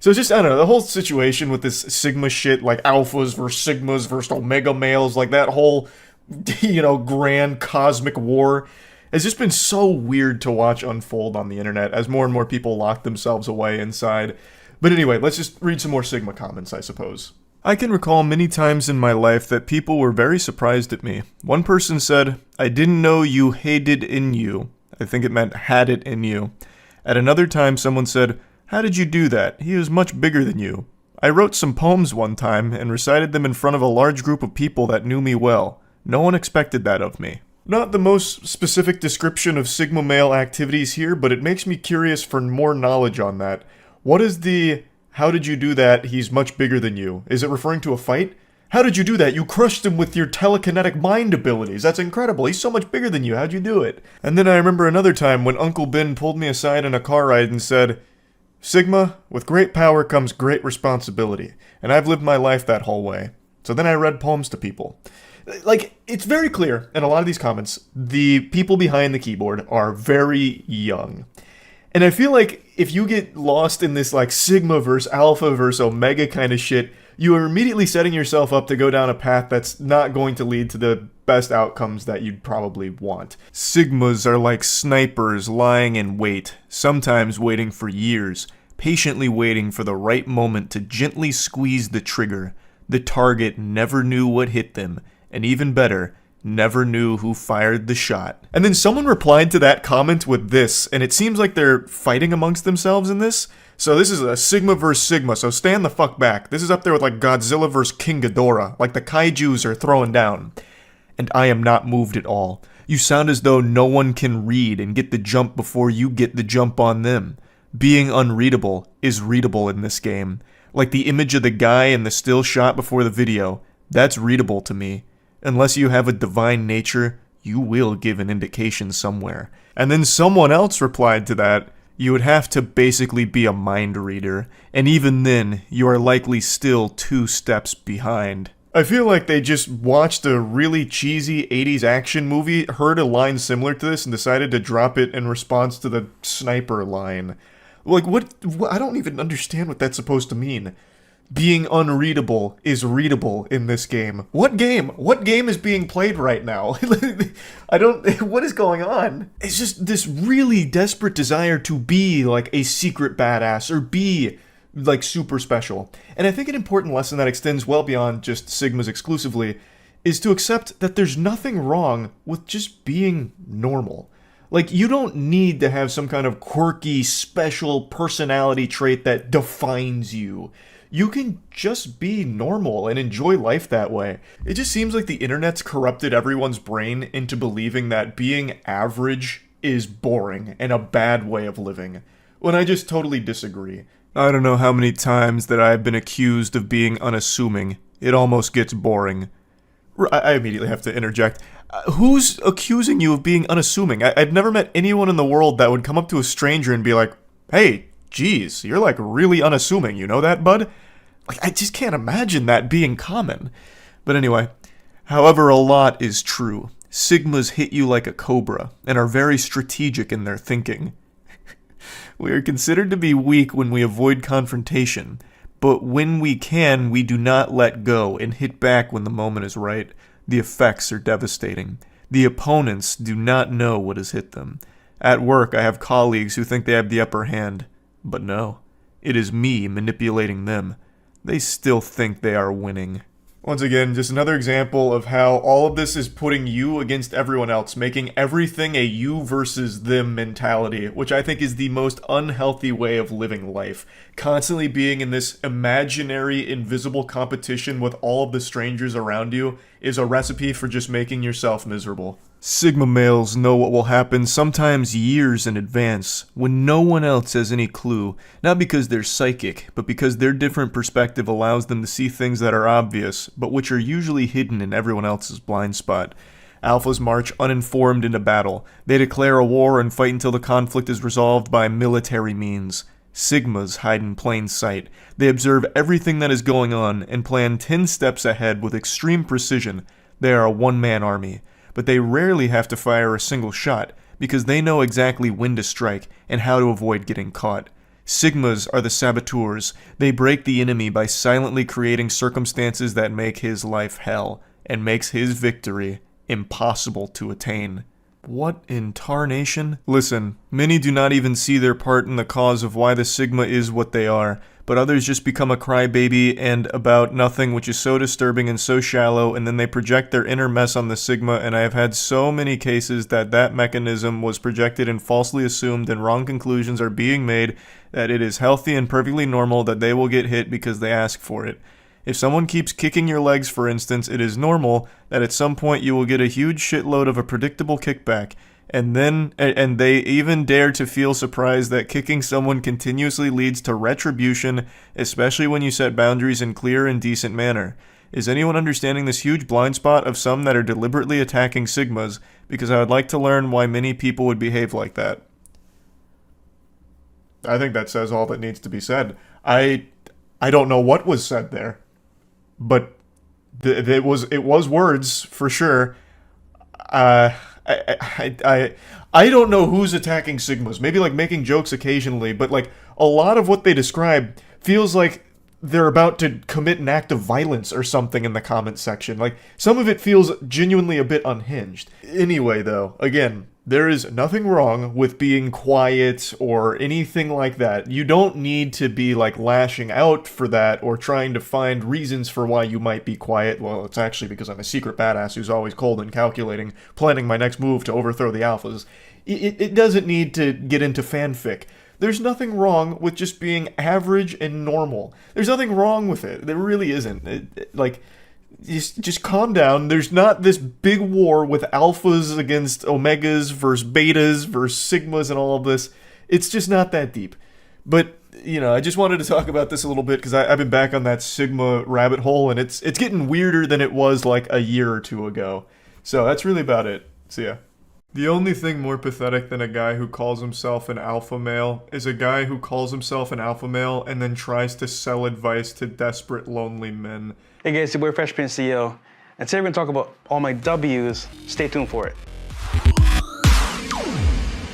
So it's just, I don't know, the whole situation with this Sigma shit, like alphas versus Sigmas versus Omega males, like that whole, grand cosmic war has just been so weird to watch unfold on the internet as more and more people lock themselves away inside. But anyway, let's just read some more Sigma comments, I suppose. I can recall many times in my life that people were very surprised at me. One person said, "I didn't know you hated in you." I think it meant had it in you. At another time, someone said, "How did you do that? He is much bigger than you." I wrote some poems one time and recited them in front of a large group of people that knew me well. No one expected that of me. Not the most specific description of Sigma male activities here, but it makes me curious for more knowledge on that. What is the "how did you do that? He's much bigger than you"? Is it referring to a fight? How did you do that? You crushed him with your telekinetic mind abilities. That's incredible. He's so much bigger than you. How'd you do it? And then I remember another time when Uncle Ben pulled me aside in a car ride and said, "Sigma, with great power comes great responsibility." And I've lived my life that whole way. So then I read poems to people. Like, it's very clear in a lot of these comments, the people behind the keyboard are very young. And I feel like if you get lost in this like Sigma versus Alpha versus Omega kind of shit, you are immediately setting yourself up to go down a path that's not going to lead to the best outcomes that you'd probably want. Sigmas are like snipers lying in wait, sometimes waiting for years, patiently waiting for the right moment to gently squeeze the trigger. The target never knew what hit them, and even better, never knew who fired the shot. And then someone replied to that comment with this, and it seems like they're fighting amongst themselves in this. So this is a Sigma versus Sigma, so stand the fuck back. This is up there with like Godzilla versus King Ghidorah, like the kaijus are throwing down. And I am not moved at all. You sound as though no one can read and get the jump before you get the jump on them. Being unreadable is readable in this game. Like the image of the guy in the still shot before the video, that's readable to me. Unless you have a divine nature, you will give an indication somewhere. And then someone else replied to that, you would have to basically be a mind reader, and even then, you are likely still 2 steps behind. I feel like they just watched a really cheesy 80s action movie, heard a line similar to this, and decided to drop it in response to the sniper line. Like, what? I don't even understand what that's supposed to mean. Being unreadable is readable in this game. What game? What game is being played right now? What is going on? It's just this really desperate desire to be like a secret badass or be like super special. And I think an important lesson that extends well beyond just Sigmas exclusively is to accept that there's nothing wrong with just being normal. Like, you don't need to have some kind of quirky, special personality trait that defines you. You can just be normal and enjoy life that way. It just seems like the internet's corrupted everyone's brain into believing that being average is boring and a bad way of living, when I just totally disagree. I don't know how many times that I've been accused of being unassuming. It almost gets boring. I immediately have to interject. Who's accusing you of being unassuming? I've never met anyone in the world that would come up to a stranger and be like, hey, geez, you're like really unassuming, you know that, bud? Like, I just can't imagine that being common. But anyway, however, a lot is true. Sigmas hit you like a cobra and are very strategic in their thinking. We are considered to be weak when we avoid confrontation, but when we can, we do not let go and hit back when the moment is right. The effects are devastating. The opponents do not know what has hit them. At work, I have colleagues who think they have the upper hand, but no, it is me manipulating them. They still think they are winning. Once again, just another example of how all of this is putting you against everyone else, making everything a you versus them mentality, which I think is the most unhealthy way of living life. Constantly being in this imaginary, invisible competition with all of the strangers around you is a recipe for just making yourself miserable. Sigma males know what will happen sometimes years in advance, when no one else has any clue, not because they're psychic, but because their different perspective allows them to see things that are obvious, but which are usually hidden in everyone else's blind spot. Alphas march uninformed into battle. They declare a war and fight until the conflict is resolved by military means. Sigmas hide in plain sight. They observe everything that is going on and plan 10 steps ahead with extreme precision. They are a one-man army. But they rarely have to fire a single shot, because they know exactly when to strike and how to avoid getting caught. Sigmas are the saboteurs. They break the enemy by silently creating circumstances that make his life hell, and makes his victory impossible to attain. What in tarnation? Listen, many do not even see their part in the cause of why the Sigma is what they are, but others just become a crybaby and about nothing, which is so disturbing and so shallow, and then they project their inner mess on the Sigma, and I have had so many cases that mechanism was projected and falsely assumed, and wrong conclusions are being made that it is healthy and perfectly normal that they will get hit because they ask for it. If someone keeps kicking your legs, for instance, it is normal that at some point you will get a huge shitload of a predictable kickback, and they even dare to feel surprised that kicking someone continuously leads to retribution, especially when you set boundaries in clear and decent manner. Is anyone understanding this huge blind spot of some that are deliberately attacking Sigmas? Because I would like to learn why many people would behave like that. I think that says all that needs to be said. I don't know what was said there, but it was words for sure. I don't know who's attacking Sigmas. Maybe like making jokes occasionally, but like a lot of what they describe feels like they're about to commit an act of violence or something in the comment section. Like some of it feels genuinely a bit unhinged. Anyway, though, again, there is nothing wrong with being quiet or anything like that. You don't need to be like lashing out for that or trying to find reasons for why you might be quiet. Well, it's actually because I'm a secret badass who's always cold and calculating, planning my next move to overthrow the alphas. It doesn't need to get into fanfic. There's nothing wrong with just being average and normal. There's nothing wrong with it. There really isn't. just calm down. There's not this big war with alphas against omegas versus betas versus sigmas and all of this. It's just not that deep. But, you know, I just wanted to talk about this a little bit because I've been back on that sigma rabbit hole, and it's getting weirder than it was like a year or two ago. So that's really about it. See ya. The only thing more pathetic than a guy who calls himself an alpha male is a guy who calls himself an alpha male and then tries to sell advice to desperate, lonely men. Hey guys, your boy Fresh Prince CEO, and today we're going to talk about all my W's. Stay tuned for it.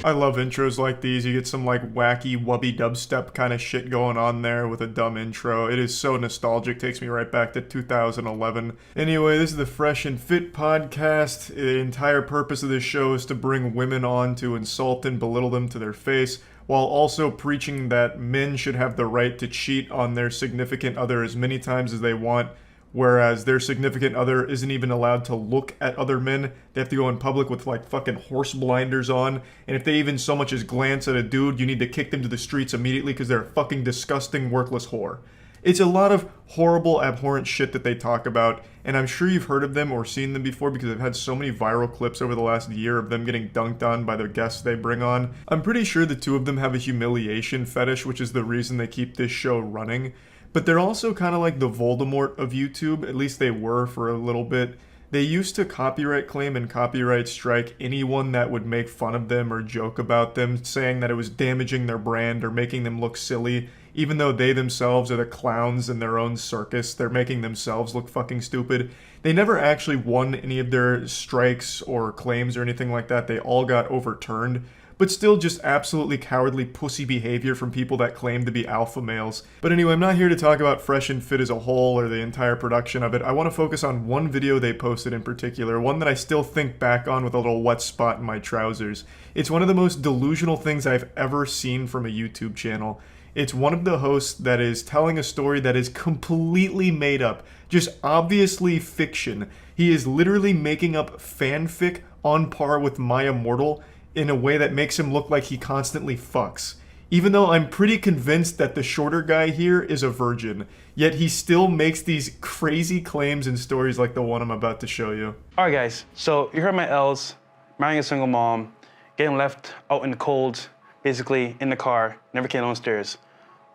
I love intros like these. You get some like wacky wubby dubstep kind of shit going on there with a dumb intro. It is so nostalgic, takes me right back to 2011. Anyway, this is the Fresh and Fit podcast. The entire purpose of this show is to bring women on to insult and belittle them to their face, while also preaching that men should have the right to cheat on their significant other as many times as they want, whereas their significant other isn't even allowed to look at other men. They have to go in public with like fucking horse blinders on, and if they even so much as glance at a dude, you need to kick them to the streets immediately because they're a fucking disgusting, worthless whore. It's a lot of horrible, abhorrent shit that they talk about, and I'm sure you've heard of them or seen them before because I've had so many viral clips over the last year of them getting dunked on by the guests they bring on. I'm pretty sure the two of them have a humiliation fetish, which is the reason they keep this show running. But they're also kind of like the Voldemort of YouTube, at least they were for a little bit. They used to copyright claim and copyright strike anyone that would make fun of them or joke about them, saying that it was damaging their brand or making them look silly, even though they themselves are the clowns in their own circus. They're making themselves look fucking stupid. They never actually won any of their strikes or claims or anything like that. They all got overturned. But still just absolutely cowardly pussy behavior from people that claim to be alpha males. But anyway, I'm not here to talk about Fresh and Fit as a whole or the entire production of it. I want to focus on one video they posted in particular, one that I still think back on with a little wet spot in my trousers. It's one of the most delusional things I've ever seen from a YouTube channel. It's one of the hosts that is telling a story that is completely made up, just obviously fiction. He is literally making up fanfic on par with My Immortal, in a way that makes him look like he constantly fucks. Even though I'm pretty convinced that the shorter guy here is a virgin, yet he still makes these crazy claims and stories like the one I'm about to show you. Alright guys, so you heard my L's, marrying a single mom, getting left out in the cold, basically in the car, never came downstairs.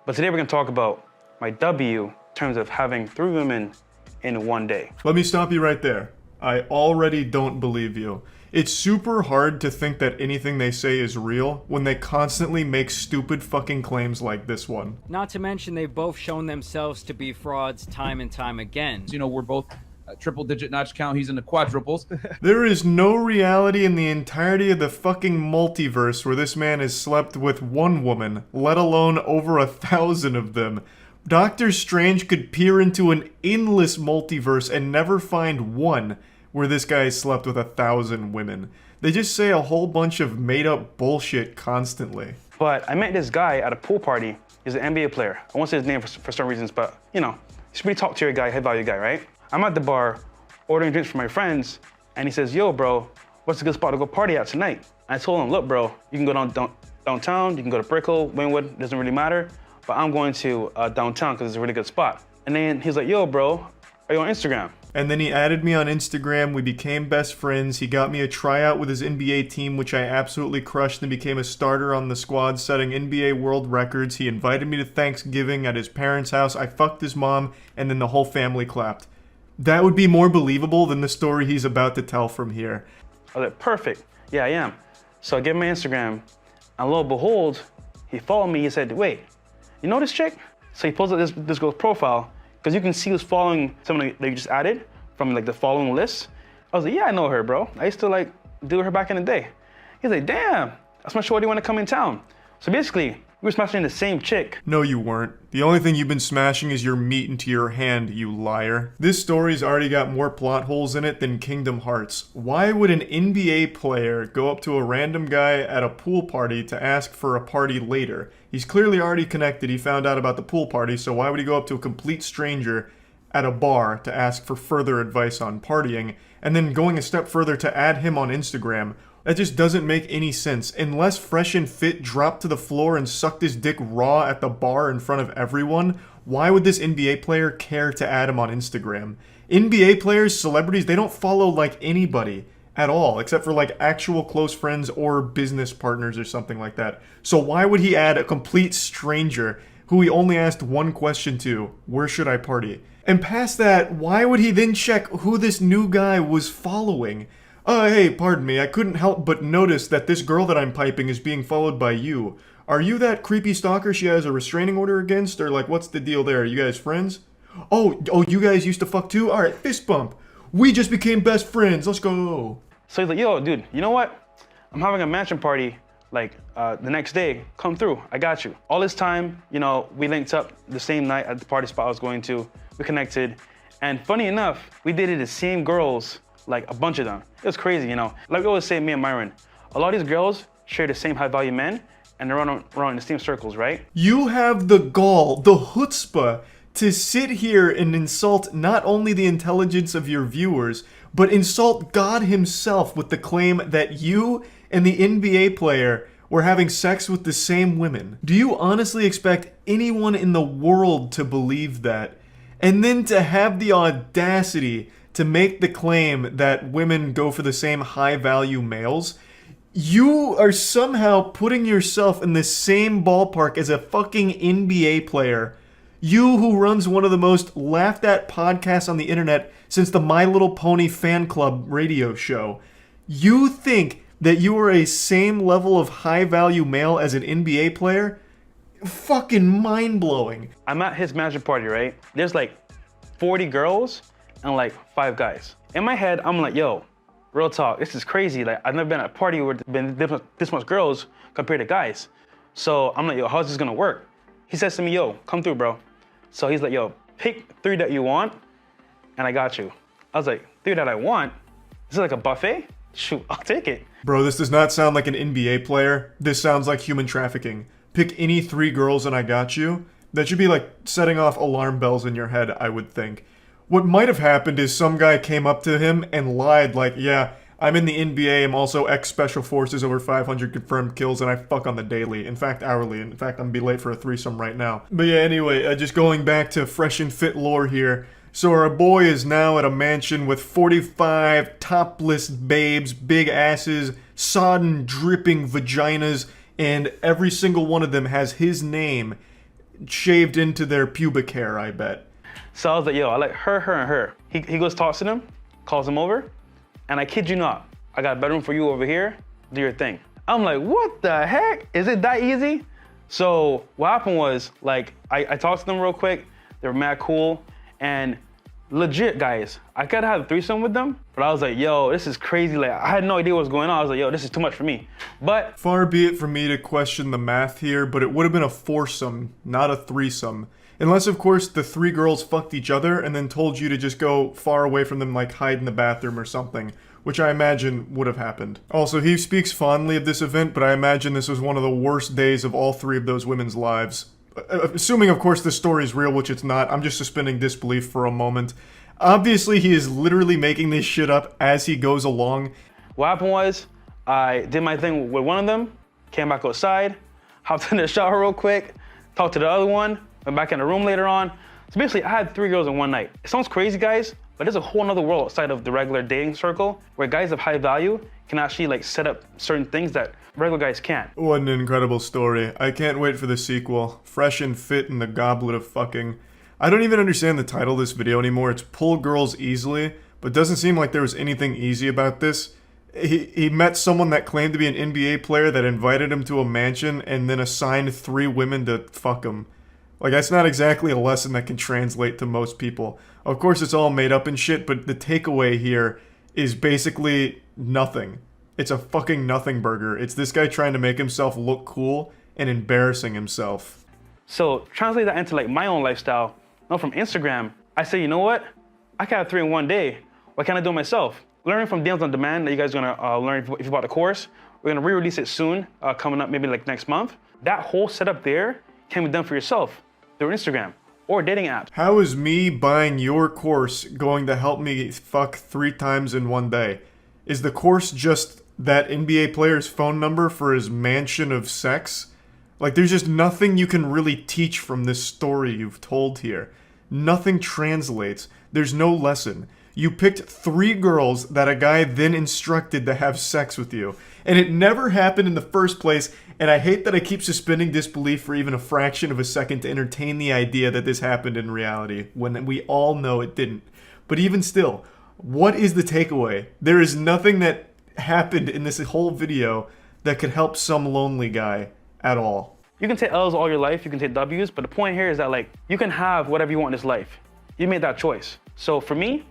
But today we're going to talk about my W in terms of having 3 women in one day. Let me stop you right there. I already don't believe you. It's super hard to think that anything they say is real when they constantly make stupid fucking claims like this one. Not to mention they've both shown themselves to be frauds time and time again. You know, we're both triple-digit notch count. He's in the quadruples. There is no reality in the entirety of the fucking multiverse where this man has slept with one woman, let alone over 1,000 of them. Doctor Strange could peer into an endless multiverse and never find one where this guy slept with 1,000 women. They just say a whole bunch of made-up bullshit constantly. But I met this guy at a pool party. He's an NBA player. I won't say his name for some reasons, but you know, he's a pretty top-tier guy, high-value guy, right? I'm at the bar ordering drinks for my friends, and he says, "Yo, bro, what's a good spot to go party at tonight?" I told him, "Look, bro, you can go downtown, you can go to Brickell, Wynwood, doesn't really matter, but I'm going to downtown because it's a really good spot." And then he's like, "Yo, bro, are you on Instagram?" And then he added me on Instagram, we became best friends, he got me a tryout with his NBA team, which I absolutely crushed and became a starter on the squad, setting NBA world records. He invited me to Thanksgiving at his parents' house, I fucked his mom, and then the whole family clapped. That would be more believable than the story he's about to tell from here. I was like, perfect, yeah, I am. So I gave him my Instagram, and lo and behold, he followed me, he said, "Wait, you know this chick?" So he pulls up this girl's profile, because you can see who's following someone that you just added from like the following list. I was like, "Yeah, I know her, bro. I used to like do her back in the day." He's like, "Damn, that's my shorty want to come in town." So basically, we were smashing the same chick. No, you weren't. The only thing you've been smashing is your meat into your hand, you liar. This story's already got more plot holes in it than Kingdom Hearts. Why would an NBA player go up to a random guy at a pool party to ask for a party later? He's clearly already connected, he found out about the pool party, so why would he go up to a complete stranger at a bar to ask for further advice on partying, and then going a step further to add him on Instagram? That just doesn't make any sense. Unless Fresh and Fit dropped to the floor and sucked his dick raw at the bar in front of everyone, why would this NBA player care to add him on Instagram? NBA players, celebrities, they don't follow like anybody at all, except for like actual close friends or business partners or something like that. So why would he add a complete stranger who he only asked one question to, where should I party? And past that, why would he then check who this new guy was following? Hey, pardon me, I couldn't help but notice that this girl that I'm piping is being followed by you. Are you that creepy stalker she has a restraining order against? Or like, what's the deal there? Are you guys friends? Oh, you guys used to fuck too? Alright, fist bump. We just became best friends, let's go. So he's like, yo, dude, you know what? I'm having a mansion party, like, the next day. Come through, I got you. All this time, you know, we linked up the same night at the party spot I was going to. We connected, and funny enough, we dated the same girls, like a bunch of them. It was crazy, you know? Like we always say, me and Myron, a lot of these girls share the same high-value men, and they're around in the same circles, right? You have the gall, the chutzpah, to sit here and insult not only the intelligence of your viewers, but insult God himself with the claim that you and the NBA player were having sex with the same women. Do you honestly expect anyone in the world to believe that? And then to have the audacity to make the claim that women go for the same high-value males? You are somehow putting yourself in the same ballpark as a fucking NBA player. You who runs one of the most laughed at podcasts on the internet since the My Little Pony fan club radio show. You think that you are a same level of high value male as an NBA player? Fucking mind-blowing. I'm at his mansion party, right? There's like 40 girls and like 5 guys. In my head, I'm like, yo, real talk, this is crazy. Like, I've never been at a party where there's been this much girls compared to guys. So I'm like, yo, how's this gonna work? He says to me, yo, come through, bro. So he's like, yo, pick 3 that you want, and I got you. I was like, 3 that I want? Is it like a buffet? Shoot, I'll take it. Bro, this does not sound like an NBA player. This sounds like human trafficking. Pick any 3 girls and I got you. That should be like setting off alarm bells in your head, I would think. What might have happened is some guy came up to him and lied like, yeah, I'm in the NBA, I'm also ex-Special Forces, over 500 confirmed kills, and I fuck on the daily. In fact, hourly. In fact, I'm gonna be late for a threesome right now. But yeah, anyway, just going back to fresh and fit lore here. So our boy is now at a mansion with 45 topless babes, big asses, sodden, dripping vaginas, and every single one of them has his name shaved into their pubic hair, I bet. So I was like, yo, I like her, and her. He goes, talks to them, calls them over, and I kid you not, I got a bedroom for you over here, do your thing. I'm like, what the heck? Is it that easy? So what happened was, like, I talked to them real quick, they were mad cool, and legit, guys, I could have a threesome with them, but I was like, yo, this is crazy. Like, I had no idea what was going on. I was like, yo, this is too much for me. But far be it from me to question the math here, but it would have been a foursome, not a threesome. Unless, of course, the 3 girls fucked each other and then told you to just go far away from them, like hide in the bathroom or something, which I imagine would have happened. Also, he speaks fondly of this event, but I imagine this was one of the worst days of all 3 of those women's lives. Assuming, of course, this story is real, which it's not, I'm just suspending disbelief for a moment. Obviously, he is literally making this shit up as he goes along. What happened was, I did my thing with one of them, came back outside, hopped in the shower real quick, talked to the other one, went back in the room later on. So basically, I had 3 girls in one night. It sounds crazy, guys, but there's a whole nother world outside of the regular dating circle where guys of high value can actually like set up certain things that regular guys can't. What an incredible story. I can't wait for the sequel. Fresh and fit in the goblet of fucking. I don't even understand the title of this video anymore. It's Pull Girls Easily, but it doesn't seem like there was anything easy about this. He met someone that claimed to be an NBA player that invited him to a mansion and then assigned 3 women to fuck him. Like, that's not exactly a lesson that can translate to most people. Of course, it's all made up and shit, but the takeaway here is basically nothing. It's a fucking nothing burger. It's this guy trying to make himself look cool and embarrassing himself. So, translate that into like my own lifestyle. Now from Instagram, I say, you know what? I can have 3 in one day. Why can't I do it myself? Learning from Deals on Demand that you guys are gonna learn if you bought the course. We're gonna re-release it soon, coming up maybe like next month. That whole setup there can be done for yourself through Instagram or dating apps. How is me buying your course going to help me fuck 3 times in one day? Is the course just that NBA player's phone number for his mansion of sex? Like, there's just nothing you can really teach from this story you've told here. Nothing translates. There's no lesson. You picked 3 girls that a guy then instructed to have sex with you. And it never happened in the first place, and I hate that I keep suspending disbelief for even a fraction of a second to entertain the idea that this happened in reality, when we all know it didn't. But even still, what is the takeaway? There is nothing that happened in this whole video that could help some lonely guy at all. You can take L's all your life, you can take W's, but the point here is that like, you can have whatever you want in this life. You made that choice. So for me,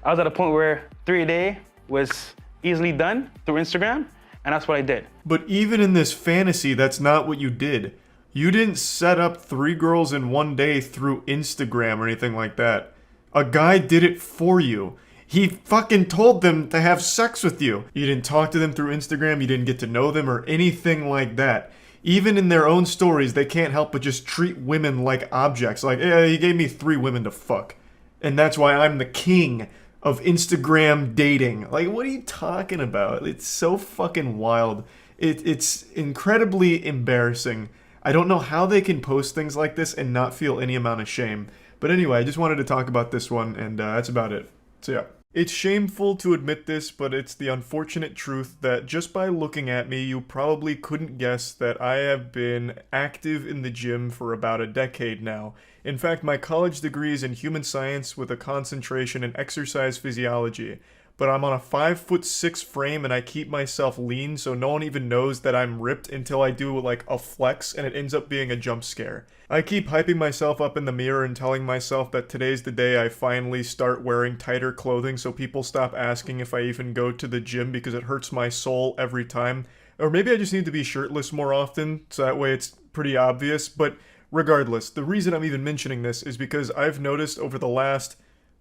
I was at a point where 3 a day was easily done through Instagram, and that's what I did. But even in this fantasy, that's not what you did. You didn't set up 3 girls in one day through Instagram or anything like that. A guy did it for you. He fucking told them to have sex with you. You didn't talk to them through Instagram, you didn't get to know them or anything like that. Even in their own stories, they can't help but just treat women like objects. Like, yeah, he gave me 3 women to fuck. And that's why I'm the king of Instagram dating. Like, what are you talking about? It's so fucking wild. It's incredibly embarrassing. I don't know how they can post things like this and not feel any amount of shame. But anyway, I just wanted to talk about this one, and that's about it. So yeah. It's shameful to admit this, but it's the unfortunate truth that just by looking at me, you probably couldn't guess that I have been active in the gym for about a decade now. In fact, my college degree is in human science with a concentration in exercise physiology. But I'm on a 5'6" frame and I keep myself lean so no one even knows that I'm ripped until I do like a flex and it ends up being a jump scare. I keep hyping myself up in the mirror and telling myself that today's the day I finally start wearing tighter clothing so people stop asking if I even go to the gym because it hurts my soul every time. Or maybe I just need to be shirtless more often so that way it's pretty obvious. But regardless, the reason I'm even mentioning this is because I've noticed over the last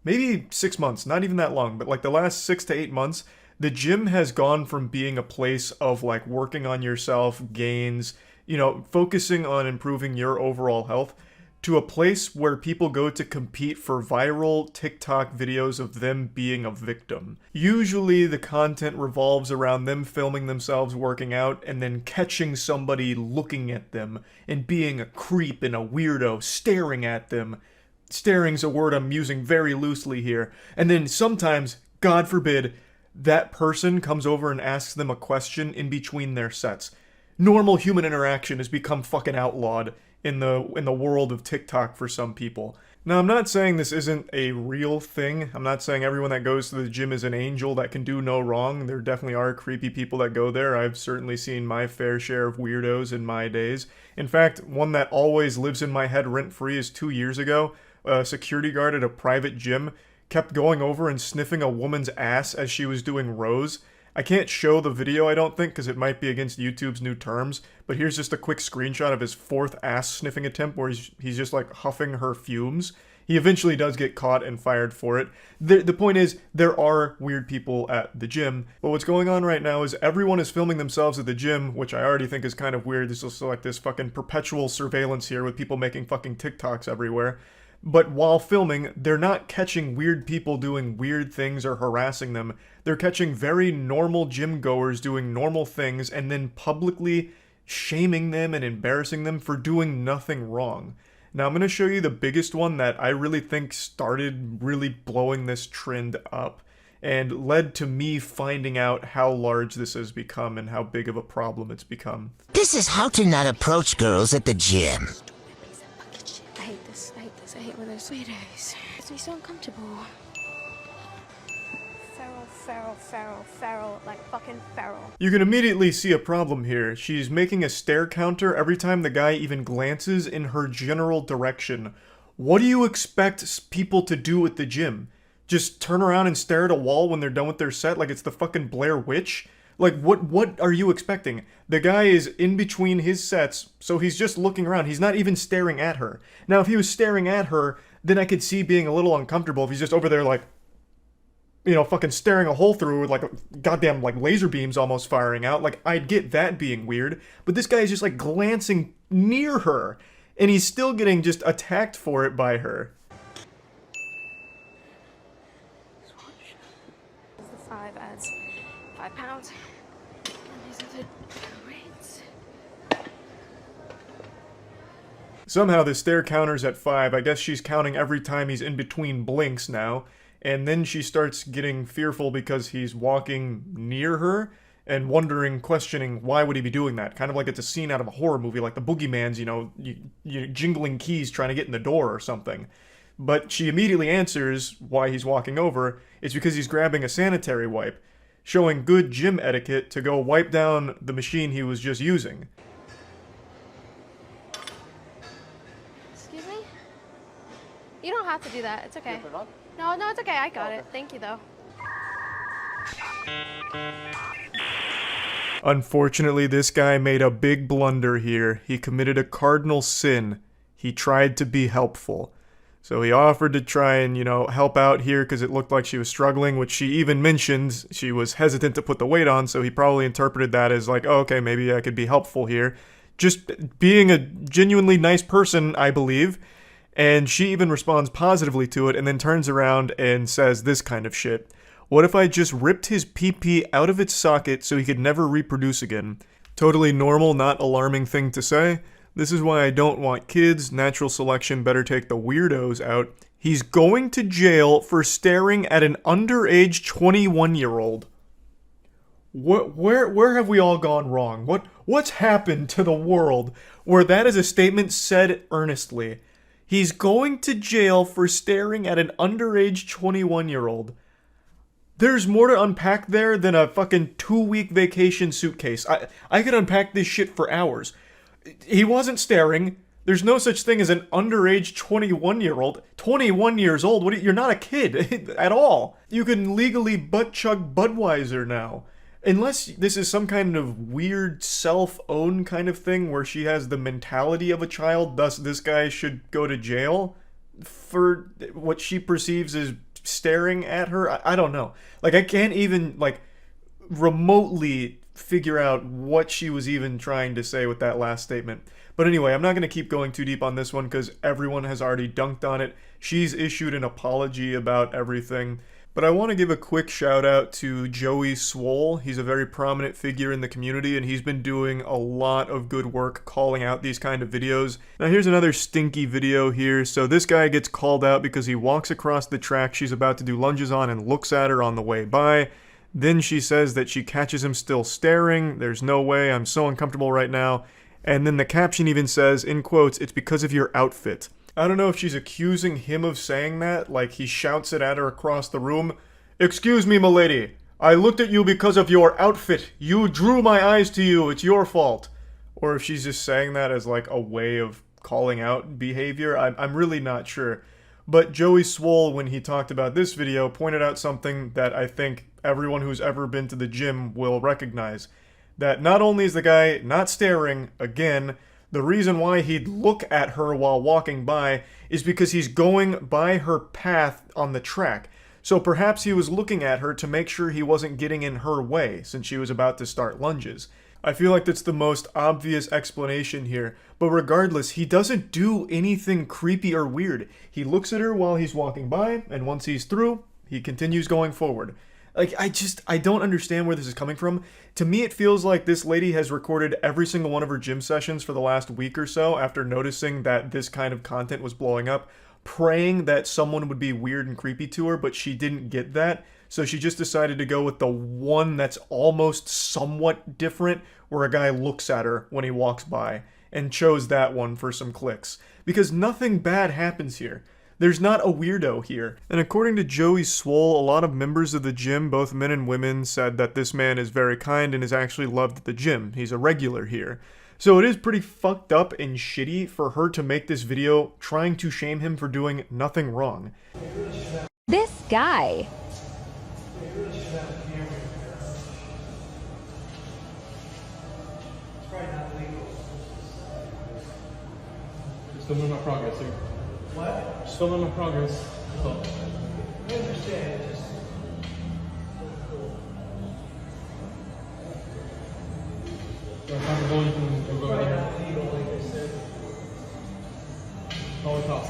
maybe 6 months, not even that long, but like the last 6 to 8 months, the gym has gone from being a place of like working on yourself, gains, you know, focusing on improving your overall health, to a place where people go to compete for viral TikTok videos of them being a victim. Usually the content revolves around them filming themselves working out and then catching somebody looking at them and being a creep and a weirdo staring at them. Staring's a word I'm using very loosely here. And then sometimes, God forbid, that person comes over and asks them a question in between their sets. Normal human interaction has become fucking outlawed in the world of TikTok for some people. Now, I'm not saying this isn't a real thing. I'm not saying everyone that goes to the gym is an angel that can do no wrong. There definitely are creepy people that go there. I've certainly seen my fair share of weirdos in my days. In fact, one that always lives in my head rent-free is 2 years ago. A security guard at a private gym kept going over and sniffing a woman's ass as she was doing rows. I can't show the video, I don't think, because it might be against YouTube's new terms, but here's just a quick screenshot of his 4th ass sniffing attempt where he's just like huffing her fumes. He eventually does get caught and fired for it. The point is, there are weird people at the gym, but what's going on right now is everyone is filming themselves at the gym, which I already think is kind of weird. There's also like this fucking perpetual surveillance here with people making fucking TikToks everywhere. But while filming, they're not catching weird people doing weird things or harassing them. They're catching very normal gym goers doing normal things and then publicly shaming them and embarrassing them for doing nothing wrong. Now I'm going to show you the biggest one that I really think started really blowing this trend up and led to me finding out how large this has become and how big of a problem it's become. This is how to not approach girls at the gym. I hate this. I hate when there's sweeties. It makes me so uncomfortable. Feral, like fucking feral. You can immediately see a problem here. She's making a stare counter every time the guy even glances in her general direction. What do you expect people to do at the gym? Just turn around and stare at a wall when they're done with their set like it's the fucking Blair Witch? Like, what are you expecting? The guy is in between his sets, so he's just looking around. He's not even staring at her. Now, if he was staring at her, then I could see being a little uncomfortable if he's just over there, like, you know, fucking staring a hole through with, like, goddamn, like, laser beams almost firing out. Like, I'd get that being weird. But this guy is just, like, glancing near her, and he's still getting just attacked for it by her. The 5 adds £5. And these are the rates. Somehow the stare counter's at 5. I guess she's counting every time he's in between blinks now. And then she starts getting fearful because he's walking near her and wondering, questioning, why would he be doing that? Kind of like it's a scene out of a horror movie, like the boogeyman's, you know, jingling keys trying to get in the door or something. But she immediately answers why he's walking over. It's because he's grabbing a sanitary wipe, showing good gym etiquette to go wipe down the machine he was just using. Excuse me? You don't have to do that. It's okay. No, it's okay. I got it. Thank you, though. Unfortunately, this guy made a big blunder here. He committed a cardinal sin. He tried to be helpful. So he offered to try and, you know, help out here because it looked like she was struggling, which she even mentioned she was hesitant to put the weight on, so he probably interpreted that as like, oh, okay, maybe I could be helpful here. Just being a genuinely nice person, I believe. And she even responds positively to it and then turns around and says this kind of shit. What if I just ripped his pee-pee out of its socket so he could never reproduce again? Totally normal, not alarming thing to say. This is why I don't want kids. Natural selection better take the weirdos out. He's going to jail for staring at an underage 21-year-old. Where have we all gone wrong? What's happened to the world where that is a statement said earnestly? He's going to jail for staring at an underage 21-year-old. There's more to unpack there than a fucking 2-week vacation suitcase. I could unpack this shit for hours. He wasn't staring. There's no such thing as an underage 21-year-old. 21 years old? You're not a kid at all. You can legally butt-chug Budweiser now. Unless this is some kind of weird self-own kind of thing where she has the mentality of a child, thus this guy should go to jail for what she perceives as staring at her. I don't know. Like, I can't even, like, remotely figure out what she was even trying to say with that last statement. But anyway, I'm not going to keep going too deep on this one because everyone has already dunked on it. She's issued an apology about everything. But I want to give a quick shout out to Joey Swole. He's a very prominent figure in the community and he's been doing a lot of good work calling out these kind of videos. Now here's another stinky video here. So this guy gets called out because he walks across the track she's about to do lunges on and looks at her on the way by. Then she says that she catches him still staring. There's no way, I'm so uncomfortable right now. And then the caption even says, in quotes, it's because of your outfit. I don't know if she's accusing him of saying that, like he shouts it at her across the room. Excuse me, m'lady. I looked at you because of your outfit. You drew my eyes to you. It's your fault. Or if she's just saying that as like a way of calling out behavior. I'm really not sure. But Joey Swole, when he talked about this video, pointed out something that I think everyone who's ever been to the gym will recognize. That not only is the guy not staring, again, the reason why he'd look at her while walking by is because he's going by her path on the track. So perhaps he was looking at her to make sure he wasn't getting in her way since she was about to start lunges. I feel like that's the most obvious explanation here, but regardless, he doesn't do anything creepy or weird. He looks at her while he's walking by, and once he's through, he continues going forward. Like, I don't understand where this is coming from. To me, it feels like this lady has recorded every single one of her gym sessions for the last week or so after noticing that this kind of content was blowing up, praying that someone would be weird and creepy to her, but she didn't get that. So she just decided to go with the one that's almost somewhat different, where a guy looks at her when he walks by, and chose that one for some clicks. Because nothing bad happens here. There's not a weirdo here. And according to Joey Swole, a lot of members of the gym, both men and women, said that this man is very kind and is actually loved at the gym. He's a regular here. So it is pretty fucked up and shitty for her to make this video trying to shame him for doing nothing wrong. This guy. Still in my progress here. What? Still in my progress. So. I understand.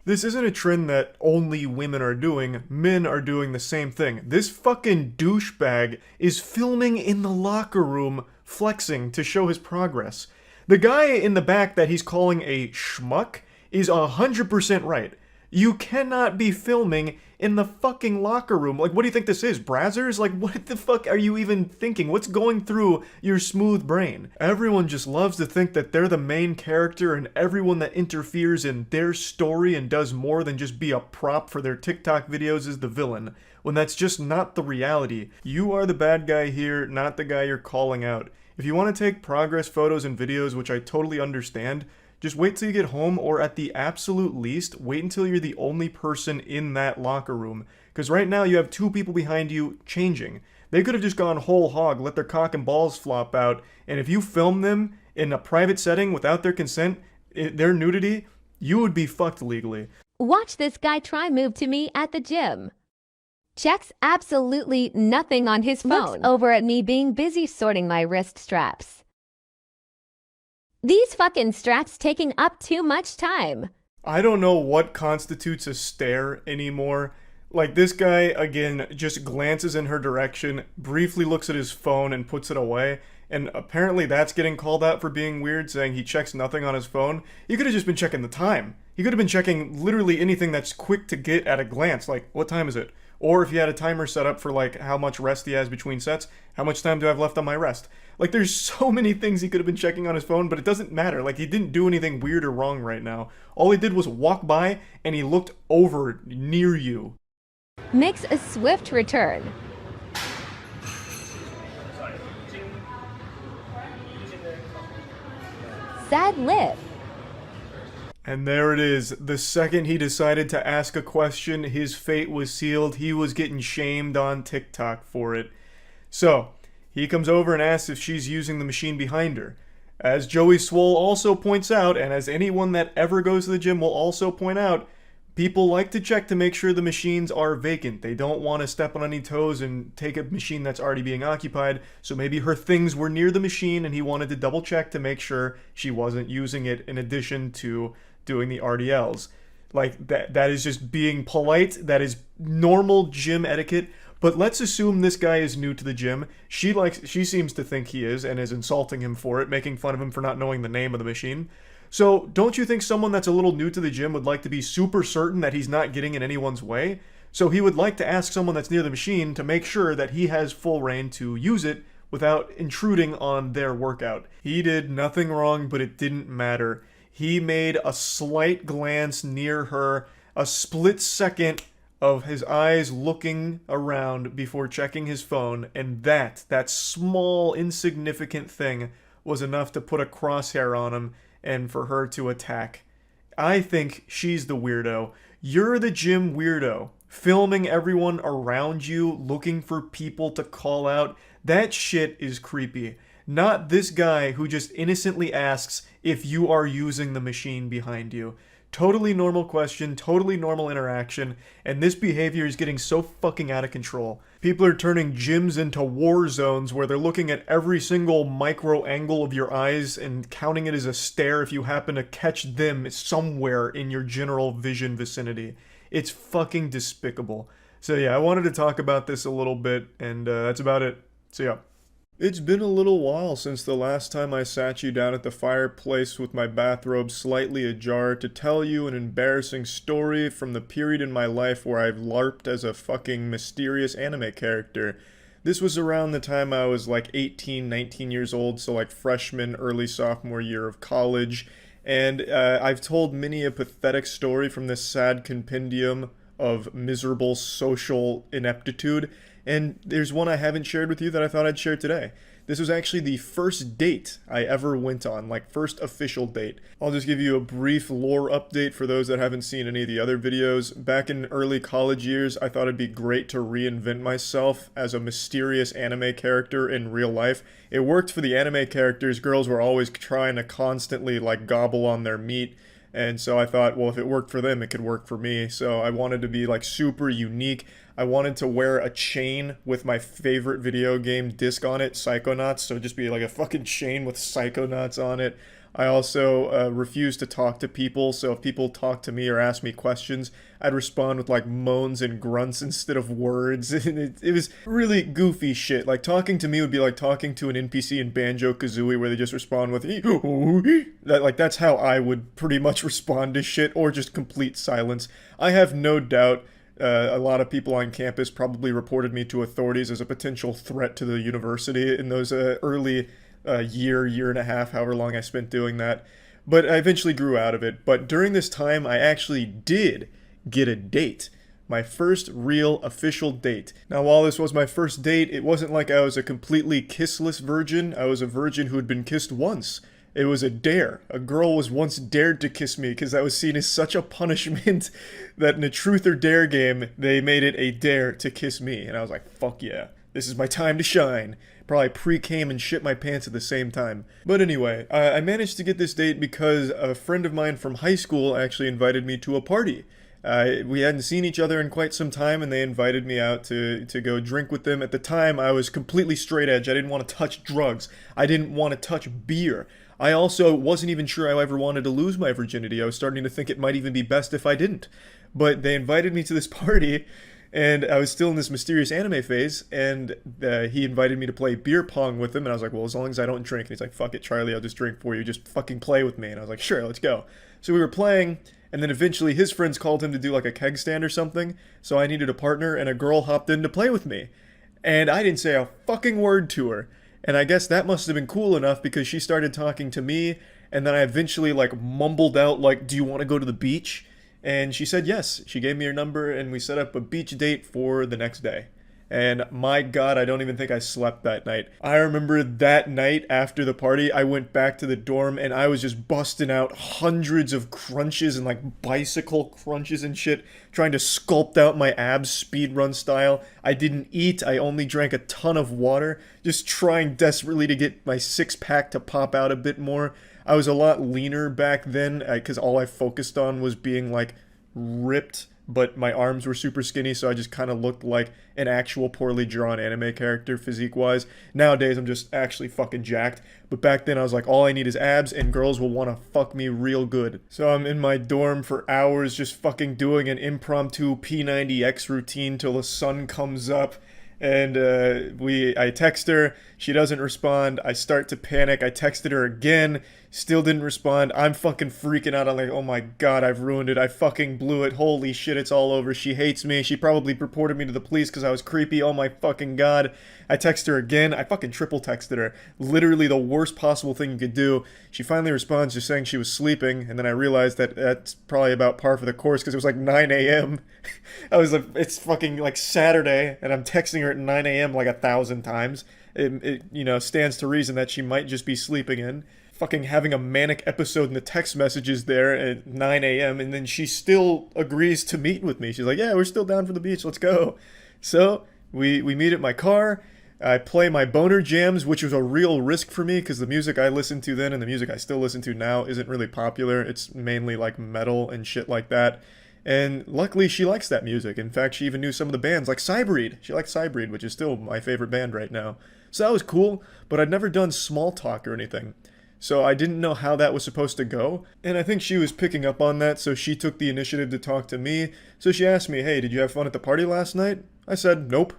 This isn't a trend that only women are doing, men are doing the same thing. This fucking douchebag is filming in the locker room, flexing to show his progress. The guy in the back that he's calling a schmuck is 100% right. You cannot be filming in the fucking locker room. Like, what do you think this is, Brazzers? Like, what the fuck are you even thinking? What's going through your smooth brain? Everyone just loves to think that they're the main character, and everyone that interferes in their story and does more than just be a prop for their TikTok videos is the villain, when that's just not the reality. You are the bad guy here, not the guy you're calling out. If you want to take progress photos and videos, which I totally understand, just wait till you get home, or at the absolute least, wait until you're the only person in that locker room. Because right now you have 2 people behind you changing. They could have just gone whole hog, let their cock and balls flop out, and if you film them in a private setting without their consent, their nudity, you would be fucked legally. Watch this guy try move to me at the gym. Checks absolutely nothing on his phone. Looks over at me being busy sorting my wrist straps. These fucking straps taking up too much time. I don't know what constitutes a stare anymore. Like, this guy, again, just glances in her direction, briefly looks at his phone and puts it away, and apparently that's getting called out for being weird, saying he checks nothing on his phone. He could have just been checking the time. He could have been checking literally anything that's quick to get at a glance, like, what time is it? Or if he had a timer set up for, like, how much rest he has between sets, how much time do I have left on my rest? Like, there's so many things he could have been checking on his phone, but it doesn't matter. Like, he didn't do anything weird or wrong right now. All he did was walk by, and he looked over near you. Makes a swift return. Sad lip. And there it is. The second he decided to ask a question, his fate was sealed. He was getting shamed on TikTok for it. So, he comes over and asks if she's using the machine behind her. As Joey Swole also points out, and as anyone that ever goes to the gym will also point out, people like to check to make sure the machines are vacant. They don't want to step on any toes and take a machine that's already being occupied, so maybe her things were near the machine and he wanted to double check to make sure she wasn't using it in addition to doing the RDLs. Like, that is just being polite. That is normal gym etiquette. But let's assume this guy is new to the gym. She seems to think he is and is insulting him for it, making fun of him for not knowing the name of the machine. So don't you think someone that's a little new to the gym would like to be super certain that he's not getting in anyone's way? So he would like to ask someone that's near the machine to make sure that he has full reign to use it without intruding on their workout. He did nothing wrong, but it didn't matter. He made a slight glance near her, a split second of his eyes looking around before checking his phone, and that small, insignificant thing was enough to put a crosshair on him and for her to attack. I think she's the weirdo. You're the gym weirdo, filming everyone around you, looking for people to call out. That shit is creepy. Not this guy who just innocently asks if you are using the machine behind you. Totally normal question, totally normal interaction, and this behavior is getting so fucking out of control. People are turning gyms into war zones where they're looking at every single micro angle of your eyes and counting it as a stare if you happen to catch them somewhere in your general vision vicinity. It's fucking despicable. So yeah, I wanted to talk about this a little bit, and that's about it. So yeah. It's been a little while since the last time I sat you down at the fireplace with my bathrobe slightly ajar to tell you an embarrassing story from the period in my life where I've LARPed as a fucking mysterious anime character. This was around the time I was like 18, 19 years old, so like freshman, early sophomore year of college, and I've told many a pathetic story from this sad compendium of miserable social ineptitude. And there's one I haven't shared with you that I thought I'd share today. This was actually the first date I ever went on, like first official date. I'll just give you a brief lore update for those that haven't seen any of the other videos. Back in early college years, I thought it'd be great to reinvent myself as a mysterious anime character in real life. It worked for the anime characters. Girls were always trying to constantly like gobble on their meat. And so I thought, well, if it worked for them, it could work for me. So I wanted to be like super unique. I wanted to wear a chain with my favorite video game disc on it, Psychonauts. So just be like a fucking chain with Psychonauts on it. I also refuse to talk to people, so if people talk to me or ask me questions, I'd respond with like moans and grunts instead of words. It was really goofy shit. Like talking to me would be like talking to an NPC in Banjo-Kazooie where they just respond with that's how I would pretty much respond to shit, or just complete silence. I have no doubt a lot of people on campus probably reported me to authorities as a potential threat to the university in those early year and a half, however long I spent doing that. But I eventually grew out of it. But during this time, I actually did get a date. My first real official date. Now, while this was my first date, it wasn't like I was a completely kissless virgin. I was a virgin who had been kissed once. It was a dare. A girl was once dared to kiss me because that was seen as such a punishment that in a truth or dare game, they made it a dare to kiss me. And I was like, fuck yeah, this is my time to shine. Probably pre-came and shit my pants at the same time. But anyway, I managed to get this date because a friend of mine from high school actually invited me to a party. We hadn't seen each other in quite some time, and they invited me out to go drink with them. At the time, I was completely straight edge. I didn't want to touch drugs. I didn't want to touch beer. I also wasn't even sure I ever wanted to lose my virginity. I was starting to think it might even be best if I didn't. But they invited me to this party, and I was still in this mysterious anime phase, and he invited me to play beer pong with him, and I was like, well, as long as I don't drink. And he's like, fuck it, Charlie, I'll just drink for you. Just fucking play with me. And I was like, sure, let's go. So we were playing, and then eventually his friends called him to do like a keg stand or something, so I needed a partner, and a girl hopped in to play with me. And I didn't say a fucking word to her. And I guess that must have been cool enough because she started talking to me, and then I eventually like mumbled out like, do you want to go to the beach? And she said yes. She gave me her number, and we set up a beach date for the next day. And my God, I don't even think I slept that night. I remember that night after the party, I went back to the dorm, and I was just busting out hundreds of crunches and like bicycle crunches and shit, trying to sculpt out my abs speedrun style. I didn't eat. I only drank a ton of water, just trying desperately to get my six-pack to pop out a bit more. I was a lot leaner back then because all I focused on was being like ripped, but my arms were super skinny, so I just kind of looked like an actual poorly drawn anime character physique-wise. Nowadays, I'm just actually fucking jacked, but back then I was like, all I need is abs, and girls will want to fuck me real good. So I'm in my dorm for hours just fucking doing an impromptu P90X routine till the sun comes up. And I text her, she doesn't respond, I start to panic, I texted her again, still didn't respond, I'm fucking freaking out, I'm like, oh my God, I've ruined it, I fucking blew it, holy shit, it's all over, she hates me, she probably reported me to the police because I was creepy, oh my fucking God. I text her again, I fucking triple texted her, literally the worst possible thing you could do. She finally responds just saying she was sleeping, and then I realized that that's probably about par for the course because it was like 9 a.m. I was like, it's fucking like Saturday, and I'm texting her at 9 a.m. like 1,000 times. It stands to reason that she might just be sleeping in. Fucking having a manic episode in the text messages there at 9 a.m. and then she still agrees to meet with me. She's like, yeah, we're still down for the beach, let's go. So we meet at my car. I play my boner jams, which was a real risk for me because the music I listened to then and the music I still listen to now isn't really popular. It's mainly like metal and shit like that. And luckily she likes that music. In fact, she even knew some of the bands like Cybreed. She likes Cybreed, which is still my favorite band right now. So that was cool, but I'd never done small talk or anything. So I didn't know how that was supposed to go. And I think she was picking up on that, so she took the initiative to talk to me. So she asked me, hey, did you have fun at the party last night? I said, nope.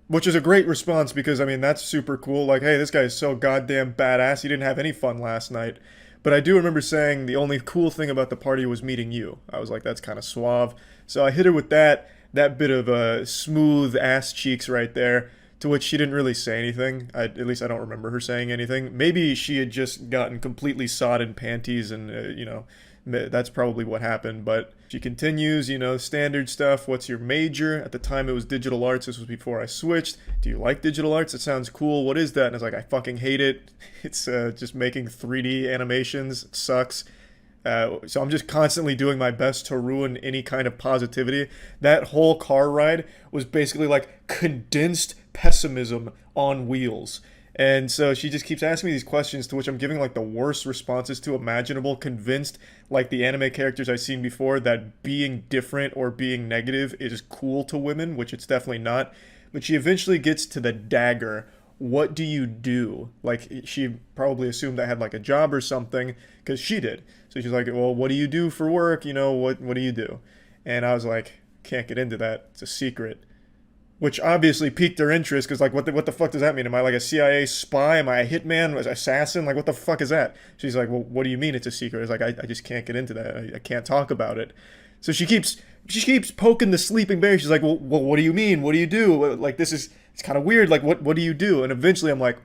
Which is a great response because, I mean, that's super cool. Like, hey, this guy is so goddamn badass. He didn't have any fun last night. But I do remember saying the only cool thing about the party was meeting you. I was like, that's kind of suave. So I hit her with that bit of smooth ass cheeks right there, to which she didn't really say anything. At least I don't remember her saying anything. Maybe she had just gotten completely sodden panties and, that's probably what happened. But she continues, standard stuff. What's your major? At the time it was digital arts. This was before I switched. Do you like digital arts? It sounds cool. What is that? And I was like, I fucking hate it. It's just making 3D animations. It sucks. So I'm just constantly doing my best to ruin any kind of positivity. That whole car ride was basically like condensed pessimism on wheels. And so she just keeps asking me these questions to which I'm giving like the worst responses to imaginable, convinced like the anime characters I've seen before that being different or being negative is cool to women, which it's definitely not. But she eventually gets to the dagger what do you do? Like, she probably assumed I had like a job or something, because she did. So she's like, well, what do you do for work? You know, what do you do? And I was like, can't get into that. It's a secret. Which obviously piqued her interest, because like, what the fuck does that mean? Am I like a CIA spy? Am I a hitman? Assassin? Like, what the fuck is that? She's like, well, what do you mean it's a secret? I was like, I just can't get into that. I can't talk about it. So she keeps poking the sleeping bear. She's like, well, what do you mean? What do you do? Like, it's kind of weird. Like, what do you do? And eventually I'm like,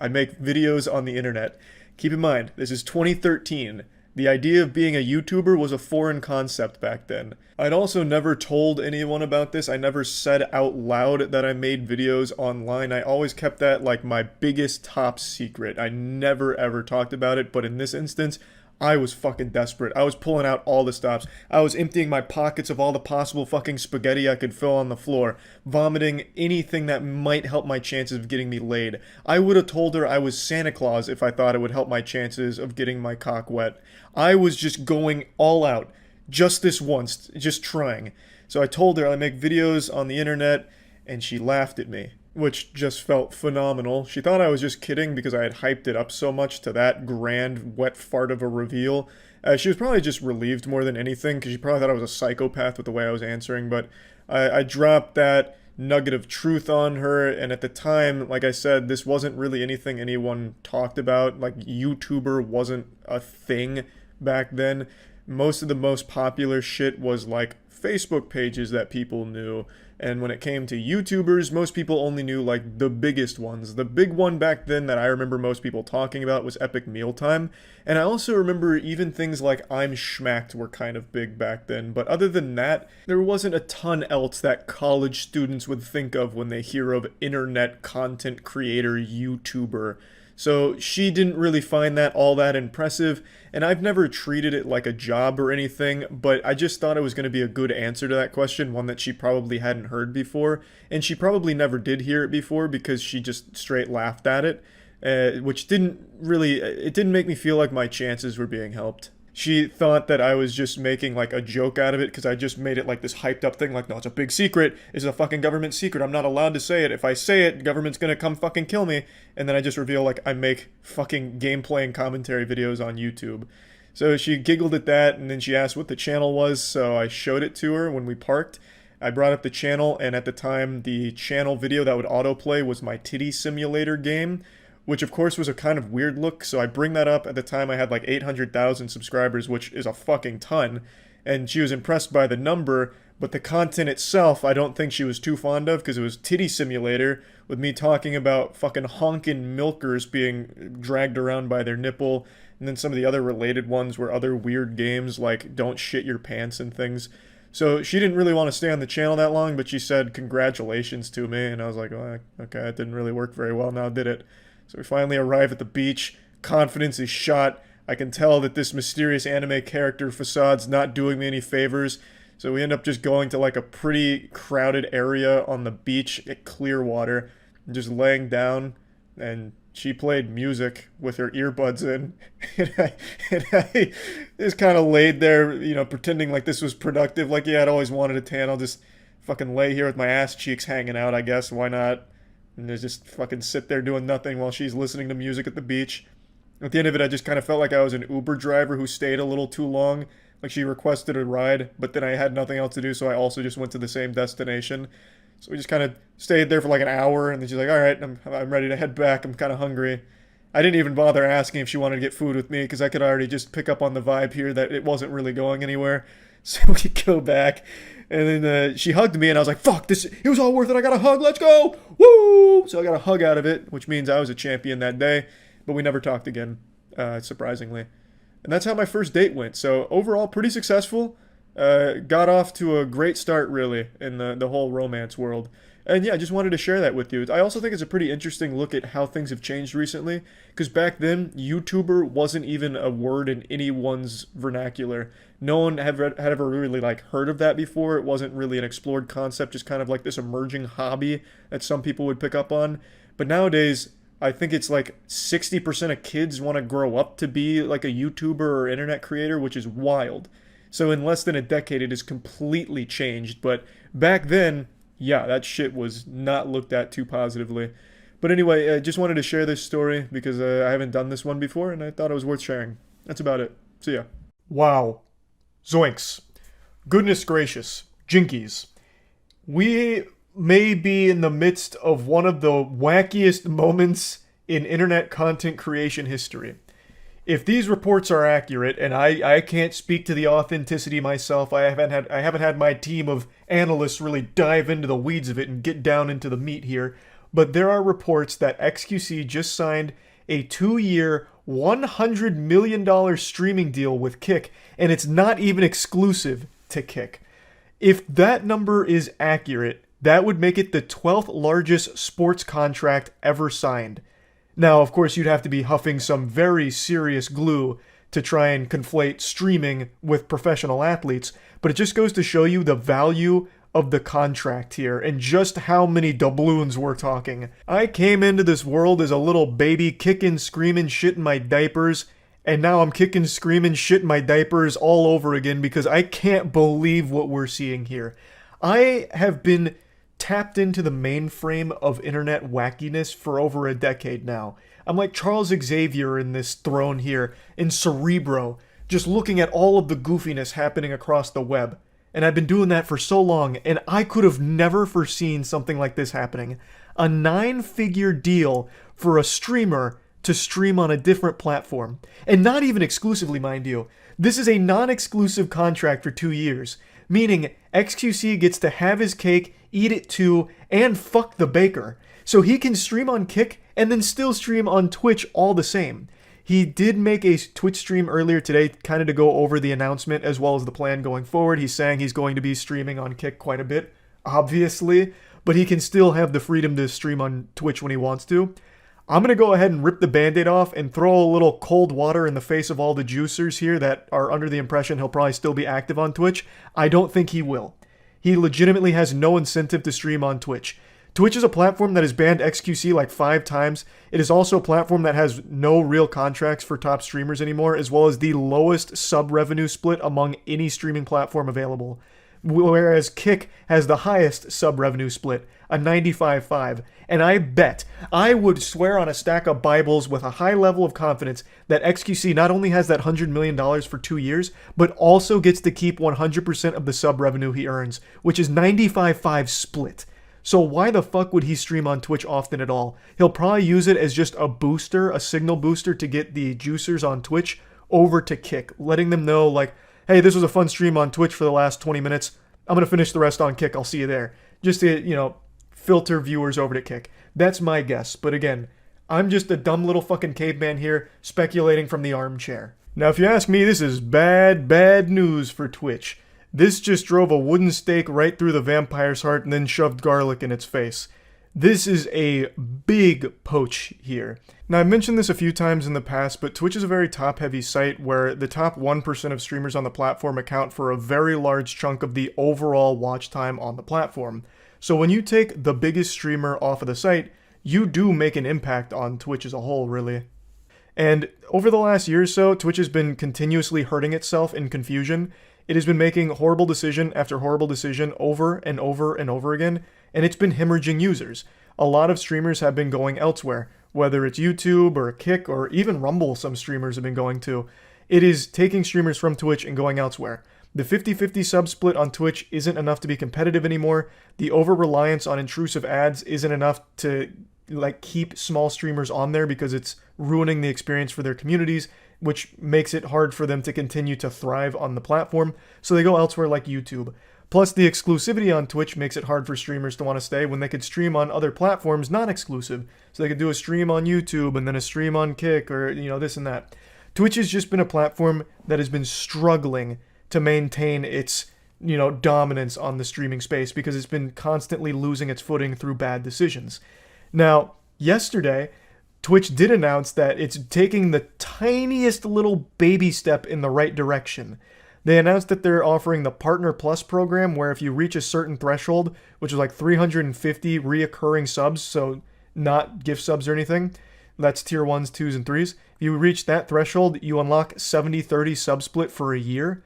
I make videos on the internet. Keep in mind, this is 2013. The idea of being a YouTuber was a foreign concept back then. I'd also never told anyone about this. I never said out loud that I made videos online. I always kept that like my biggest top secret. I never ever talked about it, but in this instance, I was fucking desperate. I was pulling out all the stops. I was emptying my pockets of all the possible fucking spaghetti I could fill on the floor, vomiting anything that might help my chances of getting me laid. I would have told her I was Santa Claus if I thought it would help my chances of getting my cock wet. I was just going all out. Just this once. Just trying. So I told her I make videos on the internet, and she laughed at me, which just felt phenomenal. She thought I was just kidding because I had hyped it up so much to that grand wet fart of a reveal. She was probably just relieved more than anything, because she probably thought I was a psychopath with the way I was answering, but I dropped that nugget of truth on her, and at the time, like I said, this wasn't really anything anyone talked about. Like, YouTuber wasn't a thing back then. Most of the most popular shit was like Facebook pages that people knew, and when it came to YouTubers, most people only knew like the biggest ones. The big one back then that I remember most people talking about was Epic Mealtime, and I also remember even things like I'm Schmacked were kind of big back then, but other than that, there wasn't a ton else that college students would think of when they hear of internet content creator YouTuber. So she didn't really find that all that impressive, and I've never treated it like a job or anything, but I just thought it was going to be a good answer to that question, one that she probably hadn't heard before, and she probably never did hear it before because she just straight laughed at it, which didn't make me feel like my chances were being helped. She thought that I was just making like a joke out of it because I just made it like this hyped up thing, like, no, it's a big secret. It's a fucking government secret. I'm not allowed to say it. If I say it, government's gonna come fucking kill me. And then I just reveal like I make fucking gameplay and commentary videos on YouTube. So she giggled at that, and then she asked what the channel was, so I showed it to her when we parked. I brought up the channel, and at the time, the channel video that would autoplay was my titty simulator game, which of course was a kind of weird look, so I bring that up. At the time I had like 800,000 subscribers, which is a fucking ton, and she was impressed by the number, but the content itself I don't think she was too fond of, because it was titty simulator, with me talking about fucking honkin' milkers being dragged around by their nipple, and then some of the other related ones were other weird games like don't shit your pants and things. So she didn't really want to stay on the channel that long, but she said congratulations to me, and I was like, oh, okay, it didn't really work very well now, did it? So we finally arrive at the beach. Confidence is shot. I can tell that this mysterious anime character facade's not doing me any favors. So we end up just going to like a pretty crowded area on the beach at Clearwater, and just laying down, and she played music with her earbuds in, and I just kind of laid there, you know, pretending like this was productive, like, yeah, I'd always wanted a tan, I'll just fucking lay here with my ass cheeks hanging out, I guess, why not? And just fucking sit there doing nothing while she's listening to music at the beach. At the end of it, I just kind of felt like I was an Uber driver who stayed a little too long. Like, she requested a ride, but then I had nothing else to do, so I also just went to the same destination. So we just kind of stayed there for like an hour, and then she's like, all right, I'm ready to head back. I'm kind of hungry. I didn't even bother asking if she wanted to get food with me, because I could already just pick up on the vibe here that it wasn't really going anywhere. So we go back, and then she hugged me, and I was like, fuck, it was all worth it. I got a hug. Let's go. Woo! So I got a hug out of it, which means I was a champion that day, but we never talked again, surprisingly. And that's how my first date went. So overall, pretty successful. Got off to a great start, really, in the whole romance world. And yeah, I just wanted to share that with you. I also think it's a pretty interesting look at how things have changed recently, because back then, YouTuber wasn't even a word in anyone's vernacular. No one had ever really like heard of that before. It wasn't really an explored concept, just kind of like this emerging hobby that some people would pick up on. But nowadays, I think it's like 60% of kids want to grow up to be like a YouTuber or internet creator, which is wild. So in less than a decade, it has completely changed. But back then, yeah, that shit was not looked at too positively. But anyway, I just wanted to share this story because I haven't done this one before, and I thought it was worth sharing. That's about it. See ya. Wow. Zoinks. Goodness gracious. Jinkies. We may be in the midst of one of the wackiest moments in internet content creation history. If these reports are accurate, and I can't speak to the authenticity myself, I haven't had my team of analysts really dive into the weeds of it and get down into the meat here, but there are reports that XQC just signed a 2-year, $100 million streaming deal with Kick, and it's not even exclusive to Kick. If that number is accurate, that would make it the 12th largest sports contract ever signed. Now, of course, you'd have to be huffing some very serious glue to try and conflate streaming with professional athletes, but it just goes to show you the value of the contract here and just how many doubloons we're talking. I came into this world as a little baby kicking, screaming, shit in my diapers, and now I'm kicking, screaming, shit in my diapers all over again because I can't believe what we're seeing here. I have been tapped into the mainframe of internet wackiness for over a decade now. I'm like Charles Xavier in this throne here, in Cerebro, just looking at all of the goofiness happening across the web. And I've been doing that for so long, and I could have never foreseen something like this happening. A 9-figure deal for a streamer to stream on a different platform. And not even exclusively, mind you. This is a non-exclusive contract for 2 years, meaning XQC gets to have his cake, eat it too, and fuck the baker. So he can stream on Kick and then still stream on Twitch all the same. He did make a Twitch stream earlier today, kind of to go over the announcement as well as the plan going forward. He's saying he's going to be streaming on Kick quite a bit, obviously, but he can still have the freedom to stream on Twitch when he wants to. I'm going to go ahead and rip the band-aid off and throw a little cold water in the face of all the juicers here that are under the impression he'll probably still be active on Twitch. I don't think he will. He legitimately has no incentive to stream on Twitch. Twitch is a platform that has banned XQC like 5 times. It is also a platform that has no real contracts for top streamers anymore, as well as the lowest sub-revenue split among any streaming platform available. Whereas Kick has the highest sub-revenue split, a 95.5. And I would swear on a stack of Bibles with a high level of confidence that XQC not only has that $100 million for 2 years, but also gets to keep 100% of the sub-revenue he earns, which is 95.5 split. So why the fuck would he stream on Twitch often at all? He'll probably use it as just a booster, a signal booster to get the juicers on Twitch over to Kick, letting them know like, hey, this was a fun stream on Twitch for the last 20 minutes. I'm going to finish the rest on Kick. I'll see you there. Just to, filter viewers over to Kick. That's my guess. But again, I'm just a dumb little fucking caveman here speculating from the armchair. Now, if you ask me, this is bad news for Twitch. This just drove a wooden stake right through the vampire's heart and then shoved garlic in its face. This is a big poach here. Now, I've mentioned this a few times in the past, but Twitch is a very top-heavy site where the top 1% of streamers on the platform account for a very large chunk of the overall watch time on the platform. So when you take the biggest streamer off of the site, you do make an impact on Twitch as a whole, really. And over the last year or so, Twitch has been continuously hurting itself in confusion. It has been making horrible decision after horrible decision over and over and over again, and it's been hemorrhaging users. A lot of streamers have been going elsewhere, whether it's YouTube or Kick or even Rumble some streamers have been going to. It is taking streamers from Twitch and going elsewhere. The 50-50 sub split on Twitch isn't enough to be competitive anymore. The over-reliance on intrusive ads isn't enough to keep small streamers on there because it's ruining the experience for their communities, which makes it hard for them to continue to thrive on the platform, so they go elsewhere like YouTube. Plus, the exclusivity on Twitch makes it hard for streamers to want to stay when they could stream on other platforms not exclusive. So they could do a stream on YouTube and then a stream on Kick or, this and that. Twitch has just been a platform that has been struggling to maintain its, dominance on the streaming space because it's been constantly losing its footing through bad decisions. Now, yesterday, Twitch did announce that it's taking the tiniest little baby step in the right direction. They announced that they're offering the Partner Plus program where if you reach a certain threshold, which is like 350 reoccurring subs, so not gift subs or anything, that's tier 1s, 2s, and 3s. If you reach that threshold, you unlock 70-30 sub split for a year.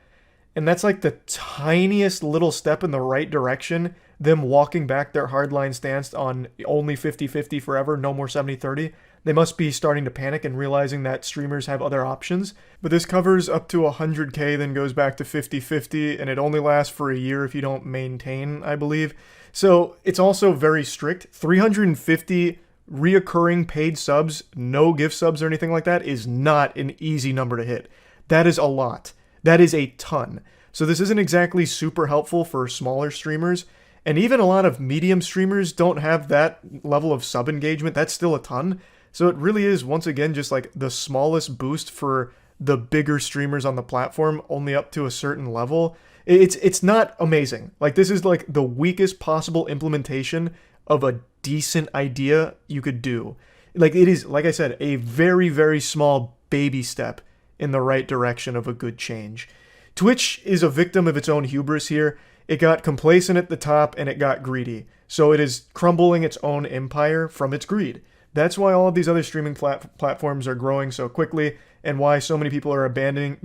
And that's like the tiniest little step in the right direction, them walking back their hardline stance on only 50-50 forever, no more 70-30. They must be starting to panic and realizing that streamers have other options. But this covers up to 100K, then goes back to 50-50, and it only lasts for a year if you don't maintain, I believe. So it's also very strict. 350 reoccurring paid subs, no gift subs or anything like that, is not an easy number to hit. That is a lot. That is a ton. So this isn't exactly super helpful for smaller streamers. And even a lot of medium streamers don't have that level of sub engagement. That's still a ton. So it really is, once again, just like the smallest boost for the bigger streamers on the platform, only up to a certain level. It's not amazing. Like, this is like the weakest possible implementation of a decent idea you could do. Like, it is, like I said, a very, very small baby step in the right direction of a good change. Twitch is a victim of its own hubris here. It got complacent at the top and it got greedy. So it is crumbling its own empire from its greed. That's why all of these other streaming platforms are growing so quickly, and why so many people are abandoning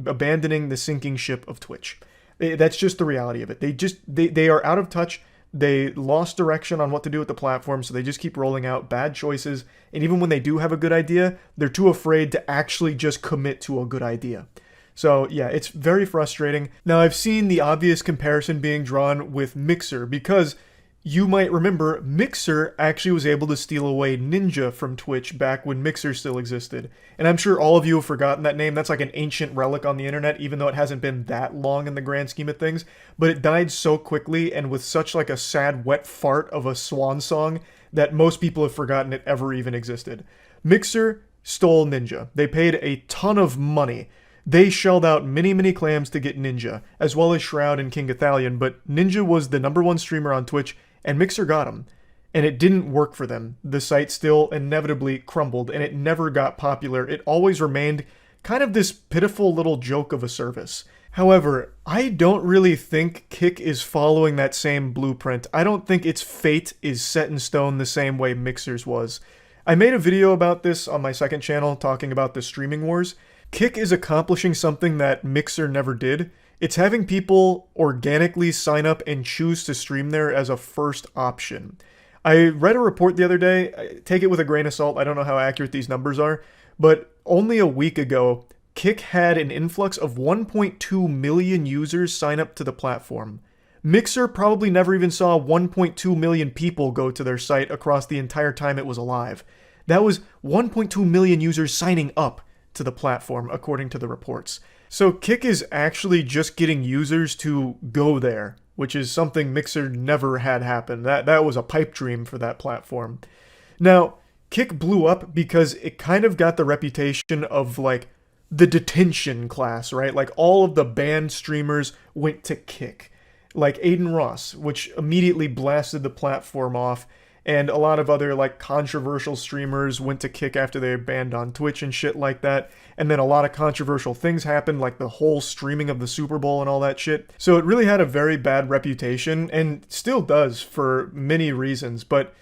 the sinking ship of Twitch. That's just the reality of it. They are out of touch. They lost direction on what to do with the platform, so they just keep rolling out bad choices. And even when they do have a good idea, they're too afraid to actually just commit to a good idea. So yeah, it's very frustrating. Now, I've seen the obvious comparison being drawn with Mixer, because you might remember Mixer actually was able to steal away Ninja from Twitch back when Mixer still existed. And I'm sure all of you have forgotten that name. That's like an ancient relic on the internet, even though it hasn't been that long in the grand scheme of things. But it died so quickly and with such like a sad wet fart of a swan song that most people have forgotten it ever even existed. Mixer stole Ninja. They paid a ton of money. They shelled out many clams to get Ninja, as well as Shroud and King Athalion, but Ninja was the #1 streamer on Twitch, and Mixer got him. And it didn't work for them. The site still inevitably crumbled, and it never got popular. It always remained kind of this pitiful little joke of a service. However, I don't really think Kick is following that same blueprint. I don't think its fate is set in stone the same way Mixer's was. I made a video about this on my second channel talking about the streaming wars. Kick is accomplishing something that Mixer never did. It's having people organically sign up and choose to stream there as a first option. I read a report the other day, take it with a grain of salt, I don't know how accurate these numbers are, but only a week ago, Kick had an influx of 1.2 million users sign up to the platform. Mixer probably never even saw 1.2 million people go to their site across the entire time it was alive. That was 1.2 million users signing up to the platform, according to the reports. So Kick is actually just getting users to go there, which is something Mixer never had happen. That was a pipe dream for that platform. Now, Kick blew up because it kind of got the reputation of like the detention class, right? Like all of the banned streamers went to Kick. Like Aiden Ross, which immediately blasted the platform off, and a lot of other like controversial streamers went to Kick after they were banned on Twitch and shit like that. And then a lot of controversial things happened, like the whole streaming of the Super Bowl and all that shit. So it really had a very bad reputation, and still does for many reasons. But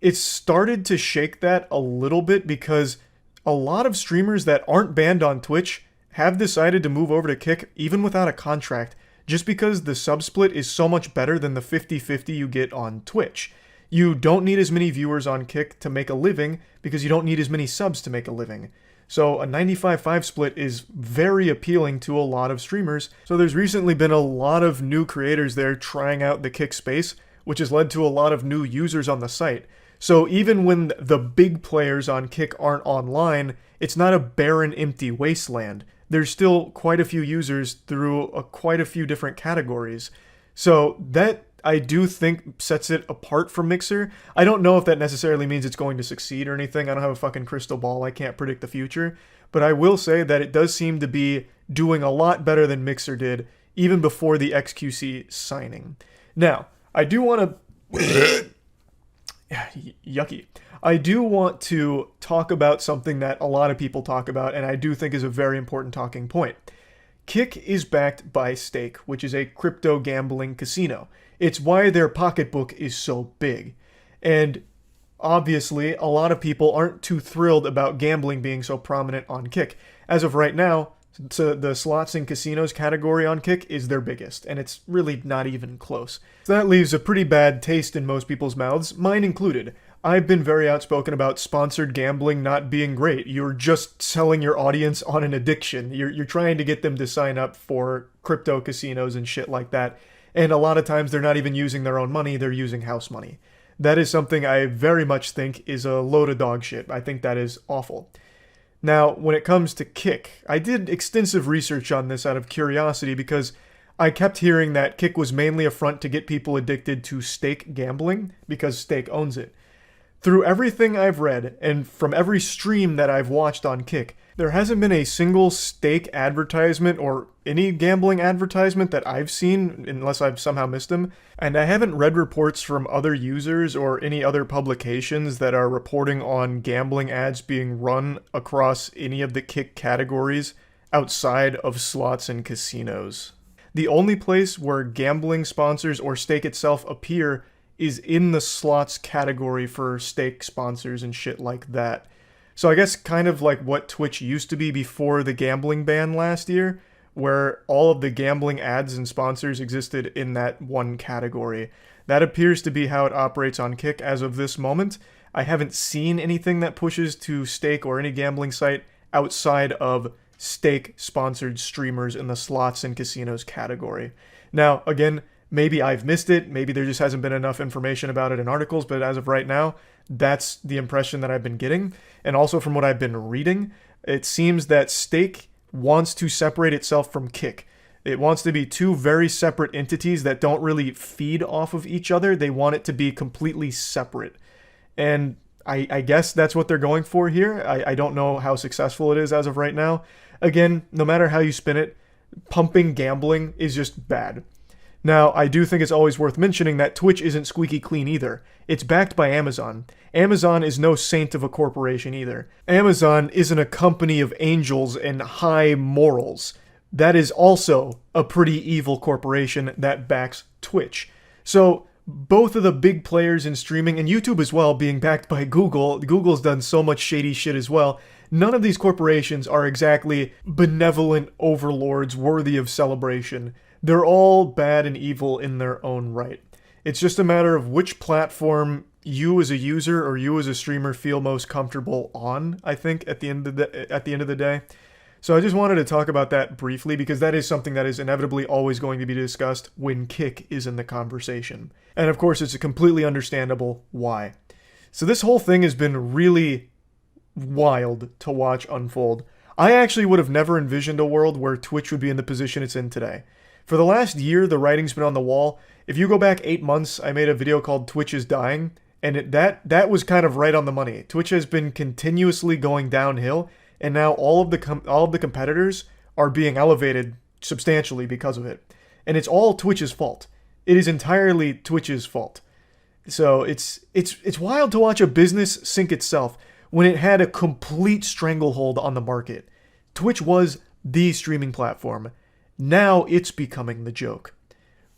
it's started to shake that a little bit because a lot of streamers that aren't banned on Twitch have decided to move over to Kick even without a contract, just because the sub split is so much better than the 50-50 you get on Twitch. You don't need as many viewers on Kick to make a living because you don't need as many subs to make a living. So a 95-5 split is very appealing to a lot of streamers. So there's recently been a lot of new creators there trying out the Kick space, which has led to a lot of new users on the site. So even when the big players on Kick aren't online, it's not a barren, empty wasteland. There's still quite a few users through quite a few different categories. So that, I do think, sets it apart from Mixer. I don't know if that necessarily means it's going to succeed or anything. I don't have a fucking crystal ball. I can't predict the future. But I will say that it does seem to be doing a lot better than Mixer did, even before the XQC signing. Now, I do want to... yucky. I do want to talk about something that a lot of people talk about, and I do think is a very important talking point. Kick is backed by Stake, which is a crypto gambling casino. It's why their pocketbook is so big. And obviously, a lot of people aren't too thrilled about gambling being so prominent on Kick. As of right now, So the slots and casinos category on Kick is their biggest, and it's really not even close. So that leaves a pretty bad taste in most people's mouths, mine included. I've been very outspoken about sponsored gambling not being great. You're just selling your audience on an addiction. You're trying to get them to sign up for crypto casinos and shit like that. And a lot of times they're not even using their own money, they're using house money. That is something I very much think is a load of dog shit. I think that is awful. Now, when it comes to Kick, I did extensive research on this out of curiosity because I kept hearing that Kick was mainly a front to get people addicted to stake gambling because Stake owns it. Through everything I've read, and from every stream that I've watched on Kick, there hasn't been a single stake advertisement or any gambling advertisement that I've seen, unless I've somehow missed them. And I haven't read reports from other users or any other publications that are reporting on gambling ads being run across any of the Kick categories outside of slots and casinos. The only place where gambling sponsors or Stake itself appear is in the slots category for Stake sponsors and shit like that. So I guess kind of like what Twitch used to be before the gambling ban last year, where all of the gambling ads and sponsors existed in that one category. That appears to be how it operates on Kick as of this moment. I haven't seen anything that pushes to Stake or any gambling site outside of Stake-sponsored streamers in the slots and casinos category. Now, again, maybe I've missed it, maybe there just hasn't been enough information about it in articles, but as of right now, that's the impression that I've been getting. And also from what I've been reading, it seems that Stake wants to separate itself from Kick. It wants to be two very separate entities that don't really feed off of each other. They want it to be completely separate. And I guess that's what they're going for here. I don't know how successful it is as of right now. Again, no matter how you spin it, pumping gambling is just bad. Now, I do think it's always worth mentioning that Twitch isn't squeaky clean either. It's backed by Amazon. Amazon is no saint of a corporation either. Amazon isn't a company of angels and high morals. That is also a pretty evil corporation that backs Twitch. So, both of the big players in streaming, and YouTube as well, being backed by Google, Google's done so much shady shit as well. None of these corporations are exactly benevolent overlords worthy of celebration. They're all bad and evil in their own right. It's just a matter of which platform you as a user or you as a streamer feel most comfortable on, I think, at the end of the day. So I just wanted to talk about that briefly because that is something that is inevitably always going to be discussed when Kick is in the conversation. And of course, it's completely understandable why. So this whole thing has been really wild to watch unfold. I actually would have never envisioned a world where Twitch would be in the position it's in today. For the last year, the writing's been on the wall. If you go back 8 months, I made a video called Twitch is Dying, and that was kind of right on the money. Twitch has been continuously going downhill, and now all of the competitors are being elevated substantially because of it. And it's all Twitch's fault. It is entirely Twitch's fault. So it's wild to watch a business sink itself when it had a complete stranglehold on the market. Twitch was the streaming platform. Now it's becoming the joke.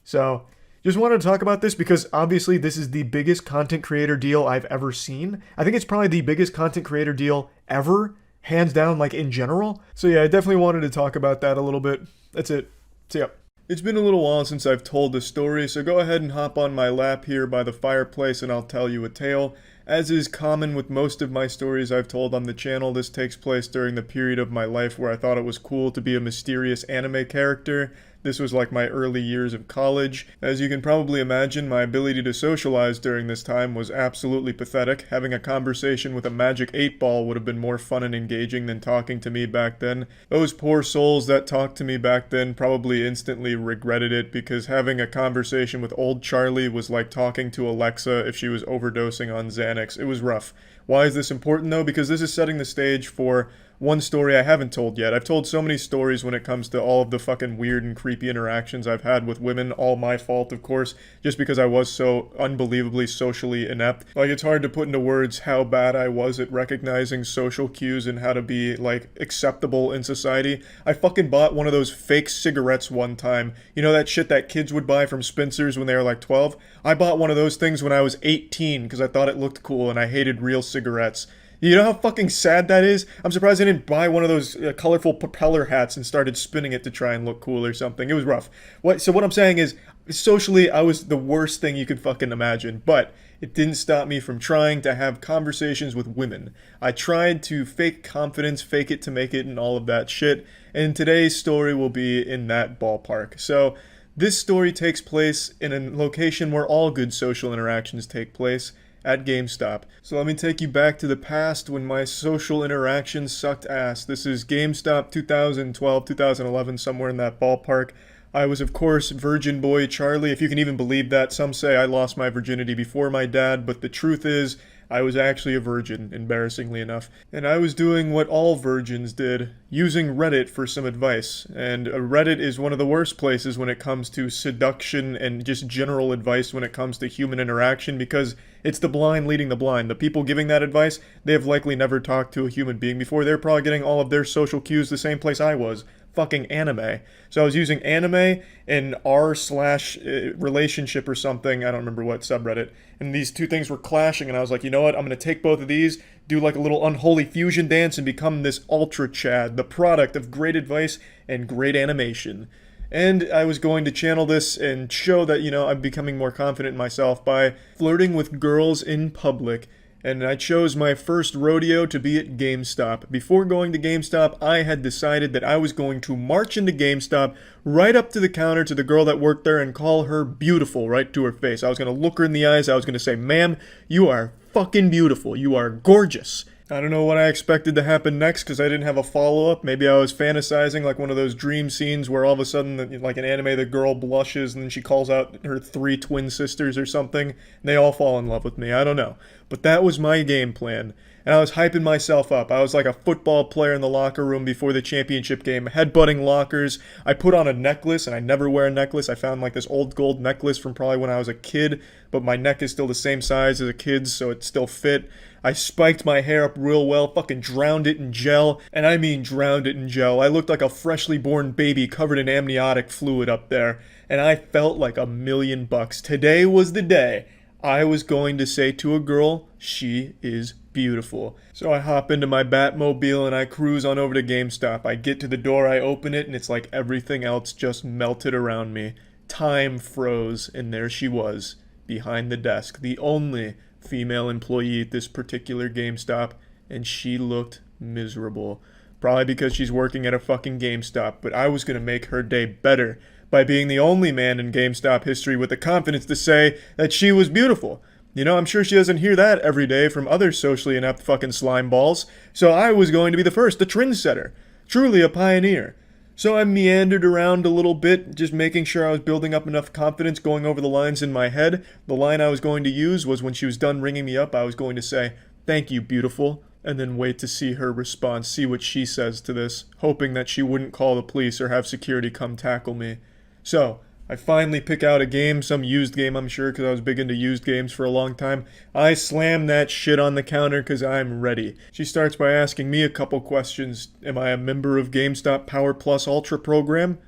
So, just wanted to talk about this because obviously this is the biggest content creator deal I've ever seen. I think it's probably the biggest content creator deal ever, hands down, like in general. So yeah, I definitely wanted to talk about that a little bit. That's it. See ya. It's been a little while since I've told this story, so go ahead and hop on my lap here by the fireplace and I'll tell you a tale. As is common with most of my stories I've told on the channel, this takes place during the period of my life where I thought it was cool to be a mysterious anime character. This was like my early years of college. As you can probably imagine, my ability to socialize during this time was absolutely pathetic. Having a conversation with a magic 8-ball would have been more fun and engaging than talking to me back then. Those poor souls that talked to me back then probably instantly regretted it because having a conversation with old Charlie was like talking to Alexa if she was overdosing on Xanax. It was rough. Why is this important though? Because this is setting the stage for one story I haven't told yet. I've told so many stories when it comes to all of the fucking weird and creepy interactions I've had with women. All my fault, of course, just because I was so unbelievably socially inept. Like, it's hard to put into words how bad I was at recognizing social cues and how to be, like, acceptable in society. I fucking bought one of those fake cigarettes one time. You know that shit that kids would buy from Spencer's when they were like 12? I bought one of those things when I was 18 because I thought it looked cool and I hated real cigarettes. You know how fucking sad that is? I'm surprised I didn't buy one of those colorful propeller hats and started spinning it to try and look cool or something. It was rough. So what I'm saying is, socially, I was the worst thing you could fucking imagine, but it didn't stop me from trying to have conversations with women. I tried to fake confidence, fake it to make it, and all of that shit, and today's story will be in that ballpark. So, this story takes place in a location where all good social interactions take place, at GameStop. So let me take you back to the past when my social interactions sucked ass. This is GameStop 2012, 2011, somewhere in that ballpark. I was, of course, virgin boy Charlie, if you can even believe that. Some say I lost my virginity before my dad, but the truth is, I was actually a virgin, embarrassingly enough. And I was doing what all virgins did, using Reddit for some advice. And Reddit is one of the worst places when it comes to seduction and just general advice when it comes to human interaction, because it's the blind leading the blind. The people giving that advice, they have likely never talked to a human being before. They're probably getting all of their social cues the same place I was. Fucking anime. So I was using anime and r/relationship or something, I don't remember what subreddit, and these two things were clashing, and I was like, you know what, I'm gonna take both of these, do like a little unholy fusion dance, and become this ultra Chad, the product of great advice and great animation. And I was going to channel this and show that, you know, I'm becoming more confident in myself by flirting with girls in public. And I chose my first rodeo to be at GameStop. Before going to GameStop, I had decided that I was going to march into GameStop, right up to the counter to the girl that worked there and call her beautiful right to her face. I was going to look her in the eyes. I was going to say, ma'am, you are fucking beautiful. You are gorgeous. I don't know what I expected to happen next because I didn't have a follow-up. Maybe I was fantasizing like one of those dream scenes where all of a sudden, like an anime, the girl blushes and then she calls out her 3 twin sisters or something. And they all fall in love with me. I don't know. But that was my game plan. And I was hyping myself up. I was like a football player in the locker room before the championship game, headbutting lockers. I put on a necklace, and I never wear a necklace. I found like this old gold necklace from probably when I was a kid, but my neck is still the same size as a kid's, so it still fit. I spiked my hair up real well, fucking drowned it in gel, and I mean drowned it in gel. I looked like a freshly born baby covered in amniotic fluid up there, and I felt like $1,000,000. Today was the day I was going to say to a girl, she is beautiful. So I hop into my Batmobile and I cruise on over to GameStop. I get to the door, I open it, and it's like everything else just melted around me. Time froze, and there she was, behind the desk, the only female employee at this particular GameStop, and she looked miserable. Probably because she's working at a fucking GameStop, but I was going to make her day better by being the only man in GameStop history with the confidence to say that she was beautiful. You know, I'm sure she doesn't hear that every day from other socially inept fucking slime balls, so I was going to be the first, the trendsetter. Truly a pioneer. So I meandered around a little bit, just making sure I was building up enough confidence, going over the lines in my head. The line I was going to use was when she was done ringing me up, I was going to say, "Thank you, beautiful," and then wait to see her response, see what she says to this, hoping that she wouldn't call the police or have security come tackle me. So, I finally pick out a game, some used game I'm sure, because I was big into used games for a long time. I slam that shit on the counter because I'm ready. She starts by asking me a couple questions. Am I a member of GameStop Power Plus Ultra program?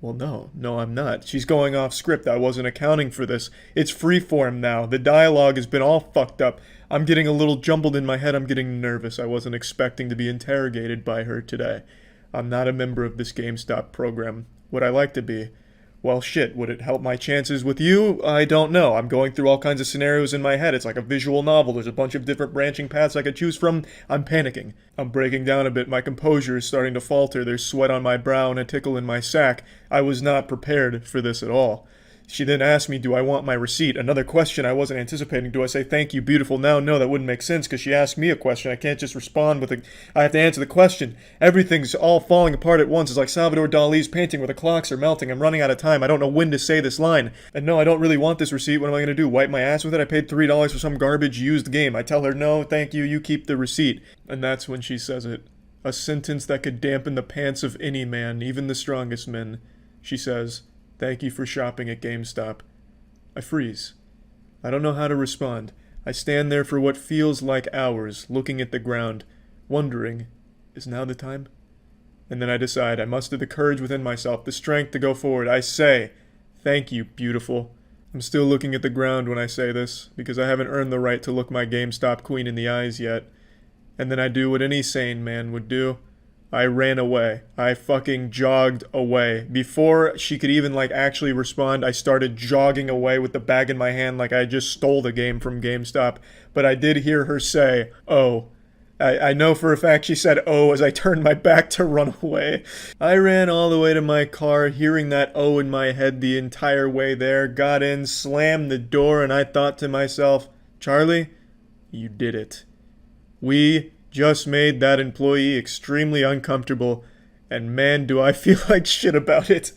Well, no, I'm not. She's going off script. I wasn't accounting for this. It's freeform now. The dialogue has been all fucked up. I'm getting a little jumbled in my head. I'm getting nervous. I wasn't expecting to be interrogated by her today. I'm not a member of this GameStop program. Would I like to be? Well, shit, would it help my chances with you? I don't know. I'm going through all kinds of scenarios in my head. It's like a visual novel. There's a bunch of different branching paths I could choose from. I'm panicking. I'm breaking down a bit. My composure is starting to falter. There's sweat on my brow and a tickle in my sack. I was not prepared for this at all. She then asked me, do I want my receipt? Another question I wasn't anticipating. Do I say, "Thank you, beautiful," now? No, that wouldn't make sense because she asked me a question. I can't just respond with I have to answer the question. Everything's all falling apart at once. It's like Salvador Dali's painting where the clocks are melting. I'm running out of time. I don't know when to say this line. And no, I don't really want this receipt. What am I going to do? Wipe my ass with it? I paid $3 for some garbage used game. I tell her, no, thank you. You keep the receipt. And that's when she says it. A sentence that could dampen the pants of any man, even the strongest men. She says, "Thank you for shopping at GameStop." I freeze. I don't know how to respond. I stand there for what feels like hours, looking at the ground, wondering, is now the time? And then I decide I muster the courage within myself, the strength to go forward. I say, "Thank you, beautiful." I'm still looking at the ground when I say this, because I haven't earned the right to look my GameStop queen in the eyes yet. And then I do what any sane man would do. I ran away. I fucking jogged away. Before she could even, like, actually respond, I started jogging away with the bag in my hand like I just stole the game from GameStop. But I did hear her say, "Oh." I know for a fact she said, "Oh," as I turned my back to run away. I ran all the way to my car, hearing that "oh" in my head the entire way there, got in, slammed the door, and I thought to myself, Charlie, you did it. We just made that employee extremely uncomfortable, and man, do I feel like shit about it.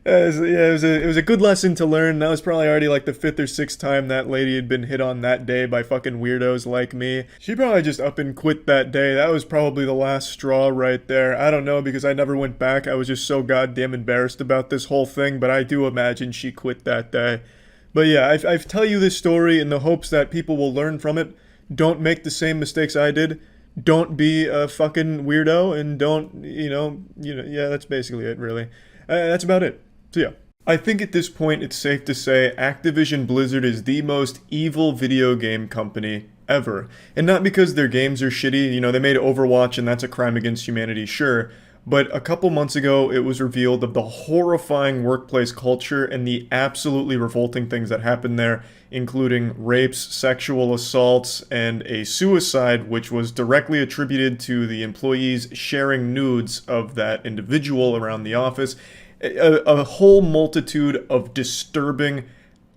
It was a good lesson to learn. That was probably already like the 5th or 6th time that lady had been hit on that day by fucking weirdos like me. She probably just up and quit that day. That was probably the last straw right there. I don't know, because I never went back. I was just so goddamn embarrassed about this whole thing, but I do imagine she quit that day. But yeah, I tell you this story in the hopes that people will learn from it. Don't make the same mistakes I did. Don't be a fucking weirdo, and don't, yeah, that's basically it, really. That's about it. So yeah. I think at this point it's safe to say Activision Blizzard is the most evil video game company ever. And not because their games are shitty, they made Overwatch and that's a crime against humanity, sure. But a couple months ago, it was revealed of the horrifying workplace culture and the absolutely revolting things that happened there, including rapes, sexual assaults, and a suicide, which was directly attributed to the employees sharing nudes of that individual around the office. A whole multitude of disturbing,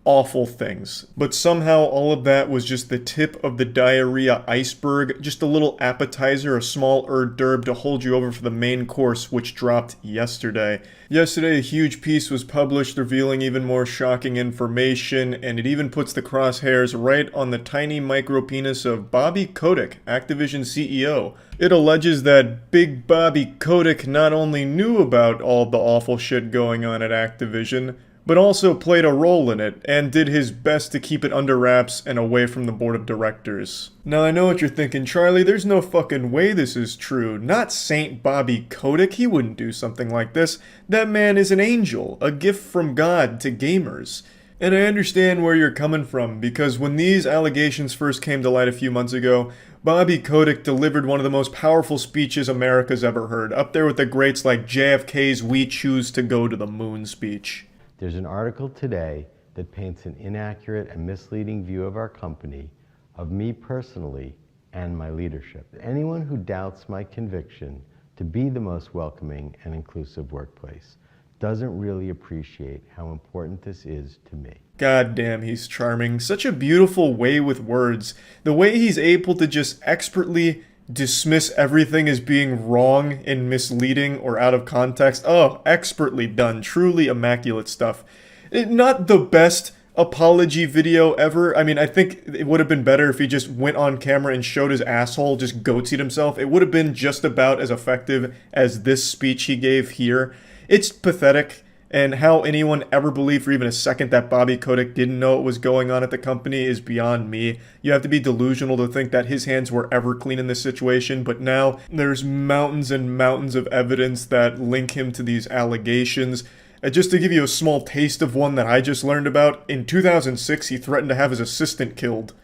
awful things. But somehow all of that was just the tip of the diarrhea iceberg, just a little appetizer, a small hors d'oeuvre to hold you over for the main course, which dropped yesterday. Yesterday, a huge piece was published revealing even more shocking information, and it even puts the crosshairs right on the tiny micro-penis of Bobby Kotick, Activision CEO. It alleges that Big Bobby Kotick not only knew about all the awful shit going on at Activision, but also played a role in it, and did his best to keep it under wraps and away from the board of directors. Now I know what you're thinking, Charlie, there's no fucking way this is true. Not Saint Bobby Kotick, he wouldn't do something like this. That man is an angel, a gift from God to gamers. And I understand where you're coming from, because when these allegations first came to light a few months ago, Bobby Kotick delivered one of the most powerful speeches America's ever heard, up there with the greats like JFK's "We choose to go to the moon" speech. There's an article today that paints an inaccurate and misleading view of our company, of me personally, and my leadership. Anyone who doubts my conviction to be the most welcoming and inclusive workplace doesn't really appreciate how important this is to me. God damn, he's charming. Such a beautiful way with words. The way he's able to just expertly dismiss everything as being wrong and misleading or out of context. Oh, expertly done. Truly immaculate stuff. Not the best apology video ever. I mean, I think it would have been better if he just went on camera and showed his asshole, just goatsied himself. It would have been just about as effective as this speech he gave here. It's pathetic. And how anyone ever believed for even a second that Bobby Kotick didn't know what was going on at the company is beyond me. You have to be delusional to think that his hands were ever clean in this situation, but now there's mountains and mountains of evidence that link him to these allegations. Just to give you a small taste of one that I just learned about, in 2006 he threatened to have his assistant killed.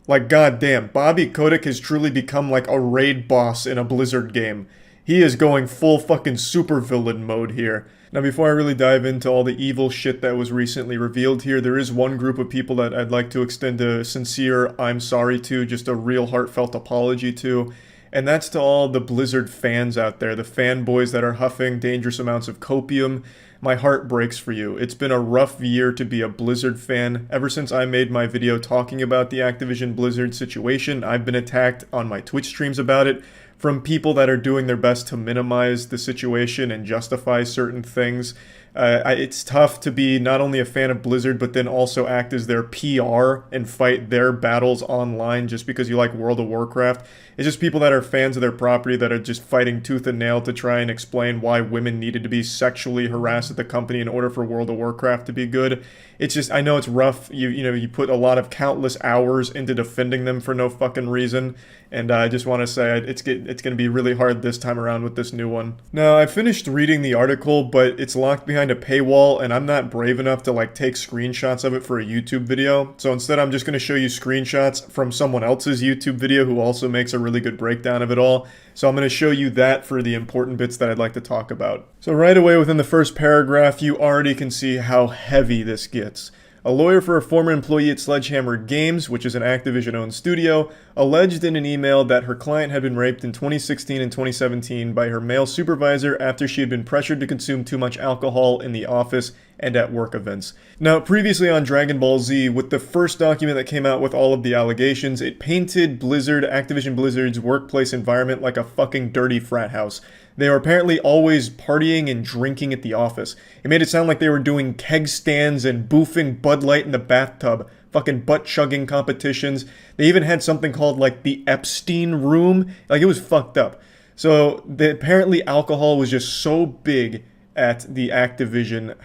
Like, goddamn, Bobby Kotick has truly become like a raid boss in a Blizzard game. He is going full fucking supervillain mode here. Now, before I really dive into all the evil shit that was recently revealed here, there is one group of people that I'd like to extend a sincere I'm sorry to, just a real heartfelt apology to, and that's to all the Blizzard fans out there, the fanboys that are huffing dangerous amounts of copium. My heart breaks for you. It's been a rough year to be a Blizzard fan. Ever since I made my video talking about the Activision Blizzard situation, I've been attacked on my Twitch streams about it, from people that are doing their best to minimize the situation and justify certain things. It's tough to be not only a fan of Blizzard, but then also act as their PR and fight their battles online just because you like World of Warcraft. It's just people that are fans of their property that are just fighting tooth and nail to try and explain why women needed to be sexually harassed at the company in order for World of Warcraft to be good. It's just, I know it's rough. You put a lot of countless hours into defending them for no fucking reason. And I just want to say it's going to be really hard this time around with this new one. Now, I finished reading the article, but it's locked behind behind a paywall, and I'm not brave enough to like take screenshots of it for a YouTube video. So instead, I'm just going to show you screenshots from someone else's YouTube video who also makes a really good breakdown of it all. So I'm going to show you that for the important bits that I'd like to talk about. So right away within the first paragraph, you already can see how heavy this gets. A lawyer for a former employee at Sledgehammer Games, which is an Activision-owned studio, alleged in an email that her client had been raped in 2016 and 2017 by her male supervisor after she had been pressured to consume too much alcohol in the office and at work events. Now, previously on Dragon Ball Z, with the first document that came out with all of the allegations, it painted Activision Blizzard's workplace environment like a fucking dirty frat house. They were apparently always partying and drinking at the office. It made it sound like they were doing keg stands and boofing Bud Light in the bathtub, fucking butt-chugging competitions. They even had something called, like, the Epstein Room. Like, it was fucked up. So, apparently alcohol was just so big at the Activision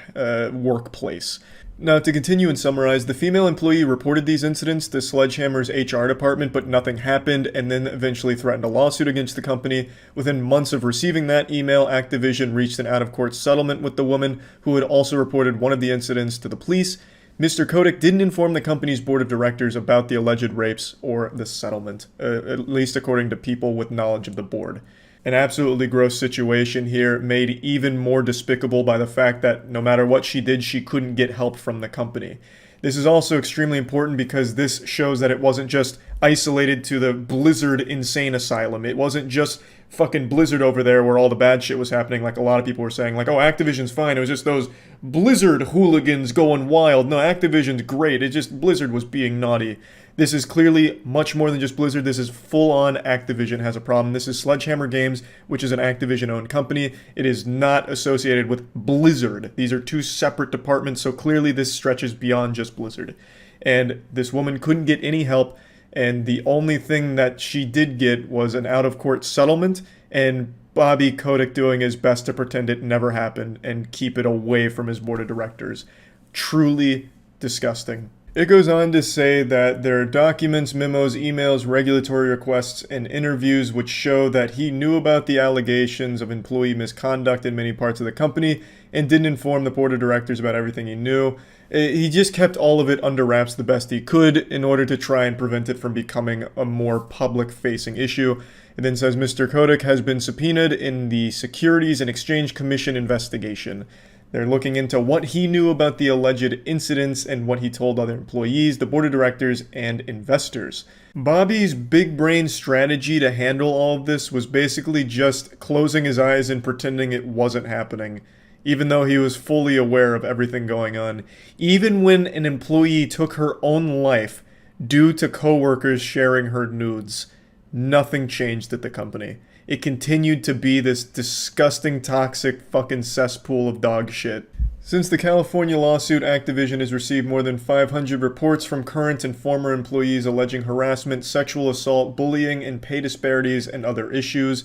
workplace. Now, to continue and summarize, the female employee reported these incidents to Sledgehammer's HR department, but nothing happened, and then eventually threatened a lawsuit against the company. Within months of receiving that email, Activision reached an out-of-court settlement with the woman, who had also reported one of the incidents to the police. Mr. Kotick didn't inform the company's board of directors about the alleged rapes or the settlement, at least according to people with knowledge of the board. An absolutely gross situation here, made even more despicable by the fact that no matter what she did, she couldn't get help from the company. This is also extremely important because this shows that it wasn't just isolated to the Blizzard insane asylum. It wasn't just fucking Blizzard over there where all the bad shit was happening, like a lot of people were saying, like, oh, Activision's fine, it was just those Blizzard hooligans going wild. No, Activision's great, it just Blizzard was being naughty. This is clearly much more than just Blizzard. This is full-on Activision has a problem. This is Sledgehammer Games, which is an Activision-owned company. It is not associated with Blizzard. These are two separate departments, so clearly this stretches beyond just Blizzard. And this woman couldn't get any help, and the only thing that she did get was an out-of-court settlement, and Bobby Kotick doing his best to pretend it never happened and keep it away from his board of directors. Truly disgusting. It goes on to say that there are documents, memos, emails, regulatory requests, and interviews which show that he knew about the allegations of employee misconduct in many parts of the company and didn't inform the board of directors about everything he knew. He just kept all of it under wraps the best he could in order to try and prevent it from becoming a more public-facing issue. It then says Mr. Kotick has been subpoenaed in the Securities and Exchange Commission investigation. They're looking into what he knew about the alleged incidents and what he told other employees, the board of directors, and investors. Bobby's big brain strategy to handle all of this was basically just closing his eyes and pretending it wasn't happening, even though he was fully aware of everything going on. Even when an employee took her own life due to coworkers sharing her nudes, nothing changed at the company. It continued to be this disgusting, toxic fucking cesspool of dog shit. Since the California lawsuit, Activision has received more than 500 reports from current and former employees alleging harassment, sexual assault, bullying, and pay disparities and other issues.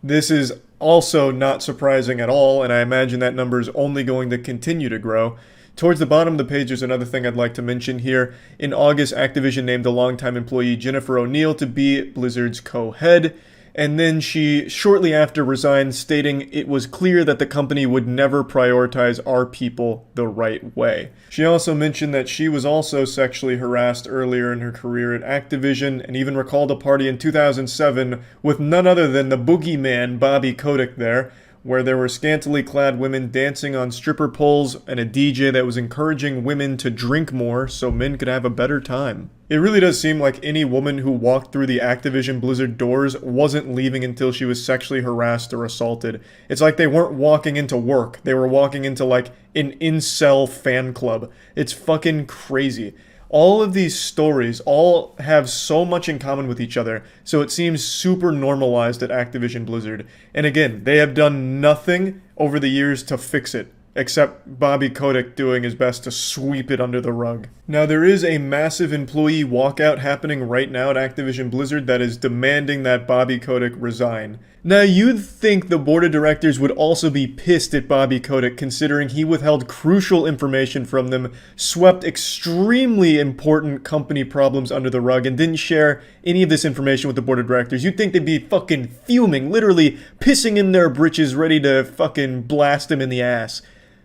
This is also not surprising at all, and I imagine that number is only going to continue to grow. Towards the bottom of the page, there's another thing I'd like to mention here. In August, Activision named a longtime employee, Jennifer O'Neill, to be Blizzard's co-head. And then she shortly after resigned, stating it was clear that the company would never prioritize our people the right way. She also mentioned that she was also sexually harassed earlier in her career at Activision, and even recalled a party in 2007 with none other than the boogeyman Bobby Kotick there, where there were scantily clad women dancing on stripper poles and a DJ that was encouraging women to drink more so men could have a better time. It really does seem like any woman who walked through the Activision Blizzard doors wasn't leaving until she was sexually harassed or assaulted. It's like they weren't walking into work. They were walking into like an incel fan club. It's fucking crazy. All of these stories all have so much in common with each other, so it seems super normalized at Activision Blizzard. And again, they have done nothing over the years to fix it, except Bobby Kotick doing his best to sweep it under the rug. Now, there is a massive employee walkout happening right now at Activision Blizzard that is demanding that Bobby Kotick resign. Now, you'd think the board of directors would also be pissed at Bobby Kotick, considering he withheld crucial information from them, swept extremely important company problems under the rug, and didn't share any of this information with the board of directors. You'd think they'd be fucking fuming, literally pissing in their britches, ready to fucking blast him in the ass.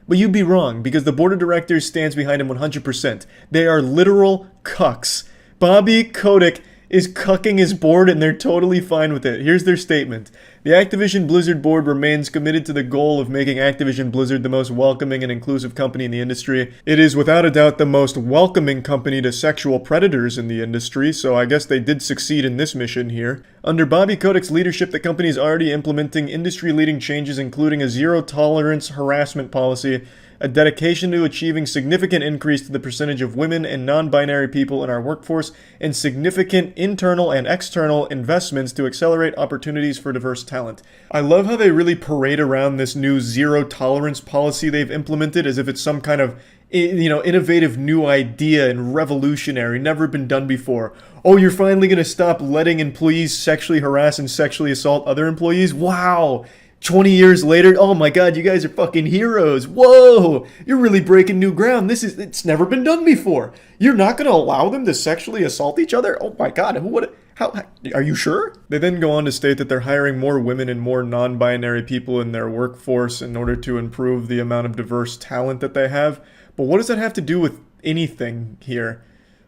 But you'd be wrong, because the board of directors stands behind him 100%. They are literal cucks. Bobby Kotick is cucking his board, and they're totally fine with it. Here's their statement. The Activision Blizzard board remains committed to the goal of making Activision Blizzard the most welcoming and inclusive company in the industry. It is without a doubt the most welcoming company to sexual predators in the industry, so I guess they did succeed in this mission here. Under Bobby Kotick's leadership, the company is already implementing industry-leading changes, including a zero-tolerance harassment policy, a dedication to achieving significant increase to the percentage of women and non-binary people in our workforce, and significant internal and external investments to accelerate opportunities for diverse talent. I love how they really parade around this new zero-tolerance policy they've implemented as if it's some kind of, innovative new idea and revolutionary, never been done before. Oh, you're finally going to stop letting employees sexually harass and sexually assault other employees? Wow! 20 years later, oh my god, you guys are fucking heroes. Whoa, you're really breaking new ground. It's never been done before. You're not going to allow them to sexually assault each other? Oh my god, how, are you sure? They then go on to state that they're hiring more women and more non-binary people in their workforce in order to improve the amount of diverse talent that they have. But what does that have to do with anything here?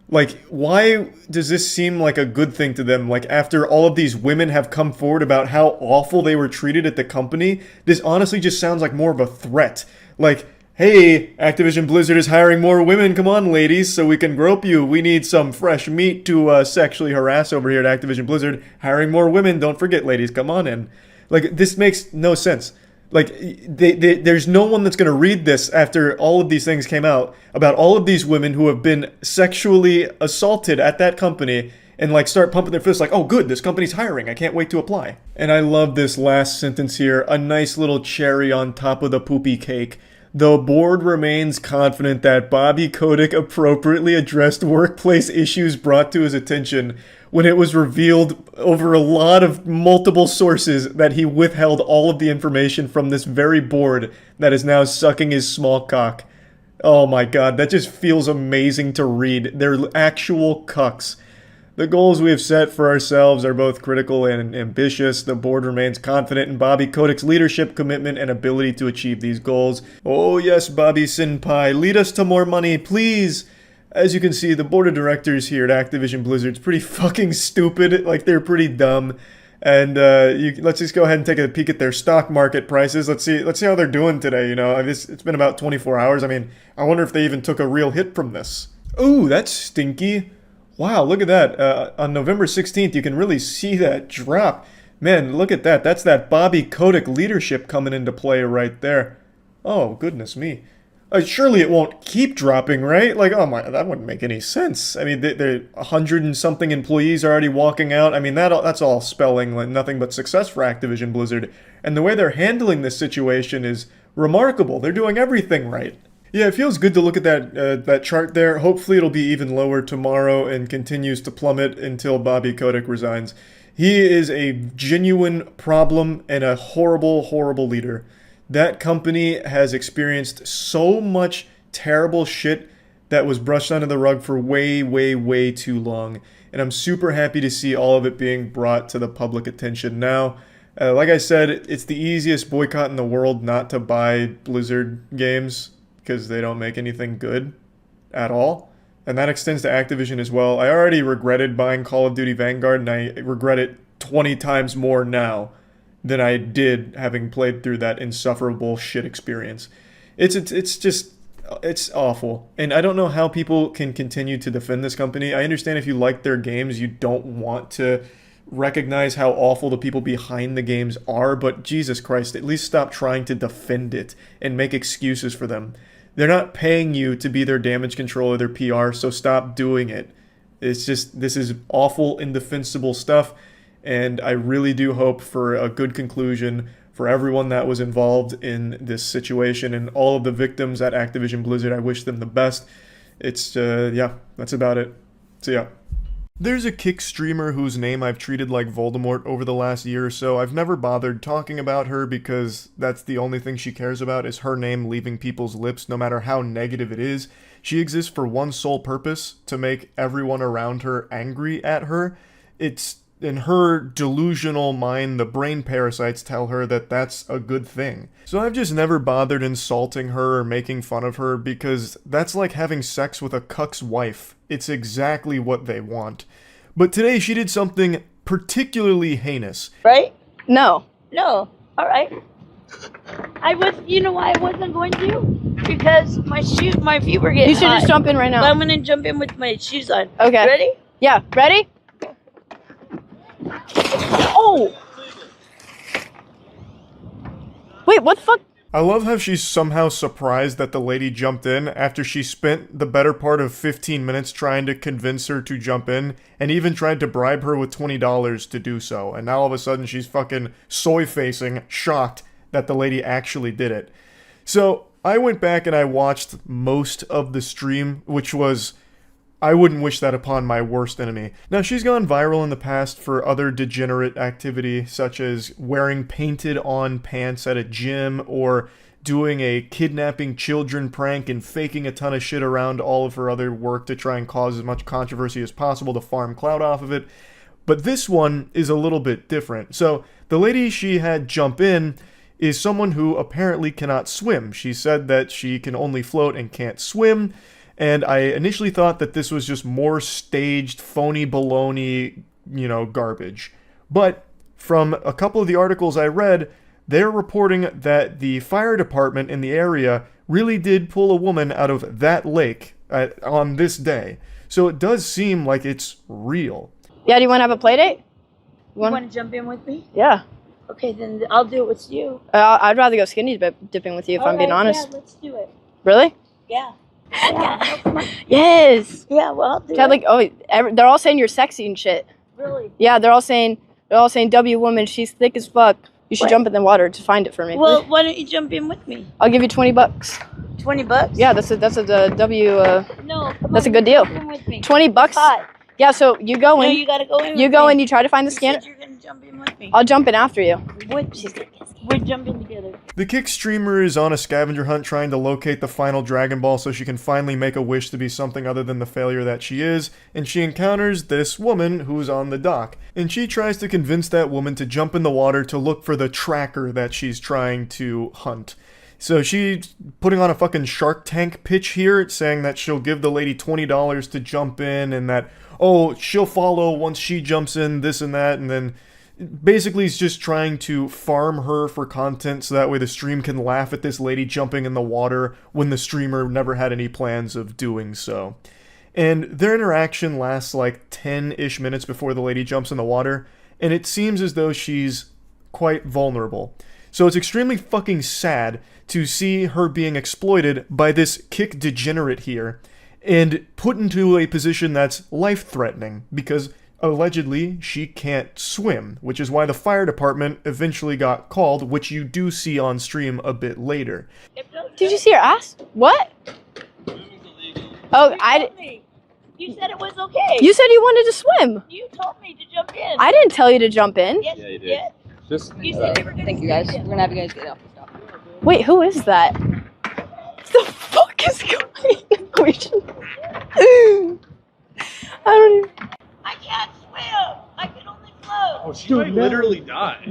Like, why does this seem like a good thing to them? Like, after all of these women have come forward about how awful they were treated at the company, this honestly just sounds like more of a threat. Like, hey, Activision Blizzard is hiring more women, come on ladies, so we can grope you. We need some fresh meat to sexually harass over here at Activision Blizzard. Hiring more women, don't forget ladies, come on in. Like, this makes no sense. Like, there's no one that's going to read this after all of these things came out about all of these women who have been sexually assaulted at that company and, like, start pumping their fists like, oh, good, this company's hiring. I can't wait to apply. And I love this last sentence here, a nice little cherry on top of the poopy cake. The board remains confident that Bobby Kotick appropriately addressed workplace issues brought to his attention when it was revealed over a lot of multiple sources that he withheld all of the information from this very board that is now sucking his small cock. Oh my god, that just feels amazing to read. They're actual cucks. The goals we have set for ourselves are both critical and ambitious. The board remains confident in Bobby Kotick's leadership, commitment, and ability to achieve these goals. Oh yes, Bobby Senpai, lead us to more money, please! As you can see, the board of directors here at Activision Blizzard's pretty fucking stupid. Like, they're pretty dumb. And let's just go ahead and take a peek at their stock market prices. Let's see how they're doing today, It's been about 24 hours. I mean, I wonder if they even took a real hit from this. Ooh, that's stinky. Wow, look at that. On November 16th, you can really see that drop. Man, look at that. That's that Bobby Kotick leadership coming into play right there. Oh, goodness me. Surely it won't keep dropping, right? Like, oh my, that wouldn't make any sense. I mean, they're 100 and something employees are already walking out. I mean, that's all spelling like nothing but success for Activision Blizzard. And the way they're handling this situation is remarkable. They're doing everything right. Yeah, it feels good to look at that chart there. Hopefully it'll be even lower tomorrow and continues to plummet until Bobby Kotick resigns. He is a genuine problem and a horrible, horrible leader. That company has experienced so much terrible shit that was brushed under the rug for way, way, way too long. And I'm super happy to see all of it being brought to the public attention now. Like I said, it's the easiest boycott in the world not to buy Blizzard games because they don't make anything good at all. And that extends to Activision as well. I already regretted buying Call of Duty Vanguard, and I regret it 20 times more now than I did having played through that insufferable shit experience. It's awful. And I don't know how people can continue to defend this company. I understand if you like their games, you don't want to recognize how awful the people behind the games are, but Jesus Christ, at least stop trying to defend it and make excuses for them. They're not paying you to be their damage control or their PR, so stop doing it. This is awful, indefensible stuff. And I really do hope for a good conclusion for everyone that was involved in this situation and all of the victims at Activision Blizzard. I wish them the best. Yeah, that's about it. So yeah. There's a Kick streamer whose name I've treated like Voldemort over the last year or so. I've never bothered talking about her because that's the only thing she cares about is her name leaving people's lips, no matter how negative it is. She exists for one sole purpose, to make everyone around her angry at her. It's in her delusional mind, the brain parasites tell her that that's a good thing. So I've just never bothered insulting her or making fun of her because that's like having sex with a cuck's wife. It's exactly what they want. But today she did something particularly heinous. Right? No. No. All right. You know why I wasn't going to? Because my feet were getting You should hot. just jump in right now. But I'm gonna jump in with my shoes on. Okay. Ready? Yeah. Ready? Oh! Wait, what the fuck? I love how she's somehow surprised that the lady jumped in after she spent the better part of 15 minutes trying to convince her to jump in and even tried to bribe her with $20 to do so. And now all of a sudden she's fucking soy-facing, shocked that the lady actually did it. So I went back and I watched most of the stream, which was... I wouldn't wish that upon my worst enemy. Now, she's gone viral in the past for other degenerate activity, such as wearing painted-on pants at a gym, or doing a kidnapping children prank and faking a ton of shit around all of her other work to try and cause as much controversy as possible to farm clout off of it. But this one is a little bit different. So, the lady she had jump in is someone who apparently cannot swim. She said that she can only float and can't swim. And I initially thought that this was just more staged, phony baloney, garbage. But from a couple of the articles I read, they're reporting that the fire department in the area really did pull a woman out of that lake on this day. So it does seem like it's real. Yeah, do you want to have a play date? You want to jump in with me? Yeah. Okay, then I'll do it with you. I'd rather go skinny dipping with you if I'm being honest. Yeah, let's do it. Really? Yeah. Yeah. Come on. Yes. Yeah, well, I'll do Chad, it. They're all saying you're sexy and shit. Really? Yeah, they're all saying W woman, she's thick as fuck. You should What? jump in the water to find it for me. Well, why don't you jump in with me? I'll give you $20. $20? Yeah, that's a W. No, come That's on, a good deal. jump in with me. $20. Hot. Yeah, so you go in. No, you gotta go in. You with go me. in. You try to find the You scanner. said you're gonna jump in with me. I'll jump in after you. We're jumping together. The Kick streamer is on a scavenger hunt trying to locate the final Dragon Ball so she can finally make a wish to be something other than the failure that she is, and she encounters this woman who's on the dock. And she tries to convince that woman to jump in the water to look for the tracker that she's trying to hunt. So she's putting on a fucking Shark Tank pitch here, saying that she'll give the lady $20 to jump in, and that, she'll follow once she jumps in, this and that, and then basically he's just trying to farm her for content so that way the stream can laugh at this lady jumping in the water when the streamer never had any plans of doing so. And their interaction lasts like 10-ish minutes before the lady jumps in the water, and it seems as though she's quite vulnerable. So it's extremely fucking sad to see her being exploited by this Kick degenerate here and put into a position that's life-threatening because allegedly she can't swim, which is why the fire department eventually got called, which you do see on stream a bit later. Did you see her ass? What? Oh, You said it was okay. You said you wanted to swim. You told me to jump in. I didn't tell you to jump in. Yes, you did. Just You said you were gonna Thank you guys. We're gonna have you guys get off the stop. Wait, who is that? The fuck is going on? I don't even... I can't swim. I can only float. Oh, she might literally die.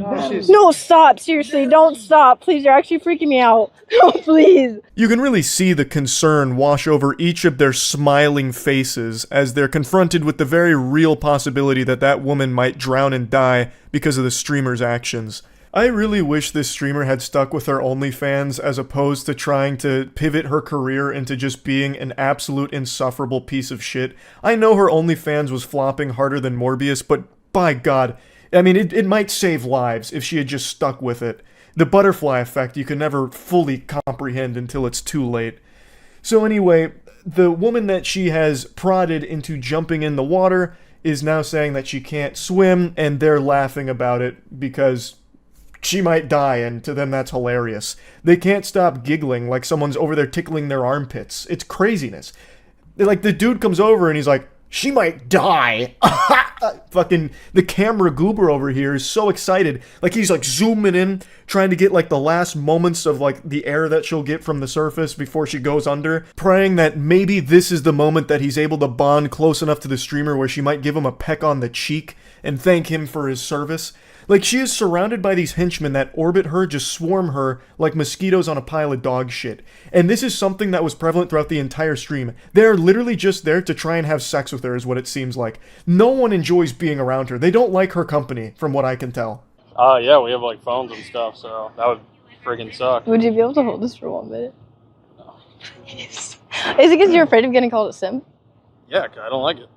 No, stop. Seriously, don't stop. Please, you're actually freaking me out. No, please. You can really see the concern wash over each of their smiling faces as they're confronted with the very real possibility that that woman might drown and die because of the streamer's actions. I really wish this streamer had stuck with her OnlyFans as opposed to trying to pivot her career into just being an absolute insufferable piece of shit. I know her OnlyFans was flopping harder than Morbius, but by God, I mean, it might save lives if she had just stuck with it. The butterfly effect you can never fully comprehend until it's too late. So anyway, the woman that she has prodded into jumping in the water is now saying that she can't swim, and they're laughing about it because she might die, and to them that's hilarious. They can't stop giggling like someone's over there tickling their armpits. It's craziness. Like, the dude comes over and he's like, She might die. Fucking the camera goober over here is so excited. Like he's like zooming in, trying to get like the last moments of like the air that she'll get from the surface before she goes under, praying that maybe this is the moment that he's able to bond close enough to the streamer where she might give him a peck on the cheek and thank him for his service. Like, she is surrounded by these henchmen that orbit her, just swarm her like mosquitoes on a pile of dog shit. And this is something that was prevalent throughout the entire stream. They're literally just there to try and have sex with her, is what it seems like. No one enjoys being around her. They don't like her company, from what I can tell. Yeah, we have like phones and stuff, so that would friggin' suck. Would you be able to hold this for 1 minute? No. Is it because you're afraid of getting called a simp? Yeah, I don't like it.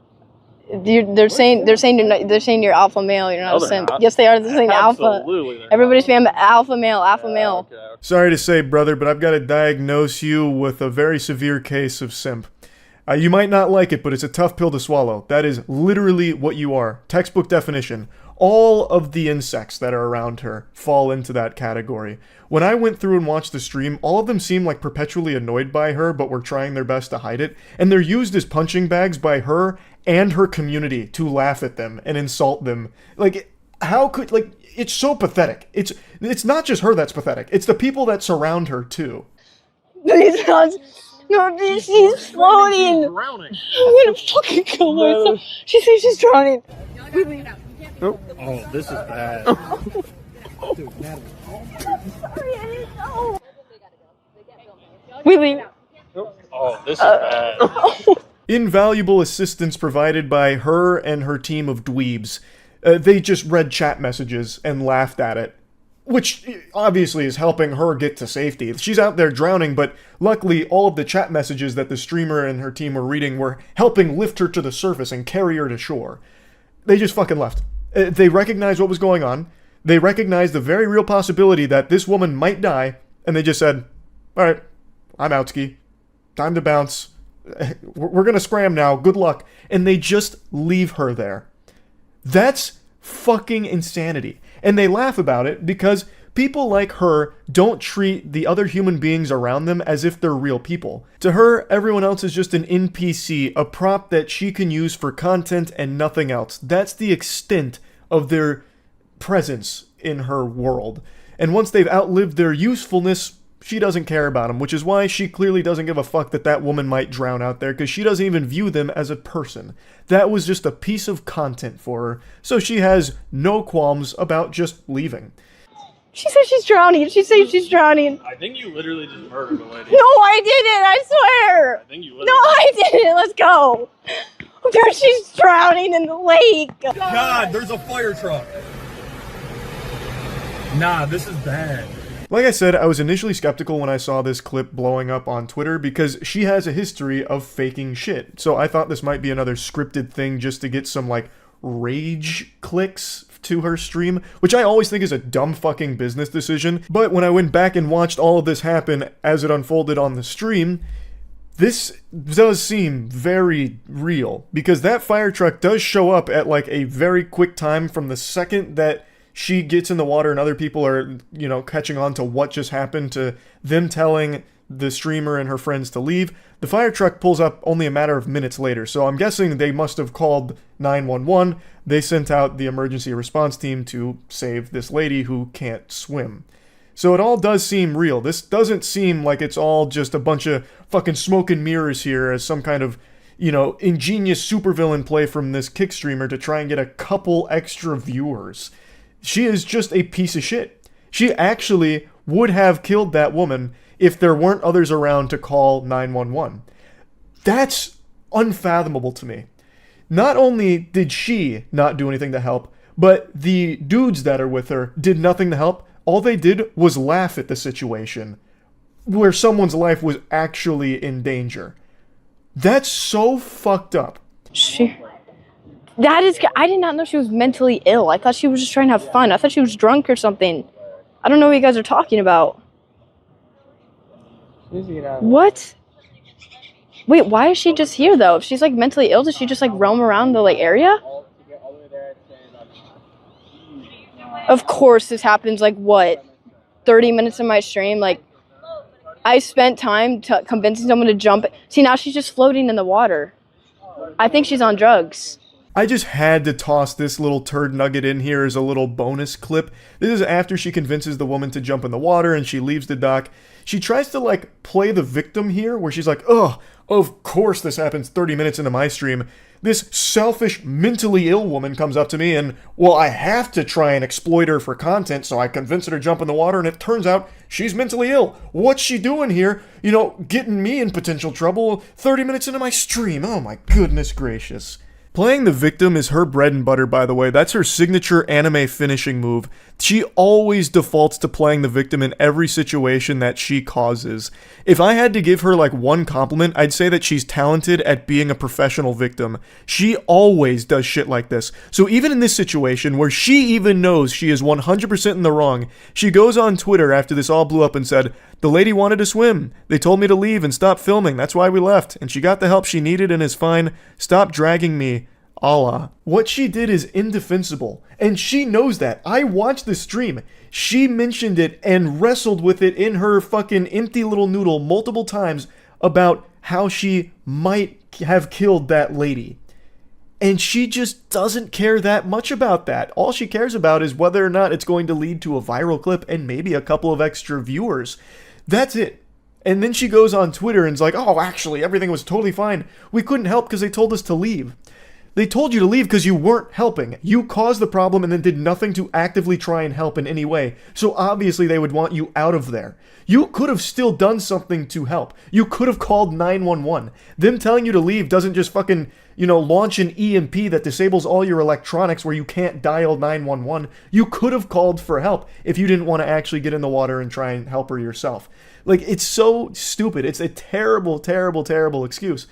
They're saying you're alpha male. You're not a simp. Not. Yes, they are. They're saying alpha. Absolutely. Everybody's fan alpha male. Alpha male. Okay. Sorry to say, brother, but I've got to diagnose you with a very severe case of simp. You might not like it, but it's a tough pill to swallow. That is literally what you are. Textbook definition. All of the insects that are around her fall into that category. When I went through and watched the stream, all of them seemed like perpetually annoyed by her, but were trying their best to hide it. And they're used as punching bags by her and her community to laugh at them and insult them. Like, how could, like, it's so pathetic. It's not just her that's pathetic. It's the people that surround her, too. Please, God. No, she's floating. Drowning. I'm gonna fucking kill myself. She says she's drowning. Oh, this is bad. Dude, Natalie. Sorry, I didn't know. We leave. Oh, this is bad. Invaluable assistance provided by her and her team of dweebs. They just read chat messages and laughed at it, which obviously is helping her get to safety. She's out there drowning, but luckily all of the chat messages that the streamer and her team were reading were helping lift her to the surface and carry her to shore. They just fucking left. They recognized what was going on. They recognized the very real possibility that this woman might die, and they just said, alright, I'm outski. Time to bounce. We're gonna scram now. Good luck. And they just leave her there. That's fucking insanity. And they laugh about it because people like her don't treat the other human beings around them as if they're real people. To her, everyone else is just an NPC, a prop that she can use for content and nothing else. That's the extent of their presence in her world. And once they've outlived their usefulness, she doesn't care about them, which is why she clearly doesn't give a fuck that that woman might drown out there, because she doesn't even view them as a person. That was just a piece of content for her, so she has no qualms about just leaving. She says she's drowning. She says she's drowning. I think you literally just murdered a lady. No, I didn't. I swear. I think you No, I didn't. Let's go. There, she's drowning in the lake. God, there's a fire truck. Nah, this is bad. Like I said, I was initially skeptical when I saw this clip blowing up on Twitter because she has a history of faking shit. So I thought this might be another scripted thing just to get some, like, rage clicks to her stream, which I always think is a dumb fucking business decision. But when I went back and watched all of this happen as it unfolded on the stream, this does seem very real, because that fire truck does show up at, like, a very quick time from the second that she gets in the water and other people are, you know, catching on to what just happened, to them telling the streamer and her friends to leave. The fire truck pulls up only a matter of minutes later, so I'm guessing they must have called 911. They sent out the emergency response team to save this lady who can't swim. So it all does seem real. This doesn't seem like it's all just a bunch of fucking smoke and mirrors here as some kind of, you know, ingenious supervillain play from this kick streamer to try and get a couple extra viewers. She is just a piece of shit. She actually would have killed that woman if there weren't others around to call 911. That's unfathomable to me. Not only did she not do anything to help, but the dudes that are with her did nothing to help. All they did was laugh at the situation where someone's life was actually in danger. That's so fucked up. That is, I did not know she was mentally ill. I thought she was just trying to have fun. I thought she was drunk or something. I don't know what you guys are talking about. What? Wait, why is she just here though? If she's like mentally ill, does she just like roam around the like area? Of course this happens like what? 30 minutes of my stream? Like, I spent time convincing someone to jump. See, now she's just floating in the water. I think she's on drugs. I just had to toss this little turd nugget in here as a little bonus clip. This is after she convinces the woman to jump in the water and she leaves the dock. She tries to like play the victim here where she's like, oh, of course this happens 30 minutes into my stream. This selfish, mentally ill woman comes up to me and, well, I have to try and exploit her for content, so I convince her to jump in the water, and it turns out she's mentally ill. What's she doing here? You know, getting me in potential trouble 30 minutes into my stream. Oh my goodness gracious. Playing the victim is her bread and butter, by the way. That's her signature anime finishing move. She always defaults to playing the victim in every situation that she causes. If I had to give her like one compliment, I'd say that she's talented at being a professional victim. She always does shit like this. So even in this situation, where she even knows she is 100% in the wrong, she goes on Twitter after this all blew up and said, "The lady wanted to swim. They told me to leave and stop filming. That's why we left. And she got the help she needed and is fine. Stop dragging me. Allah." What she did is indefensible. And she knows that. I watched the stream. She mentioned it and wrestled with it in her fucking empty little noodle multiple times about how she might have killed that lady. And she just doesn't care that much about that. All she cares about is whether or not it's going to lead to a viral clip and maybe a couple of extra viewers. That's it. And then she goes on Twitter and is like, oh, actually, everything was totally fine. We couldn't help because they told us to leave. They told you to leave because you weren't helping. You caused the problem and then did nothing to actively try and help in any way. So obviously they would want you out of there. You could have still done something to help. You could have called 911. Them telling you to leave doesn't just fucking, launch an EMP that disables all your electronics where you can't dial 911. You could have called for help if you didn't want to actually get in the water and try and help her yourself. Like, it's so stupid. It's a terrible, terrible, terrible excuse.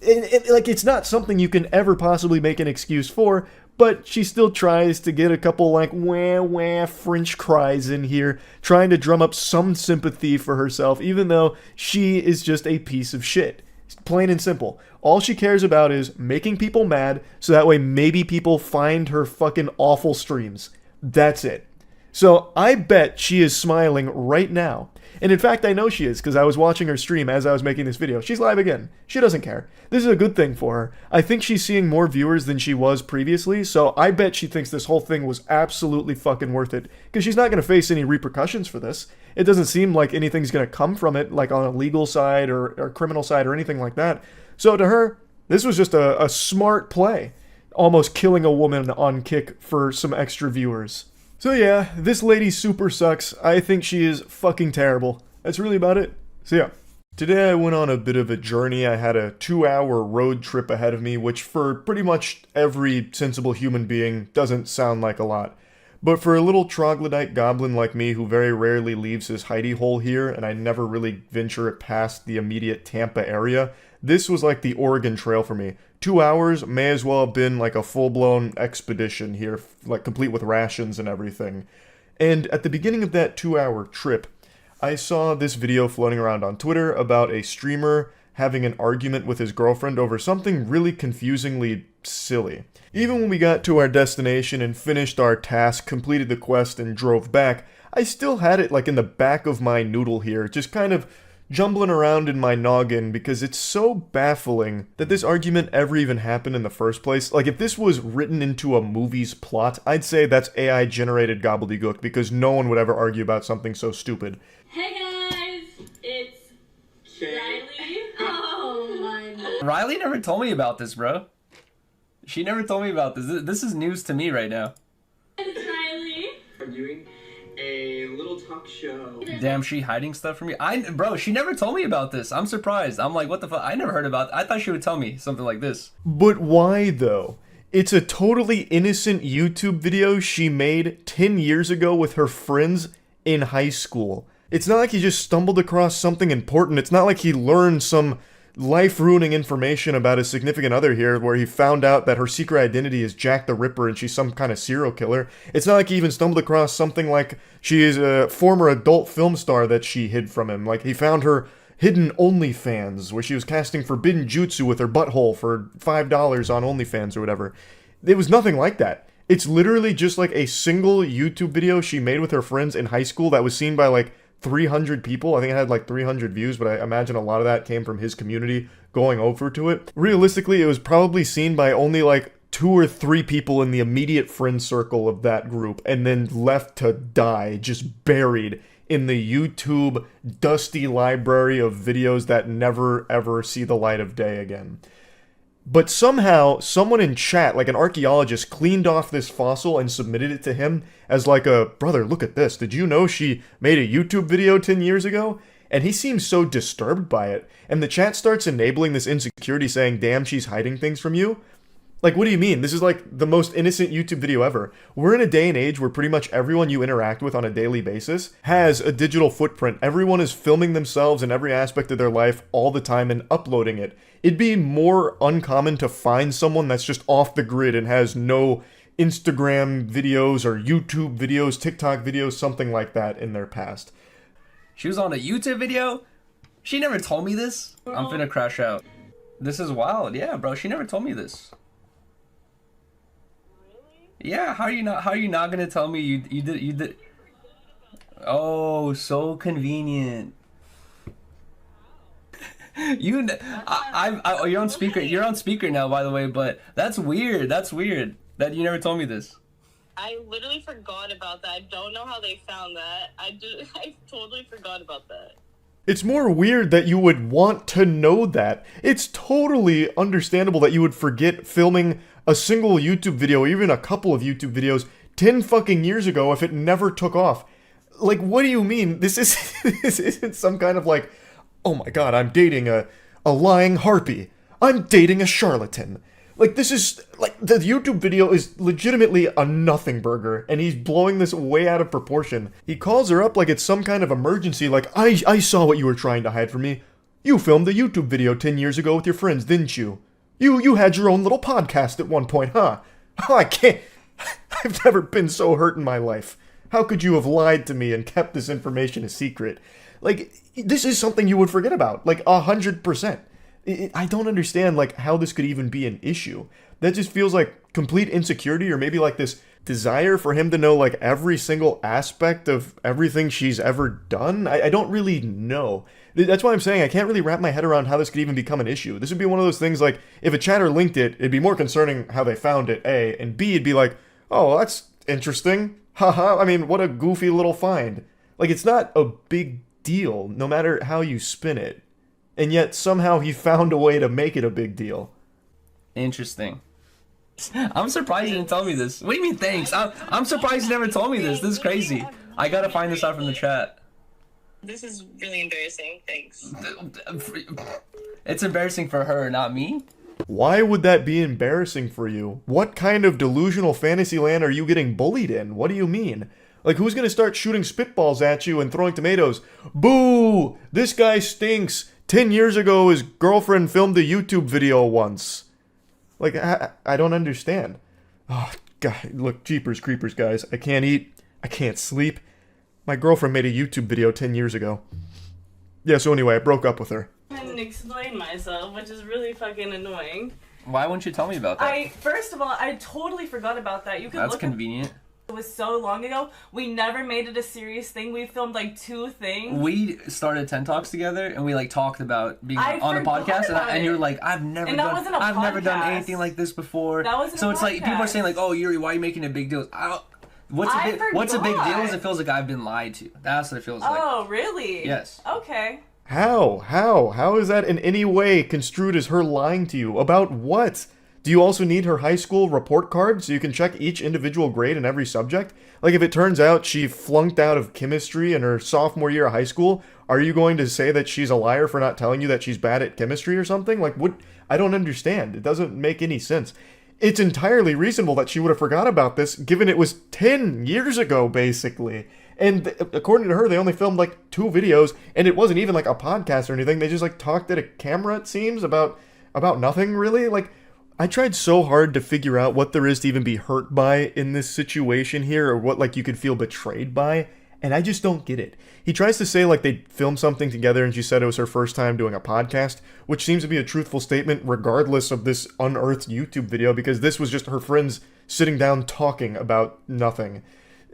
It's not something you can ever possibly make an excuse for, but she still tries to get a couple like wah wah French cries in here, trying to drum up some sympathy for herself, even though she is just a piece of shit. Plain and simple. All she cares about is making people mad, so that way maybe people find her fucking awful streams. That's it. So I bet she is smiling right now. And in fact, I know she is, because I was watching her stream as I was making this video. She's live again. She doesn't care. This is a good thing for her. I think she's seeing more viewers than she was previously, so I bet she thinks this whole thing was absolutely fucking worth it, because she's not going to face any repercussions for this. It doesn't seem like anything's going to come from it, like on a legal side or criminal side or anything like that. So to her, this was just a smart play. Almost killing a woman on Kick for some extra viewers. So yeah, this lady super sucks. I think she is fucking terrible. That's really about it. So yeah. Today I went on a bit of a journey. I had a 2-hour road trip ahead of me, which for pretty much every sensible human being doesn't sound like a lot. But for a little troglodyte goblin like me who very rarely leaves his hidey hole here, and I never really venture past the immediate Tampa area, this was like the Oregon Trail for me. 2 hours may as well have been like a full-blown expedition here, like complete with rations and everything. And at the beginning of that 2-hour trip, I saw this video floating around on Twitter about a streamer having an argument with his girlfriend over something really confusingly silly. Even when we got to our destination and finished our task, completed the quest, and drove back, I still had it like in the back of my noodle here, just kind of jumbling around in my noggin because it's so baffling that this argument ever even happened in the first place. Like, if this was written into a movie's plot, I'd say that's AI-generated gobbledygook because no one would ever argue about something so stupid. Hey guys, it's Riley. Oh my god. Riley never told me about this, bro. She never told me about this. This is news to me right now. It's Riley. I'm doing a little talk show. Damn, she hiding stuff from me? Bro, she never told me about this. I'm surprised. I'm like, what the fuck? I never heard about it. I thought she would tell me something like this. But why though? It's a totally innocent YouTube video she made 10 years ago with her friends in high school. It's not like he just stumbled across something important. It's not like he learned some life-ruining information about his significant other here where he found out that her secret identity is Jack the Ripper and she's some kind of serial killer. It's not like he even stumbled across something like she is a former adult film star that she hid from him. Like, he found her hidden OnlyFans where she was casting forbidden jutsu with her butthole for $5 on OnlyFans or whatever. It was nothing like that. It's literally just like a single YouTube video she made with her friends in high school that was seen by like 300 people. I think it had like 300 views, but I imagine a lot of that came from his community going over to it. Realistically, it was probably seen by only like 2 or 3 people in the immediate friend circle of that group, and then left to die, just buried in the YouTube dusty library of videos that never ever see the light of day again. But somehow, someone in chat, like an archaeologist, cleaned off this fossil and submitted it to him as like a, brother, look at this. Did you know she made a YouTube video 10 years ago? And he seems so disturbed by it. And the chat starts enabling this insecurity, saying, damn, she's hiding things from you. Like, what do you mean? This is like the most innocent YouTube video ever. We're in a day and age where pretty much everyone you interact with on a daily basis has a digital footprint. Everyone is filming themselves in every aspect of their life all the time and uploading it. It'd be more uncommon to find someone that's just off the grid and has no Instagram videos or YouTube videos, TikTok videos, something like that in their past. She was on a YouTube video? She never told me this? I'm finna crash out. This is wild. Yeah, bro, she never told me this. Yeah, how are you not gonna tell me you did? Oh, so convenient. You're on speaker. You're on speaker now, by the way. But that's weird. That's weird that you never told me this. I literally forgot about that. I don't know how they found that. I totally forgot about that. It's more weird that you would want to know that. It's totally understandable that you would forget filming a single YouTube video, even a couple of YouTube videos, 10 fucking years ago if it never took off. Like, what do you mean? This isn't some kind of like, oh my god, I'm dating a lying harpy. I'm dating a charlatan. Like, this is, like, the YouTube video is legitimately a nothing burger, and he's blowing this way out of proportion. He calls her up like it's some kind of emergency, like, I saw what you were trying to hide from me. You filmed a YouTube video 10 years ago with your friends, didn't you? You had your own little podcast at one point, huh? Oh, I can't. I've never been so hurt in my life. How could you have lied to me and kept this information a secret? Like, this is something you would forget about, like 100%. I don't understand, like, how this could even be an issue. That just feels like complete insecurity, or maybe like this desire for him to know, like, every single aspect of everything she's ever done. I don't really know. That's why I'm saying I can't really wrap my head around how this could even become an issue. This would be one of those things like, if a chatter linked it, it'd be more concerning how they found it, A, and B, it'd be like, oh, that's interesting. Haha, I mean, what a goofy little find. Like, it's not a big deal, no matter how you spin it. And yet, somehow, he found a way to make it a big deal. Interesting. I'm surprised you didn't tell me this. What do you mean, thanks? I'm surprised you never told me this. This is crazy. I gotta find this out from the chat. This is really embarrassing. Thanks. It's embarrassing for her, not me. Why would that be embarrassing for you? What kind of delusional fantasy land are you getting bullied in? What do you mean? Like, who's gonna start shooting spitballs at you and throwing tomatoes? Boo! This guy stinks! 10 years ago, his girlfriend filmed a YouTube video once. Like, I don't understand. Oh, God, look, jeepers creepers, guys. I can't eat. I can't sleep. My girlfriend made a YouTube video 10 years ago. Yeah, so anyway, I broke up with her. I didn't explain myself, which is really fucking annoying. Why wouldn't you tell me about that? First of all, I totally forgot about that. You can That's look convenient. It was so long ago. We never made it a serious thing. We filmed like 2 things. We started 10 Talks together, and we like talked about being on a podcast, and you were like, I've never done anything like this before. That wasn't so a it's like people are saying like, oh, Yuri, why are you making a big deal? What's a big deal is it feels like I've been lied to. That's what it feels like. Oh, really? Yes. Okay. How is that in any way construed as her lying to you? About what? Do you also need her high school report card so you can check each individual grade in every subject? Like, if it turns out she flunked out of chemistry in her sophomore year of high school, are you going to say that she's a liar for not telling you that she's bad at chemistry or something? Like, what? I don't understand. It doesn't make any sense. It's entirely reasonable that she would have forgot about this, given it was 10 years ago, basically. And according to her, they only filmed like 2 videos, and it wasn't even like a podcast or anything. They just like talked at a camera, it seems, about nothing, really. Like, I tried so hard to figure out what there is to even be hurt by in this situation here, or what like you could feel betrayed by, and I just don't get it. He tries to say like they filmed something together and she said it was her first time doing a podcast, which seems to be a truthful statement regardless of this unearthed YouTube video, because this was just her friends sitting down talking about nothing.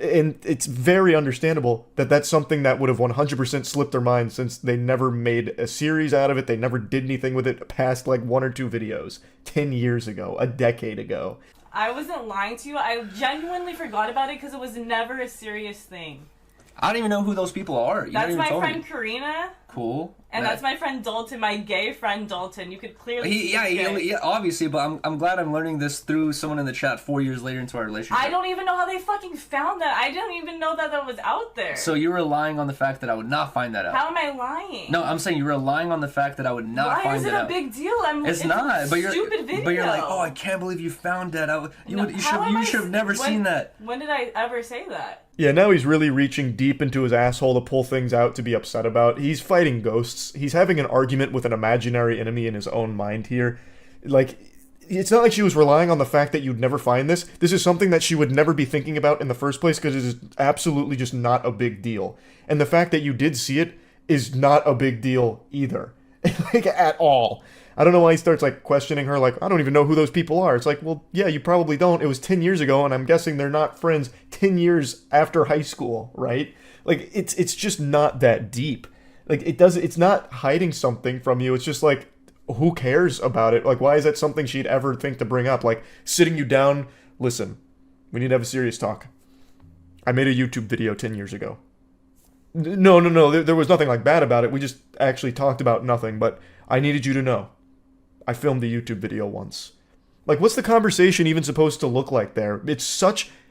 And it's very understandable that that's something that would have 100% slipped their mind, since they never made a series out of it. They never did anything with it past like 1 or 2 videos 10 years ago, a decade ago. I wasn't lying to you. I genuinely forgot about it because it was never a serious thing. I don't even know who those people are. That's my friend Karina. Cool. And that's my friend Dalton, my gay friend Dalton. You could clearly yeah, obviously, but I'm glad I'm learning this through someone in the chat 4 years later into our relationship. I don't even know how they fucking found that. I didn't even know that was out there. So you're relying on the fact that I would not find that out. How am I lying? No, I'm saying you're relying on the fact that I would not find it out. Why is it a big deal? It's not. But you're stupid video. But you're like, oh, I can't believe you found that out. You should have never seen that. When did I ever say that? Yeah, now he's really reaching deep into his asshole to pull things out to be upset about. He's fighting ghosts. He's having an argument with an imaginary enemy in his own mind here. Like, it's not like she was relying on the fact that you'd never find this. This is something that she would never be thinking about in the first place, because it is absolutely just not a big deal. And the fact that you did see it is not a big deal either. Like, at all. I don't know why he starts, like, questioning her, like, I don't even know who those people are. It's like, well, yeah, you probably don't. It was 10 years ago, and I'm guessing they're not friends 10 years after high school, right? Like, it's just not that deep. Like, it's not hiding something from you. It's just, like, who cares about it? Like, why is that something she'd ever think to bring up? Like, sitting you down, listen, we need to have a serious talk. I made a YouTube video 10 years ago. No, there was nothing, like, bad about it. We just actually talked about nothing, but I needed you to know. I filmed a YouTube video once. Like, what's the conversation even supposed to look like there? It's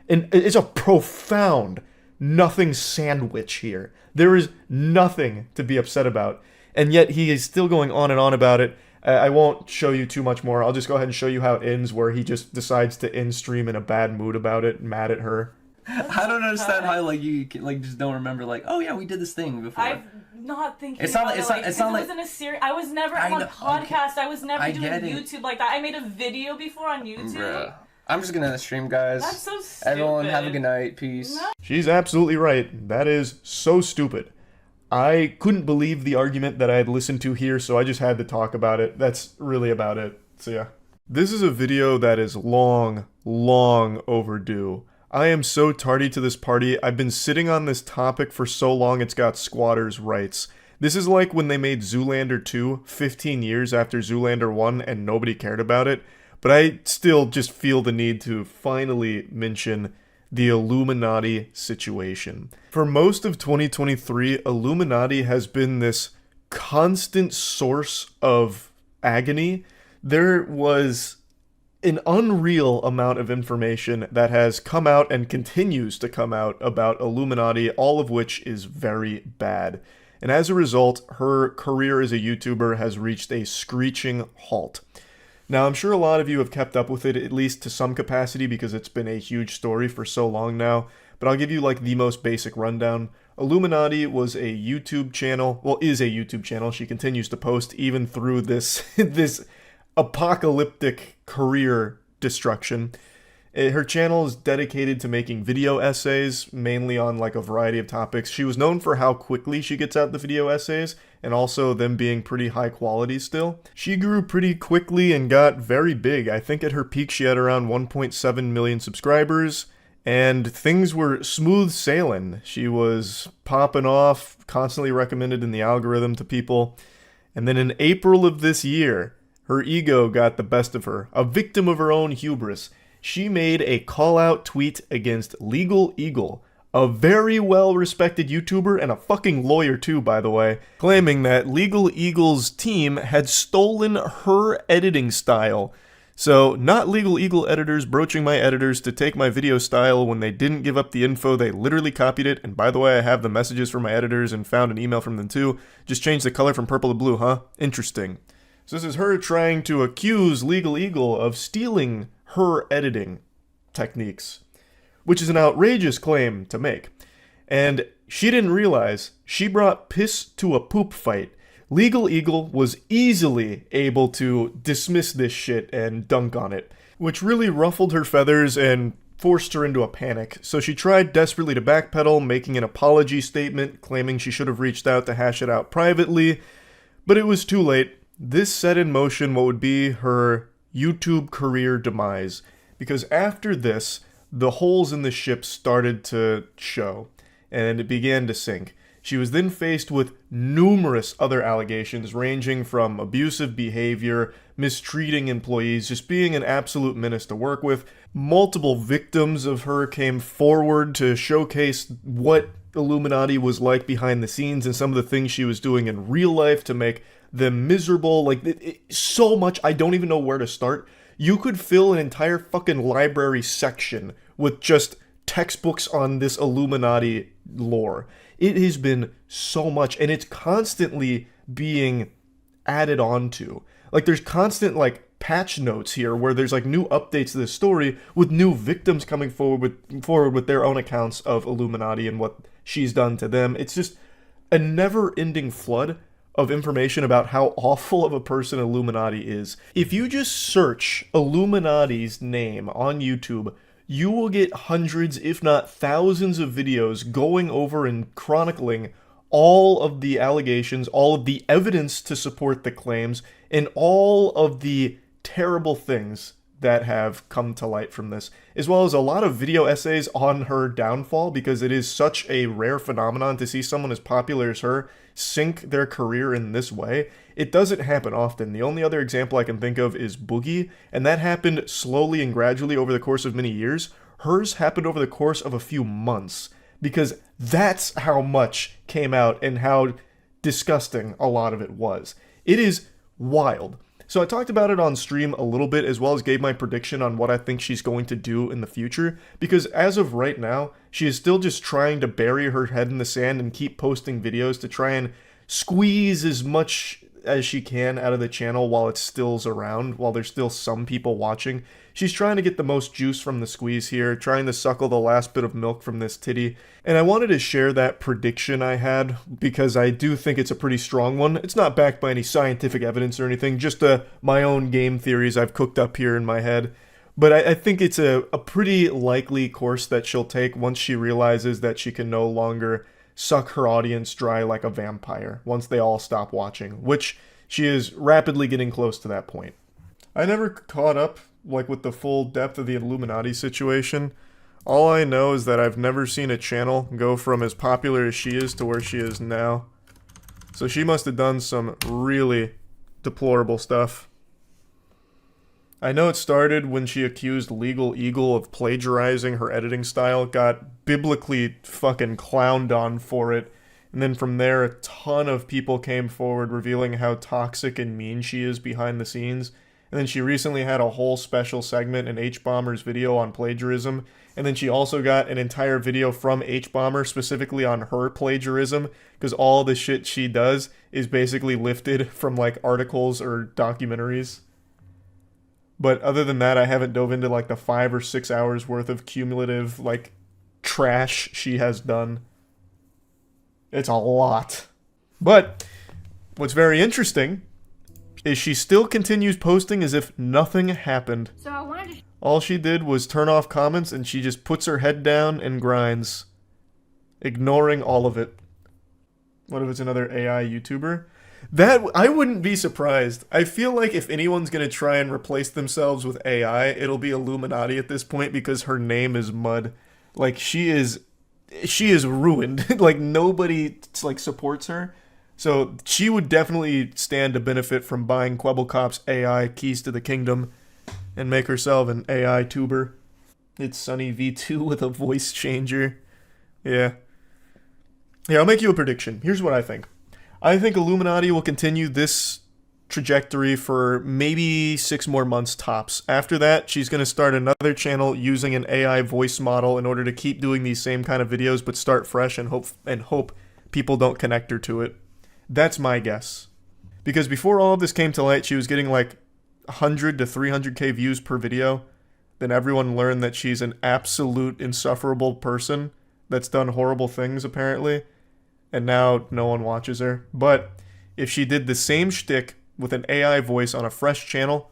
it's a profound nothing sandwich here. There is nothing to be upset about. And yet he is still going on and on about it. I won't show you too much more. I'll just go ahead and show you how it ends, where he just decides to end stream in a bad mood about it, mad at her. I don't understand how, like, you like just don't remember, like, oh yeah, we did this thing before. I'm not thinking it's not about like, it wasn't a series. I was never on a podcast. I was never doing YouTube like that. I made a video before on YouTube. Bruh. I'm just gonna end the stream, guys. That's so stupid. Everyone, have a good night. Peace. No. She's absolutely right. That is so stupid. I couldn't believe the argument that I had listened to here, so I just had to talk about it. That's really about it. So yeah. This is a video that is long overdue. I am so tardy to this party. I've been sitting on this topic for so long it's got squatters' rights. This is like when they made Zoolander 2 15 years after Zoolander 1 and nobody cared about it. But I still just feel the need to finally mention the Illuminati situation. For most of 2023, Illuminati has been this constant source of agony. There was an unreal amount of information that has come out and continues to come out about Illuminati, all of which is very bad. And as a result, her career as a YouTuber has reached a screeching halt. Now, I'm sure a lot of you have kept up with it, at least to some capacity, because it's been a huge story for so long now, but I'll give you like the most basic rundown. Illuminati was a YouTube channel, well, is a YouTube channel. She continues to post even through this apocalyptic career destruction. Her channel is dedicated to making video essays, mainly on like a variety of topics. She was known for how quickly she gets out the video essays, and also them being pretty high quality still. She grew pretty quickly and got very big. I think at her peak she had around 1.7 million subscribers, and things were smooth sailing. She was popping off, constantly recommended in the algorithm to people. And then in April of this year, her ego got the best of her, a victim of her own hubris. She made a call-out tweet against Legal Eagle, a very well-respected YouTuber and a fucking lawyer too, by the way, claiming that Legal Eagle's team had stolen her editing style. So, not Legal Eagle editors broaching my editors to take my video style when they didn't give up the info, they literally copied it, and by the way, I have the messages from my editors and found an email from them too. Just changed the color from purple to blue, huh? Interesting. So this is her trying to accuse Legal Eagle of stealing her editing techniques, which is an outrageous claim to make. And she didn't realize she brought piss to a poop fight. Legal Eagle was easily able to dismiss this shit and dunk on it, which really ruffled her feathers and forced her into a panic. So she tried desperately to backpedal, making an apology statement, claiming she should have reached out to hash it out privately, but it was too late. This set in motion what would be her YouTube career demise, because after this, the holes in the ship started to show, and it began to sink. She was then faced with numerous other allegations ranging from abusive behavior, mistreating employees, just being an absolute menace to work with. Multiple victims of her came forward to showcase what Illuminati was like behind the scenes and some of the things she was doing in real life to make them miserable. Like, so much, I don't even know where to start. You could fill an entire fucking library section with just textbooks on this Illuminati lore. It has been so much, and it's constantly being added on to. Like, there's constant, like, patch notes here where there's, like, new updates to this story with new victims coming forward with their own accounts of Illuminati and what she's done to them. It's just a never-ending flood of information about how awful of a person Illuminati is. If you just search Illuminati's name on YouTube, you will get hundreds, if not thousands of videos going over and chronicling all of the allegations, all of the evidence to support the claims, and all of the terrible things that have come to light from this, as well as a lot of video essays on her downfall, because it is such a rare phenomenon to see someone as popular as her sink their career in this way. It doesn't happen often. The only other example I can think of is Boogie, and that happened slowly and gradually over the course of many years. Hers happened over the course of a few months, because that's how much came out and how disgusting a lot of it was. It is wild. So I talked about it on stream a little bit, as well as gave my prediction on what I think she's going to do in the future, because as of right now, she is still just trying to bury her head in the sand and keep posting videos to try and squeeze as much as she can out of the channel while it still's around, while there's still some people watching. She's trying to get the most juice from the squeeze here, trying to suckle the last bit of milk from this titty. And I wanted to share that prediction I had because I do think it's a pretty strong one. It's not backed by any scientific evidence or anything, just my own game theories I've cooked up here in my head. But I think it's a pretty likely course that she'll take once she realizes that she can no longer suck her audience dry like a vampire, once they all stop watching, which she is rapidly getting close to that point. I never caught up with the full depth of the Illuminati situation. All I know is that I've never seen a channel go from as popular as she is to where she is now. So she must have done some really deplorable stuff. I know it started when she accused Legal Eagle of plagiarizing her editing style, got biblically fucking clowned on for it, and then from there a ton of people came forward revealing how toxic and mean she is behind the scenes. And then she recently had a whole special segment in H-Bomber's video on plagiarism, and then she also got an entire video from H-Bomber specifically on her plagiarism, because all the shit she does is basically lifted from articles or documentaries. But other than that, I haven't dove into the 5 or 6 hours worth of cumulative trash she has done. It's a lot. But what's very interesting is she still continues posting as if nothing happened. So I wanted to... All she did was turn off comments, and she just puts her head down and grinds, ignoring all of it. What if it's another AI YouTuber? That, I wouldn't be surprised. I feel like if anyone's gonna try and replace themselves with AI, it'll be Illuminati at this point, because her name is Mud. She is ruined. Nobody supports her. So she would definitely stand to benefit from buying Quebblecop's AI Keys to the Kingdom and make herself an AI tuber. It's Sunny V2 with a voice changer. Yeah. Here, I'll make you a prediction. Here's what I think. I think Illuminati will continue this trajectory for maybe 6 more months tops. After that, she's going to start another channel using an AI voice model in order to keep doing these same kind of videos, but start fresh and hope people don't connect her to it. That's my guess. Because before all of this came to light, she was getting 100 to 300k views per video. Then everyone learned that she's an absolute insufferable person that's done horrible things, apparently. And now no one watches her. But if she did the same shtick with an AI voice on a fresh channel,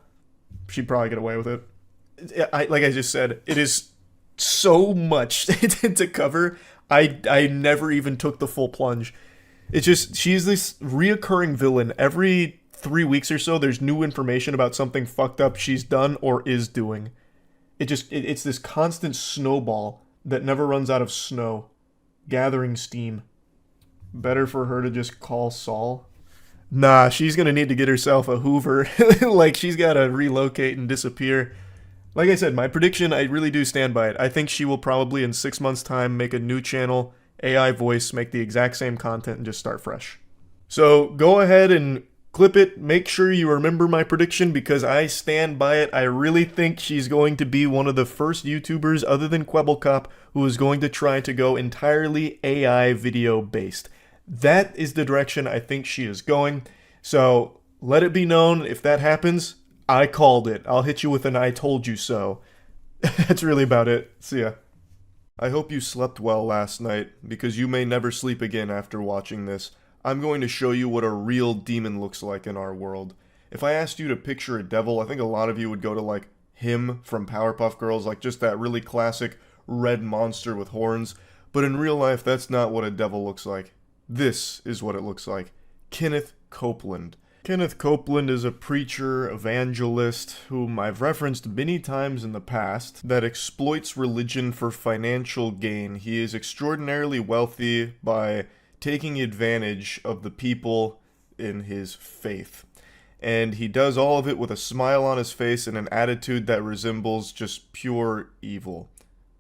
she'd probably get away with it. Like I just said, it is so much to cover. I never even took the full plunge. It's just, she's this reoccurring villain. Every 3 weeks or so, there's new information about something fucked up she's done or is doing. It's this constant snowball that never runs out of snow, gathering steam. Better for her to just call Saul. Nah, she's gonna need to get herself a Hoover. Like, she's gotta relocate and disappear. Like I said, my prediction, I really do stand by it. I think she will probably in 6 months' time make a new channel, AI voice, make the exact same content, and just start fresh. So go ahead and clip it. Make sure you remember my prediction because I stand by it. I really think she's going to be one of the first YouTubers other than Kwebbelkop who is going to try to go entirely AI video based. That is the direction I think she is going. So let it be known, if that happens, I called it. I'll hit you with an I told you so. That's really about it. See ya. I hope you slept well last night, because you may never sleep again after watching this. I'm going to show you what a real demon looks like in our world. If I asked you to picture a devil, I think a lot of you would go to like him from Powerpuff Girls, like just that really classic red monster with horns. But in real life, that's not what a devil looks like. This is what it looks like. Kenneth Copeland. Kenneth Copeland is a preacher, evangelist, whom I've referenced many times in the past, that exploits religion for financial gain. He is extraordinarily wealthy by taking advantage of the people in his faith. And he does all of it with a smile on his face and an attitude that resembles just pure evil.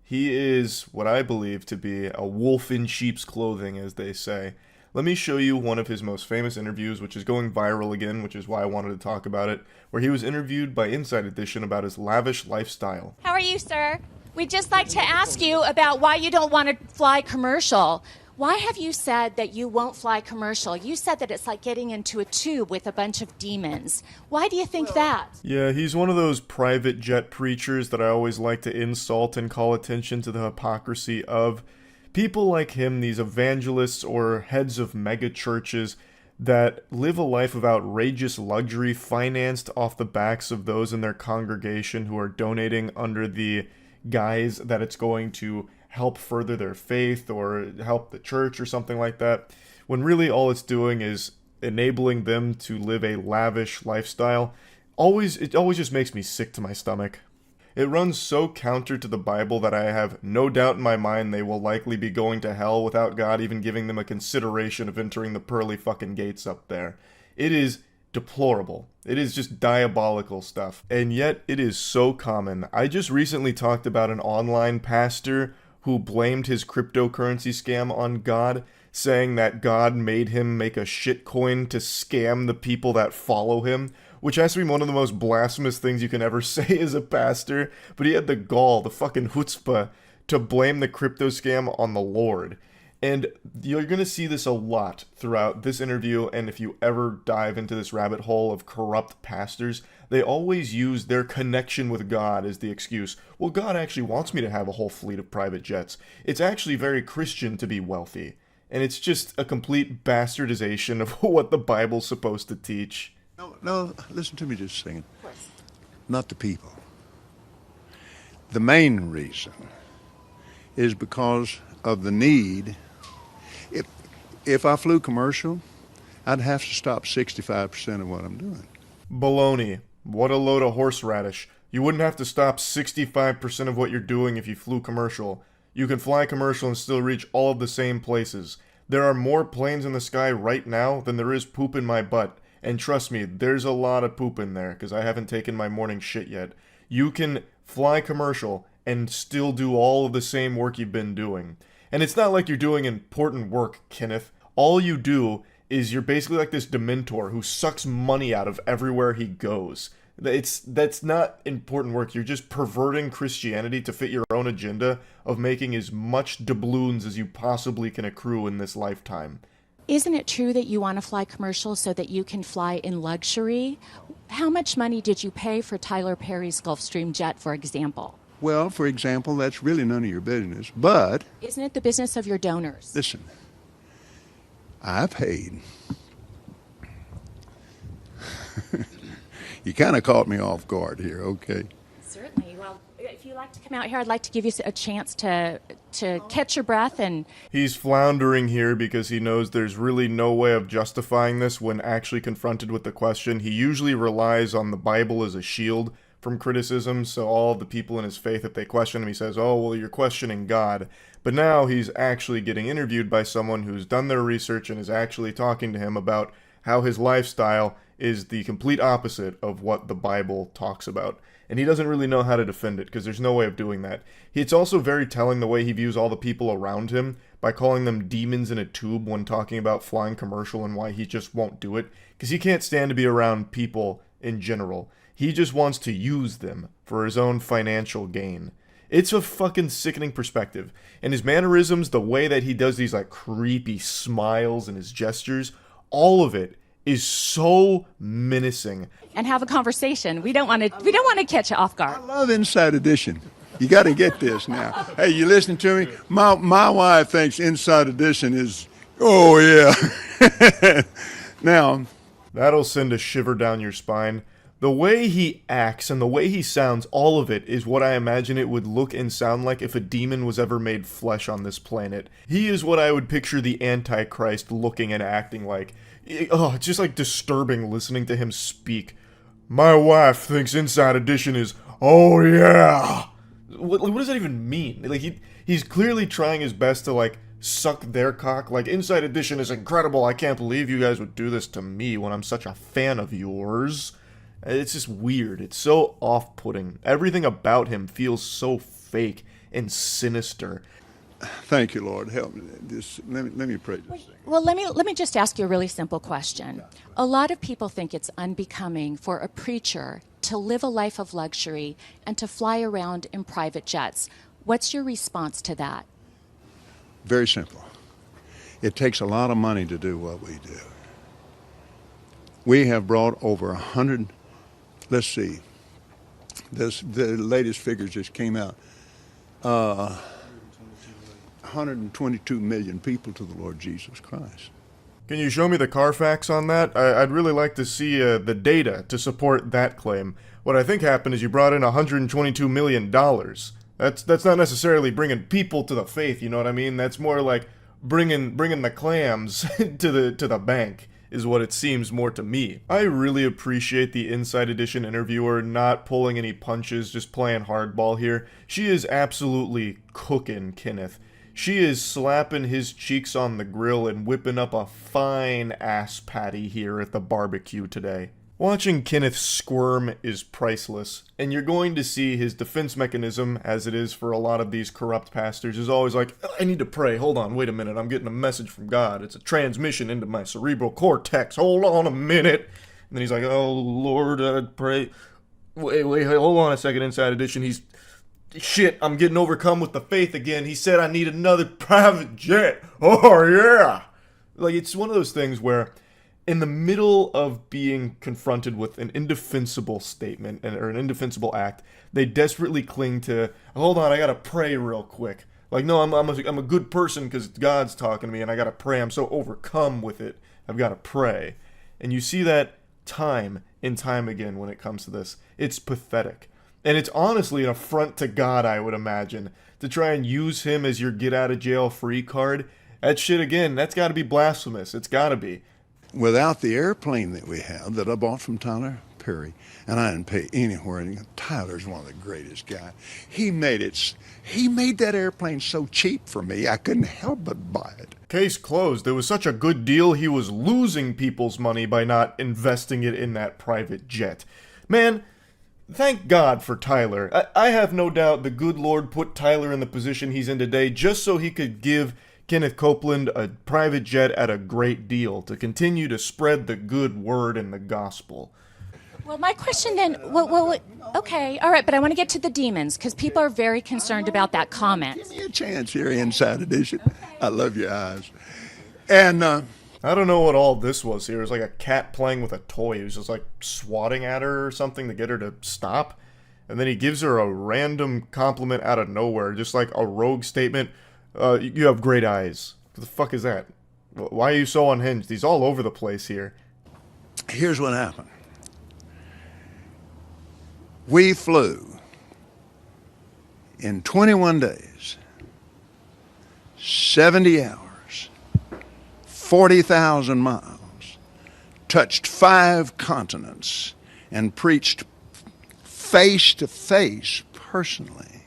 He is what I believe to be a wolf in sheep's clothing, as they say. Let me show you one of his most famous interviews, which is going viral again, which is why I wanted to talk about it, where he was interviewed by Inside Edition about his lavish lifestyle. How are you, sir? We'd just like to ask you about why you don't want to fly commercial. Why have you said that you won't fly commercial? You said that it's like getting into a tube with a bunch of demons. Why do you think that? Yeah, he's one of those private jet preachers that I always like to insult and call attention to the hypocrisy of. People like him, these evangelists or heads of mega churches that live a life of outrageous luxury financed off the backs of those in their congregation who are donating under the guise that it's going to help further their faith or help the church or something like that, when really all it's doing is enabling them to live a lavish lifestyle. It always just makes me sick to my stomach. It runs so counter to the Bible that I have no doubt in my mind they will likely be going to hell without God even giving them a consideration of entering the pearly fucking gates up there. It is deplorable. It is just diabolical stuff. And yet it is so common. I just recently talked about an online pastor who blamed his cryptocurrency scam on God, saying that God made him make a shitcoin to scam the people that follow him, which has to be one of the most blasphemous things you can ever say as a pastor, but he had the gall, the fucking chutzpah, to blame the crypto scam on the Lord. And you're going to see this a lot throughout this interview, and if you ever dive into this rabbit hole of corrupt pastors, they always use their connection with God as the excuse. Well, God actually wants me to have a whole fleet of private jets. It's actually very Christian to be wealthy. And it's just a complete bastardization of what the Bible's supposed to teach. No, listen to me just a second. Not the people. The main reason is because of the need. If I flew commercial, I'd have to stop 65% of what I'm doing. Baloney. What a load of horseradish. You wouldn't have to stop 65% of what you're doing if you flew commercial. You can fly commercial and still reach all of the same places. There are more planes in the sky right now than there is poop in my butt. And trust me, there's a lot of poop in there, because I haven't taken my morning shit yet. You can fly commercial and still do all of the same work you've been doing. And it's not like you're doing important work, Kenneth. All you do is you're basically like this Dementor who sucks money out of everywhere he goes. That's not important work. You're just perverting Christianity to fit your own agenda of making as much doubloons as you possibly can accrue in this lifetime. Isn't it true that you want to fly commercial so that you can fly in luxury? How much money did you pay for Tyler Perry's Gulfstream jet, for example? Well, for example, that's really none of your business, but... Isn't it the business of your donors? Listen, I paid. You kind of caught me off guard here, okay? Certainly. Well, if you'd like to come out here, I'd like to give you a chance to catch your breath and... He's floundering here because he knows there's really no way of justifying this when actually confronted with the question. He usually relies on the Bible as a shield from criticism, so all the people in his faith, if they question him, he says, oh, well, you're questioning God. But now he's actually getting interviewed by someone who's done their research and is actually talking to him about how his lifestyle is the complete opposite of what the Bible talks about. And he doesn't really know how to defend it, because there's no way of doing that. It's also very telling the way he views all the people around him by calling them demons in a tube when talking about flying commercial and why he just won't do it. Because he can't stand to be around people in general. He just wants to use them for his own financial gain. It's a fucking sickening perspective. And his mannerisms, the way that he does these like creepy smiles and his gestures, all of it is so menacing. And have a conversation. We don't want to catch you off guard. I love Inside Edition. You got to get this now. Hey, you listening to me? My wife thinks Inside Edition is, oh yeah. Now, that'll send a shiver down your spine. The way he acts and the way he sounds, all of it is what I imagine it would look and sound like if a demon was ever made flesh on this planet. He is what I would picture the Antichrist looking and acting like. Oh, it's just like disturbing listening to him speak. My wife thinks Inside Edition is, oh yeah. What does that even mean? Like he's clearly trying his best to like suck their cock. Like, Inside Edition is incredible. I can't believe you guys would do this to me when I'm such a fan of yours. It's just weird. It's so off-putting. Everything about him feels so fake and sinister. Thank you, Lord. Help me. Let me pray this thing. Well, let me just ask you a really simple question. A lot of people think it's unbecoming for a preacher to live a life of luxury and to fly around in private jets. What's your response to that? Very simple. It takes a lot of money to do what we do. We have brought over 100, let's see, the latest figures just came out, 122 million people to the Lord Jesus Christ. Can you show me the Carfax on that? I'd really like to see the data to support that claim. What I think happened is you brought in $122 million. That's not necessarily bringing people to the faith, you know what I mean? That's more like bringing the clams to the bank, is what it seems more to me. I really appreciate the Inside Edition interviewer not pulling any punches, just playing hardball here. She is absolutely cooking Kenneth. She is slapping his cheeks on the grill and whipping up a fine ass patty here at the barbecue today. Watching Kenneth squirm is priceless, and you're going to see his defense mechanism, as it is for a lot of these corrupt pastors, is always like, I need to pray, hold on, wait a minute, I'm getting a message from God, it's a transmission into my cerebral cortex, hold on a minute. And then he's like, oh Lord, I'd pray, wait, hold on a second, Inside Edition, shit, I'm getting overcome with the faith again. He said I need another private jet. Oh, yeah. Like, it's one of those things where in the middle of being confronted with an indefensible statement or an indefensible act, they desperately cling to, hold on, I gotta pray real quick. Like, no, I'm a good person because God's talking to me and I gotta pray. I'm so overcome with it. I've gotta pray. And you see that time and time again when it comes to this. It's pathetic. And it's honestly an affront to God, I would imagine, to try and use him as your get-out-of-jail-free card. That shit, again, that's got to be blasphemous. It's got to be. Without the airplane that we have, that I bought from Tyler Perry, and I didn't pay anywhere. Tyler's one of the greatest guys. He made that airplane so cheap for me, I couldn't help but buy it. Case closed. It was such a good deal, he was losing people's money by not investing it in that private jet. Man, thank God for Tyler. I have no doubt the good Lord put Tyler in the position he's in today just so he could give Kenneth Copeland a private jet at a great deal to continue to spread the good word and the gospel. Well, my question then, okay, all right, but I want to get to the demons because people are very concerned about that comment. Give me a chance here, Inside Edition. Okay. I love your eyes. And I don't know what all this was here. It was like a cat playing with a toy. He was just like swatting at her or something to get her to stop. And then he gives her a random compliment out of nowhere, just like a rogue statement. You have great eyes. What the fuck is that? Why are you so unhinged? He's all over the place here. Here's what happened. We flew in 21 days, 70 hours, 40,000 miles, touched 5 continents, and preached face to face personally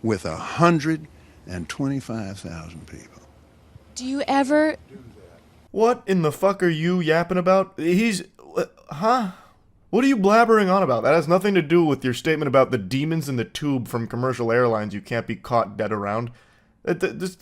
with 125,000 people. Do you ever... What in the fuck are you yapping about? Huh? What are you blabbering on about? That has nothing to do with your statement about the demons in the tube from commercial airlines you can't be caught dead around. This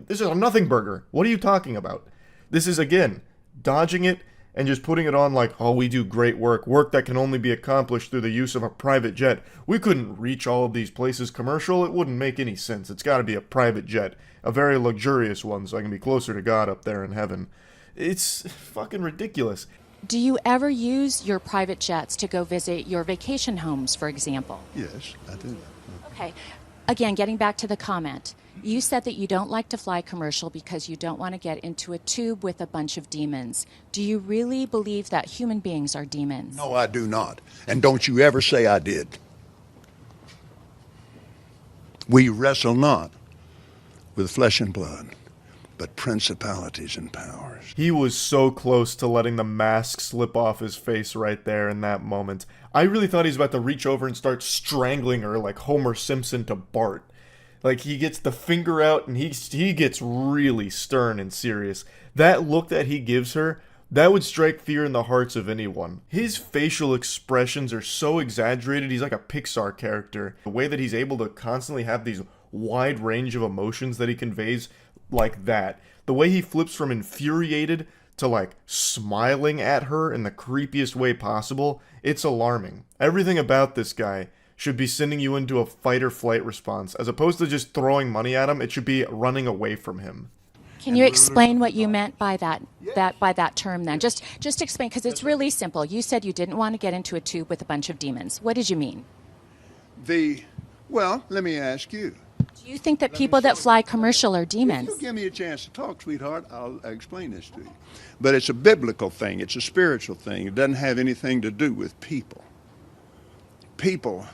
is a nothing burger. What are you talking about? This is, again, dodging it and just putting it on like, oh, we do great work that can only be accomplished through the use of a private jet. We couldn't reach all of these places commercial. It wouldn't make any sense. It's got to be a private jet, a very luxurious one, so I can be closer to God up there in heaven. It's fucking ridiculous. Do you ever use your private jets to go visit your vacation homes, for example? Yes, I do. Okay. Again, getting back to the comment, you said that you don't like to fly commercial because you don't want to get into a tube with a bunch of demons. Do you really believe that human beings are demons? No, I do not. And don't you ever say I did. We wrestle not with flesh and blood, but principalities and powers. He was so close to letting the mask slip off his face right there in that moment. I really thought he was about to reach over and start strangling her like Homer Simpson to Bart. Like, he gets the finger out and he gets really stern and serious. That look that he gives her, that would strike fear in the hearts of anyone. His facial expressions are so exaggerated, he's like a Pixar character. The way that he's able to constantly have these wide range of emotions that he conveys like that. The way he flips from infuriated to like smiling at her in the creepiest way possible, it's alarming. Everything about this guy should be sending you into a fight or flight response. As opposed to just throwing money at him, it should be running away from him. Can you explain what you meant by that term then? Just explain, because it's really simple. You said you didn't want to get into a tube with a bunch of demons. What did you mean? Well, let me ask you. Do you think that people that fly commercial are demons? If you give me a chance to talk, sweetheart, I'll explain this to you. But it's a biblical thing. It's a spiritual thing. It doesn't have anything to do with people. People,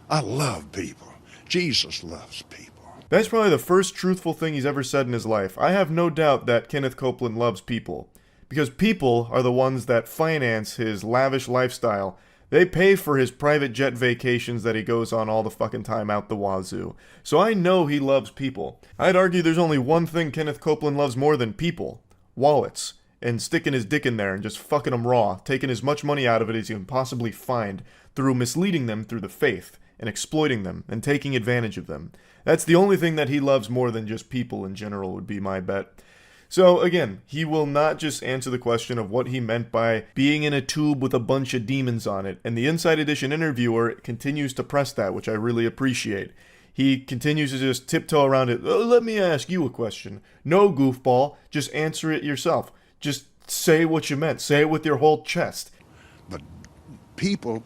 I love people. Jesus loves people. That's probably the first truthful thing he's ever said in his life. I have no doubt that Kenneth Copeland loves people. Because people are the ones that finance his lavish lifestyle. They pay for his private jet vacations that he goes on all the fucking time out the wazoo. So I know he loves people. I'd argue there's only one thing Kenneth Copeland loves more than people. Wallets. And sticking his dick in there and just fucking them raw. Taking as much money out of it as he can possibly find. Through misleading them through the faith. And exploiting them. And taking advantage of them. That's the only thing that he loves more than just people in general would be my bet. So again, he will not just answer the question of what he meant by being in a tube with a bunch of demons on it, and the Inside Edition interviewer continues to press that, which I really appreciate. He continues to just tiptoe around it. Oh, let me ask you a question. No, goofball, just answer it yourself. Just say what you meant. Say it with your whole chest. But people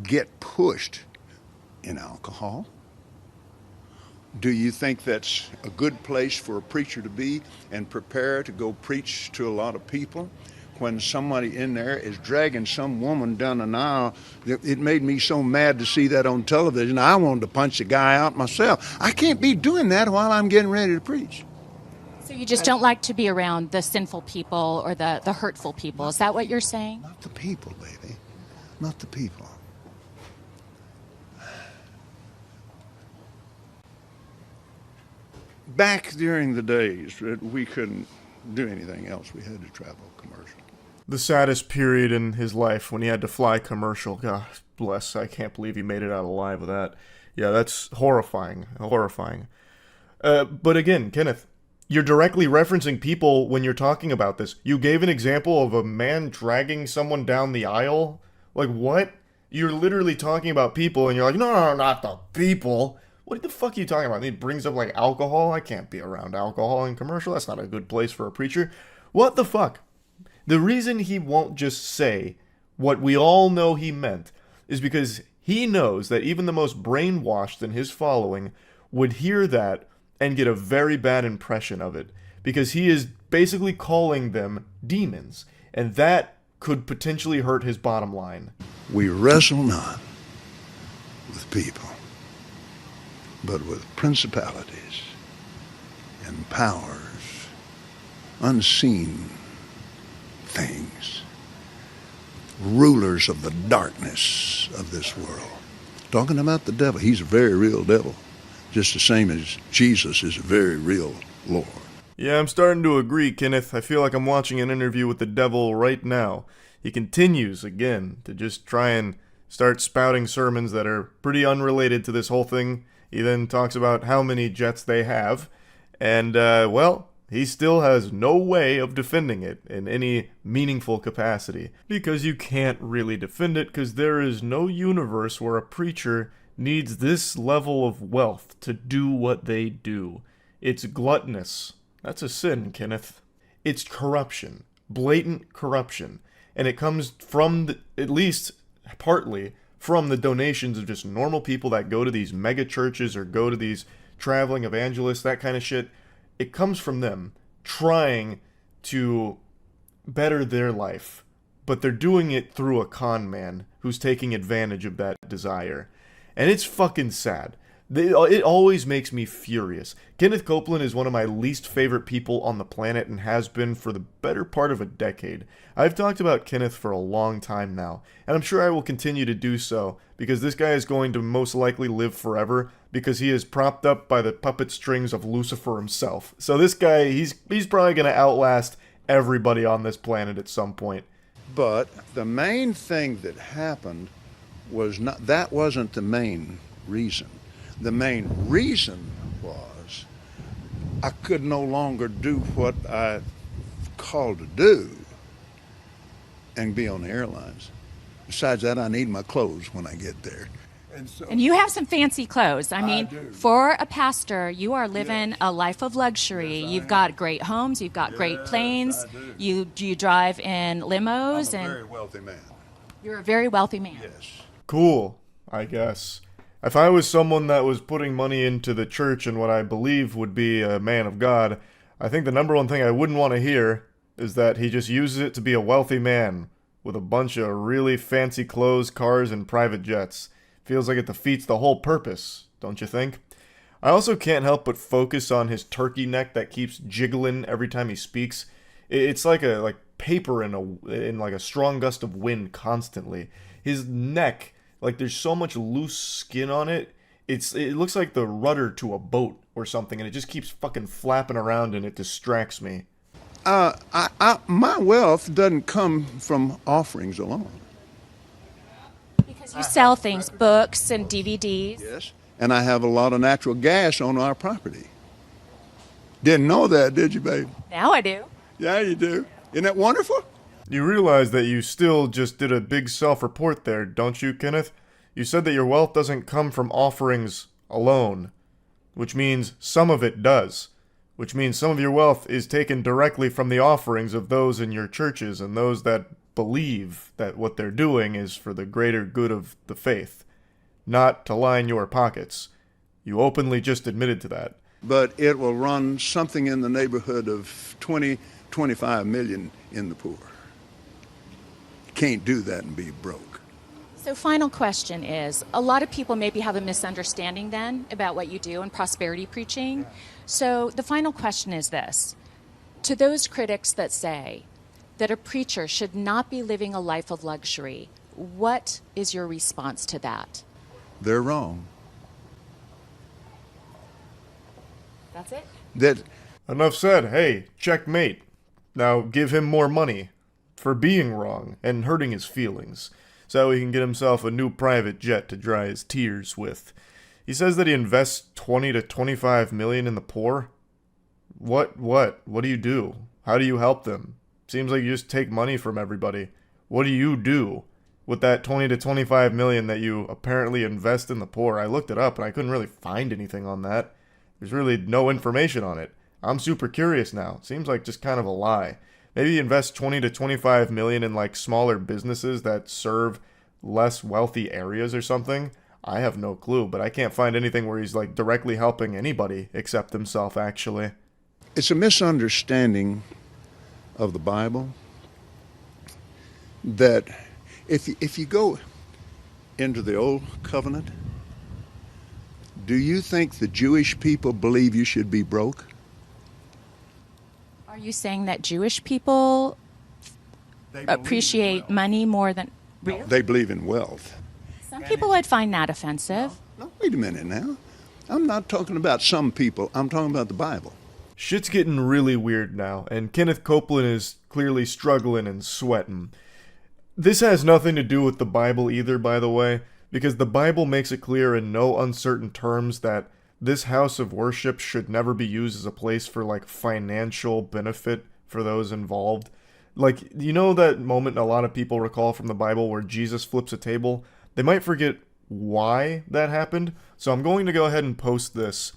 get pushed in alcohol. Do you think that's a good place for a preacher to be and prepare to go preach to a lot of people when somebody in there is dragging some woman down an aisle? It made me so mad to see that on television. I wanted to punch the guy out myself. I can't be doing that while I'm getting ready to preach. So you just don't like to be around the sinful people or the hurtful people. Is that what you're saying? Not the people, baby. Not the people. Back during the days that we couldn't do anything else, we had to travel commercial. The saddest period in his life when he had to fly commercial. God bless, I can't believe he made it out alive with that. Yeah, that's horrifying. Horrifying. But again, Kenneth, you're directly referencing people when you're talking about this. You gave an example of a man dragging someone down the aisle. Like, what? You're literally talking about people and you're like, no, not the people. What the fuck are you talking about? And he brings up, like, alcohol? I can't be around alcohol in commercial. That's not a good place for a preacher. What the fuck? The reason he won't just say what we all know he meant is because he knows that even the most brainwashed in his following would hear that and get a very bad impression of it. Because he is basically calling them demons. And that could potentially hurt his bottom line. We wrestle not with people, but with principalities and powers, unseen things. rulers of the darkness of this world. Talking about the devil. He's a very real devil, just the same as Jesus is a very real Lord. Yeah, I'm starting to agree, Kenneth. I feel like I'm watching an interview with the devil right now. He continues, again, to just try and start spouting sermons that are pretty unrelated to this whole thing. He then talks about how many jets they have, and, well, he still has no way of defending it in any meaningful capacity. Because you can't really defend it, because there is no universe where a preacher needs this level of wealth to do what they do. It's gluttonous. That's a sin, Kenneth. It's corruption. Blatant corruption. And it comes from, at least partly, from the donations of just normal people that go to these mega churches or go to these traveling evangelists, that kind of shit. It comes from them trying to better their life. But they're doing it through a con man who's taking advantage of that desire. And it's fucking sad. It always makes me furious. Kenneth Copeland is one of my least favorite people on the planet and has been for the better part of a decade. I've talked about Kenneth for a long time now, and I'm sure I will continue to do so, because this guy is going to most likely live forever, because he is propped up by the puppet strings of Lucifer himself. So this guy, he's probably going to outlast everybody on this planet at some point. But the main thing that happened was not, that wasn't the main reason. The main reason was I could no longer do what I called to do and be on the airlines. Besides that, I need my clothes when I get there. And you have some fancy clothes. I mean, for a pastor, you are living a life of luxury. You've got great homes, you've got great planes, you drive in limos. I'm a very wealthy man. You're a very wealthy man. Yes. Cool, I guess. If I was someone that was putting money into the church and what I believe would be a man of God, I think the number one thing I wouldn't want to hear is that he just uses it to be a wealthy man with a bunch of really fancy clothes, cars, and private jets. Feels like it defeats the whole purpose, don't you think? I also can't help but focus on his turkey neck that keeps jiggling every time he speaks. It's like paper in like a strong gust of wind constantly. His neck, like there's so much loose skin on it, it looks like the rudder to a boat or something, and it just keeps fucking flapping around and it distracts me. My wealth doesn't come from offerings alone. Because you sell things, books and DVDs. Yes, and I have a lot of natural gas on our property. Didn't know that, did you, babe? Now I do. Yeah, you do. Isn't that wonderful? You realize that you still just did a big self-report there, don't you, Kenneth? You said that your wealth doesn't come from offerings alone, which means some of it does, which means some of your wealth is taken directly from the offerings of those in your churches and those that believe that what they're doing is for the greater good of the faith, not to line your pockets. You openly just admitted to that. But it will run something in the neighborhood of 25 million in the poor. Can't do that and be broke. So final question is, a lot of people maybe have a misunderstanding then about what you do in prosperity preaching. So the final question is this. To those critics that say that a preacher should not be living a life of luxury, what is your response to that? They're wrong. That's it? Enough said. Hey, checkmate. Now give him more money for being wrong and hurting his feelings, so he can get himself a new private jet to dry his tears with. He says that he invests 20 to 25 million in the poor. What do you do? How do you help them? Seems like you just take money from everybody. What do you do with that 20 to 25 million that you apparently invest in the poor? I looked it up and I couldn't really find anything on that. There's really no information on it. I'm super curious now. Seems like just kind of a lie. Maybe invest 20 to 25 million in like smaller businesses that serve less wealthy areas or something. I have no clue, but I can't find anything where he's like directly helping anybody except himself, actually. It's a misunderstanding of the Bible that if you go into the Old Covenant, do you think the Jewish people believe you should be broke? Are you saying that Jewish people appreciate money more than... Really? They believe in wealth. Some people would find that offensive. No, wait a minute now. I'm not talking about some people. I'm talking about the Bible. Shit's getting really weird now, and Kenneth Copeland is clearly struggling and sweating. This has nothing to do with the Bible either, by the way, because the Bible makes it clear in no uncertain terms that this house of worship should never be used as a place for, like, financial benefit for those involved. Like, you know that moment a lot of people recall from the Bible where Jesus flips a table? They might forget why that happened, so I'm going to go ahead and post this.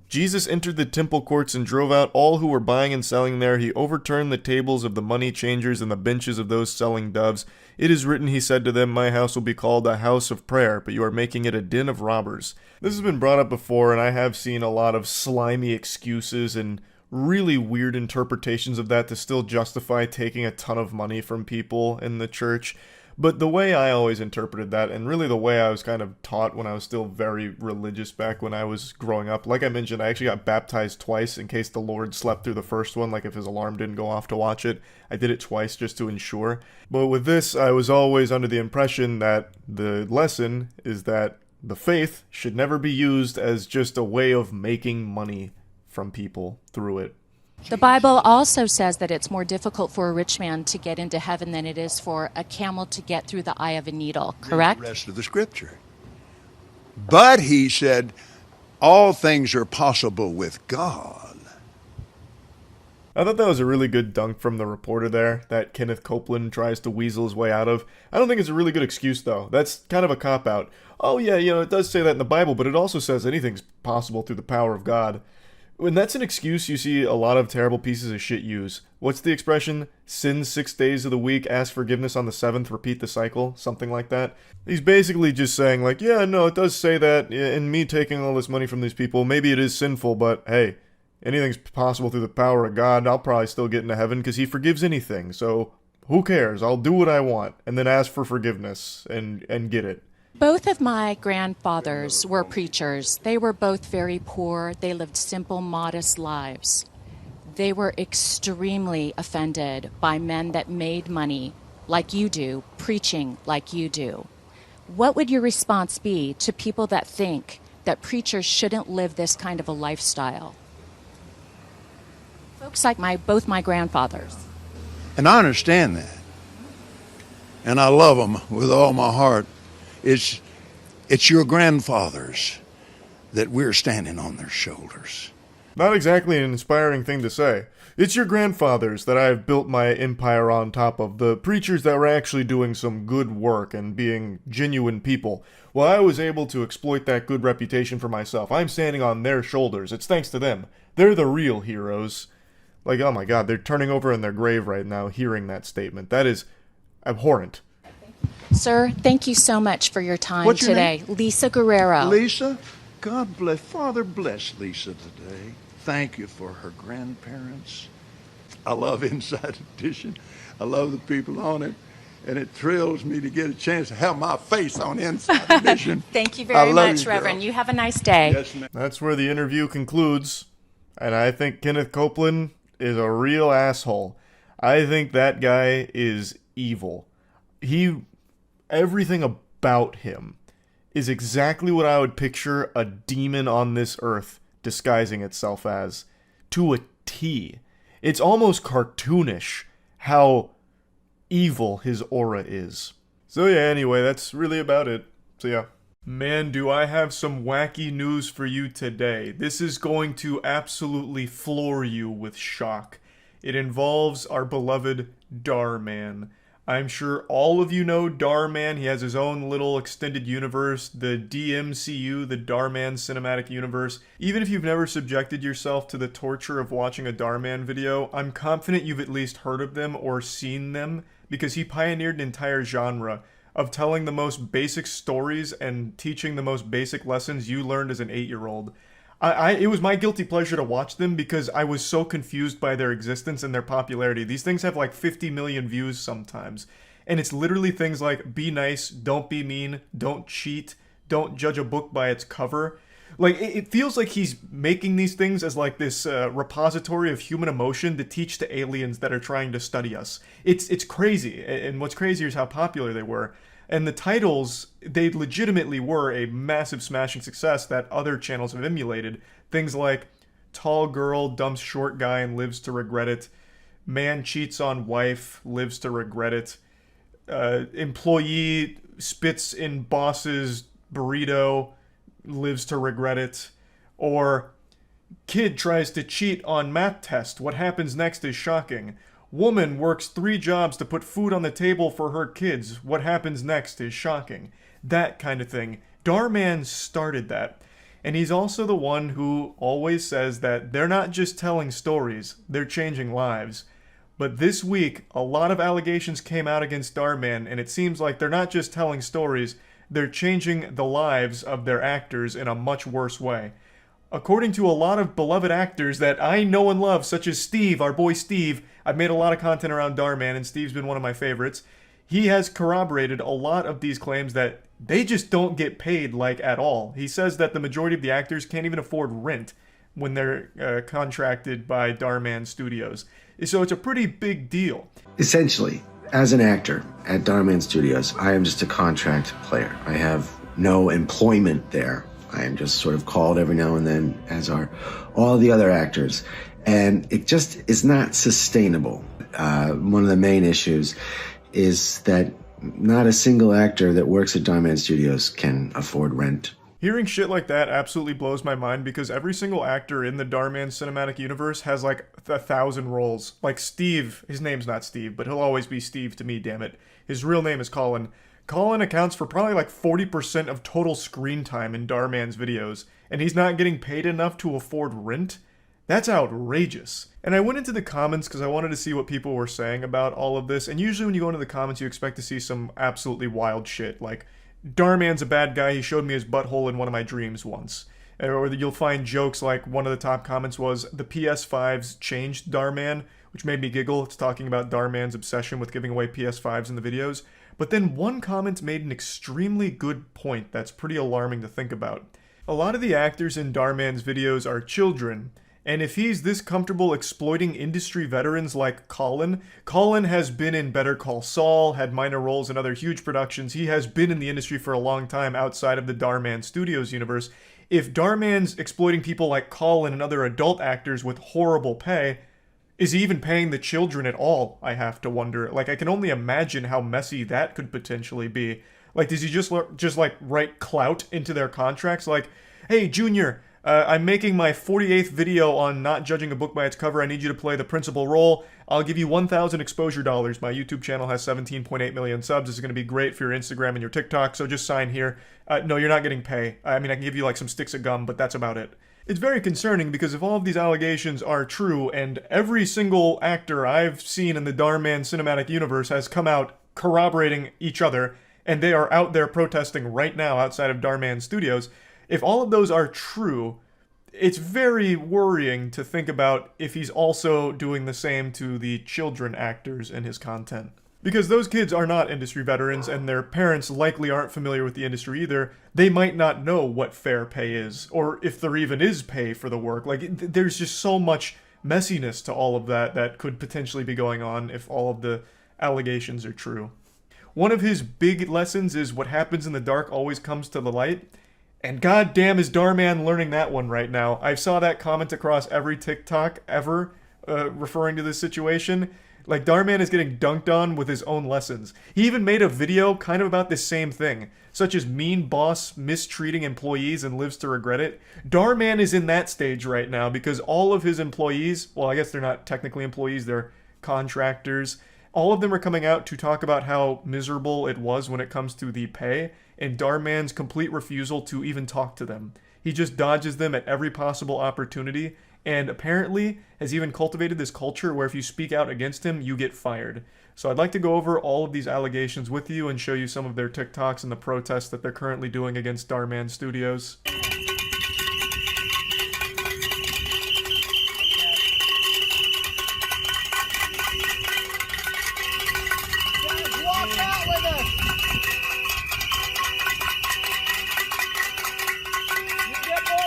Jesus entered the temple courts and drove out all who were buying and selling there. He overturned the tables of the money changers and the benches of those selling doves. It is written, he said to them, my house will be called a house of prayer, but you are making it a den of robbers. This has been brought up before, and I have seen a lot of slimy excuses and really weird interpretations of that to still justify taking a ton of money from people in the church. But the way I always interpreted that, and really the way I was kind of taught when I was still very religious back when I was growing up, like I mentioned, I actually got baptized twice in case the Lord slept through the first one, like if his alarm didn't go off to watch it. I did it twice just to ensure. But with this, I was always under the impression that the lesson is that the faith should never be used as just a way of making money from people through it. The Bible also says that it's more difficult for a rich man to get into heaven than it is for a camel to get through the eye of a needle, correct? The rest of the scripture. But he said, all things are possible with God. I thought that was a really good dunk from the reporter there, that Kenneth Copeland tries to weasel his way out of. I don't think it's a really good excuse, though. That's kind of a cop-out. Oh yeah, it does say that in the Bible, but it also says anything's possible through the power of God. When that's an excuse you see a lot of terrible pieces of shit use. What's the expression? Sin 6 days of the week, ask forgiveness on the 7th, repeat the cycle? Something like that. He's basically just saying, like, yeah, no, it does say that, and me taking all this money from these people, maybe it is sinful, but hey, anything's possible through the power of God, and I'll probably still get into heaven because he forgives anything, so who cares? I'll do what I want, and then ask for forgiveness, and get it. Both of my grandfathers were preachers. They were both very poor. They lived simple, modest lives. They were extremely offended by men that made money like you do, preaching like you do. What would your response be to people that think that preachers shouldn't live this kind of a lifestyle? Folks like both my grandfathers. And I understand that. And I love them with all my heart. It's your grandfathers that we're standing on their shoulders. Not exactly an inspiring thing to say. It's your grandfathers that I've built my empire on top of, the preachers that were actually doing some good work and being genuine people. Well, I was able to exploit that good reputation for myself. I'm standing on their shoulders. It's thanks to them. They're the real heroes. Like, oh my god, they're turning over in their grave right now hearing that statement. That is abhorrent. Sir, thank you so much for your time What's your today. name? Lisa Guerrero. Lisa, God bless, Father bless Lisa today. Thank you for her grandparents. I love Inside Edition. I love the people on it. And it thrills me to get a chance to have my face on Inside Edition. Thank you very much, Reverend. You have a nice day. Yes, ma'am. That's where the interview concludes. And I think Kenneth Copeland is a real asshole. I think that guy is evil. Everything about him is exactly what I would picture a demon on this earth disguising itself as. To a T. It's almost cartoonish how evil his aura is. So yeah, anyway, that's really about it. So yeah. Man, do I have some wacky news for you today. This is going to absolutely floor you with shock. It involves our beloved Darman. I'm sure all of you know Darman. He has his own little extended universe, the DMCU, the Darman Cinematic Universe. Even if you've never subjected yourself to the torture of watching a Darman video, I'm confident you've at least heard of them or seen them, because he pioneered an entire genre of telling the most basic stories and teaching the most basic lessons you learned as an 8-year-old. It was my guilty pleasure to watch them because I was so confused by their existence and their popularity. These things have like 50 million views sometimes. And it's literally things like, be nice, don't be mean, don't cheat, don't judge a book by its cover. Like, it feels like he's making these things as like this repository of human emotion to teach to aliens that are trying to study us. It's crazy, and what's crazier is how popular they were. And the titles, they legitimately were a massive smashing success that other channels have emulated. Things like Tall Girl Dumps Short Guy and Lives to Regret It, Man Cheats on Wife, Lives to Regret It, Employee Spits in Boss's Burrito, Lives to Regret It, or Kid Tries to Cheat on Math Test, What Happens Next is Shocking. Woman works 3 jobs to put food on the table for her kids, What Happens Next is Shocking. That kind of thing. Darman started that. And he's also the one who always says that they're not just telling stories, they're changing lives. But this week, a lot of allegations came out against Darman, and it seems like they're not just telling stories, they're changing the lives of their actors in a much worse way. According to a lot of beloved actors that I know and love, such as Steve, our boy Steve, I've made a lot of content around Darman, and Steve's been one of my favorites. He has corroborated a lot of these claims that they just don't get paid, like, at all. He says that the majority of the actors can't even afford rent when they're contracted by Darman Studios. So it's a pretty big deal. Essentially, as an actor at Darman Studios, I am just a contract player. I have no employment there. I am just sort of called every now and then, as are all the other actors. And it just is not sustainable. One of the main issues is that not a single actor that works at Darman Studios can afford rent. Hearing shit like that absolutely blows my mind because every single actor in the Darman cinematic universe has like 1,000 roles. Like Steve, his name's not Steve, but he'll always be Steve to me, damn it. His real name is Colin. Colin accounts for probably like 40% of total screen time in Darman's videos, and he's not getting paid enough to afford rent? That's outrageous. And I went into the comments because I wanted to see what people were saying about all of this, and usually when you go into the comments you expect to see some absolutely wild shit, like, Darman's a bad guy, he showed me his butthole in one of my dreams once. Or you'll find jokes like one of the top comments was, the PS5s changed Darman, which made me giggle. It's talking about Darman's obsession with giving away PS5s in the videos. But then one comment made an extremely good point that's pretty alarming to think about. A lot of the actors in Darman's videos are children, and if he's this comfortable exploiting industry veterans like Colin has been in Better Call Saul, had minor roles in other huge productions, he has been in the industry for a long time outside of the Darman Studios universe. If Darman's exploiting people like Colin and other adult actors with horrible pay, is he even paying the children at all, I have to wonder. Like, I can only imagine how messy that could potentially be. Like, does he just like, write clout into their contracts? Like, hey, Junior, I'm making my 48th video on not judging a book by its cover. I need you to play the principal role. I'll give you 1,000 exposure dollars. My YouTube channel has 17.8 million subs. This is going to be great for your Instagram and your TikTok, so just sign here. No, you're not getting pay. I mean, I can give you like some sticks of gum, but that's about it. It's very concerning because if all of these allegations are true, and every single actor I've seen in the Darman cinematic universe has come out corroborating each other, and they are out there protesting right now outside of Darman Studios, if all of those are true, it's very worrying to think about if he's also doing the same to the children actors in his content. Because those kids are not industry veterans, and their parents likely aren't familiar with the industry either. They might not know what fair pay is, or if there even is pay for the work. Like, there's just so much messiness to all of that that could potentially be going on if all of the allegations are true. One of his big lessons is what happens in the dark always comes to the light. And goddamn is Darman learning that one right now. I saw that comment across every TikTok ever referring to this situation. Like, Darman is getting dunked on with his own lessons. He even made a video kind of about this same thing, such as mean boss mistreating employees and lives to regret it. Darman is in that stage right now because all of his employees, well, I guess they're not technically employees, they're contractors. All of them are coming out to talk about how miserable it was when it comes to the pay, and Darman's complete refusal to even talk to them. He just dodges them at every possible opportunity, and apparently has even cultivated this culture where if you speak out against him, you get fired. So I'd like to go over all of these allegations with you and show you some of their TikToks and the protests that they're currently doing against Darman Studios. Get more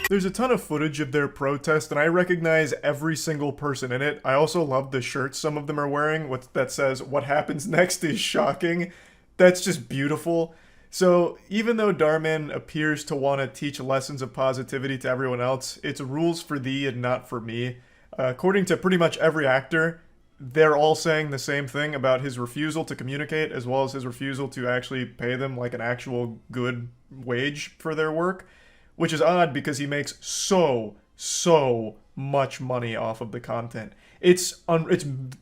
There's a ton of footage of their protest, and I recognize every single person in it. I also love the shirts some of them are wearing that says, "What happens next is shocking." That's just beautiful. So even though Darman appears to want to teach lessons of positivity to everyone else, it's rules for thee and not for me. According to pretty much every actor, they're all saying the same thing about his refusal to communicate, as well as his refusal to actually pay them like an actual good wage for their work, which is odd because he makes so much money off of the content. It's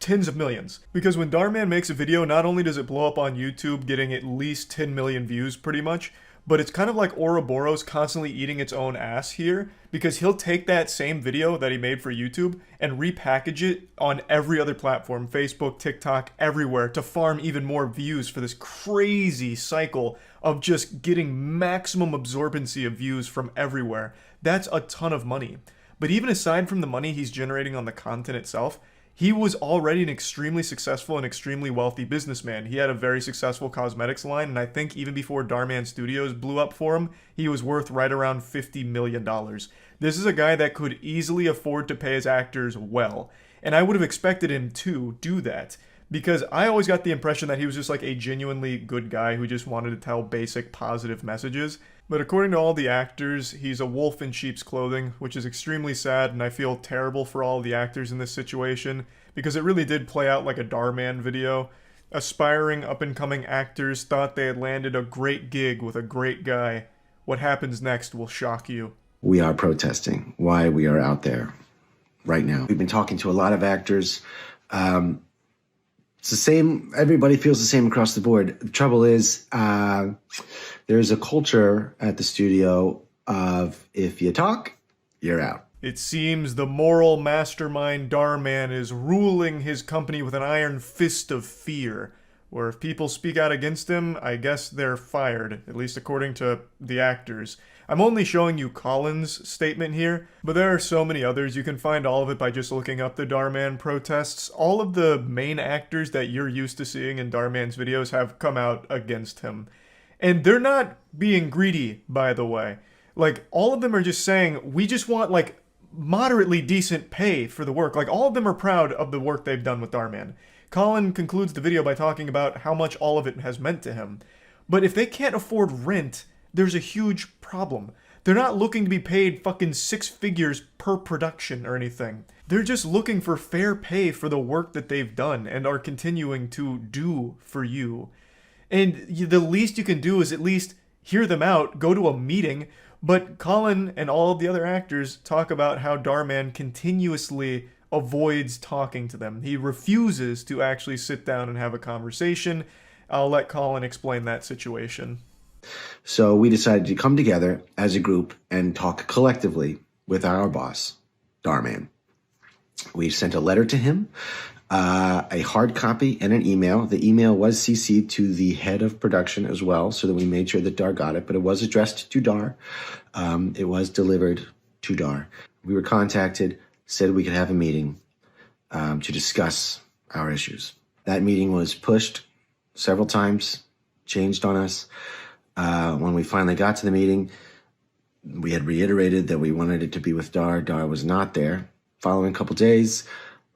tens of millions. Because when Darman makes a video, not only does it blow up on YouTube, getting at least 10 million views pretty much, but it's kind of like Ouroboros constantly eating its own ass here, because he'll take that same video that he made for YouTube and repackage it on every other platform, Facebook, TikTok, everywhere, to farm even more views for this crazy cycle of just getting maximum absorbency of views from everywhere. That's a ton of money. But even aside from the money he's generating on the content itself, he was already an extremely successful and extremely wealthy businessman. He had a very successful cosmetics line, and I think even before Darman Studios blew up for him, he was worth right around $50 million. This is a guy that could easily afford to pay his actors well, and I would have expected him to do that, because I always got the impression that he was just like a genuinely good guy who just wanted to tell basic positive messages. But according to all the actors, he's a wolf in sheep's clothing, which is extremely sad, and I feel terrible for all the actors in this situation, because it really did play out like a Darman video. Aspiring up-and-coming actors thought they had landed a great gig with a great guy. What happens next will shock you. We are protesting why we are out there right now. We've been talking to a lot of actors. It's the same, everybody feels the same across the board. The trouble is, there's a culture at the studio of if you talk, you're out. It seems the moral mastermind Darman is ruling his company with an iron fist of fear, where if people speak out against him, I guess they're fired, at least according to the actors. I'm only showing you Colin's statement here, but there are so many others. You can find all of it by just looking up the Darman protests. All of the main actors that you're used to seeing in Darman's videos have come out against him. And they're not being greedy, by the way. Like, all of them are just saying, we just want, like, moderately decent pay for the work. Like, all of them are proud of the work they've done with Darman. Colin concludes the video by talking about how much all of it has meant to him. But if they can't afford rent, there's a huge problem. They're not looking to be paid fucking 6 figures per production or anything. They're just looking for fair pay for the work that they've done and are continuing to do for you. And the least you can do is at least hear them out, go to a meeting. But Colin and all of the other actors talk about how Darman continuously avoids talking to them. He refuses to actually sit down and have a conversation. I'll let Colin explain that situation. So we decided to come together as a group and talk collectively with our boss, Darman. We sent a letter to him, a hard copy and an email. The email was CC'd to the head of production as well, so that we made sure that Dar got it, but it was addressed to Dar. It was delivered to Dar. We were contacted, said we could have a meeting to discuss our issues. That meeting was pushed several times, changed on us. When we finally got to the meeting, we had reiterated that we wanted it to be with Dar. Dar was not there. Following a couple days,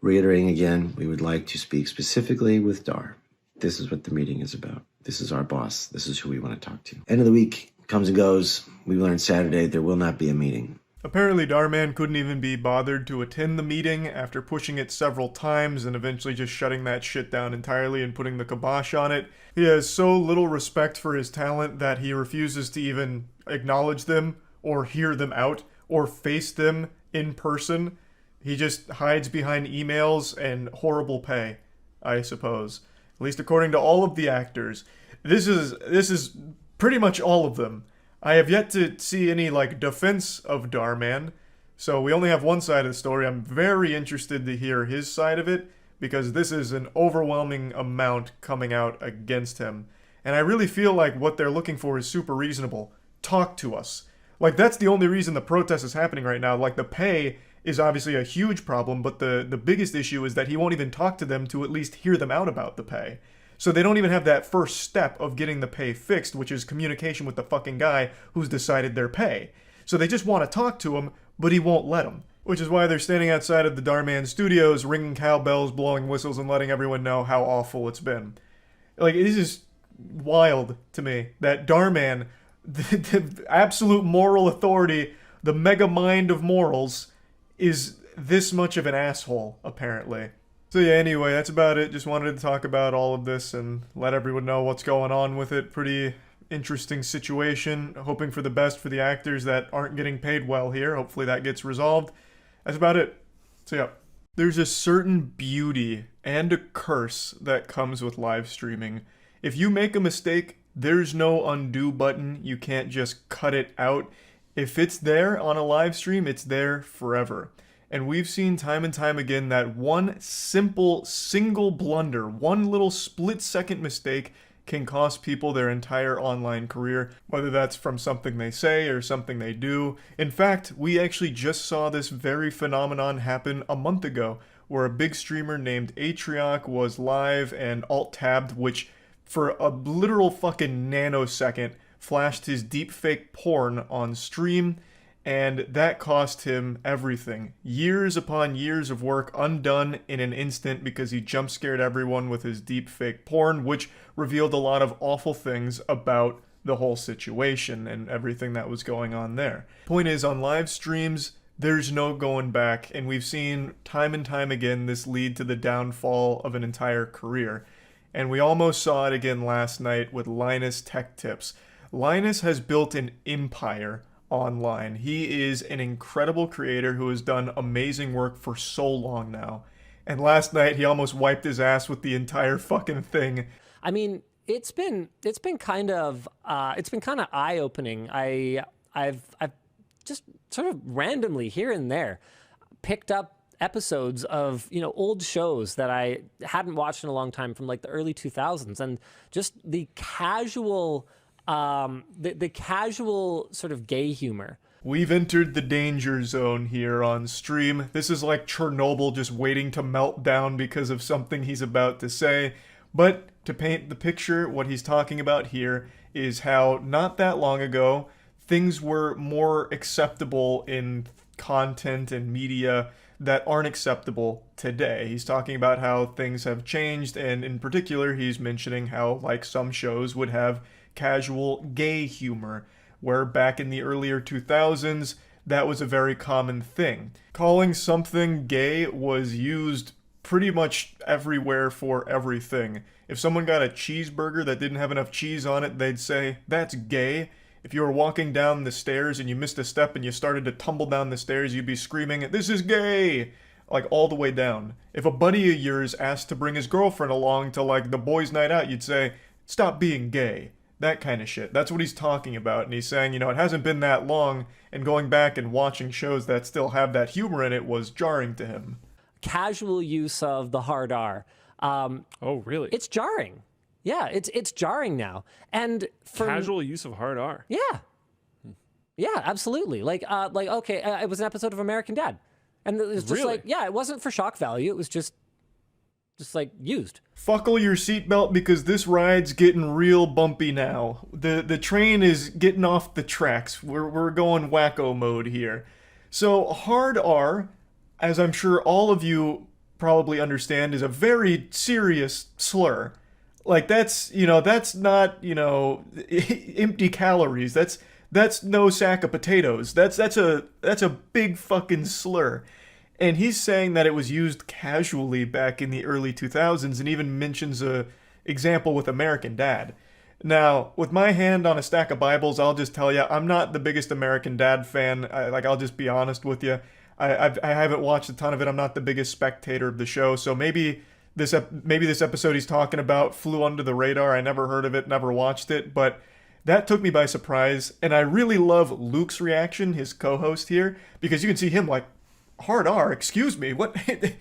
reiterating again, we would like to speak specifically with Dar. This is what the meeting is about. This is our boss. This is who we want to talk to. End of the week comes and goes. We learned Saturday there will not be a meeting. Apparently Darman couldn't even be bothered to attend the meeting after pushing it several times and eventually just shutting that shit down entirely and putting the kibosh on it. He has so little respect for his talent that he refuses to even acknowledge them or hear them out or face them in person. He just hides behind emails and horrible pay, I suppose. At least according to all of the actors. This is pretty much all of them. I have yet to see any, like, defense of Darman, so we only have one side of the story. I'm very interested to hear his side of it, because this is an overwhelming amount coming out against him. And I really feel like what they're looking for is super reasonable. Talk to us. Like, that's the only reason the protest is happening right now. Like, the pay is obviously a huge problem, but the biggest issue is that he won't even talk to them to at least hear them out about the pay. So they don't even have that first step of getting the pay fixed, which is communication with the fucking guy who's decided their pay. So they just want to talk to him, but he won't let them. Which is why they're standing outside of the Darman Studios, ringing cowbells, blowing whistles, and letting everyone know how awful it's been. Like, it is just wild to me that Darman, the absolute moral authority, the mega mind of morals, is this much of an asshole, apparently. So yeah, anyway, that's about it. Just wanted to talk about all of this and let everyone know what's going on with it. Pretty interesting situation. Hoping for the best for the actors that aren't getting paid well here. Hopefully that gets resolved. That's about it. So yeah. There's a certain beauty and a curse that comes with live streaming. If you make a mistake, there's no undo button. You can't just cut it out. If it's there on a live stream, it's there forever. And we've seen time and time again that one simple, single blunder, one little split-second mistake can cost people their entire online career, whether that's from something they say or something they do. In fact, we actually just saw this very phenomenon happen a month ago, where a big streamer named Atrioc was live and alt-tabbed, which for a literal fucking nanosecond flashed his deepfake porn on stream, and that cost him everything. Years upon years of work undone in an instant because he jump scared everyone with his deepfake porn, which revealed a lot of awful things about the whole situation and everything that was going on there. Point is, on live streams, there's no going back, and we've seen time and time again this lead to the downfall of an entire career. And we almost saw it again last night with Linus Tech Tips. Linus has built an empire online. He is an incredible creator who has done amazing work for so long now. And last night he almost wiped his ass with the entire fucking thing. I mean, it's been kind of eye-opening. I've just sort of randomly here and there picked up episodes of, you know, old shows that I hadn't watched in a long time from like the early 2000s, and just the casual the casual sort of gay humor. We've entered the danger zone here on stream. This is like Chernobyl just waiting to melt down because of something he's about to say. But to paint the picture, what he's talking about here is how not that long ago, things were more acceptable in content and media that aren't acceptable today. He's talking about how things have changed, and in particular, he's mentioning how, like, some shows would have casual gay humor, where back in the earlier 2000s, that was a very common thing. Calling something gay was used pretty much everywhere for everything. If someone got a cheeseburger that didn't have enough cheese on it, they'd say, "That's gay." If you were walking down the stairs and you missed a step and you started to tumble down the stairs, you'd be screaming, "This is gay!" Like, all the way down. If a buddy of yours asked to bring his girlfriend along to, like, the boys' night out, you'd say, "Stop being gay." That kind of shit. That's what he's talking about. And he's saying, you know, it hasn't been that long, and going back and watching shows that still have that humor in it was jarring to him. Casual use of the hard R. Oh, really? It's jarring. Yeah, it's jarring now. And for casual use of hard R. Yeah. Yeah, absolutely. Like okay, it was an episode of American Dad. And it was just like, yeah, it wasn't for shock value. It was just like used. Buckle your seatbelt because this ride's getting real bumpy now. The train is getting off the tracks. We're going wacko mode here. So hard R, as I'm sure all of you probably understand, is a very serious slur. Like, that's, you know, that's not, you know, empty calories. That's no sack of potatoes. That's a big fucking slur. And he's saying that it was used casually back in the early 2000s, and even mentions a example with American Dad. Now, with my hand on a stack of Bibles, I'll just tell you, I'm not the biggest American Dad fan. I'll just be honest with you. I haven't watched a ton of it. I'm not the biggest spectator of the show, so maybe this episode he's talking about flew under the radar. I never heard of it, never watched it, but that took me by surprise. And I really love Luke's reaction, his co-host here, because you can see him like, hard R, excuse me, what kind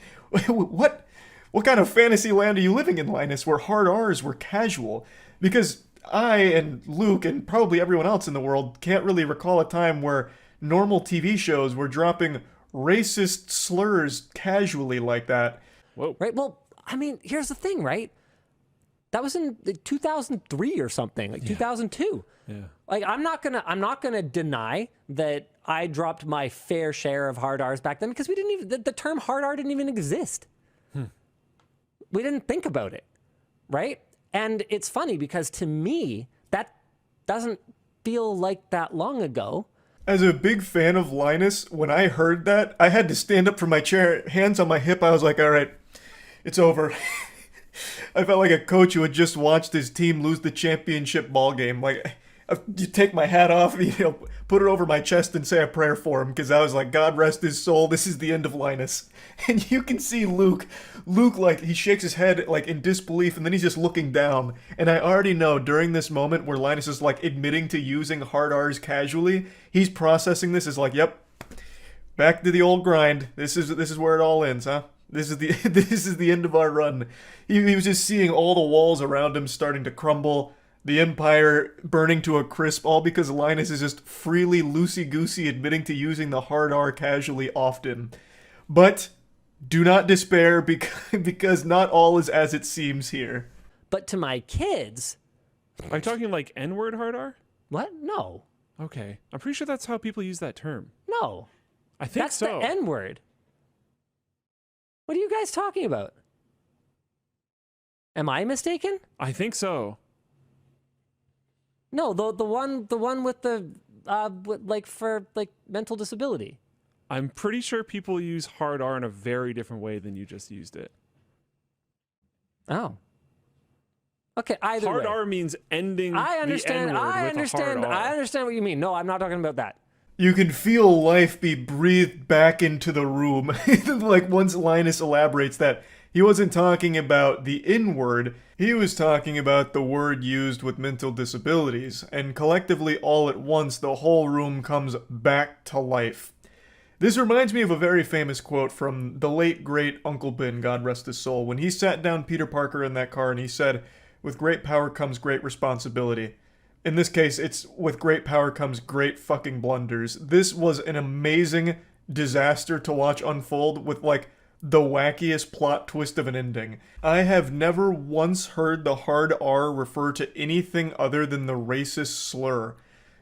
of fantasy land are you living in, Linus, where hard R's were casual? Because I and Luke and probably everyone else in the world can't really recall a time where normal TV shows were dropping racist slurs casually like that. Whoa. Right, well, I mean, here's the thing, right? That was in 2003 or something, like 2002. Yeah. Like, I'm not gonna deny that I dropped my fair share of hard R's back then because we didn't even, the term hard R didn't even exist. We didn't think about it, right? And it's funny because to me, that doesn't feel like that long ago. As a big fan of Linus, when I heard that, I had to stand up from my chair, hands on my hip. I was like, all right, it's over. I felt like a coach who had just watched his team lose the championship ball game. Like, you take my hat off, put it over my chest and say a prayer for him, because I was like, God rest his soul, this is the end of Linus. And you can see Luke, like, he shakes his head, like, in disbelief, and then he's just looking down. And I already know, during this moment where Linus is, like, admitting to using hard R's casually, he's processing this as like, yep, back to the old grind. This is where it all ends, huh? This is the end of our run. He was just seeing all the walls around him starting to crumble, the empire burning to a crisp, all because Linus is just freely loosey-goosey admitting to using the hard R casually often. But do not despair, because not all is as it seems here. But to my kids... Are you talking like N-word hard R? What? No. Okay. I'm pretty sure that's how people use that term. No. I think that's so. That's the N-word. What are you guys talking about? Am I mistaken? I think so. No, the one with the for mental disability. I'm pretty sure people use hard R in a very different way than you just used it. Oh. Okay, either way. Hard R means ending I understand. the N-word I with understand. a hard R. I understand what you mean. No, I'm not talking about that. You can feel life be breathed back into the room. Like, once Linus elaborates that he wasn't talking about the N-word, he was talking about the word used with mental disabilities, and collectively all at once the whole room comes back to life. This reminds me of a very famous quote from the late great Uncle Ben, God rest his soul, when he sat down Peter Parker in that car and he said, "With great power comes great responsibility." In this case, it's with great power comes great fucking blunders. This was an amazing disaster to watch unfold with, like, the wackiest plot twist of an ending. I have never once heard the hard R refer to anything other than the racist slur.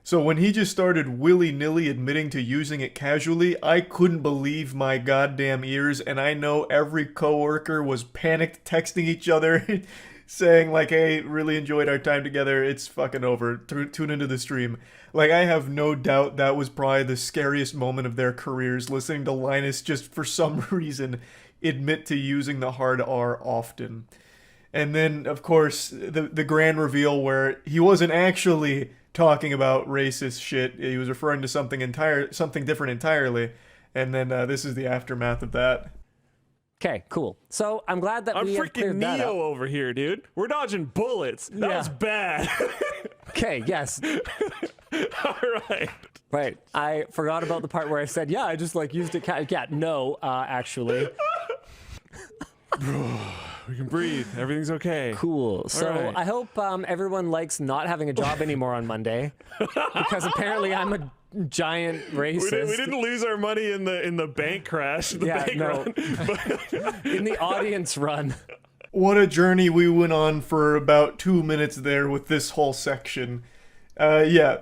So when he just started willy-nilly admitting to using it casually, I couldn't believe my goddamn ears, and I know every coworker was panicked texting each other saying like, hey, really enjoyed our time together, it's fucking over, tune into the stream. Like, I have no doubt that was probably the scariest moment of their careers, listening to Linus just for some reason admit to using the hard R often. And then, of course, the grand reveal where he wasn't actually talking about racist shit, he was referring to something different entirely, and then this is the aftermath of that. Okay, cool. So I'm glad that I'm we have freaking cleared that up. Neo over here, dude. We're dodging bullets. That was bad. Okay, yes. All right. Right. I forgot about the part where I said, yeah, I just like used it. Yeah, no, actually. We can breathe. Everything's okay. Cool. So right. I hope everyone likes not having a job anymore on Monday, because apparently I'm a giant racist. We didn't lose our money in the bank crash. Bank run. In the audience run. What a journey we went on for about 2 minutes there with this whole section. Yeah,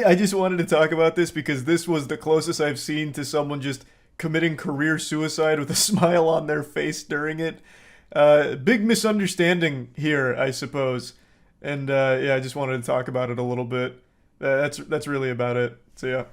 I just wanted to talk about this because this was the closest I've seen to someone just committing career suicide with a smile on their face during it. Big misunderstanding here, I suppose. And yeah, I just wanted to talk about it a little bit. That's really about it. So yeah.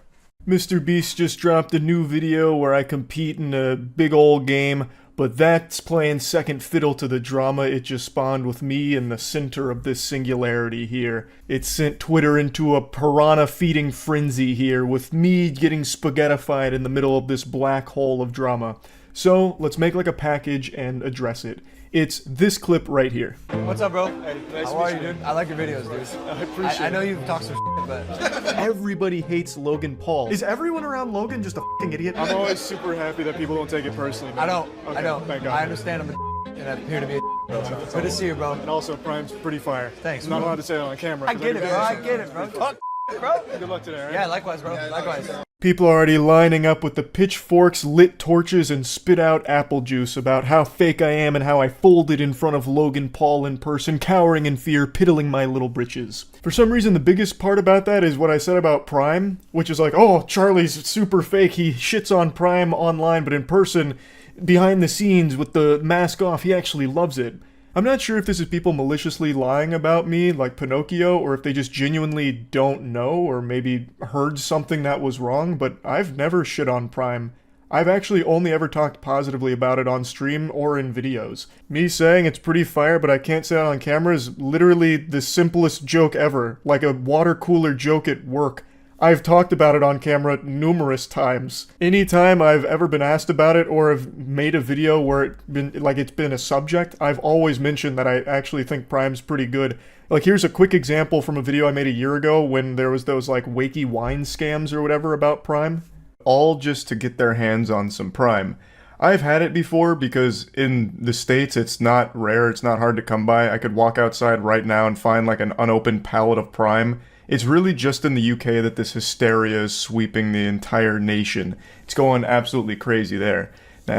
Mr. Beast just dropped a new video where I compete in a big old game, but that's playing second fiddle to the drama it just spawned with me in the center of this singularity here. It sent Twitter into a piranha-feeding frenzy here, with me getting spaghettified in the middle of this black hole of drama. So, let's make like a package and address it. It's this clip right here. What's up, bro? Hey, nice How to are meet you, dude? I like your videos, dude. I appreciate it. I know you've talked some shit, but... Everybody hates Logan Paul. Is everyone around Logan just a f***ing idiot? I'm always super happy that people don't take it personally, man. I don't. Okay, I don't. Thank God. I understand I'm a and I appear to be a bro. It's good to see you, bro. And also, Prime's pretty fire. Thanks, I'm not bro. allowed to say it on camera. I get it, bro. I get it, bro. Fuck, bro. Good luck today, all right? Yeah, likewise, bro. Likewise. People are already lining up with the pitchforks, lit torches, and spit out apple juice about how fake I am and how I folded in front of Logan Paul in person, cowering in fear, piddling my little britches. For some reason, the biggest part about that is what I said about Prime, which is like, oh, Charlie's super fake, he shits on Prime online, but in person, behind the scenes with the mask off, he actually loves it. I'm not sure if this is people maliciously lying about me, like Pinocchio, or if they just genuinely don't know, or maybe heard something that was wrong, but I've never shit on Prime. I've actually only ever talked positively about it on stream or in videos. Me saying it's pretty fire, but I can't say it on camera is literally the simplest joke ever, like a water cooler joke at work. I've talked about it on camera numerous times. Anytime I've ever been asked about it or have made a video where it's been a subject, I've always mentioned that I actually think Prime's pretty good. Like, here's a quick example from a video I made a year ago when there was those like wakey wine scams or whatever about Prime. All just to get their hands on some Prime. I've had it before because in the States it's not rare, it's not hard to come by. I could walk outside right now and find like an unopened pallet of Prime. It's really just in the UK that this hysteria is sweeping the entire nation. It's going absolutely crazy there.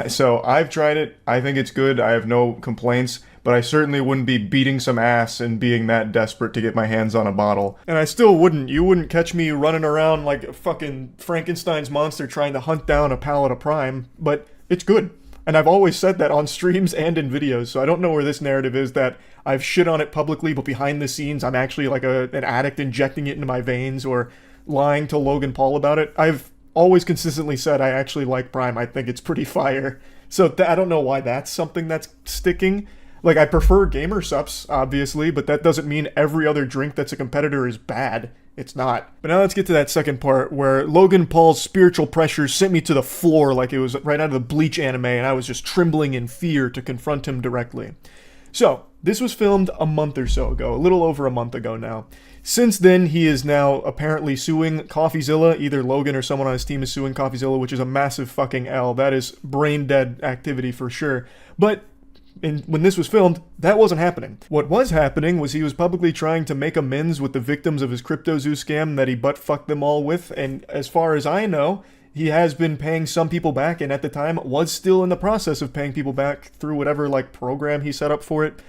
So I've tried it. I think it's good. I have no complaints. But I certainly wouldn't be beating some ass and being that desperate to get my hands on a bottle. And I still wouldn't. You wouldn't catch me running around like a fucking Frankenstein's monster trying to hunt down a pallet of Prime. But it's good. And I've always said that on streams and in videos, so I don't know where this narrative is that I've shit on it publicly, but behind the scenes I'm actually like an addict injecting it into my veins or lying to Logan Paul about it. I've always consistently said I actually like Prime. I think it's pretty fire. So I don't know why that's something that's sticking. Like, I prefer gamer sups, obviously, but that doesn't mean every other drink that's a competitor is bad. It's not. But now let's get to that second part where Logan Paul's spiritual pressures sent me to the floor like it was right out of the Bleach anime and I was just trembling in fear to confront him directly. So, this was filmed a month or so ago, a little over a month ago now. Since then, he is now apparently suing CoffeeZilla. Either Logan or someone on his team is suing CoffeeZilla, which is a massive fucking L. That is brain dead activity for sure. But when this was filmed, that wasn't happening. What was happening was he was publicly trying to make amends with the victims of his CryptoZoo scam that he butt-fucked them all with, and as far as I know, he has been paying some people back, and at the time was still in the process of paying people back through whatever, like, program he set up for it.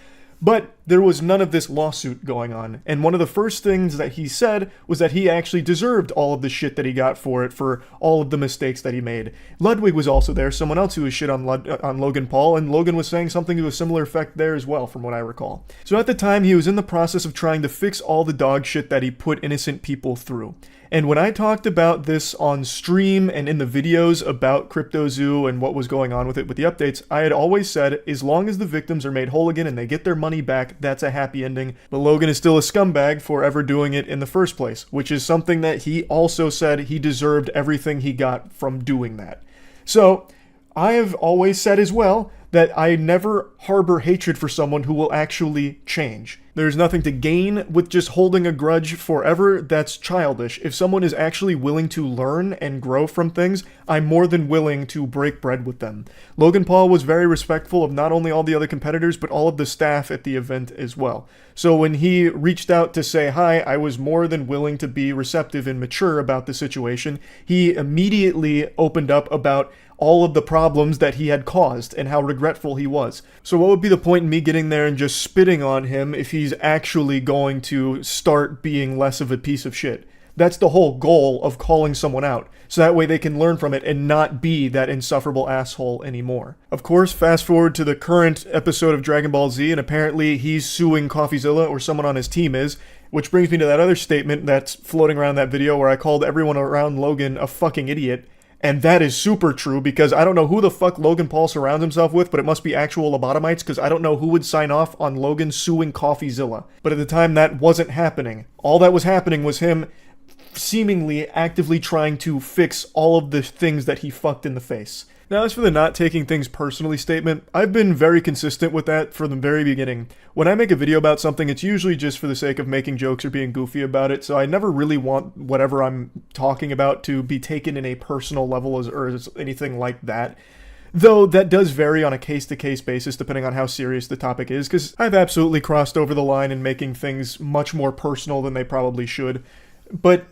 But there was none of this lawsuit going on, and one of the first things that he said was that he actually deserved all of the shit that he got for it, for all of the mistakes that he made. Ludwig was also there, someone else who was shit on Logan Paul, and Logan was saying something to a similar effect there as well, from what I recall. So at the time, he was in the process of trying to fix all the dog shit that he put innocent people through. And when I talked about this on stream and in the videos about CryptoZoo and what was going on with it with the updates, I had always said, as long as the victims are made whole again and they get their money back, that's a happy ending. But Logan is still a scumbag for ever doing it in the first place, which is something that he also said he deserved everything he got from doing that. So, I have always said as well that I never harbor hatred for someone who will actually change. There's nothing to gain with just holding a grudge forever. That's childish. If someone is actually willing to learn and grow from things, I'm more than willing to break bread with them. Logan Paul was very respectful of not only all the other competitors, but all of the staff at the event as well. So when he reached out to say hi, I was more than willing to be receptive and mature about the situation. He immediately opened up about all of the problems that he had caused and how regretful he was. So what would be the point in me getting there and just spitting on him if he's actually going to start being less of a piece of shit? That's the whole goal of calling someone out, so that way they can learn from it and not be that insufferable asshole anymore. Of course, fast forward to the current episode of Dragon Ball Z, and apparently he's suing CoffeeZilla, or someone on his team is, which brings me to that other statement that's floating around that video where I called everyone around Logan a fucking idiot. And that is super true, because I don't know who the fuck Logan Paul surrounds himself with, but it must be actual lobotomites, because I don't know who would sign off on Logan suing CoffeeZilla. But at the time, that wasn't happening. All that was happening was him seemingly actively trying to fix all of the things that he fucked in the face. Now, as for the not taking things personally statement, I've been very consistent with that from the very beginning. When I make a video about something, it's usually just for the sake of making jokes or being goofy about it, so I never really want whatever I'm talking about to be taken in a personal level or as anything like that. Though that does vary on a case-to-case basis depending on how serious the topic is, because I've absolutely crossed over the line in making things much more personal than they probably should. But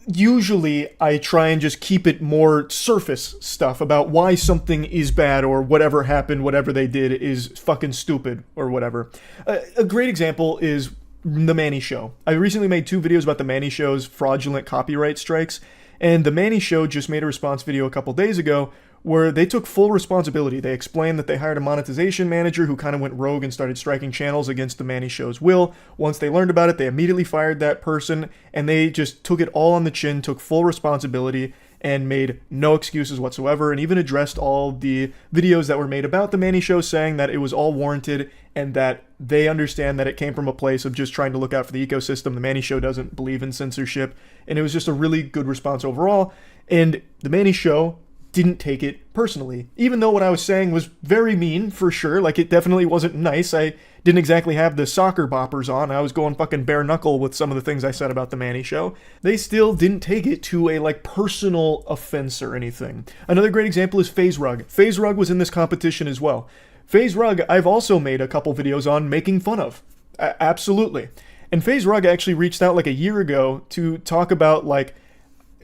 usually I try and just keep it more surface stuff about why something is bad or whatever happened, whatever they did is fucking stupid or whatever. A great example is The Manny Show. I recently made 2 videos about The Manny Show's fraudulent copyright strikes, and The Manny Show just made a response video a couple days ago where they took full responsibility. They explained that they hired a monetization manager who kind of went rogue and started striking channels against The Manny Show's will. Once they learned about it, they immediately fired that person, and they just took it all on the chin, took full responsibility, and made no excuses whatsoever, and even addressed all the videos that were made about The Manny Show, saying that it was all warranted and that they understand that it came from a place of just trying to look out for the ecosystem. The Manny Show doesn't believe in censorship, and it was just a really good response overall. And The Manny Show didn't take it personally, even though what I was saying was very mean, for sure. Like, it definitely wasn't nice. I didn't exactly have the soccer boppers on. I was going fucking bare knuckle with some of the things I said about The Manny Show. They still didn't take it to a, like, personal offense or anything. Another great example is FaZe Rug. FaZe Rug was in this competition as well. FaZe Rug, I've also made a couple videos on making fun of. Absolutely. And FaZe Rug actually reached out like a year ago to talk about, like,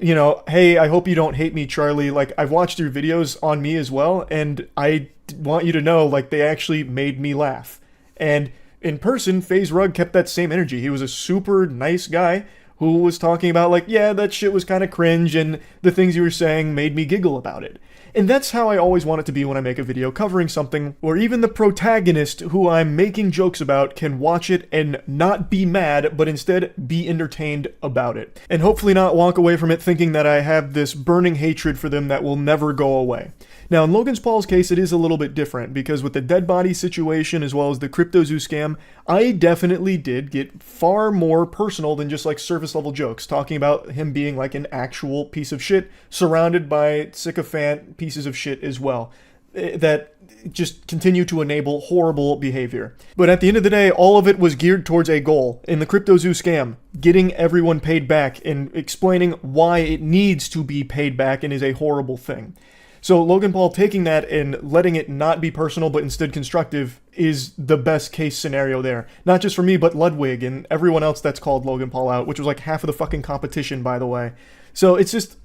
you know, hey, I hope you don't hate me, Charlie. Like, I've watched your videos on me as well, and I want you to know, like, they actually made me laugh. And in person, FaZe Rug kept that same energy. He was a super nice guy who was talking about, like, yeah, that shit was kind of cringe, and the things you were saying made me giggle about it. And that's how I always want it to be when I make a video covering something where even the protagonist who I'm making jokes about can watch it and not be mad, but instead be entertained about it. And hopefully not walk away from it thinking that I have this burning hatred for them that will never go away. Now, in Logan Paul's case, it is a little bit different, because with the dead body situation as well as the CryptoZoo scam, I definitely did get far more personal than just like surface level jokes, talking about him being like an actual piece of shit, surrounded by sycophant pieces of shit as well, that just continue to enable horrible behavior. But at the end of the day, all of it was geared towards a goal. In the CryptoZoo scam, getting everyone paid back and explaining why it needs to be paid back and is a horrible thing. So Logan Paul taking that and letting it not be personal but instead constructive is the best case scenario there. Not just for me, but Ludwig and everyone else that's called Logan Paul out, which was like half of the fucking competition, by the way. So it's just,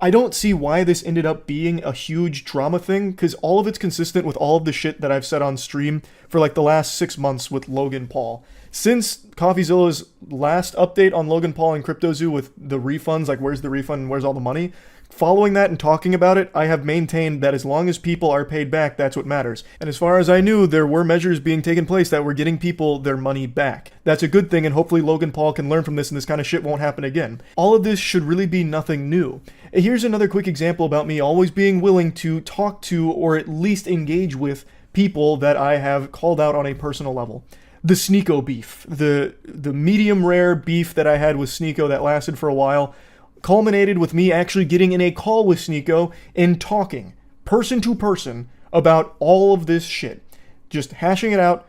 I don't see why this ended up being a huge drama thing, because all of it's consistent with all of the shit that I've said on stream for like the last 6 months with Logan Paul. Since CoffeeZilla's last update on Logan Paul and CryptoZoo with the refunds, like where's the refund and where's all the money, following that and talking about it, I have maintained that as long as people are paid back, that's what matters. And as far as I knew, there were measures being taken place that were getting people their money back. That's a good thing, and hopefully Logan Paul can learn from this and this kind of shit won't happen again. All of this should really be nothing new. Here's another quick example about me always being willing to talk to or at least engage with people that I have called out on a personal level. The Sneeko beef. The medium rare beef that I had with Sneeko that lasted for a while culminated with me actually getting in a call with Sneeko and talking, person to person, about all of this shit. Just hashing it out.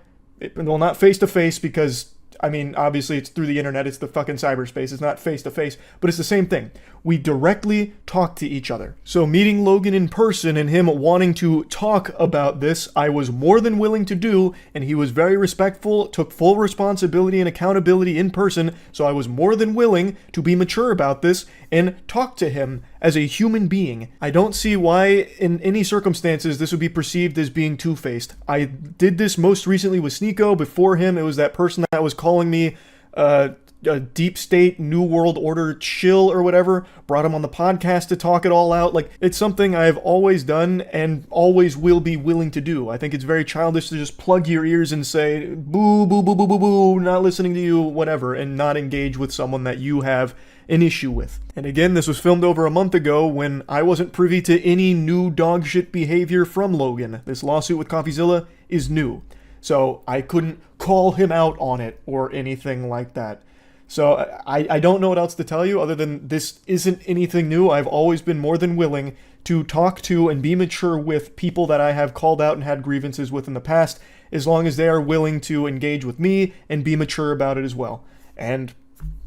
Well, not face to face, because, I mean, obviously it's through the internet, it's the fucking cyberspace, it's not face to face, but it's the same thing. We directly talk to each other. So meeting Logan in person and him wanting to talk about this, I was more than willing to do, and he was very respectful, took full responsibility and accountability in person, so I was more than willing to be mature about this and talk to him as a human being. I don't see why in any circumstances this would be perceived as being two-faced. I did this most recently with Sneeko. Before him, it was that person that was calling me a deep state, new world order chill or whatever, brought him on the podcast to talk it all out. Like, it's something I've always done and always will be willing to do. I think it's very childish to just plug your ears and say, boo, boo, boo, boo, boo, boo, not listening to you, whatever, and not engage with someone that you have an issue with. And again, this was filmed over a month ago when I wasn't privy to any new dogshit behavior from Logan. This lawsuit with CoffeeZilla is new, so I couldn't call him out on it or anything like that. So I don't know what else to tell you other than this isn't anything new. I've always been more than willing to talk to and be mature with people that I have called out and had grievances with in the past, as long as they are willing to engage with me and be mature about it as well. And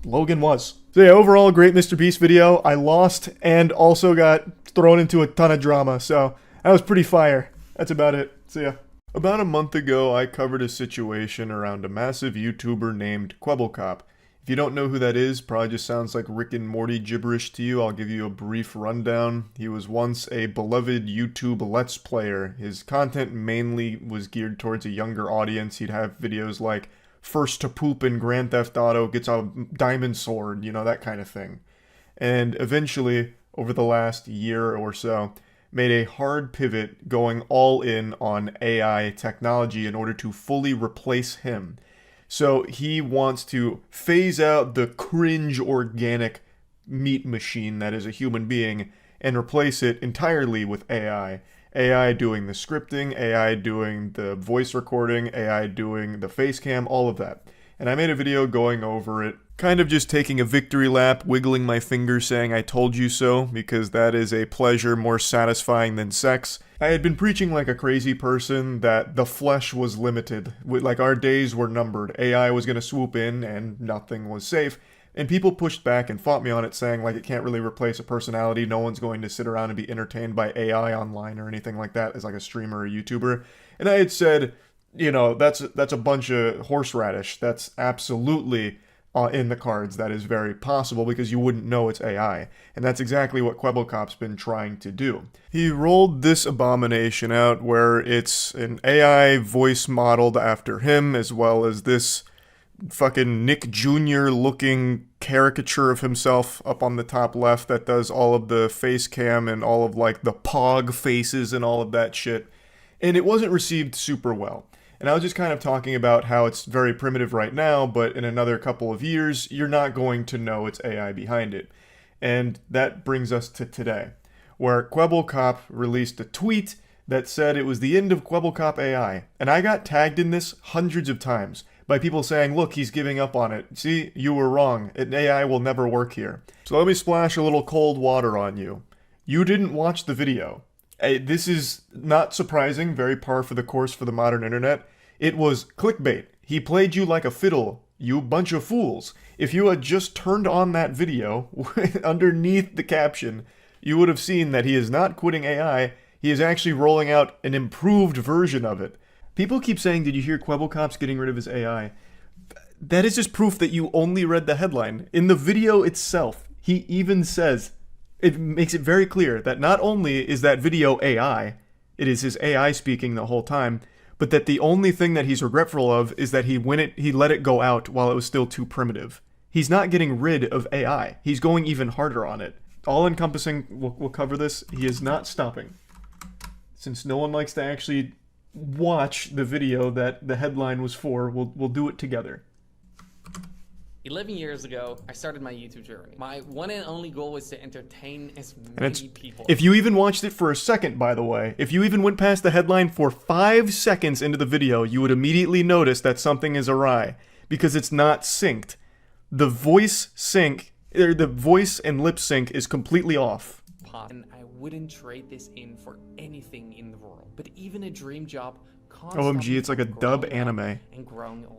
Logan was. So yeah, overall, great Mr. Beast video. I lost and also got thrown into a ton of drama, so that was pretty fire. That's about it. See ya. About a month ago, I covered a situation around a massive YouTuber named Quebblecop. If you don't know who that is, probably just sounds like Rick and Morty gibberish to you. I'll give you a brief rundown. He was once a beloved YouTube Let's Player. His content mainly was geared towards a younger audience. He'd have videos like first to poop in Grand Theft Auto, gets a diamond sword, you know, that kind of thing. And eventually, over the last year or so, made a hard pivot going all in on AI technology in order to fully replace him. So he wants to phase out the cringe organic meat machine that is a human being and replace it entirely with AI. AI doing the scripting, AI doing the voice recording, AI doing the face cam, all of that. And I made a video going over it, kind of just taking a victory lap, wiggling my fingers saying I told you so, because that is a pleasure more satisfying than sex. I had been preaching like a crazy person that the flesh was limited, like our days were numbered, AI was going to swoop in and nothing was safe. And people pushed back and fought me on it, saying like it can't really replace a personality, no one's going to sit around and be entertained by AI online or anything like that as like a streamer or a YouTuber. And I had said, you know, that's a bunch of horseradish. That's absolutely in the cards. That is very possible because you wouldn't know it's AI. And that's exactly what Kwebbelkop's been trying to do. He rolled this abomination out where it's an AI voice modeled after him, as well as this fucking Nick Jr. looking caricature of himself up on the top left that does all of the face cam and all of like the pog faces and all of that shit. And it wasn't received super well. And I was just kind of talking about how it's very primitive right now, but in another couple of years, you're not going to know it's AI behind it. And that brings us to today, where Kwebbelkop released a tweet that said it was the end of Kwebbelkop AI. And I got tagged in this hundreds of times by people saying, look, he's giving up on it. See, you were wrong. AI will never work here. So let me splash a little cold water on you. You didn't watch the video. This is not surprising, very par for the course for the modern internet. It was clickbait. He played you like a fiddle, you bunch of fools. If you had just turned on that video, underneath the caption, you would have seen that he is not quitting AI, he is actually rolling out an improved version of it. People keep saying, did you hear Kwebbelkop's getting rid of his AI? That is just proof that you only read the headline. In the video itself, he even says, it makes it very clear that not only is that video AI, it is his AI speaking the whole time, but that the only thing that he's regretful of is that he let it go out while it was still too primitive. He's not getting rid of AI. He's going even harder on it. All encompassing, we'll cover this, he is not stopping. Since no one likes to actually watch the video that the headline was for, we'll do it together. 11 years ago, I started my YouTube journey. My one and only goal was to entertain as many people. If you even watched it for a second, by the way, if you even went past the headline for 5 seconds into the video, you would immediately notice that something is awry, because it's not synced. The voice and lip sync is completely off. And I wouldn't trade this in for anything in the world. But even a dream job, OMG, it's like a dub anime.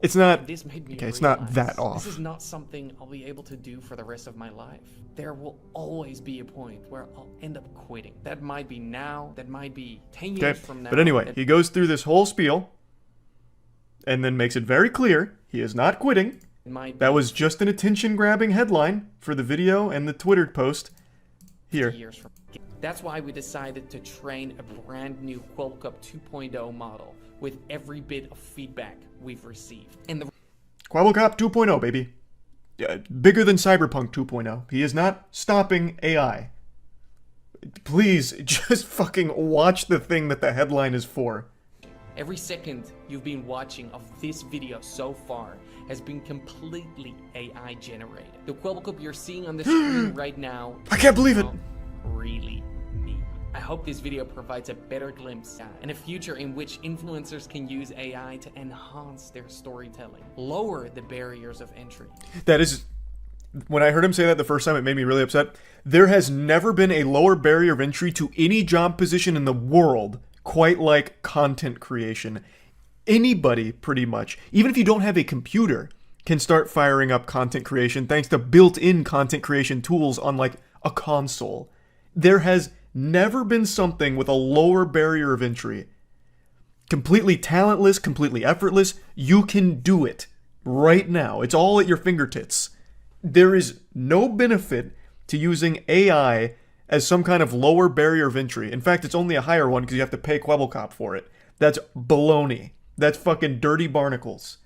It's not, okay, it's not that off. This is not something I'll be able to do for the rest of my life. There will always be a point where I'll end up quitting. That might be now, that might be 10 years from now. But anyway, he goes through this whole spiel and then makes it very clear he is not quitting. That was just an attention-grabbing headline for the video and the Twitter post. Here. That's why we decided to train a brand new Kwebbelkop 2.0 model with every bit of feedback we've received. And the Kwebbelkop 2.0, baby. Bigger than Cyberpunk 2.0. He is not stopping AI. Please, just fucking watch the thing that the headline is for. Every second you've been watching of this video so far has been completely AI generated. The Kwebbelkop you're seeing on the screen right now, I can't believe it. Really me. I hope this video provides a better glimpse and a future in which influencers can use AI to enhance their storytelling, lower the barriers of entry. That is, when I heard him say that the first time, it made me really upset. There has never been a lower barrier of entry to any job position in the world quite like content creation. Anybody, pretty much, even if you don't have a computer, can start firing up content creation thanks to built-in content creation tools on like a console. There has never been something with a lower barrier of entry. Completely talentless, completely effortless. You can do it right now. It's all at your fingertips. There is no benefit to using AI as some kind of lower barrier of entry. In fact, it's only a higher one because you have to pay Kwebbelkop for it. That's baloney. That's fucking dirty barnacles.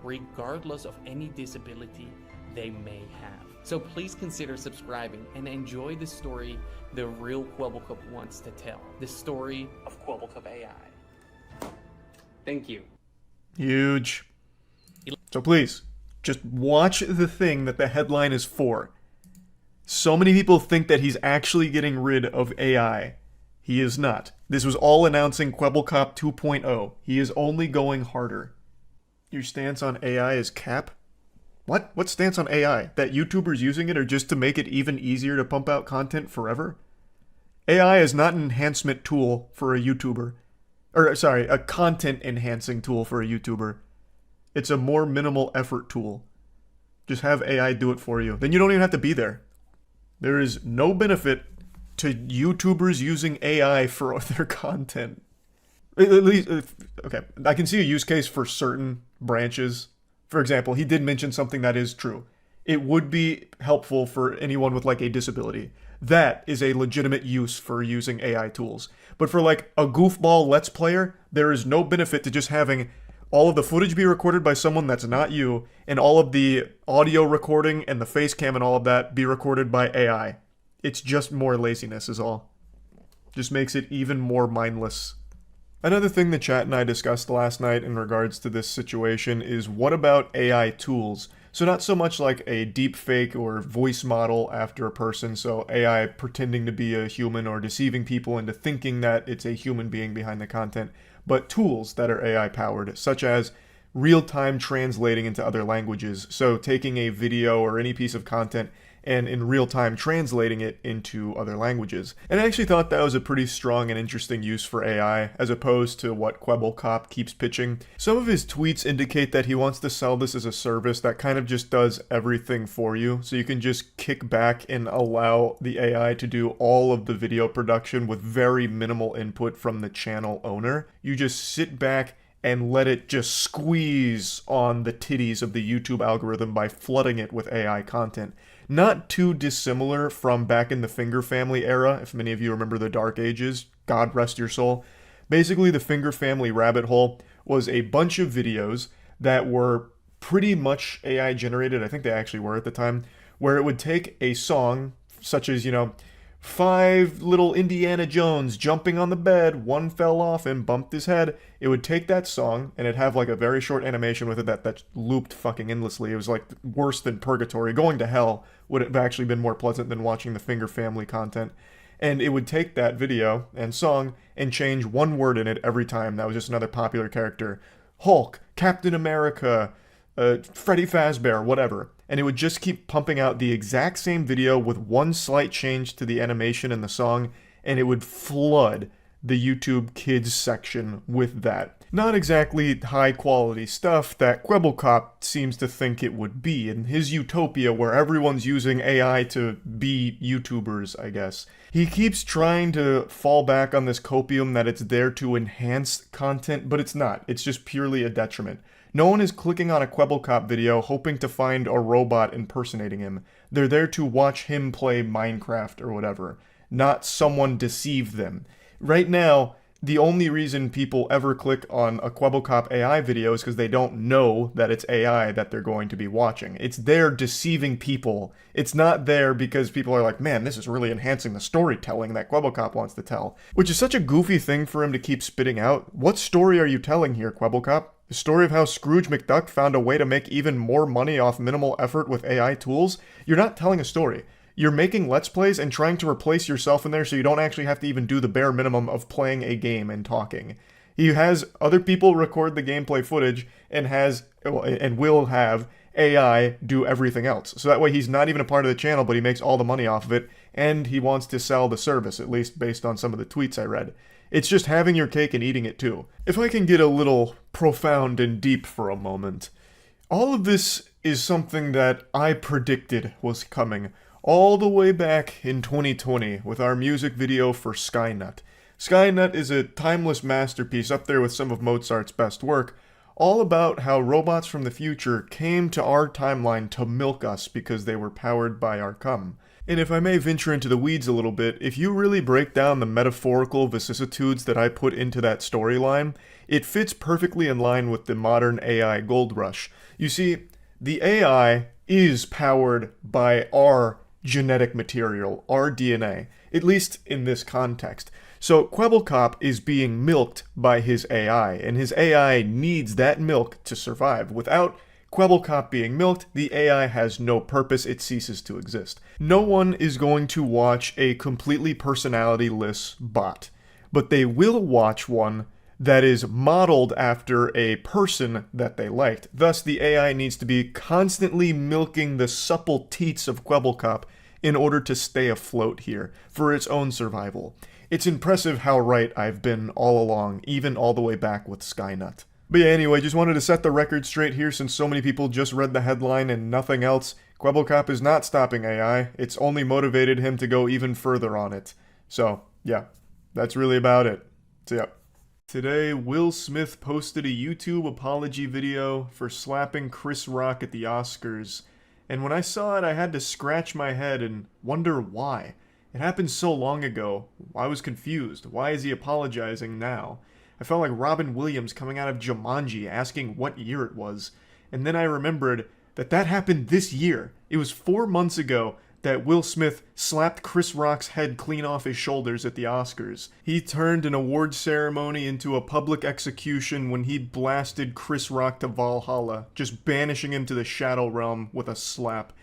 Regardless of any disability they may have. So please consider subscribing and enjoy the story the real Kwebbelkop wants to tell. The story of Kwebbelkop AI. Thank you. Huge. So please, just watch the thing that the headline is for. So many people think that he's actually getting rid of AI. He is not. This was all announcing Kwebbelkop 2.0. He is only going harder. Your stance on AI is cap? What? What stance on AI? That YouTubers using it are just to make it even easier to pump out content forever? AI is not an enhancement tool for a YouTuber. Or, sorry, a content enhancing tool for a YouTuber. It's a more minimal effort tool. Just have AI do it for you. Then you don't even have to be there. There is no benefit to YouTubers using AI for their content. At least, okay, I can see a use case for certain branches. For example, he did mention something that is true. It would be helpful for anyone with like a disability. That is a legitimate use for using AI tools. But for like a goofball Let's Player, there is no benefit to just having all of the footage be recorded by someone that's not you, and all of the audio recording and the face cam and all of that be recorded by AI. It's just more laziness is all. Just makes it even more mindless. Another thing the chat and I discussed last night in regards to this situation is what about AI tools? So not so much like a deep fake or voice model after a person, so AI pretending to be a human or deceiving people into thinking that it's a human being behind the content, but tools that are AI powered, such as real-time translating into other languages. So taking a video or any piece of content and in real time translating it into other languages. And I actually thought that was a pretty strong and interesting use for AI, as opposed to what Kwebbelkop keeps pitching. Some of his tweets indicate that he wants to sell this as a service that kind of just does everything for you, so you can just kick back and allow the AI to do all of the video production with very minimal input from the channel owner. You just sit back and let it just squeeze on the titties of the YouTube algorithm by flooding it with AI content. Not too dissimilar from back in the Finger Family era, if many of you remember the Dark Ages, God rest your soul. Basically, the Finger Family rabbit hole was a bunch of videos that were pretty much AI generated, I think they actually were at the time, where it would take a song, such as, 5 little Indiana Jones jumping on the bed, one fell off and bumped his head. It would take that song, and it'd have like a very short animation with it that looped fucking endlessly. It was like worse than purgatory. Going to hell would have actually been more pleasant than watching the Finger Family content. And it would take that video and song and change one word in it every time. That was just another popular character. Hulk, Captain America, Freddy Fazbear, whatever. And it would just keep pumping out the exact same video with one slight change to the animation and the song, and it would flood the YouTube Kids section with that. Not exactly high quality stuff that Kwebbelkop seems to think it would be in his utopia where everyone's using AI to be YouTubers, I guess. He keeps trying to fall back on this copium that it's there to enhance content, but it's not. It's just purely a detriment. No one is clicking on a Kwebbelkop video hoping to find a robot impersonating him. They're there to watch him play Minecraft or whatever, not someone deceive them. Right now, the only reason people ever click on a Kwebbelkop AI video is because they don't know that it's AI that they're going to be watching. It's there deceiving people. It's not there because people are like, man, this is really enhancing the storytelling that Kwebbelkop wants to tell. Which is such a goofy thing for him to keep spitting out. What story are you telling here, Kwebbelkop? The story of how Scrooge McDuck found a way to make even more money off minimal effort with AI tools? You're not telling a story. You're making Let's Plays and trying to replace yourself in there so you don't actually have to even do the bare minimum of playing a game and talking. He has other people record the gameplay footage and will have AI do everything else. So that way he's not even a part of the channel, but he makes all the money off of it, and he wants to sell the service, at least based on some of the tweets I read. It's just having your cake and eating it too. If I can get a little profound and deep for a moment, all of this is something that I predicted was coming all the way back in 2020 with our music video for Skynet. Skynet is a timeless masterpiece up there with some of Mozart's best work. all about how robots from the future came to our timeline to milk us because they were powered by our cum. And if I may venture into the weeds a little bit, if you really break down the metaphorical vicissitudes that I put into that storyline, it fits perfectly in line with the modern AI gold rush. You see, the AI is powered by our genetic material, our DNA, at least in this context. So Kwebbelkop is being milked by his AI, and his AI needs that milk to survive. Without Kwebbelkop being milked, the AI has no purpose, it ceases to exist. No one is going to watch a completely personality-less bot, but they will watch one that is modeled after a person that they liked. Thus, the AI needs to be constantly milking the supple teats of Kwebbelkop in order to stay afloat here, for its own survival. It's impressive how right I've been all along, even all the way back with Skynet. But yeah, anyway, just wanted to set the record straight here since so many people just read the headline and nothing else. Kwebbelkop is not stopping AI, it's only motivated him to go even further on it. So, yeah, that's really about it. So yeah. Today, Will Smith posted a YouTube apology video for slapping Chris Rock at the Oscars. And when I saw it, I had to scratch my head and wonder why. It happened so long ago. I was confused. Why is he apologizing now? I felt like Robin Williams coming out of Jumanji asking what year it was. And then I remembered that that happened this year. It was 4 months ago that Will Smith slapped Chris Rock's head clean off his shoulders at the Oscars. He turned an award ceremony into a public execution when he blasted Chris Rock to Valhalla, just banishing him to the Shadow Realm with a slap.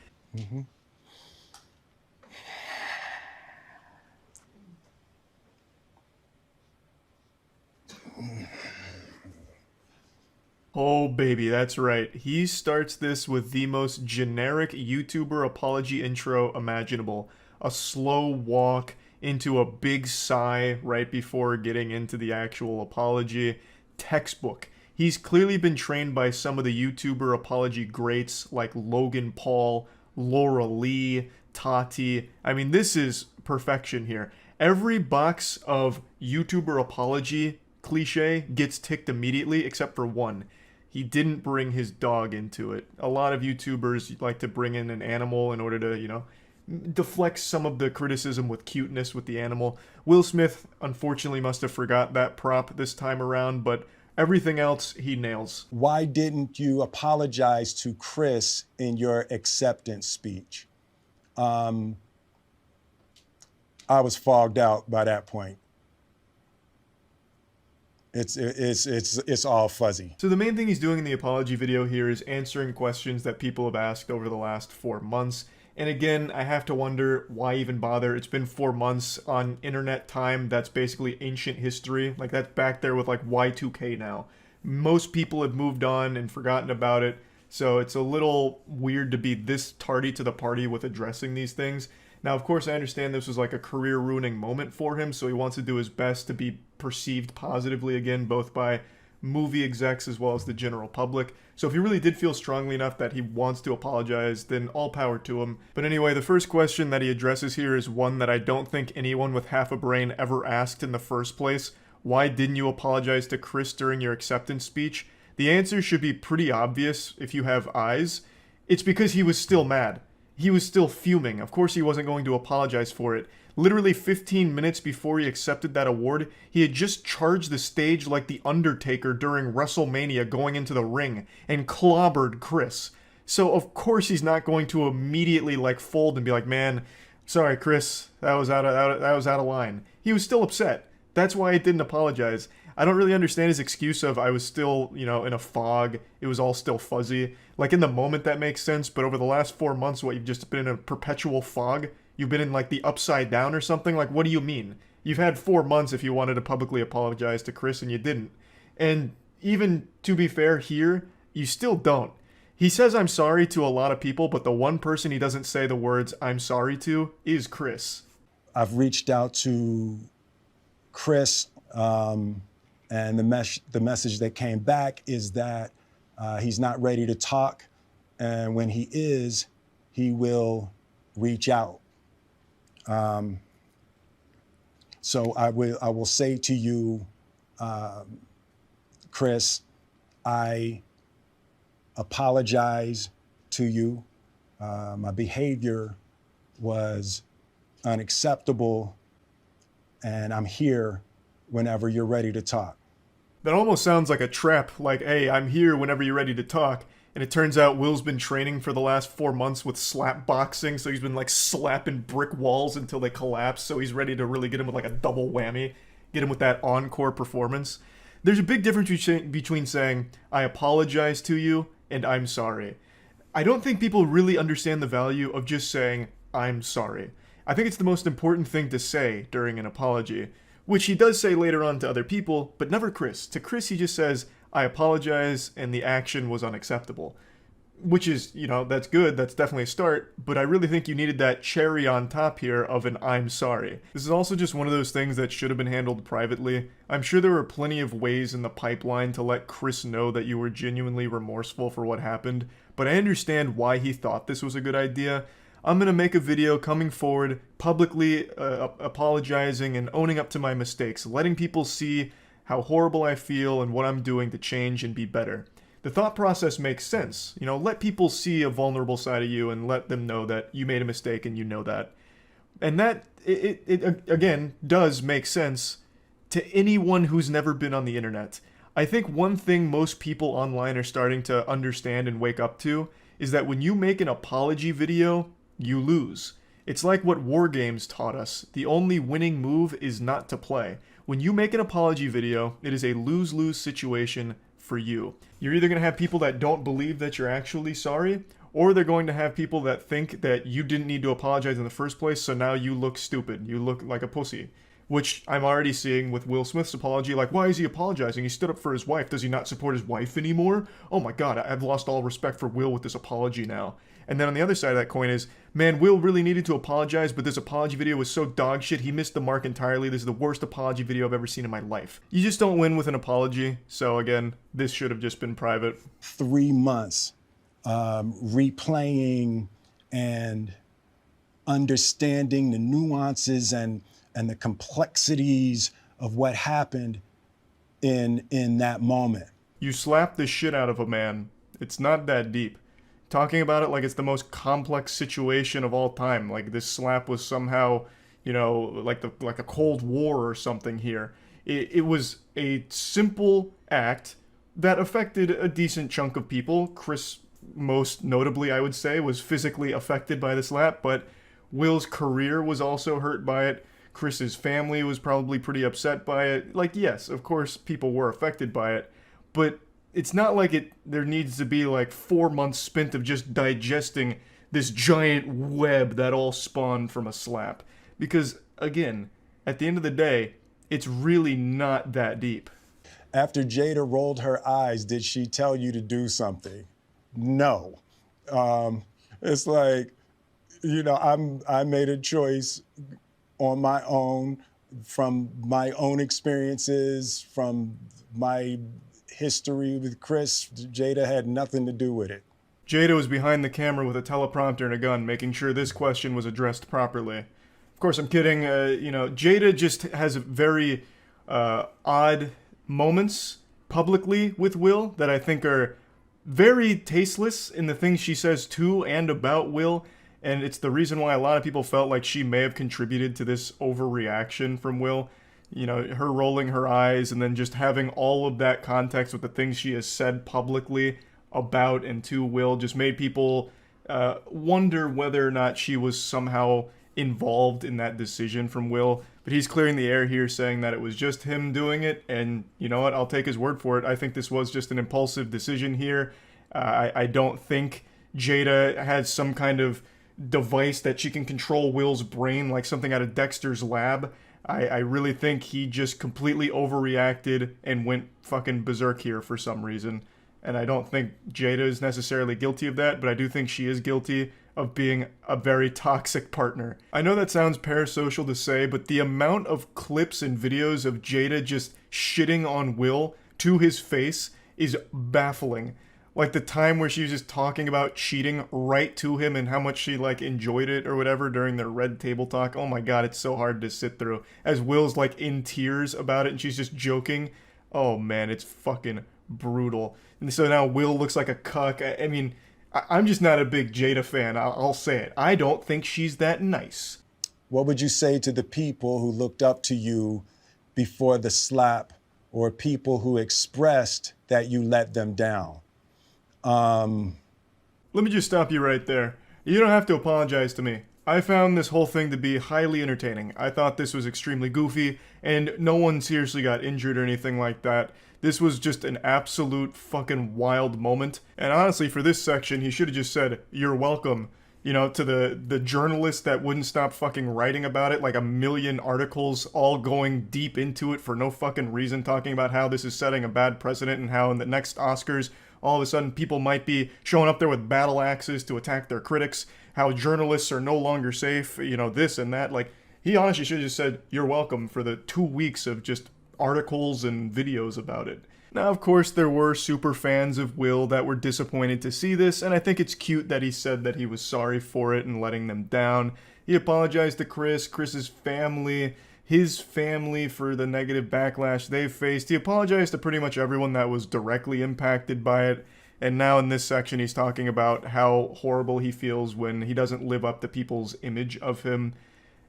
Oh baby, that's right. He starts this with the most generic YouTuber apology intro imaginable. A slow walk into a big sigh right before getting into the actual apology. Textbook. He's clearly been trained by some of the YouTuber apology greats like Logan Paul, Laura Lee, Tati. I mean, this is perfection here. Every box of YouTuber apology cliche gets ticked immediately except for one. He didn't bring his dog into it. A lot of YouTubers like to bring in an animal in order to, you know, deflect some of the criticism with cuteness with the animal. Will Smith, unfortunately, must have forgot that prop this time around, but everything else he nails. Why didn't you apologize to Chris in your acceptance speech? I was fogged out by that point. It's all fuzzy. So the main thing he's doing in the apology video here is answering questions that people have asked over the last 4 months. And again, I have to wonder why even bother. It's been 4 months on internet time. That's basically ancient history. Like, that's back there with like Y2K now. Most people have moved on and forgotten about it. So it's a little weird to be this tardy to the party with addressing these things. Now, of course, I understand this was like a career-ruining moment for him, so he wants to do his best to be perceived positively again, both by movie execs as well as the general public. So if he really did feel strongly enough that he wants to apologize, then all power to him. But anyway, the first question that he addresses here is one that I don't think anyone with half a brain ever asked in the first place. Why didn't you apologize to Chris during your acceptance speech? The answer should be pretty obvious if you have eyes. It's because he was still mad. He was still fuming. Of course he wasn't going to apologize for it. Literally 15 minutes before he accepted that award, he had just charged the stage like The Undertaker during WrestleMania going into the ring and clobbered Chris. So of course he's not going to immediately like fold and be like, man, sorry Chris, that was out of line. He was still upset. That's why he didn't apologize. I don't really understand his excuse of I was still, you know, in a fog. It was all still fuzzy. Like in the moment that makes sense, but over the last 4 months, what, you've just been in a perpetual fog? You've been in like the upside down or something? Like, what do you mean? You've had 4 months if you wanted to publicly apologize to Chris and you didn't. And even to be fair here, you still don't. He says I'm sorry to a lot of people, but the one person he doesn't say the words I'm sorry to is Chris. I've reached out to Chris, and the message that came back is that he's not ready to talk, and when he is, he will reach out. So I will say to you, Chris, I apologize to you. My behavior was unacceptable, and I'm here whenever you're ready to talk. That almost sounds like a trap, like, hey, I'm here whenever you're ready to talk. And it turns out Will's been training for the last 4 months with slap boxing, so he's been like slapping brick walls until they collapse, so he's ready to really get him with like a double whammy, get him with that encore performance. There's a big difference between saying, I apologize to you, and I'm sorry. I don't think people really understand the value of just saying, I'm sorry. I think it's the most important thing to say during an apology, which he does say later on to other people, but never Chris. To Chris, he just says, I apologize, and the action was unacceptable. Which is, you know, that's good, that's definitely a start, but I really think you needed that cherry on top here of an I'm sorry. This is also just one of those things that should have been handled privately. I'm sure there were plenty of ways in the pipeline to let Chris know that you were genuinely remorseful for what happened, but I understand why he thought this was a good idea. I'm gonna make a video coming forward, publicly apologizing and owning up to my mistakes, letting people see how horrible I feel and what I'm doing to change and be better. The thought process makes sense. You know, let people see a vulnerable side of you and let them know that you made a mistake and you know that. And that, it again, does make sense to anyone who's never been on the internet. I think one thing most people online are starting to understand and wake up to is that when you make an apology video, you lose. It's like what war games taught us. The only winning move is not to play. When you make an apology video, it is a lose-lose situation for you. You're either going to have people that don't believe that you're actually sorry, or they're going to have people that think that you didn't need to apologize in the first place, so now you look stupid. You look like a pussy. Which I'm already seeing with Will Smith's apology, like, why is he apologizing? He stood up for his wife. Does he not support his wife anymore? Oh my god, I've lost all respect for Will with this apology now. And then on the other side of that coin is, man, Will really needed to apologize, but this apology video was so dog shit, he missed the mark entirely. This is the worst apology video I've ever seen in my life. You just don't win with an apology, so again, this should have just been private. 3 months replaying and understanding the nuances and the complexities of what happened in that moment. You slapped the shit out of a man. It's not that deep. Talking about it like it's the most complex situation of all time, like this slap was somehow, you know, like a Cold War or something here. It was a simple act that affected a decent chunk of people. Chris, most notably, I would say, was physically affected by the slap, but Will's career was also hurt by it. Chris's family was probably pretty upset by it. Like, yes, of course, people were affected by it, but it's not like there needs to be like 4 months spent of just digesting this giant web that all spawned from a slap. Because, again, at the end of the day, it's really not that deep. After Jada rolled her eyes, did she tell you to do something? No. It's like, you know, I made a choice on my own, from my own experiences, from my history with Chris. Jada had nothing to do with it. Jada was behind the camera with a teleprompter and a gun, making sure this question was addressed properly. Of course, I'm kidding. You know, Jada just has very odd moments publicly with Will that I think are very tasteless in the things she says to and about Will. And it's the reason why a lot of people felt like she may have contributed to this overreaction from Will. You know, her rolling her eyes and then just having all of that context with the things she has said publicly about and to Will just made people wonder whether or not she was somehow involved in that decision from Will. But he's clearing the air here, saying that it was just him doing it. And you know what? I'll take his word for it. I think this was just an impulsive decision here. I don't think Jada has some kind of device that she can control Will's brain like something out of Dexter's lab. I really think he just completely overreacted and went fucking berserk here for some reason. And I don't think Jada is necessarily guilty of that, but I do think she is guilty of being a very toxic partner. I know that sounds parasocial to say, but the amount of clips and videos of Jada just shitting on Will to his face is baffling. Like the time where she was just talking about cheating right to him and how much she like enjoyed it or whatever during their red table talk. Oh my god, it's so hard to sit through. As Will's like in tears about it and she's just joking. Oh man, it's fucking brutal. And so now Will looks like a cuck. I mean, I'm just not a big Jada fan. I'll say it. I don't think she's that nice. What would you say to the people who looked up to you before the slap, or people who expressed that you let them down? Let me just stop you right there. You don't have to apologize to me. I found this whole thing to be highly entertaining. I thought this was extremely goofy, and no one seriously got injured or anything like that. This was just an absolute fucking wild moment. And honestly, for this section, he should have just said, "You're welcome." You know, to the journalist that wouldn't stop fucking writing about it, like a million articles all going deep into it for no fucking reason, talking about how this is setting a bad precedent and how in the next Oscars, all of a sudden people might be showing up there with battle axes to attack their critics, how journalists are no longer safe, you know, this and that. Like, he honestly should have just said, "You're welcome," for the 2 weeks of just articles and videos about it. Now, of course, there were super fans of Will that were disappointed to see this, and I think it's cute that he said that he was sorry for it and letting them down. He apologized to Chris's family, his family, for the negative backlash they've faced. He apologized to pretty much everyone that was directly impacted by it. And now in this section, he's talking about how horrible he feels when he doesn't live up to people's image of him.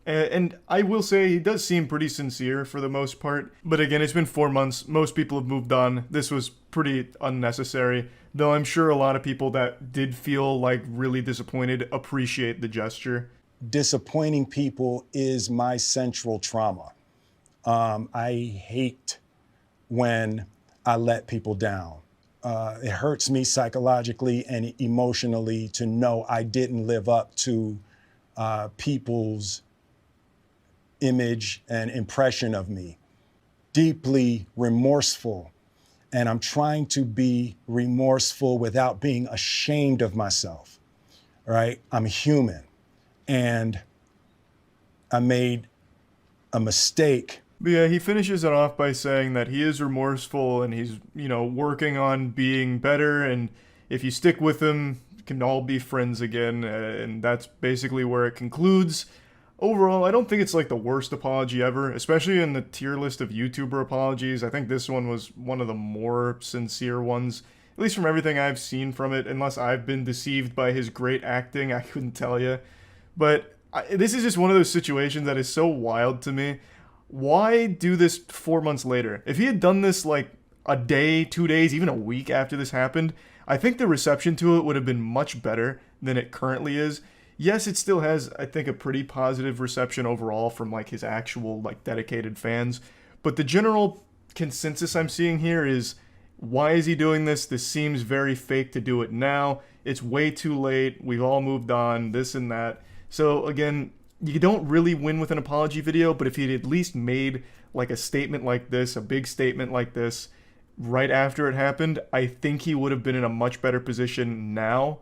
And I will say he does seem pretty sincere for the most part. But again, it's been 4 months. Most people have moved on. This was pretty unnecessary. Though I'm sure a lot of people that did feel like really disappointed appreciate the gesture. Disappointing people is my central trauma. I hate when I let people down. It hurts me psychologically and emotionally to know I didn't live up to people's image and impression of me. Deeply remorseful. And I'm trying to be remorseful without being ashamed of myself, right? I'm human. And I made a mistake. But yeah, he finishes it off by saying that he is remorseful and he's, you know, working on being better. And if you stick with him, you can all be friends again. And that's basically where it concludes. Overall, I don't think it's like the worst apology ever, especially in the tier list of YouTuber apologies. I think this one was one of the more sincere ones, at least from everything I've seen from it, unless I've been deceived by his great acting, I couldn't tell you. But this is just one of those situations that is so wild to me. Why do this 4 months later? If he had done this like a day, 2 days, even a week after this happened, I think the reception to it would have been much better than it currently is. Yes, it still has, I think, a pretty positive reception overall from like his actual like dedicated fans. But the general consensus I'm seeing here is, why is he doing this? This seems very fake to do it now. It's way too late. We've all moved on, this and that. So again, you don't really win with an apology video, but if he'd at least made like a statement like this, a big statement like this, right after it happened, I think he would have been in a much better position now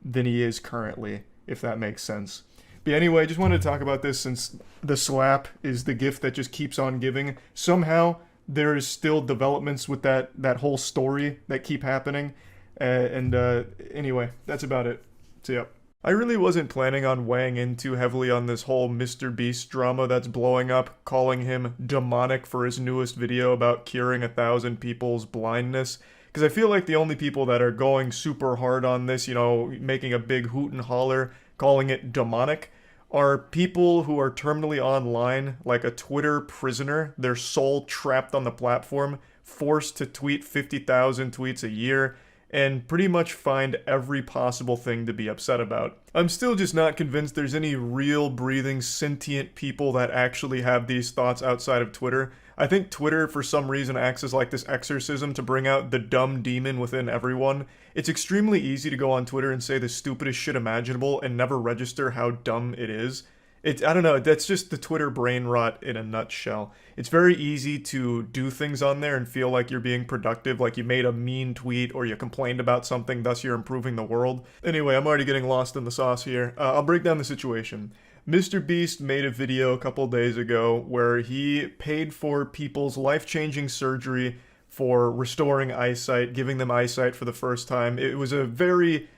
than he is currently, if that makes sense. But anyway, I just wanted to talk about this since the slap is the gift that just keeps on giving. Somehow, there is still developments with that whole story that keep happening. Anyway, that's about it. So, yeah. I really wasn't planning on weighing in too heavily on this whole Mr. Beast drama that's blowing up, calling him demonic for his newest video about curing 1,000 people's blindness. Because I feel like the only people that are going super hard on this, you know, making a big hoot and holler, calling it demonic, are people who are terminally online, like a Twitter prisoner, their soul trapped on the platform, forced to tweet 50,000 tweets a year, and pretty much find every possible thing to be upset about. I'm still just not convinced there's any real, breathing, sentient people that actually have these thoughts outside of Twitter. I think Twitter, for some reason, acts as like this exorcism to bring out the dumb demon within everyone. It's extremely easy to go on Twitter and say the stupidest shit imaginable and never register how dumb it is. I don't know, that's just the Twitter brain rot in a nutshell. It's very easy to do things on there and feel like you're being productive, like you made a mean tweet or you complained about something, thus you're improving the world. Anyway, I'm already getting lost in the sauce here. I'll break down the situation. Mr. Beast made a video a couple days ago where he paid for people's life-changing surgery for restoring eyesight, giving them eyesight for the first time. It was a very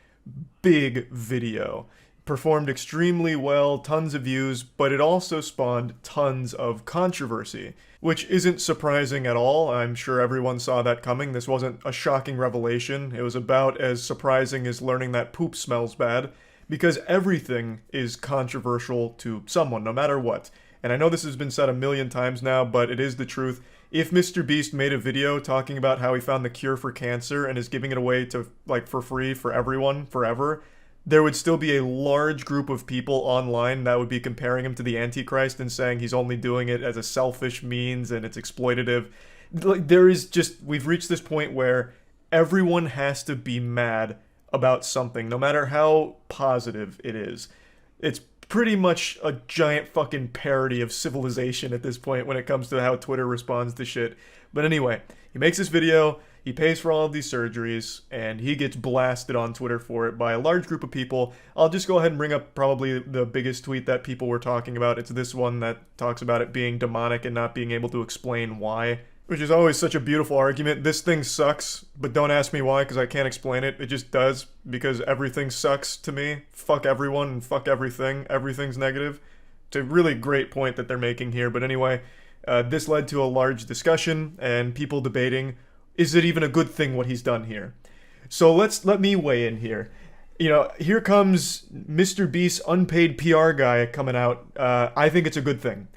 big video. performed extremely well, tons of views, but it also spawned tons of controversy, which isn't surprising at all. I'm sure everyone saw that coming. This wasn't a shocking revelation. It was about as surprising as learning that poop smells bad, because everything is controversial to someone, no matter what. And I know this has been said a million times now, but it is the truth. If Mr. Beast made a video talking about how he found the cure for cancer and is giving it away to, like, for free for everyone, forever, there would still be a large group of people online that would be comparing him to the Antichrist and saying he's only doing it as a selfish means and it's exploitative. Like, there is just, we've reached this point where everyone has to be mad about something, no matter how positive it is. It's pretty much a giant fucking parody of civilization at this point when it comes to how Twitter responds to shit. But anyway, he makes this video, he pays for all of these surgeries, and he gets blasted on Twitter for it by a large group of people. I'll just go ahead and bring up probably the biggest tweet that people were talking about. It's this one that talks about it being demonic and not being able to explain why, which is always such a beautiful argument. This thing sucks, but don't ask me why, because I can't explain it. It just does, because everything sucks to me. Fuck everyone and fuck everything. Everything's negative. It's a really great point that they're making here. But anyway, this led to a large discussion and people debating, is it even a good thing what he's done here? So let me weigh in here. You know, here comes Mr. Beast's unpaid PR guy coming out. I think it's a good thing.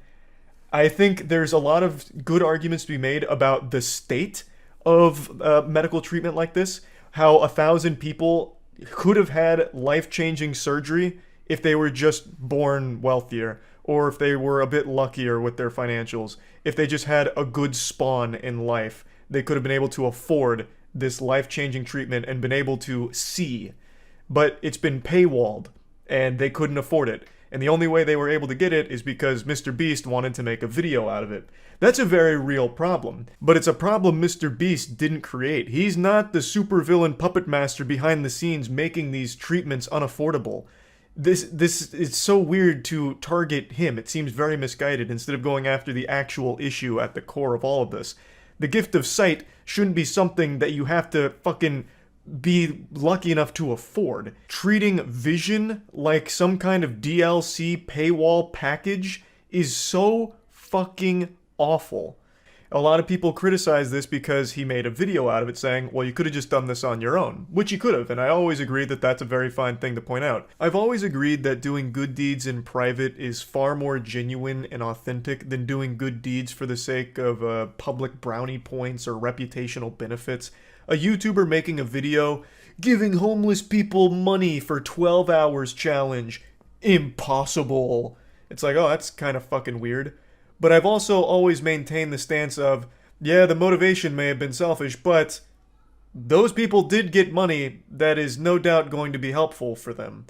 I think there's a lot of good arguments to be made about the state of medical treatment like this, how 1,000 people could have had life-changing surgery if they were just born wealthier, or if they were a bit luckier with their financials, if they just had a good spawn in life, they could have been able to afford this life-changing treatment and been able to see. But it's been paywalled, and they couldn't afford it. And the only way they were able to get it is because Mr. Beast wanted to make a video out of it. That's a very real problem. But it's a problem Mr. Beast didn't create. He's not the supervillain puppet master behind the scenes making these treatments unaffordable. This is so weird to target him. It seems very misguided instead of going after the actual issue at the core of all of this. The gift of sight shouldn't be something that you have to fucking be lucky enough to afford. Treating vision like some kind of DLC paywall package is so fucking awful. A lot of people criticize this because he made a video out of it saying, well, you could have just done this on your own, which you could have, and I always agree that that's a very fine thing to point out. I've always agreed that doing good deeds in private is far more genuine and authentic than doing good deeds for the sake of public brownie points or reputational benefits. A YouTuber making a video, giving homeless people money for 12 hours challenge. Impossible. It's like, oh, that's kind of fucking weird. But I've also always maintained the stance of, yeah, the motivation may have been selfish, but those people did get money that is no doubt going to be helpful for them.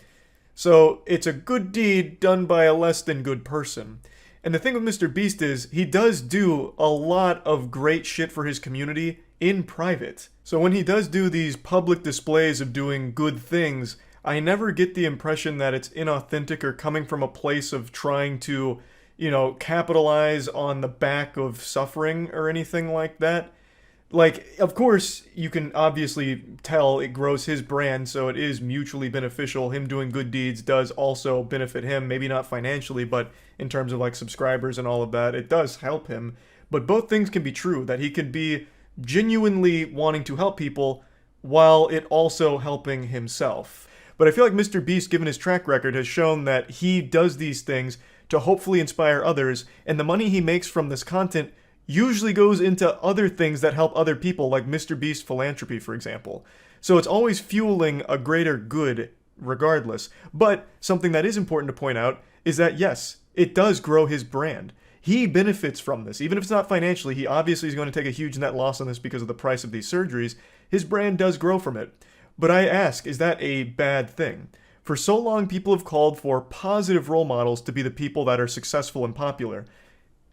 So it's a good deed done by a less than good person. And the thing with Mr. Beast is, he does do a lot of great shit for his community in private. So when he does do these public displays of doing good things, I never get the impression that it's inauthentic or coming from a place of trying to, you know, capitalize on the back of suffering or anything like that. Like, of course, you can obviously tell it grows his brand, so it is mutually beneficial. Him doing good deeds does also benefit him, maybe not financially, but in terms of, like, subscribers and all of that, it does help him. But both things can be true, that he can be genuinely wanting to help people while it also helping himself. But I feel like Mr. Beast, given his track record, has shown that he does these things to hopefully inspire others, and the money he makes from this content usually goes into other things that help other people, like Mr. Beast philanthropy, for example. So it's always fueling a greater good regardless. But something that is important to point out is that, yes, it does grow his brand. He benefits from this. Even if it's not financially, he obviously is going to take a huge net loss on this because of the price of these surgeries. His brand does grow from it. But I ask, is that a bad thing? For so long, people have called for positive role models to be the people that are successful and popular.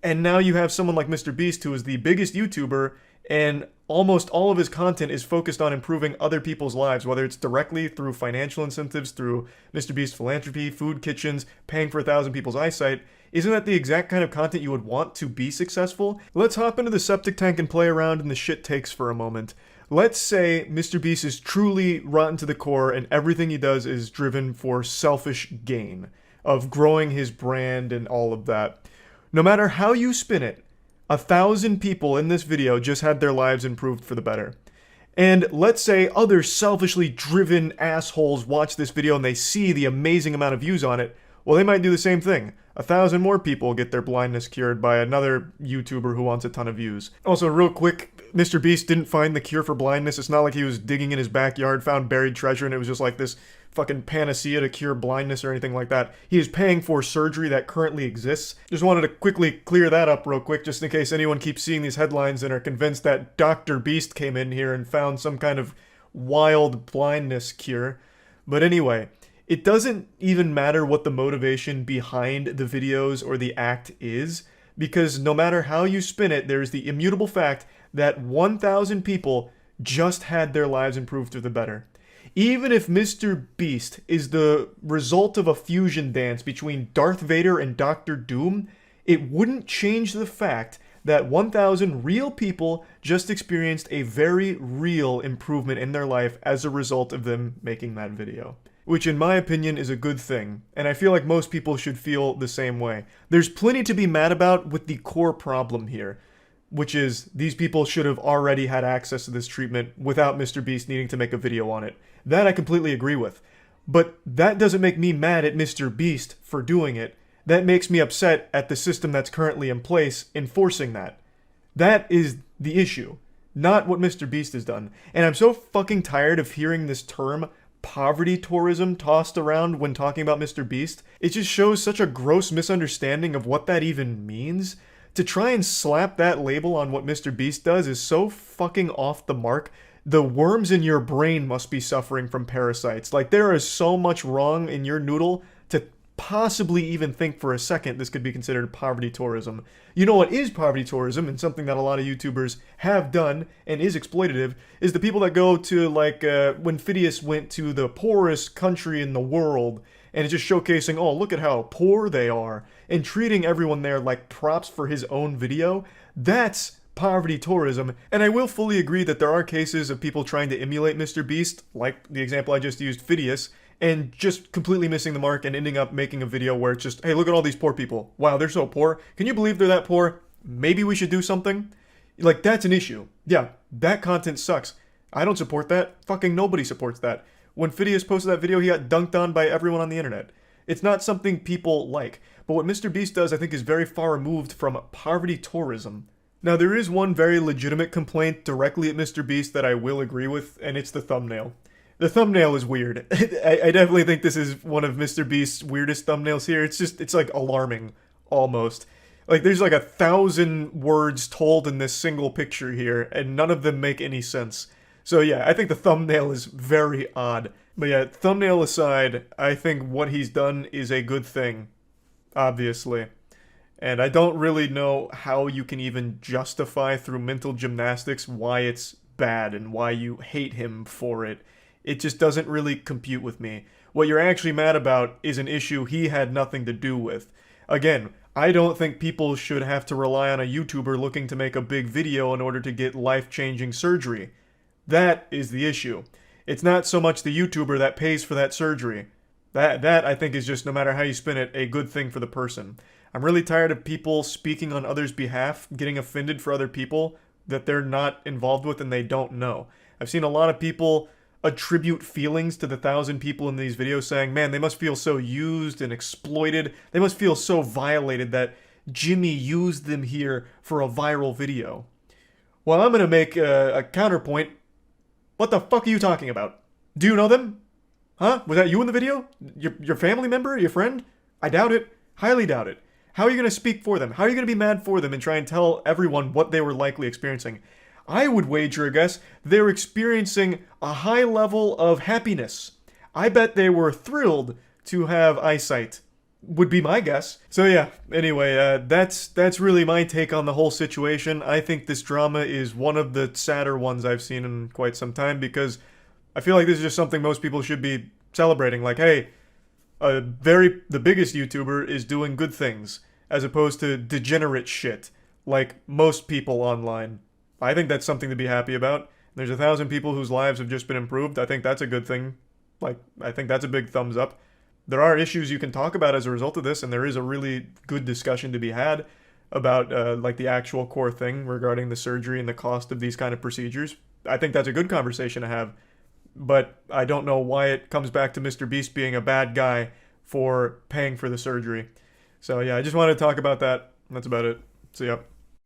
And now you have someone like Mr. Beast, who is the biggest YouTuber, and almost all of his content is focused on improving other people's lives, whether it's directly through financial incentives, through Mr. Beast philanthropy, food kitchens, paying for 1,000 people's eyesight. Isn't that the exact kind of content you would want to be successful? Let's hop into the septic tank and play around in the shit takes for a moment. Let's say Mr. Beast is truly rotten to the core and everything he does is driven for selfish gain, of growing his brand and all of that. No matter how you spin it, 1,000 people in this video just had their lives improved for the better. And let's say other selfishly driven assholes watch this video and they see the amazing amount of views on it. Well, they might do the same thing. 1,000 more people get their blindness cured by another YouTuber who wants a ton of views. Also, real quick, Mr. Beast didn't find the cure for blindness. It's not like he was digging in his backyard, found buried treasure, and it was just like this fucking panacea to cure blindness or anything like that. He is paying for surgery that currently exists. Just wanted to quickly clear that up real quick, just in case anyone keeps seeing these headlines and are convinced that Dr. Beast came in here and found some kind of wild blindness cure. But anyway, it doesn't even matter what the motivation behind the videos or the act is, because no matter how you spin it, there's the immutable fact that 1,000 people just had their lives improved for the better. Even if Mr. Beast is the result of a fusion dance between Darth Vader and Dr. Doom, it wouldn't change the fact that 1,000 real people just experienced a very real improvement in their life as a result of them making that video. Which in my opinion is a good thing, and I feel like most people should feel the same way. There's plenty to be mad about with the core problem here, which is these people should have already had access to this treatment without Mr. Beast needing to make a video on it. That I completely agree with. But that doesn't make me mad at Mr. Beast for doing it. That makes me upset at the system that's currently in place enforcing that. That is the issue, not what Mr. Beast has done. And I'm so fucking tired of hearing this term poverty tourism tossed around when talking about Mr. Beast. It just shows such a gross misunderstanding of what that even means. To try and slap that label on what Mr. Beast does is so fucking off the mark. The worms in your brain must be suffering from parasites. Like, there is so much wrong in your noodle to possibly even think for a second this could be considered poverty tourism. You know what is poverty tourism, and something that a lot of YouTubers have done and is exploitative, is the people that go to, like, when Phidias went to the poorest country in the world, and it's just showcasing, oh, look at how poor they are, and treating everyone there like props for his own video. That's poverty tourism, and I will fully agree that there are cases of people trying to emulate Mr. Beast, like the example I just used, Phidias, and just completely missing the mark and ending up making a video where it's just, hey, look at all these poor people. Wow, they're so poor. Can you believe they're that poor? Maybe we should do something? Like, that's an issue. Yeah, that content sucks. I don't support that. Fucking nobody supports that. When Phidias posted that video, he got dunked on by everyone on the internet. It's not something people like. But what Mr. Beast does, I think, is very far removed from poverty tourism. Now, there is one very legitimate complaint directly at Mr. Beast that I will agree with, and it's the thumbnail. The thumbnail is weird. I definitely think this is one of Mr. Beast's weirdest thumbnails here. It's like alarming, almost. Like, there's like 1,000 words told in this single picture here, and none of them make any sense. So yeah, I think the thumbnail is very odd. But yeah, thumbnail aside, I think what he's done is a good thing, obviously. And I don't really know how you can even justify through mental gymnastics why it's bad and why you hate him for it. It just doesn't really compute with me. What you're actually mad about is an issue he had nothing to do with. Again, I don't think people should have to rely on a YouTuber looking to make a big video in order to get life-changing surgery. That is the issue. It's not so much the YouTuber that pays for that surgery. That I think is just, no matter how you spin it, a good thing for the person. I'm really tired of people speaking on others' behalf, getting offended for other people that they're not involved with and they don't know. I've seen a lot of people attribute feelings to the 1,000 people in these videos saying, man, they must feel so used and exploited. They must feel so violated that Jimmy used them here for a viral video. Well, I'm going to make a counterpoint. What the fuck are you talking about? Do you know them? Huh? Was that you in the video? Your family member? Your friend? I doubt it. Highly doubt it. How are you going to speak for them? How are you going to be mad for them and try and tell everyone what they were likely experiencing? I would wager a guess they're experiencing a high level of happiness. I bet they were thrilled to have eyesight, would be my guess. So yeah, anyway, that's really my take on the whole situation. I think this drama is one of the sadder ones I've seen in quite some time, because I feel like this is just something most people should be celebrating. Like, hey, the biggest YouTuber is doing good things, as opposed to degenerate shit, like most people online. I think that's something to be happy about. There's 1,000 people whose lives have just been improved. I think that's a good thing. Like, I think that's a big thumbs up. There are issues you can talk about as a result of this, and there is a really good discussion to be had about like the actual core thing regarding the surgery and the cost of these kind of procedures. I think that's a good conversation to have, but I don't know why it comes back to Mr. Beast being a bad guy for paying for the surgery. So yeah, I just wanted to talk about that. That's about it. So yeah.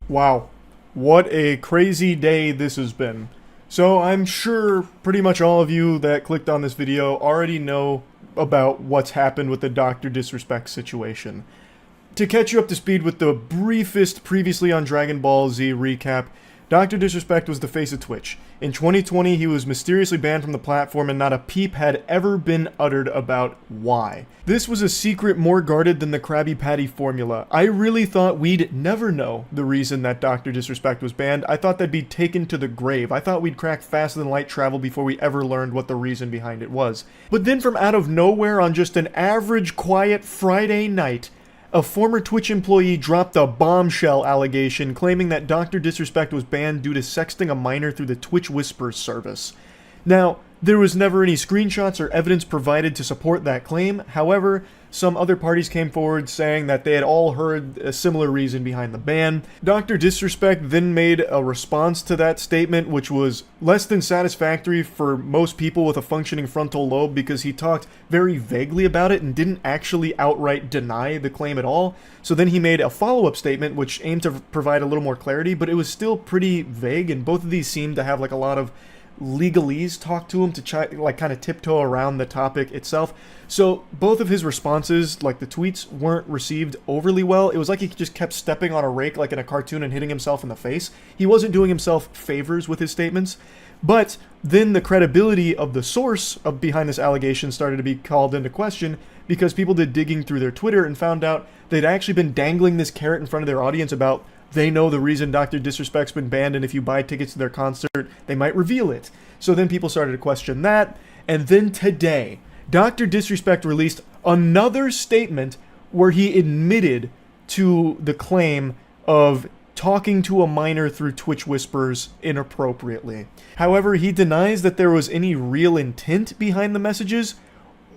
Wow. What a crazy day this has been. So I'm sure pretty much all of you that clicked on this video already know about what's happened with the Dr. Disrespect situation. To catch you up to speed with the briefest previously on Dragon Ball Z recap, Dr. Disrespect was the face of Twitch. In 2020, he was mysteriously banned from the platform and not a peep had ever been uttered about why. This was a secret more guarded than the Krabby Patty formula. I really thought we'd never know the reason that Dr. Disrespect was banned. I thought that'd be taken to the grave. I thought we'd crack faster than light travel before we ever learned what the reason behind it was. But then from out of nowhere on just an average quiet Friday night, a former Twitch employee dropped a bombshell allegation claiming that Dr. Disrespect was banned due to sexting a minor through the Twitch Whispers service. Now, there was never any screenshots or evidence provided to support that claim. However, some other parties came forward saying that they had all heard a similar reason behind the ban. Dr. Disrespect then made a response to that statement, which was less than satisfactory for most people with a functioning frontal lobe because he talked very vaguely about it and didn't actually outright deny the claim at all. So then he made a follow-up statement which aimed to provide a little more clarity, but it was still pretty vague, and both of these seemed to have like a lot of legalese talk to him to try, like, kind of tiptoe around the topic itself. So both of his responses, like the tweets, weren't received overly well. It was like he just kept stepping on a rake like in a cartoon and hitting himself in the face. He wasn't doing himself favors with his statements. But then the credibility of the source of behind this allegation started to be called into question because people did digging through their Twitter and found out they'd actually been dangling this carrot in front of their audience about they know the reason Dr. Disrespect's been banned, and if you buy tickets to their concert, they might reveal it. So then people started to question that, and then today, Dr. Disrespect released another statement where he admitted to the claim of talking to a minor through Twitch Whispers inappropriately. However, he denies that there was any real intent behind the messages,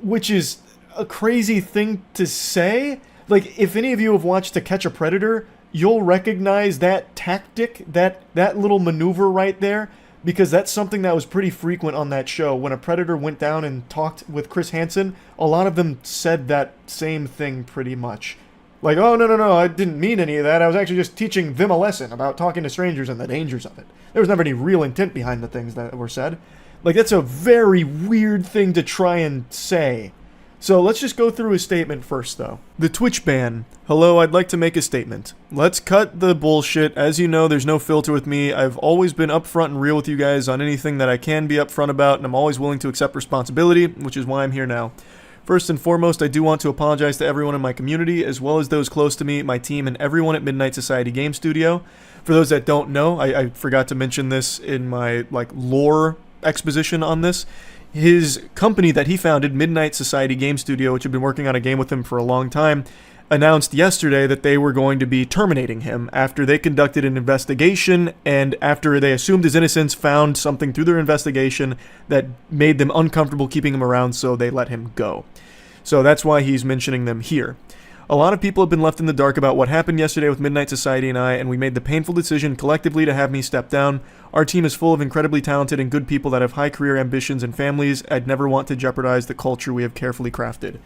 which is a crazy thing to say. Like, if any of you have watched To Catch a Predator, you'll recognize that tactic, that little maneuver right there, because that's something that was pretty frequent on that show. When a predator went down and talked with Chris Hansen, a lot of them said that same thing pretty much. Like, oh, no, I didn't mean any of that. I was actually just teaching them a lesson about talking to strangers and the dangers of it. There was never any real intent behind the things that were said. Like, that's a very weird thing to try and say. So let's just go through his statement first, though. The Twitch ban. Hello, I'd like to make a statement. Let's cut the bullshit. As you know, there's no filter with me. I've always been upfront and real with you guys on anything that I can be upfront about, and I'm always willing to accept responsibility, which is why I'm here now. First and foremost, I do want to apologize to everyone in my community, as well as those close to me, my team, and everyone at Midnight Society Game Studio. For those that don't know, I forgot to mention this in my lore exposition on this. His company that he founded, Midnight Society Game Studio, which had been working on a game with him for a long time, announced yesterday that they were going to be terminating him after they conducted an investigation, and after they assumed his innocence, found something through their investigation that made them uncomfortable keeping him around, so they let him go. So that's why he's mentioning them here. A lot of people have been left in the dark about what happened yesterday with Midnight Society and I, and we made the painful decision collectively to have me step down. Our team is full of incredibly talented and good people that have high career ambitions and families. I'd never want to jeopardize the culture we have carefully crafted.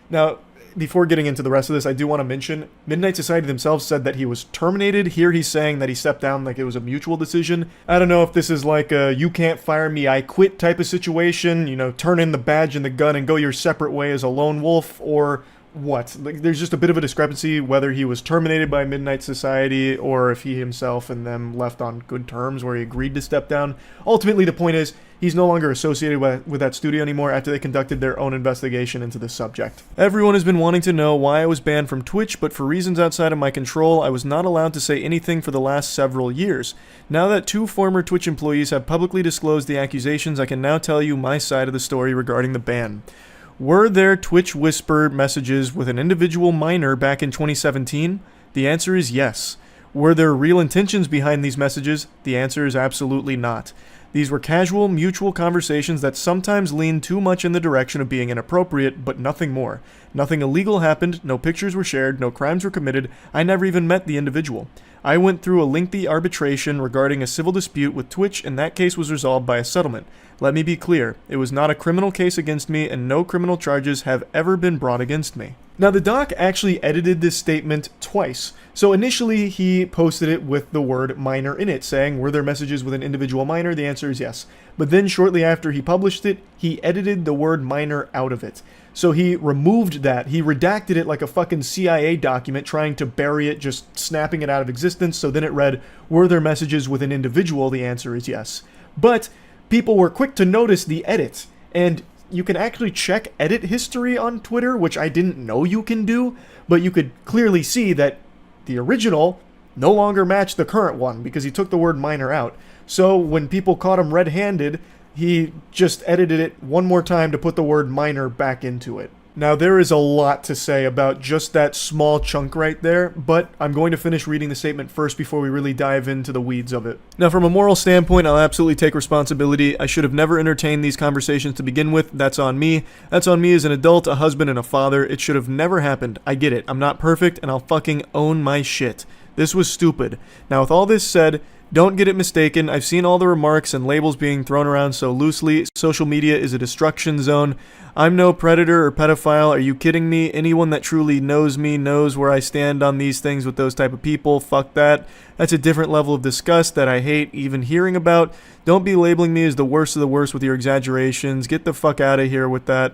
Now, before getting into the rest of this, I do want to mention, Midnight Society themselves said that he was terminated. Here he's saying that he stepped down like it was a mutual decision. I don't know if this is like a you can't fire me, I quit type of situation, you know, turn in the badge and the gun and go your separate way as a lone wolf, or what? Like, there's just a bit of a discrepancy whether he was terminated by Midnight Society or if he himself and them left on good terms where he agreed to step down. Ultimately, the point is, he's no longer associated with that studio anymore after they conducted their own investigation into the subject. Everyone has been wanting to know why I was banned from Twitch, but for reasons outside of my control, I was not allowed to say anything for the last several years. Now that 2 former Twitch employees have publicly disclosed the accusations, I can now tell you my side of the story regarding the ban. Were there Twitch Whisper messages with an individual minor back in 2017? The answer is yes. Were there real intentions behind these messages? The answer is absolutely not. These were casual, mutual conversations that sometimes leaned too much in the direction of being inappropriate, but nothing more. Nothing illegal happened, no pictures were shared, no crimes were committed, I never even met the individual. I went through a lengthy arbitration regarding a civil dispute with Twitch, and that case was resolved by a settlement. Let me be clear, it was not a criminal case against me, and no criminal charges have ever been brought against me. Now, the doc actually edited this statement twice. So initially, he posted it with the word minor in it, saying, were there messages with an individual minor? The answer is yes. But then shortly after he published it, he edited the word minor out of it. So he removed that. He redacted it like a fucking CIA document, trying to bury it, just snapping it out of existence. So then it read, were there messages with an individual? The answer is yes. But people were quick to notice the edit, and you can actually check edit history on Twitter, which I didn't know you can do, but you could clearly see that the original no longer matched the current one because he took the word minor out. So when people caught him red-handed, he just edited it one more time to put the word minor back into it. Now, there is a lot to say about just that small chunk right there, but I'm going to finish reading the statement first before we really dive into the weeds of it. Now, from a moral standpoint, I'll absolutely take responsibility. I should have never entertained these conversations to begin with. That's on me. That's on me as an adult, a husband, and a father. It should have never happened. I get it. I'm not perfect, and I'll fucking own my shit. This was stupid. Now, with all this said, don't get it mistaken. I've seen all the remarks and labels being thrown around so loosely. Social media is a destruction zone. I'm no predator or pedophile. Are you kidding me? Anyone that truly knows me knows where I stand on these things with those type of people. Fuck that. That's a different level of disgust that I hate even hearing about. Don't be labeling me as the worst of the worst with your exaggerations. Get the fuck out of here with that.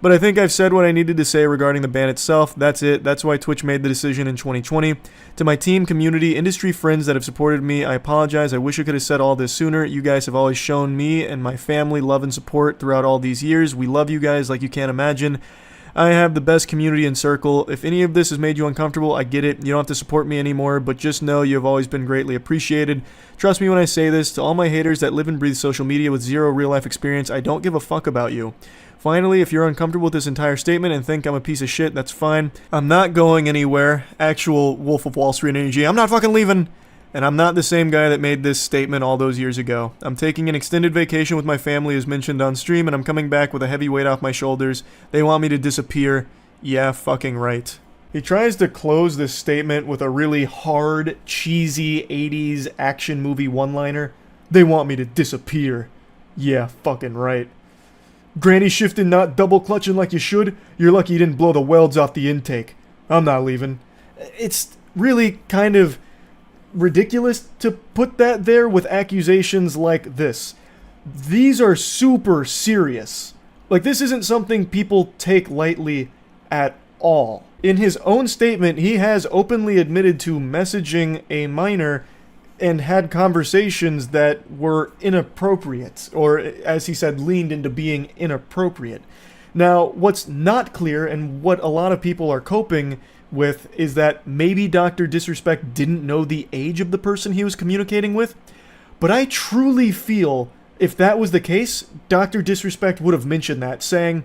But I think I've said what I needed to say regarding the ban itself. That's it. That's why Twitch made the decision in 2020. To my team, community, industry friends that have supported me, I apologize. I wish I could have said all this sooner. You guys have always shown me and my family love and support throughout all these years. We love you guys like you can't imagine. I have the best community and circle. If any of this has made you uncomfortable, I get it. You don't have to support me anymore, but just know you have always been greatly appreciated. Trust me when I say this. To all my haters that live and breathe social media with zero real-life experience, I don't give a fuck about you. Finally, if you're uncomfortable with this entire statement and think I'm a piece of shit, that's fine. I'm not going anywhere. Actual Wolf of Wall Street energy. I'm not fucking leaving. And I'm not the same guy that made this statement all those years ago. I'm taking an extended vacation with my family as mentioned on stream, and I'm coming back with a heavy weight off my shoulders. They want me to disappear. Yeah, fucking right. He tries to close this statement with a really hard, cheesy 80s action movie one-liner. They want me to disappear. Yeah, fucking right. Granny shifting, not double clutching like you should. You're lucky you didn't blow the welds off the intake. I'm not leaving. It's really kind of ridiculous to put that there with accusations like this. These are super serious. Like, this isn't something people take lightly at all. In his own statement, he has openly admitted to messaging a minor and had conversations that were inappropriate, or as he said, leaned into being inappropriate. Now, what's not clear, and what a lot of people are coping with, is that maybe Dr. Disrespect didn't know the age of the person he was communicating with, but I truly feel if that was the case, Dr. Disrespect would have mentioned that, saying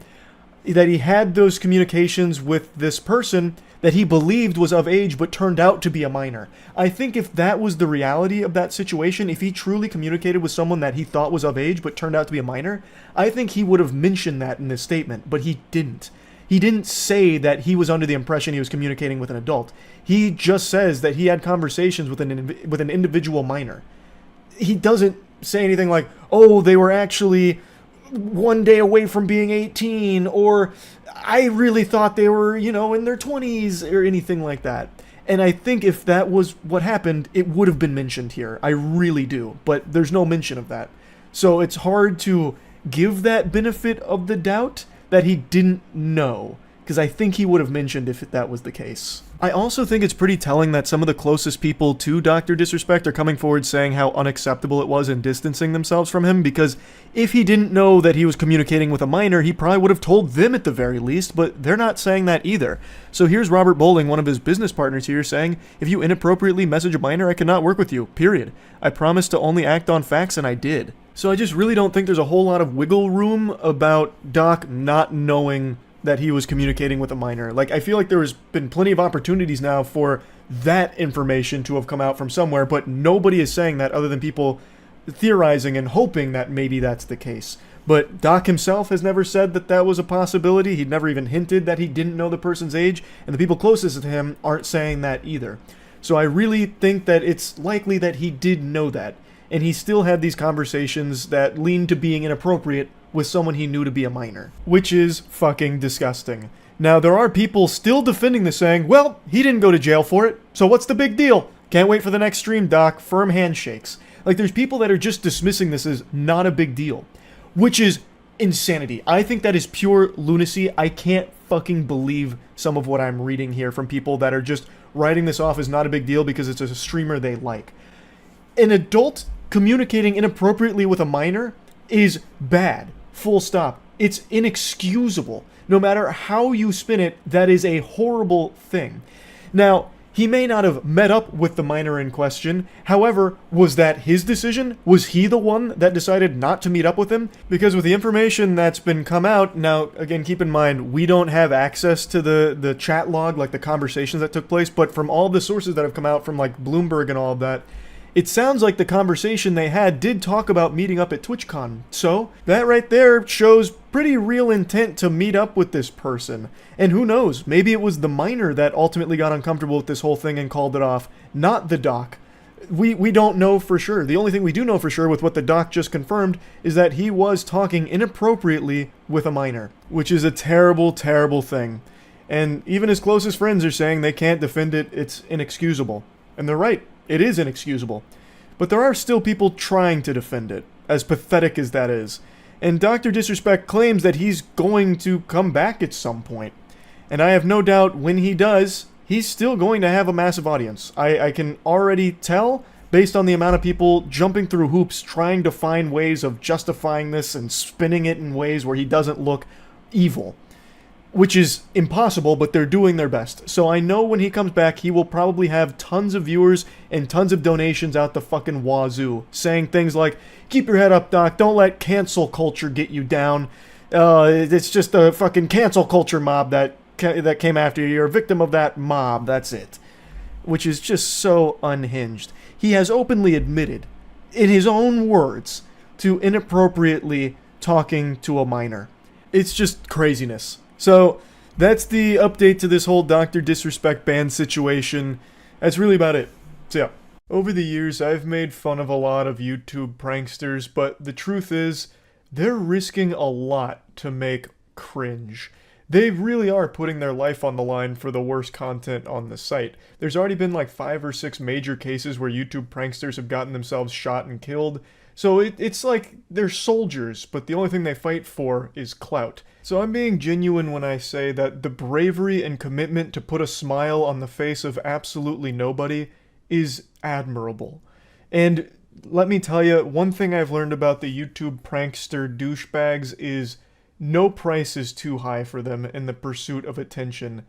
that he had those communications with this person that he believed was of age but turned out to be a minor. I think if that was the reality of that situation, if he truly communicated with someone that he thought was of age but turned out to be a minor, I think he would have mentioned that in this statement, but he didn't. He didn't say that he was under the impression he was communicating with an adult. He just says that he had conversations with an individual minor. He doesn't say anything like, oh, they were actually one day away from being 18, or I really thought they were, in their 20s, or anything like that. And I think if that was what happened, it would have been mentioned here. I really do. But there's no mention of that. So it's hard to give that benefit of the doubt that he didn't know, because I think he would have mentioned if that was the case. I also think it's pretty telling that some of the closest people to Dr. Disrespect are coming forward saying how unacceptable it was and distancing themselves from him, because if he didn't know that he was communicating with a minor, he probably would have told them at the very least, but they're not saying that either. So here's Robert Bowling, one of his business partners here, saying, if you inappropriately message a minor, I cannot work with you, period. I promised to only act on facts, and I did. So I just really don't think there's a whole lot of wiggle room about Doc not knowing that he was communicating with a minor. Like, I feel like there's been plenty of opportunities now for that information to have come out from somewhere, but nobody is saying that other than people theorizing and hoping that maybe that's the case. But Doc himself has never said that that was a possibility. He'd never even hinted that he didn't know the person's age, and the people closest to him aren't saying that either. So I really think that it's likely that he did know that, and he still had these conversations that lean to being inappropriate with someone he knew to be a minor, which is fucking disgusting. Now, there are people still defending this, saying, well, he didn't go to jail for it, so what's the big deal? Can't wait for the next stream, Doc. Firm handshakes. Like, there's people that are just dismissing this as not a big deal, which is insanity. I think that is pure lunacy. I can't fucking believe some of what I'm reading here from people that are just writing this off as not a big deal because it's a streamer they like. An adult communicating inappropriately with a minor is bad. Full stop. It's inexcusable. No matter how you spin it, that is a horrible thing. Now, he may not have met up with the minor in question. However, was that his decision? Was he the one that decided not to meet up with him? Because with the information that's been come out, now, again, keep in mind, we don't have access to the chat log, like the conversations that took place, but from all the sources that have come out from, like, Bloomberg and all of that, it sounds like the conversation they had did talk about meeting up at TwitchCon. So, that right there shows pretty real intent to meet up with this person. And who knows, maybe it was the minor that ultimately got uncomfortable with this whole thing and called it off, not the doc. We don't know for sure. The only thing we do know for sure with what the doc just confirmed is that he was talking inappropriately with a minor, which is a terrible, terrible thing. And even his closest friends are saying they can't defend it, it's inexcusable. And they're right. It is inexcusable. But there are still people trying to defend it, as pathetic as that is. And Dr. Disrespect claims that he's going to come back at some point. And I have no doubt when he does, he's still going to have a massive audience. I can already tell, based on the amount of people jumping through hoops trying to find ways of justifying this and spinning it in ways where he doesn't look evil. Which is impossible, but they're doing their best. So I know when he comes back, he will probably have tons of viewers and tons of donations out the fucking wazoo, saying things like, keep your head up, Doc, don't let cancel culture get you down. It's just a fucking cancel culture mob that came after you. You're a victim of that mob, that's it. Which is just so unhinged. He has openly admitted, in his own words, to inappropriately talking to a minor. It's just craziness. So, that's the update to this whole Dr. Disrespect ban situation. That's really about it. So yeah. Over the years, I've made fun of a lot of YouTube pranksters, but the truth is, they're risking a lot to make cringe. They really are putting their life on the line for the worst content on the site. There's already been like 5 or 6 major cases where YouTube pranksters have gotten themselves shot and killed. So it's like they're soldiers, but the only thing they fight for is clout. So I'm being genuine when I say that the bravery and commitment to put a smile on the face of absolutely nobody is admirable. And let me tell you, one thing I've learned about the YouTube prankster douchebags is no price is too high for them in the pursuit of attention,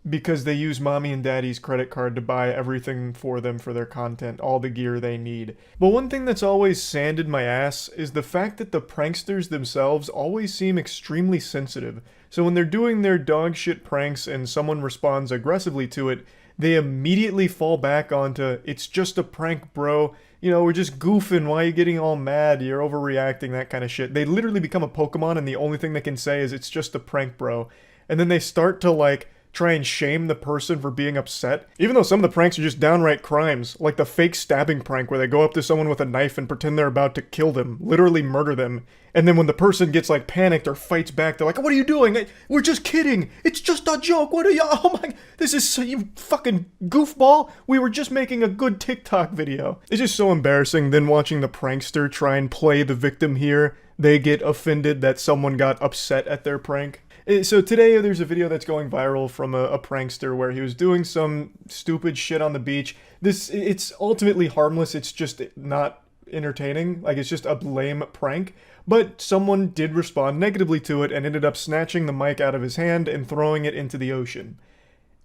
because they use mommy and daddy's credit card to buy everything for them for their content, all the gear they need. But one thing that's always sanded my ass is the fact that the pranksters themselves always seem extremely sensitive. So when they're doing their dog shit pranks and someone responds aggressively to it, they immediately fall back onto, it's just a prank, bro. You know, we're just goofing, why are you getting all mad? You're overreacting, that kind of shit. They literally become a Pokemon and the only thing they can say is, it's just a prank, bro. And then they start to, like, try and shame the person for being upset, even though some of the pranks are just downright crimes, like the fake stabbing prank where they go up to someone with a knife and pretend they're about to kill them, literally murder them, and then when the person gets like panicked or fights back, they're like, what are you doing? We're just kidding, it's just a joke, what are you, oh my, this is so, you fucking goofball, we were just making a good TikTok video. It's just so embarrassing. Then watching the prankster try and play the victim here, they get offended that someone got upset at their prank. So today there's a video that's going viral from a prankster where he was doing some stupid shit on the beach. It's ultimately harmless, it's just not entertaining, like it's just a lame prank. But someone did respond negatively to it and ended up snatching the mic out of his hand and throwing it into the ocean.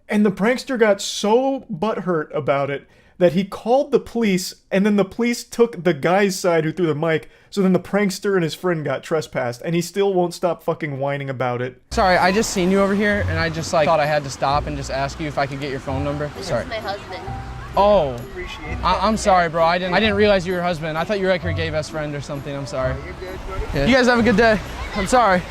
And the prankster got so butthurt about it that he called the police, and then the police took the guy's side who threw the mic, so then the prankster and his friend got trespassed, and he still won't stop fucking whining about it. Sorry, I just seen you over here, and I just like thought I had to stop and just ask you if I could get your phone number. Sorry. This is my husband. Oh, I'm sorry, bro. I didn't realize you were your husband. I thought you were like her gay best friend or something. I'm sorry. You're good, buddy. Yeah. You guys have a good day. I'm sorry.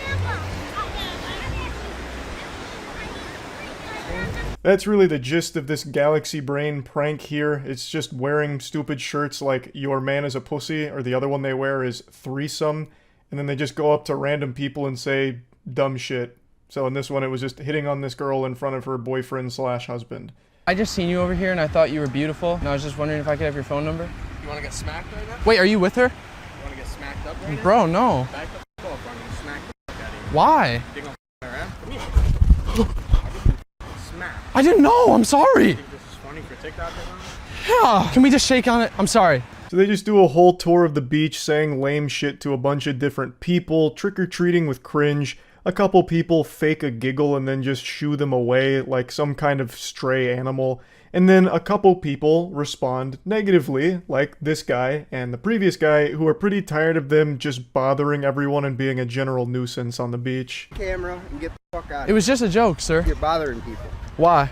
That's really the gist of this Galaxy Brain prank here. It's just wearing stupid shirts like "Your man is a pussy," or the other one they wear is "threesome," and then they just go up to random people and say dumb shit. So in this one, it was just hitting on this girl in front of her boyfriend/husband. I just seen you over here and I thought you were beautiful, and I was just wondering if I could have your phone number. You want to get smacked right now? Wait, are you with her? You want to get smacked up right now? Bro, no. Back the f*** up on you. Smack the f*** out of you. Why? You think I'm around? Come here. Smack. I didn't know. I'm sorry. You think this is funny for TikTok or something? Yeah. Can we just shake on it? I'm sorry. So they just do a whole tour of the beach saying lame shit to a bunch of different people, trick-or-treating with cringe. A couple people fake a giggle and then just shoo them away like some kind of stray animal. And then a couple people respond negatively, like this guy and the previous guy, who are pretty tired of them just bothering everyone and being a general nuisance on the beach. Camera and get the fuck out of here. It was just a joke, sir. You're bothering people. Why?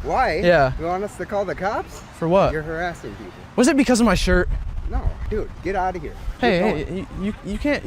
Why? Yeah. You want us to call the cops? For what? You're harassing people. Was it because of my shirt? No, dude, get out of here. Hey, you can't.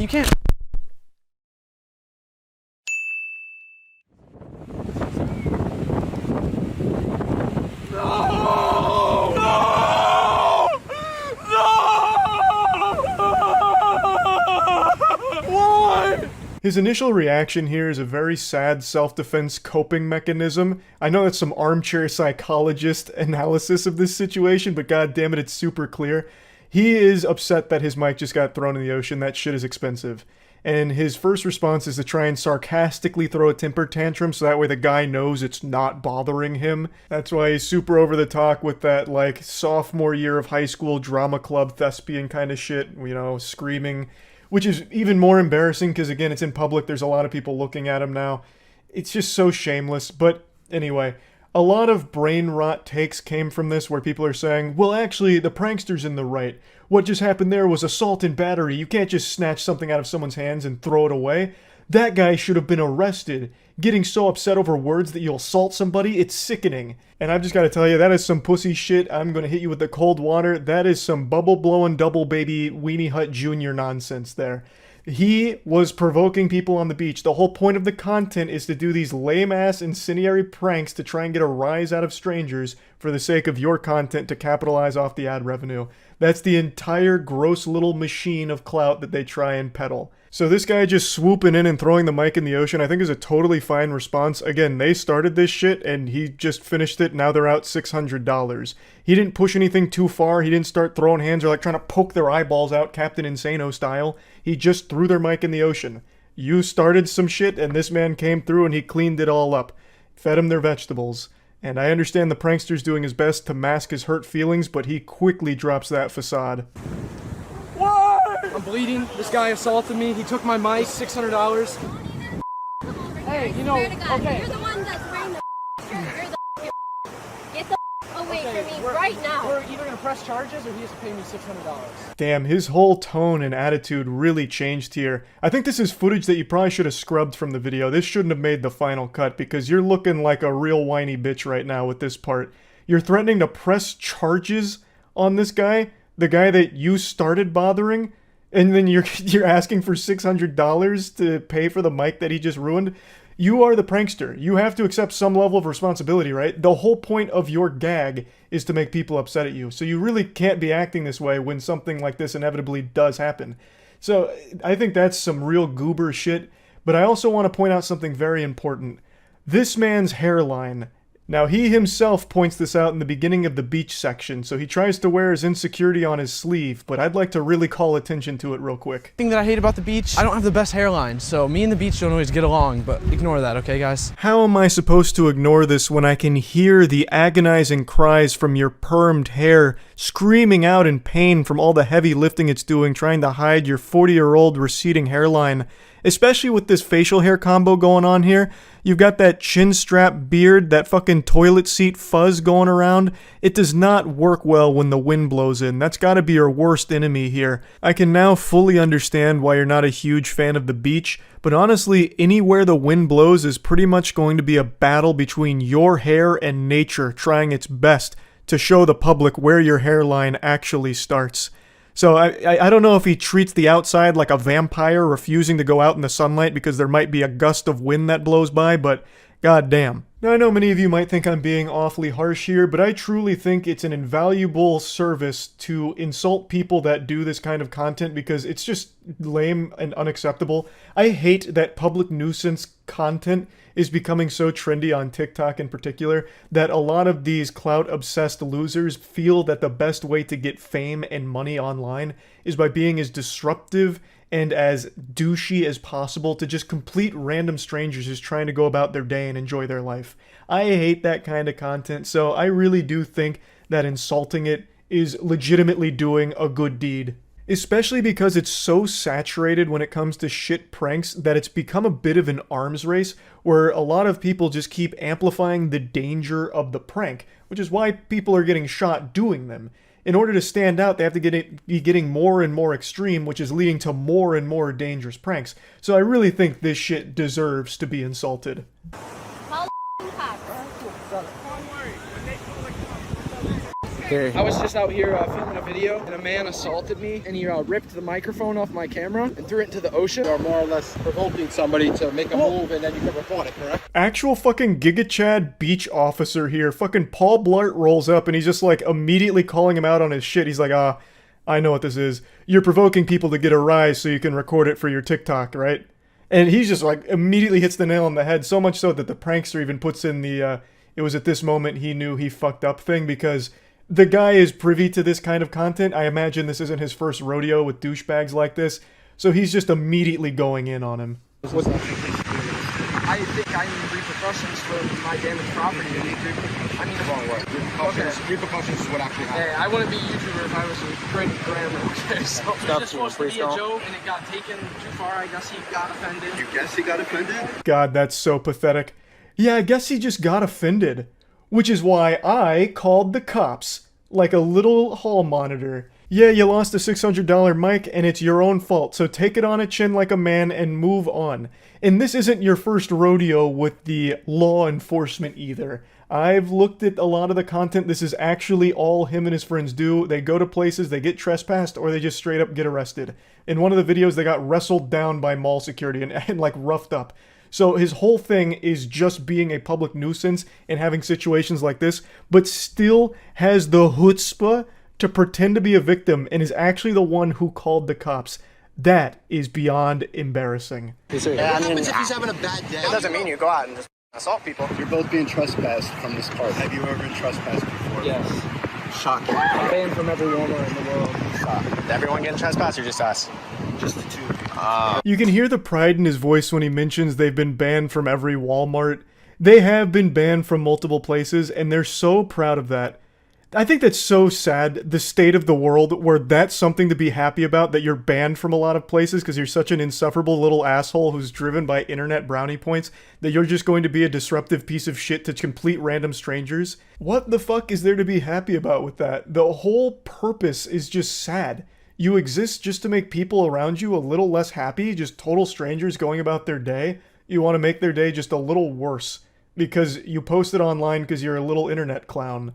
His initial reaction here is a very sad self-defense coping mechanism. I know that's some armchair psychologist analysis of this situation, but god damn it, it's super clear. He is upset that his mic just got thrown in the ocean. That shit is expensive. And his first response is to try and sarcastically throw a temper tantrum so that way the guy knows it's not bothering him. That's why he's super over the top with that, like, sophomore year of high school drama club thespian kind of shit, you know, screaming. Which is even more embarrassing because, again, it's in public. There's a lot of people looking at him now. It's just so shameless. But anyway, a lot of brain rot takes came from this where people are saying, well, actually, the prankster's in the right. What just happened there was assault and battery. You can't just snatch something out of someone's hands and throw it away. That guy should have been arrested. Getting so upset over words that you'll assault somebody, it's sickening. And I've just got to tell you, that is some pussy shit. I'm going to hit you with the cold water. That is some bubble-blowing double baby Weenie Hut Jr. nonsense there. He was provoking people on the beach. The whole point of the content is to do these lame-ass incendiary pranks to try and get a rise out of strangers for the sake of your content to capitalize off the ad revenue. That's the entire gross little machine of clout that they try and peddle. So this guy just swooping in and throwing the mic in the ocean I think is a totally fine response. Again, they started this shit and he just finished it. Now they're out $600. He didn't push anything too far. He didn't start throwing hands or like trying to poke their eyeballs out Captain Insano style. He just threw their mic in the ocean. You started some shit and this man came through and he cleaned it all up. Fed them their vegetables. And I understand the prankster's doing his best to mask his hurt feelings, but he quickly drops that facade. I'm bleeding. This guy assaulted me. He took my mic. $600. Hey, you know, okay. You're the one that's wearing the shirt. You're the get the away from me right now. We're either gonna press charges or he has to pay me $600. Damn, his whole tone and attitude really changed here. I think this is footage that you probably should have scrubbed from the video. This shouldn't have made the final cut because you're looking like a real whiny bitch right now with this part. You're threatening to press charges on this guy, the guy that you started bothering, and then you're asking for $600 to pay for the mic that he just ruined. You are the prankster. You have to accept some level of responsibility, right? The whole point of your gag is to make people upset at you. So you really can't be acting this way when something like this inevitably does happen. So I think that's some real goober shit. But I also want to point out something very important. This man's hairline. Now, he himself points this out in the beginning of the beach section, so he tries to wear his insecurity on his sleeve, but I'd like to really call attention to it real quick. The thing that I hate about the beach, I don't have the best hairline, so me and the beach don't always get along, but ignore that, okay, guys? How am I supposed to ignore this when I can hear the agonizing cries from your permed hair, screaming out in pain from all the heavy lifting it's doing, trying to hide your 40-year-old receding hairline? Especially with this facial hair combo going on here. You've got that chin strap beard, that fucking toilet seat fuzz going around. It does not work well when the wind blows in. That's gotta be your worst enemy here. I can now fully understand why you're not a huge fan of the beach, but honestly, anywhere the wind blows is pretty much going to be a battle between your hair and nature trying its best to show the public where your hairline actually starts. So I don't know if he treats the outside like a vampire refusing to go out in the sunlight because there might be a gust of wind that blows by, but goddamn. Now I know many of you might think I'm being awfully harsh here, but I truly think it's an invaluable service to insult people that do this kind of content because it's just lame and unacceptable. I hate that public nuisance content is becoming so trendy on TikTok in particular that a lot of these clout-obsessed losers feel that the best way to get fame and money online is by being as disruptive and as douchey as possible to just complete random strangers just trying to go about their day and enjoy their life. I hate that kind of content, so I really do think that insulting it is legitimately doing a good deed. Especially because it's so saturated when it comes to shit pranks that it's become a bit of an arms race where a lot of people just keep amplifying the danger of the prank, which is why people are getting shot doing them. In order to stand out, they have to be getting more and more extreme, which is leading to more and more dangerous pranks. So I really think this shit deserves to be insulted. I was just out here filming a video, and a man assaulted me, and he ripped the microphone off my camera and threw it into the ocean. Or more or less provoking somebody to make a move, and then you can report it, correct? Actual fucking GigaChad beach officer here, fucking Paul Blart rolls up, and he's just like immediately calling him out on his shit. He's like, I know what this is. You're provoking people to get a rise so you can record it for your TikTok, right? And he's just like immediately hits the nail on the head, so much so that the prankster even puts in the, it was at this moment he knew he fucked up thing because the guy is privy to this kind of content. I imagine this isn't his first rodeo with douchebags like this, so he's just immediately going in on him. I think I need repercussions for my damaged property. I mean, the wrong way. Repercussions is what actually happened. Hey, I wouldn't be a YouTuber if I was a great grammar. Okay, so it was just supposed to be a joke, and it got taken too far. I guess he got offended. You guess he got offended? God, that's so pathetic. Yeah, I guess he just got offended. Which is why I called the cops, like a little hall monitor. Yeah, you lost a $600 mic and it's your own fault, so take it on a chin like a man and move on. And this isn't your first rodeo with the law enforcement either. I've looked at a lot of the content. This is actually all him and his friends do. They go to places, they get trespassed, or they just straight up get arrested. In one of the videos, they got wrestled down by mall security and like roughed up. So his whole thing is just being a public nuisance and having situations like this, but still has the chutzpah to pretend to be a victim and is actually the one who called the cops. That is beyond embarrassing. Yeah, I mean, if he's having a bad day, it doesn't mean you go out and just assault people. You're both being trespassed from this park. Have you ever been trespassed before? Yes. Shocking. I'm banned from every Walmart in the world. Is everyone getting trespassed or just us? Just the two of you. You can hear the pride in his voice when he mentions they've been banned from every Walmart. They have been banned from multiple places, and they're so proud of that. I think that's so sad, the state of the world, where that's something to be happy about, that you're banned from a lot of places because you're such an insufferable little asshole who's driven by internet brownie points, that you're just going to be a disruptive piece of shit to complete random strangers. What the fuck is there to be happy about with that? The whole purpose is just sad. You exist just to make people around you a little less happy, just total strangers going about their day. You want to make their day just a little worse because you post it online because you're a little internet clown.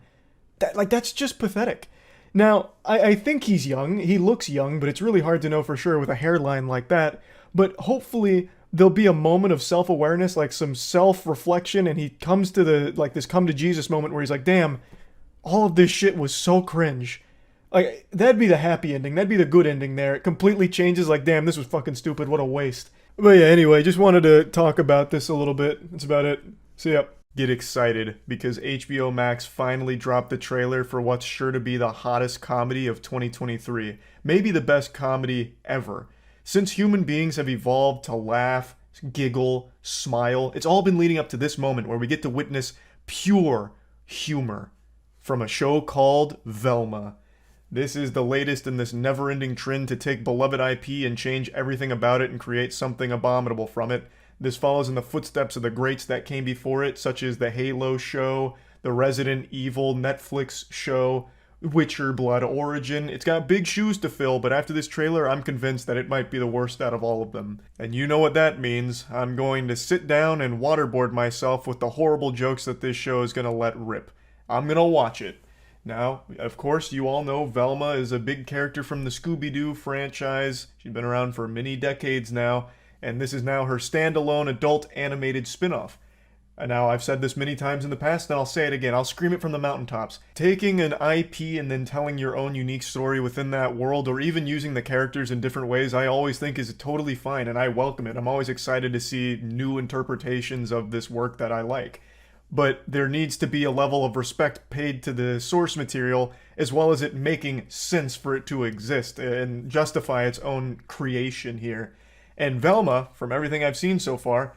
That's just pathetic. Now, I think he's young. He looks young, but it's really hard to know for sure with a hairline like that. But hopefully there'll be a moment of self-awareness, like some self-reflection, and he comes to this come to Jesus moment where he's like, damn, all of this shit was so cringe. Like, that'd be the happy ending. That'd be the good ending there. It completely changes, like, damn, this was fucking stupid. What a waste. But yeah, anyway, just wanted to talk about this a little bit. That's about it. See ya. Get excited, because HBO Max finally dropped the trailer for what's sure to be the hottest comedy of 2023. Maybe the best comedy ever. Since human beings have evolved to laugh, giggle, smile, it's all been leading up to this moment where we get to witness pure humor from a show called Velma. This is the latest in this never-ending trend to take beloved IP and change everything about it and create something abominable from it. This follows in the footsteps of the greats that came before it, such as the Halo show, the Resident Evil Netflix show, Witcher Blood Origin. It's got big shoes to fill, but after this trailer, I'm convinced that it might be the worst out of all of them. And you know what that means. I'm going to sit down and waterboard myself with the horrible jokes that this show is going to let rip. I'm going to watch it. Now, of course, you all know Velma is a big character from the Scooby-Doo franchise. She's been around for many decades now, and this is now her standalone adult animated spin-off. And now, I've said this many times in the past, and I'll say it again. I'll scream it from the mountaintops. Taking an IP and then telling your own unique story within that world, or even using the characters in different ways, I always think is totally fine, and I welcome it. I'm always excited to see new interpretations of this work that I like. But there needs to be a level of respect paid to the source material, as well as it making sense for it to exist and justify its own creation here. And Velma, from everything I've seen so far,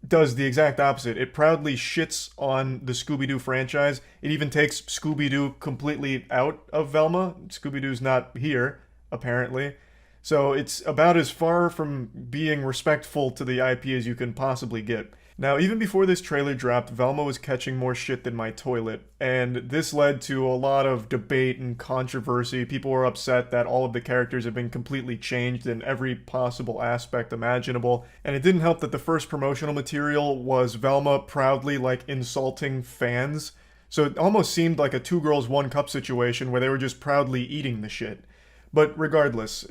does the exact opposite. It proudly shits on the Scooby-Doo franchise. It even takes Scooby-Doo completely out of Velma. Scooby-Doo's not here, apparently. So it's about as far from being respectful to the IP as you can possibly get. Now, even before this trailer dropped, Velma was catching more shit than my toilet, and this led to a lot of debate and controversy. People were upset that all of the characters have been completely changed in every possible aspect imaginable, and it didn't help that the first promotional material was Velma proudly, like, insulting fans. So it almost seemed like a Two Girls, One Cup situation where they were just proudly eating the shit. But regardless,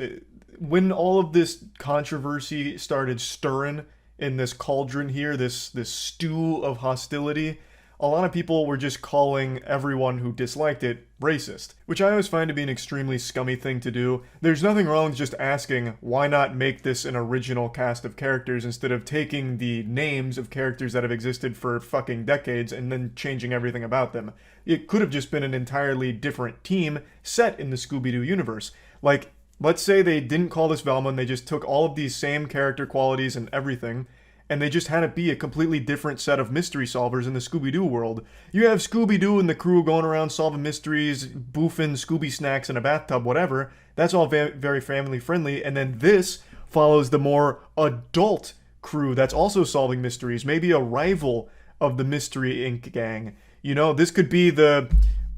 when all of this controversy started stirring in this cauldron here, this stew of hostility, a lot of people were just calling everyone who disliked it racist, which I always find to be an extremely scummy thing to do. There's nothing wrong with just asking, why not make this an original cast of characters instead of taking the names of characters that have existed for fucking decades and then changing everything about them. It could have just been an entirely different team set in the Scooby-Doo universe. Like, let's say they didn't call this Velma and they just took all of these same character qualities and everything, and they just had it be a completely different set of mystery solvers in the Scooby-Doo world. You have Scooby-Doo and the crew going around solving mysteries, boofing Scooby snacks in a bathtub, whatever. That's all very family friendly. And then this follows the more adult crew that's also solving mysteries, maybe a rival of the Mystery Inc. gang. You know, this could be the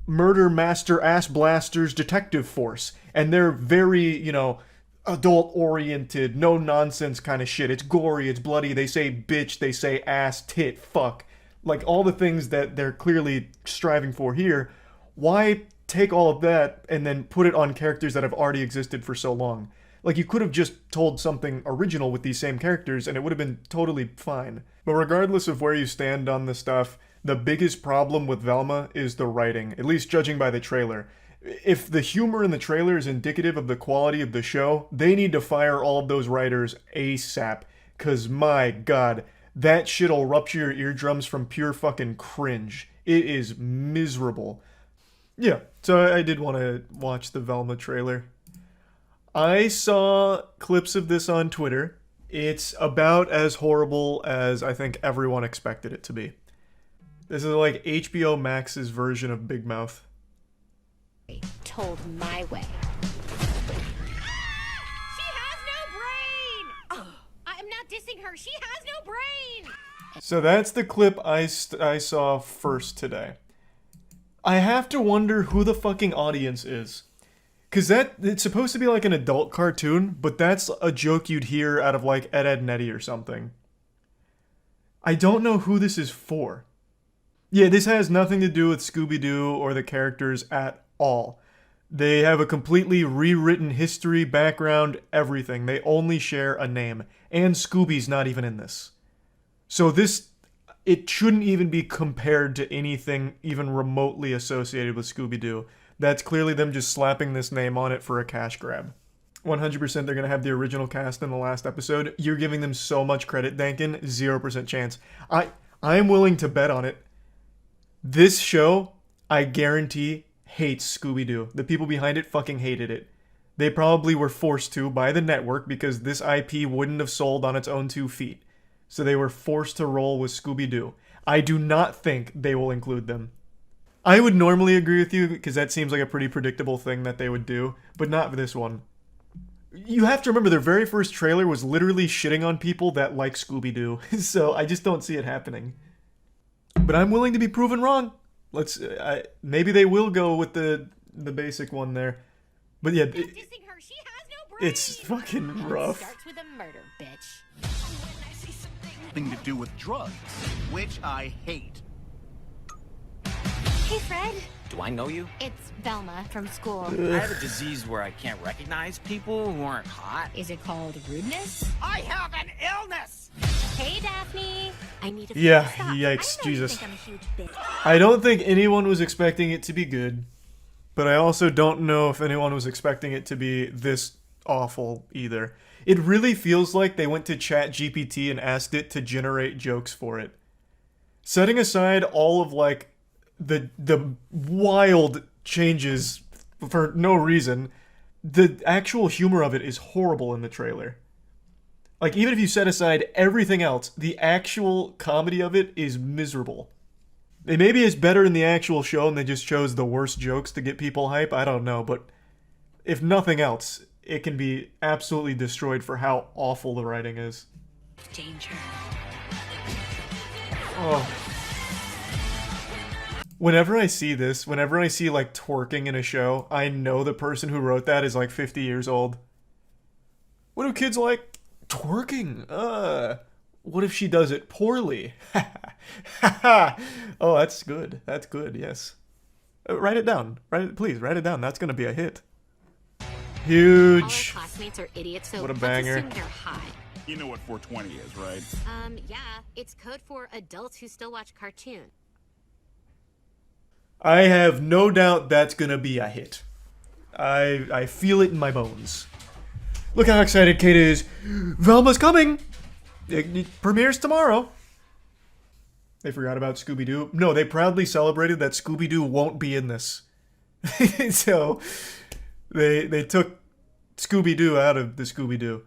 Murder Master Ass Blasters Detective Force, and they're very, you know, adult-oriented, no-nonsense kind of shit. It's gory, it's bloody, they say bitch, they say ass, tit, fuck. Like, all the things that they're clearly striving for here. Why take all of that and then put it on characters that have already existed for so long? Like, you could have just told something original with these same characters, and it would have been totally fine. But regardless of where you stand on this stuff, the biggest problem with Velma is the writing, at least judging by the trailer. If the humor in the trailer is indicative of the quality of the show, they need to fire all of those writers ASAP. Cause my god, that shit'll rupture your eardrums from pure fucking cringe. It is miserable. Yeah, so I did want to watch the Velma trailer. I saw clips of this on Twitter. It's about as horrible as I think everyone expected it to be. This is like HBO Max's version of Big Mouth. Told my way. She has no brain! Oh, I'm not dissing her. She has no brain! So that's the clip I saw first today. I have to wonder who the fucking audience is. Cause it's supposed to be like an adult cartoon, but that's a joke you'd hear out of like Ed, Edd n Eddy or something. I don't know who this is for. Yeah, this has nothing to do with Scooby-Doo or the characters at all. They have a completely rewritten history, background, everything. They only share a name. And Scooby's not even in this. So it shouldn't even be compared to anything even remotely associated with Scooby-Doo. That's clearly them just slapping this name on it for a cash grab. 100% they're going to have the original cast in the last episode. You're giving them so much credit, Dankin. 0% chance. I'm willing to bet on it. This show, I guarantee, hates Scooby-Doo. The people behind it fucking hated it. They probably were forced to by the network because this IP wouldn't have sold on its own 2 feet. So they were forced to roll with Scooby-Doo. I do not think they will include them. I would normally agree with you because that seems like a pretty predictable thing that they would do, but not for this one. You have to remember their very first trailer was literally shitting on people that like Scooby-Doo, so I just don't see it happening. But I'm willing to be proven wrong. Maybe they will go with the basic one there. But yeah, it's fucking rough. Starts with a murder, bitch. Thing to do with drugs, which I hate. Hey, Fred. Do I know you? It's Velma from school. I have a disease where I can't recognize people who aren't hot. Is it called rudeness? I have an illness! Hey, Daphne. I need a Yeah, stop. yikes, Jesus. Think I'm a huge bitch. I don't think anyone was expecting it to be good, but I also don't know if anyone was expecting it to be this awful either. It really feels like they went to ChatGPT and asked it to generate jokes for it. Setting aside all of like the wild changes for no reason, the actual humor of it is horrible in the trailer. Like, even if you set aside everything else, the actual comedy of it is miserable. It maybe is better in the actual show and they just chose the worst jokes to get people hype, I don't know, but if nothing else, it can be absolutely destroyed for how awful the writing is. Danger. Oh. Whenever I see this, whenever I see like twerking in a show, I know the person who wrote that is like 50 years old. What do kids like? Twerking. What if she does it poorly? Oh, that's good. That's good, yes. Write it down. Please, write it down. That's gonna be a hit. Huge. All our classmates are idiots, so What a let's banger. assume they're high. You know what 420 is, right? Yeah. It's code for adults who still watch cartoons. I have no doubt that's gonna be a hit. I feel it in my bones. Look how excited Kate is. Velma's coming! It premieres tomorrow. They forgot about Scooby-Doo. No, they proudly celebrated that Scooby-Doo won't be in this. So, they took Scooby-Doo out of the Scooby-Doo.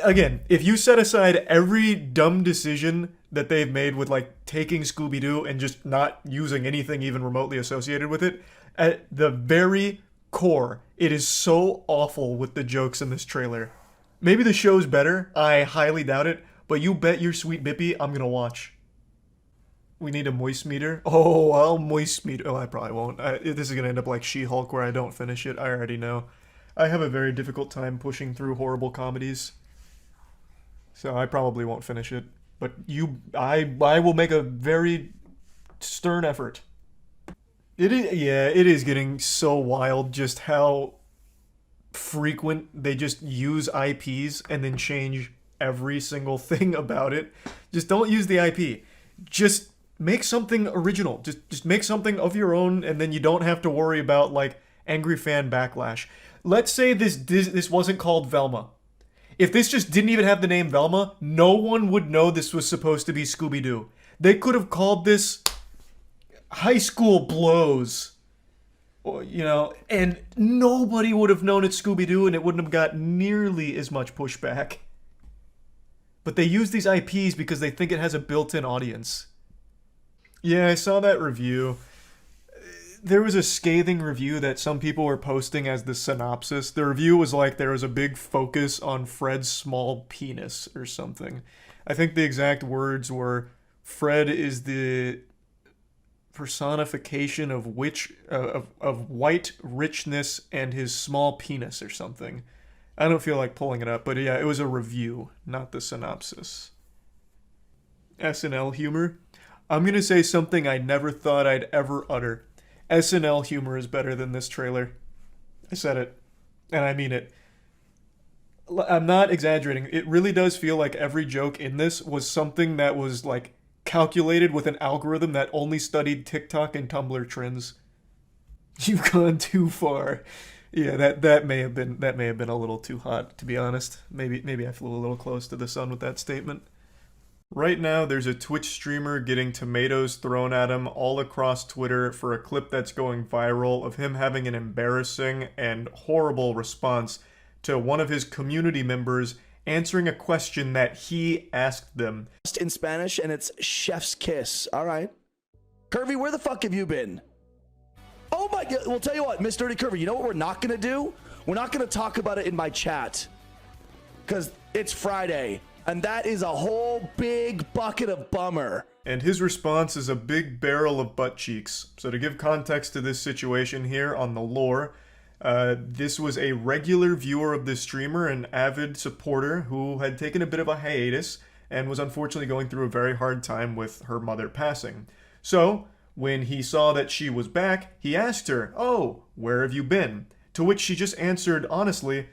Again, if you set aside every dumb decision that they've made with like taking Scooby-Doo and just not using anything even remotely associated with it, at the very core, it is so awful with the jokes in this trailer. Maybe the show's better, I highly doubt it, but you bet your sweet bippy I'm gonna watch. We need a moist meter. Oh, I'll moist meter. Oh, I probably won't. This is gonna end up like She-Hulk where I don't finish it, I already know. I have a very difficult time pushing through horrible comedies. So I probably won't finish it. But I will make a very stern effort. It is getting so wild just how frequent they just use IPs and then change every single thing about it. Just don't use the IP. Just make something original. Just make something of your own and then you don't have to worry about like angry fan backlash. Let's say this wasn't called Velma. If this just didn't even have the name Velma, no one would know this was supposed to be Scooby-Doo. They could have called this High School Blows. Or, you know, and nobody would have known it's Scooby-Doo and it wouldn't have got nearly as much pushback. But they use these IPs because they think it has a built-in audience. Yeah, I saw that review. There was a scathing review that some people were posting as the synopsis. The review was like there was a big focus on Fred's small penis or something. I think the exact words were, Fred is the personification of white richness and his small penis or something. I don't feel like pulling it up, but yeah, it was a review, not the synopsis. SNL humor? I'm gonna say something I never thought I'd ever utter. SNL humor is better than this trailer. I said it, and I mean it. I'm not exaggerating. It really does feel like every joke in this was something that was like calculated with an algorithm that only studied TikTok and Tumblr trends. You've gone too far. Yeah, that may have been a little too hot, to be honest. Maybe I flew a little close to the sun with that statement. Right now, there's a Twitch streamer getting tomatoes thrown at him all across Twitter for a clip that's going viral of him having an embarrassing and horrible response to one of his community members answering a question that he asked them. In Spanish, and it's chef's kiss. All right. Curvy, where the fuck have you been? Oh my God. Well, tell you what, Miss Dirty Curvy, you know what we're not going to do? We're not going to talk about it in my chat. Because it's Friday. And that is a whole big bucket of bummer. And his response is a big barrel of butt cheeks. So to give context to this situation here on the lore, this was a regular viewer of this streamer, an avid supporter who had taken a bit of a hiatus and was unfortunately going through a very hard time with her mother passing. So When he saw that she was back, he asked her, "Oh, where have you been?" To which she just answered honestly,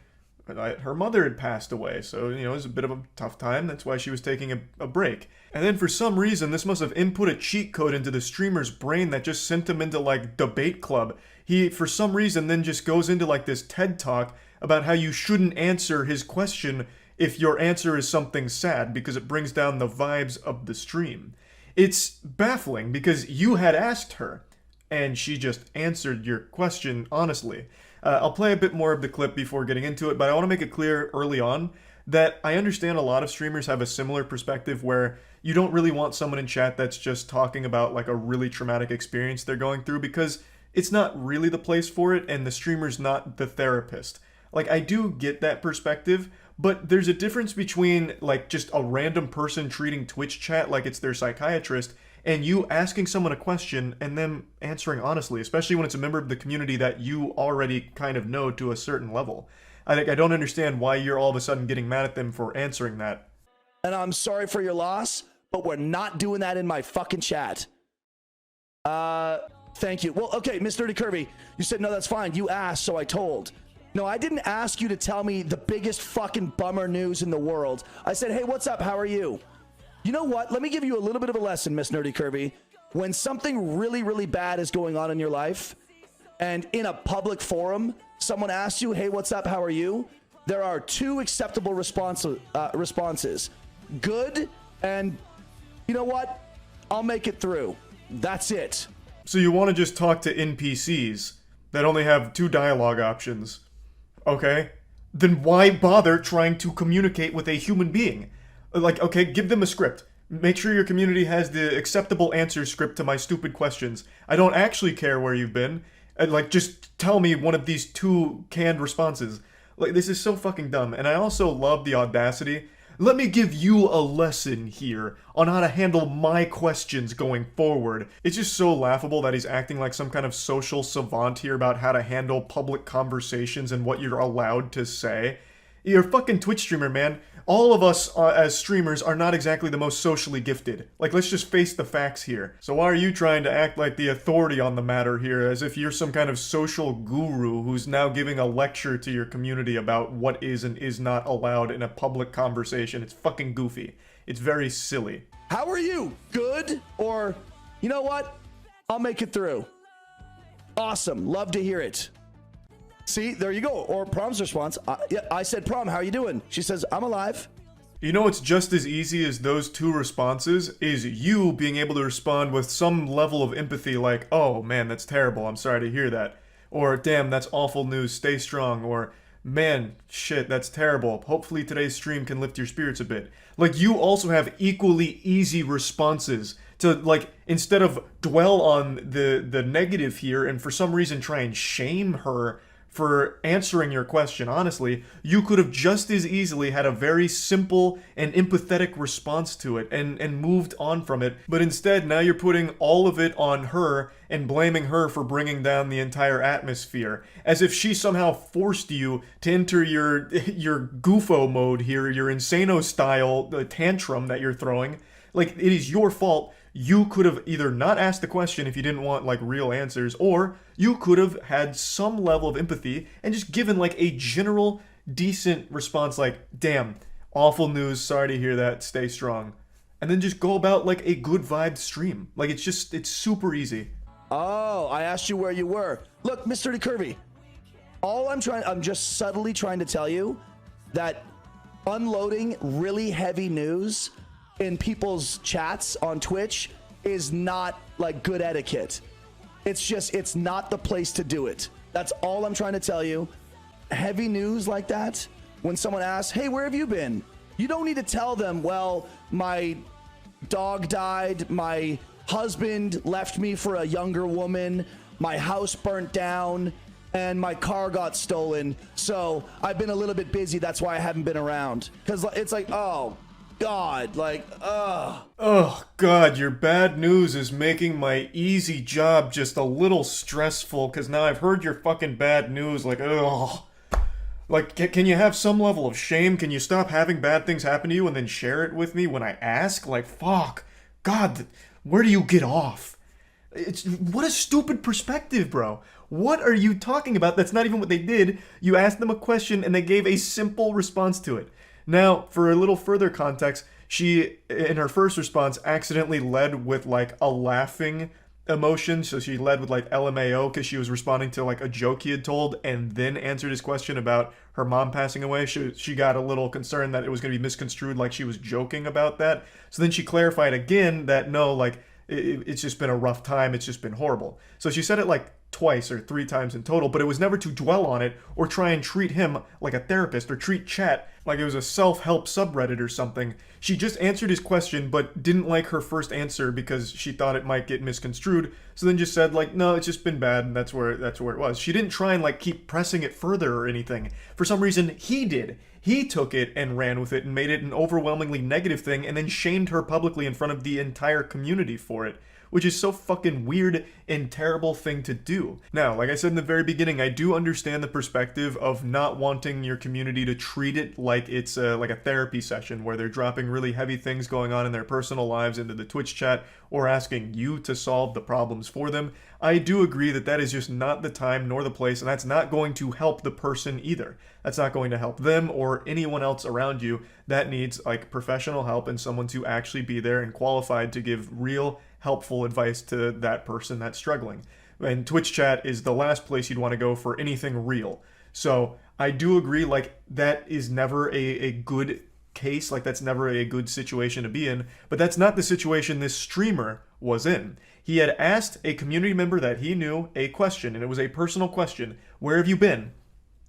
her mother had passed away, so, it was a bit of a tough time. That's why she was taking a break. And then for some reason, this must have input a cheat code into the streamer's brain that just sent him into, like, debate club. He, for some reason, then just goes into, like, this TED Talk about how you shouldn't answer his question if your answer is something sad, because it brings down the vibes of the stream. It's baffling, because you had asked her, and she just answered your question honestly. I'll play a bit more of the clip before getting into it, but I want to make it clear early on that I understand a lot of streamers have a similar perspective where you don't really want someone in chat that's just talking about like a really traumatic experience they're going through, because it's not really the place for it and the streamer's not the therapist. Like, I do get that perspective, but there's a difference between like just a random person treating Twitch chat like it's their psychiatrist and you asking someone a question and them answering honestly, especially when it's a member of the community that you already kind of know to a certain level. I don't understand why you're all of a sudden getting mad at them for answering that. And I'm sorry for your loss, but we're not doing that in my fucking chat. Thank you. Well, okay, Miss Dirty Curvy, you said, no, that's fine. You asked, so I told. No, I didn't ask you to tell me the biggest fucking bummer news in the world. I said, hey, what's up? How are you? You know what? Let me give you a little bit of a lesson, Miss Nerdy Curvy. When something really, really bad is going on in your life, and in a public forum, someone asks you, hey, what's up? How are you? There are two acceptable responses. Good, and you know what? I'll make it through. That's it. So you want to just talk to NPCs that only have two dialogue options. Okay? Then why bother trying to communicate with a human being? Like, okay, give them a script. Make sure your community has the acceptable answer script to my stupid questions. I don't actually care where you've been. Like, just tell me one of these two canned responses. Like, this is so fucking dumb. And I also love the audacity. Let me give you a lesson here on how to handle my questions going forward. It's just so laughable that he's acting like some kind of social savant here about how to handle public conversations and what you're allowed to say. You're a fucking Twitch streamer, man. All of us as streamers are not exactly the most socially gifted. Like, let's just face the facts here. So why are you trying to act like the authority on the matter here, as if you're some kind of social guru who's now giving a lecture to your community about what is and is not allowed in a public conversation? It's fucking goofy. It's very silly. How are you? Good? Or, you know what? I'll make it through. Awesome. Love to hear it. See, there you go. Or Prom's response. Yeah, I said, Prom, how are you doing? She says, I'm alive. You know what's just as easy as those two responses is you being able to respond with some level of empathy like, oh man, that's terrible, I'm sorry to hear that. Or, damn, that's awful news, stay strong. Or, man, shit, that's terrible, hopefully today's stream can lift your spirits a bit. Like, you also have equally easy responses to, like, instead of dwell on the negative here and for some reason try and shame her for answering your question honestly, you could have just as easily had a very simple and empathetic response to it and moved on from it. But instead, now you're putting all of it on her and blaming her for bringing down the entire atmosphere, as if she somehow forced you to enter your goofo mode here, your insano style tantrum that you're throwing. Like, it is your fault. You could have either not asked the question if you didn't want, like, real answers, or you could have had some level of empathy and just given, like, a general, decent response like, damn, awful news, sorry to hear that, stay strong. And then just go about, like, a good vibe stream. Like, it's super easy. Oh, I asked you where you were. Look, Mr. Curvy, I'm just subtly trying to tell you that unloading really heavy news in people's chats on Twitch is not like good etiquette. It's not the place to do it. That's all I'm trying to tell you. Heavy news like that, when someone asks, hey, where have you been? You don't need to tell them, well, my dog died, my husband left me for a younger woman, my house burnt down, and my car got stolen. So I've been a little bit busy. That's why I haven't been around. Because it's like, oh, God, like, ugh. Oh, God, your bad news is making my easy job just a little stressful, because now I've heard your fucking bad news, like, ugh. Like, can you have some level of shame? Can you stop having bad things happen to you and then share it with me when I ask? Like, fuck. God, where do you get off? What a stupid perspective, bro. What are you talking about? That's not even what they did. You asked them a question and they gave a simple response to it. Now, for a little further context, she, in her first response, accidentally led with like a laughing emotion. So she led with like LMAO because she was responding to like a joke he had told, and then answered his question about her mom passing away. She got a little concerned that it was going to be misconstrued like she was joking about that. So then she clarified again that no, like it's just been a rough time. It's just been horrible. So she said it like twice or 3 times in total, but it was never to dwell on it or try and treat him like a therapist or treat chat like it was a self-help subreddit or something. She just answered his question but didn't like her first answer because she thought it might get misconstrued, so then just said like, no, it's just been bad, and that's where it was. She didn't try and like keep pressing it further or anything. For some reason, he did. He took it and ran with it and made it an overwhelmingly negative thing and then shamed her publicly in front of the entire community for it, which is so fucking weird and terrible thing to do. Now, like I said in the very beginning, I do understand the perspective of not wanting your community to treat it like it's like a therapy session where they're dropping really heavy things going on in their personal lives into the Twitch chat or asking you to solve the problems for them. I do agree that that is just not the time nor the place, and that's not going to help the person either. That's not going to help them or anyone else around you that needs like professional help and someone to actually be there and qualified to give real helpful advice to that person that's struggling. And Twitch chat is the last place you'd want to go for anything real. So I do agree, like, that is never a good case, like that's never a good situation to be in, but that's not the situation this streamer was in. He had asked a community member that he knew a question, and it was a personal question. Where have you been?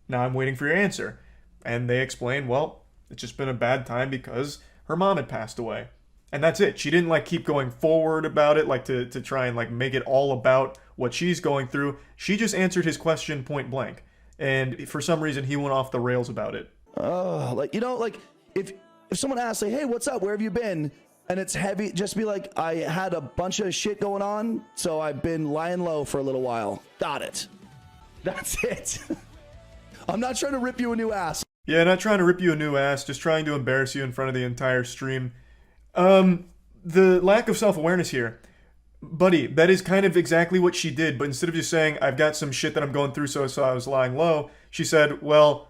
Now I'm waiting for your answer. And they explained, well, it's just been a bad time because her mom had passed away. And that's it. She didn't like keep going forward about it, like to try and like make it all about what she's going through. She just answered his question point blank. And for some reason he went off the rails about it. Like, you know, like if someone asks, like, hey, what's up? Where have you been? And it's heavy, just be like, I had a bunch of shit going on, so I've been lying low for a little while. Got it. That's it. I'm not trying to rip you a new ass. Yeah, not trying to rip you a new ass, just trying to embarrass you in front of the entire stream. The lack of self-awareness here. Buddy, that is kind of exactly what she did, but instead of just saying, I've got some shit that I'm going through, so I was lying low, she said, well,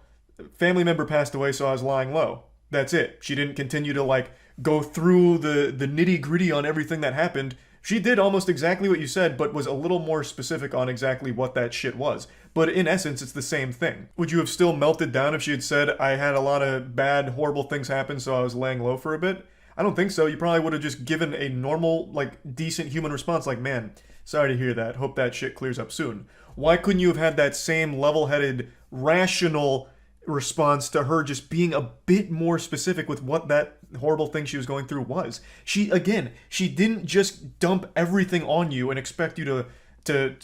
family member passed away, so I was lying low. That's it. She didn't continue to, like, go through the nitty-gritty on everything that happened. She did almost exactly what you said, but was a little more specific on exactly what that shit was. But in essence, it's the same thing. Would you have still melted down if she had said, I had a lot of bad, horrible things happen, so I was laying low for a bit? I don't think so. You probably would have just given a normal, like, decent human response like, man, sorry to hear that. Hope that shit clears up soon. Why couldn't you have had that same level-headed, rational response to her just being a bit more specific with what that horrible thing she was going through was? She didn't just dump everything on you and expect you to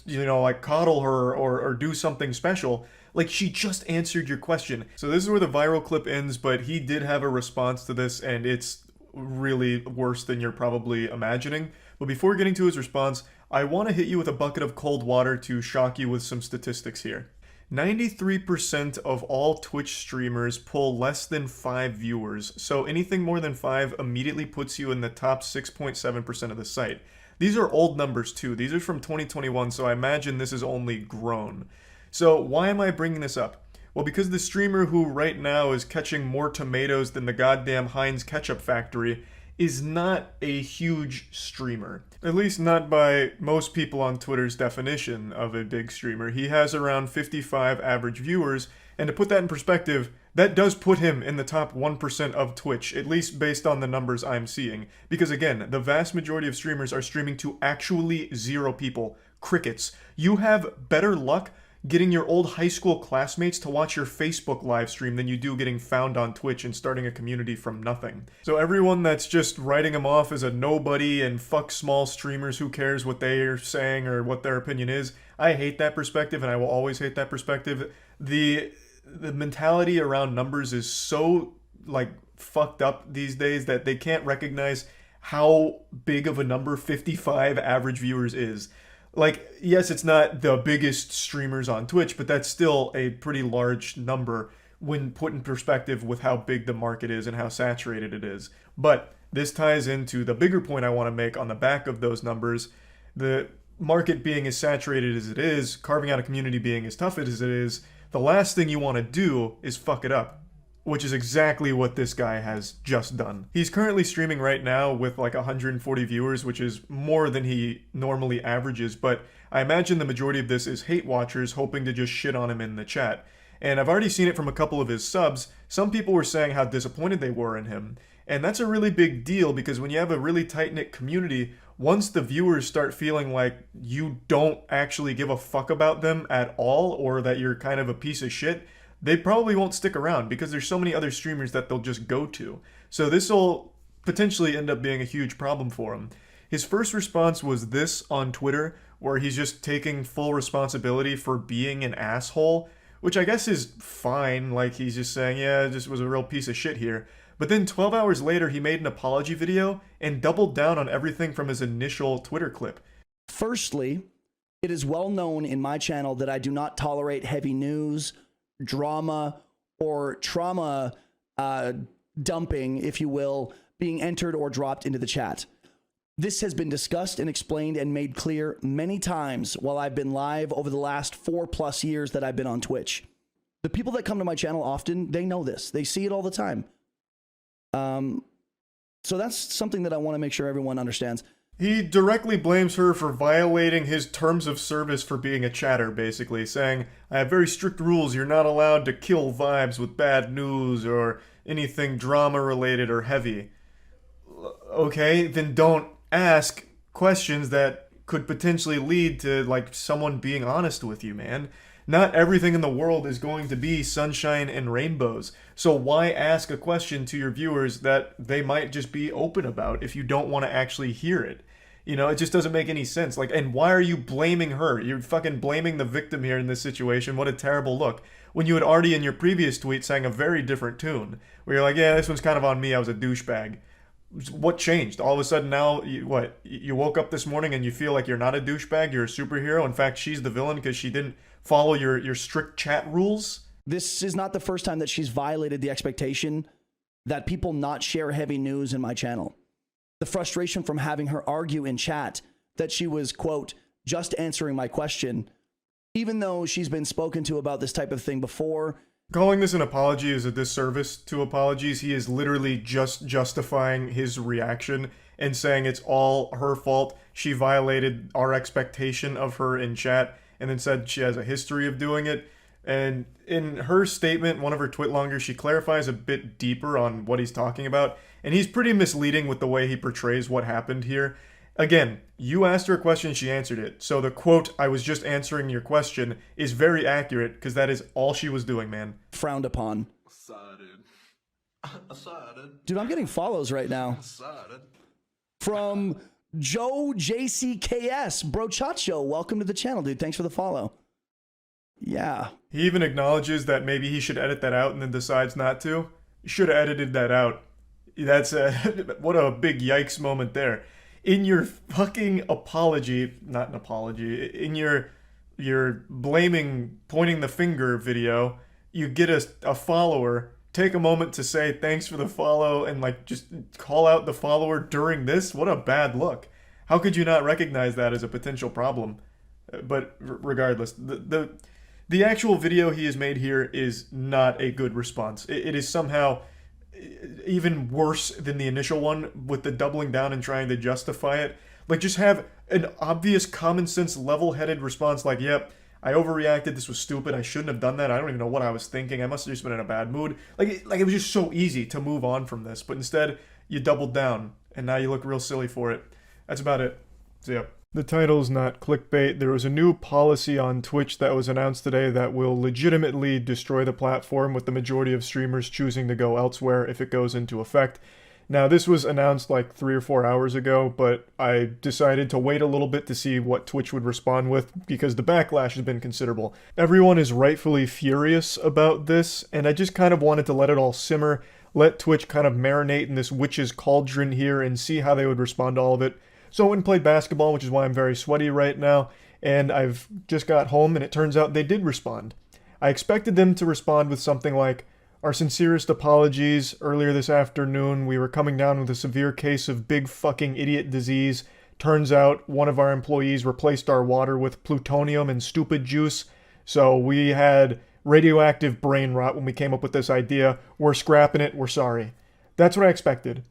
you know, like, coddle her or do something special. Like, she just answered your question. So this is where the viral clip ends, but he did have a response to this, and it's really worse than you're probably imagining. But before getting to his response, I want to hit you with a bucket of cold water to shock you with some statistics here. 93% of all Twitch streamers pull less than 5 viewers, so anything more than 5 immediately puts you in the top 6.7% of the site. These are old numbers too. These are from 2021, so I imagine this is only grown. So why am I bringing this up? Well, because the streamer who right now is catching more tomatoes than the goddamn Heinz ketchup factory is not a huge streamer. At least not by most people on Twitter's definition of a big streamer. He has around 55 average viewers, and to put that in perspective, that does put him in the top 1% of Twitch, at least based on the numbers I'm seeing. Because again, the vast majority of streamers are streaming to actually 0 people. Crickets. You have better luck getting your old high school classmates to watch your Facebook live stream than you do getting found on Twitch and starting a community from nothing. So everyone that's just writing him off as a nobody and fuck small streamers, who cares what they are saying or what their opinion is, I hate that perspective, and I will always hate that perspective. The mentality around numbers is so, like, fucked up these days that they can't recognize how big of a number 55 average viewers is. Like, yes, it's not the biggest streamers on Twitch, but that's still a pretty large number when put in perspective with how big the market is and how saturated it is. But this ties into the bigger point I want to make on the back of those numbers. The market being as saturated as it is, carving out a community being as tough as it is, the last thing you want to do is fuck it up. Which is exactly what this guy has just done. He's currently streaming right now with like 140 viewers, which is more than he normally averages, but I imagine the majority of this is hate watchers hoping to just shit on him in the chat. And I've already seen it from a couple of his subs. Some people were saying how disappointed they were in him. And that's a really big deal because when you have a really tight-knit community, once the viewers start feeling like you don't actually give a fuck about them at all, or that you're kind of a piece of shit, they probably won't stick around because there's so many other streamers that they'll just go to. So this will potentially end up being a huge problem for him. His first response was this on Twitter, where he's just taking full responsibility for being an asshole, which I guess is fine. Like, he's just saying, yeah, this was a real piece of shit here. But then 12 hours later, he made an apology video and doubled down on everything from his initial Twitter clip. Firstly, it is well known in my channel that I do not tolerate heavy news, drama, or trauma dumping, if you will, being entered or dropped into the chat. This has been discussed and explained and made clear many times while I've been live over the last 4+ years that I've been on Twitch. The people that come to my channel often, they know this. They see it all the time. So that's something that I want to make sure everyone understands. He directly blames her for violating his terms of service for being a chatter, basically, saying, I have very strict rules, you're not allowed to kill vibes with bad news or anything drama-related or heavy. Okay, then don't ask questions that could potentially lead to, like, someone being honest with you, man. Not everything in the world is going to be sunshine and rainbows. So why ask a question to your viewers that they might just be open about if you don't want to actually hear it? You know, it just doesn't make any sense. Like, and why are you blaming her? You're fucking blaming the victim here in this situation. What a terrible look. When you had already in your previous tweet sang a very different tune, where you're like, yeah, this one's kind of on me, I was a douchebag. What changed? All of a sudden now, you woke up this morning and you feel like you're not a douchebag, you're a superhero. In fact, she's the villain because she didn't follow your strict chat rules. This is not the first time that she's violated the expectation that people not share heavy news in my channel. The frustration from having her argue in chat that she was, quote, just answering my question, even though she's been spoken to about this type of thing before. Calling this an apology is a disservice to apologies. He is literally just justifying his reaction and saying it's all her fault. She violated our expectation of her in chat and then said she has a history of doing it. And in her statement, one of her twitlongers, she clarifies a bit deeper on what he's talking about. And he's pretty misleading with the way he portrays what happened here. Again, you asked her a question, she answered it. So the quote, I was just answering your question, is very accurate because that is all she was doing, man. Frowned upon. Dude, I'm getting follows right now. From Joe JCKS. Bro Chacho, welcome to the channel, dude. Thanks for the follow. Yeah. He even acknowledges that maybe he should edit that out and then decides not to. You should have edited that out. That's what a big yikes moment there. In your fucking apology, not an apology, in your blaming, pointing the finger video, you get a follower, take a moment to say thanks for the follow and like just call out the follower during this. What a bad look. How could you not recognize that as a potential problem? But regardless, the actual video he has made here is not a good response. It is somehow even worse than the initial one with the doubling down and trying to justify it. Like, just have an obvious common sense level-headed response like, yep, I overreacted, this was stupid, I shouldn't have done that, I don't even know what I was thinking, I must have just been in a bad mood. Like it was just so easy to move on from this, but instead you doubled down and now you look real silly for it. That's about it. So yeah. The title's not clickbait. There was a new policy on Twitch that was announced today that will legitimately destroy the platform, with the majority of streamers choosing to go elsewhere if it goes into effect. Now, this was announced like 3 or 4 hours ago, but I decided to wait a little bit to see what Twitch would respond with because the backlash has been considerable. Everyone is rightfully furious about this, and I just kind of wanted to let it all simmer, let Twitch kind of marinate in this witch's cauldron here and see how they would respond to all of it. So I went and played basketball, which is why I'm very sweaty right now, and I've just got home, and it turns out they did respond. I expected them to respond with something like, our sincerest apologies, earlier this afternoon we were coming down with a severe case of big fucking idiot disease. Turns out one of our employees replaced our water with plutonium and stupid juice, so we had radioactive brain rot when we came up with this idea. We're scrapping it, we're sorry. That's what I expected.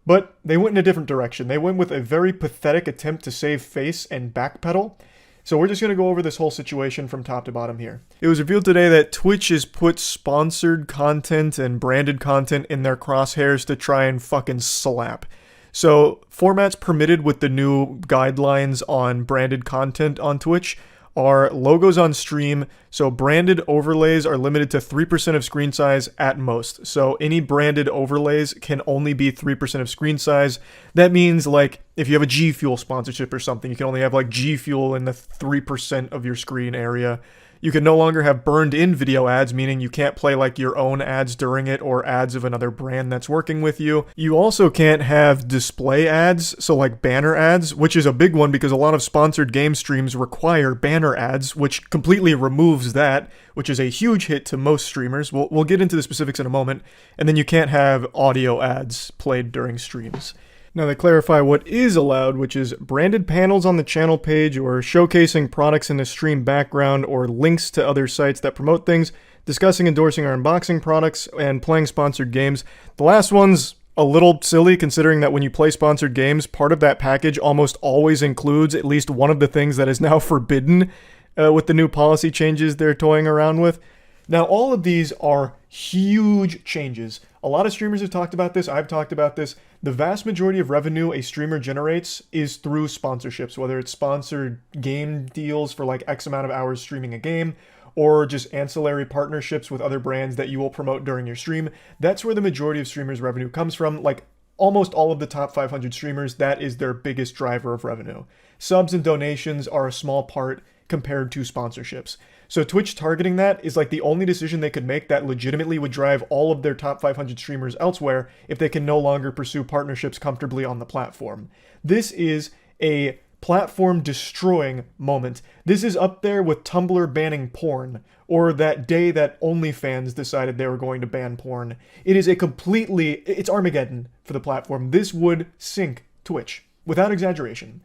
But they went in a different direction. They went with a very pathetic attempt to save face and backpedal. So we're just going to go over this whole situation from top to bottom here. It was revealed today that Twitch has put sponsored content and branded content in their crosshairs to try and fucking slap. So formats permitted with the new guidelines on branded content on Twitch are logos on stream. So branded overlays are limited to 3% of screen size at most. So any branded overlays can only be 3% of screen size. That means like if you have a G Fuel sponsorship or something, you can only have like G Fuel in the 3% of your screen area. You can no longer have burned in video ads, meaning you can't play like your own ads during it or ads of another brand that's working with you. You also can't have display ads, so like banner ads, which is a big one because a lot of sponsored game streams require banner ads, which completely removes that, which is a huge hit to most streamers. We'll get into the specifics in a moment. And then you can't have audio ads played during streams. Now they clarify what is allowed, which is branded panels on the channel page or showcasing products in the stream background or links to other sites that promote things, discussing, endorsing, or unboxing products, and playing sponsored games. The last one's a little silly considering that when you play sponsored games, part of that package almost always includes at least one of the things that is now forbidden with the new policy changes they're toying around with. Now all of these are huge changes. A lot of streamers have talked about this, I've talked about this. The vast majority of revenue a streamer generates is through sponsorships, whether it's sponsored game deals for like X amount of hours streaming a game, or just ancillary partnerships with other brands that you will promote during your stream. That's where the majority of streamers' revenue comes from. Like almost all of the top 500 streamers, that is their biggest driver of revenue. Subs and donations are a small part compared to sponsorships. So Twitch targeting that is like the only decision they could make that legitimately would drive all of their top 500 streamers elsewhere if they can no longer pursue partnerships comfortably on the platform. This is a platform destroying moment. This is up there with Tumblr banning porn, or that day that OnlyFans decided they were going to ban porn. It is it's Armageddon for the platform. This would sink Twitch, without exaggeration.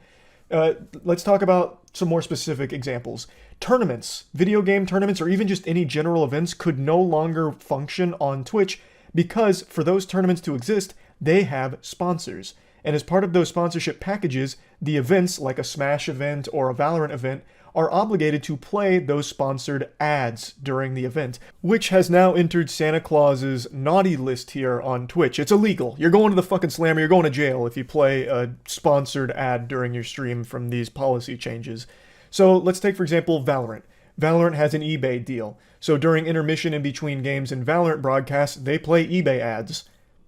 Let's talk about some more specific examples. Tournaments, video game tournaments, or even just any general events could no longer function on Twitch because for those tournaments to exist, they have sponsors. And as part of those sponsorship packages, the events, like a Smash event or a Valorant event, are obligated to play those sponsored ads during the event, which has now entered Santa Claus's naughty list here on Twitch. It's illegal. You're going to the fucking slammer, you're going to jail if you play a sponsored ad during your stream from these policy changes. So let's take, for example, Valorant. Valorant has an eBay deal. So during intermission in between games and Valorant broadcasts, they play eBay ads.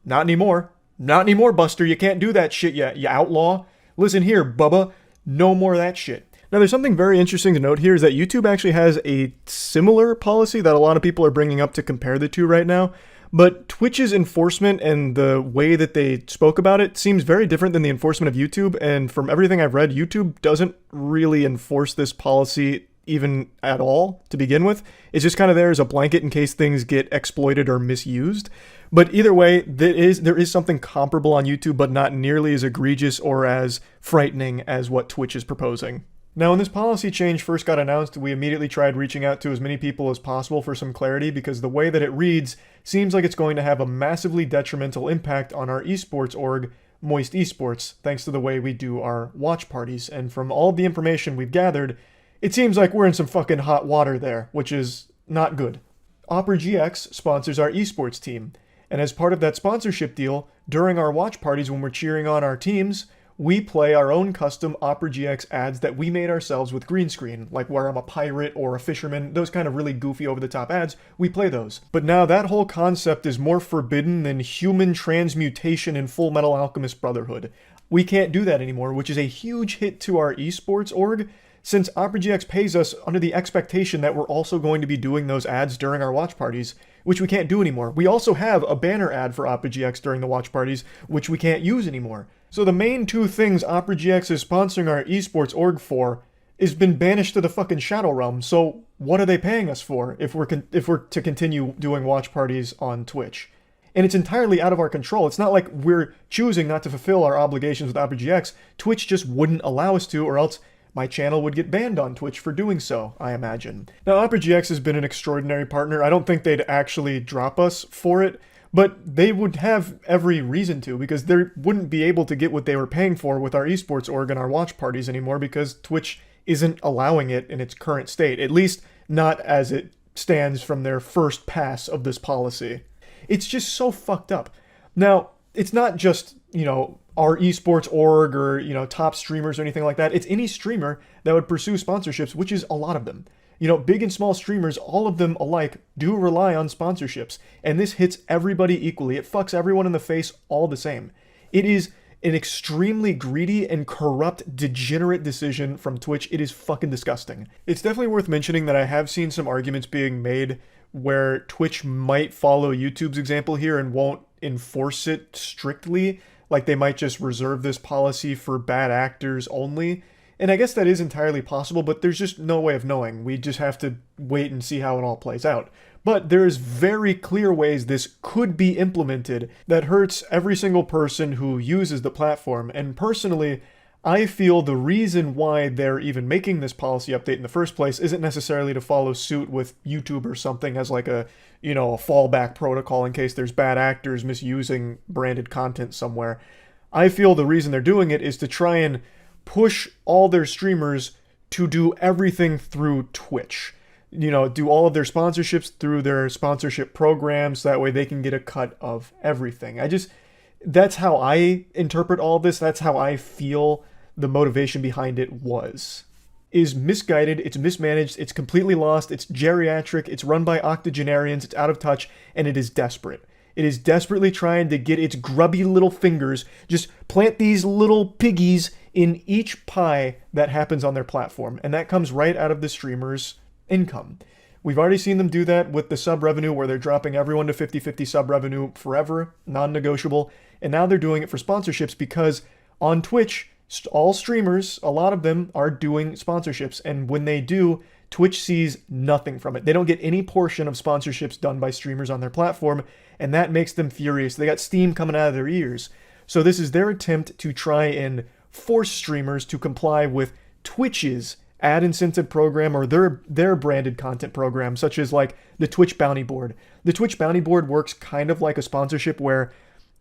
Not anymore. Not anymore, Buster. You can't do that shit yet, you outlaw. Listen here, Bubba. No more of that shit. Now, there's something very interesting to note here is that YouTube actually has a similar policy that a lot of people are bringing up to compare the two right now. But Twitch's enforcement and the way that they spoke about it seems very different than the enforcement of YouTube. And from everything I've read, YouTube doesn't really enforce this policy even at all to begin with. It's just kind of there as a blanket in case things get exploited or misused. But either way, there is something comparable on YouTube, but not nearly as egregious or as frightening as what Twitch is proposing. Now, when this policy change first got announced, we immediately tried reaching out to as many people as possible for some clarity because the way that it reads seems like it's going to have a massively detrimental impact on our esports org, MoistCritikal, thanks to the way we do our watch parties. And from all the information we've gathered, it seems like we're in some fucking hot water there, which is not good. OperaGX sponsors our esports team. And as part of that sponsorship deal, during our watch parties when we're cheering on our teams, we play our own custom OperaGX ads that we made ourselves with green screen, like where I'm a pirate or a fisherman, those kind of really goofy over-the-top ads, we play those. But now that whole concept is more forbidden than human transmutation in Full Metal Alchemist Brotherhood. We can't do that anymore, which is a huge hit to our esports org, since OperaGX pays us under the expectation that we're also going to be doing those ads during our watch parties, which we can't do anymore. We also have a banner ad for OperaGX during the watch parties, which we can't use anymore. So the main two things OperaGX is sponsoring our esports org for has been banished to the fucking Shadow Realm. So what are they paying us for if we're to continue doing watch parties on Twitch? And it's entirely out of our control. It's not like we're choosing not to fulfill our obligations with OperaGX. Twitch just wouldn't allow us to, or else my channel would get banned on Twitch for doing so, I imagine. Now, OperaGX has been an extraordinary partner. I don't think they'd actually drop us for it, but they would have every reason to, because they wouldn't be able to get what they were paying for with our esports org and our watch parties anymore, because Twitch isn't allowing it in its current state, at least not as it stands from their first pass of this policy. It's just so fucked up. Now, it's not just, our esports org or, top streamers or anything like that. It's any streamer that would pursue sponsorships, which is a lot of them. Big and small streamers, all of them alike, do rely on sponsorships. And this hits everybody equally. It fucks everyone in the face all the same. It is an extremely greedy and corrupt, degenerate decision from Twitch. It is fucking disgusting. It's definitely worth mentioning that I have seen some arguments being made where Twitch might follow YouTube's example here and won't enforce it strictly. Like they might just reserve this policy for bad actors only. And I guess that is entirely possible, but there's just no way of knowing. We just have to wait and see how it all plays out. But there's very clear ways this could be implemented that hurts every single person who uses the platform. And personally, I feel the reason why they're even making this policy update in the first place isn't necessarily to follow suit with YouTube or something as like a fallback protocol in case there's bad actors misusing branded content somewhere. I feel the reason they're doing it is to try and push all their streamers to do everything through Twitch. Do all of their sponsorships through their sponsorship programs. That way they can get a cut of everything. That's how I interpret all this. That's how I feel the motivation behind it is misguided, it's mismanaged, it's completely lost, it's geriatric, it's run by octogenarians, it's out of touch, and it is desperate. It is desperately trying to get its grubby little fingers, just plant these little piggies in each pie that happens on their platform, and that comes right out of the streamer's income. We've already seen them do that with the sub revenue, where they're dropping everyone to 50-50 sub revenue forever, non-negotiable, and now they're doing it for sponsorships because on Twitch, all streamers, a lot of them are doing sponsorships, and when they do, Twitch sees nothing from it. They don't get any portion of sponsorships done by streamers on their platform, and that makes them furious. They got steam coming out of their ears. So this is their attempt to try and force streamers to comply with Twitch's ad incentive program or their branded content program, such as like the Twitch Bounty Board. The Twitch Bounty Board works kind of like a sponsorship where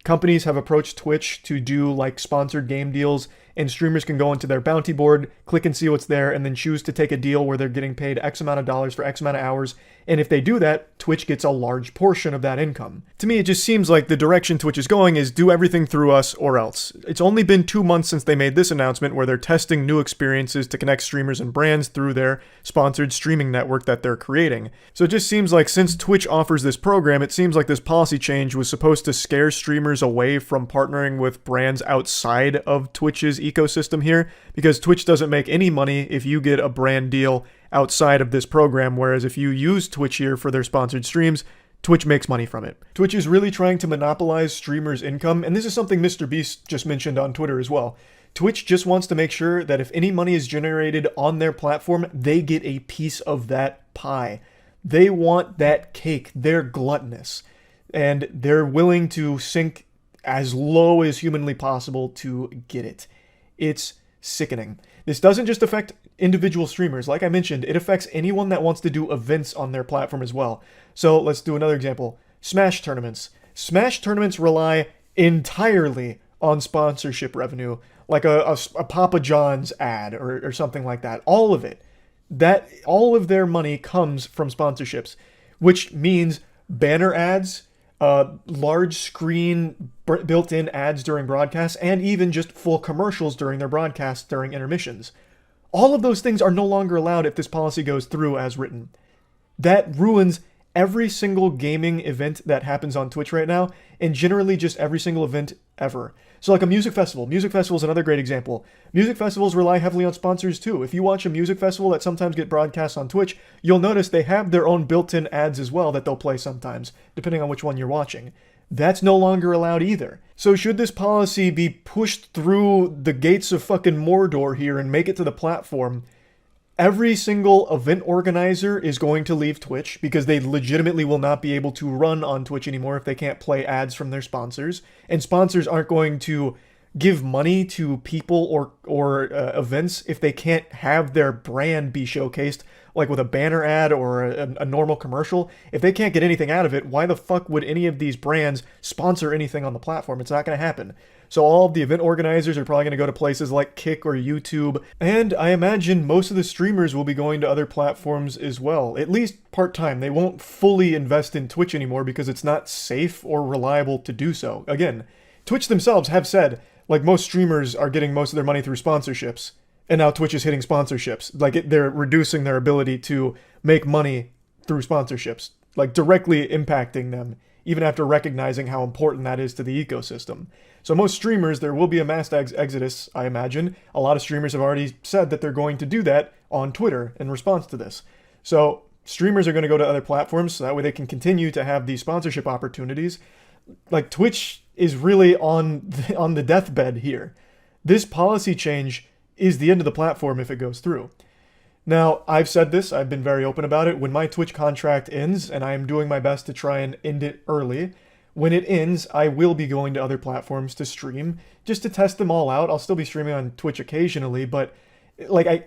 companies have approached Twitch to do like sponsored game deals, and streamers can go into their bounty board, click and see what's there, and then choose to take a deal where they're getting paid X amount of dollars for X amount of hours. And if they do that, Twitch gets a large portion of that income. To me, it just seems like the direction Twitch is going is do everything through us or else. It's only been 2 months since they made this announcement where they're testing new experiences to connect streamers and brands through their sponsored streaming network that they're creating. So it just seems like since Twitch offers this program, it seems like this policy change was supposed to scare streamers away from partnering with brands outside of Twitch's ecosystem here, because Twitch doesn't make any money if you get a brand deal outside of this program, whereas if you use Twitch here for their sponsored streams, Twitch makes money from it. Twitch is really trying to monopolize streamers' income, and this is something Mr. Beast just mentioned on Twitter as well. Twitch just wants to make sure that if any money is generated on their platform, they get a piece of that pie. They want that cake. They're gluttonous, and they're willing to sink as low as humanly possible to get it. It's sickening. This doesn't just affect individual streamers. Like I mentioned, it affects anyone that wants to do events on their platform as well. So let's do another example. Smash tournaments. Smash tournaments rely entirely on sponsorship revenue, like a Papa John's ad or something like that. All of it. All of their money comes from sponsorships, which means banner ads, large screen built-in ads during broadcasts, and even just full commercials during their broadcasts during intermissions. All of those things are no longer allowed if this policy goes through as written. That ruins every single gaming event that happens on Twitch right now, and generally just every single event ever. So like a music festival. Music festival is another great example. Music festivals rely heavily on sponsors too. If you watch a music festival that sometimes get broadcast on Twitch, you'll notice they have their own built-in ads as well that they'll play sometimes, depending on which one you're watching. That's no longer allowed either. So should this policy be pushed through the gates of fucking Mordor here and make it to the platform, every single event organizer is going to leave Twitch because they legitimately will not be able to run on Twitch anymore if they can't play ads from their sponsors. And sponsors aren't going to give money to people or events if they can't have their brand be showcased, like with a banner ad or a normal commercial. If they can't get anything out of it, why the fuck would any of these brands sponsor anything on the platform? It's not going to happen. So all of the event organizers are probably going to go to places like Kick or YouTube, and I imagine most of the streamers will be going to other platforms as well, at least part-time. They won't fully invest in Twitch anymore because it's not safe or reliable to do so. Again, Twitch themselves have said, like, most streamers are getting most of their money through sponsorships, and now Twitch is hitting sponsorships. Like, they're reducing their ability to make money through sponsorships, like directly impacting them, even after recognizing how important that is to the ecosystem. So most streamers, there will be a mass exodus, I imagine. A lot of streamers have already said that they're going to do that on Twitter in response to this. So streamers are going to go to other platforms so that way they can continue to have these sponsorship opportunities. Like, Twitch is really on the deathbed here. This policy change is the end of the platform if it goes through. Now, I've said this, I've been very open about it. When my Twitch contract ends, and I am doing my best to try and end it early, when it ends, I will be going to other platforms to stream, just to test them all out. I'll still be streaming on Twitch occasionally, but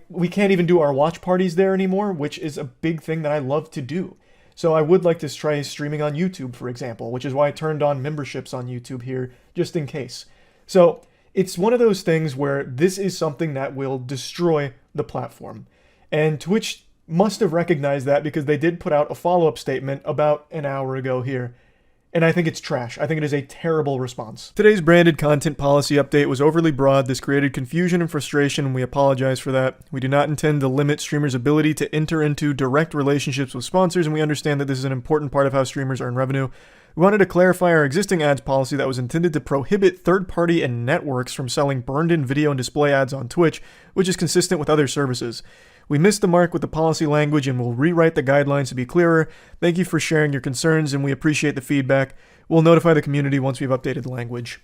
we can't even do our watch parties there anymore, which is a big thing that I love to do. So I would like to try streaming on YouTube, for example, which is why I turned on memberships on YouTube here, just in case. So it's one of those things where this is something that will destroy the platform. And Twitch must have recognized that because they did put out a follow-up statement about an hour ago here. And I think it's trash. I think it is a terrible response. Today's branded content policy update was overly broad. This created confusion and frustration, and we apologize for that. We do not intend to limit streamers' ability to enter into direct relationships with sponsors, and we understand that this is an important part of how streamers earn revenue. We wanted to clarify our existing ads policy that was intended to prohibit third-party and networks from selling burned-in video and display ads on Twitch, which is consistent with other services. We missed the mark with the policy language and will rewrite the guidelines to be clearer. Thank you for sharing your concerns, and we appreciate the feedback. We'll notify the community once we've updated the language.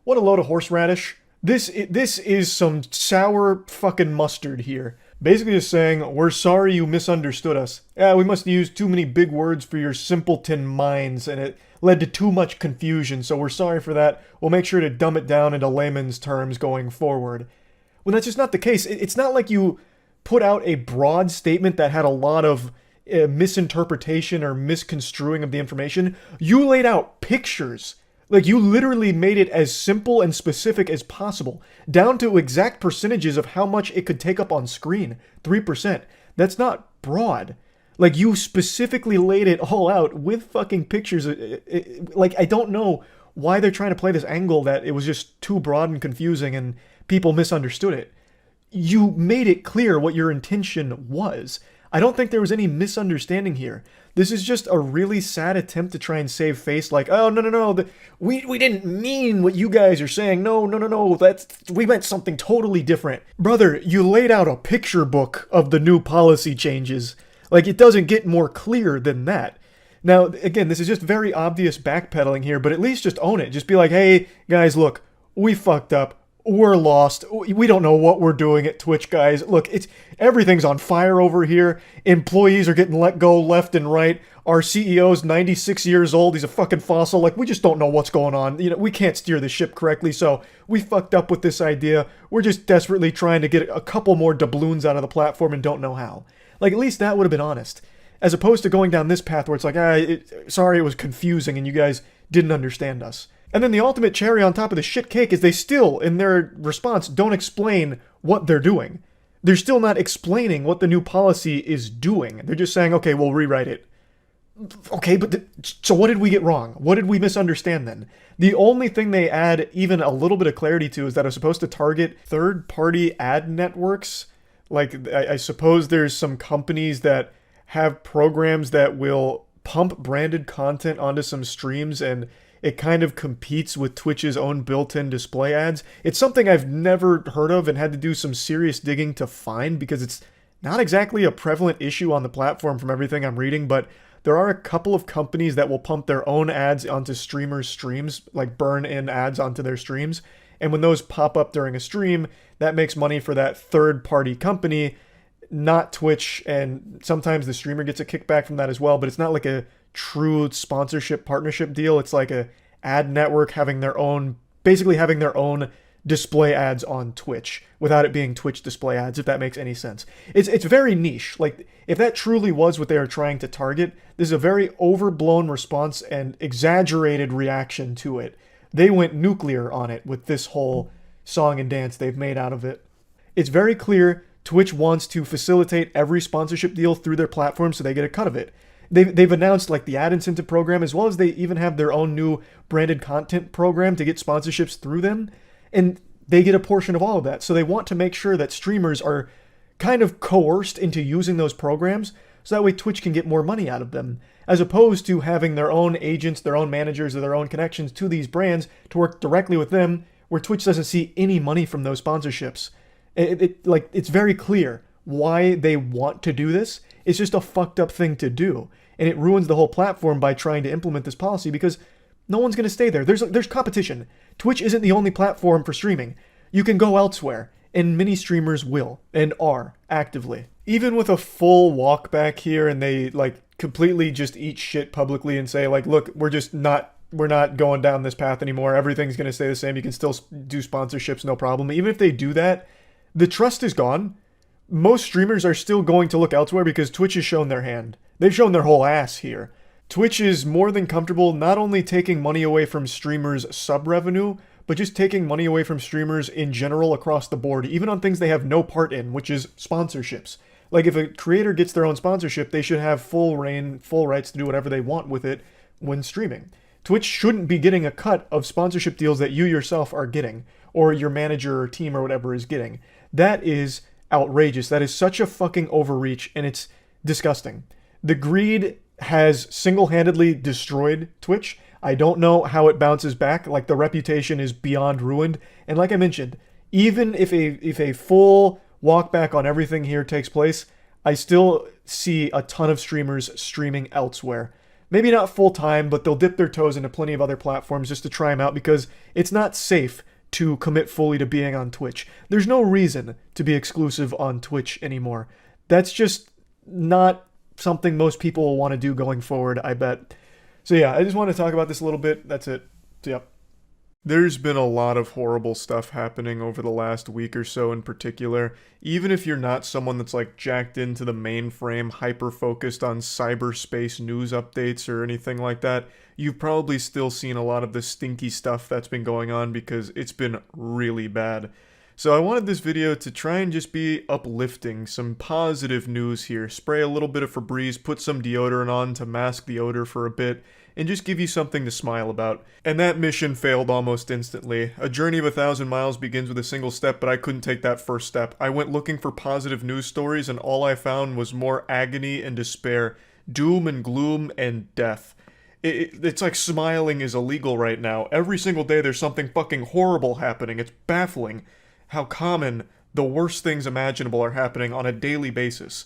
What a load of horseradish. This is some sour fucking mustard here. Basically just saying, we're sorry you misunderstood us. Yeah, we must use too many big words for your simpleton minds, and it led to too much confusion, so we're sorry for that. We'll make sure to dumb it down into layman's terms going forward. When that's just not the case. It's not like you put out a broad statement that had a lot of misinterpretation or misconstruing of the information. You laid out pictures. Like, you literally made it as simple and specific as possible, down to exact percentages of how much it could take up on screen. 3%. That's not broad. Like, you specifically laid it all out with fucking pictures. Like, I don't know why they're trying to play this angle that it was just too broad and confusing and people misunderstood it. You made it clear what your intention was. I don't think there was any misunderstanding here. This is just a really sad attempt to try and save face, like, oh, no, we didn't mean what you guys are saying. No, we meant something totally different. Brother, you laid out a picture book of the new policy changes. Like, it doesn't get more clear than that. Now, again, this is just very obvious backpedaling here, but at least just own it. Just be like, hey, guys, look, we fucked up. We're lost. We don't know what we're doing at Twitch, guys. Look, everything's on fire over here. Employees are getting let go left and right. Our CEO's 96 years old. He's a fucking fossil. Like, we just don't know what's going on. You know, we can't steer the ship correctly, so we fucked up with this idea. We're just desperately trying to get a couple more doubloons out of the platform and don't know how. Like, at least that would have been honest. As opposed to going down this path where it's like, sorry, it was confusing and you guys didn't understand us. And then the ultimate cherry on top of the shit cake is they still, in their response, don't explain what they're doing. They're still not explaining what the new policy is doing. They're just saying, okay, we'll rewrite it. Okay, but so what did we get wrong? What did we misunderstand then? The only thing they add even a little bit of clarity to is that it's supposed to target third-party ad networks. Like, I suppose there's some companies that have programs that will pump branded content onto some streams, and it kind of competes with Twitch's own built-in display ads. It's something I've never heard of and had to do some serious digging to find because it's not exactly a prevalent issue on the platform from everything I'm reading, but there are a couple of companies that will pump their own ads onto streamers' streams, like burn-in ads onto their streams. And when those pop up during a stream, that makes money for that third-party company. not Twitch, and sometimes the streamer gets a kickback from that as well, but it's not like a true sponsorship partnership deal. It's like a ad network having their own, basically having their own display ads on Twitch without it being Twitch display ads, if that makes any sense. It's very niche. Like, if that truly was what they were trying to target, this is a very overblown response and exaggerated reaction to it. They went nuclear on it with this whole song and dance they've made out of it. It's very clear Twitch wants to facilitate every sponsorship deal through their platform so they get a cut of it. They've announced like the ad incentive program, as well as they even have their own new branded content program to get sponsorships through them. And they get a portion of all of that. So they want to make sure that streamers are kind of coerced into using those programs so that way Twitch can get more money out of them, as opposed to having their own agents, their own managers, or their own connections to these brands to work directly with them, where Twitch doesn't see any money from those sponsorships. It's very clear why they want to do this. It's just a fucked up thing to do. And it ruins the whole platform by trying to implement this policy because no one's going to stay there. There's competition. Twitch isn't the only platform for streaming. You can go elsewhere, and many streamers will and are actively. Even with a full walk back here and they like completely just eat shit publicly and say like, look, we're not going down this path anymore. Everything's going to stay the same. You can still do sponsorships, no problem. Even if they do that, the trust is gone. Most streamers are still going to look elsewhere because Twitch has shown their hand. They've shown their whole ass here. Twitch is more than comfortable not only taking money away from streamers' sub revenue, but just taking money away from streamers in general across the board, even on things they have no part in, which is sponsorships. Like, if a creator gets their own sponsorship, they should have full reign, full rights to do whatever they want with it when streaming. Twitch shouldn't be getting a cut of sponsorship deals that you yourself are getting, or your manager or team or whatever is getting. That is outrageous. That is such a fucking overreach, and it's disgusting. The greed has single-handedly destroyed Twitch. I don't know how it bounces back. Like, the reputation is beyond ruined. And like I mentioned, even if a full walk back on everything here takes place, I still see a ton of streamers streaming elsewhere. Maybe not full-time, but they'll dip their toes into plenty of other platforms just to try them out because it's not safe to commit fully to being on Twitch. There's no reason to be exclusive on Twitch anymore. That's just not something most people will want to do going forward, I bet. So yeah, I just want to talk about this a little bit. That's it. So, yep. There's been a lot of horrible stuff happening over the last week or so in particular. Even if you're not someone that's like jacked into the mainframe, hyper-focused on cyberspace news updates or anything like that, you've probably still seen a lot of the stinky stuff that's been going on because it's been really bad. So I wanted this video to try and just be uplifting, some positive news here. Spray a little bit of Febreze, put some deodorant on to mask the odor for a bit, and just give you something to smile about. And that mission failed almost instantly. A journey of 1,000 miles begins with a single step, but I couldn't take that first step. I went looking for positive news stories, and all I found was more agony and despair, doom and gloom and death. It's like smiling is illegal right now. Every single day there's something fucking horrible happening. It's baffling how common the worst things imaginable are happening on a daily basis.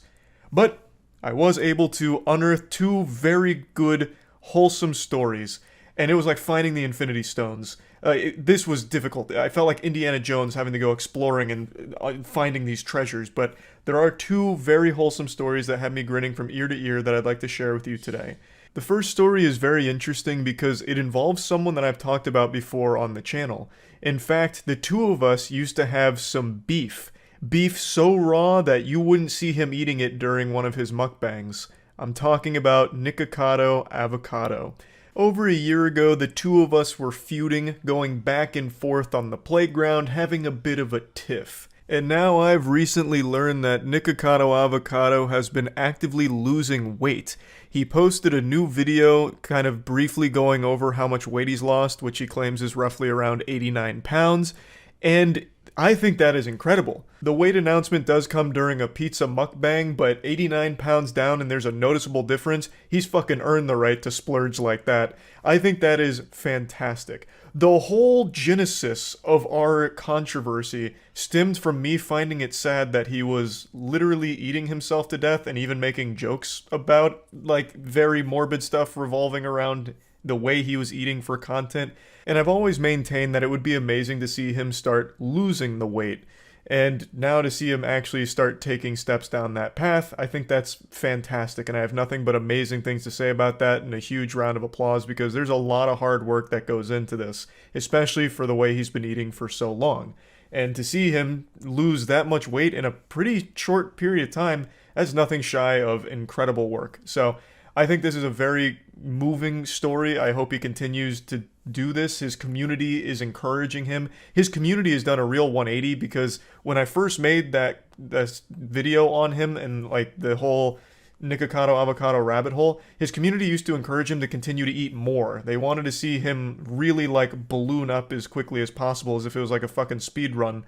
But I was able to unearth two very good, wholesome stories, and it was like finding the Infinity Stones. This was difficult. I felt like Indiana Jones having to go exploring and finding these treasures, but there are two very wholesome stories that had me grinning from ear to ear that I'd like to share with you today. The first story is very interesting because it involves someone that I've talked about before on the channel. In fact, the two of us used to have some beef. Beef so raw that you wouldn't see him eating it during one of his mukbangs. I'm talking about Nikocado Avocado. Over a year ago, the two of us were feuding, going back and forth on the playground, having a bit of a tiff. And now I've recently learned that Nikocado Avocado has been actively losing weight. He posted a new video kind of briefly going over how much weight he's lost, which he claims is roughly around 89 pounds, and I think that is incredible. The weight announcement does come during a pizza mukbang, but 89 pounds down and there's a noticeable difference, he's fucking earned the right to splurge like that. I think that is fantastic. The whole genesis of our controversy stemmed from me finding it sad that he was literally eating himself to death and even making jokes about, like, very morbid stuff revolving around the way he was eating for content. And I've always maintained that it would be amazing to see him start losing the weight. And now to see him actually start taking steps down that path, I think that's fantastic. And I have nothing but amazing things to say about that, and a huge round of applause, because there's a lot of hard work that goes into this, especially for the way he's been eating for so long. And to see him lose that much weight in a pretty short period of time, that's nothing shy of incredible work. So I think this is a very moving story. I hope he continues to do this. His community is encouraging him. His community has done a real 180, because when I first made that video on him and like the whole Nikocado avocado rabbit hole, his community used to encourage him to continue to eat more. They wanted to see him really like balloon up as quickly as possible, as if it was like a fucking speed run.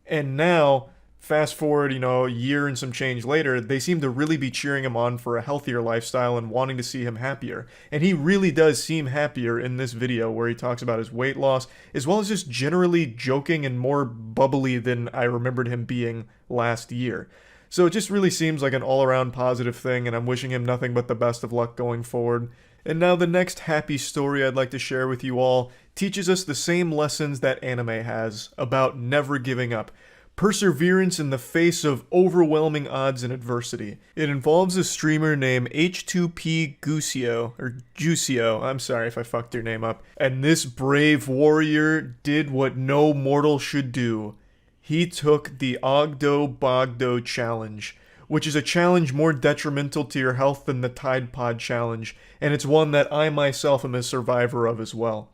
And now, fast forward, a year and some change later, they seem to really be cheering him on for a healthier lifestyle and wanting to see him happier. And he really does seem happier in this video, where he talks about his weight loss, as well as just generally joking and more bubbly than I remembered him being last year. So it just really seems like an all-around positive thing, and I'm wishing him nothing but the best of luck going forward. And now the next happy story I'd like to share with you all teaches us the same lessons that anime has about never giving up. Perseverance in the face of overwhelming odds and adversity. It involves a streamer named H2P Juicio, I'm sorry if I fucked your name up. And this brave warrior did what no mortal should do. He took the Ogdo Bogdo challenge, which is a challenge more detrimental to your health than the Tide Pod challenge, and it's one that I myself am a survivor of as well.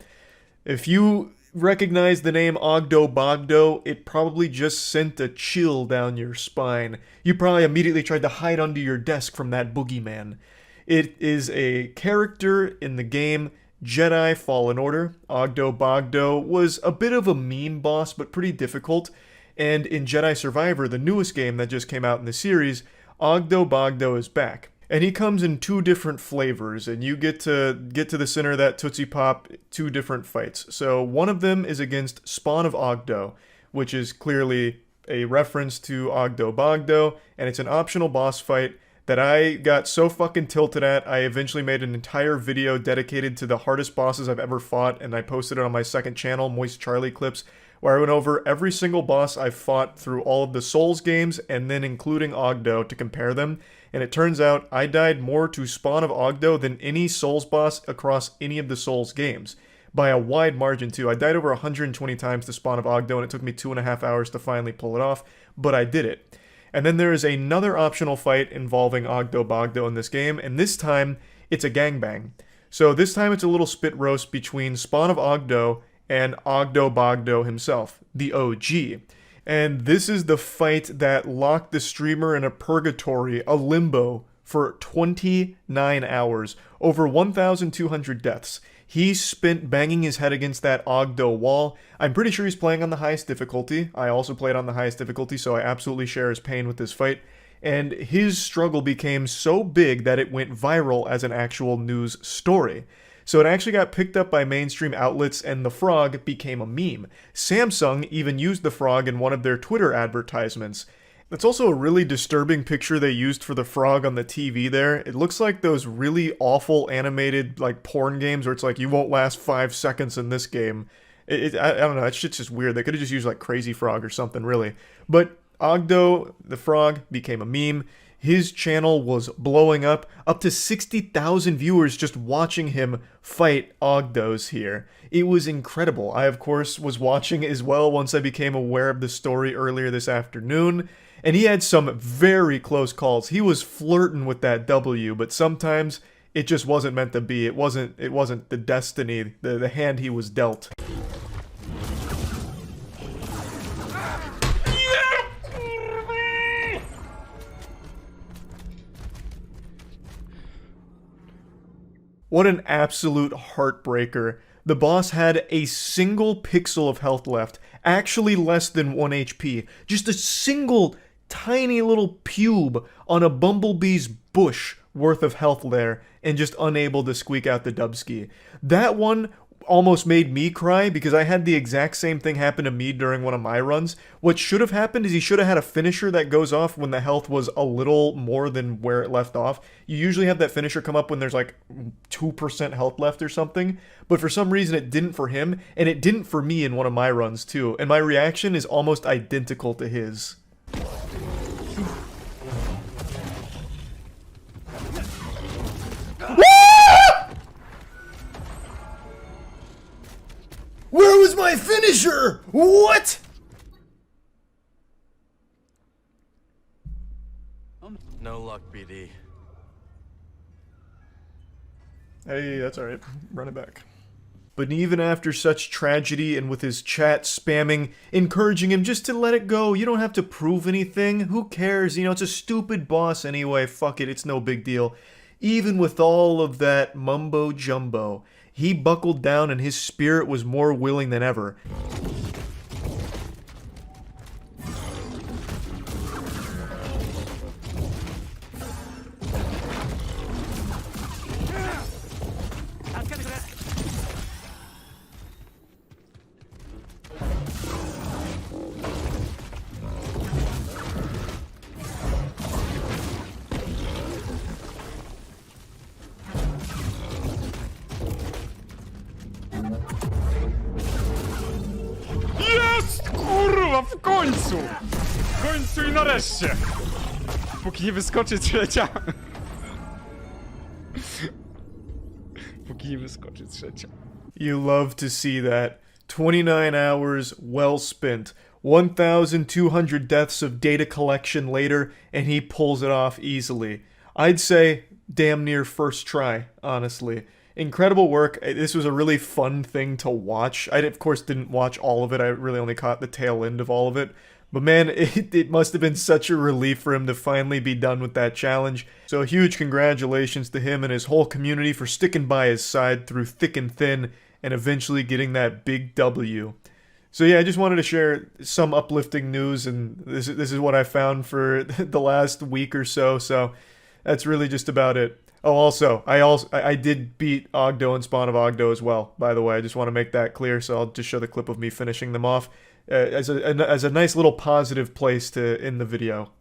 If you recognize the name Ogdo Bogdo, it probably just sent a chill down your spine. You probably immediately tried to hide under your desk from that boogeyman. It is a character in the game Jedi Fallen Order. Ogdo Bogdo was a bit of a meme boss, but pretty difficult. And in Jedi Survivor, the newest game that just came out in the series, Ogdo Bogdo is back. And he comes in 2 different flavors, and you get to the center of that Tootsie Pop 2 different fights. So one of them is against Spawn of Ogdo, which is clearly a reference to Ogdo Bogdo, and it's an optional boss fight that I got so fucking tilted at, I eventually made an entire video dedicated to the hardest bosses I've ever fought, and I posted it on my second channel, MoistCritikal Clips, where I went over every single boss I've fought through all of the Souls games, and then including Ogdo to compare them. And it turns out I died more to Spawn of Ogdo than any Souls boss across any of the Souls games. By a wide margin too. I died over 120 times to Spawn of Ogdo, and it took me 2.5 hours to finally pull it off, but I did it. And then there is another optional fight involving Ogdo Bogdo in this game, and this time it's a gangbang. So this time it's a little spit roast between Spawn of Ogdo and Ogdo Bogdo himself, the OG. And this is the fight that locked the streamer in a purgatory, a limbo, for 29 hours, over 1,200 deaths. He spent banging his head against that Ogdo wall. I'm pretty sure he's playing on the highest difficulty. I also played on the highest difficulty, so I absolutely share his pain with this fight. And his struggle became so big that it went viral as an actual news story. So it actually got picked up by mainstream outlets, and the frog became a meme. Samsung even used the frog in one of their Twitter advertisements. That's also a really disturbing picture they used for the frog on the TV there. It looks like those really awful animated like porn games where it's like, you won't last 5 seconds in this game. I don't know, that shit's just weird. They could have just used like Crazy Frog or something, really. But Ogdo, the frog, became a meme. His channel was blowing up to 60,000 viewers just watching him fight Ogdos here. It was incredible. I, of course, was watching as well once I became aware of the story earlier this afternoon, and he had some very close calls. He was flirting with that W, but sometimes it just wasn't meant to be. It wasn't the destiny, the hand he was dealt. What an absolute heartbreaker. The boss had a single pixel of health left, actually less than 1 HP. Just a single tiny little pube on a bumblebee's bush worth of health there, and just unable to squeak out the dubski. That one almost made me cry because I had the exact same thing happen to me during one of my runs. What should have happened is he should have had a finisher that goes off when the health was a little more than where it left off. You usually have that finisher come up when there's like 2% health left or something, but for some reason it didn't for him, and it didn't for me in one of my runs too, and my reaction is almost identical to his. Where was my finisher? What? No luck, BD. Hey, that's alright. Run it back. But even after such tragedy and with his chat spamming, encouraging him just to let it go, you don't have to prove anything, who cares, you know, it's a stupid boss anyway, fuck it, it's no big deal. Even with all of that mumbo jumbo, he buckled down and his spirit was more willing than ever. Jest! Kurwa, w końcu! W końcu i nareszcie! Póki nie wyskoczy trzecia. Póki nie wyskoczy trzecia. You love to see that. 29 hours well spent. 1,200 deaths of data collection later, and he pulls it off easily. I'd say damn near first try, honestly. Incredible work. This was a really fun thing to watch. I, of course, didn't watch all of it. I really only caught the tail end of all of it. But man, it must have been such a relief for him to finally be done with that challenge. So huge congratulations to him and his whole community for sticking by his side through thick and thin and eventually getting that big W. So yeah, I just wanted to share some uplifting news, and this is what I found for the last week or so. So that's really just about it. Oh, also, I did beat Ogdo and Spawn of Ogdo as well, by the way. I just want to make that clear, so I'll just show the clip of me finishing them off as a nice little positive place to end the video.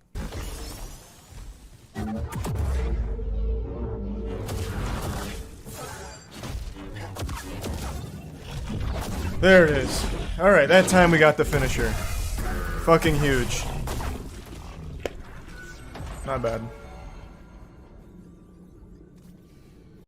There it is. Alright, that time we got the finisher. Fucking huge. Not bad.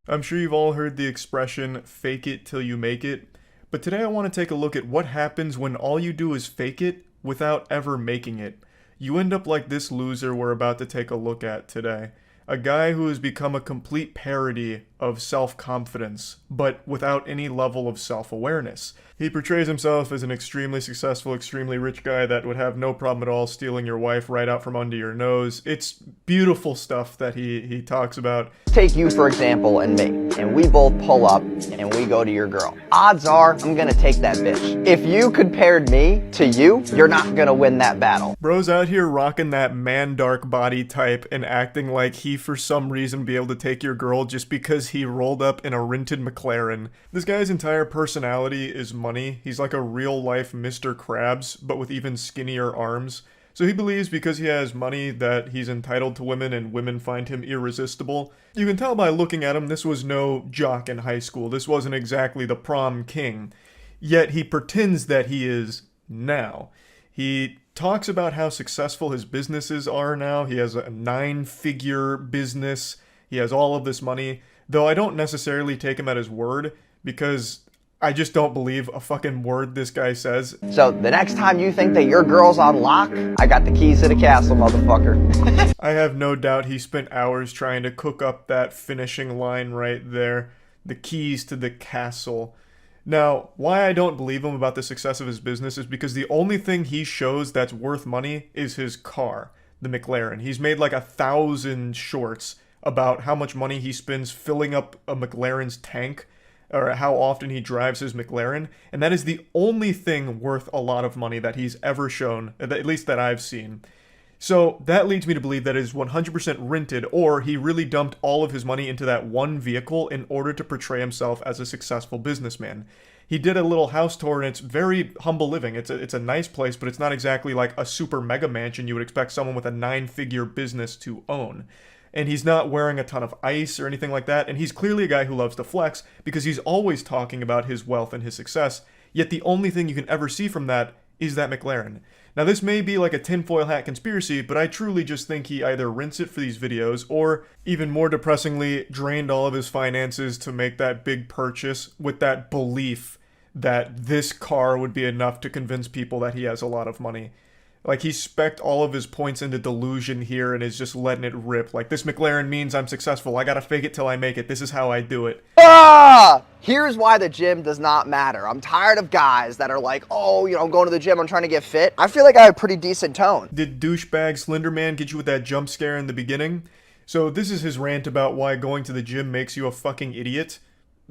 I'm sure you've all heard the expression, fake it till you make it, but today I want to take a look at what happens when all you do is fake it without ever making it. You end up like this loser we're about to take a look at today. A guy who has become a complete parody of self-confidence, but without any level of self-awareness. He portrays himself as an extremely successful, extremely rich guy that would have no problem at all stealing your wife right out from under your nose. It's beautiful stuff that he talks about. Take you, for example, and me, and we both pull up and we go to your girl. Odds are I'm gonna take that bitch. If you compared me to you, you're not gonna win that battle. Bro's out here rocking that man-dark body type and acting like he for some reason be able to take your girl just because he rolled up in a rented McLaren. This guy's entire personality is money. He's like a real-life Mr. Krabs, but with even skinnier arms. So he believes because he has money that he's entitled to women and women find him irresistible. You can tell by looking at him this was no jock in high school. This wasn't exactly the prom king. Yet he pretends that he is now. He talks about how successful his businesses are now. He has a 9-figure business. He has all of this money. Though I don't necessarily take him at his word because I just don't believe a fucking word this guy says. So the next time you think that your girl's on lock, I got the keys to the castle, motherfucker. I have no doubt he spent hours trying to cook up that finishing line right there. The keys to the castle. Now, why I don't believe him about the success of his business is because the only thing he shows that's worth money is his car, the McLaren. He's made like 1,000 shorts about how much money he spends filling up a McLaren's tank, or how often he drives his McLaren, and that is the only thing worth a lot of money that he's ever shown, at least that I've seen. So that leads me to believe that it is 100% rented, or he really dumped all of his money into that one vehicle in order to portray himself as a successful businessman. He did a little house tour, and it's very humble living. It's a nice place, but it's not exactly like a super mega mansion you would expect someone with a 9-figure business to own. And he's not wearing a ton of ice or anything like that, and he's clearly a guy who loves to flex because he's always talking about his wealth and his success, yet the only thing you can ever see from that is that McLaren. Now this may be like a tinfoil hat conspiracy, but I truly just think he either rents it for these videos or, even more depressingly, drained all of his finances to make that big purchase with that belief that this car would be enough to convince people that he has a lot of money. Like, he specced all of his points into delusion here and is just letting it rip. Like, this McLaren means I'm successful. I gotta fake it till I make it. This is how I do it. Ah! Here's why the gym does not matter. I'm tired of guys that are like, oh, you know, I'm going to the gym, I'm trying to get fit. I feel like I have a pretty decent tone. Did douchebag Slenderman get you with that jump scare in the beginning? So this is his rant about why going to the gym makes you a fucking idiot.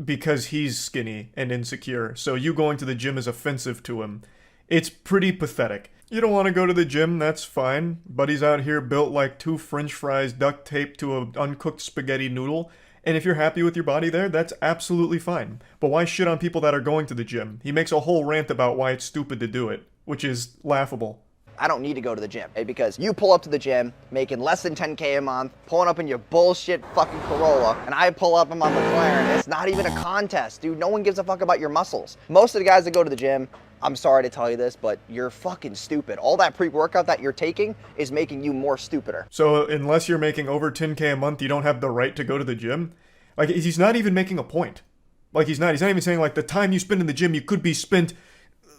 Because he's skinny and insecure. So you going to the gym is offensive to him. It's pretty pathetic. You don't want to go to the gym, that's fine. Buddy's out here built like 2 french fries duct taped to an uncooked spaghetti noodle. And if you're happy with your body there, that's absolutely fine. But why shit on people that are going to the gym? He makes a whole rant about why it's stupid to do it, which is laughable. I don't need to go to the gym, because you pull up to the gym making less than 10K a month, pulling up in your bullshit fucking Corolla, and I pull up in my McLaren. It's not even a contest, dude. No one gives a fuck about your muscles. Most of the guys that go to the gym, I'm sorry to tell you this, but you're fucking stupid. All that pre-workout that you're taking is making you more stupider. So unless you're making over 10K a month, you don't have the right to go to the gym? Like, he's not even making a point. Like, he's not even saying, like, the time you spend in the gym, you could be spent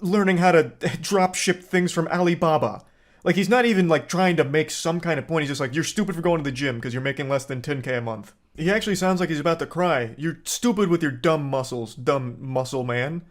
learning how to drop ship things from Alibaba. Like, he's not even, like, trying to make some kind of point. He's just like, you're stupid for going to the gym because you're making less than 10K a month. He actually sounds like he's about to cry. You're stupid with your dumb muscles, dumb muscle man.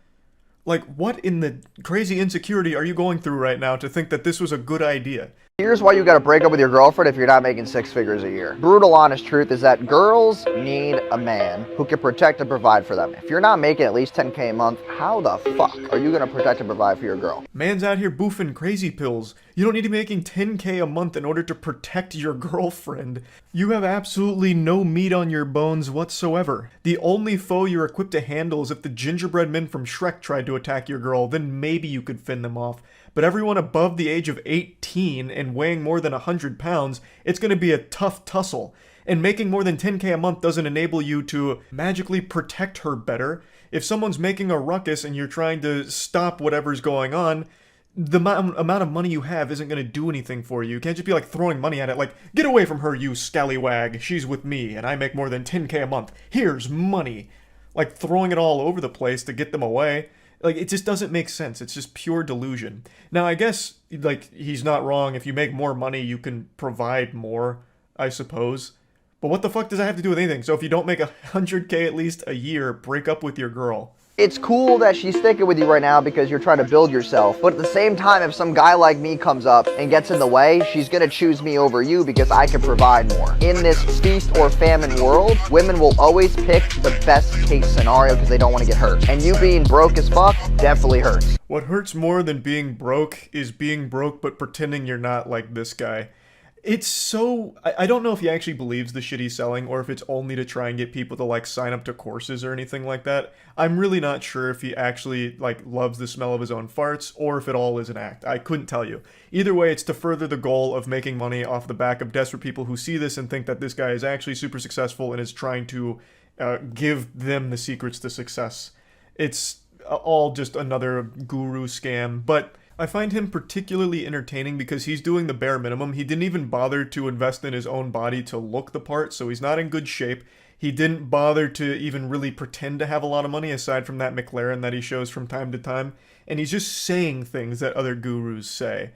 Like, what in the crazy insecurity are you going through right now to think that this was a good idea? Here's why you gotta break up with your girlfriend if you're not making 6 figures a year. Brutal honest truth is that girls need a man who can protect and provide for them. If you're not making at least 10K a month, how the fuck are you gonna protect and provide for your girl? Man's out here boofing crazy pills. You don't need to be making 10K a month in order to protect your girlfriend. You have absolutely no meat on your bones whatsoever. The only foe you're equipped to handle is if the gingerbread men from Shrek tried to attack your girl, then maybe you could fend them off. But everyone above the age of 18 and weighing more than 100 pounds, it's going to be a tough tussle. And making more than 10K a month doesn't enable you to magically protect her better. If someone's making a ruckus and you're trying to stop whatever's going on, the amount of money you have isn't going to do anything for you. You can't just be like throwing money at it like, get away from her, you scallywag. She's with me and I make more than 10K a month. Here's money. Like throwing it all over the place to get them away. Like, it just doesn't make sense. It's just pure delusion. Now, I guess, like, he's not wrong. If you make more money, you can provide more, I suppose. But what the fuck does that have to do with anything? So if you don't make 100K at least a year, break up with your girl. It's cool that she's sticking with you right now because you're trying to build yourself. But at the same time, if some guy like me comes up and gets in the way, she's gonna choose me over you because I can provide more. In this feast or famine world, women will always pick the best case scenario because they don't want to get hurt. And you being broke as fuck definitely hurts. What hurts more than being broke is being broke but pretending you're not, like this guy. It's so... I don't know if he actually believes the shit he's selling or if it's only to try and get people to, like, sign up to courses or anything like that. I'm really not sure if he actually, like, loves the smell of his own farts or if it all is an act. I couldn't tell you. Either way, it's to further the goal of making money off the back of desperate people who see this and think that this guy is actually super successful and is trying to give them the secrets to success. It's all just another guru scam, but... I find him particularly entertaining because he's doing the bare minimum. He didn't even bother to invest in his own body to look the part, so he's not in good shape. He didn't bother to even really pretend to have a lot of money aside from that McLaren that he shows from time to time. And he's just saying things that other gurus say.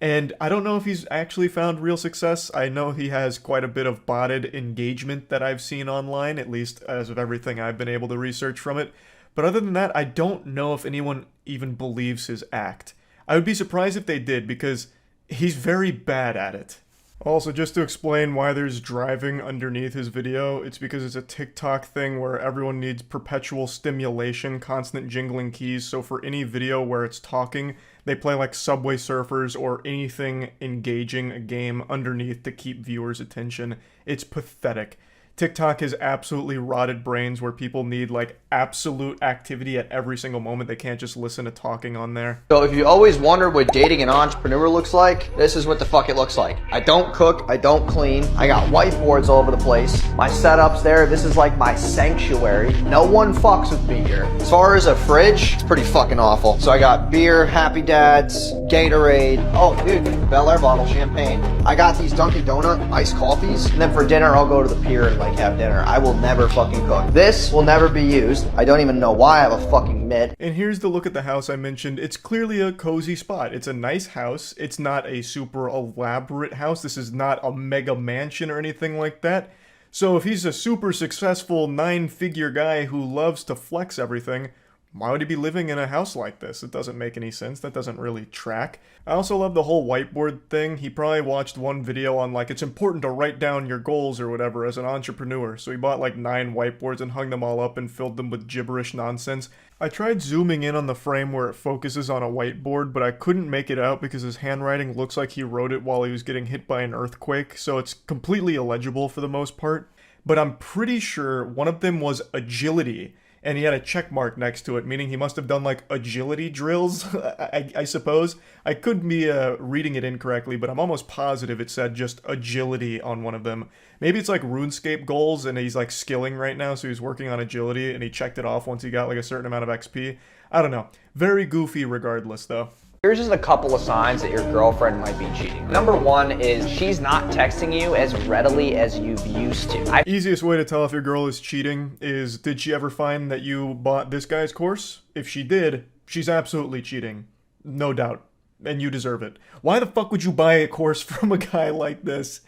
And I don't know if he's actually found real success. I know he has quite a bit of botted engagement that I've seen online, at least as of everything I've been able to research from it. But other than that, I don't know if anyone even believes his act. I would be surprised if they did, because he's very bad at it. Also, just to explain why there's driving underneath his video, it's because it's a TikTok thing where everyone needs perpetual stimulation, constant jingling keys, so for any video where it's talking, They play like Subway Surfers or anything engaging a game underneath to keep viewers' attention. It's pathetic. TikTok has absolutely rotted brains where people need like absolute activity at every single moment. They can't just listen to talking on there. So if you always wondered what dating an entrepreneur looks like, this is what the fuck it looks like. I don't cook, I don't clean, I got whiteboards all over the place. My setup's there, this is like my sanctuary. No one fucks with me here. As far as a fridge, it's pretty fucking awful. So I got beer, Happy Dads, Gatorade, oh dude, Bel Air bottle, champagne. I got these Dunkin' Donut iced coffees, and then for dinner I'll go to the pier and like have dinner. I will never fucking cook. This will never be used. I don't even know why I have a fucking mitt. And here's the look at the house I mentioned. It's clearly a cozy spot. It's a nice house. It's not a super elaborate house. This is not a mega mansion or anything like that. So if he's a super successful 9-figure guy who loves to flex everything, why would he be living in a house like this? It doesn't make any sense. That doesn't really track. I also love the whole whiteboard thing. He probably watched one video on like, it's important to write down your goals or whatever as an entrepreneur. So he bought like 9 whiteboards and hung them all up and filled them with gibberish nonsense. I tried zooming in on the frame where it focuses on a whiteboard, but I couldn't make it out because his handwriting looks like he wrote it while he was getting hit by an earthquake. So it's completely illegible for the most part. But I'm pretty sure one of them was agility. And he had a check mark next to it, meaning he must have done like agility drills, I suppose. I could be reading it incorrectly, but I'm almost positive it said just agility on one of them. Maybe it's like RuneScape goals and he's like skilling right now, so he's working on agility and he checked it off once he got like a certain amount of XP. I don't know. Very goofy regardless though. Here's just a couple of signs that your girlfriend might be cheating. Number one is she's not texting you as readily as you've used to. Easiest way to tell if your girl is cheating is, did she ever find that you bought this guy's course? If she did, she's absolutely cheating. No doubt. And you deserve it. Why the fuck would you buy a course from a guy like this?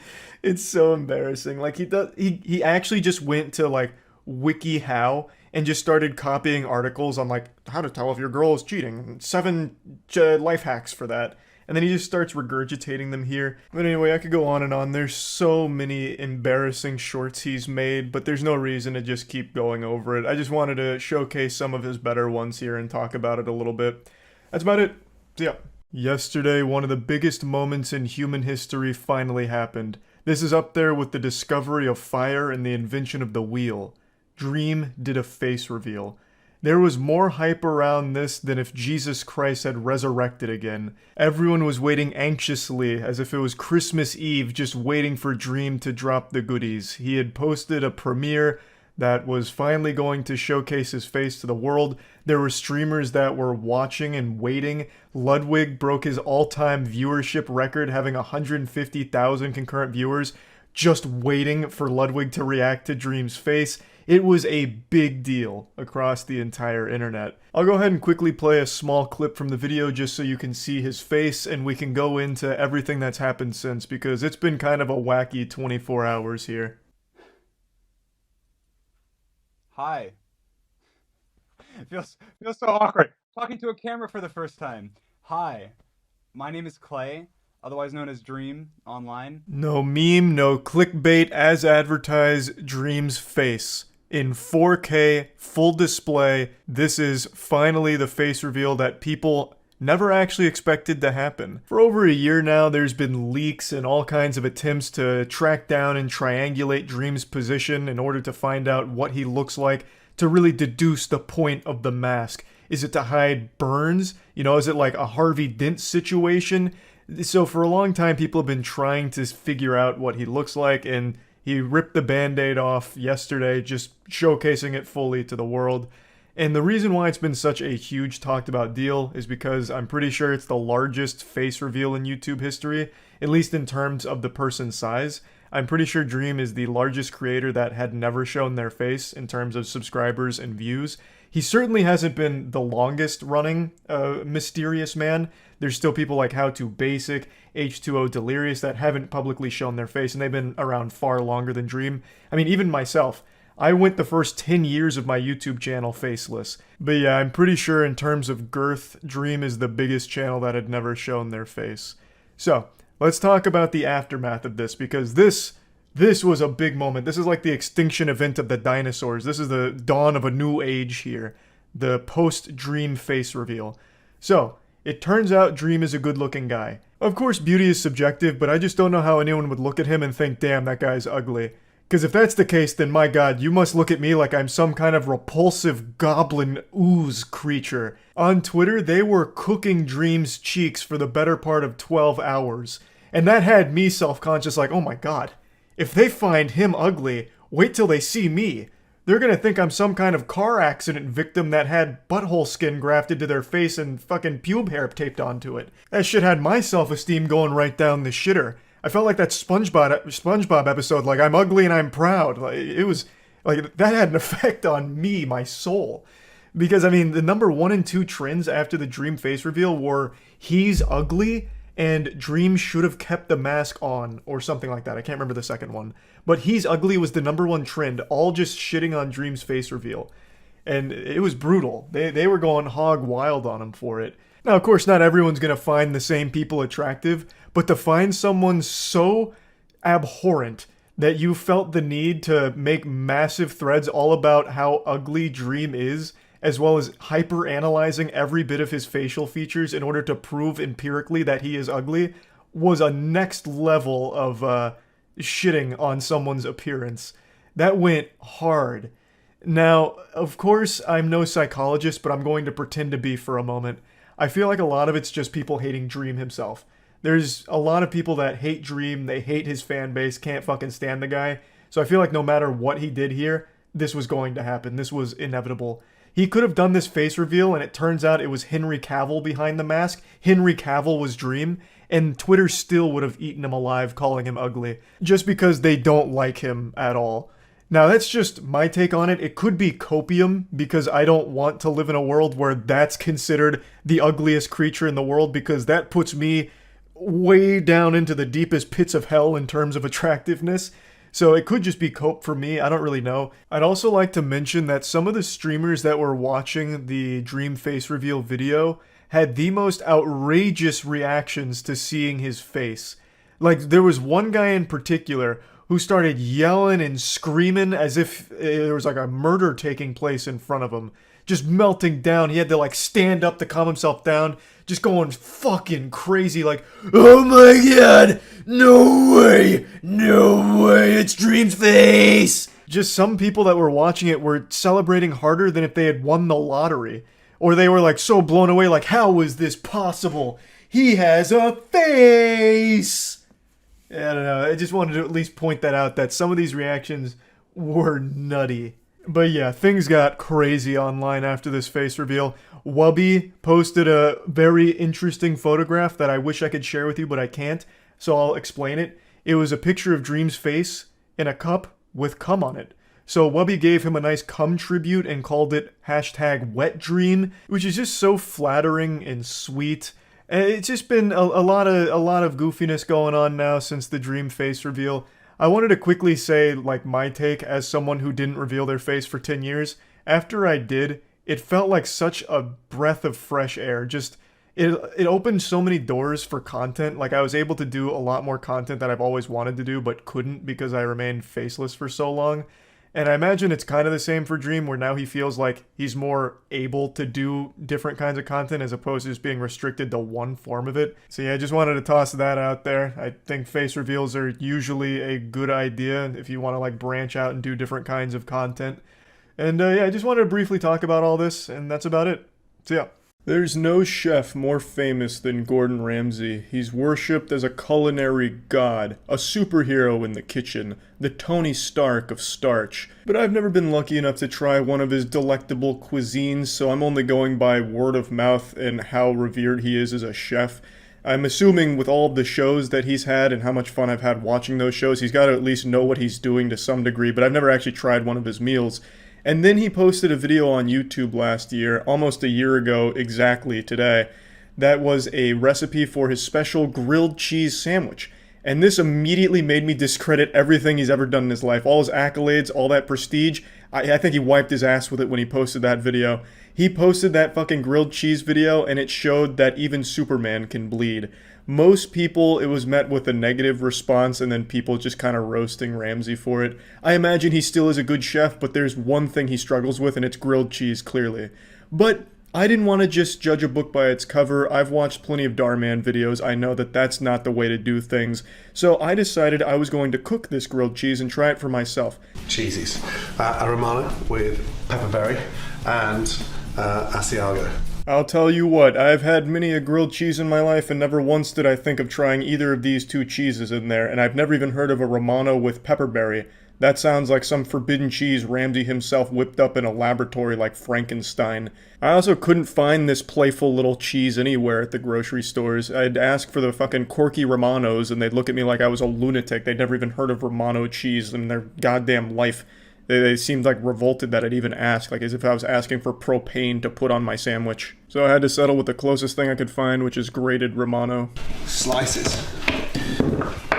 It's so embarrassing. Like he actually just went to like WikiHow and just started copying articles on like how to tell if your girl is cheating. 7 life hacks for that. And then he just starts regurgitating them here. But anyway, I could go on and on. There's so many embarrassing shorts he's made, but there's no reason to just keep going over it. I just wanted to showcase some of his better ones here and talk about it a little bit. That's about it. So yeah. Yesterday, one of the biggest moments in human history finally happened. This is up there with the discovery of fire and the invention of the wheel. Dream did a face reveal. There was more hype around this than if Jesus Christ had resurrected again. Everyone was waiting anxiously, as if it was Christmas Eve, just waiting for Dream to drop the goodies. He had posted a premiere that was finally going to showcase his face to the world. There were streamers that were watching and waiting. Ludwig broke his all-time viewership record, having 150,000 concurrent viewers, just waiting for Ludwig to react to Dream's face. It was a big deal across the entire internet. I'll go ahead and quickly play a small clip from the video just so you can see his face and we can go into everything that's happened since, because it's been kind of a wacky 24 hours here. Hi. It feels so awkward talking to a camera for the first time. Hi, my name is Clay, otherwise known as Dream online. No meme, no clickbait, as advertised, Dream's face. In 4K, full display, this is finally the face reveal that people never actually expected to happen. For over a year now, there's been leaks and all kinds of attempts to track down and triangulate Dream's position in order to find out what he looks like, to really deduce the point of the mask. Is it to hide burns? You know, is it like a Harvey Dent situation? So for a long time, people have been trying to figure out what he looks like, and he ripped the band-aid off yesterday, just showcasing it fully to the world. And the reason why it's been such a huge talked about deal is because I'm pretty sure it's the largest face reveal in YouTube history, at least in terms of the person's size. I'm pretty sure Dream is the largest creator that had never shown their face in terms of subscribers and views. He certainly hasn't been the longest running mysterious man. There's still people like How To Basic, H2O Delirious that haven't publicly shown their face, and they've been around far longer than Dream. I mean, even myself, I went the first 10 years of my YouTube channel faceless. But yeah, I'm pretty sure in terms of girth, Dream is the biggest channel that had never shown their face. So, let's talk about the aftermath of this, because this was a big moment. This is like the extinction event of the dinosaurs. This is the dawn of a new age here. The post-Dream face reveal. So, It turns out Dream is a good-looking guy. Of course, beauty is subjective, but I just don't know how anyone would look at him and think, damn, that guy's ugly. Because if that's the case, then my god, you must look at me like I'm some kind of repulsive goblin ooze creature. On Twitter, they were cooking Dream's cheeks for the better part of 12 hours. And that had me self-conscious like, oh my god, if they find him ugly, wait till they see me. They're gonna think I'm some kind of car accident victim that had butthole skin grafted to their face and fucking pube hair taped onto it. That shit had my self-esteem going right down the shitter. I felt like that SpongeBob episode, like, I'm ugly and I'm proud. Like, it was, like, that had an effect on me, my soul. Because, I mean, the number 1 and 2 trends after the Dream face reveal were, he's ugly, and Dream should have kept the mask on, or something like that. I can't remember the second one. But he's ugly was the number 1 trend, all just shitting on Dream's face reveal. And it was brutal. They were going hog wild on him for it. Now, of course, not everyone's going to find the same people attractive, but to find someone so abhorrent that you felt the need to make massive threads all about how ugly Dream is, as well as hyper-analyzing every bit of his facial features in order to prove empirically that he is ugly, was a next level of shitting on someone's appearance. That went hard. Now, of course, I'm no psychologist, but I'm going to pretend to be for a moment. I feel like a lot of it's just people hating Dream himself. There's a lot of people that hate Dream, they hate his fan base, can't fucking stand the guy. So I feel like no matter what he did here, this was going to happen. This was inevitable. He could have done this face reveal, and it turns out it was Henry Cavill behind the mask. Henry Cavill was Dream, and Twitter still would have eaten him alive, calling him ugly, just because they don't like him at all. Now, that's just my take on it. It could be copium, because I don't want to live in a world where that's considered the ugliest creature in the world, because that puts me way down into the deepest pits of hell in terms of attractiveness. So it could just be cope for me, I don't really know. I'd also like to mention that some of the streamers that were watching the Dream face reveal video had the most outrageous reactions to seeing his face. Like, there was one guy in particular who started yelling and screaming as if there was like a murder taking place in front of him. Just melting down. He had to like stand up to calm himself down. Just going fucking crazy like, oh my god, no way, it's Dream's face. Just some people that were watching it were celebrating harder than if they had won the lottery. Or they were like so blown away like, how is this possible? He has a face. I don't know, I just wanted to at least point that out, that some of these reactions were nutty. But yeah, things got crazy online after this face reveal. Wubby posted a very interesting photograph that I wish I could share with you, but I can't, so I'll explain it. It was a picture of Dream's face in a cup with cum on it. So Wubby gave him a nice cum tribute and called it #WetDream, which is just so flattering and sweet. It's just been a lot of goofiness going on now since the Dream face reveal. I wanted to quickly say, like, my take as someone who didn't reveal their face for 10 years. After I did, it felt like such a breath of fresh air. Just, it opened so many doors for content. Like, I was able to do a lot more content that I've always wanted to do, but couldn't because I remained faceless for so long. And I imagine it's kind of the same for Dream, where now he feels like he's more able to do different kinds of content as opposed to just being restricted to one form of it. So yeah, I just wanted to toss that out there. I think face reveals are usually a good idea if you want to like branch out and do different kinds of content. And yeah, I just wanted to briefly talk about all this, and that's about it. So yeah. There's no chef more famous than Gordon Ramsay. He's worshipped as a culinary god, a superhero in the kitchen, the Tony Stark of starch. But I've never been lucky enough to try one of his delectable cuisines, so I'm only going by word of mouth and how revered he is as a chef. I'm assuming with all of the shows that he's had and how much fun I've had watching those shows, he's got to at least know what he's doing to some degree, but I've never actually tried one of his meals. And then he posted a video on YouTube last year, almost a year ago exactly today, that was a recipe for his special grilled cheese sandwich. And this immediately made me discredit everything he's ever done in his life. All his accolades, all that prestige. I think he wiped his ass with it when he posted that video. He posted that fucking grilled cheese video and it showed that even Superman can bleed. Most people, it was met with a negative response and then people just kind of roasting Ramsay for it. I imagine he still is a good chef, but there's one thing he struggles with and it's grilled cheese, clearly. But I didn't want to just judge a book by its cover. I've watched plenty of Darman videos. I know that that's not the way to do things. So I decided I was going to cook this grilled cheese and try it for myself. Cheesies. A Romano with pepperberry and Asiago. I'll tell you what, I've had many a grilled cheese in my life and never once did I think of trying either of these two cheeses in there, and I've never even heard of a Romano with pepperberry. That sounds like some forbidden cheese Ramsay himself whipped up in a laboratory like Frankenstein. I also couldn't find this playful little cheese anywhere at the grocery stores. I'd ask for the fucking Corky Romanos and they'd look at me like I was a lunatic. They'd never even heard of Romano cheese in their goddamn life. They seemed like revolted that I'd even ask, like as if I was asking for propane to put on my sandwich. So I had to settle with the closest thing I could find, which is grated Romano. Slices.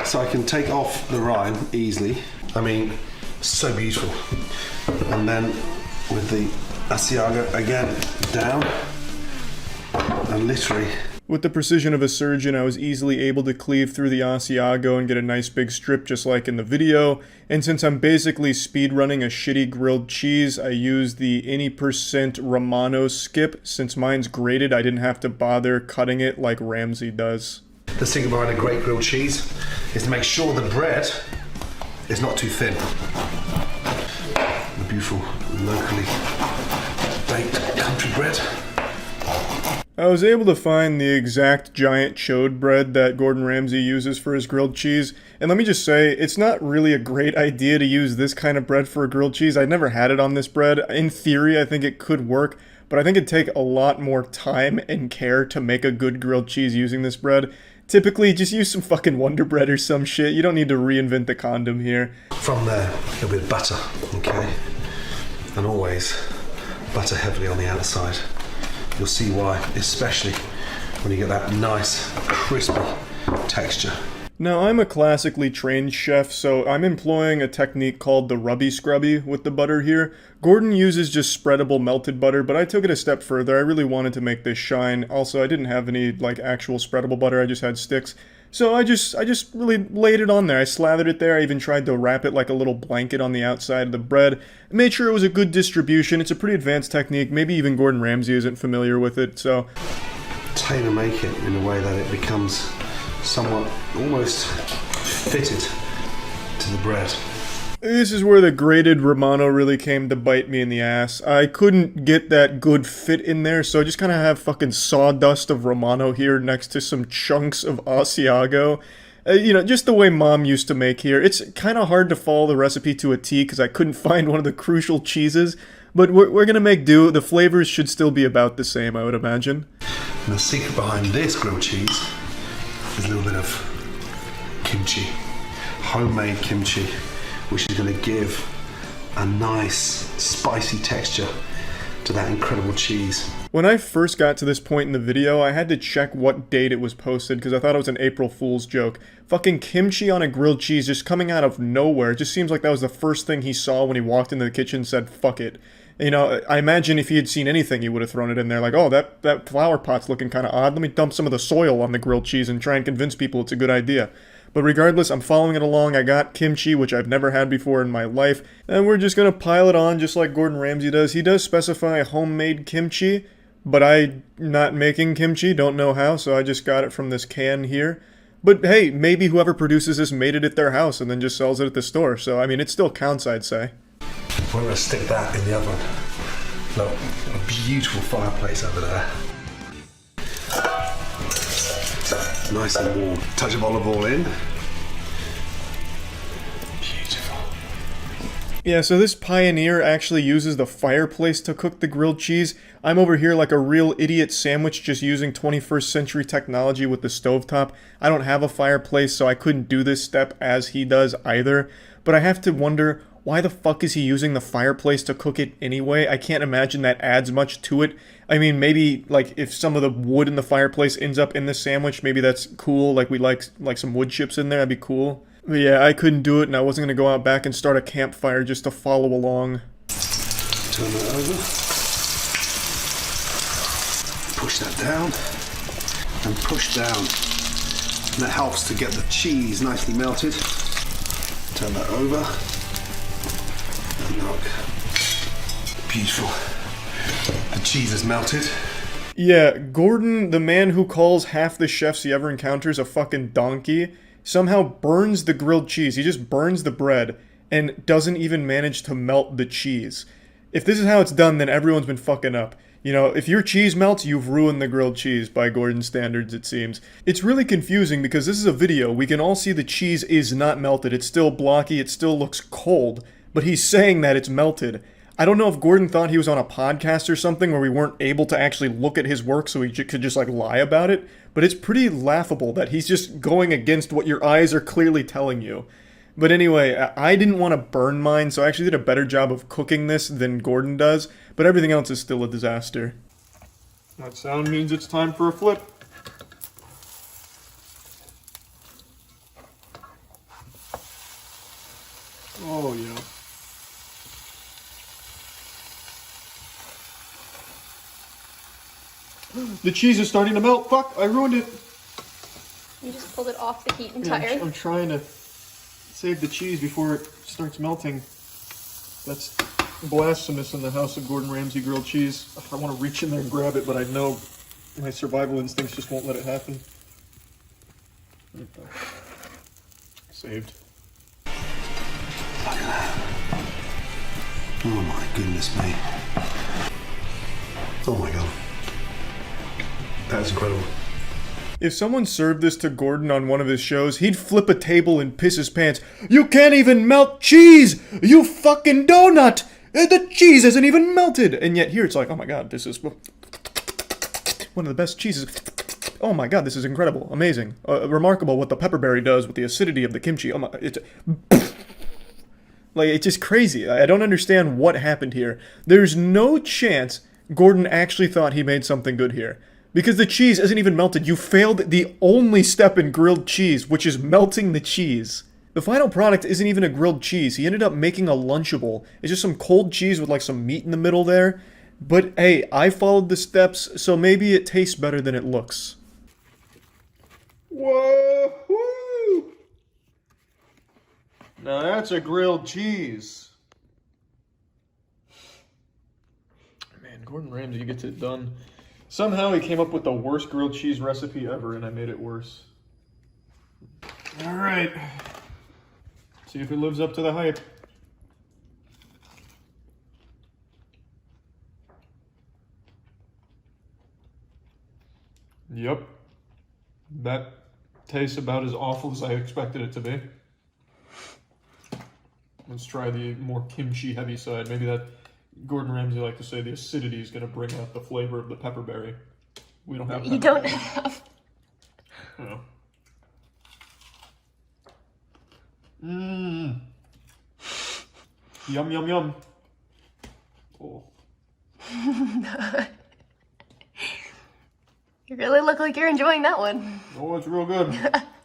So I can take off the rind easily. I mean, so beautiful. And then with the Asiago again down, and literally. With the precision of a surgeon, I was easily able to cleave through the Asiago and get a nice big strip just like in the video. And since I'm basically speedrunning a shitty grilled cheese, I used the any % Romano skip. Since mine's grated, I didn't have to bother cutting it like Ramsay does. The secret behind a great grilled cheese is to make sure the bread is not too thin. The beautiful, locally baked country bread. I was able to find the exact giant chode bread that Gordon Ramsay uses for his grilled cheese, and let me just say, it's not really a great idea to use this kind of bread for a grilled cheese. I'd never had it on this bread. In theory, I think it could work, but I think it'd take a lot more time and care to make a good grilled cheese using this bread. Typically, just use some fucking Wonder Bread or some shit. You don't need to reinvent the condom here. From there, a little bit of butter, okay? And always butter heavily on the outside. You'll see why, especially when you get that nice, crispy texture. Now, I'm a classically trained chef, so I'm employing a technique called the rubby scrubby with the butter here. Gordon uses just spreadable melted butter, but I took it a step further. I really wanted to make this shine. Also, I didn't have any like actual spreadable butter, I just had sticks. So I just really laid it on there. I slathered it there. I even tried to wrap it like a little blanket on the outside of the bread. I made sure it was a good distribution. It's a pretty advanced technique. Maybe even Gordon Ramsay isn't familiar with it, so. Tailor make it in a way that it becomes somewhat almost fitted to the bread. This is where the grated Romano really came to bite me in the ass. I couldn't get that good fit in there, so I just kind of have fucking sawdust of Romano here next to some chunks of Asiago. You know, just the way Mom used to make here. It's kind of hard to follow the recipe to a T because I couldn't find one of the crucial cheeses, but we're gonna make do. The flavors should still be about the same, I would imagine. And the secret behind this grilled cheese is a little bit of kimchi, homemade kimchi, which is going to give a nice spicy texture to that incredible cheese. When I first got to this point in the video, I had to check what date it was posted because I thought it was an April Fool's joke. Fucking kimchi on a grilled cheese just coming out of nowhere. It just seems like that was the first thing he saw when he walked into the kitchen and said, fuck it. You know, I imagine if he had seen anything, he would have thrown it in there like, oh, that flower pot's looking kind of odd. Let me dump some of the soil on the grilled cheese and try and convince people it's a good idea. But regardless, I'm following it along. I got kimchi, which I've never had before in my life, and we're just going to pile it on just like Gordon Ramsay does. He does specify homemade kimchi, but I'm not making kimchi, don't know how, so I just got it from this can here. But hey, maybe whoever produces this made it at their house and then just sells it at the store, so I mean, it still counts, I'd say. We're going to stick that in the oven. Look, a beautiful fireplace over there. Nice and warm. Touch of olive oil in. Beautiful. Yeah, so this Pioneer actually uses the fireplace to cook the grilled cheese. I'm over here like a real idiot sandwich just using 21st century technology with the stovetop. I don't have a fireplace, so I couldn't do this step as he does either. But I have to wonder, why the fuck is he using the fireplace to cook it anyway? I can't imagine that adds much to it. I mean, maybe, like, if some of the wood in the fireplace ends up in the sandwich, maybe that's cool. Like, we like some wood chips in there, that'd be cool. But yeah, I couldn't do it, and I wasn't gonna go out back and start a campfire just to follow along. Turn that over. Push that down. And push down. And that helps to get the cheese nicely melted. Turn that over. And look. Beautiful. The cheese is melted. Yeah, Gordon, the man who calls half the chefs he ever encounters a fucking donkey, somehow burns the grilled cheese. He just burns the bread and doesn't even manage to melt the cheese. If this is how it's done, then everyone's been fucking up. You know, if your cheese melts, you've ruined the grilled cheese by Gordon's standards, it seems. It's really confusing because this is a video. We can all see the cheese is not melted. It's still blocky. It still looks cold. But he's saying that it's melted. I don't know if Gordon thought he was on a podcast or something where we weren't able to actually look at his work so he could just like lie about it. But it's pretty laughable that he's just going against what your eyes are clearly telling you. But anyway, I didn't want to burn mine, so I actually did a better job of cooking this than Gordon does, but everything else is still a disaster. That sound means it's time for a flip. Oh, yeah. The cheese is starting to melt. Fuck, I ruined it. You just pulled it off the heat entirely. Yeah, I'm trying to save the cheese before it starts melting. That's blasphemous in the house of Gordon Ramsay grilled cheese. I want to reach in there and grab it, but I know my survival instincts just won't let it happen. Okay. Saved. Oh my goodness me. Oh my god. That's incredible. If someone served this to Gordon on one of his shows, he'd flip a table and piss his pants. You can't even melt cheese! You fucking donut! The cheese isn't even melted! And yet here it's like, oh my god, this is one of the best cheeses. Oh my god, this is incredible, amazing, remarkable what the pepperberry does with the acidity of the kimchi. Oh my, it's like, it's just crazy. I don't understand what happened here. There's no chance Gordon actually thought he made something good here. Because the cheese isn't even melted. You failed the only step in grilled cheese, which is melting the cheese. The final product isn't even a grilled cheese. He ended up making a Lunchable. It's just some cold cheese with like some meat in the middle there. But hey, I followed the steps, so maybe it tastes better than it looks. Whoa! Now that's a grilled cheese. Man, Gordon Ramsay gets it done. Somehow he came up with the worst grilled cheese recipe ever, and I made it worse. Alright. See if it lives up to the hype. Yep. That tastes about as awful as I expected it to be. Let's try the more kimchi heavy side. Maybe that Gordon Ramsay liked to say the acidity is going to bring out the flavor of the pepperberry. We don't have pepperberry. You don't have. Oh. Mmm. Yum, yum, yum. Oh. You really look like you're enjoying that one. Oh, it's real good.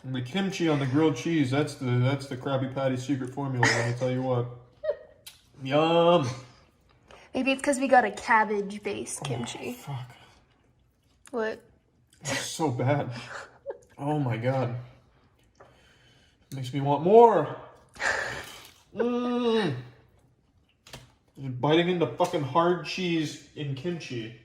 And the kimchi on the grilled cheese, that's the Krabby Patty's secret formula, let me tell you what. Yum. Maybe it's because we got a cabbage-based kimchi. Oh, fuck. What? That's so bad. Oh my god. Makes me want more. Mmm. Just biting into fucking hard cheese in kimchi.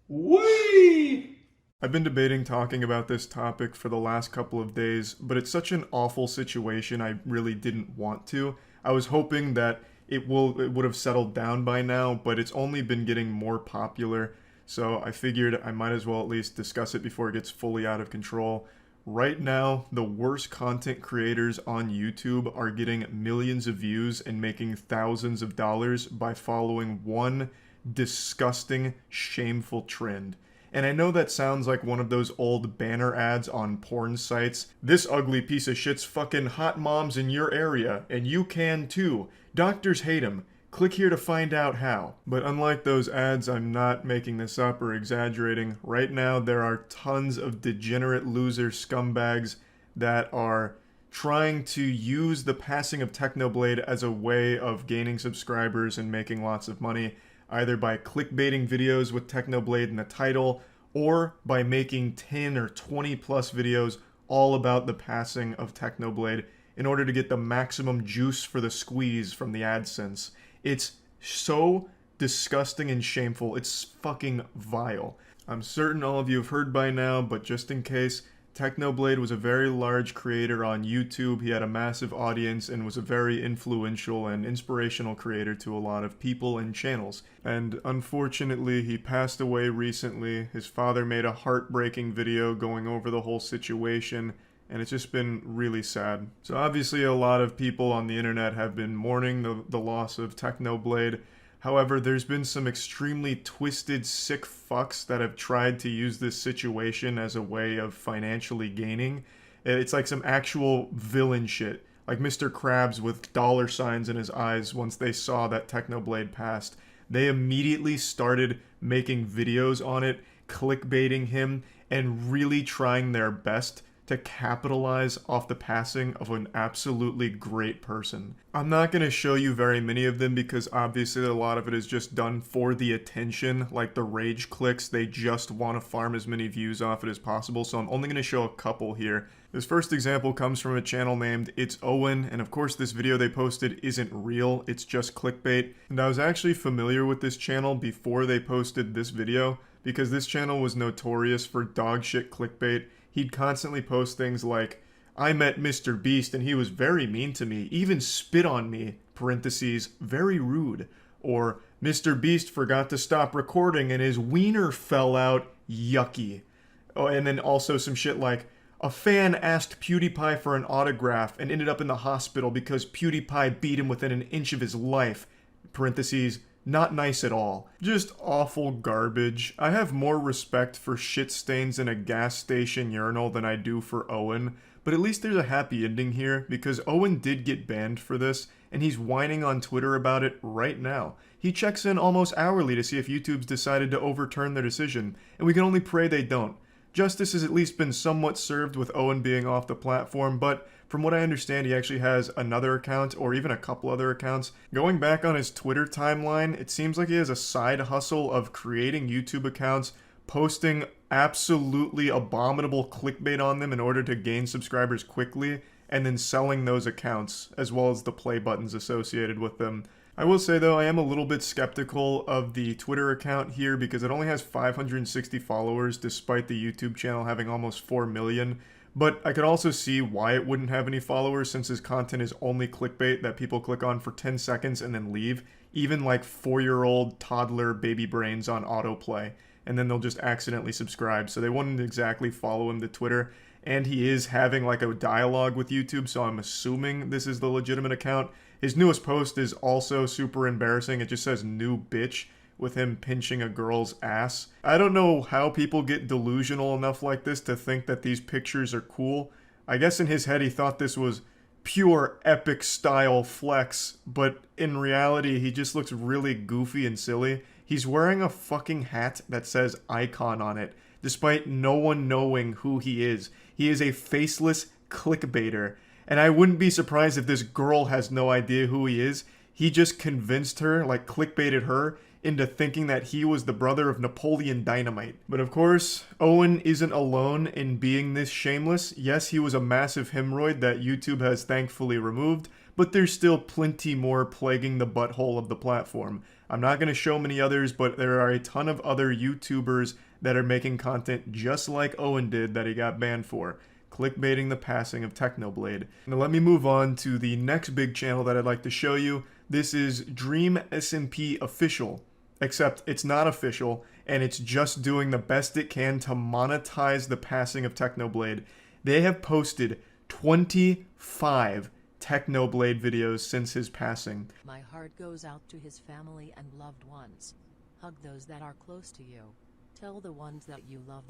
Whee! I've been debating talking about this topic for the last couple of days, but it's such an awful situation I really didn't want to. I was hoping that it would have settled down by now, but it's only been getting more popular, so I figured I might as well at least discuss it before it gets fully out of control. Right now, the worst content creators on YouTube are getting millions of views and making thousands of dollars by following one disgusting, shameful trend. And I know that sounds like one of those old banner ads on porn sites. This ugly piece of shit's fucking hot moms in your area, and you can too. Doctors hate him. Click here to find out how. But unlike those ads, I'm not making this up or exaggerating. Right now, there are tons of degenerate loser scumbags that are trying to use the passing of Technoblade as a way of gaining subscribers and making lots of money, either by clickbaiting videos with Technoblade in the title, or by making 10 or 20 plus videos all about the passing of Technoblade in order to get the maximum juice for the squeeze from the AdSense. It's so disgusting and shameful. It's fucking vile. I'm certain all of you have heard by now, but just in case, Technoblade was a very large creator on YouTube. He had a massive audience and was a very influential and inspirational creator to a lot of people and channels. And unfortunately, he passed away recently. His father made a heartbreaking video going over the whole situation, and it's just been really sad. So obviously a lot of people on the internet have been mourning the loss of Technoblade. However, there's been some extremely twisted, sick fucks that have tried to use this situation as a way of financially gaining. It's like some actual villain shit. Like Mr. Krabs with dollar signs in his eyes once they saw that Technoblade passed. They immediately started making videos on it, clickbaiting him, and really trying their best to capitalize off the passing of an absolutely great person. I'm not going to show you very many of them because obviously a lot of it is just done for the attention, like the rage clicks. They just want to farm as many views off it as possible, so I'm only going to show a couple here. This first example comes from a channel named It's Owen, and of course this video they posted isn't real, it's just clickbait. And I was actually familiar with this channel before they posted this video, because this channel was notorious for dogshit clickbait. He'd constantly post things like, I met Mr. Beast and he was very mean to me, even spit on me, parentheses, very rude. Or, Mr. Beast forgot to stop recording and his wiener fell out, yucky. Oh, and then also some shit like, a fan asked PewDiePie for an autograph and ended up in the hospital because PewDiePie beat him within an inch of his life, parentheses, not nice at all. Just awful garbage. I have more respect for shit stains in a gas station urinal than I do for Owen, but at least there's a happy ending here because Owen did get banned for this, and he's whining on Twitter about it right now. He checks in almost hourly to see if YouTube's decided to overturn their decision, and we can only pray they don't. Justice has at least been somewhat served with Owen being off the platform, but from what I understand, he actually has another account, or even a couple other accounts. Going back on his Twitter timeline, it seems like he has a side hustle of creating YouTube accounts, posting absolutely abominable clickbait on them in order to gain subscribers quickly, and then selling those accounts, as well as the play buttons associated with them. I will say though, I am a little bit skeptical of the Twitter account here because it only has 560 followers despite the YouTube channel having almost 4 million. But I could also see why it wouldn't have any followers since his content is only clickbait that people click on for 10 seconds and then leave. Even like 4-year-old toddler baby brains on autoplay. And then they'll just accidentally subscribe. So they wouldn't exactly follow him to Twitter. And he is having like a dialogue with YouTube, so I'm assuming this is the legitimate account. His newest post is also super embarrassing. It just says new bitch with him pinching a girl's ass. I don't know how people get delusional enough like this to think that these pictures are cool. I guess in his head he thought this was pure epic style flex, but in reality he just looks really goofy and silly. He's wearing a fucking hat that says icon on it, despite no one knowing who he is. He is a faceless clickbaiter, and I wouldn't be surprised if this girl has no idea who he is. He just convinced her, like clickbaited her, into thinking that he was the brother of Napoleon Dynamite. But of course, Owen isn't alone in being this shameless. Yes, he was a massive hemorrhoid that YouTube has thankfully removed, but there's still plenty more plaguing the butthole of the platform. I'm not going to show many others, but there are a ton of other YouTubers that are making content just like Owen did that he got banned for, clickbaiting the passing of Technoblade. Now let me move on to the next big channel that I'd like to show you. This is Dream SMP Official. Except it's not official, and it's just doing the best it can to monetize the passing of Technoblade. They have posted 25 Technoblade videos since his passing. My heart goes out to his family and loved ones. Hug those that are close to you. Tell the ones that you love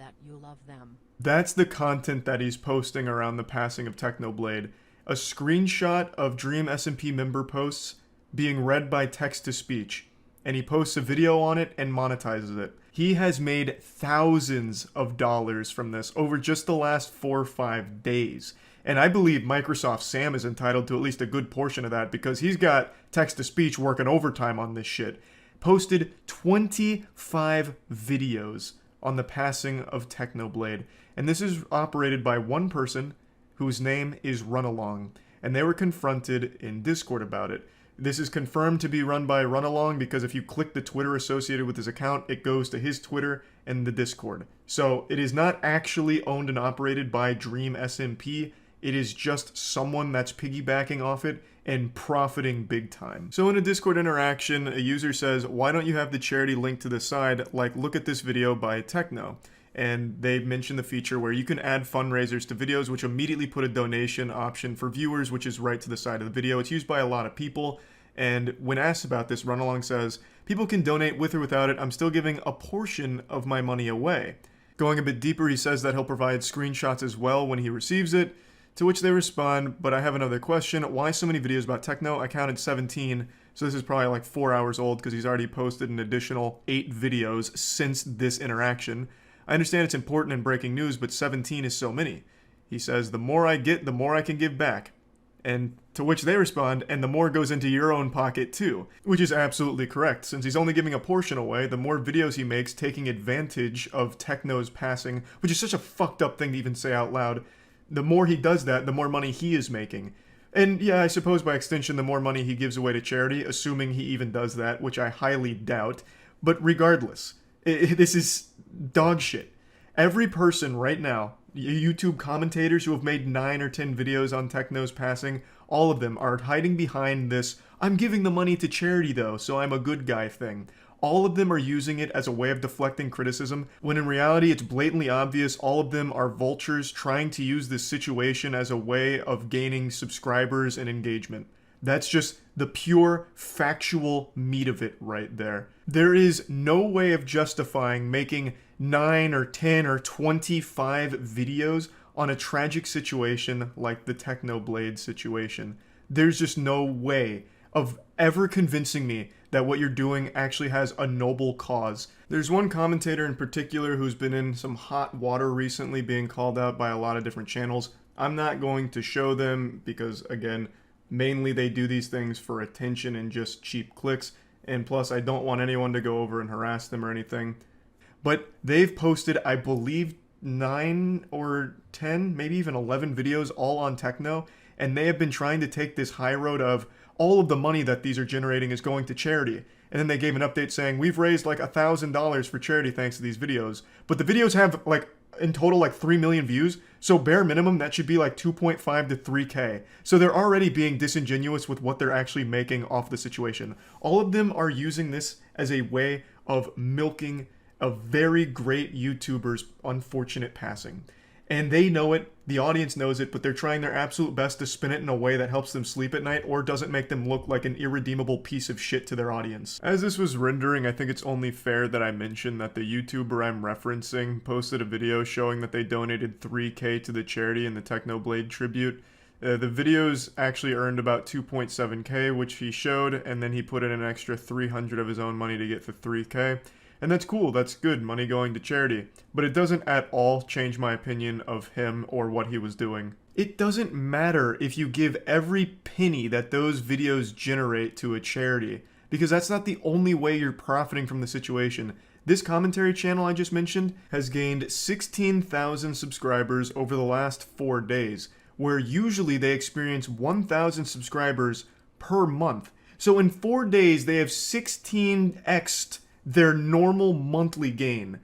them. That's the content that he's posting around the passing of Technoblade. A screenshot of Dream SMP member posts being read by text-to-speech. And he posts a video on it and monetizes it. He has made thousands of dollars from this over just the last 4 or 5 days. And I believe Microsoft Sam is entitled to at least a good portion of that because he's got text-to-speech working overtime on this shit. Posted 25 videos on the passing of Technoblade. And this is operated by one person whose name is Runalong. And they were confronted in Discord about it. This is confirmed to be run by Runalong because if you click the Twitter associated with his account, it goes to his Twitter and the Discord. So it is not actually owned and operated by Dream SMP. It is just someone that's piggybacking off it and profiting big time. So in a Discord interaction, a user says, why don't you have the charity link to the side? Like, look at this video by Techno. And they mention the feature where you can add fundraisers to videos, which immediately put a donation option for viewers, which is right to the side of the video. It's used by a lot of people. And when asked about this, Runalong says, people can donate with or without it. I'm still giving a portion of my money away. Going a bit deeper, he says that he'll provide screenshots as well when he receives it. To which they respond, but I have another question. Why so many videos about Techno? I counted 17, so this is probably like 4 hours old because he's already posted an additional 8 videos since this interaction. I understand it's important in breaking news, but 17 is so many. He says, the more I get, the more I can give back. And to which they respond, and the more goes into your own pocket too. Which is absolutely correct. Since he's only giving a portion away, the more videos he makes taking advantage of Techno's passing, which is such a fucked up thing to even say out loud, the more he does that, the more money he is making. And yeah, I suppose by extension, the more money he gives away to charity, assuming he even does that, which I highly doubt. But regardless, this is dog shit. Every person right now, YouTube commentators who have made 9 or 10 videos on Techno's passing, all of them are hiding behind this, I'm giving the money to charity though, so I'm a good guy thing. All of them are using it as a way of deflecting criticism, when in reality it's blatantly obvious all of them are vultures trying to use this situation as a way of gaining subscribers and engagement. That's just the pure, factual meat of it right there. There is no way of justifying making 9 or 10 or 25 videos on a tragic situation like the Technoblade situation. There's just no way of ever convincing me that what you're doing actually has a noble cause. There's one commentator in particular who's been in some hot water recently, being called out by a lot of different channels. I'm not going to show them because, again, mainly they do these things for attention and just cheap clicks, and plus I don't want anyone to go over and harass them or anything. But they've posted, I believe, 9 or 10, maybe even 11 videos all on Techno, and they have been trying to take this high road of all of the money that these are generating is going to charity. And then they gave an update saying, we've raised like $1,000 for charity thanks to these videos. But the videos have like, in total, like 3 million views. So bare minimum, that should be like 2.5 to 3K. So they're already being disingenuous with what they're actually making off the situation. All of them are using this as a way of milking a very great YouTuber's unfortunate passing. And they know it, the audience knows it, but they're trying their absolute best to spin it in a way that helps them sleep at night or doesn't make them look like an irredeemable piece of shit to their audience. As this was rendering, I think it's only fair that I mention that the YouTuber I'm referencing posted a video showing that they donated 3K to the charity in the Technoblade tribute. The videos actually earned about 2.7K, which he showed, and then he put in an extra 300 of his own money to get to 3K. And that's cool, that's good, money going to charity. But it doesn't at all change my opinion of him or what he was doing. It doesn't matter if you give every penny that those videos generate to a charity, because that's not the only way you're profiting from the situation. This commentary channel I just mentioned has gained 16,000 subscribers over the last 4 days, where usually they experience 1,000 subscribers per month. So in 4 days, they have 16x'd their normal monthly gain.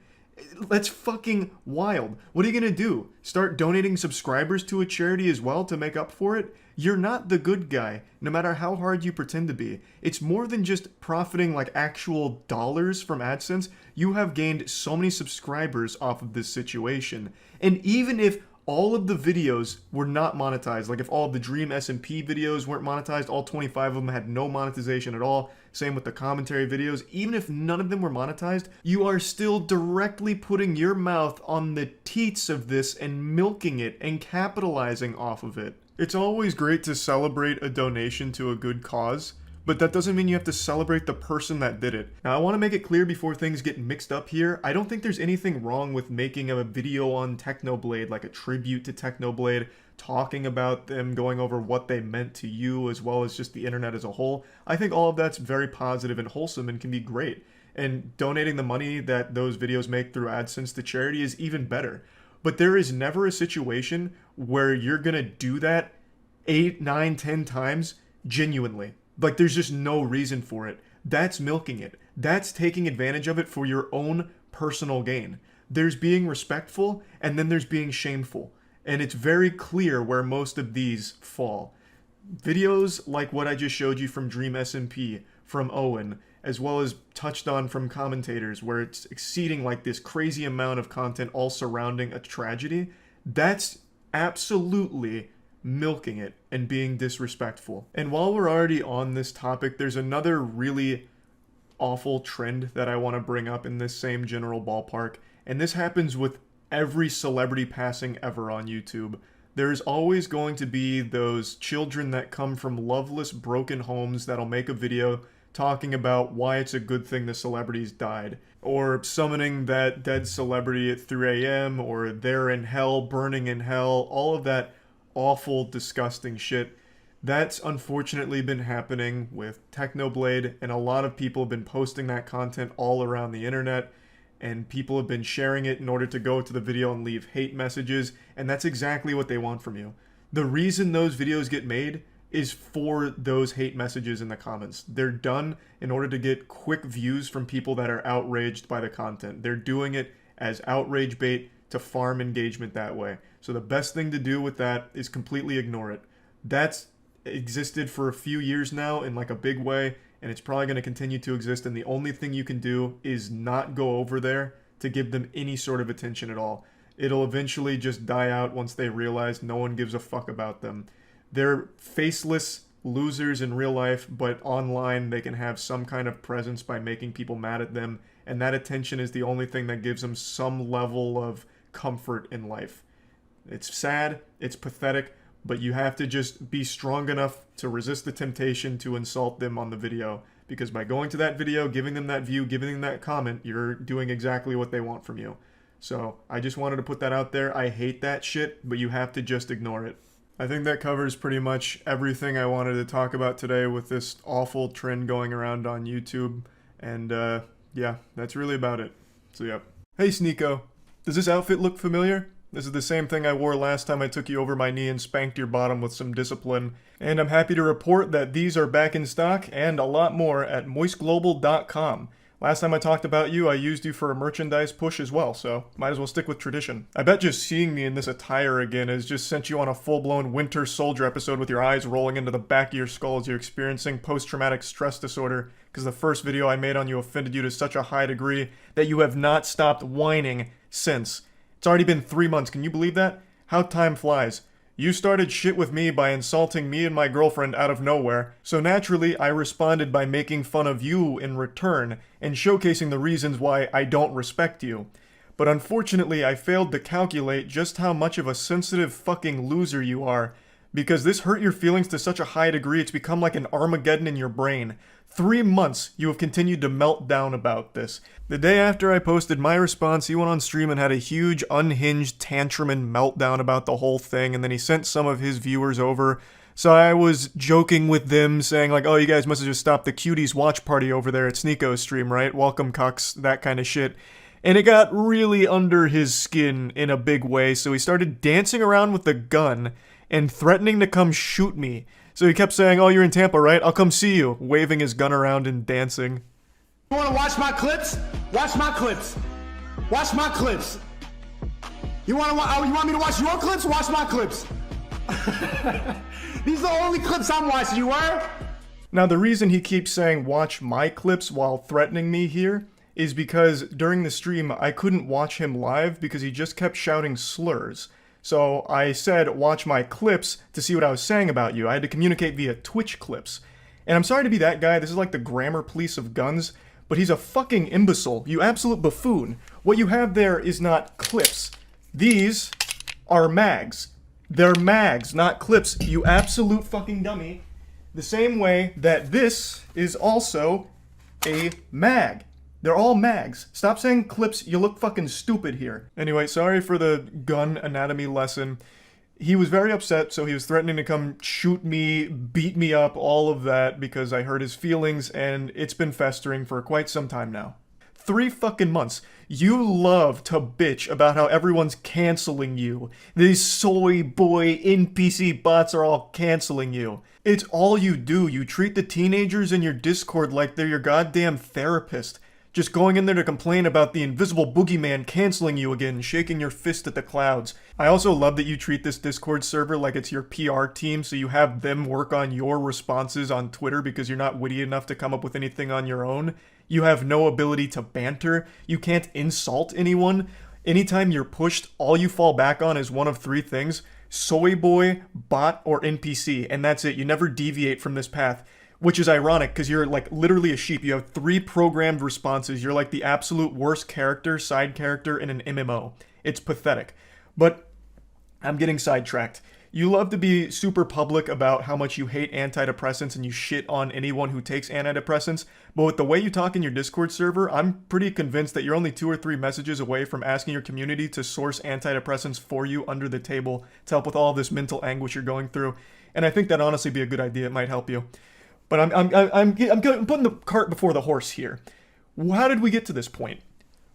That's fucking wild. What are you gonna do? Start donating subscribers to a charity as well to make up for it? You're not the good guy, no matter how hard you pretend to be. It's more than just profiting like actual dollars from AdSense. You have gained so many subscribers off of this situation. And even if all of the videos were not monetized, like if all of the Dream SMP videos weren't monetized, all 25 of them had no monetization at all, same with the commentary videos, even if none of them were monetized, you are still directly putting your mouth on the teats of this and milking it and capitalizing off of it. It's always great to celebrate a donation to a good cause, but that doesn't mean you have to celebrate the person that did it. Now, I want to make it clear before things get mixed up here, I don't think there's anything wrong with making a video on Technoblade, like a tribute to Technoblade, talking about them, going over what they meant to you, as well as just the internet as a whole. I think all of that's very positive and wholesome and can be great. And donating the money that those videos make through AdSense to charity is even better. But there is never a situation where you're gonna do that 8, 9, 10 times genuinely. Like, there's just no reason for it. That's milking it. That's taking advantage of it for your own personal gain. There's being respectful, and then there's being shameful. And it's very clear where most of these fall. Videos like what I just showed you from Dream SMP, from Owen, as well as touched on from commentators, where it's exceeding like this crazy amount of content all surrounding a tragedy, that's absolutely milking it and being disrespectful. And while we're already on this topic, there's another really awful trend that I want to bring up in this same general ballpark, and this happens with every celebrity passing ever on YouTube. There's always going to be those children that come from loveless, broken homes that'll make a video talking about why it's a good thing the celebrities died, or summoning that dead celebrity at 3 a.m., or they're in hell, burning in hell, all of that awful, disgusting shit. That's unfortunately been happening with Technoblade, and a lot of people have been posting that content all around the internet, and people have been sharing it in order to go to the video and leave hate messages, and that's exactly what they want from you. The reason those videos get made is for those hate messages in the comments. They're done in order to get quick views from people that are outraged by the content. They're doing it as outrage bait to farm engagement that way. So the best thing to do with that is completely ignore it. That's existed for a few years now in like a big way, and it's probably going to continue to exist, and the only thing you can do is not go over there to give them any sort of attention at all. It'll eventually just die out once they realize no one gives a fuck about them. They're faceless losers in real life, but online they can have some kind of presence by making people mad at them, and that attention is the only thing that gives them some level of comfort in life. It's sad, it's pathetic, but you have to just be strong enough to resist the temptation to insult them on the video, because by going to that video, giving them that view, giving them that comment, you're doing exactly what they want from you. So I just wanted to put that out there. I hate that shit, but you have to just ignore it. I think that covers pretty much everything I wanted to talk about today with this awful trend going around on YouTube. And yeah, that's really about it. So yeah. Hey Sneeko, does this outfit look familiar? This is the same thing I wore last time I took you over my knee and spanked your bottom with some discipline. And I'm happy to report that these are back in stock and a lot more at MoistGlobal.com. Last time I talked about you, I used you for a merchandise push as well, so might as well stick with tradition. I bet just seeing me in this attire again has just sent you on a full-blown Winter Soldier episode with your eyes rolling into the back of your skull as you're experiencing post-traumatic stress disorder, because the first video I made on you offended you to such a high degree that you have not stopped whining since. It's already been 3 months, can you believe that? How time flies. You started shit with me by insulting me and my girlfriend out of nowhere, so naturally I responded by making fun of you in return and showcasing the reasons why I don't respect you. But unfortunately I failed to calculate just how much of a sensitive fucking loser you are, because this hurt your feelings to such a high degree it's become like an Armageddon in your brain. 3 months you have continued to melt down about this. The day after I posted my response, he went on stream and had a huge unhinged tantrum and meltdown about the whole thing, and then he sent some of his viewers over. So I was joking with them, saying like, oh, you guys must have just stopped the cuties watch party over there at Sneeko's stream, right? Welcome, cucks, that kind of shit. And it got really under his skin in a big way, so he started dancing around with a gun and threatening to come shoot me. So he kept saying, oh, you're in Tampa, right? I'll come see you, waving his gun around and dancing. You wanna watch my clips? Watch my clips. Watch my clips. You want me to watch your clips? Watch my clips. These are the only clips I'm watching, you were? Now the reason he keeps saying watch my clips while threatening me here is because during the stream I couldn't watch him live because he just kept shouting slurs. So I said watch my clips to see what I was saying about you. I had to communicate via Twitch clips. And I'm sorry to be that guy, this is like the grammar police of guns, but he's a fucking imbecile, you absolute buffoon. What you have there is not clips. These are mags. They're mags, not clips, you absolute fucking dummy. The same way that this is also a mag. They're all mags. Stop saying clips, you look fucking stupid here. Anyway, sorry for the gun anatomy lesson. He was very upset, so he was threatening to come shoot me, beat me up, all of that, because I hurt his feelings, and it's been festering for quite some time now. 3 fucking months. You love to bitch about how everyone's canceling you. These soy boy NPC bots are all canceling you. It's all you do. You treat the teenagers in your Discord like they're your goddamn therapist. Just going in there to complain about the invisible boogeyman canceling you again, shaking your fist at the clouds. I also love that you treat this Discord server like it's your PR team, so you have them work on your responses on Twitter because you're not witty enough to come up with anything on your own. You have no ability to banter. You can't insult anyone. Anytime you're pushed, all you fall back on is one of 3 things: soy boy, bot, or NPC, and that's it. You never deviate from this path. Which is ironic, because you're like literally a sheep. You have 3 programmed responses. You're like the absolute worst character, side character in an MMO. It's pathetic. But I'm getting sidetracked. You love to be super public about how much you hate antidepressants and you shit on anyone who takes antidepressants, but with the way you talk in your Discord server, I'm pretty convinced that you're only 2 or 3 messages away from asking your community to source antidepressants for you under the table to help with all this mental anguish you're going through. And I think that'd honestly be a good idea. It might help you. But I'm putting the cart before the horse here. How did we get to this point?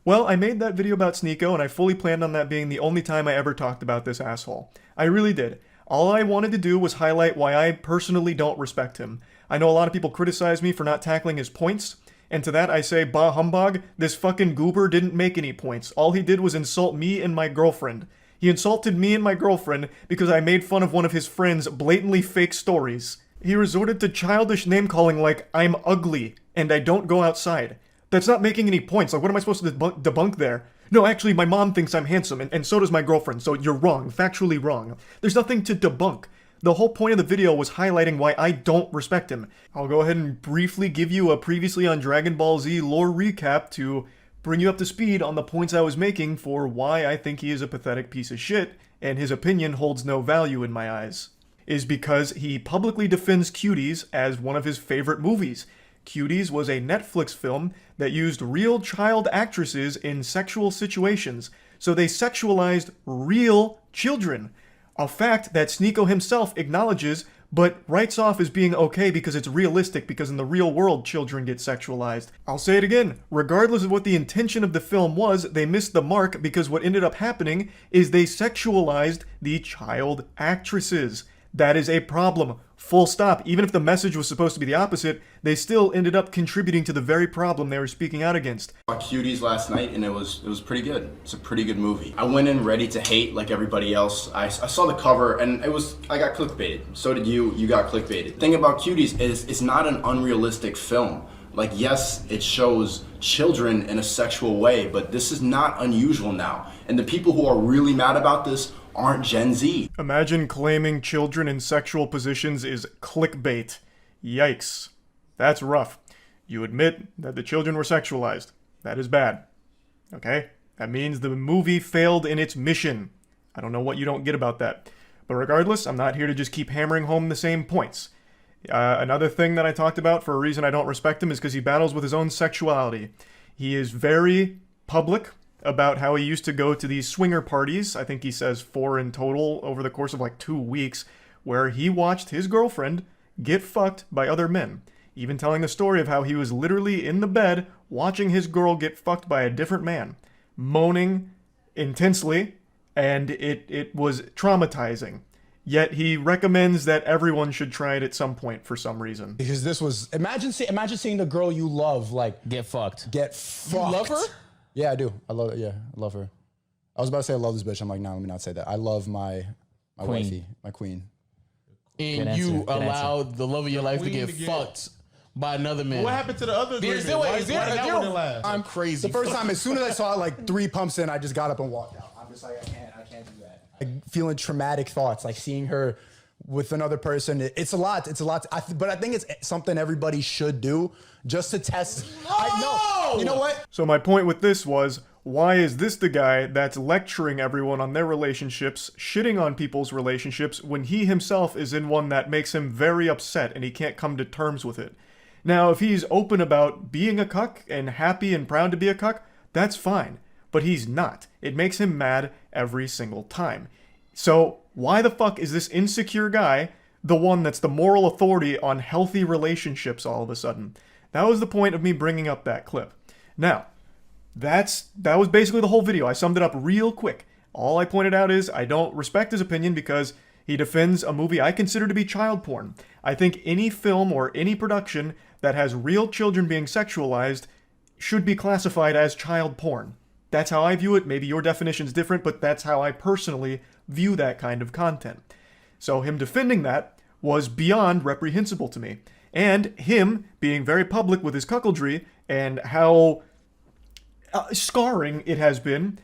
Well, I made that video about Sneeko, and I fully planned on that being the only time I ever talked about this asshole. I really did. All I wanted to do was highlight why I personally don't respect him. I know a lot of people criticize me for not tackling his points, and to that I say, bah humbug, this fucking goober didn't make any points. All he did was insult me and my girlfriend. He insulted me and my girlfriend because I made fun of one of his friend's blatantly fake stories. He resorted to childish name-calling like, I'm ugly, and I don't go outside. That's not making any points. Like, what am I supposed to debunk there? No, actually, my mom thinks I'm handsome, and so does my girlfriend, so you're wrong, factually wrong. There's nothing to debunk. The whole point of the video was highlighting why I don't respect him. I'll go ahead and briefly give you a previously on Dragon Ball Z lore recap to bring you up to speed on the points I was making for why I think he is a pathetic piece of shit, and his opinion holds no value in my eyes. Is because he publicly defends Cuties as one of his favorite movies. Cuties was a Netflix film that used real child actresses in sexual situations, so they sexualized real children. A fact that Sneeko himself acknowledges, but writes off as being okay because it's realistic, because in the real world children get sexualized. I'll say it again, regardless of what the intention of the film was, they missed the mark because what ended up happening is they sexualized the child actresses. That is a problem. Full stop. Even if the message was supposed to be the opposite, they still ended up contributing to the very problem they were speaking out against. I saw Cuties last night and it was pretty good. It's a pretty good movie. I went in ready to hate like everybody else. I saw the cover and I got clickbaited. So did you. You got clickbaited. The thing about Cuties is it's not an unrealistic film. Like, yes, it shows children in a sexual way, but this is not unusual now. And the people who are really mad about this aren't Gen Z. Imagine claiming children in sexual positions is clickbait. Yikes. That's rough. You admit that the children were sexualized. That is bad. Okay? That means the movie failed in its mission. I don't know what you don't get about that. But regardless, I'm not here to just keep hammering home the same points. Another thing that I talked about for a reason I don't respect him is because he battles with his own sexuality. He is very public about how he used to go to these swinger parties, I think he says 4 in total over the course of like 2 weeks, where he watched his girlfriend get fucked by other men. Even telling the story of how he was literally in the bed watching his girl get fucked by a different man, moaning intensely, and it was traumatizing. Yet he recommends that everyone should try it at some point for some reason. Because this was, imagine seeing the girl you love, like, get fucked. Get fucked. You love her? Yeah, I do. I love it. Yeah, I love her. I was about to say I love this bitch. I'm like, nah, let me not say that. I love my wifey, my queen. And you allowed the love of your life to get fucked by another man. What happened to the other agreement? I'm crazy. The first time, as soon as I saw it, like 3 pumps in, I just got up and walked out. I'm just like, I can't do that. Like, feeling traumatic thoughts, like seeing her with another person. It's a lot. But I think it's something everybody should do just to test. You know what? So my point with this was, why is this the guy that's lecturing everyone on their relationships, shitting on people's relationships, when he himself is in one that makes him very upset and he can't come to terms with it? Now, if he's open about being a cuck and happy and proud to be a cuck, that's fine. But he's not. It makes him mad every single time. So why the fuck is this insecure guy the one that's the moral authority on healthy relationships all of a sudden? That was the point of me bringing up that clip. Now, That was basically the whole video. I summed it up real quick. All I pointed out is I don't respect his opinion because he defends a movie I consider to be child porn. I think any film or any production that has real children being sexualized should be classified as child porn. That's how I view it. Maybe your definition's different, but that's how I personally view that kind of content. So him defending that was beyond reprehensible to me. And him being very public with his cuckoldry and how scarring it has been,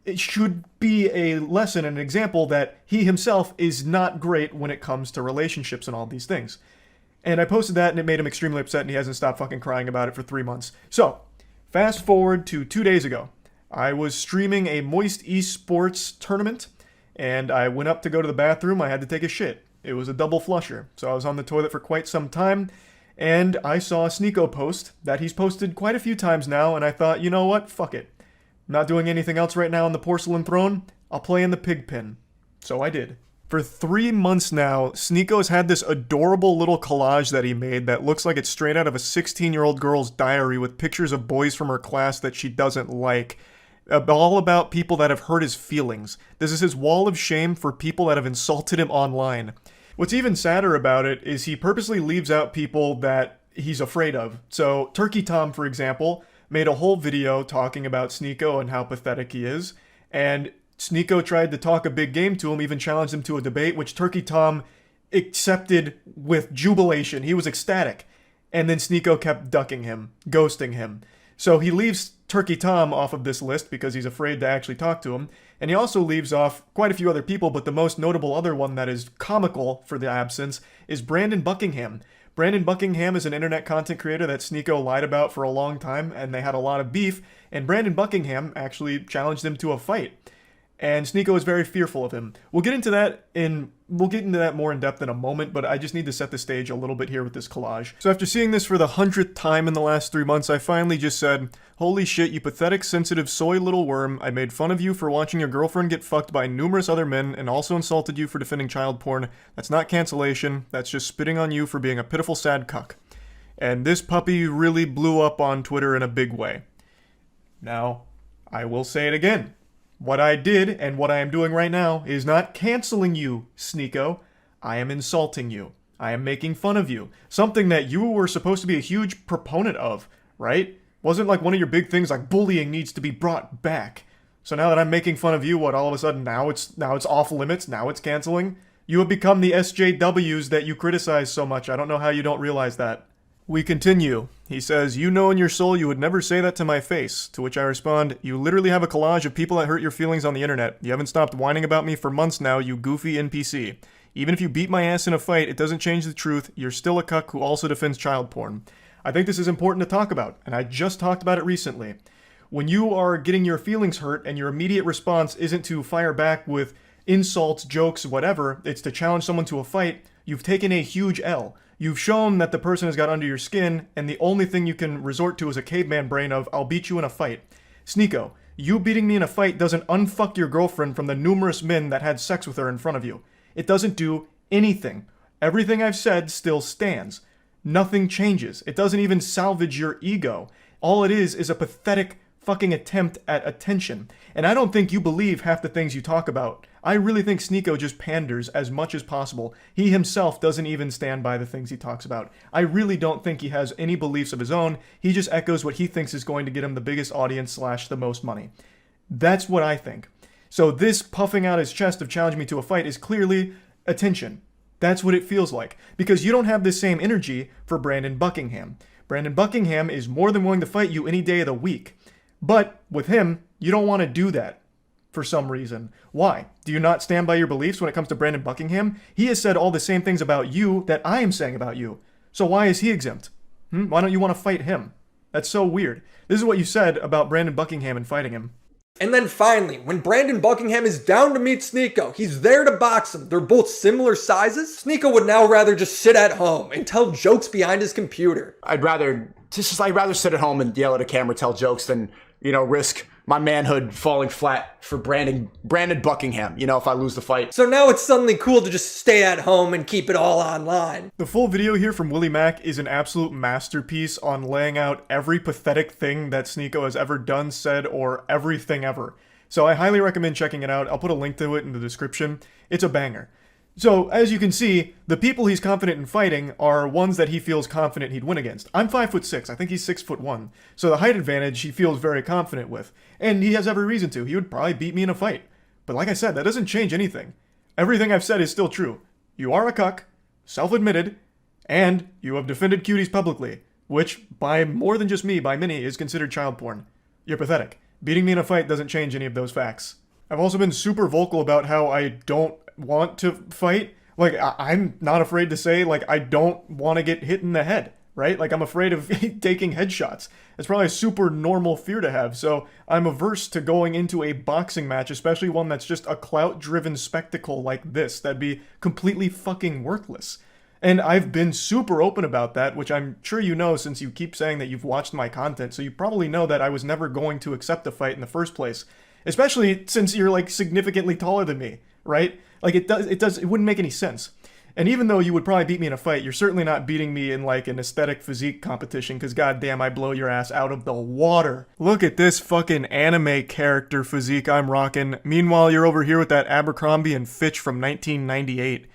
it should be a lesson and an example that he himself is not great when it comes to relationships and all these things. And I posted that and it made him extremely upset and he hasn't stopped fucking crying about it for 3 months. So, fast forward to 2 days ago. I was streaming a Moist Esports tournament and I went up to go to the bathroom. I had to take a shit. It was a double flusher. So I was on the toilet for quite some time and I saw a Sneeko post that he's posted quite a few times now and I thought, you know what? Fuck it. I'm not doing anything else right now on the porcelain throne. I'll play in the pig pen. So I did. For 3 months now, Sneeko's had this adorable little collage that he made that looks like it's straight out of a 16-year-old girl's diary with pictures of boys from her class that she doesn't like. All about people that have hurt his feelings. This is his wall of shame for people that have insulted him online. What's even sadder about it is he purposely leaves out people that he's afraid of. So Turkey Tom, for example, made a whole video talking about Sneeko and how pathetic he is, and Sneeko tried to talk a big game to him, even challenged him to a debate, which Turkey Tom accepted with jubilation. He was ecstatic. And then Sneeko kept ducking him, ghosting him. So he leaves Turkey Tom off of this list because he's afraid to actually talk to him. And he also leaves off quite a few other people, but the most notable other one that is comical for the absence is Brandon Buckingham. Brandon Buckingham is an internet content creator that Sneeko lied about for a long time, and they had a lot of beef, and Brandon Buckingham actually challenged him to a fight. And Sneeko is very fearful of him. We'll get into that more in depth in a moment, but I just need to set the stage a little bit here with this collage. So after seeing this for the 100th time in the last 3 months, I finally just said, holy shit, you pathetic, sensitive, soy little worm. I made fun of you for watching your girlfriend get fucked by numerous other men and also insulted you for defending child porn. That's not cancellation. That's just spitting on you for being a pitiful, sad cuck. And this puppy really blew up on Twitter in a big way. Now, I will say it again. What I did, and what I am doing right now, is not canceling you, Sneeko. I am insulting you. I am making fun of you. Something that you were supposed to be a huge proponent of, right? Wasn't like one of your big things like bullying needs to be brought back. So now that I'm making fun of you, what, all of a sudden now it's off limits, now it's canceling? You have become the SJWs that you criticize so much. I don't know how you don't realize that. We continue. He says, you know in your soul you would never say that to my face. To which I respond, you literally have a collage of people that hurt your feelings on the internet. You haven't stopped whining about me for months now, you goofy NPC. Even if you beat my ass in a fight, it doesn't change the truth. You're still a cuck who also defends child porn. I think this is important to talk about, and I just talked about it recently. When you are getting your feelings hurt and your immediate response isn't to fire back with insults, jokes, whatever, it's to challenge someone to a fight, you've taken a huge L. You've shown that the person has got under your skin, and the only thing you can resort to is a caveman brain of, I'll beat you in a fight. Sneeko, you beating me in a fight doesn't unfuck your girlfriend from the numerous men that had sex with her in front of you. It doesn't do anything. Everything I've said still stands. Nothing changes. It doesn't even salvage your ego. All it is a pathetic fucking attempt at attention. And I don't think you believe half the things you talk about. I really think Sneeko just panders as much as possible. He himself doesn't even stand by the things he talks about. I really don't think he has any beliefs of his own. He just echoes what he thinks is going to get him the biggest audience / the most money. That's what I think. So this puffing out his chest of challenging me to a fight is clearly attention. That's what it feels like. Because you don't have the same energy for Brandon Buckingham. Brandon Buckingham is more than willing to fight you any day of the week. But with him, you don't want to do that for some reason. Why? Do you not stand by your beliefs when it comes to Brandon Buckingham? He has said all the same things about you that I am saying about you. So why is he exempt? Why don't you want to fight him? That's so weird. This is what you said about Brandon Buckingham and fighting him. And then finally, when Brandon Buckingham is down to meet Sneeko, he's there to box him. They're both similar sizes. Sneeko would now rather just sit at home and tell jokes behind his computer. I'd rather sit at home and yell at a camera, tell jokes than risk my manhood falling flat for Brandon Buckingham, if I lose the fight. So now it's suddenly cool to just stay at home and keep it all online. The full video here from Willie Mack is an absolute masterpiece on laying out every pathetic thing that Sneako has ever done, said, or everything ever. So I highly recommend checking it out. I'll put a link to it in the description. It's a banger. So, as you can see, the people he's confident in fighting are ones that he feels confident he'd win against. I'm 5'6". I think he's 6'1". So the height advantage he feels very confident with. And he has every reason to. He would probably beat me in a fight. But like I said, that doesn't change anything. Everything I've said is still true. You are a cuck, self-admitted, and you have defended cuties publicly, which, by more than just me, by many, is considered child porn. You're pathetic. Beating me in a fight doesn't change any of those facts. I've also been super vocal about how I don't want to fight. Like, I'm not afraid to say, like, I don't want to get hit in the head, right? Like, I'm afraid of taking headshots. It's probably a super normal fear to have, so I'm averse to going into a boxing match, especially one that's just a clout-driven spectacle like this. That'd be completely fucking worthless. And I've been super open about that, which I'm sure you know since you keep saying that you've watched my content, so you probably know that I was never going to accept a fight in the first place. Especially since you're, like, significantly taller than me, right? Like, it wouldn't make any sense. And even though you would probably beat me in a fight, you're certainly not beating me in, like, an aesthetic physique competition, because goddamn, I blow your ass out of the water. Look at this fucking anime character physique I'm rocking. Meanwhile, you're over here with that Abercrombie and Fitch from 1998.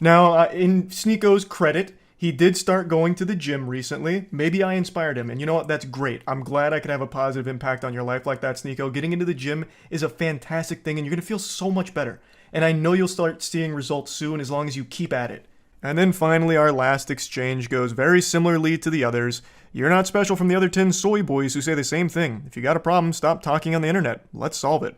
Now, in Sneako's credit, he did start going to the gym recently. Maybe I inspired him, and you know what? That's great. I'm glad I could have a positive impact on your life like that, Sneako. Getting into the gym is a fantastic thing, and you're going to feel so much better. And I know you'll start seeing results soon as long as you keep at it. And then finally, our last exchange goes very similarly to the others. You're not special from the other 10 soy boys who say the same thing. If you got a problem, stop talking on the internet. Let's solve it.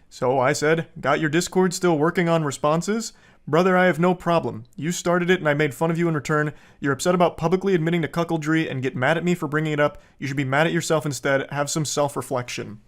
So I said, got your Discord still working on responses? Brother, I have no problem. You started it and I made fun of you in return. You're upset about publicly admitting to cuckoldry and get mad at me for bringing it up. You should be mad at yourself instead. Have some self-reflection.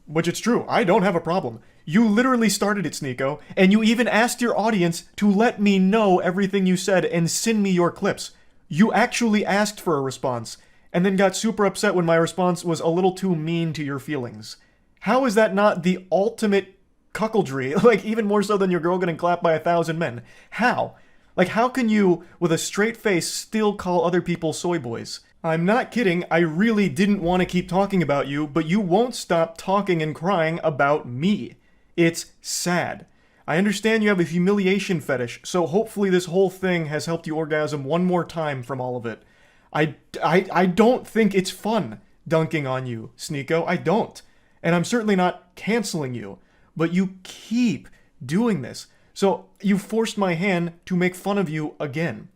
Which it's true. I don't have a problem. You literally started it, Sneako, and you even asked your audience to let me know everything you said and send me your clips. You actually asked for a response, and then got super upset when my response was a little too mean to your feelings. How is that not the ultimate cuckoldry? Like, even more so than your girl getting clapped by 1,000 men. How? Like, how can you, with a straight face, still call other people soy boys? I'm not kidding, I really didn't want to keep talking about you, but you won't stop talking and crying about me. It's sad. I understand you have a humiliation fetish, so hopefully this whole thing has helped you orgasm one more time from all of it. I don't think it's fun dunking on you, Sneako. I don't. And I'm certainly not canceling you. But you keep doing this. So you forced my hand to make fun of you again.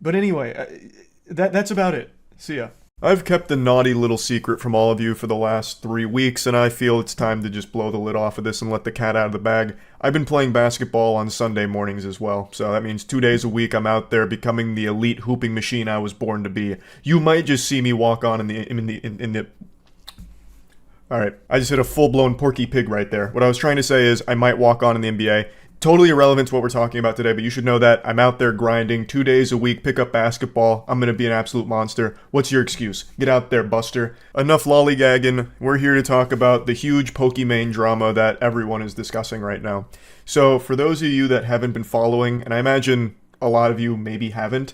But anyway, that's about it. See ya. I've kept a naughty little secret from all of you for the last 3 weeks, and I feel it's time to just blow the lid off of this and let the cat out of the bag. I've been playing basketball on Sunday mornings as well, so that means 2 days a week I'm out there becoming the elite hooping machine I was born to be. You might just see me walk on in the Alright, I just hit a full-blown Porky Pig right there. What I was trying to say is I might walk on in the NBA. Totally irrelevant to what we're talking about today, but you should know that I'm out there grinding 2 days a week, pick up basketball. I'm going to be an absolute monster. What's your excuse? Get out there, Buster. Enough lollygagging. We're here to talk about the huge Pokimane drama that everyone is discussing right now. So, for those of you that haven't been following, and I imagine a lot of you maybe haven't,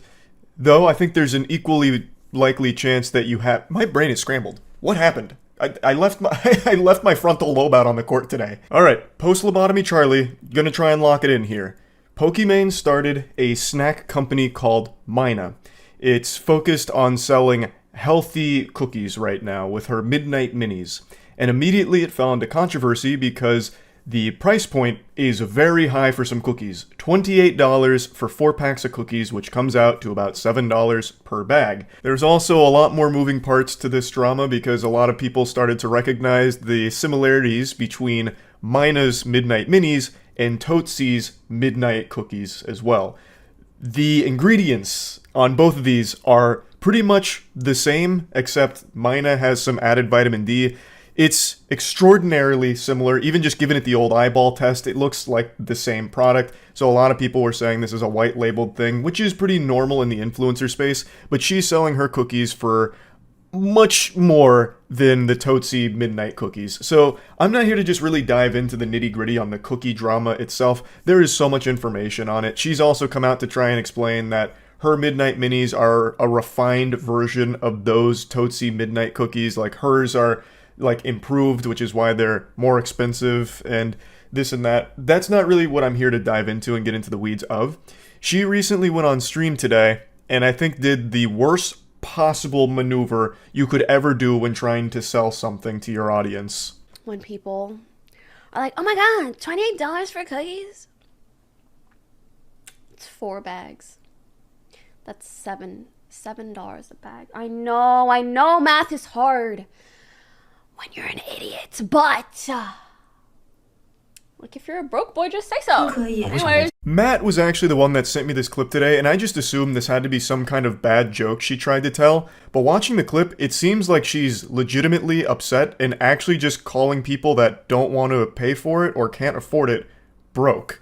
though I think there's an equally likely chance that you have... My brain is scrambled. What happened? I left my frontal lobe out on the court today. Alright, post-lobotomy Charlie, gonna try and lock it in here. Pokimane started a snack company called Mina. It's focused on selling healthy cookies right now with her Midnight Minis. And immediately it fell into controversy because the price point is very high for some cookies. $28 for 4 packs of cookies, which comes out to about $7 per bag. There's also a lot more moving parts to this drama because a lot of people started to recognize the similarities between Mina's Midnight Minis and Totesi's Midnight Cookies as well. The ingredients on both of these are pretty much the same, except Mina has some added vitamin D. It's extraordinarily similar, even just giving it the old eyeball test, it looks like the same product. So a lot of people were saying this is a white labeled thing, which is pretty normal in the influencer space, but she's selling her cookies for much more than the Tootsie Midnight Cookies. So I'm not here to just really dive into the nitty-gritty on the cookie drama itself. There is so much information on it. She's also come out to try and explain that her Midnight Minis are a refined version of those Tootsie Midnight Cookies. Like, hers are like improved, which is why they're more expensive and this and that. That's not really what I'm here to dive into and get into the weeds of. She recently went on stream today and I think did the worst possible maneuver you could ever do when trying to sell something to your audience. When people are like, oh my god, $28 for cookies? It's 4 bags. That's $7 a bag. I know math is hard when you're an idiot, but like, if you're a broke boy, just say so. Anyways. Matt was actually the one that sent me this clip today, and I just assumed this had to be some kind of bad joke she tried to tell, but watching the clip, it seems like she's legitimately upset and actually just calling people that don't want to pay for it or can't afford it broke.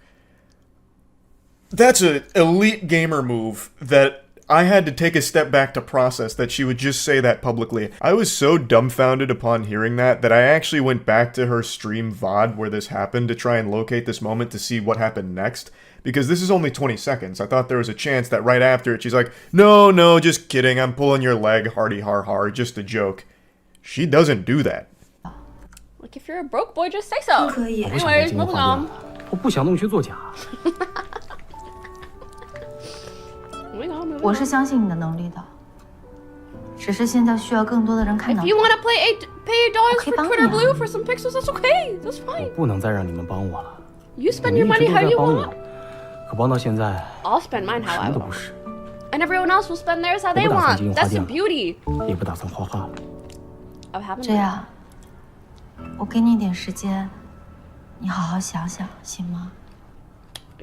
That's an elite gamer move that I had to take a step back to process that she would just say that publicly. I was so dumbfounded upon hearing that I actually went back to her stream VOD where this happened to try and locate this moment to see what happened next. Because this is only 20 seconds. I thought there was a chance that right after it, she's like, no, just kidding. I'm pulling your leg, hardy har har, just a joke. She doesn't do that. Like, if you're a broke boy, just say so. Anyways, moving on. Moving on. 我是相信你的能力的，只是现在需要更多的人看到。If you want to pay $8 for Twitter Blue for some pixels, that's okay. That's fine. 不能再让你们帮我了。 You spend your money how you want. 可帮到现在 I'll spend mine how I 什么都 want. 不是， And everyone else will spend theirs how they 我不打算 want. 经营花 That's the 店了， beauty 也不打算画画了。 of having 这样，我给你一点时间，你好好想想，行吗？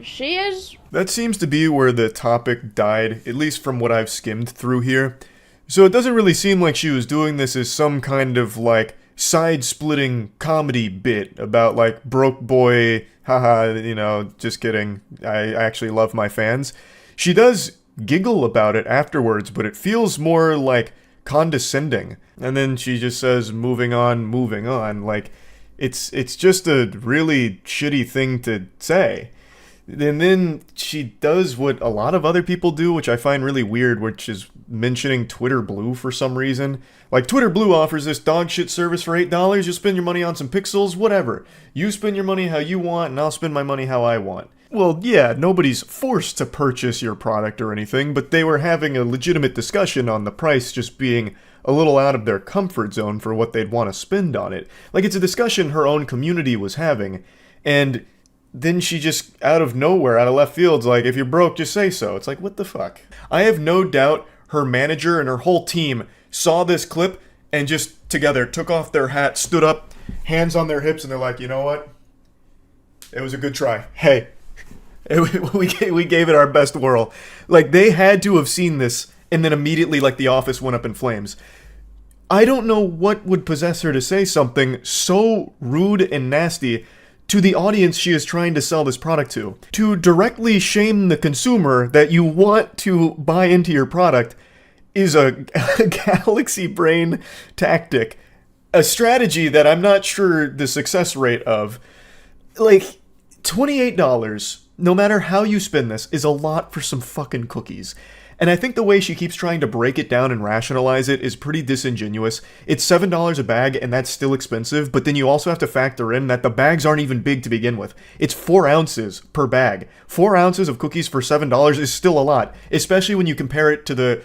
She is. That seems to be where the topic died, at least from what I've skimmed through here. So it doesn't really seem like she was doing this as some kind of, like, side-splitting comedy bit about, like, broke boy, haha, you know, just kidding, I actually love my fans. She does giggle about it afterwards, but it feels more, like, condescending. And then she just says, moving on, like, it's just a really shitty thing to say. And then she does what a lot of other people do, which I find really weird, which is mentioning Twitter Blue for some reason. Like, Twitter Blue offers this dog shit service for $8, you spend your money on some pixels, whatever. You spend your money how you want, and I'll spend my money how I want. Well, yeah, nobody's forced to purchase your product or anything, but they were having a legitimate discussion on the price just being a little out of their comfort zone for what they'd want to spend on it. Like, it's a discussion her own community was having, and then she just, out of nowhere, out of left field's like, if you're broke, just say so. It's like, what the fuck? I have no doubt her manager and her whole team saw this clip and just together took off their hat, stood up, hands on their hips, and they're like, you know what? It was a good try. Hey, we gave it our best whirl. Like, they had to have seen this, and then immediately, like, the office went up in flames. I don't know what would possess her to say something so rude and nasty to the audience she is trying to sell this product to directly shame the consumer that you want to buy into your product is a galaxy brain tactic. A strategy that I'm not sure the success rate of. Like, $28, no matter how you spend this, is a lot for some fucking cookies. And I think the way she keeps trying to break it down and rationalize it is pretty disingenuous. It's $7 a bag, and that's still expensive, but then you also have to factor in that the bags aren't even big to begin with. It's 4 ounces per bag. 4 ounces of cookies for $7 is still a lot, especially when you compare it to the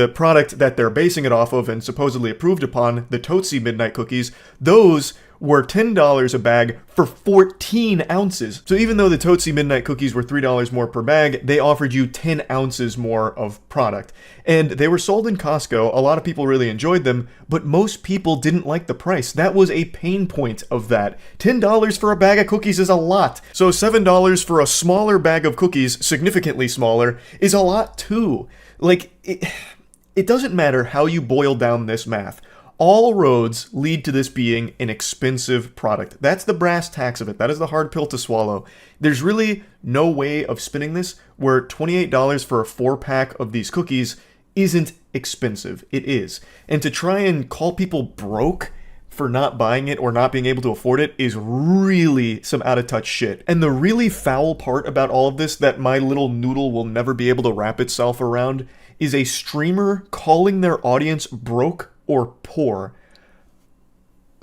product that they're basing it off of and supposedly approved upon, the Tootsie Midnight Cookies. Those were $10 a bag for 14 ounces. So even though the Tootsie Midnight Cookies were $3 more per bag, they offered you 10 ounces more of product. And they were sold in Costco. A lot of people really enjoyed them, but most people didn't like the price. That was a pain point of that. $10 for a bag of cookies is a lot. So $7 for a smaller bag of cookies, significantly smaller, is a lot too. Like, it doesn't matter how you boil down this math. All roads lead to this being an expensive product. That's the brass tacks of it. That is the hard pill to swallow. There's really no way of spinning this where $28 for a 4-pack of these cookies isn't expensive. It is. And to try and call people broke for not buying it or not being able to afford it is really some out-of-touch shit. And the really foul part about all of this that my little noodle will never be able to wrap itself around is a streamer calling their audience broke or poor.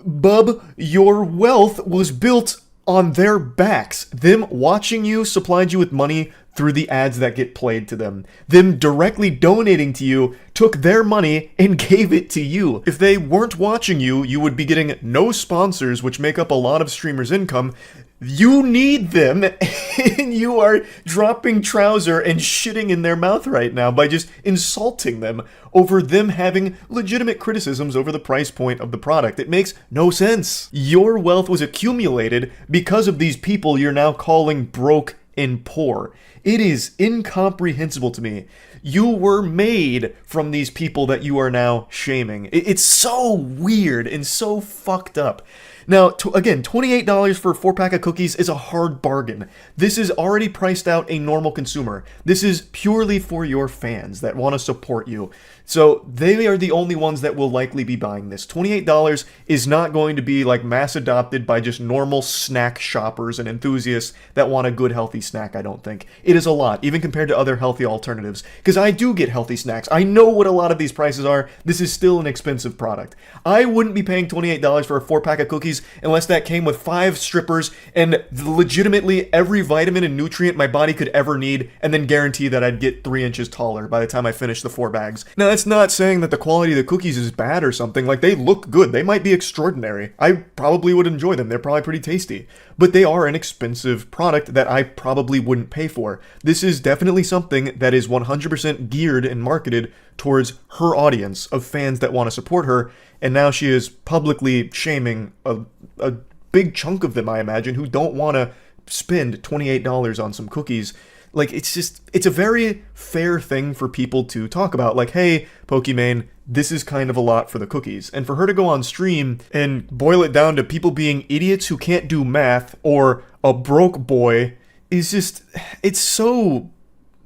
Bub, your wealth was built on their backs. Them watching you supplied you with money through the ads that get played to them. Them directly donating to you took their money and gave it to you. If they weren't watching you, you would be getting no sponsors, which make up a lot of streamers' income. You need them, and you are dropping trouser and shitting in their mouth right now by just insulting them over them having legitimate criticisms over the price point of the product. It makes no sense. Your wealth was accumulated because of these people you're now calling broke and poor. It is incomprehensible to me. You were made from these people that you are now shaming. It's so weird and so fucked up. Now, again, $28 for a 4-pack of cookies is a hard bargain. This is already priced out a normal consumer. This is purely for your fans that want to support you. So they are the only ones that will likely be buying this. $28 is not going to be like mass adopted by just normal snack shoppers and enthusiasts that want a good healthy snack, I don't think. It is a lot, even compared to other healthy alternatives. Because I do get healthy snacks. I know what a lot of these prices are. This is still an expensive product. I wouldn't be paying $28 for a 4-pack of cookies unless that came with 5 strippers and legitimately every vitamin and nutrient my body could ever need, and then guarantee that I'd get 3 inches taller by the time I finish the 4 bags. Now, that's not saying that the quality of the cookies is bad or something. Like, they look good. They might be extraordinary. I probably would enjoy them. They're probably pretty tasty. But they are an expensive product that I probably wouldn't pay for. This is definitely something that is 100% geared and marketed towards her audience of fans that want to support her, and now she is publicly shaming a big chunk of them, I imagine, who don't want to spend $28 on some cookies. Like, it's a very fair thing for people to talk about. Like, hey, Pokimane, this is kind of a lot for the cookies. And for her to go on stream and boil it down to people being idiots who can't do math or a broke boy is just, it's so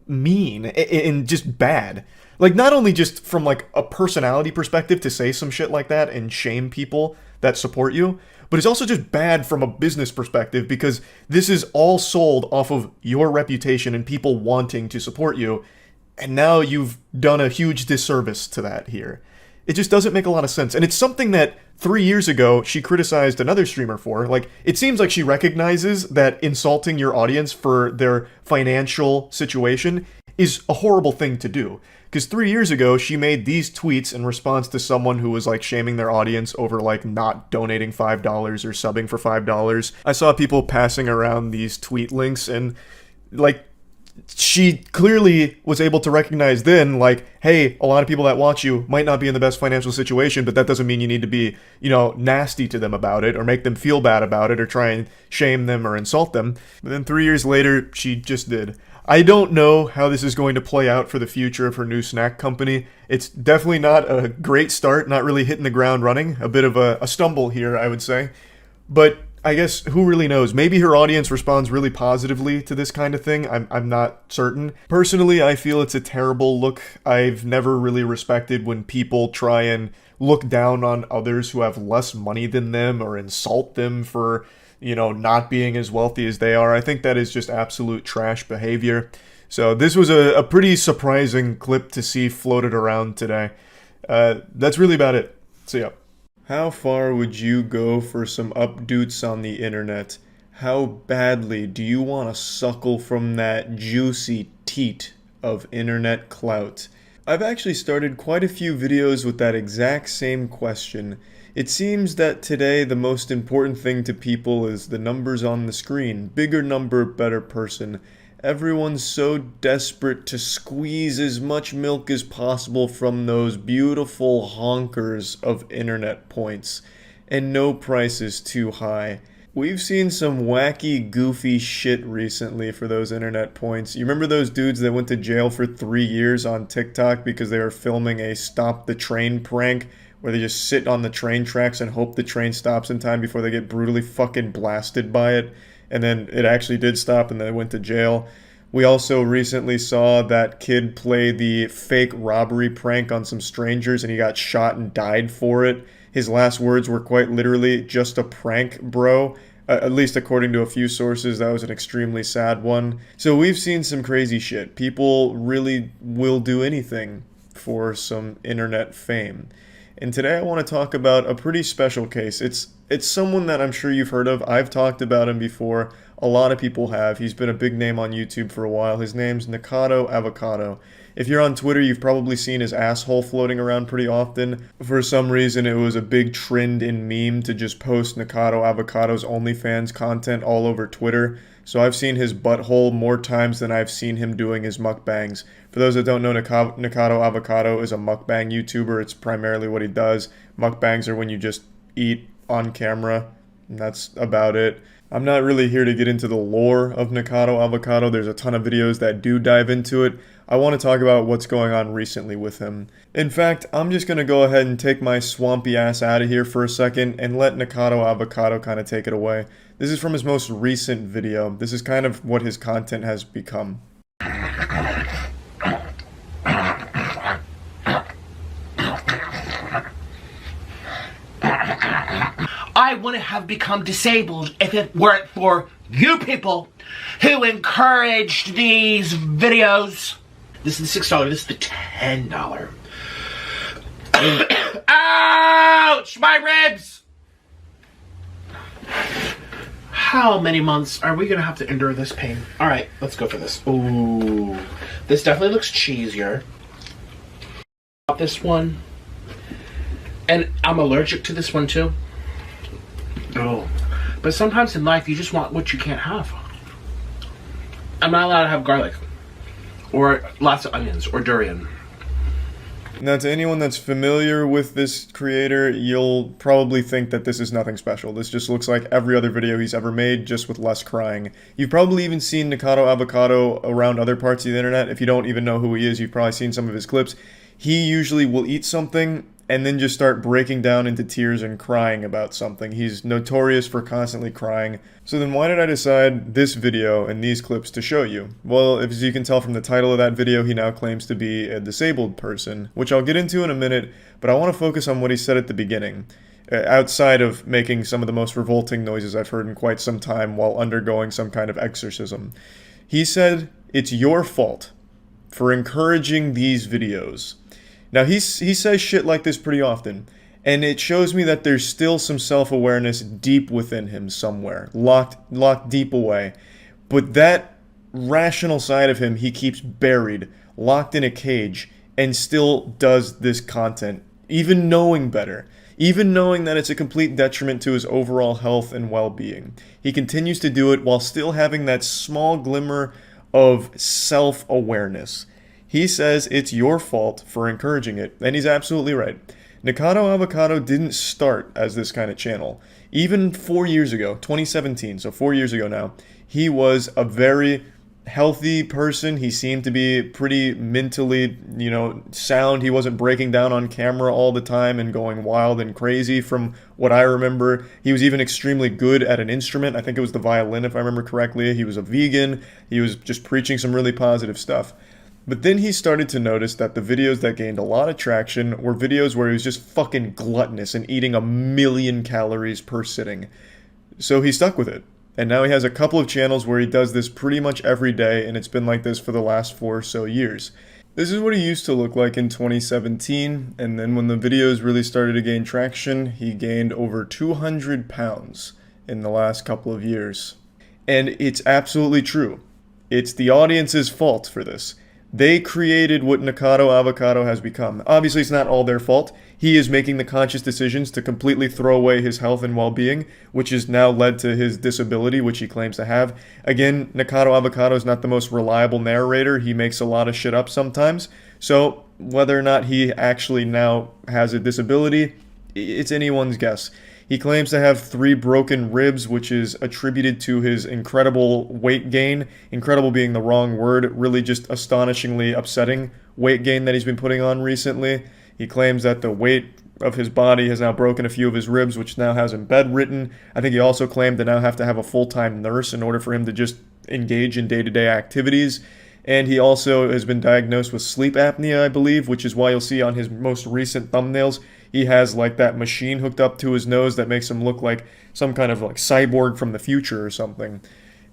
mean and just bad. Like, not only just from like a personality perspective to say some shit like that and shame people that support you, but it's also just bad from a business perspective because this is all sold off of your reputation and people wanting to support you, and now you've done a huge disservice to that here. It just doesn't make a lot of sense, and it's something that 3 years ago she criticized another streamer for. Like, it seems like she recognizes that insulting your audience for their financial situation is a horrible thing to do. Because 3 years ago, she made these tweets in response to someone who was like shaming their audience over like not donating $5 or subbing for $5. I saw people passing around these tweet links, and like, she clearly was able to recognize then, like, hey, a lot of people that watch you might not be in the best financial situation, but that doesn't mean you need to be, nasty to them about it or make them feel bad about it or try and shame them or insult them. But then 3 years later, she just did. I don't know how this is going to play out for the future of her new snack company. It's definitely not a great start, not really hitting the ground running. A bit of a stumble here, I would say. But I guess who really knows? Maybe her audience responds really positively to this kind of thing. I'm not certain. Personally, I feel it's a terrible look. I've never really respected when people try and look down on others who have less money than them or insult them for not being as wealthy as they are. I think that is just absolute trash behavior. So this was a pretty surprising clip to see floated around today. That's really about it. See ya. How far would you go for some updoots on the internet? How badly do you want to suckle from that juicy teat of internet clout? I've actually started quite a few videos with that exact same question. It seems that today the most important thing to people is the numbers on the screen. Bigger number, better person. Everyone's so desperate to squeeze as much milk as possible from those beautiful honkers of internet points. And no price is too high. We've seen some wacky, goofy shit recently for those internet points. You remember those dudes that went to jail for 3 years on TikTok because they were filming a stop the train prank where they just sit on the train tracks and hope the train stops in time before they get brutally fucking blasted by it, and then it actually did stop and they went to jail? We also recently saw that kid play the fake robbery prank on some strangers and he got shot and died for it. His last words were quite literally, "Just a prank, bro." At least according to a few sources, that was an extremely sad one. So we've seen some crazy shit. People really will do anything for some internet fame. And today I want to talk about a pretty special case. It's someone that I'm sure you've heard of. I've talked about him before. A lot of people have. He's been a big name on YouTube for a while. His name's Nikocado Avocado. If you're on Twitter, you've probably seen his asshole floating around pretty often. For some reason, it was a big trend in meme to just post Nikocado Avocado's OnlyFans content all over Twitter. So I've seen his butthole more times than I've seen him doing his mukbangs. For those that don't know, Nikocado Avocado is a mukbang YouTuber. It's primarily what he does. Mukbangs are when you just eat on camera, and that's about it. I'm not really here to get into the lore of Nikocado Avocado. There's a ton of videos that do dive into it. I want to talk about what's going on recently with him. In fact, I'm just going to go ahead and take my swampy ass out of here for a second and let Nikocado Avocado kind of take it away. This is from his most recent video. This is kind of what his content has become. I wouldn't have become disabled if it weren't for you people who encouraged these videos. This is the $6, this is the $10. Ouch! My ribs! How many months are we gonna have to endure this pain? Alright, let's go for this. Ooh. This definitely looks cheesier. This one. And I'm allergic to this one too. Oh. But sometimes in life you just want what you can't have. I'm not allowed to have garlic. Or lots of onions, or durian. Now, to anyone that's familiar with this creator, you'll probably think that this is nothing special. This just looks like every other video he's ever made, just with less crying. You've probably even seen Nikocado Avocado around other parts of the internet. If you don't even know who he is, you've probably seen some of his clips. He usually will eat something and then just start breaking down into tears and crying about something. He's notorious for constantly crying. So then why did I decide this video and these clips to show you? Well, as you can tell from the title of that video, he now claims to be a disabled person, which I'll get into in a minute, but I want to focus on what he said at the beginning, outside of making some of the most revolting noises I've heard in quite some time while undergoing some kind of exorcism. He said, "It's your fault for encouraging these videos." Now, he says shit like this pretty often, and it shows me that there's still some self-awareness deep within him somewhere, locked deep away. But that rational side of him he keeps buried, locked in a cage, and still does this content, even knowing better, even knowing that it's a complete detriment to his overall health and well-being. He continues to do it while still having that small glimmer of self-awareness. He says it's your fault for encouraging it, and he's absolutely right. Nikocado Avocado didn't start as this kind of channel. Even 4 years ago, 2017, so 4 years ago now, he was a very healthy person. He seemed to be pretty mentally, sound. He wasn't breaking down on camera all the time and going wild and crazy from what I remember. He was even extremely good at an instrument. I think it was the violin, if I remember correctly. He was a vegan. He was just preaching some really positive stuff. But then he started to notice that the videos that gained a lot of traction were videos where he was just fucking gluttonous and eating 1,000,000 calories per sitting. So he stuck with it. And now he has a couple of channels where he does this pretty much every day, and it's been like this for the last 4 or so years. This is what he used to look like in 2017, and then when the videos really started to gain traction, he gained over 200 pounds in the last couple of years. And it's absolutely true. It's the audience's fault for this. They created what Nikocado Avocado has become. Obviously, it's not all their fault. He is making the conscious decisions to completely throw away his health and well-being, which has now led to his disability, which he claims to have. Again, Nikocado Avocado is not the most reliable narrator. He makes a lot of shit up sometimes. So whether or not he actually now has a disability, it's anyone's guess. He claims to have 3 broken ribs, which is attributed to his incredible weight gain. Incredible being the wrong word, really just astonishingly upsetting weight gain that he's been putting on recently. He claims that the weight of his body has now broken a few of his ribs, which now has him bedridden. I think he also claimed to now have to have a full-time nurse in order for him to just engage in day-to-day activities. And he also has been diagnosed with sleep apnea, I believe, which is why you'll see on his most recent thumbnails, he has like that machine hooked up to his nose that makes him look like some kind of like cyborg from the future or something.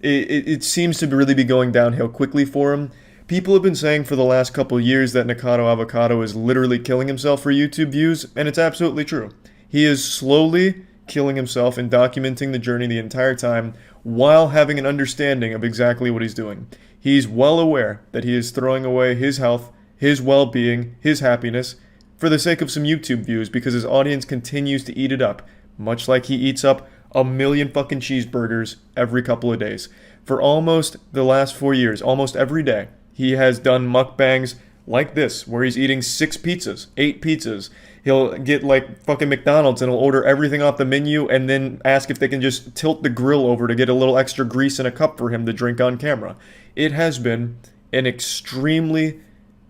It seems to really be going downhill quickly for him. People have been saying for the last couple years that Nikado Avocado is literally killing himself for YouTube views, and it's absolutely true. He is slowly killing himself and documenting the journey the entire time while having an understanding of exactly what he's doing. He's well aware that he is throwing away his health, his well-being, his happiness, for the sake of some YouTube views because his audience continues to eat it up, much like he eats up a million fucking cheeseburgers every couple of days. For almost the last 4 years, almost every day, he has done mukbangs like this, where he's eating 6 pizzas, 8 pizzas. He'll get like fucking McDonald's and he'll order everything off the menu and then ask if they can just tilt the grill over to get a little extra grease in a cup for him to drink on camera. It has been an extremely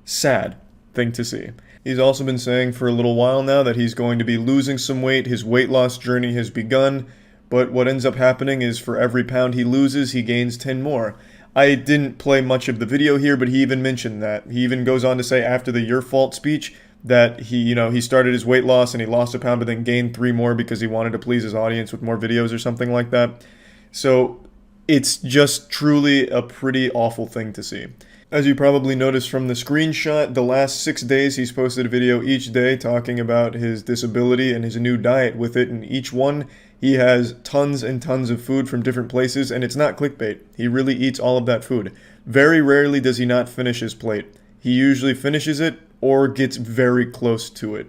sad thing to see. He's also been saying for a little while now that he's going to be losing some weight. His weight loss journey has begun, but what ends up happening is for every pound he loses, he gains 10 more. I didn't play much of the video here, but he even mentioned that. He even goes on to say after the "your fault" speech that he started his weight loss and he lost a pound but then gained 3 more because he wanted to please his audience with more videos or something like that. So it's just truly a pretty awful thing to see. As you probably noticed from the screenshot, the last 6 days he's posted a video each day talking about his disability and his new diet with it, and each one he has tons and tons of food from different places, and it's not clickbait. He really eats all of that food. Very rarely does he not finish his plate. He usually finishes it or gets very close to it.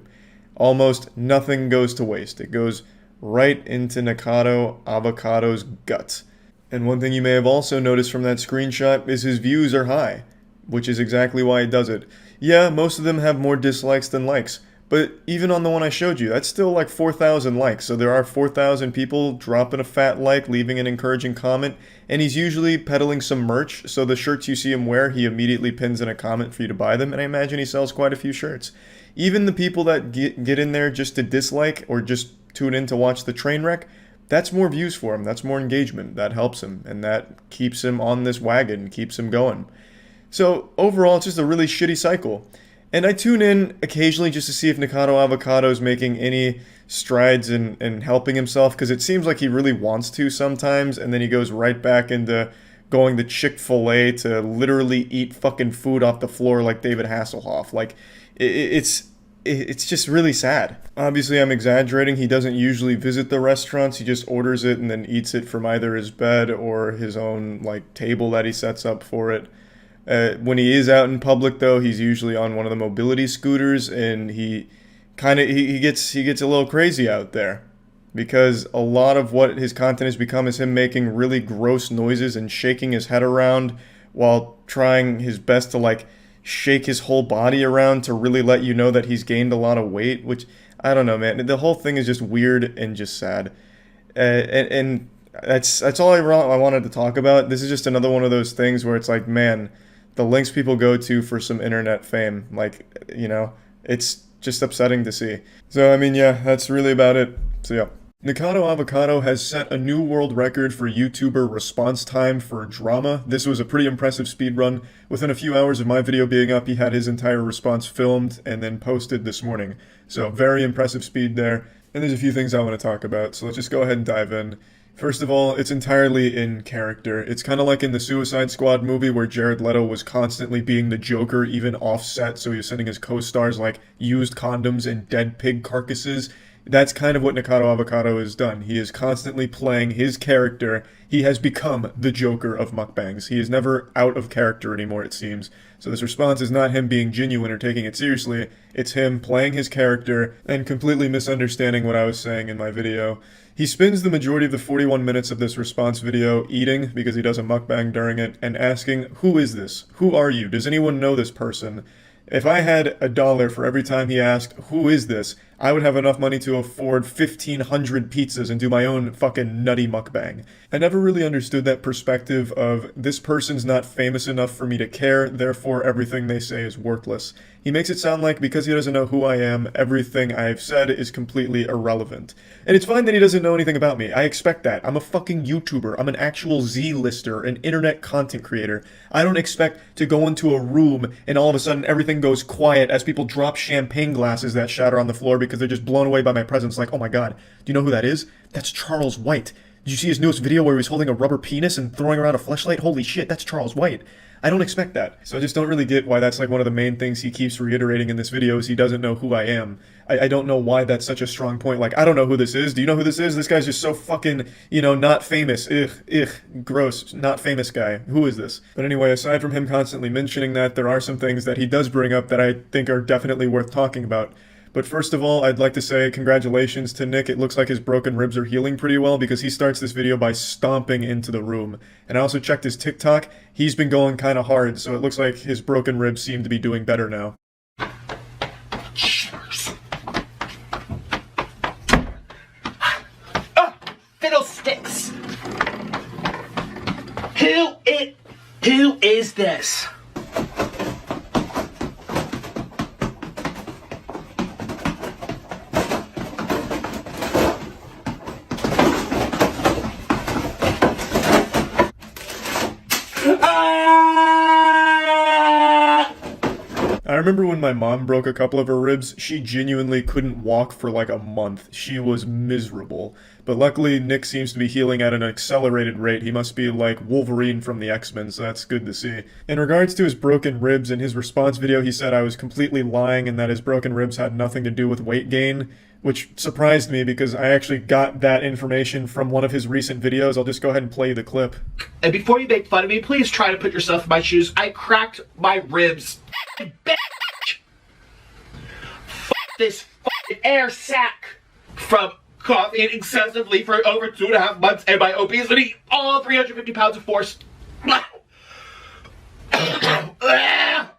Almost nothing goes to waste. It goes right into Nikado Avocado's guts. And one thing you may have also noticed from that screenshot is his views are high, which is exactly why he does it. Yeah, most of them have more dislikes than likes, but even on the one I showed you, that's still like 4,000 likes, so there are 4,000 people dropping a fat like, leaving an encouraging comment, and he's usually peddling some merch, so the shirts you see him wear, he immediately pins in a comment for you to buy them, and I imagine he sells quite a few shirts. Even the people that get in there just to dislike or just tune in to watch the train wreck, that's more views for him, that's more engagement, that helps him, and that keeps him on this wagon, keeps him going. So overall, it's just a really shitty cycle. And I tune in occasionally just to see if Nikado Avocado is making any strides in helping himself, because it seems like he really wants to sometimes, and then he goes right back into going to Chick-fil-A to literally eat fucking food off the floor like David Hasselhoff. Like, it's just really sad. Obviously, I'm exaggerating. He doesn't usually visit the restaurants. He just orders it and then eats it from either his bed or his own like table that he sets up for it. When he is out in public, though, he's usually on one of the mobility scooters, and he gets a little crazy out there, because a lot of what his content has become is him making really gross noises and shaking his head around while trying his best to like shake his whole body around to really let you know that he's gained a lot of weight, which I don't know, man. The whole thing is just weird and just sad, and that's all I wanted to talk about. This is just another one of those things where it's like, man, the links people go to for some internet fame, like, you know, it's just upsetting to see. So, I mean, yeah, that's really about it. So, yeah. Nikado Avocado has set a new world record for YouTuber response time for drama. This was a pretty impressive speedrun. Within a few hours of my video being up, he had his entire response filmed and then posted this morning. So, very impressive speed there. And there's a few things I want to talk about, so let's just go ahead and dive in. First of all, it's entirely in character. It's kind of like in the Suicide Squad movie where Jared Leto was constantly being the Joker, even off-set, so he was sending his co-stars like used condoms and dead pig carcasses. That's kind of what Nikado Avocado has done. He is constantly playing his character. He has become the Joker of mukbangs. He is never out of character anymore, it seems. So this response is not him being genuine or taking it seriously. It's him playing his character and completely misunderstanding what I was saying in my video. He spends the majority of the 41 minutes of this response video eating, because he does a mukbang during it, and asking, who is this? Who are you? Does anyone know this person? If I had $1 for every time he asked, who is this, I would have enough money to afford 1,500 pizzas and do my own fucking nutty mukbang. I never really understood that perspective of, this person's not famous enough for me to care, therefore everything they say is worthless. he makes it sound like because he doesn't know who I am, everything I've said is completely irrelevant. And it's fine that he doesn't know anything about me. I expect that. I'm a fucking YouTuber. I'm an actual Z-lister, an internet content creator. I don't expect to go into a room and all of a sudden everything goes quiet as people drop champagne glasses that shatter on the floor because they're just blown away by my presence. Like, oh my god, do you know who that is? That's Charles White. Did you see his newest video where he was holding a rubber penis and throwing around a fleshlight? Holy shit, that's Charles White. I don't expect that. So I just don't really get why that's like one of the main things he keeps reiterating in this video is he doesn't know who I am. I don't know why that's such a strong point. Like, I don't know who this is. Do you know who this is? This guy's just so fucking, you know, not famous. Ugh, gross. Not famous guy. Who is this? But anyway, aside from him constantly mentioning that, there are some things that he does bring up that I think are definitely worth talking about. But first of all, I'd like to say congratulations to Nick. It looks like his broken ribs are healing pretty well because he starts this video by stomping into the room. And I also checked his TikTok. He's been going kind of hard, so it looks like his broken ribs seem to be doing better now. Cheers. Oh, fiddlesticks. Who is this? I remember when my mom broke a couple of her ribs, she genuinely couldn't walk for like a month. She was miserable. But luckily, Nick seems to be healing at an accelerated rate. He must be like Wolverine from the X-Men, so that's good to see. In regards to his broken ribs, in his response video, he said I was completely lying and that his broken ribs had nothing to do with weight gain, which surprised me because I actually got that information from one of his recent videos. I'll just go ahead and play the clip. And before you make fun of me, please try to put yourself in my shoes. I cracked my ribs. Bitch! Fuck this fucking air sack from coughing excessively for over 2.5 months and my obesity, all 350 pounds of force.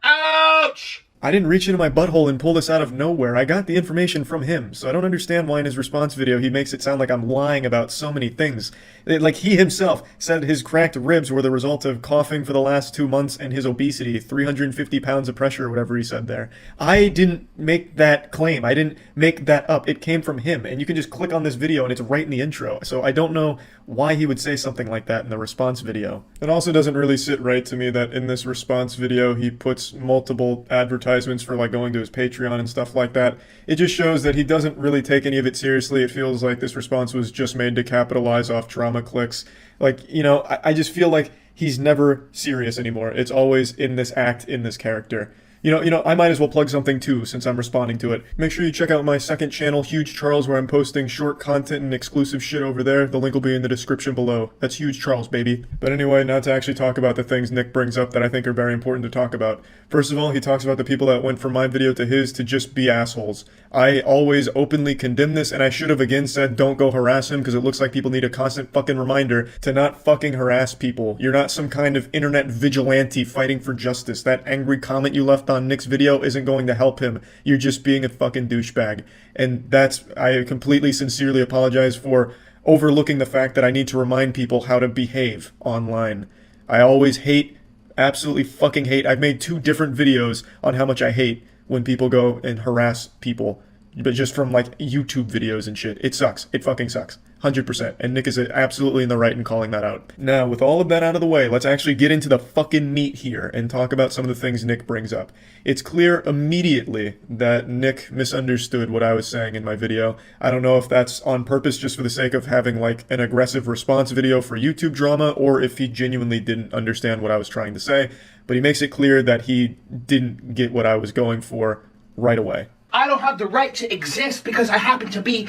Ouch! I didn't reach into my butthole and pull this out of nowhere. I got the information from him, so I don't understand why in his response video he makes it sound like I'm lying about so many things. Like he himself said his cracked ribs were the result of coughing for the last 2 months and his obesity, 350 pounds of pressure or whatever he said there. I didn't make that claim. I didn't make that up. It came from him, and you can just click on this video and it's right in the intro. So I don't know why he would say something like that in the response video. It also doesn't really sit right to me that in this response video he puts multiple advertisements for like going to his Patreon and stuff like that. It just shows that he doesn't really take any of it seriously. It feels like this response was just made to capitalize off drama clicks. Like, you know, I just feel like he's never serious anymore. It's always in this act, in this character. You know, I might as well plug something too, since I'm responding to it. Make sure you check out my second channel, Hugecharles, where I'm posting short content and exclusive shit over there. The link will be in the description below. That's Hugecharles, baby. But anyway, now to actually talk about the things Nick brings up that I think are very important to talk about. First of all, he talks about the people that went from my video to his to just be assholes. I always openly condemn this, and I should have again said don't go harass him, because it looks like people need a constant fucking reminder to not fucking harass people. You're not some kind of internet vigilante fighting for justice. That angry comment you left on Nick's video isn't going to help him. You're just being a fucking douchebag. And I completely sincerely apologize for overlooking the fact that I need to remind people how to behave online. I always hate, absolutely fucking hate. I've made 2 different videos on how much I hate when people go and harass people, but just from like YouTube videos and shit. It sucks. It fucking sucks. 100%. And Nick is absolutely in the right in calling that out. Now, with all of that out of the way, let's actually get into the fucking meat here and talk about some of the things Nick brings up. It's clear immediately that Nick misunderstood what I was saying in my video. I don't know if that's on purpose just for the sake of having like an aggressive response video for YouTube drama, or if he genuinely didn't understand what I was trying to say, but he makes it clear that he didn't get what I was going for right away. I don't have the right to exist because I happen to be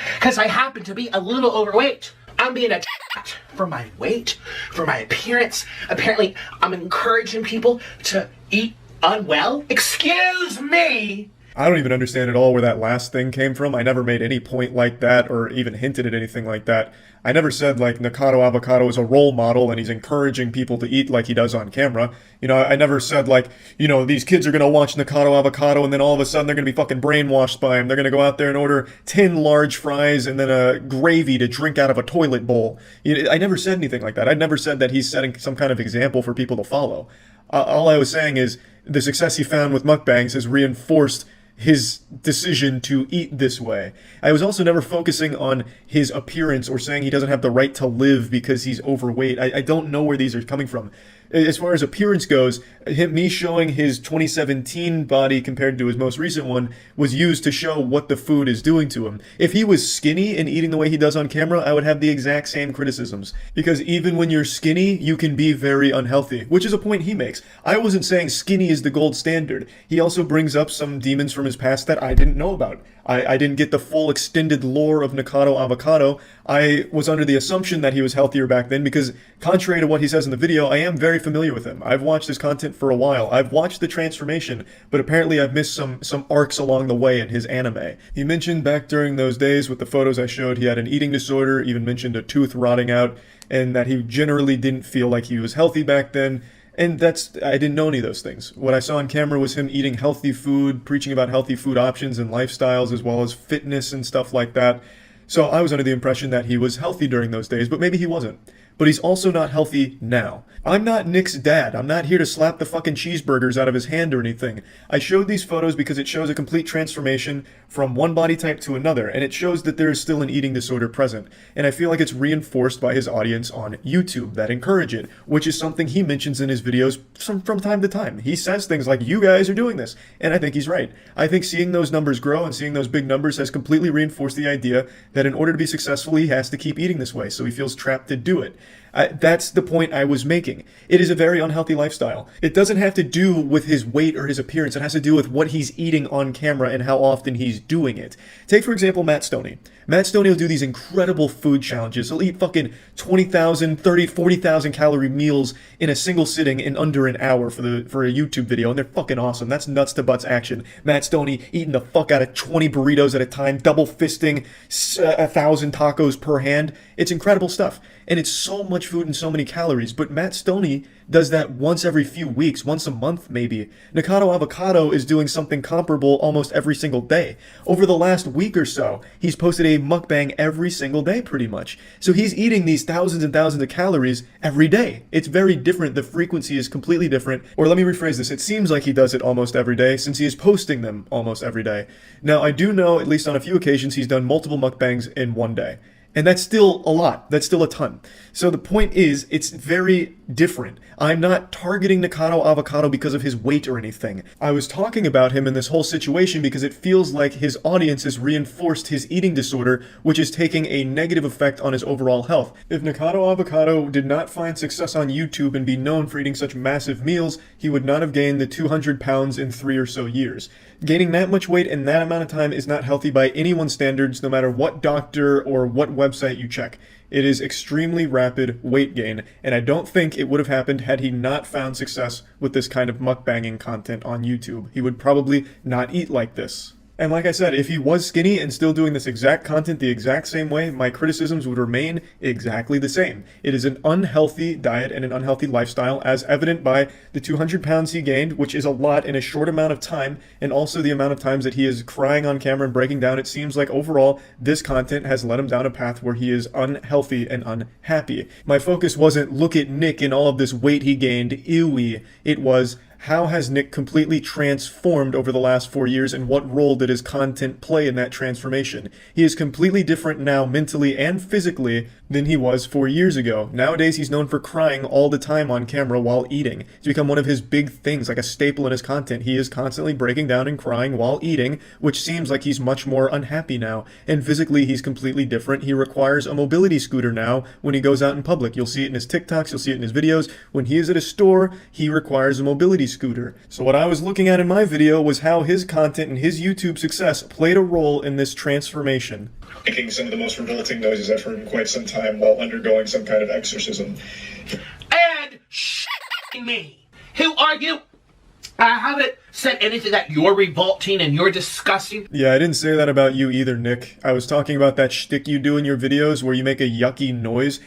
a little overweight. I'm being attacked for my weight, for my appearance. Apparently, I'm encouraging people to eat unwell. Excuse me! I don't even understand at all where that last thing came from. I never made any point like that or even hinted at anything like that. I never said like Nikocado Avocado is a role model and he's encouraging people to eat like he does on camera. You know, I never said like, you know, these kids are going to watch Nikocado Avocado and then all of a sudden they're going to be fucking brainwashed by him. They're going to go out there and order 10 large fries and then a gravy to drink out of a toilet bowl. I never said anything like that. I never said that he's setting some kind of example for people to follow. All I was saying is the success he found with mukbangs has reinforced his decision to eat this way. I was also never focusing on his appearance or saying he doesn't have the right to live because he's overweight. I don't know where these are coming from. As far as appearance goes, me showing his 2017 body compared to his most recent one was used to show what the food is doing to him. If he was skinny and eating the way he does on camera, I would have the exact same criticisms. Because even when you're skinny, you can be very unhealthy, which is a point he makes. I wasn't saying skinny is the gold standard. He also brings up some demons from his past that I didn't know about. I didn't get the full extended lore of Nikado Avocado. I was under the assumption that he was healthier back then because, contrary to what he says in the video, I am very familiar with him. I've watched his content for a while. I've watched the transformation, but apparently I've missed some arcs along the way in his anime. He mentioned back during those days with the photos I showed he had an eating disorder, even mentioned a tooth rotting out, and that he generally didn't feel like he was healthy back then. And I didn't know any of those things. What I saw on camera was him eating healthy food, preaching about healthy food options and lifestyles, as well as fitness and stuff like that. So I was under the impression that he was healthy during those days, but maybe he wasn't. But he's also not healthy now. I'm not Nick's dad. I'm not here to slap the fucking cheeseburgers out of his hand or anything. I showed these photos because it shows a complete transformation from one body type to another, and it shows that there is still an eating disorder present. And I feel like it's reinforced by his audience on YouTube that encourage it, which is something he mentions in his videos from time to time. He says things like, you guys are doing this, and I think he's right. I think seeing those numbers grow and seeing those big numbers has completely reinforced the idea that in order to be successful, he has to keep eating this way, so he feels trapped to do it. That's the point I was making. It is a very unhealthy lifestyle. It doesn't have to do with his weight or his appearance. It has to do with what he's eating on camera and how often he's doing it. Take, for example, Matt Stoney. Matt Stoney will do these incredible food challenges. He'll eat fucking 20,000, 30, 40,000 calorie meals in a single sitting in under an hour for a YouTube video, and they're fucking awesome. That's nuts to butts action. Matt Stoney eating the fuck out of 20 burritos at a time, double fisting 1,000 tacos per hand. It's incredible stuff. And it's so much food and so many calories, but Matt Stoney does that once every few weeks, once a month maybe. Nikado Avocado is doing something comparable almost every single day. Over the last week or so, he's posted a mukbang every single day pretty much. So he's eating these thousands and thousands of calories every day. It's very different. The frequency is completely different. Or let me rephrase this. It seems like he does it almost every day since he is posting them almost every day. Now, I do know, at least on a few occasions, he's done multiple mukbangs in one day. And that's still a lot. That's still a ton. So the point is, it's very different. I'm not targeting Nikado Avocado because of his weight or anything. I was talking about him in this whole situation because it feels like his audience has reinforced his eating disorder, which is taking a negative effect on his overall health. If Nikado Avocado did not find success on YouTube and be known for eating such massive meals, he would not have gained the 200 pounds in 3 or so years. Gaining that much weight in that amount of time is not healthy by anyone's standards, no matter what doctor or what website you check. It is extremely rapid weight gain, and I don't think it would have happened had he not found success with this kind of mukbanging content on YouTube. He would probably not eat like this. And like I said, if he was skinny and still doing this exact content the exact same way, my criticisms would remain exactly the same. It is an unhealthy diet and an unhealthy lifestyle, as evident by the 200 pounds he gained, which is a lot in a short amount of time, and also the amount of times that he is crying on camera and breaking down. It seems like overall, this content has led him down a path where he is unhealthy and unhappy. My focus wasn't, look at Nick and all of this weight he gained, ewy. It was, how has Nick completely transformed over the last 4 years, and what role did his content play in that transformation? He is completely different now mentally and physically than he was 4 years ago. Nowadays, he's known for crying all the time on camera while eating. It's become one of his big things, like a staple in his content. He is constantly breaking down and crying while eating, which seems like he's much more unhappy now. And physically, he's completely different. He requires a mobility scooter now when he goes out in public. You'll see it in his TikToks, you'll see it in his videos. When he is at a store, he requires a mobility scooter. So what I was looking at in my video was how his content and his YouTube success played a role in this transformation. Making some of the most revolting noises I've heard in quite some time while undergoing some kind of exorcism. And me. Who are you? I haven't said anything that you're revolting and you're disgusting. Yeah, I didn't say that about you either, Nick. I was talking about that shtick you do in your videos where you make a yucky noise.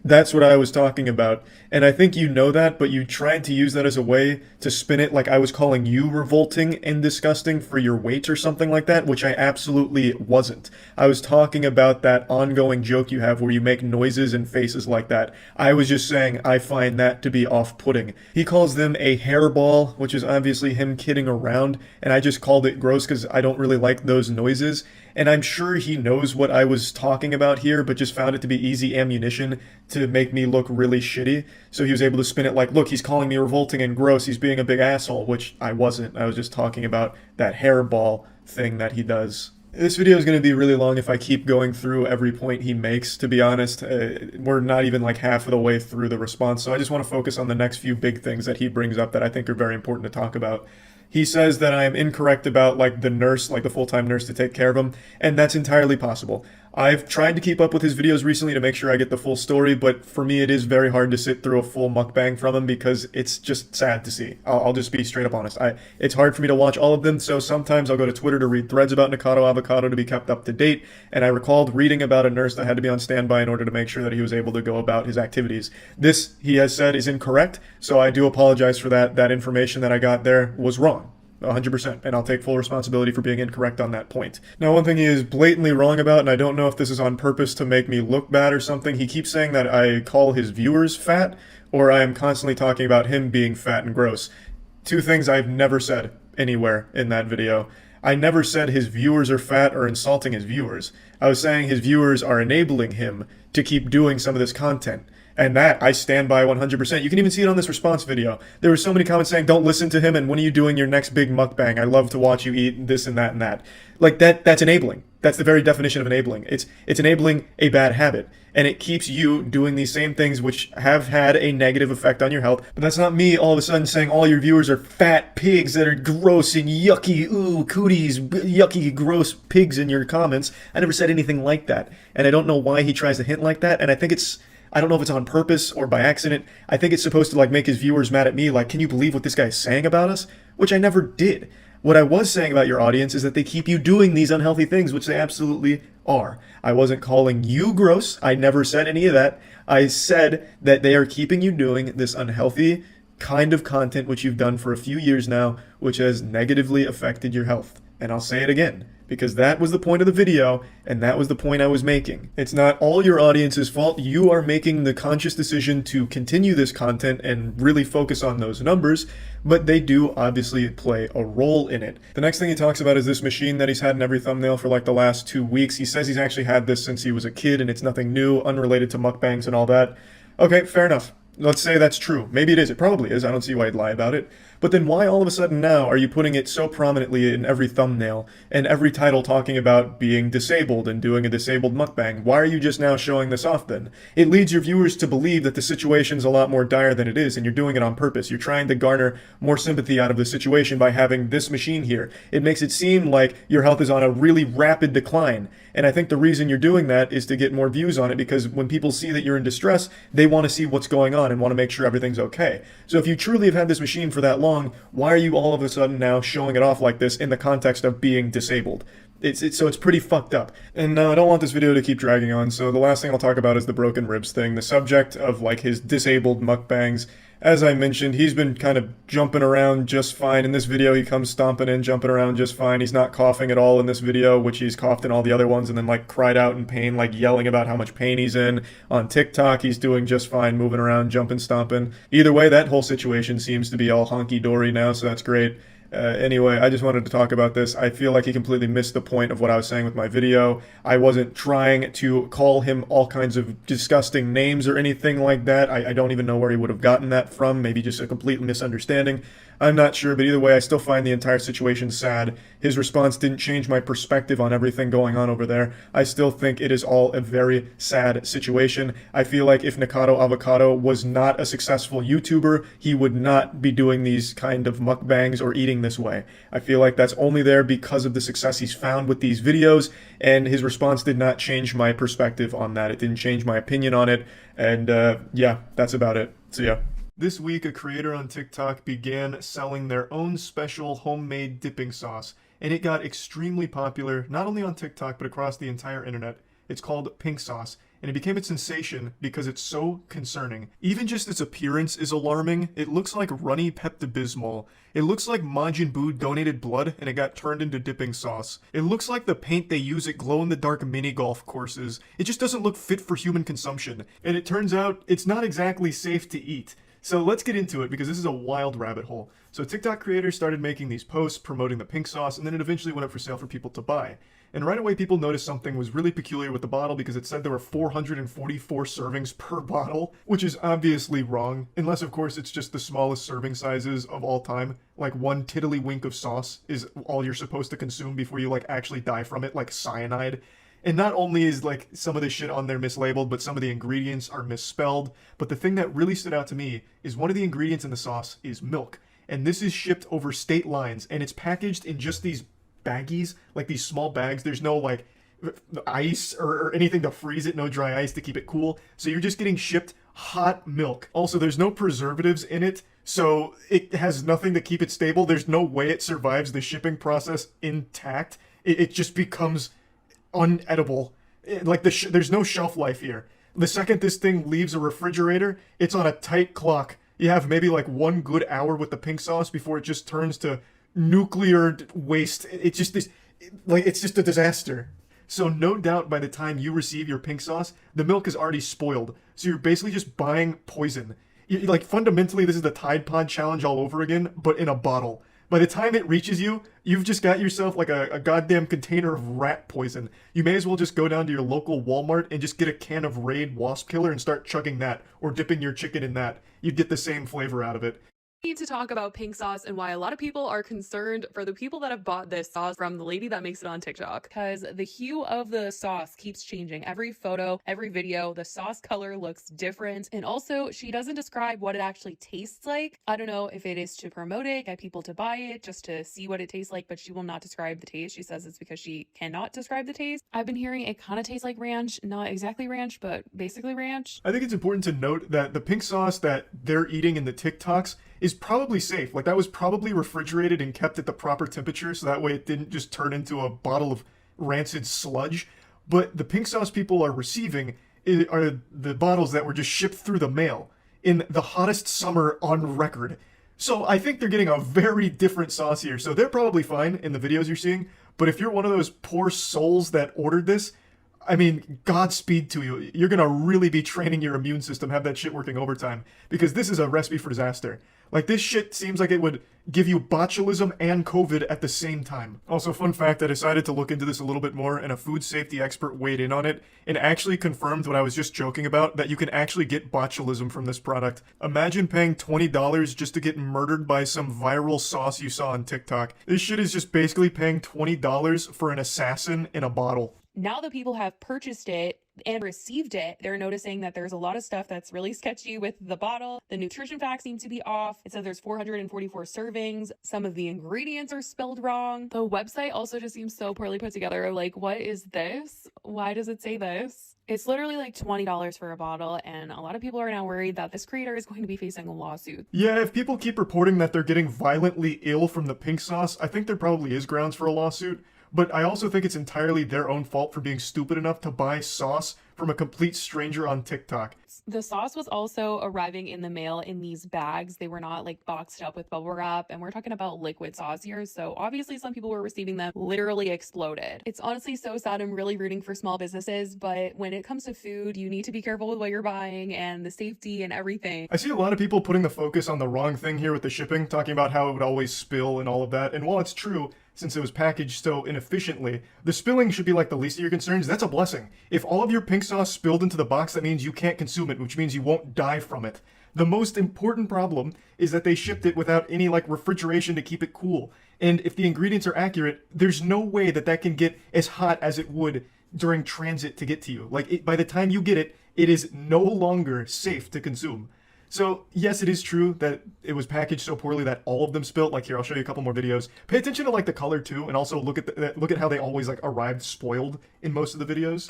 That's what I was talking about. And I think you know that, but you tried to use that as a way to spin it like I was calling you revolting and disgusting for your weight or something like that, which I absolutely wasn't. I was talking about that ongoing joke you have where you make noises and faces like that. I was just saying I find that to be off-putting. He calls them a hairball, which is obviously him kidding around, and I just called it gross because I don't really like those noises. And I'm sure he knows what I was talking about here, but just found it to be easy ammunition to make me look really shitty. So he was able to spin it like, look, he's calling me revolting and gross, he's being a big asshole, which I wasn't. I was just talking about that hairball thing that he does. This video is going to be really long if I keep going through every point he makes, to be honest. We're not even like half of the way through the response, so I just want to focus on the next few big things that he brings up that I think are very important to talk about. He says that I am incorrect about like the nurse, like the full-time nurse to take care of him, and that's entirely possible. I've tried to keep up with his videos recently to make sure I get the full story, but for me it is very hard to sit through a full mukbang from him because it's just sad to see. I'll just be straight up honest. It's hard for me to watch all of them, so sometimes I'll go to Twitter to read threads about Nikado Avocado to be kept up to date, and I recalled reading about a nurse that had to be on standby in order to make sure that he was able to go about his activities. This, he has said, is incorrect, so I do apologize for that. That information that I got there was wrong. 100%, and I'll take full responsibility for being incorrect on that point. Now, one thing he is blatantly wrong about, and I don't know if this is on purpose to make me look bad or something, he keeps saying that I call his viewers fat, or I am constantly talking about him being fat and gross. Two things I've never said anywhere in that video. I never said his viewers are fat or insulting his viewers. I was saying his viewers are enabling him to keep doing some of this content. And that, I stand by 100%. You can even see it on this response video. There were so many comments saying, don't listen to him, and when are you doing your next big mukbang? I love to watch you eat this and that and that. Like, that's enabling. That's the very definition of enabling. It's enabling a bad habit. And it keeps you doing these same things which have had a negative effect on your health. But that's not me all of a sudden saying all your viewers are fat pigs that are gross and yucky, ooh, cooties, yucky, gross pigs in your comments. I never said anything like that. And I don't know why he tries to hint like that. And I think I don't know if it's on purpose or by accident. I think it's supposed to like make his viewers mad at me, like, can you believe what this guy is saying about us? Which I never did. What I was saying about your audience is that they keep you doing these unhealthy things, which they absolutely are. I wasn't calling you gross. I never said any of that. I said that they are keeping you doing this unhealthy kind of content, which you've done for a few years now, which has negatively affected your health. And I'll say it again, because that was the point of the video, and that was the point I was making. It's not all your audience's fault. You are making the conscious decision to continue this content and really focus on those numbers, but they do obviously play a role in it. The next thing he talks about is this machine that he's had in every thumbnail for like the last 2 weeks. He says he's actually had this since he was a kid, and it's nothing new, unrelated to mukbangs and all that. Okay, fair enough. Let's say that's true. Maybe it is. It probably is. I don't see why he'd lie about it. But then why all of a sudden now are you putting it so prominently in every thumbnail and every title talking about being disabled and doing a disabled mukbang? Why are you just now showing this off then? It leads your viewers to believe that the situation's a lot more dire than it is, and you're doing it on purpose. You're trying to garner more sympathy out of the situation by having this machine here. It makes it seem like your health is on a really rapid decline. And I think the reason you're doing that is to get more views on it, because when people see that you're in distress, they want to see what's going on and want to make sure everything's okay. So if you truly have had this machine for that long, why are you all of a sudden now showing it off like this in the context of being disabled? So it's pretty fucked up. And I don't want this video to keep dragging on, so the last thing I'll talk about is the broken ribs thing, the subject of like his disabled mukbangs. As I mentioned, he's been kind of jumping around just fine. In this video, he comes stomping in, jumping around just fine. He's not coughing at all in this video, which he's coughed in all the other ones, and then like cried out in pain, like yelling about how much pain he's in. On TikTok, he's doing just fine, moving around, jumping, stomping. Either way, that whole situation seems to be all honky-dory now, so that's great. Anyway, I just wanted to talk about this. I feel like he completely missed the point of what I was saying with my video. I wasn't trying to call him all kinds of disgusting names or anything like that. I don't even know where he would have gotten that from. Maybe just a complete misunderstanding. I'm not sure, but either way, I still find the entire situation sad. His response didn't change my perspective on everything going on over there. I still think it is all a very sad situation. I feel like if Nikado Avocado was not a successful YouTuber, he would not be doing these kind of mukbangs or eating this way. I feel like that's only there because of the success he's found with these videos, and his response did not change my perspective on that. It didn't change my opinion on it, and yeah, that's about it. So yeah. This week, a creator on TikTok began selling their own special homemade dipping sauce, and it got extremely popular, not only on TikTok, but across the entire internet. It's called pink sauce, and it became a sensation because it's so concerning. Even just its appearance is alarming. It looks like runny Pepto-Bismol. It looks like Majin Buu donated blood and it got turned into dipping sauce. It looks like the paint they use at glow-in-the-dark mini-golf courses. It just doesn't look fit for human consumption. And it turns out it's not exactly safe to eat. So let's get into it because this is a wild rabbit hole. So TikTok creators started making these posts promoting the pink sauce, and then it eventually went up for sale for people to buy. And right away people noticed something was really peculiar with the bottle because it said there were 444 servings per bottle, which is obviously wrong, unless of course it's just the smallest serving sizes of all time. Like one tiddlywink of sauce is all you're supposed to consume before you like actually die from it, like cyanide. And not only is like some of the shit on there mislabeled, but some of the ingredients are misspelled. But the thing that really stood out to me is one of the ingredients in the sauce is milk. And this is shipped over state lines, and it's packaged in just these baggies, like these small bags. There's no like ice or anything to freeze it, no dry ice to keep it cool. So you're just getting shipped hot milk. Also, there's no preservatives in it, so it has nothing to keep it stable. There's no way it survives the shipping process intact. It just becomes unedible. There's no shelf life here. The second this thing leaves a refrigerator, it's on a tight clock. You have maybe like 1 good hour with the pink sauce before it just turns to nuclear waste. It's just a disaster. So no doubt by the time you receive your pink sauce, the milk is already spoiled. So you're basically just buying poison. Like fundamentally, this is the Tide Pod challenge all over again, but in a bottle. By the time it reaches you, you've just got yourself like a goddamn container of rat poison. You may as well just go down to your local Walmart and just get a can of Raid Wasp Killer and start chugging that, or dipping your chicken in that. You'd get the same flavor out of it. Need to talk about pink sauce and why a lot of people are concerned for the people that have bought this sauce from the lady that makes it on TikTok, because the hue of the sauce keeps changing. Every photo, every video, the sauce color looks different, and also she doesn't describe what it actually tastes like. I don't know if it is to promote it, get people to buy it just to see what it tastes like, but she will not describe the taste. She says it's because she cannot describe the taste. I've been hearing it kind of tastes like ranch, not exactly ranch, but basically ranch. I think it's important to note that the pink sauce that they're eating in the TikToks is probably safe. Like that was probably refrigerated and kept at the proper temperature, so that way it didn't just turn into a bottle of rancid sludge. But the pink sauce people are receiving are the bottles that were just shipped through the mail in the hottest summer on record. So I think they're getting a very different sauce here. So they're probably fine in the videos you're seeing, but if you're one of those poor souls that ordered this, I mean, Godspeed to you. You're gonna really be training your immune system, have that shit working overtime, because this is a recipe for disaster. Like, this shit seems like it would give you botulism and COVID at the same time. Also, fun fact, I decided to look into this a little bit more, and a food safety expert weighed in on it, and actually confirmed what I was just joking about, that you can actually get botulism from this product. Imagine paying $20 just to get murdered by some viral sauce you saw on TikTok. This shit is just basically paying $20 for an assassin in a bottle. Now that people have purchased it and received it, they're noticing that there's a lot of stuff that's really sketchy with the bottle. The nutrition facts seem to be off. It says there's 444 servings. Some of the ingredients are spelled wrong. The website also just seems so poorly put together. Like, what is this? Why does it say this? It's literally like $20 for a bottle, and a lot of people are now worried that this creator is going to be facing a lawsuit. Yeah, if people keep reporting that they're getting violently ill from the pink sauce, I think there probably is grounds for a lawsuit. But I also think it's entirely their own fault for being stupid enough to buy sauce from a complete stranger on TikTok. The sauce was also arriving in the mail in these bags. They were not like boxed up with bubble wrap, and we're talking about liquid sauce here. So obviously some people were receiving them literally exploded. It's honestly so sad. I'm really rooting for small businesses, but when it comes to food, you need to be careful with what you're buying and the safety and everything. I see a lot of people putting the focus on the wrong thing here with the shipping, talking about how it would always spill and all of that. And while it's true, since it was packaged so inefficiently, the spilling should be like the least of your concerns. That's a blessing. If all of your pink sauce spilled into the box, that means you can't consume it, which means you won't die from it. The most important problem is that they shipped it without any like refrigeration to keep it cool. And if the ingredients are accurate, there's no way that that can get as hot as it would during transit to get to you. Like, by the time you get it, it is no longer safe to consume. So, yes, it is true that it was packaged so poorly that all of them spilled. Like, here, I'll show you a couple more videos. Pay attention to, like, the color, too, and also look at how they always, like, arrived spoiled in most of the videos.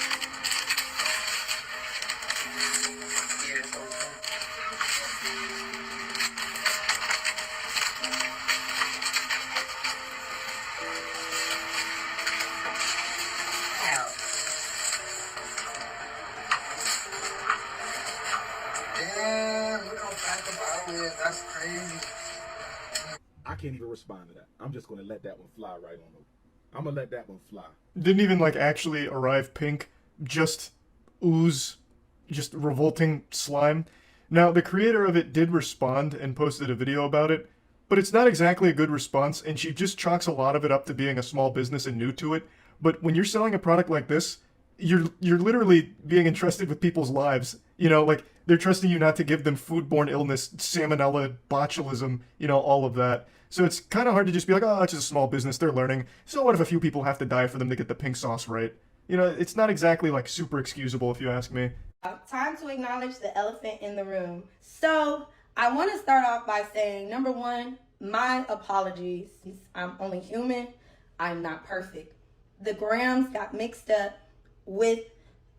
can't even respond to that. I'm just gonna let that one fly right on over. I'm gonna let that one fly. Didn't even like actually arrive pink, just ooze, just revolting slime. Now, the creator of it did respond and posted a video about it, but it's not exactly a good response, and she just chalks a lot of it up to being a small business and new to it. But when you're selling a product like this, you're literally being entrusted with people's lives. You know, like, they're trusting you not to give them foodborne illness, salmonella, botulism, you know, all of that. So it's kind of hard to just be like, oh, it's just a small business, they're learning. So what if a few people have to die for them to get the pink sauce right? You know, it's not exactly, like, super excusable, if you ask me. Time to acknowledge the elephant in the room. So I want to start off by saying, number one, my apologies. I'm only human. I'm not perfect. The grams got mixed up with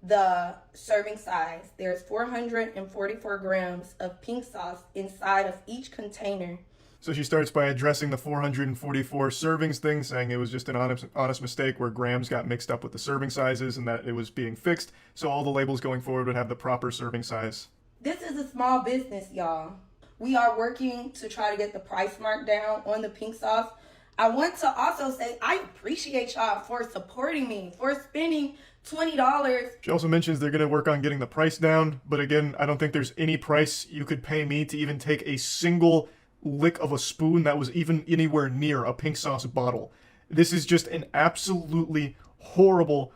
the serving size. There's 444 grams of pink sauce inside of each container. So she starts by addressing the 444 servings thing, saying it was just an honest mistake where grams got mixed up with the serving sizes and that it was being fixed, so all the labels going forward would have the proper serving size. This is a small business, y'all. We are working to try to get the price mark down on the pink sauce. I want to also say I appreciate y'all for supporting me, for spending $20. She also mentions they're going to work on getting the price down, but again, I don't think there's any price you could pay me to even take a single lick of a spoon that was even anywhere near a pink sauce bottle. This is just an absolutely horrible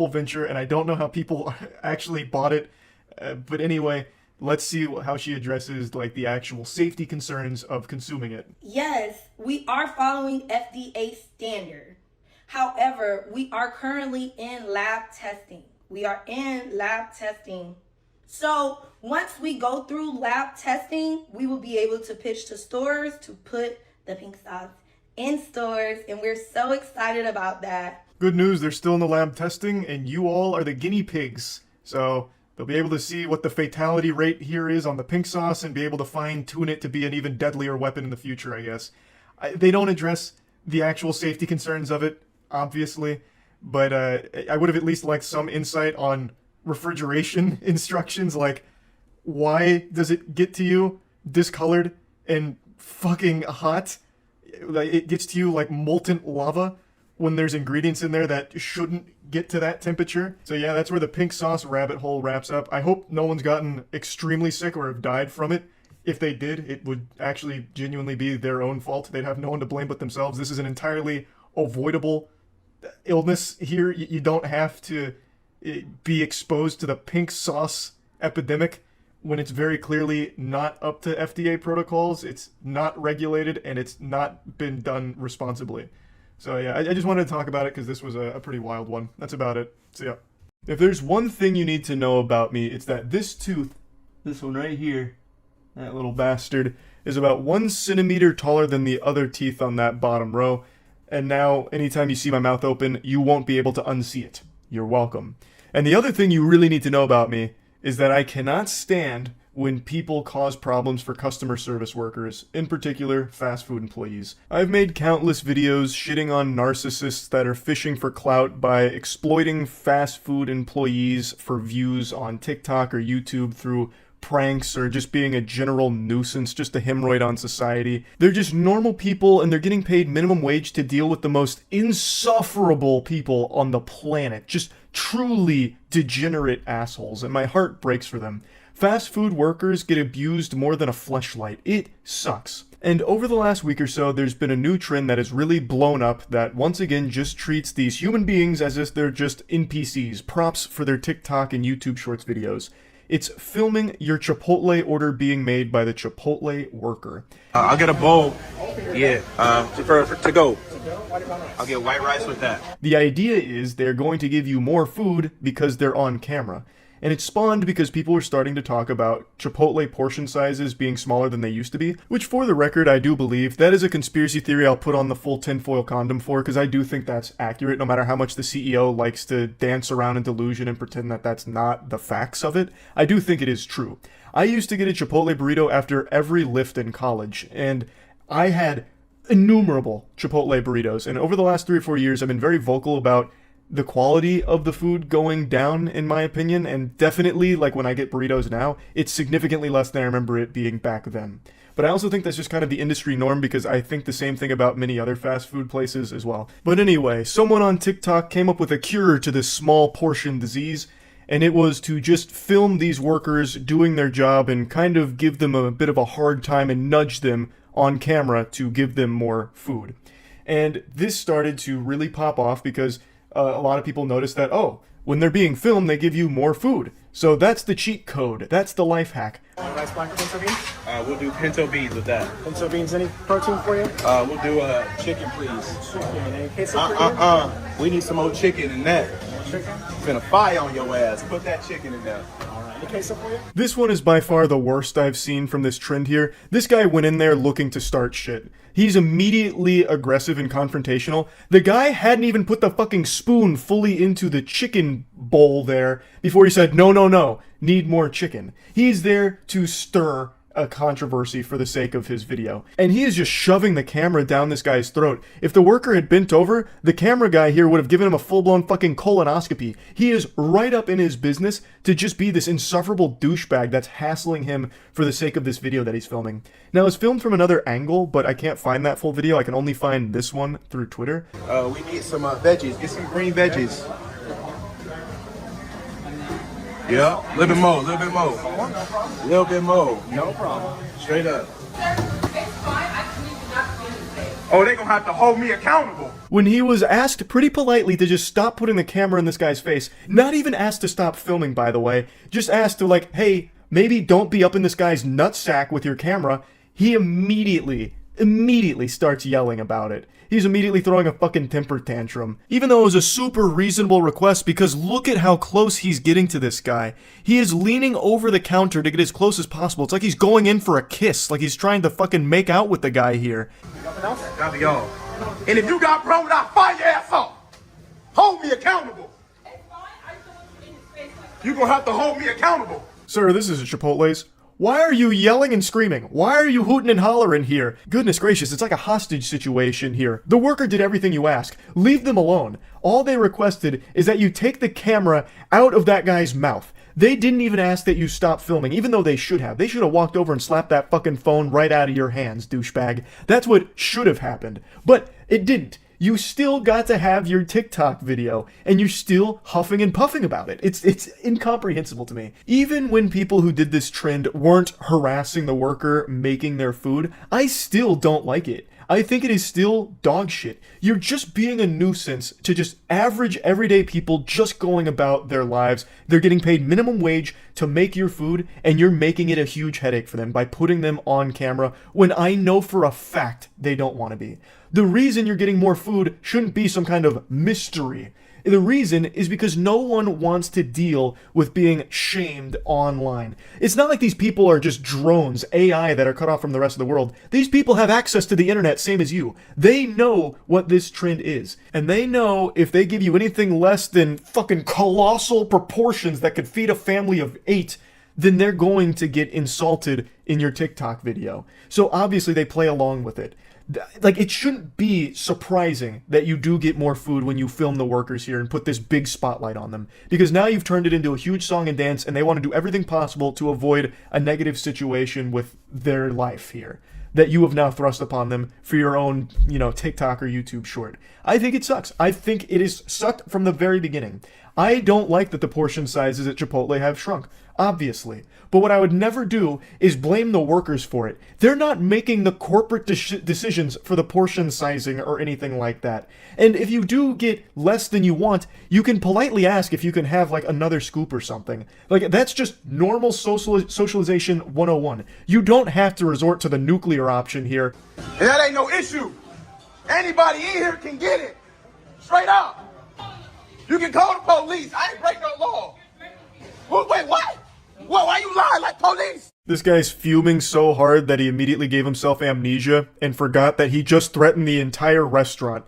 venture, and I don't know how people actually bought it. But anyway, let's see how she addresses like the actual safety concerns of consuming it. Yes, we are following FDA standard. However, we are currently in lab testing. So once we go through lab testing, we will be able to pitch to stores to put the pink sauce in stores, and we're so excited about that. Good news, they're still in the lab testing, and you all are the guinea pigs. So they'll be able to see what the fatality rate here is on the pink sauce and be able to fine-tune it to be an even deadlier weapon in the future, I guess. They don't address the actual safety concerns of it, obviously, but I would have at least liked some insight on refrigeration instructions, like why does it get to you discolored and fucking hot? Like it gets to you like molten lava when there's ingredients in there that shouldn't get to that temperature. So yeah, that's where the pink sauce rabbit hole wraps up. I hope no one's gotten extremely sick or have died from it. If they did, it would actually genuinely be their own fault. They'd have no one to blame but themselves. This is an entirely avoidable illness here. You don't have to be exposed to the pink sauce epidemic when it's very clearly not up to FDA protocols, it's not regulated, and it's not been done responsibly. So yeah, I just wanted to talk about it because this was a pretty wild one. That's about it. So yeah. If there's one thing you need to know about me, it's that this tooth, this one right here, that little bastard, is about 1 centimeter taller than the other teeth on that bottom row. And now, anytime you see my mouth open, you won't be able to unsee it. You're welcome. And the other thing you really need to know about me is that I cannot stand when people cause problems for customer service workers, in particular fast food employees. I've made countless videos shitting on narcissists that are fishing for clout by exploiting fast food employees for views on TikTok or YouTube through pranks or just being a general nuisance, just a hemorrhoid on society. They're just normal people and they're getting paid minimum wage to deal with the most insufferable people on the planet. Just truly degenerate assholes, and my heart breaks for them. Fast food workers get abused more than a fleshlight. It sucks. And over the last week or so, there's been a new trend that has really blown up that once again just treats these human beings as if they're just NPCs, props for their TikTok and YouTube Shorts videos. It's filming your Chipotle order being made by the Chipotle worker. I'll get a bowl. Yeah, to go. I'll get white rice with that. The idea is they're going to give you more food because they're on camera. And it spawned because people were starting to talk about Chipotle portion sizes being smaller than they used to be, which for the record, I do believe. That is a conspiracy theory I'll put on the full tinfoil condom for, because I do think that's accurate, no matter how much the CEO likes to dance around in delusion and pretend that that's not the facts of it. I do think it is true. I used to get a Chipotle burrito after every lift in college, and I had innumerable Chipotle burritos, and over the last 3 or 4 years, I've been very vocal about the quality of the food going down, in my opinion, and definitely, like when I get burritos now, it's significantly less than I remember it being back then. but I also think that's just kind of the industry norm because I think the same thing about many other fast food places as well. But anyway, someone on TikTok came up with a cure to this small portion disease, and it was to just film these workers doing their job and kind of give them a bit of a hard time and nudge them on camera to give them more food. And this started to really pop off because a lot of people noticed that, oh, when they're being filmed, they give you more food. So that's the cheat code. That's the life hack. Rice black or pinto beans? We'll do pinto beans with that. Pinto beans, any protein for you? We'll do chicken, please. Chicken, any queso for you? We need some more chicken in that. Chicken? Finna fire on your ass. Put that chicken in there. Any queso for you? This one is by far the worst I've seen from this trend here. This guy went in there looking to start shit. He's immediately aggressive and confrontational. The guy hadn't even put the fucking spoon fully into the chicken bowl there before he said, no, no, no, need more chicken. He's there to stir a controversy for the sake of his video. And he is just shoving the camera down this guy's throat. If the worker had bent over, the camera guy here would have given him a full-blown fucking colonoscopy. He is right up in his business to just be this insufferable douchebag that's hassling him for the sake of this video that he's filming. Now, it's filmed from another angle, but I can't find that full video. I can only find this one through Twitter. We need some veggies. Get some green veggies. Yeah, a little bit more, a little bit more. A little bit more. No problem. Straight up. Oh, they gonna have to hold me accountable. When he was asked pretty politely to just stop putting the camera in this guy's face, not even asked to stop filming, by the way, just asked to like, hey, maybe don't be up in this guy's nutsack with your camera, he immediately starts yelling about it. He's immediately throwing a fucking temper tantrum. Even though it was a super reasonable request, because look at how close he's getting to this guy. He is leaning over the counter to get as close as possible. It's like he's going in for a kiss, like he's trying to fucking make out with the guy here. Got to go. And if you got problems, I'll fire your ass up. Hold me accountable. You gonna have to hold me accountable. Sir, this is Chipotle's. Why are you yelling and screaming? Why are you hooting and hollering here? Goodness gracious, it's like a hostage situation here. The worker did everything you ask. Leave them alone. All they requested is that you take the camera out of that guy's mouth. They didn't even ask that you stop filming, even though they should have. They should have walked over and slapped that fucking phone right out of your hands, douchebag. That's what should have happened. But it didn't. You still got to have your TikTok video, and you're still huffing and puffing about it. It's incomprehensible to me. Even when people who did this trend weren't harassing the worker making their food, I still don't like it. I think it is still dog shit. You're just being a nuisance to just average everyday people just going about their lives. They're getting paid minimum wage to make your food, and you're making it a huge headache for them by putting them on camera when I know for a fact they don't want to be. The reason you're getting more food shouldn't be some kind of mystery. The reason is because no one wants to deal with being shamed online. It's not like these people are just drones, AI, that are cut off from the rest of the world. These people have access to the internet, same as you. They know what this trend is. And they know if they give you anything less than fucking colossal proportions that could feed a family of 8, then they're going to get insulted in your TikTok video. So obviously they play along with it. Like, it shouldn't be surprising that you do get more food when you film the workers here and put this big spotlight on them. Because now you've turned it into a huge song and dance, and they want to do everything possible to avoid a negative situation with their life here that you have now thrust upon them for your own, TikTok or YouTube short. I think it sucks. I think it is sucked from the very beginning. I don't like that the portion sizes at Chipotle have shrunk, obviously. But what I would never do is blame the workers for it. They're not making the corporate decisions for the portion sizing or anything like that. And if you do get less than you want, you can politely ask if you can have like another scoop or something. Like, that's just normal socialization 101. You don't have to resort to the nuclear option here. And that ain't no issue. Anybody in here can get it. Straight up. You can call the police. I ain't break no law. Wait, what? Why you lying like police? This guy's fuming so hard that he immediately gave himself amnesia and forgot that he just threatened the entire restaurant.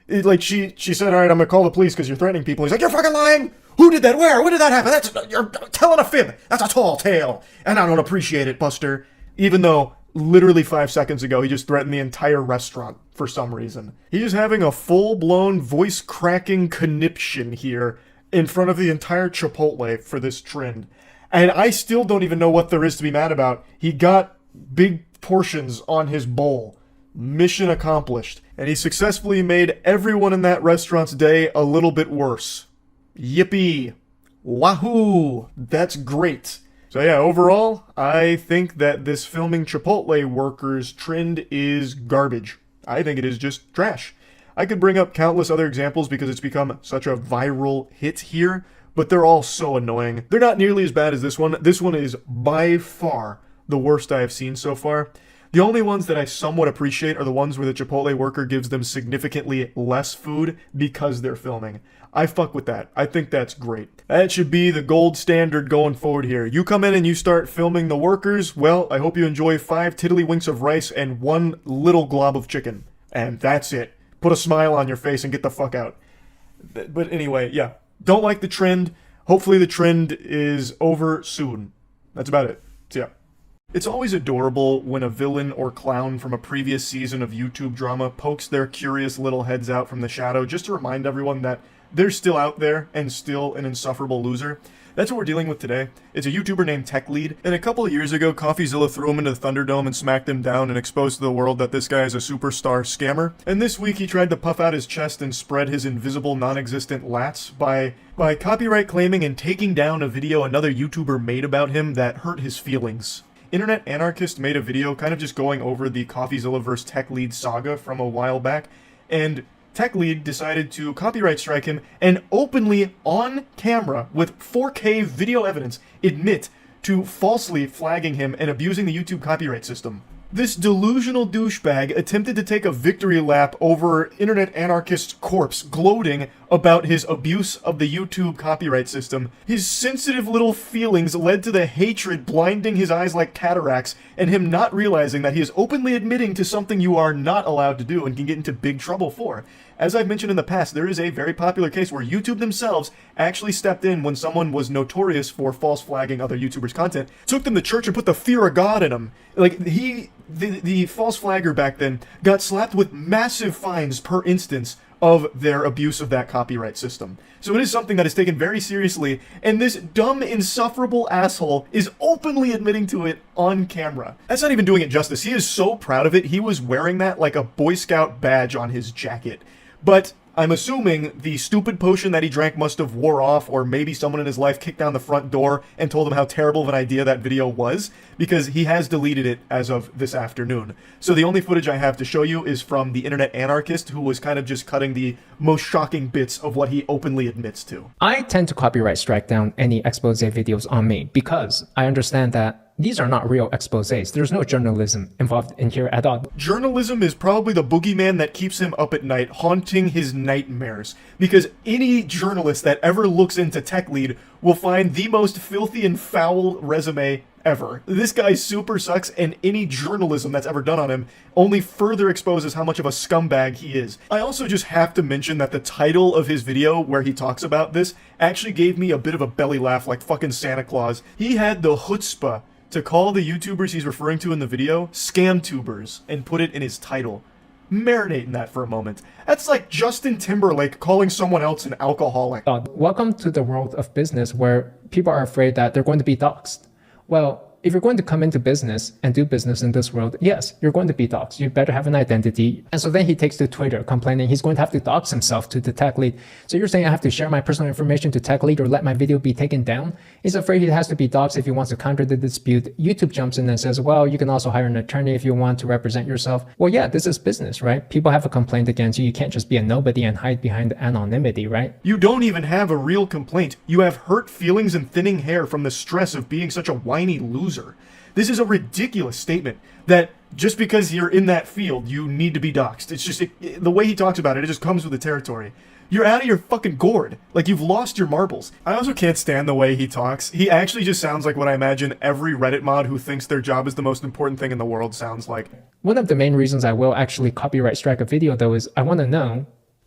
She said, all right, I'm gonna call the police because you're threatening people. He's like, you're fucking lying! Who did that? Where? When did that happen? You're telling a fib! That's a tall tale! And I don't appreciate it, Buster. Even though, literally 5 seconds ago, he just threatened the entire restaurant for some reason. He's just having a full-blown voice-cracking conniption here in front of the entire Chipotle for this trend. And I still don't even know what there is to be mad about. He got big portions on his bowl. Mission accomplished. And he successfully made everyone in that restaurant's day a little bit worse. Yippee! Wahoo! That's great. So yeah, overall, I think that this filming Chipotle workers trend is garbage. I think it is just trash. I could bring up countless other examples because it's become such a viral hit here, but they're all so annoying. They're not nearly as bad as this one. This one is by far the worst I have seen so far. The only ones that I somewhat appreciate are the ones where the Chipotle worker gives them significantly less food because they're filming. I fuck with that. I think that's great. That should be the gold standard going forward here. You come in and you start filming the workers, well, I hope you enjoy 5 tiddlywinks of rice and 1 little glob of chicken. And that's it. Put a smile on your face and get the fuck out. But anyway, yeah. Don't like the trend. Hopefully the trend is over soon. That's about it. So yeah. It's always adorable when a villain or clown from a previous season of YouTube drama pokes their curious little heads out from the shadow just to remind everyone that they're still out there and still an insufferable loser. That's what we're dealing with today. It's a YouTuber named TechLead, and a couple of years ago, CoffeeZilla threw him into the Thunderdome and smacked him down and exposed to the world that this guy is a superstar scammer. And this week he tried to puff out his chest and spread his invisible, non-existent lats by copyright claiming and taking down a video another YouTuber made about him that hurt his feelings. Internet Anarchist made a video kind of just going over the CoffeeZilla vs. TechLead saga from a while back, and TechLead decided to copyright strike him and openly, on camera, with 4K video evidence, admit to falsely flagging him and abusing the YouTube copyright system. This delusional douchebag attempted to take a victory lap over Internet Anarchist's corpse, gloating about his abuse of the YouTube copyright system. His sensitive little feelings led to the hatred blinding his eyes like cataracts, and him not realizing that he is openly admitting to something you are not allowed to do and can get into big trouble for. As I've mentioned in the past, there is a very popular case where YouTube themselves actually stepped in when someone was notorious for false flagging other YouTubers' content, took them to church and put the fear of God in them. Like, the false flagger back then got slapped with massive fines per instance of their abuse of that copyright system. So it is something that is taken very seriously, and this dumb, insufferable asshole is openly admitting to it on camera. That's not even doing it justice. He is so proud of it, he was wearing that like a Boy Scout badge on his jacket. But I'm assuming the stupid potion that he drank must have wore off, or maybe someone in his life kicked down the front door and told him how terrible of an idea that video was, because he has deleted it as of this afternoon. So the only footage I have to show you is from the Internet Anarchist, who was kind of just cutting the most shocking bits of what he openly admits to. I tend to copyright strike down any expose videos on me because I understand that these are not real exposés. There's no journalism involved in here at all. Journalism is probably the boogeyman that keeps him up at night, haunting his nightmares. Because any journalist that ever looks into TechLead will find the most filthy and foul resume ever. This guy super sucks, and any journalism that's ever done on him only further exposes how much of a scumbag he is. I also just have to mention that the title of his video where he talks about this actually gave me a bit of a belly laugh like fucking Santa Claus. He had the chutzpah to call the YouTubers he's referring to in the video scam-tubers and put it in his title. Marinate in that for a moment. That's like Justin Timberlake calling someone else an alcoholic. Welcome to the world of business where people are afraid that they're going to be doxxed. Well, if you're going to come into business and do business in this world, yes, you're going to be doxxed. You better have an identity. And so then he takes to Twitter complaining he's going to have to dox himself to the TechLead. So you're saying I have to share my personal information to TechLead or let my video be taken down? He's afraid he has to be doxxed if he wants to counter the dispute. YouTube jumps in and says, well, you can also hire an attorney if you want to represent yourself. Well, yeah, this is business, right? People have a complaint against you. You can't just be a nobody and hide behind anonymity, right? You don't even have a real complaint. You have hurt feelings and thinning hair from the stress of being such a whiny loser. This is a ridiculous statement that just because you're in that field, you need to be doxxed. It's just, the way he talks about it, it just comes with the territory. You're out of your fucking gourd. Like, you've lost your marbles. I also can't stand the way he talks. He actually just sounds like what I imagine every Reddit mod who thinks their job is the most important thing in the world sounds like. One of the main reasons I will actually copyright strike a video, though, is I want to know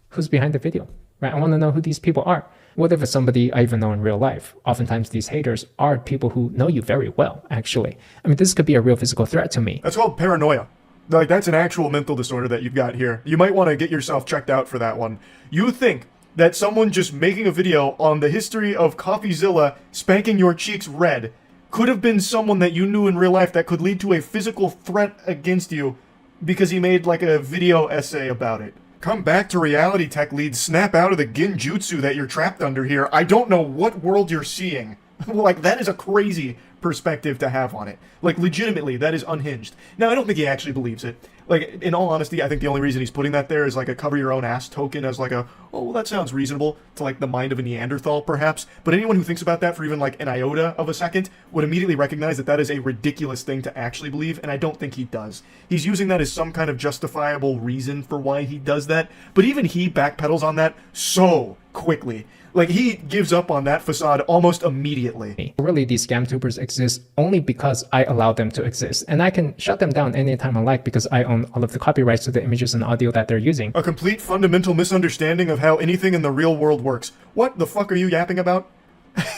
who's behind the video, right? I want to know who these people are. What if it's somebody I even know in real life? Oftentimes these haters are people who know you very well, actually. I mean, this could be a real physical threat to me. That's called paranoia. Like, that's an actual mental disorder that you've got here. You might want to get yourself checked out for that one. You think that someone just making a video on the history of CoffeeZilla spanking your cheeks red could have been someone that you knew in real life that could lead to a physical threat against you because he made like a video essay about it. Come back to reality, tech lead. Snap out of the genjutsu that you're trapped under here. I don't know what world you're seeing. Like, that is a crazy perspective to have on it. Like, legitimately, that is unhinged. Now, I don't think he actually believes it. Like, in all honesty, I think the only reason he's putting that there is like a cover your own ass token as like a, oh, well, that sounds reasonable to like the mind of a Neanderthal, perhaps. But anyone who thinks about that for even like an iota of a second would immediately recognize that that is a ridiculous thing to actually believe, and I don't think he does. He's using that as some kind of justifiable reason for why he does that, but even he backpedals on that so quickly. Like, he gives up on that facade almost immediately. Really, these scamtubers exist only because I allow them to exist. And I can shut them down anytime I like because I own all of the copyrights to the images and audio that they're using. A complete fundamental misunderstanding of how anything in the real world works. What the fuck are you yapping about?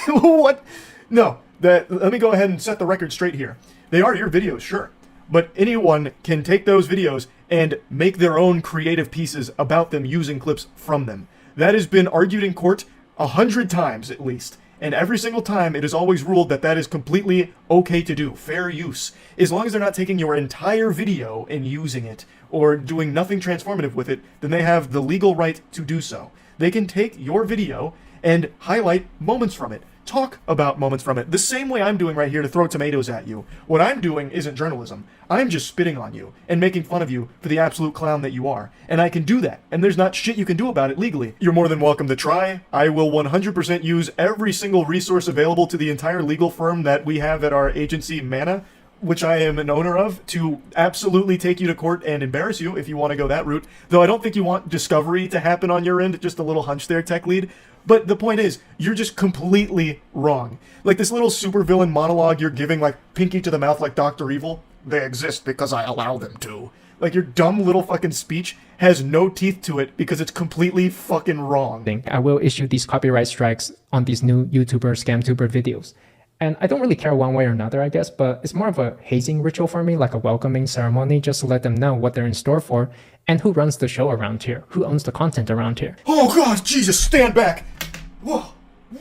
What? No, let me go ahead and set the record straight here. They are your videos, sure. But anyone can take those videos and make their own creative pieces about them using clips from them. That has been argued in court 100 times at least, and every single time it is always ruled that that is completely okay to do, fair use, as long as they're not taking your entire video and using it, or doing nothing transformative with it, then they have the legal right to do so. They can take your video and highlight moments from it, talk about moments from it, the same way I'm doing right here to throw tomatoes at you. What I'm doing isn't journalism. I'm just spitting on you and making fun of you for the absolute clown that you are. And I can do that, and there's not shit you can do about it legally. You're more than welcome to try. I will 100% use every single resource available to the entire legal firm that we have at our agency, Mana, which I am an owner of, to absolutely take you to court and embarrass you if you want to go that route. Though I don't think you want discovery to happen on your end, just a little hunch there, tech lead. But the point is, you're just completely wrong. Like this little supervillain monologue you're giving, like pinky to the mouth like Dr. Evil, they exist because I allow them to. Like your dumb little fucking speech has no teeth to it because it's completely fucking wrong. I will issue these copyright strikes on these new YouTuber, scamtuber videos. And I don't really care one way or another, I guess, but it's more of a hazing ritual for me, like a welcoming ceremony, just to let them know what they're in store for and who runs the show around here, who owns the content around here. Oh god, Jesus, stand back! Whoa,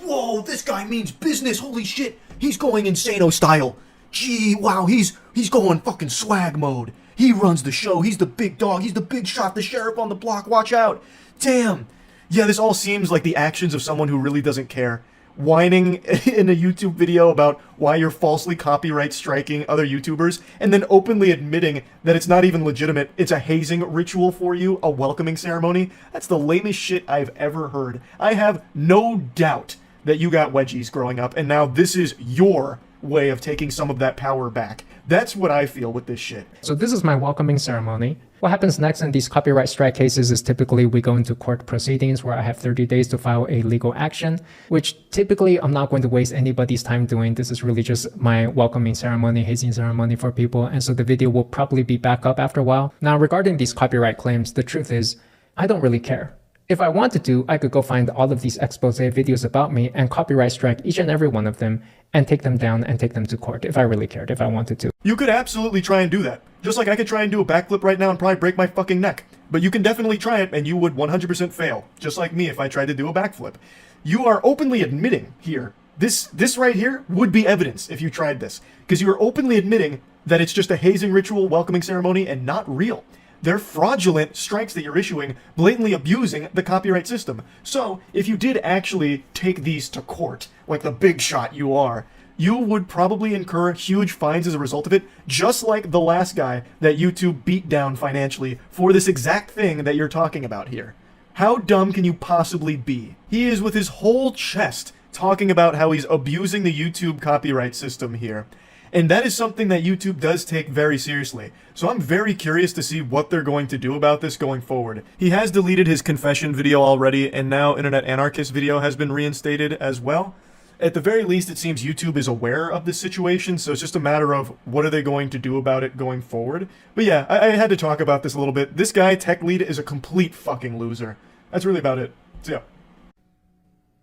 whoa, this guy means business, holy shit! He's going insano style. Gee, wow, he's going fucking swag mode. He runs the show, he's the big dog, he's the big shot, the sheriff on the block, watch out! Damn! Yeah, this all seems like the actions of someone who really doesn't care. Whining in a YouTube video about why you're falsely copyright striking other YouTubers, and then openly admitting that it's not even legitimate, it's a hazing ritual for you, a welcoming ceremony. That's the lamest shit I've ever heard. I have no doubt that you got wedgies growing up, and now this is your way of taking some of that power back. That's what I feel with this shit. So this is my welcoming ceremony. What happens next in these copyright strike cases is typically we go into court proceedings where I have 30 days to file a legal action, which typically I'm not going to waste anybody's time doing. This is really just my welcoming ceremony, hazing ceremony for people, and so the video will probably be back up after a while. Now, regarding these copyright claims, the truth is, I don't really care. If I wanted to, I could go find all of these expose videos about me and copyright strike each and every one of them and take them down and take them to court if I really cared, if I wanted to. You could absolutely try and do that. Just like I could try and do a backflip right now and probably break my fucking neck. But you can definitely try it and you would 100% fail. Just like me if I tried to do a backflip. You are openly admitting here, this right here would be evidence if you tried this. Because you are openly admitting that it's just a hazing ritual, welcoming ceremony, and not real. They're fraudulent strikes that you're issuing, blatantly abusing the copyright system. So, if you did actually take these to court, like the big shot you are, you would probably incur huge fines as a result of it, just like the last guy that YouTube beat down financially for this exact thing that you're talking about here. How dumb can you possibly be? He is with his whole chest talking about how he's abusing the YouTube copyright system here. And that is something that YouTube does take very seriously. So I'm very curious to see what they're going to do about this going forward. He has deleted his confession video already, and now Internet Anarchist video has been reinstated as well. At the very least, it seems YouTube is aware of this situation, so it's just a matter of what are they going to do about it going forward. But yeah, I had to talk about this a little bit. This guy, Tech Lead, is a complete fucking loser. That's really about it. So yeah.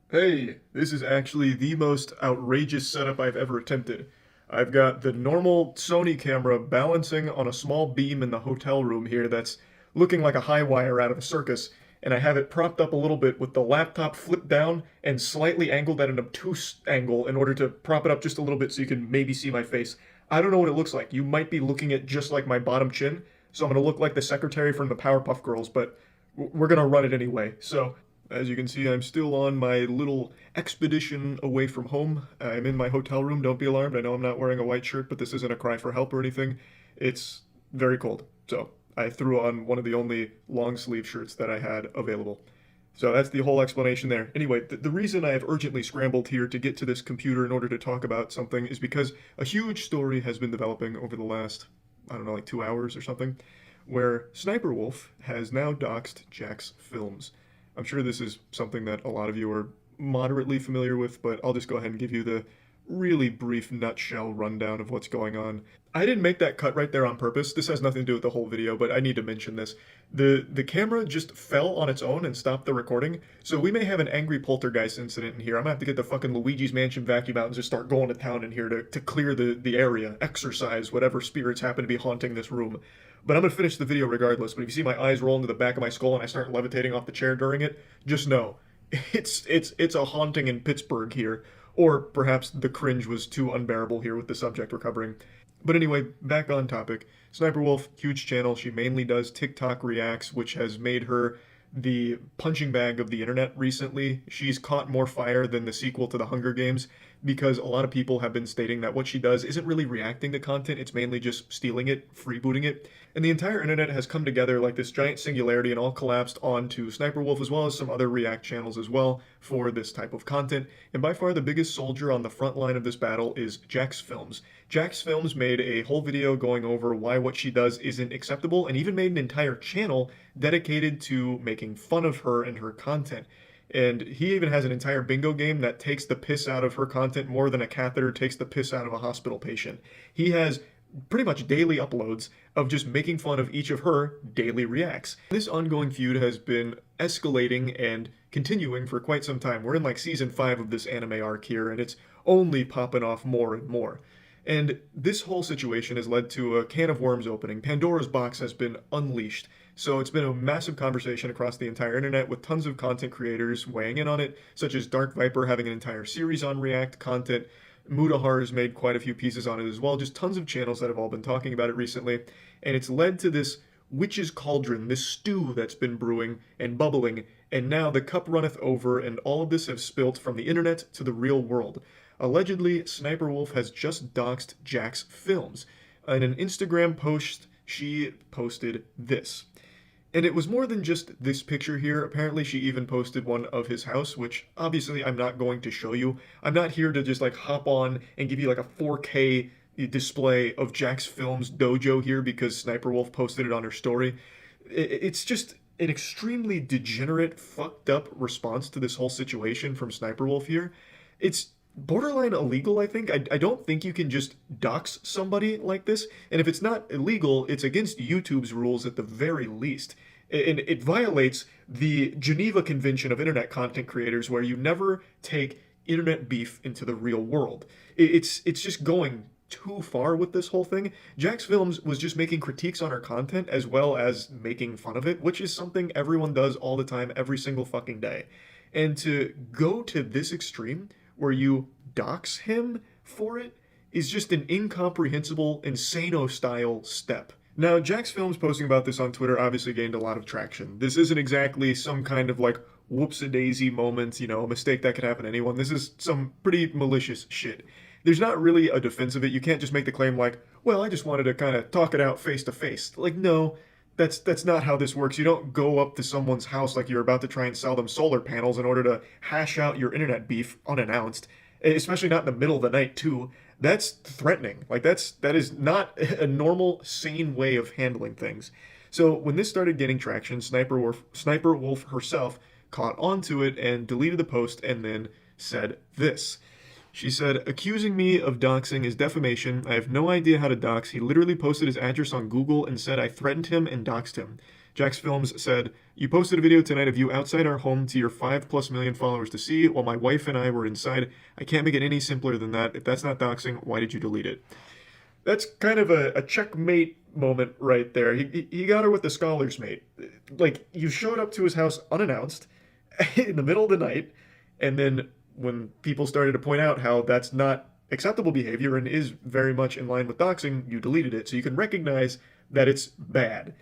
Hey, this is actually the most outrageous setup I've ever attempted. I've got the normal Sony camera balancing on a small beam in the hotel room here that's looking like a high wire out of a circus, and I have it propped up a little bit with the laptop flipped down and slightly angled at an obtuse angle in order to prop it up just a little bit so you can maybe see my face. I don't know what it looks like. You might be looking at just like my bottom chin, so I'm going to look like the secretary from the Powerpuff Girls, but we're going to run it anyway. So, as you can see, I'm still on my little expedition away from home. I'm in my hotel room, don't be alarmed. I know I'm not wearing a white shirt, but this isn't a cry for help or anything. It's very cold, so I threw on one of the only long sleeve shirts that I had available. So that's the whole explanation there. Anyway, the reason I have urgently scrambled here to get to this computer in order to talk about something is because a huge story has been developing over the last, I don't know, like 2 hours or something, where Sniper Wolf has now doxed Jack's films. I'm sure this is something that a lot of you are moderately familiar with, but I'll just go ahead and give you the really brief nutshell rundown of what's going on. I didn't make that cut right there on purpose. This has nothing to do with the whole video, but I need to mention this. The camera just fell on its own and stopped the recording, so we may have an angry poltergeist incident in here. I'm gonna have to get the fucking Luigi's Mansion vacuum out and just start going to town in here to clear the area, exorcise whatever spirits happen to be haunting this room. But I'm gonna finish the video regardless, but if you see my eyes roll into the back of my skull and I start levitating off the chair during it, just know, it's a haunting in Pittsburgh here. Or perhaps the cringe was too unbearable here with the subject we're covering. But anyway, back on topic. Sniper Wolf, huge channel. She mainly does TikTok reacts, which has made her the punching bag of the internet recently. She's caught more fire than the sequel to the Hunger Games because a lot of people have been stating that what she does isn't really reacting to content, it's mainly just stealing it, freebooting it. And the entire internet has come together like this giant singularity and all collapsed onto Sniper Wolf as well as some other react channels as well for this type of content. And by far the biggest soldier on the front line of this battle is Jack's Films. Jack's Films made a whole video going over why what she does isn't acceptable and even made an entire channel dedicated to making fun of her and her content. And he even has an entire bingo game that takes the piss out of her content more than a catheter takes the piss out of a hospital patient. He has pretty much daily uploads of just making fun of each of her daily reacts. This ongoing feud has been escalating and continuing for quite some time. We're in like season 5 of this anime arc here, and it's only popping off more and more. And this whole situation has led to a can of worms opening. Pandora's box has been unleashed. So it's been a massive conversation across the entire internet with tons of content creators weighing in on it, such as Dark Viper having an entire series on React content. Mudahar has made quite a few pieces on it as well, just tons of channels that have all been talking about it recently. And it's led to this witch's cauldron, this stew that's been brewing and bubbling, and now the cup runneth over and all of this has spilt from the internet to the real world. Allegedly, Sniper Wolf has just doxed Jack's Films. In an Instagram post, she posted this. And it was more than just this picture here. Apparently she even posted one of his house, which obviously I'm not going to show you. I'm not here to just like hop on and give you like a 4K display of Jack's Films dojo here because Sniper Wolf posted it on her story. It's just an extremely degenerate, fucked up response to this whole situation from Sniper Wolf here. It's borderline illegal, I think. I don't think you can just dox somebody like this, and if it's not illegal, it's against YouTube's rules at the very least. And it violates the Geneva Convention of Internet Content Creators, where you never take internet beef into the real world. It's just going too far with this whole thing. Jack's Films was just making critiques on her content as well as making fun of it, which is something everyone does all the time, every single fucking day. And to go to this extreme, where you dox him for it, is just an incomprehensible, insano-style step. Now, Jack's Films posting about this on Twitter obviously gained a lot of traction. This isn't exactly some kind of like whoops-a-daisy moment, you know, a mistake that could happen to anyone. This is some pretty malicious shit. There's not really a defense of it. You can't just make the claim like, well, I just wanted to kind of talk it out face to face. Like, no, that's not how this works. You don't go up to someone's house like you're about to try and sell them solar panels in order to hash out your internet beef unannounced, especially not in the middle of the night too. That's threatening. Like that is not a normal, sane way of handling things. So when this started getting traction, Sniper Wolf herself caught onto it and deleted the post and then said this. She said, accusing me of doxing is defamation. I have no idea how to dox. He literally posted his address on Google and said I threatened him and doxed him. Jack's Films said, you posted a video tonight of you outside our home to your 5+ million followers to see while my wife and I were inside. I can't make it any simpler than that. If that's not doxing, why did you delete it? That's kind of a checkmate moment right there. He got her with the scholar's mate. Like, you showed up to his house unannounced in the middle of the night, and then when people started to point out how that's not acceptable behavior and is very much in line with doxing, you deleted it. So you can recognize that it's bad.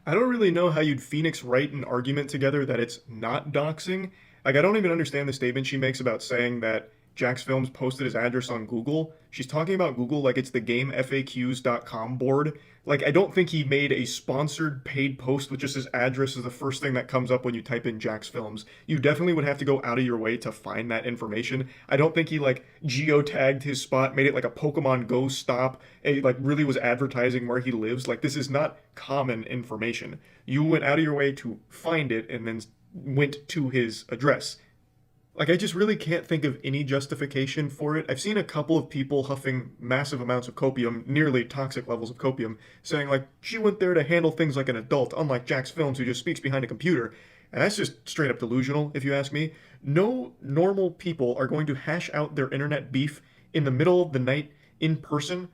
I don't really know how you'd Phoenix write an argument together that it's not doxing. Like, I don't even understand the statement she makes about saying that Jax Films posted his address on Google. She's talking about Google like it's the gamefaqs.com board. Like, I don't think he made a sponsored paid post with just his address as the first thing that comes up when you type in Jax Films. You definitely would have to go out of your way to find that information. I don't think he, like, geotagged his spot, made it like a Pokemon Go stop, and, like, really was advertising where he lives. Like, this is not common information. You went out of your way to find it and then went to his address. Like, I just really can't think of any justification for it. I've seen a couple of people huffing massive amounts of copium, nearly toxic levels of copium, saying, like, she went there to handle things like an adult, unlike Jax Films, who just speaks behind a computer. And that's just straight up delusional, if you ask me. No normal people are going to hash out their internet beef in the middle of the night in person,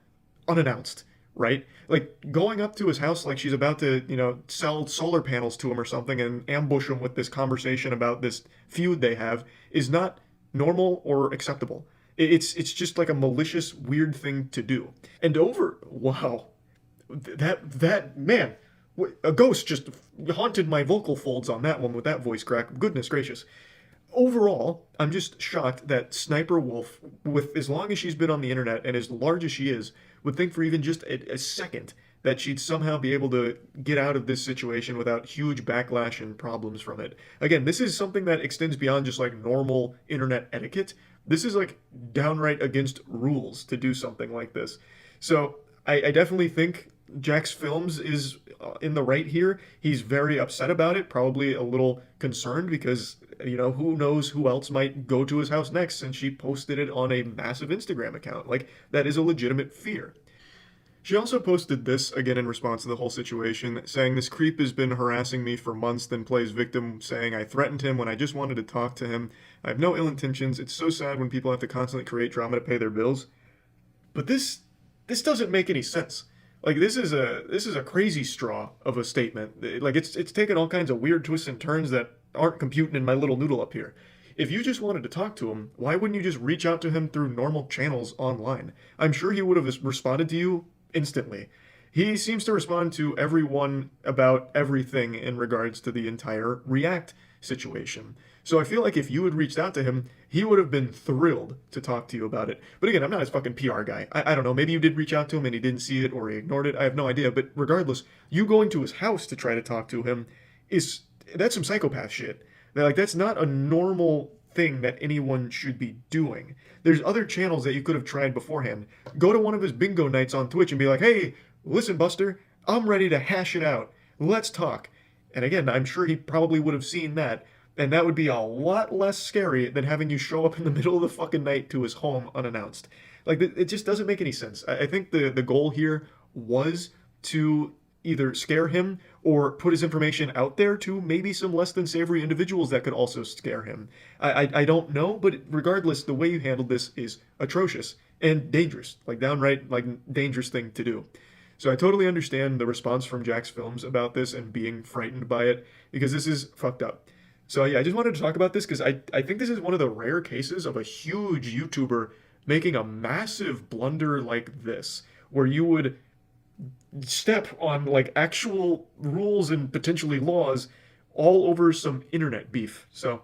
unannounced, right? Like, going up to his house like she's about to, sell solar panels to him or something and ambush him with this conversation about this feud they have is not normal or acceptable. It's just like a malicious, weird thing to do. And wow, that man, a ghost just haunted my vocal folds on that one with that voice crack. Goodness gracious. Overall, I'm just shocked that Sniper Wolf, with as long as she's been on the internet and as large as she is, would think for even just a second that she'd somehow be able to get out of this situation without huge backlash and problems from it. Again, this is something that extends beyond just like normal internet etiquette. This is like downright against rules to do something like this. So I definitely think Jax Films is in the right here. He's very upset about it, probably a little concerned because, who knows who else might go to his house next since she posted it on a massive Instagram account. Like, that is a legitimate fear. She also posted this, again in response to the whole situation, saying, "This creep has been harassing me for months," then plays victim, saying, "I threatened him when I just wanted to talk to him. I have no ill intentions. It's so sad when people have to constantly create drama to pay their bills." But this doesn't make any sense. Like, this is a crazy straw of a statement. Like, it's taken all kinds of weird twists and turns that aren't computing in my little noodle up here. If you just wanted to talk to him, why wouldn't you just reach out to him through normal channels online? I'm sure he would have responded to you instantly. He seems to respond to everyone about everything in regards to the entire React situation. So I feel like if you had reached out to him, he would have been thrilled to talk to you about it. But again, I'm not his fucking PR guy. I don't know, maybe you did reach out to him and he didn't see it or he ignored it. I have no idea. But regardless, you going to his house to try to talk to him that's some psychopath shit. That's not a normal thing that anyone should be doing. There's other channels that you could have tried beforehand. Go to one of his bingo nights on Twitch and be like, "Hey, listen, Buster, I'm ready to hash it out. Let's talk." And again, I'm sure he probably would have seen that, and that would be a lot less scary than having you show up in the middle of the fucking night to his home unannounced. Like, it just doesn't make any sense. I think the goal here was to either scare him or put his information out there to maybe some less than savory individuals that could also scare him. I don't know, but regardless, the way you handled this is atrocious and dangerous, like downright dangerous thing to do. So I totally understand the response from Jax Films about this and being frightened by it, because this is fucked up. So yeah, I just wanted to talk about this because I think this is one of the rare cases of a huge YouTuber making a massive blunder like this, where you would step on like actual rules and potentially laws all over some internet beef. So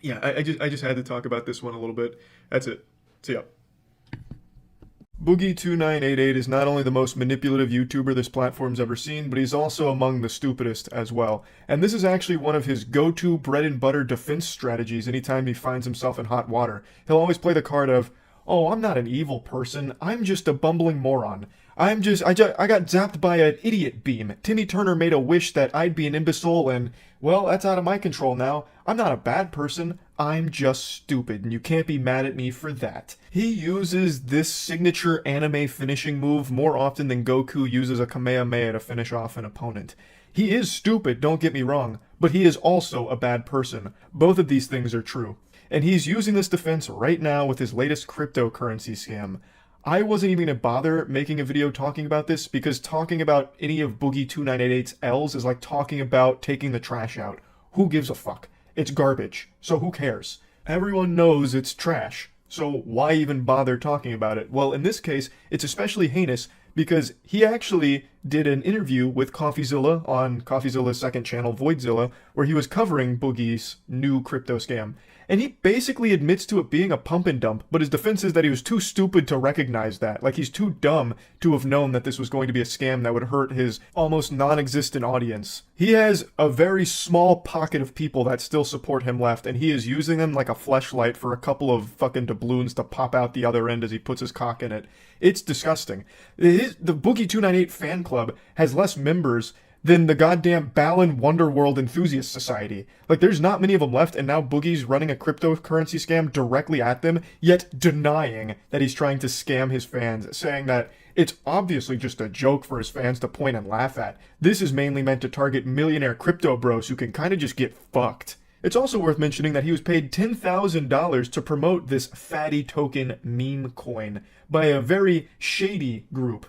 yeah, I just had to talk about this one a little bit. That's it. See ya. Boogie2988 is not only the most manipulative YouTuber this platform's ever seen, but he's also among the stupidest as well. And this is actually one of his go-to bread and butter defense strategies anytime he finds himself in hot water. He'll always play the card of, "Oh, I'm not an evil person, I'm just a bumbling moron. I got zapped by an idiot beam. Timmy Turner made a wish that I'd be an imbecile and, well, that's out of my control now. I'm not a bad person, I'm just stupid, and you can't be mad at me for that." He uses this signature anime finishing move more often than Goku uses a Kamehameha to finish off an opponent. He is stupid, don't get me wrong, but he is also a bad person. Both of these things are true. And he's using this defense right now with his latest cryptocurrency scam. I wasn't even going to bother making a video talking about this because talking about any of Boogie2988's L's is like talking about taking the trash out. Who gives a fuck? It's garbage, so who cares? Everyone knows it's trash, so why even bother talking about it? Well, in this case, it's especially heinous because he actually did an interview with CoffeeZilla on CoffeeZilla's second channel, Voidzilla, where he was covering Boogie's new crypto scam. And he basically admits to it being a pump and dump, but his defense is that he was too stupid to recognize that. Like, he's too dumb to have known that this was going to be a scam that would hurt his almost non-existent audience. He has a very small pocket of people that still support him left, and he is using them like a fleshlight for a couple of fucking doubloons to pop out the other end as he puts his cock in it. It's disgusting. The Boogie298 fan club has less members than the goddamn Balan Wonderworld Enthusiast Society. Like, there's not many of them left, and now Boogie's running a cryptocurrency scam directly at them, yet denying that he's trying to scam his fans, saying that it's obviously just a joke for his fans to point and laugh at. This is mainly meant to target millionaire crypto bros who can kind of just get fucked. It's also worth mentioning that he was paid $10,000 to promote this fatty token meme coin by a very shady group.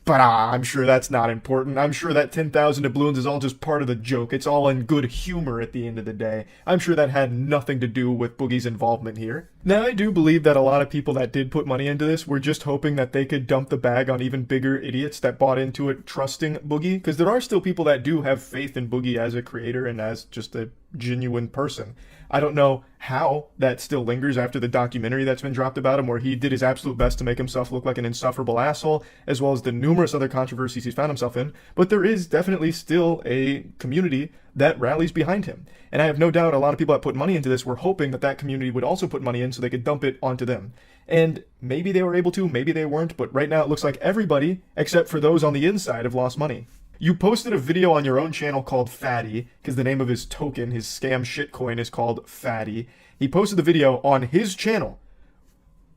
But I'm sure that's not important. I'm sure that 10,000 doubloons is all just part of the joke. It's all in good humor at the end of the day. I'm sure that had nothing to do with Boogie's involvement here. Now, I do believe that a lot of people that did put money into this were just hoping that they could dump the bag on even bigger idiots that bought into it trusting Boogie, because there are still people that do have faith in Boogie as a creator and as just a genuine person. I don't know how that still lingers after the documentary that's been dropped about him, where he did his absolute best to make himself look like an insufferable asshole, as well as the numerous other controversies he's found himself in, but there is definitely still a community that rallies behind him. And I have no doubt a lot of people that put money into this were hoping that that community would also put money in so they could dump it onto them. And maybe they were able to, maybe they weren't, but right now it looks like everybody, except for those on the inside, have lost money. You posted a video on your own channel called Fatty, because the name of his token, his scam shitcoin, is called Fatty. He posted the video on his channel.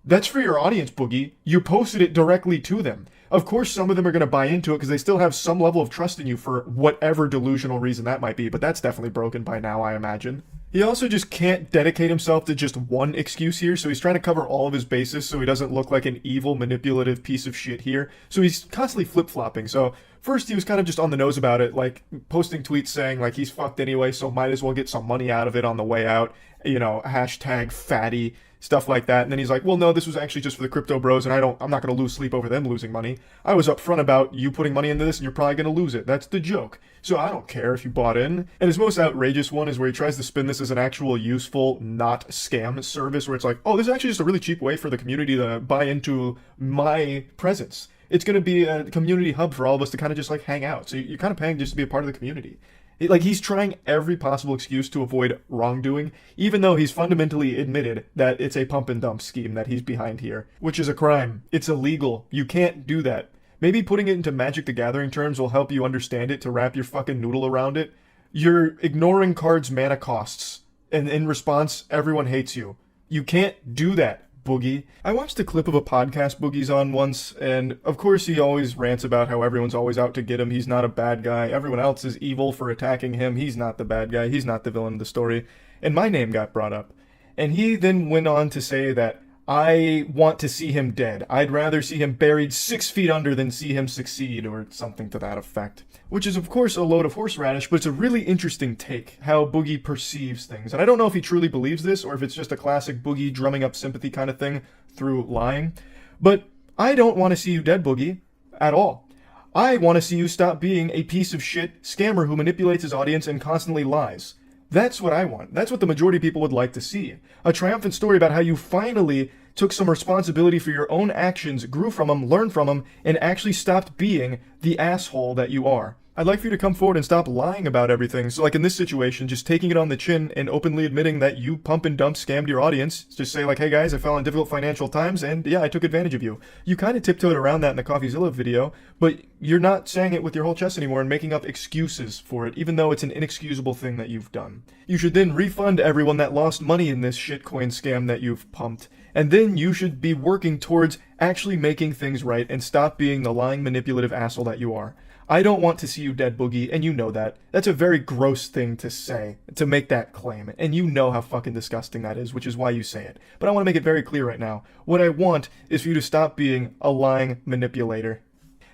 That's for your audience, Boogie. You posted it directly to them. Of course, some of them are going to buy into it because they still have some level of trust in you for whatever delusional reason that might be, but that's definitely broken by now, I imagine. He also just can't dedicate himself to just one excuse here, so he's trying to cover all of his bases so he doesn't look like an evil, manipulative piece of shit here. So he's constantly flip-flopping. So first he was kind of just on the nose about it, like posting tweets saying like he's fucked anyway, so might as well get some money out of it on the way out. You know, hashtag fatty, stuff like that. And then he's like, well, no, this was actually just for the crypto bros, and I'm not going to lose sleep over them losing money. I was upfront about you putting money into this, and you're probably going to lose it. That's the joke. So I don't care if you bought in. And his most outrageous one is where he tries to spin this as an actual useful, not scam service, where it's like, oh, this is actually just a really cheap way for the community to buy into my presence. It's going to be a community hub for all of us to kind of just like hang out. So you're kind of paying just to be a part of the community. Like, he's trying every possible excuse to avoid wrongdoing, even though he's fundamentally admitted that it's a pump and dump scheme that he's behind here, which is a crime. It's illegal. You can't do that. Maybe putting it into Magic the Gathering terms will help you understand it to wrap your fucking noodle around it. You're ignoring cards' mana costs, and in response, everyone hates you. You can't do that, Boogie. I watched a clip of a podcast Boogie's on once, and of course he always rants about how everyone's always out to get him. He's not a bad guy. Everyone else is evil for attacking him. He's not the bad guy. He's not the villain of the story. And my name got brought up. And he then went on to say that I want to see him dead. I'd rather see him buried 6 feet under than see him succeed, or something to that effect. Which is, of course, a load of horseradish, but it's a really interesting take, how Boogie perceives things. And I don't know if he truly believes this, or if it's just a classic Boogie drumming up sympathy kind of thing through lying. But I don't want to see you dead, Boogie, at all. I want to see you stop being a piece of shit scammer who manipulates his audience and constantly lies. That's what I want. That's what the majority of people would like to see. A triumphant story about how you finally took some responsibility for your own actions, grew from them, learned from them, and actually stopped being the asshole that you are. I'd like for you to come forward and stop lying about everything. So like in this situation, just taking it on the chin and openly admitting that you pump and dump scammed your audience. Just say like, hey guys, I fell in difficult financial times and yeah, I took advantage of you. You kind of tiptoed around that in the CoffeeZilla video, but you're not saying it with your whole chest anymore and making up excuses for it, even though it's an inexcusable thing that you've done. You should then refund everyone that lost money in this shitcoin scam that you've pumped. And then you should be working towards actually making things right and stop being the lying, manipulative asshole that you are. I don't want to see you dead, Boogie, and you know that. That's a very gross thing to say, to make that claim, and you know how fucking disgusting that is, which is why you say it. But I want to make it very clear right now. What I want is for you to stop being a lying manipulator.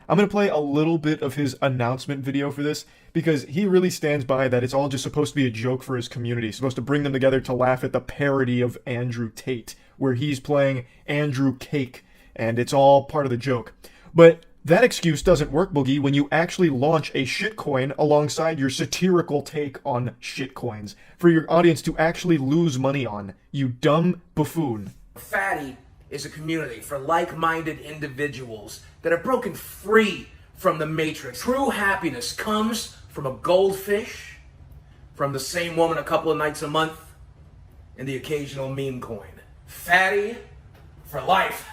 I'm going to play a little bit of his announcement video for this, because he really stands by that it's all just supposed to be a joke for his community, supposed to bring them together to laugh at the parody of Andrew Tate, where he's playing Andrew Cake, and it's all part of the joke. But that excuse doesn't work, Boogie, when you actually launch a shitcoin alongside your satirical take on shitcoins for your audience to actually lose money on, you dumb buffoon. Fatty is a community for like-minded individuals that are broken free from the matrix. True happiness comes from a goldfish, from the same woman a couple of nights a month, and the occasional meme coin. Fatty for life.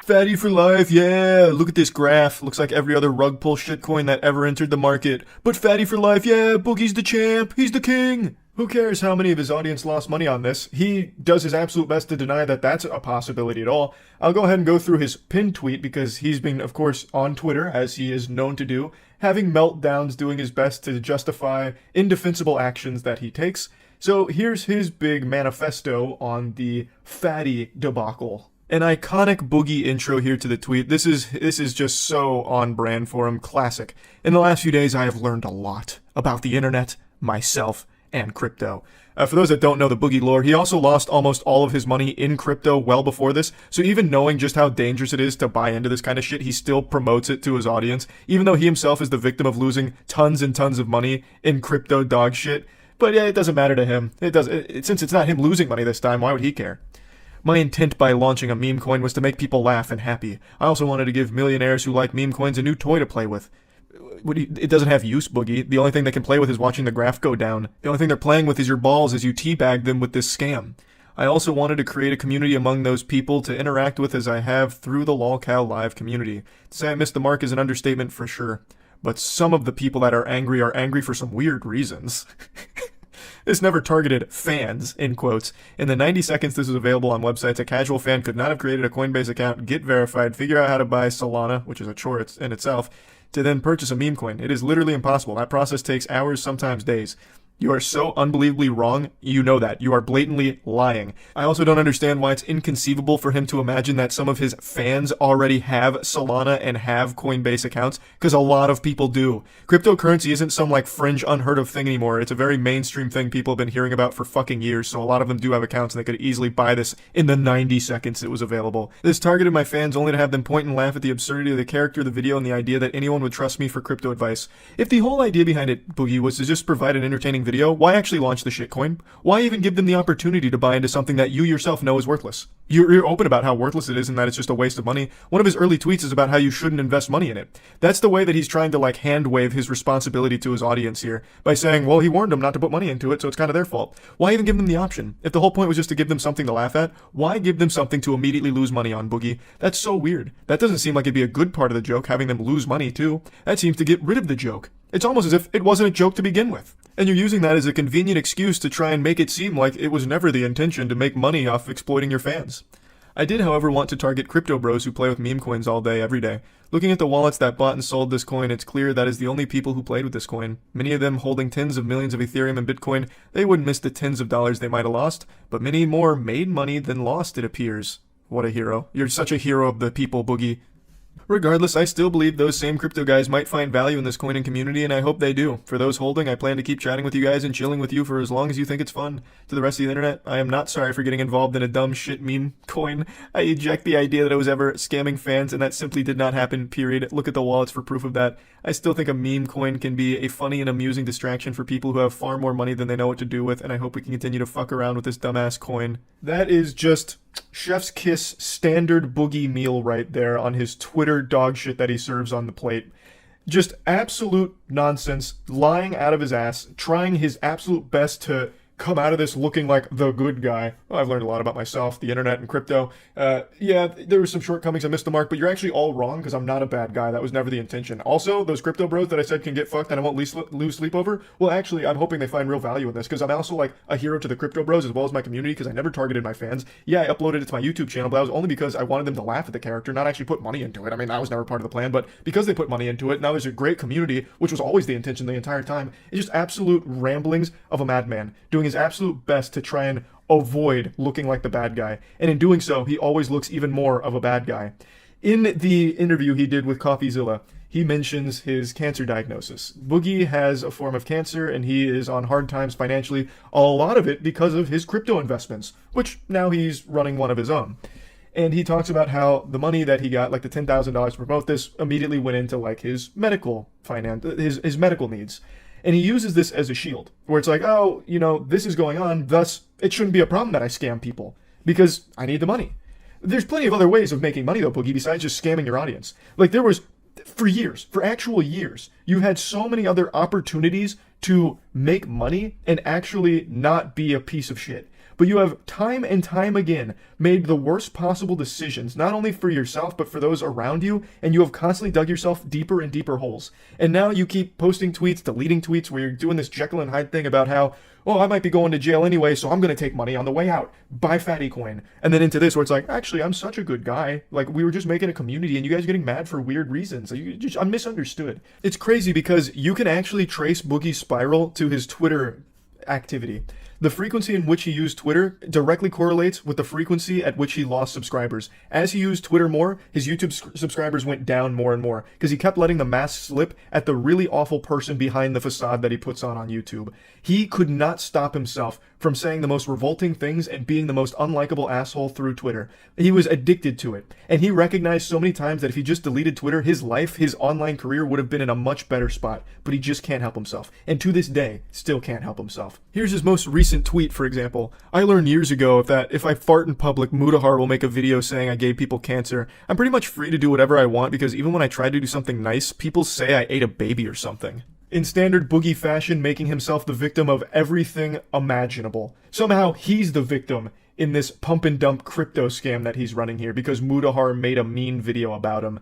Fatty for life, yeah! Look at this graph. Looks like every other rug pull shitcoin that ever entered the market. But Fatty for life, yeah! Boogie's the champ! He's the king! Who cares how many of his audience lost money on this? He does his absolute best to deny that that's a possibility at all. I'll go ahead and go through his pinned tweet because he's been, of course, on Twitter, as he is known to do, having meltdowns, doing his best to justify indefensible actions that he takes. So here's his big manifesto on the Fatty debacle. An iconic Boogie intro here to the tweet. This is just so on brand for him. Classic. In the last few days, I have learned a lot about the internet, myself, and crypto. For those that don't know the Boogie lore, he also lost almost all of his money in crypto well before this, so even knowing just how dangerous it is to buy into this kind of shit, he still promotes it to his audience, even though he himself is the victim of losing tons and tons of money in crypto dog shit. But yeah, it doesn't matter to him. Since it's not him losing money this time, why would he care? My intent by launching a meme coin was to make people laugh and happy. I also wanted to give millionaires who like meme coins a new toy to play with. It doesn't have use, Boogie. The only thing they can play with is watching the graph go down. The only thing they're playing with is your balls as you teabag them with this scam. I also wanted to create a community among those people to interact with as I have through the LolCal Live community. To say I missed the mark is an understatement for sure. But some of the people that are angry for some weird reasons. This never targeted fans, in quotes. In the 90 seconds this was available on websites, a casual fan could not have created a Coinbase account, get verified, figure out how to buy Solana, which is a chore in itself, to then purchase a meme coin. It is literally impossible. That process takes hours, sometimes days. You are so unbelievably wrong, you know that. You are blatantly lying. I also don't understand why it's inconceivable for him to imagine that some of his fans already have Solana and have Coinbase accounts, because a lot of people do. Cryptocurrency isn't some like fringe unheard of thing anymore. It's a very mainstream thing people have been hearing about for fucking years, so a lot of them do have accounts and they could easily buy this in the 90 seconds it was available. This targeted my fans only to have them point and laugh at the absurdity of the character, the video, and the idea that anyone would trust me for crypto advice. If the whole idea behind it, Boogie, was to just provide an entertaining video, why actually launch the shitcoin? Why even give them the opportunity to buy into something that you yourself know is worthless? You're open about how worthless it is and that it's just a waste of money. One of his early tweets is about how you shouldn't invest money in it. That's the way that he's trying to like hand wave his responsibility to his audience here by saying, well, he warned them not to put money into it, so it's kind of their fault. Why even give them the option? If the whole point was just to give them something to laugh at, why give them something to immediately lose money on, Boogie? That's so weird. That doesn't seem like it'd be a good part of the joke, having them lose money too. That seems to get rid of the joke. It's almost as if it wasn't a joke to begin with. And you're using that as a convenient excuse to try and make it seem like it was never the intention to make money off exploiting your fans. I did, however, want to target crypto bros who play with meme coins all day, every day. Looking at the wallets that bought and sold this coin, it's clear that is the only people who played with this coin. Many of them holding tens of millions of Ethereum and Bitcoin, they wouldn't miss the tens of dollars they might have lost, but many more made money than lost, it appears. What a hero. You're such a hero of the people, Boogie. Regardless, I still believe those same crypto guys might find value in this coin and community, and I hope they do. For those holding, I plan to keep chatting with you guys and chilling with you for as long as you think it's fun. To the rest of the internet, I am not sorry for getting involved in a dumb shit meme coin. I eject the idea that I was ever scamming fans, and that simply did not happen, period. Look at the wallets for proof of that. I still think a meme coin can be a funny and amusing distraction for people who have far more money than they know what to do with, and I hope we can continue to fuck around with this dumbass coin. That is just chef's kiss standard Boogie meal right there on his Twitter dog shit that he serves on the plate. Just absolute nonsense, lying out of his ass, trying his absolute best to come out of this looking like the good guy. Well, I've learned a lot about myself, the internet, and crypto. Yeah, there were some shortcomings. I missed the mark, but you're actually all wrong because I'm not a bad guy. That was never the intention. Also, those crypto bros that I said can get fucked and I won't lose sleep over, well, actually, I'm hoping they find real value in this because I'm also like a hero to the crypto bros as well as my community because I never targeted my fans. Yeah, I uploaded it to my YouTube channel, but that was only because I wanted them to laugh at the character, not actually put money into it. I mean, that was never part of the plan, but because they put money into it, now there's a great community, which was always the intention the entire time. It's just absolute ramblings of a madman doing his absolute best to try and avoid looking like the bad guy. And in doing so, he always looks even more of a bad guy. In the interview he did with CoffeeZilla, he mentions his cancer diagnosis. Boogie has a form of cancer and he is on hard times financially, a lot of it because of his crypto investments, which now he's running one of his own. And he talks about how the money that he got, like the $10,000 to promote this, immediately went into like his medical his medical needs. And he uses this as a shield, where it's like, oh, you know, this is going on, thus it shouldn't be a problem that I scam people, because I need the money. There's plenty of other ways of making money, though, Boogie, besides just scamming your audience. Like, there was, for actual years, you had so many other opportunities to make money and actually not be a piece of shit. But you have time and time again made the worst possible decisions, not only for yourself, but for those around you, and you have constantly dug yourself deeper and deeper holes. And now you keep posting tweets, deleting tweets, where you're doing this Jekyll and Hyde thing about how, oh, I might be going to jail anyway, so I'm going to take money on the way out. Buy Fatty Coin. And then into this where it's like, actually, I'm such a good guy. Like, we were just making a community, and you guys are getting mad for weird reasons. I'm misunderstood. It's crazy because you can actually trace Boogie's spiral to his Twitter activity. The frequency in which he used Twitter directly correlates with the frequency at which he lost subscribers. As he used Twitter more, his YouTube subscribers went down more and more because he kept letting the mask slip at the really awful person behind the facade that he puts on YouTube. He could not stop himself from saying the most revolting things and being the most unlikable asshole through Twitter. He was addicted to it. And he recognized so many times that if he just deleted Twitter, his life, his online career would have been in a much better spot. But he just can't help himself. And to this day, still can't help himself. Here's his most recent tweet, for example. I learned years ago that if I fart in public, Mudahar will make a video saying I gave people cancer. I'm pretty much free to do whatever I want because even when I try to do something nice, people say I ate a baby or something. In standard Boogie fashion, making himself the victim of everything imaginable. Somehow he's the victim in this pump and dump crypto scam that he's running here because Mudahar made a mean video about him.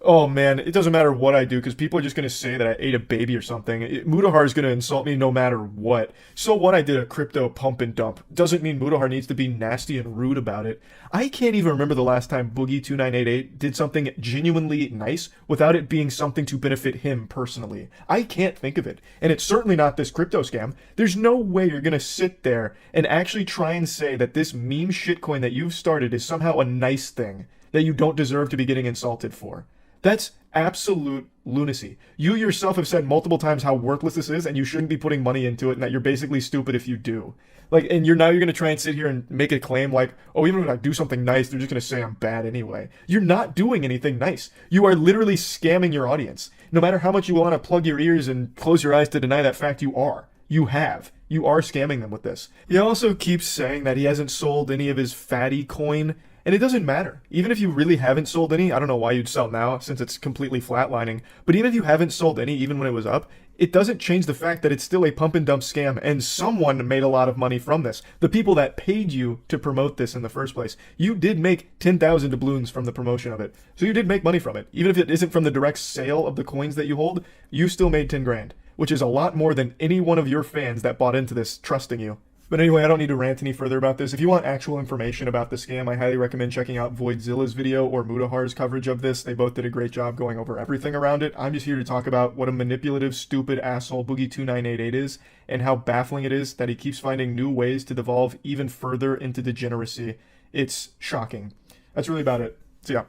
Oh man, it doesn't matter what I do because people are just going to say that I ate a baby or something. Mudahar is going to insult me no matter what. So what I did a crypto pump and dump doesn't mean Mudahar needs to be nasty and rude about it. I can't even remember the last time Boogie2988 did something genuinely nice without it being something to benefit him personally. I can't think of it. And it's certainly not this crypto scam. There's no way you're going to sit there and actually try and say that this meme shitcoin that you've started is somehow a nice thing that you don't deserve to be getting insulted for. That's absolute lunacy. You yourself have said multiple times how worthless this is and you shouldn't be putting money into it and that you're basically stupid if you do. Like, and you're going to try and sit here and make a claim like, oh, even when I do something nice, they're just going to say I'm bad anyway. You're not doing anything nice. You are literally scamming your audience. No matter how much you want to plug your ears and close your eyes to deny that fact, you are. You have. You are scamming them with this. He also keeps saying that he hasn't sold any of his Fatty Coin. And it doesn't matter. Even if you really haven't sold any, I don't know why you'd sell now since it's completely flatlining, but even if you haven't sold any, even when it was up, it doesn't change the fact that it's still a pump and dump scam and someone made a lot of money from this. The people that paid you to promote this in the first place. You did make 10,000 doubloons from the promotion of it. So you did make money from it. Even if it isn't from the direct sale of the coins that you hold, you still made 10 grand, which is a lot more than any one of your fans that bought into this trusting you. But anyway, I don't need to rant any further about this. If you want actual information about the scam, I highly recommend checking out voidzilla's video or Mudahar's coverage of this. They both did a great job going over everything around it. I'm just here to talk about what a manipulative, stupid asshole Boogie2988 is and how baffling it is that he keeps finding new ways to devolve even further into degeneracy. It's shocking. That's really about it. See ya.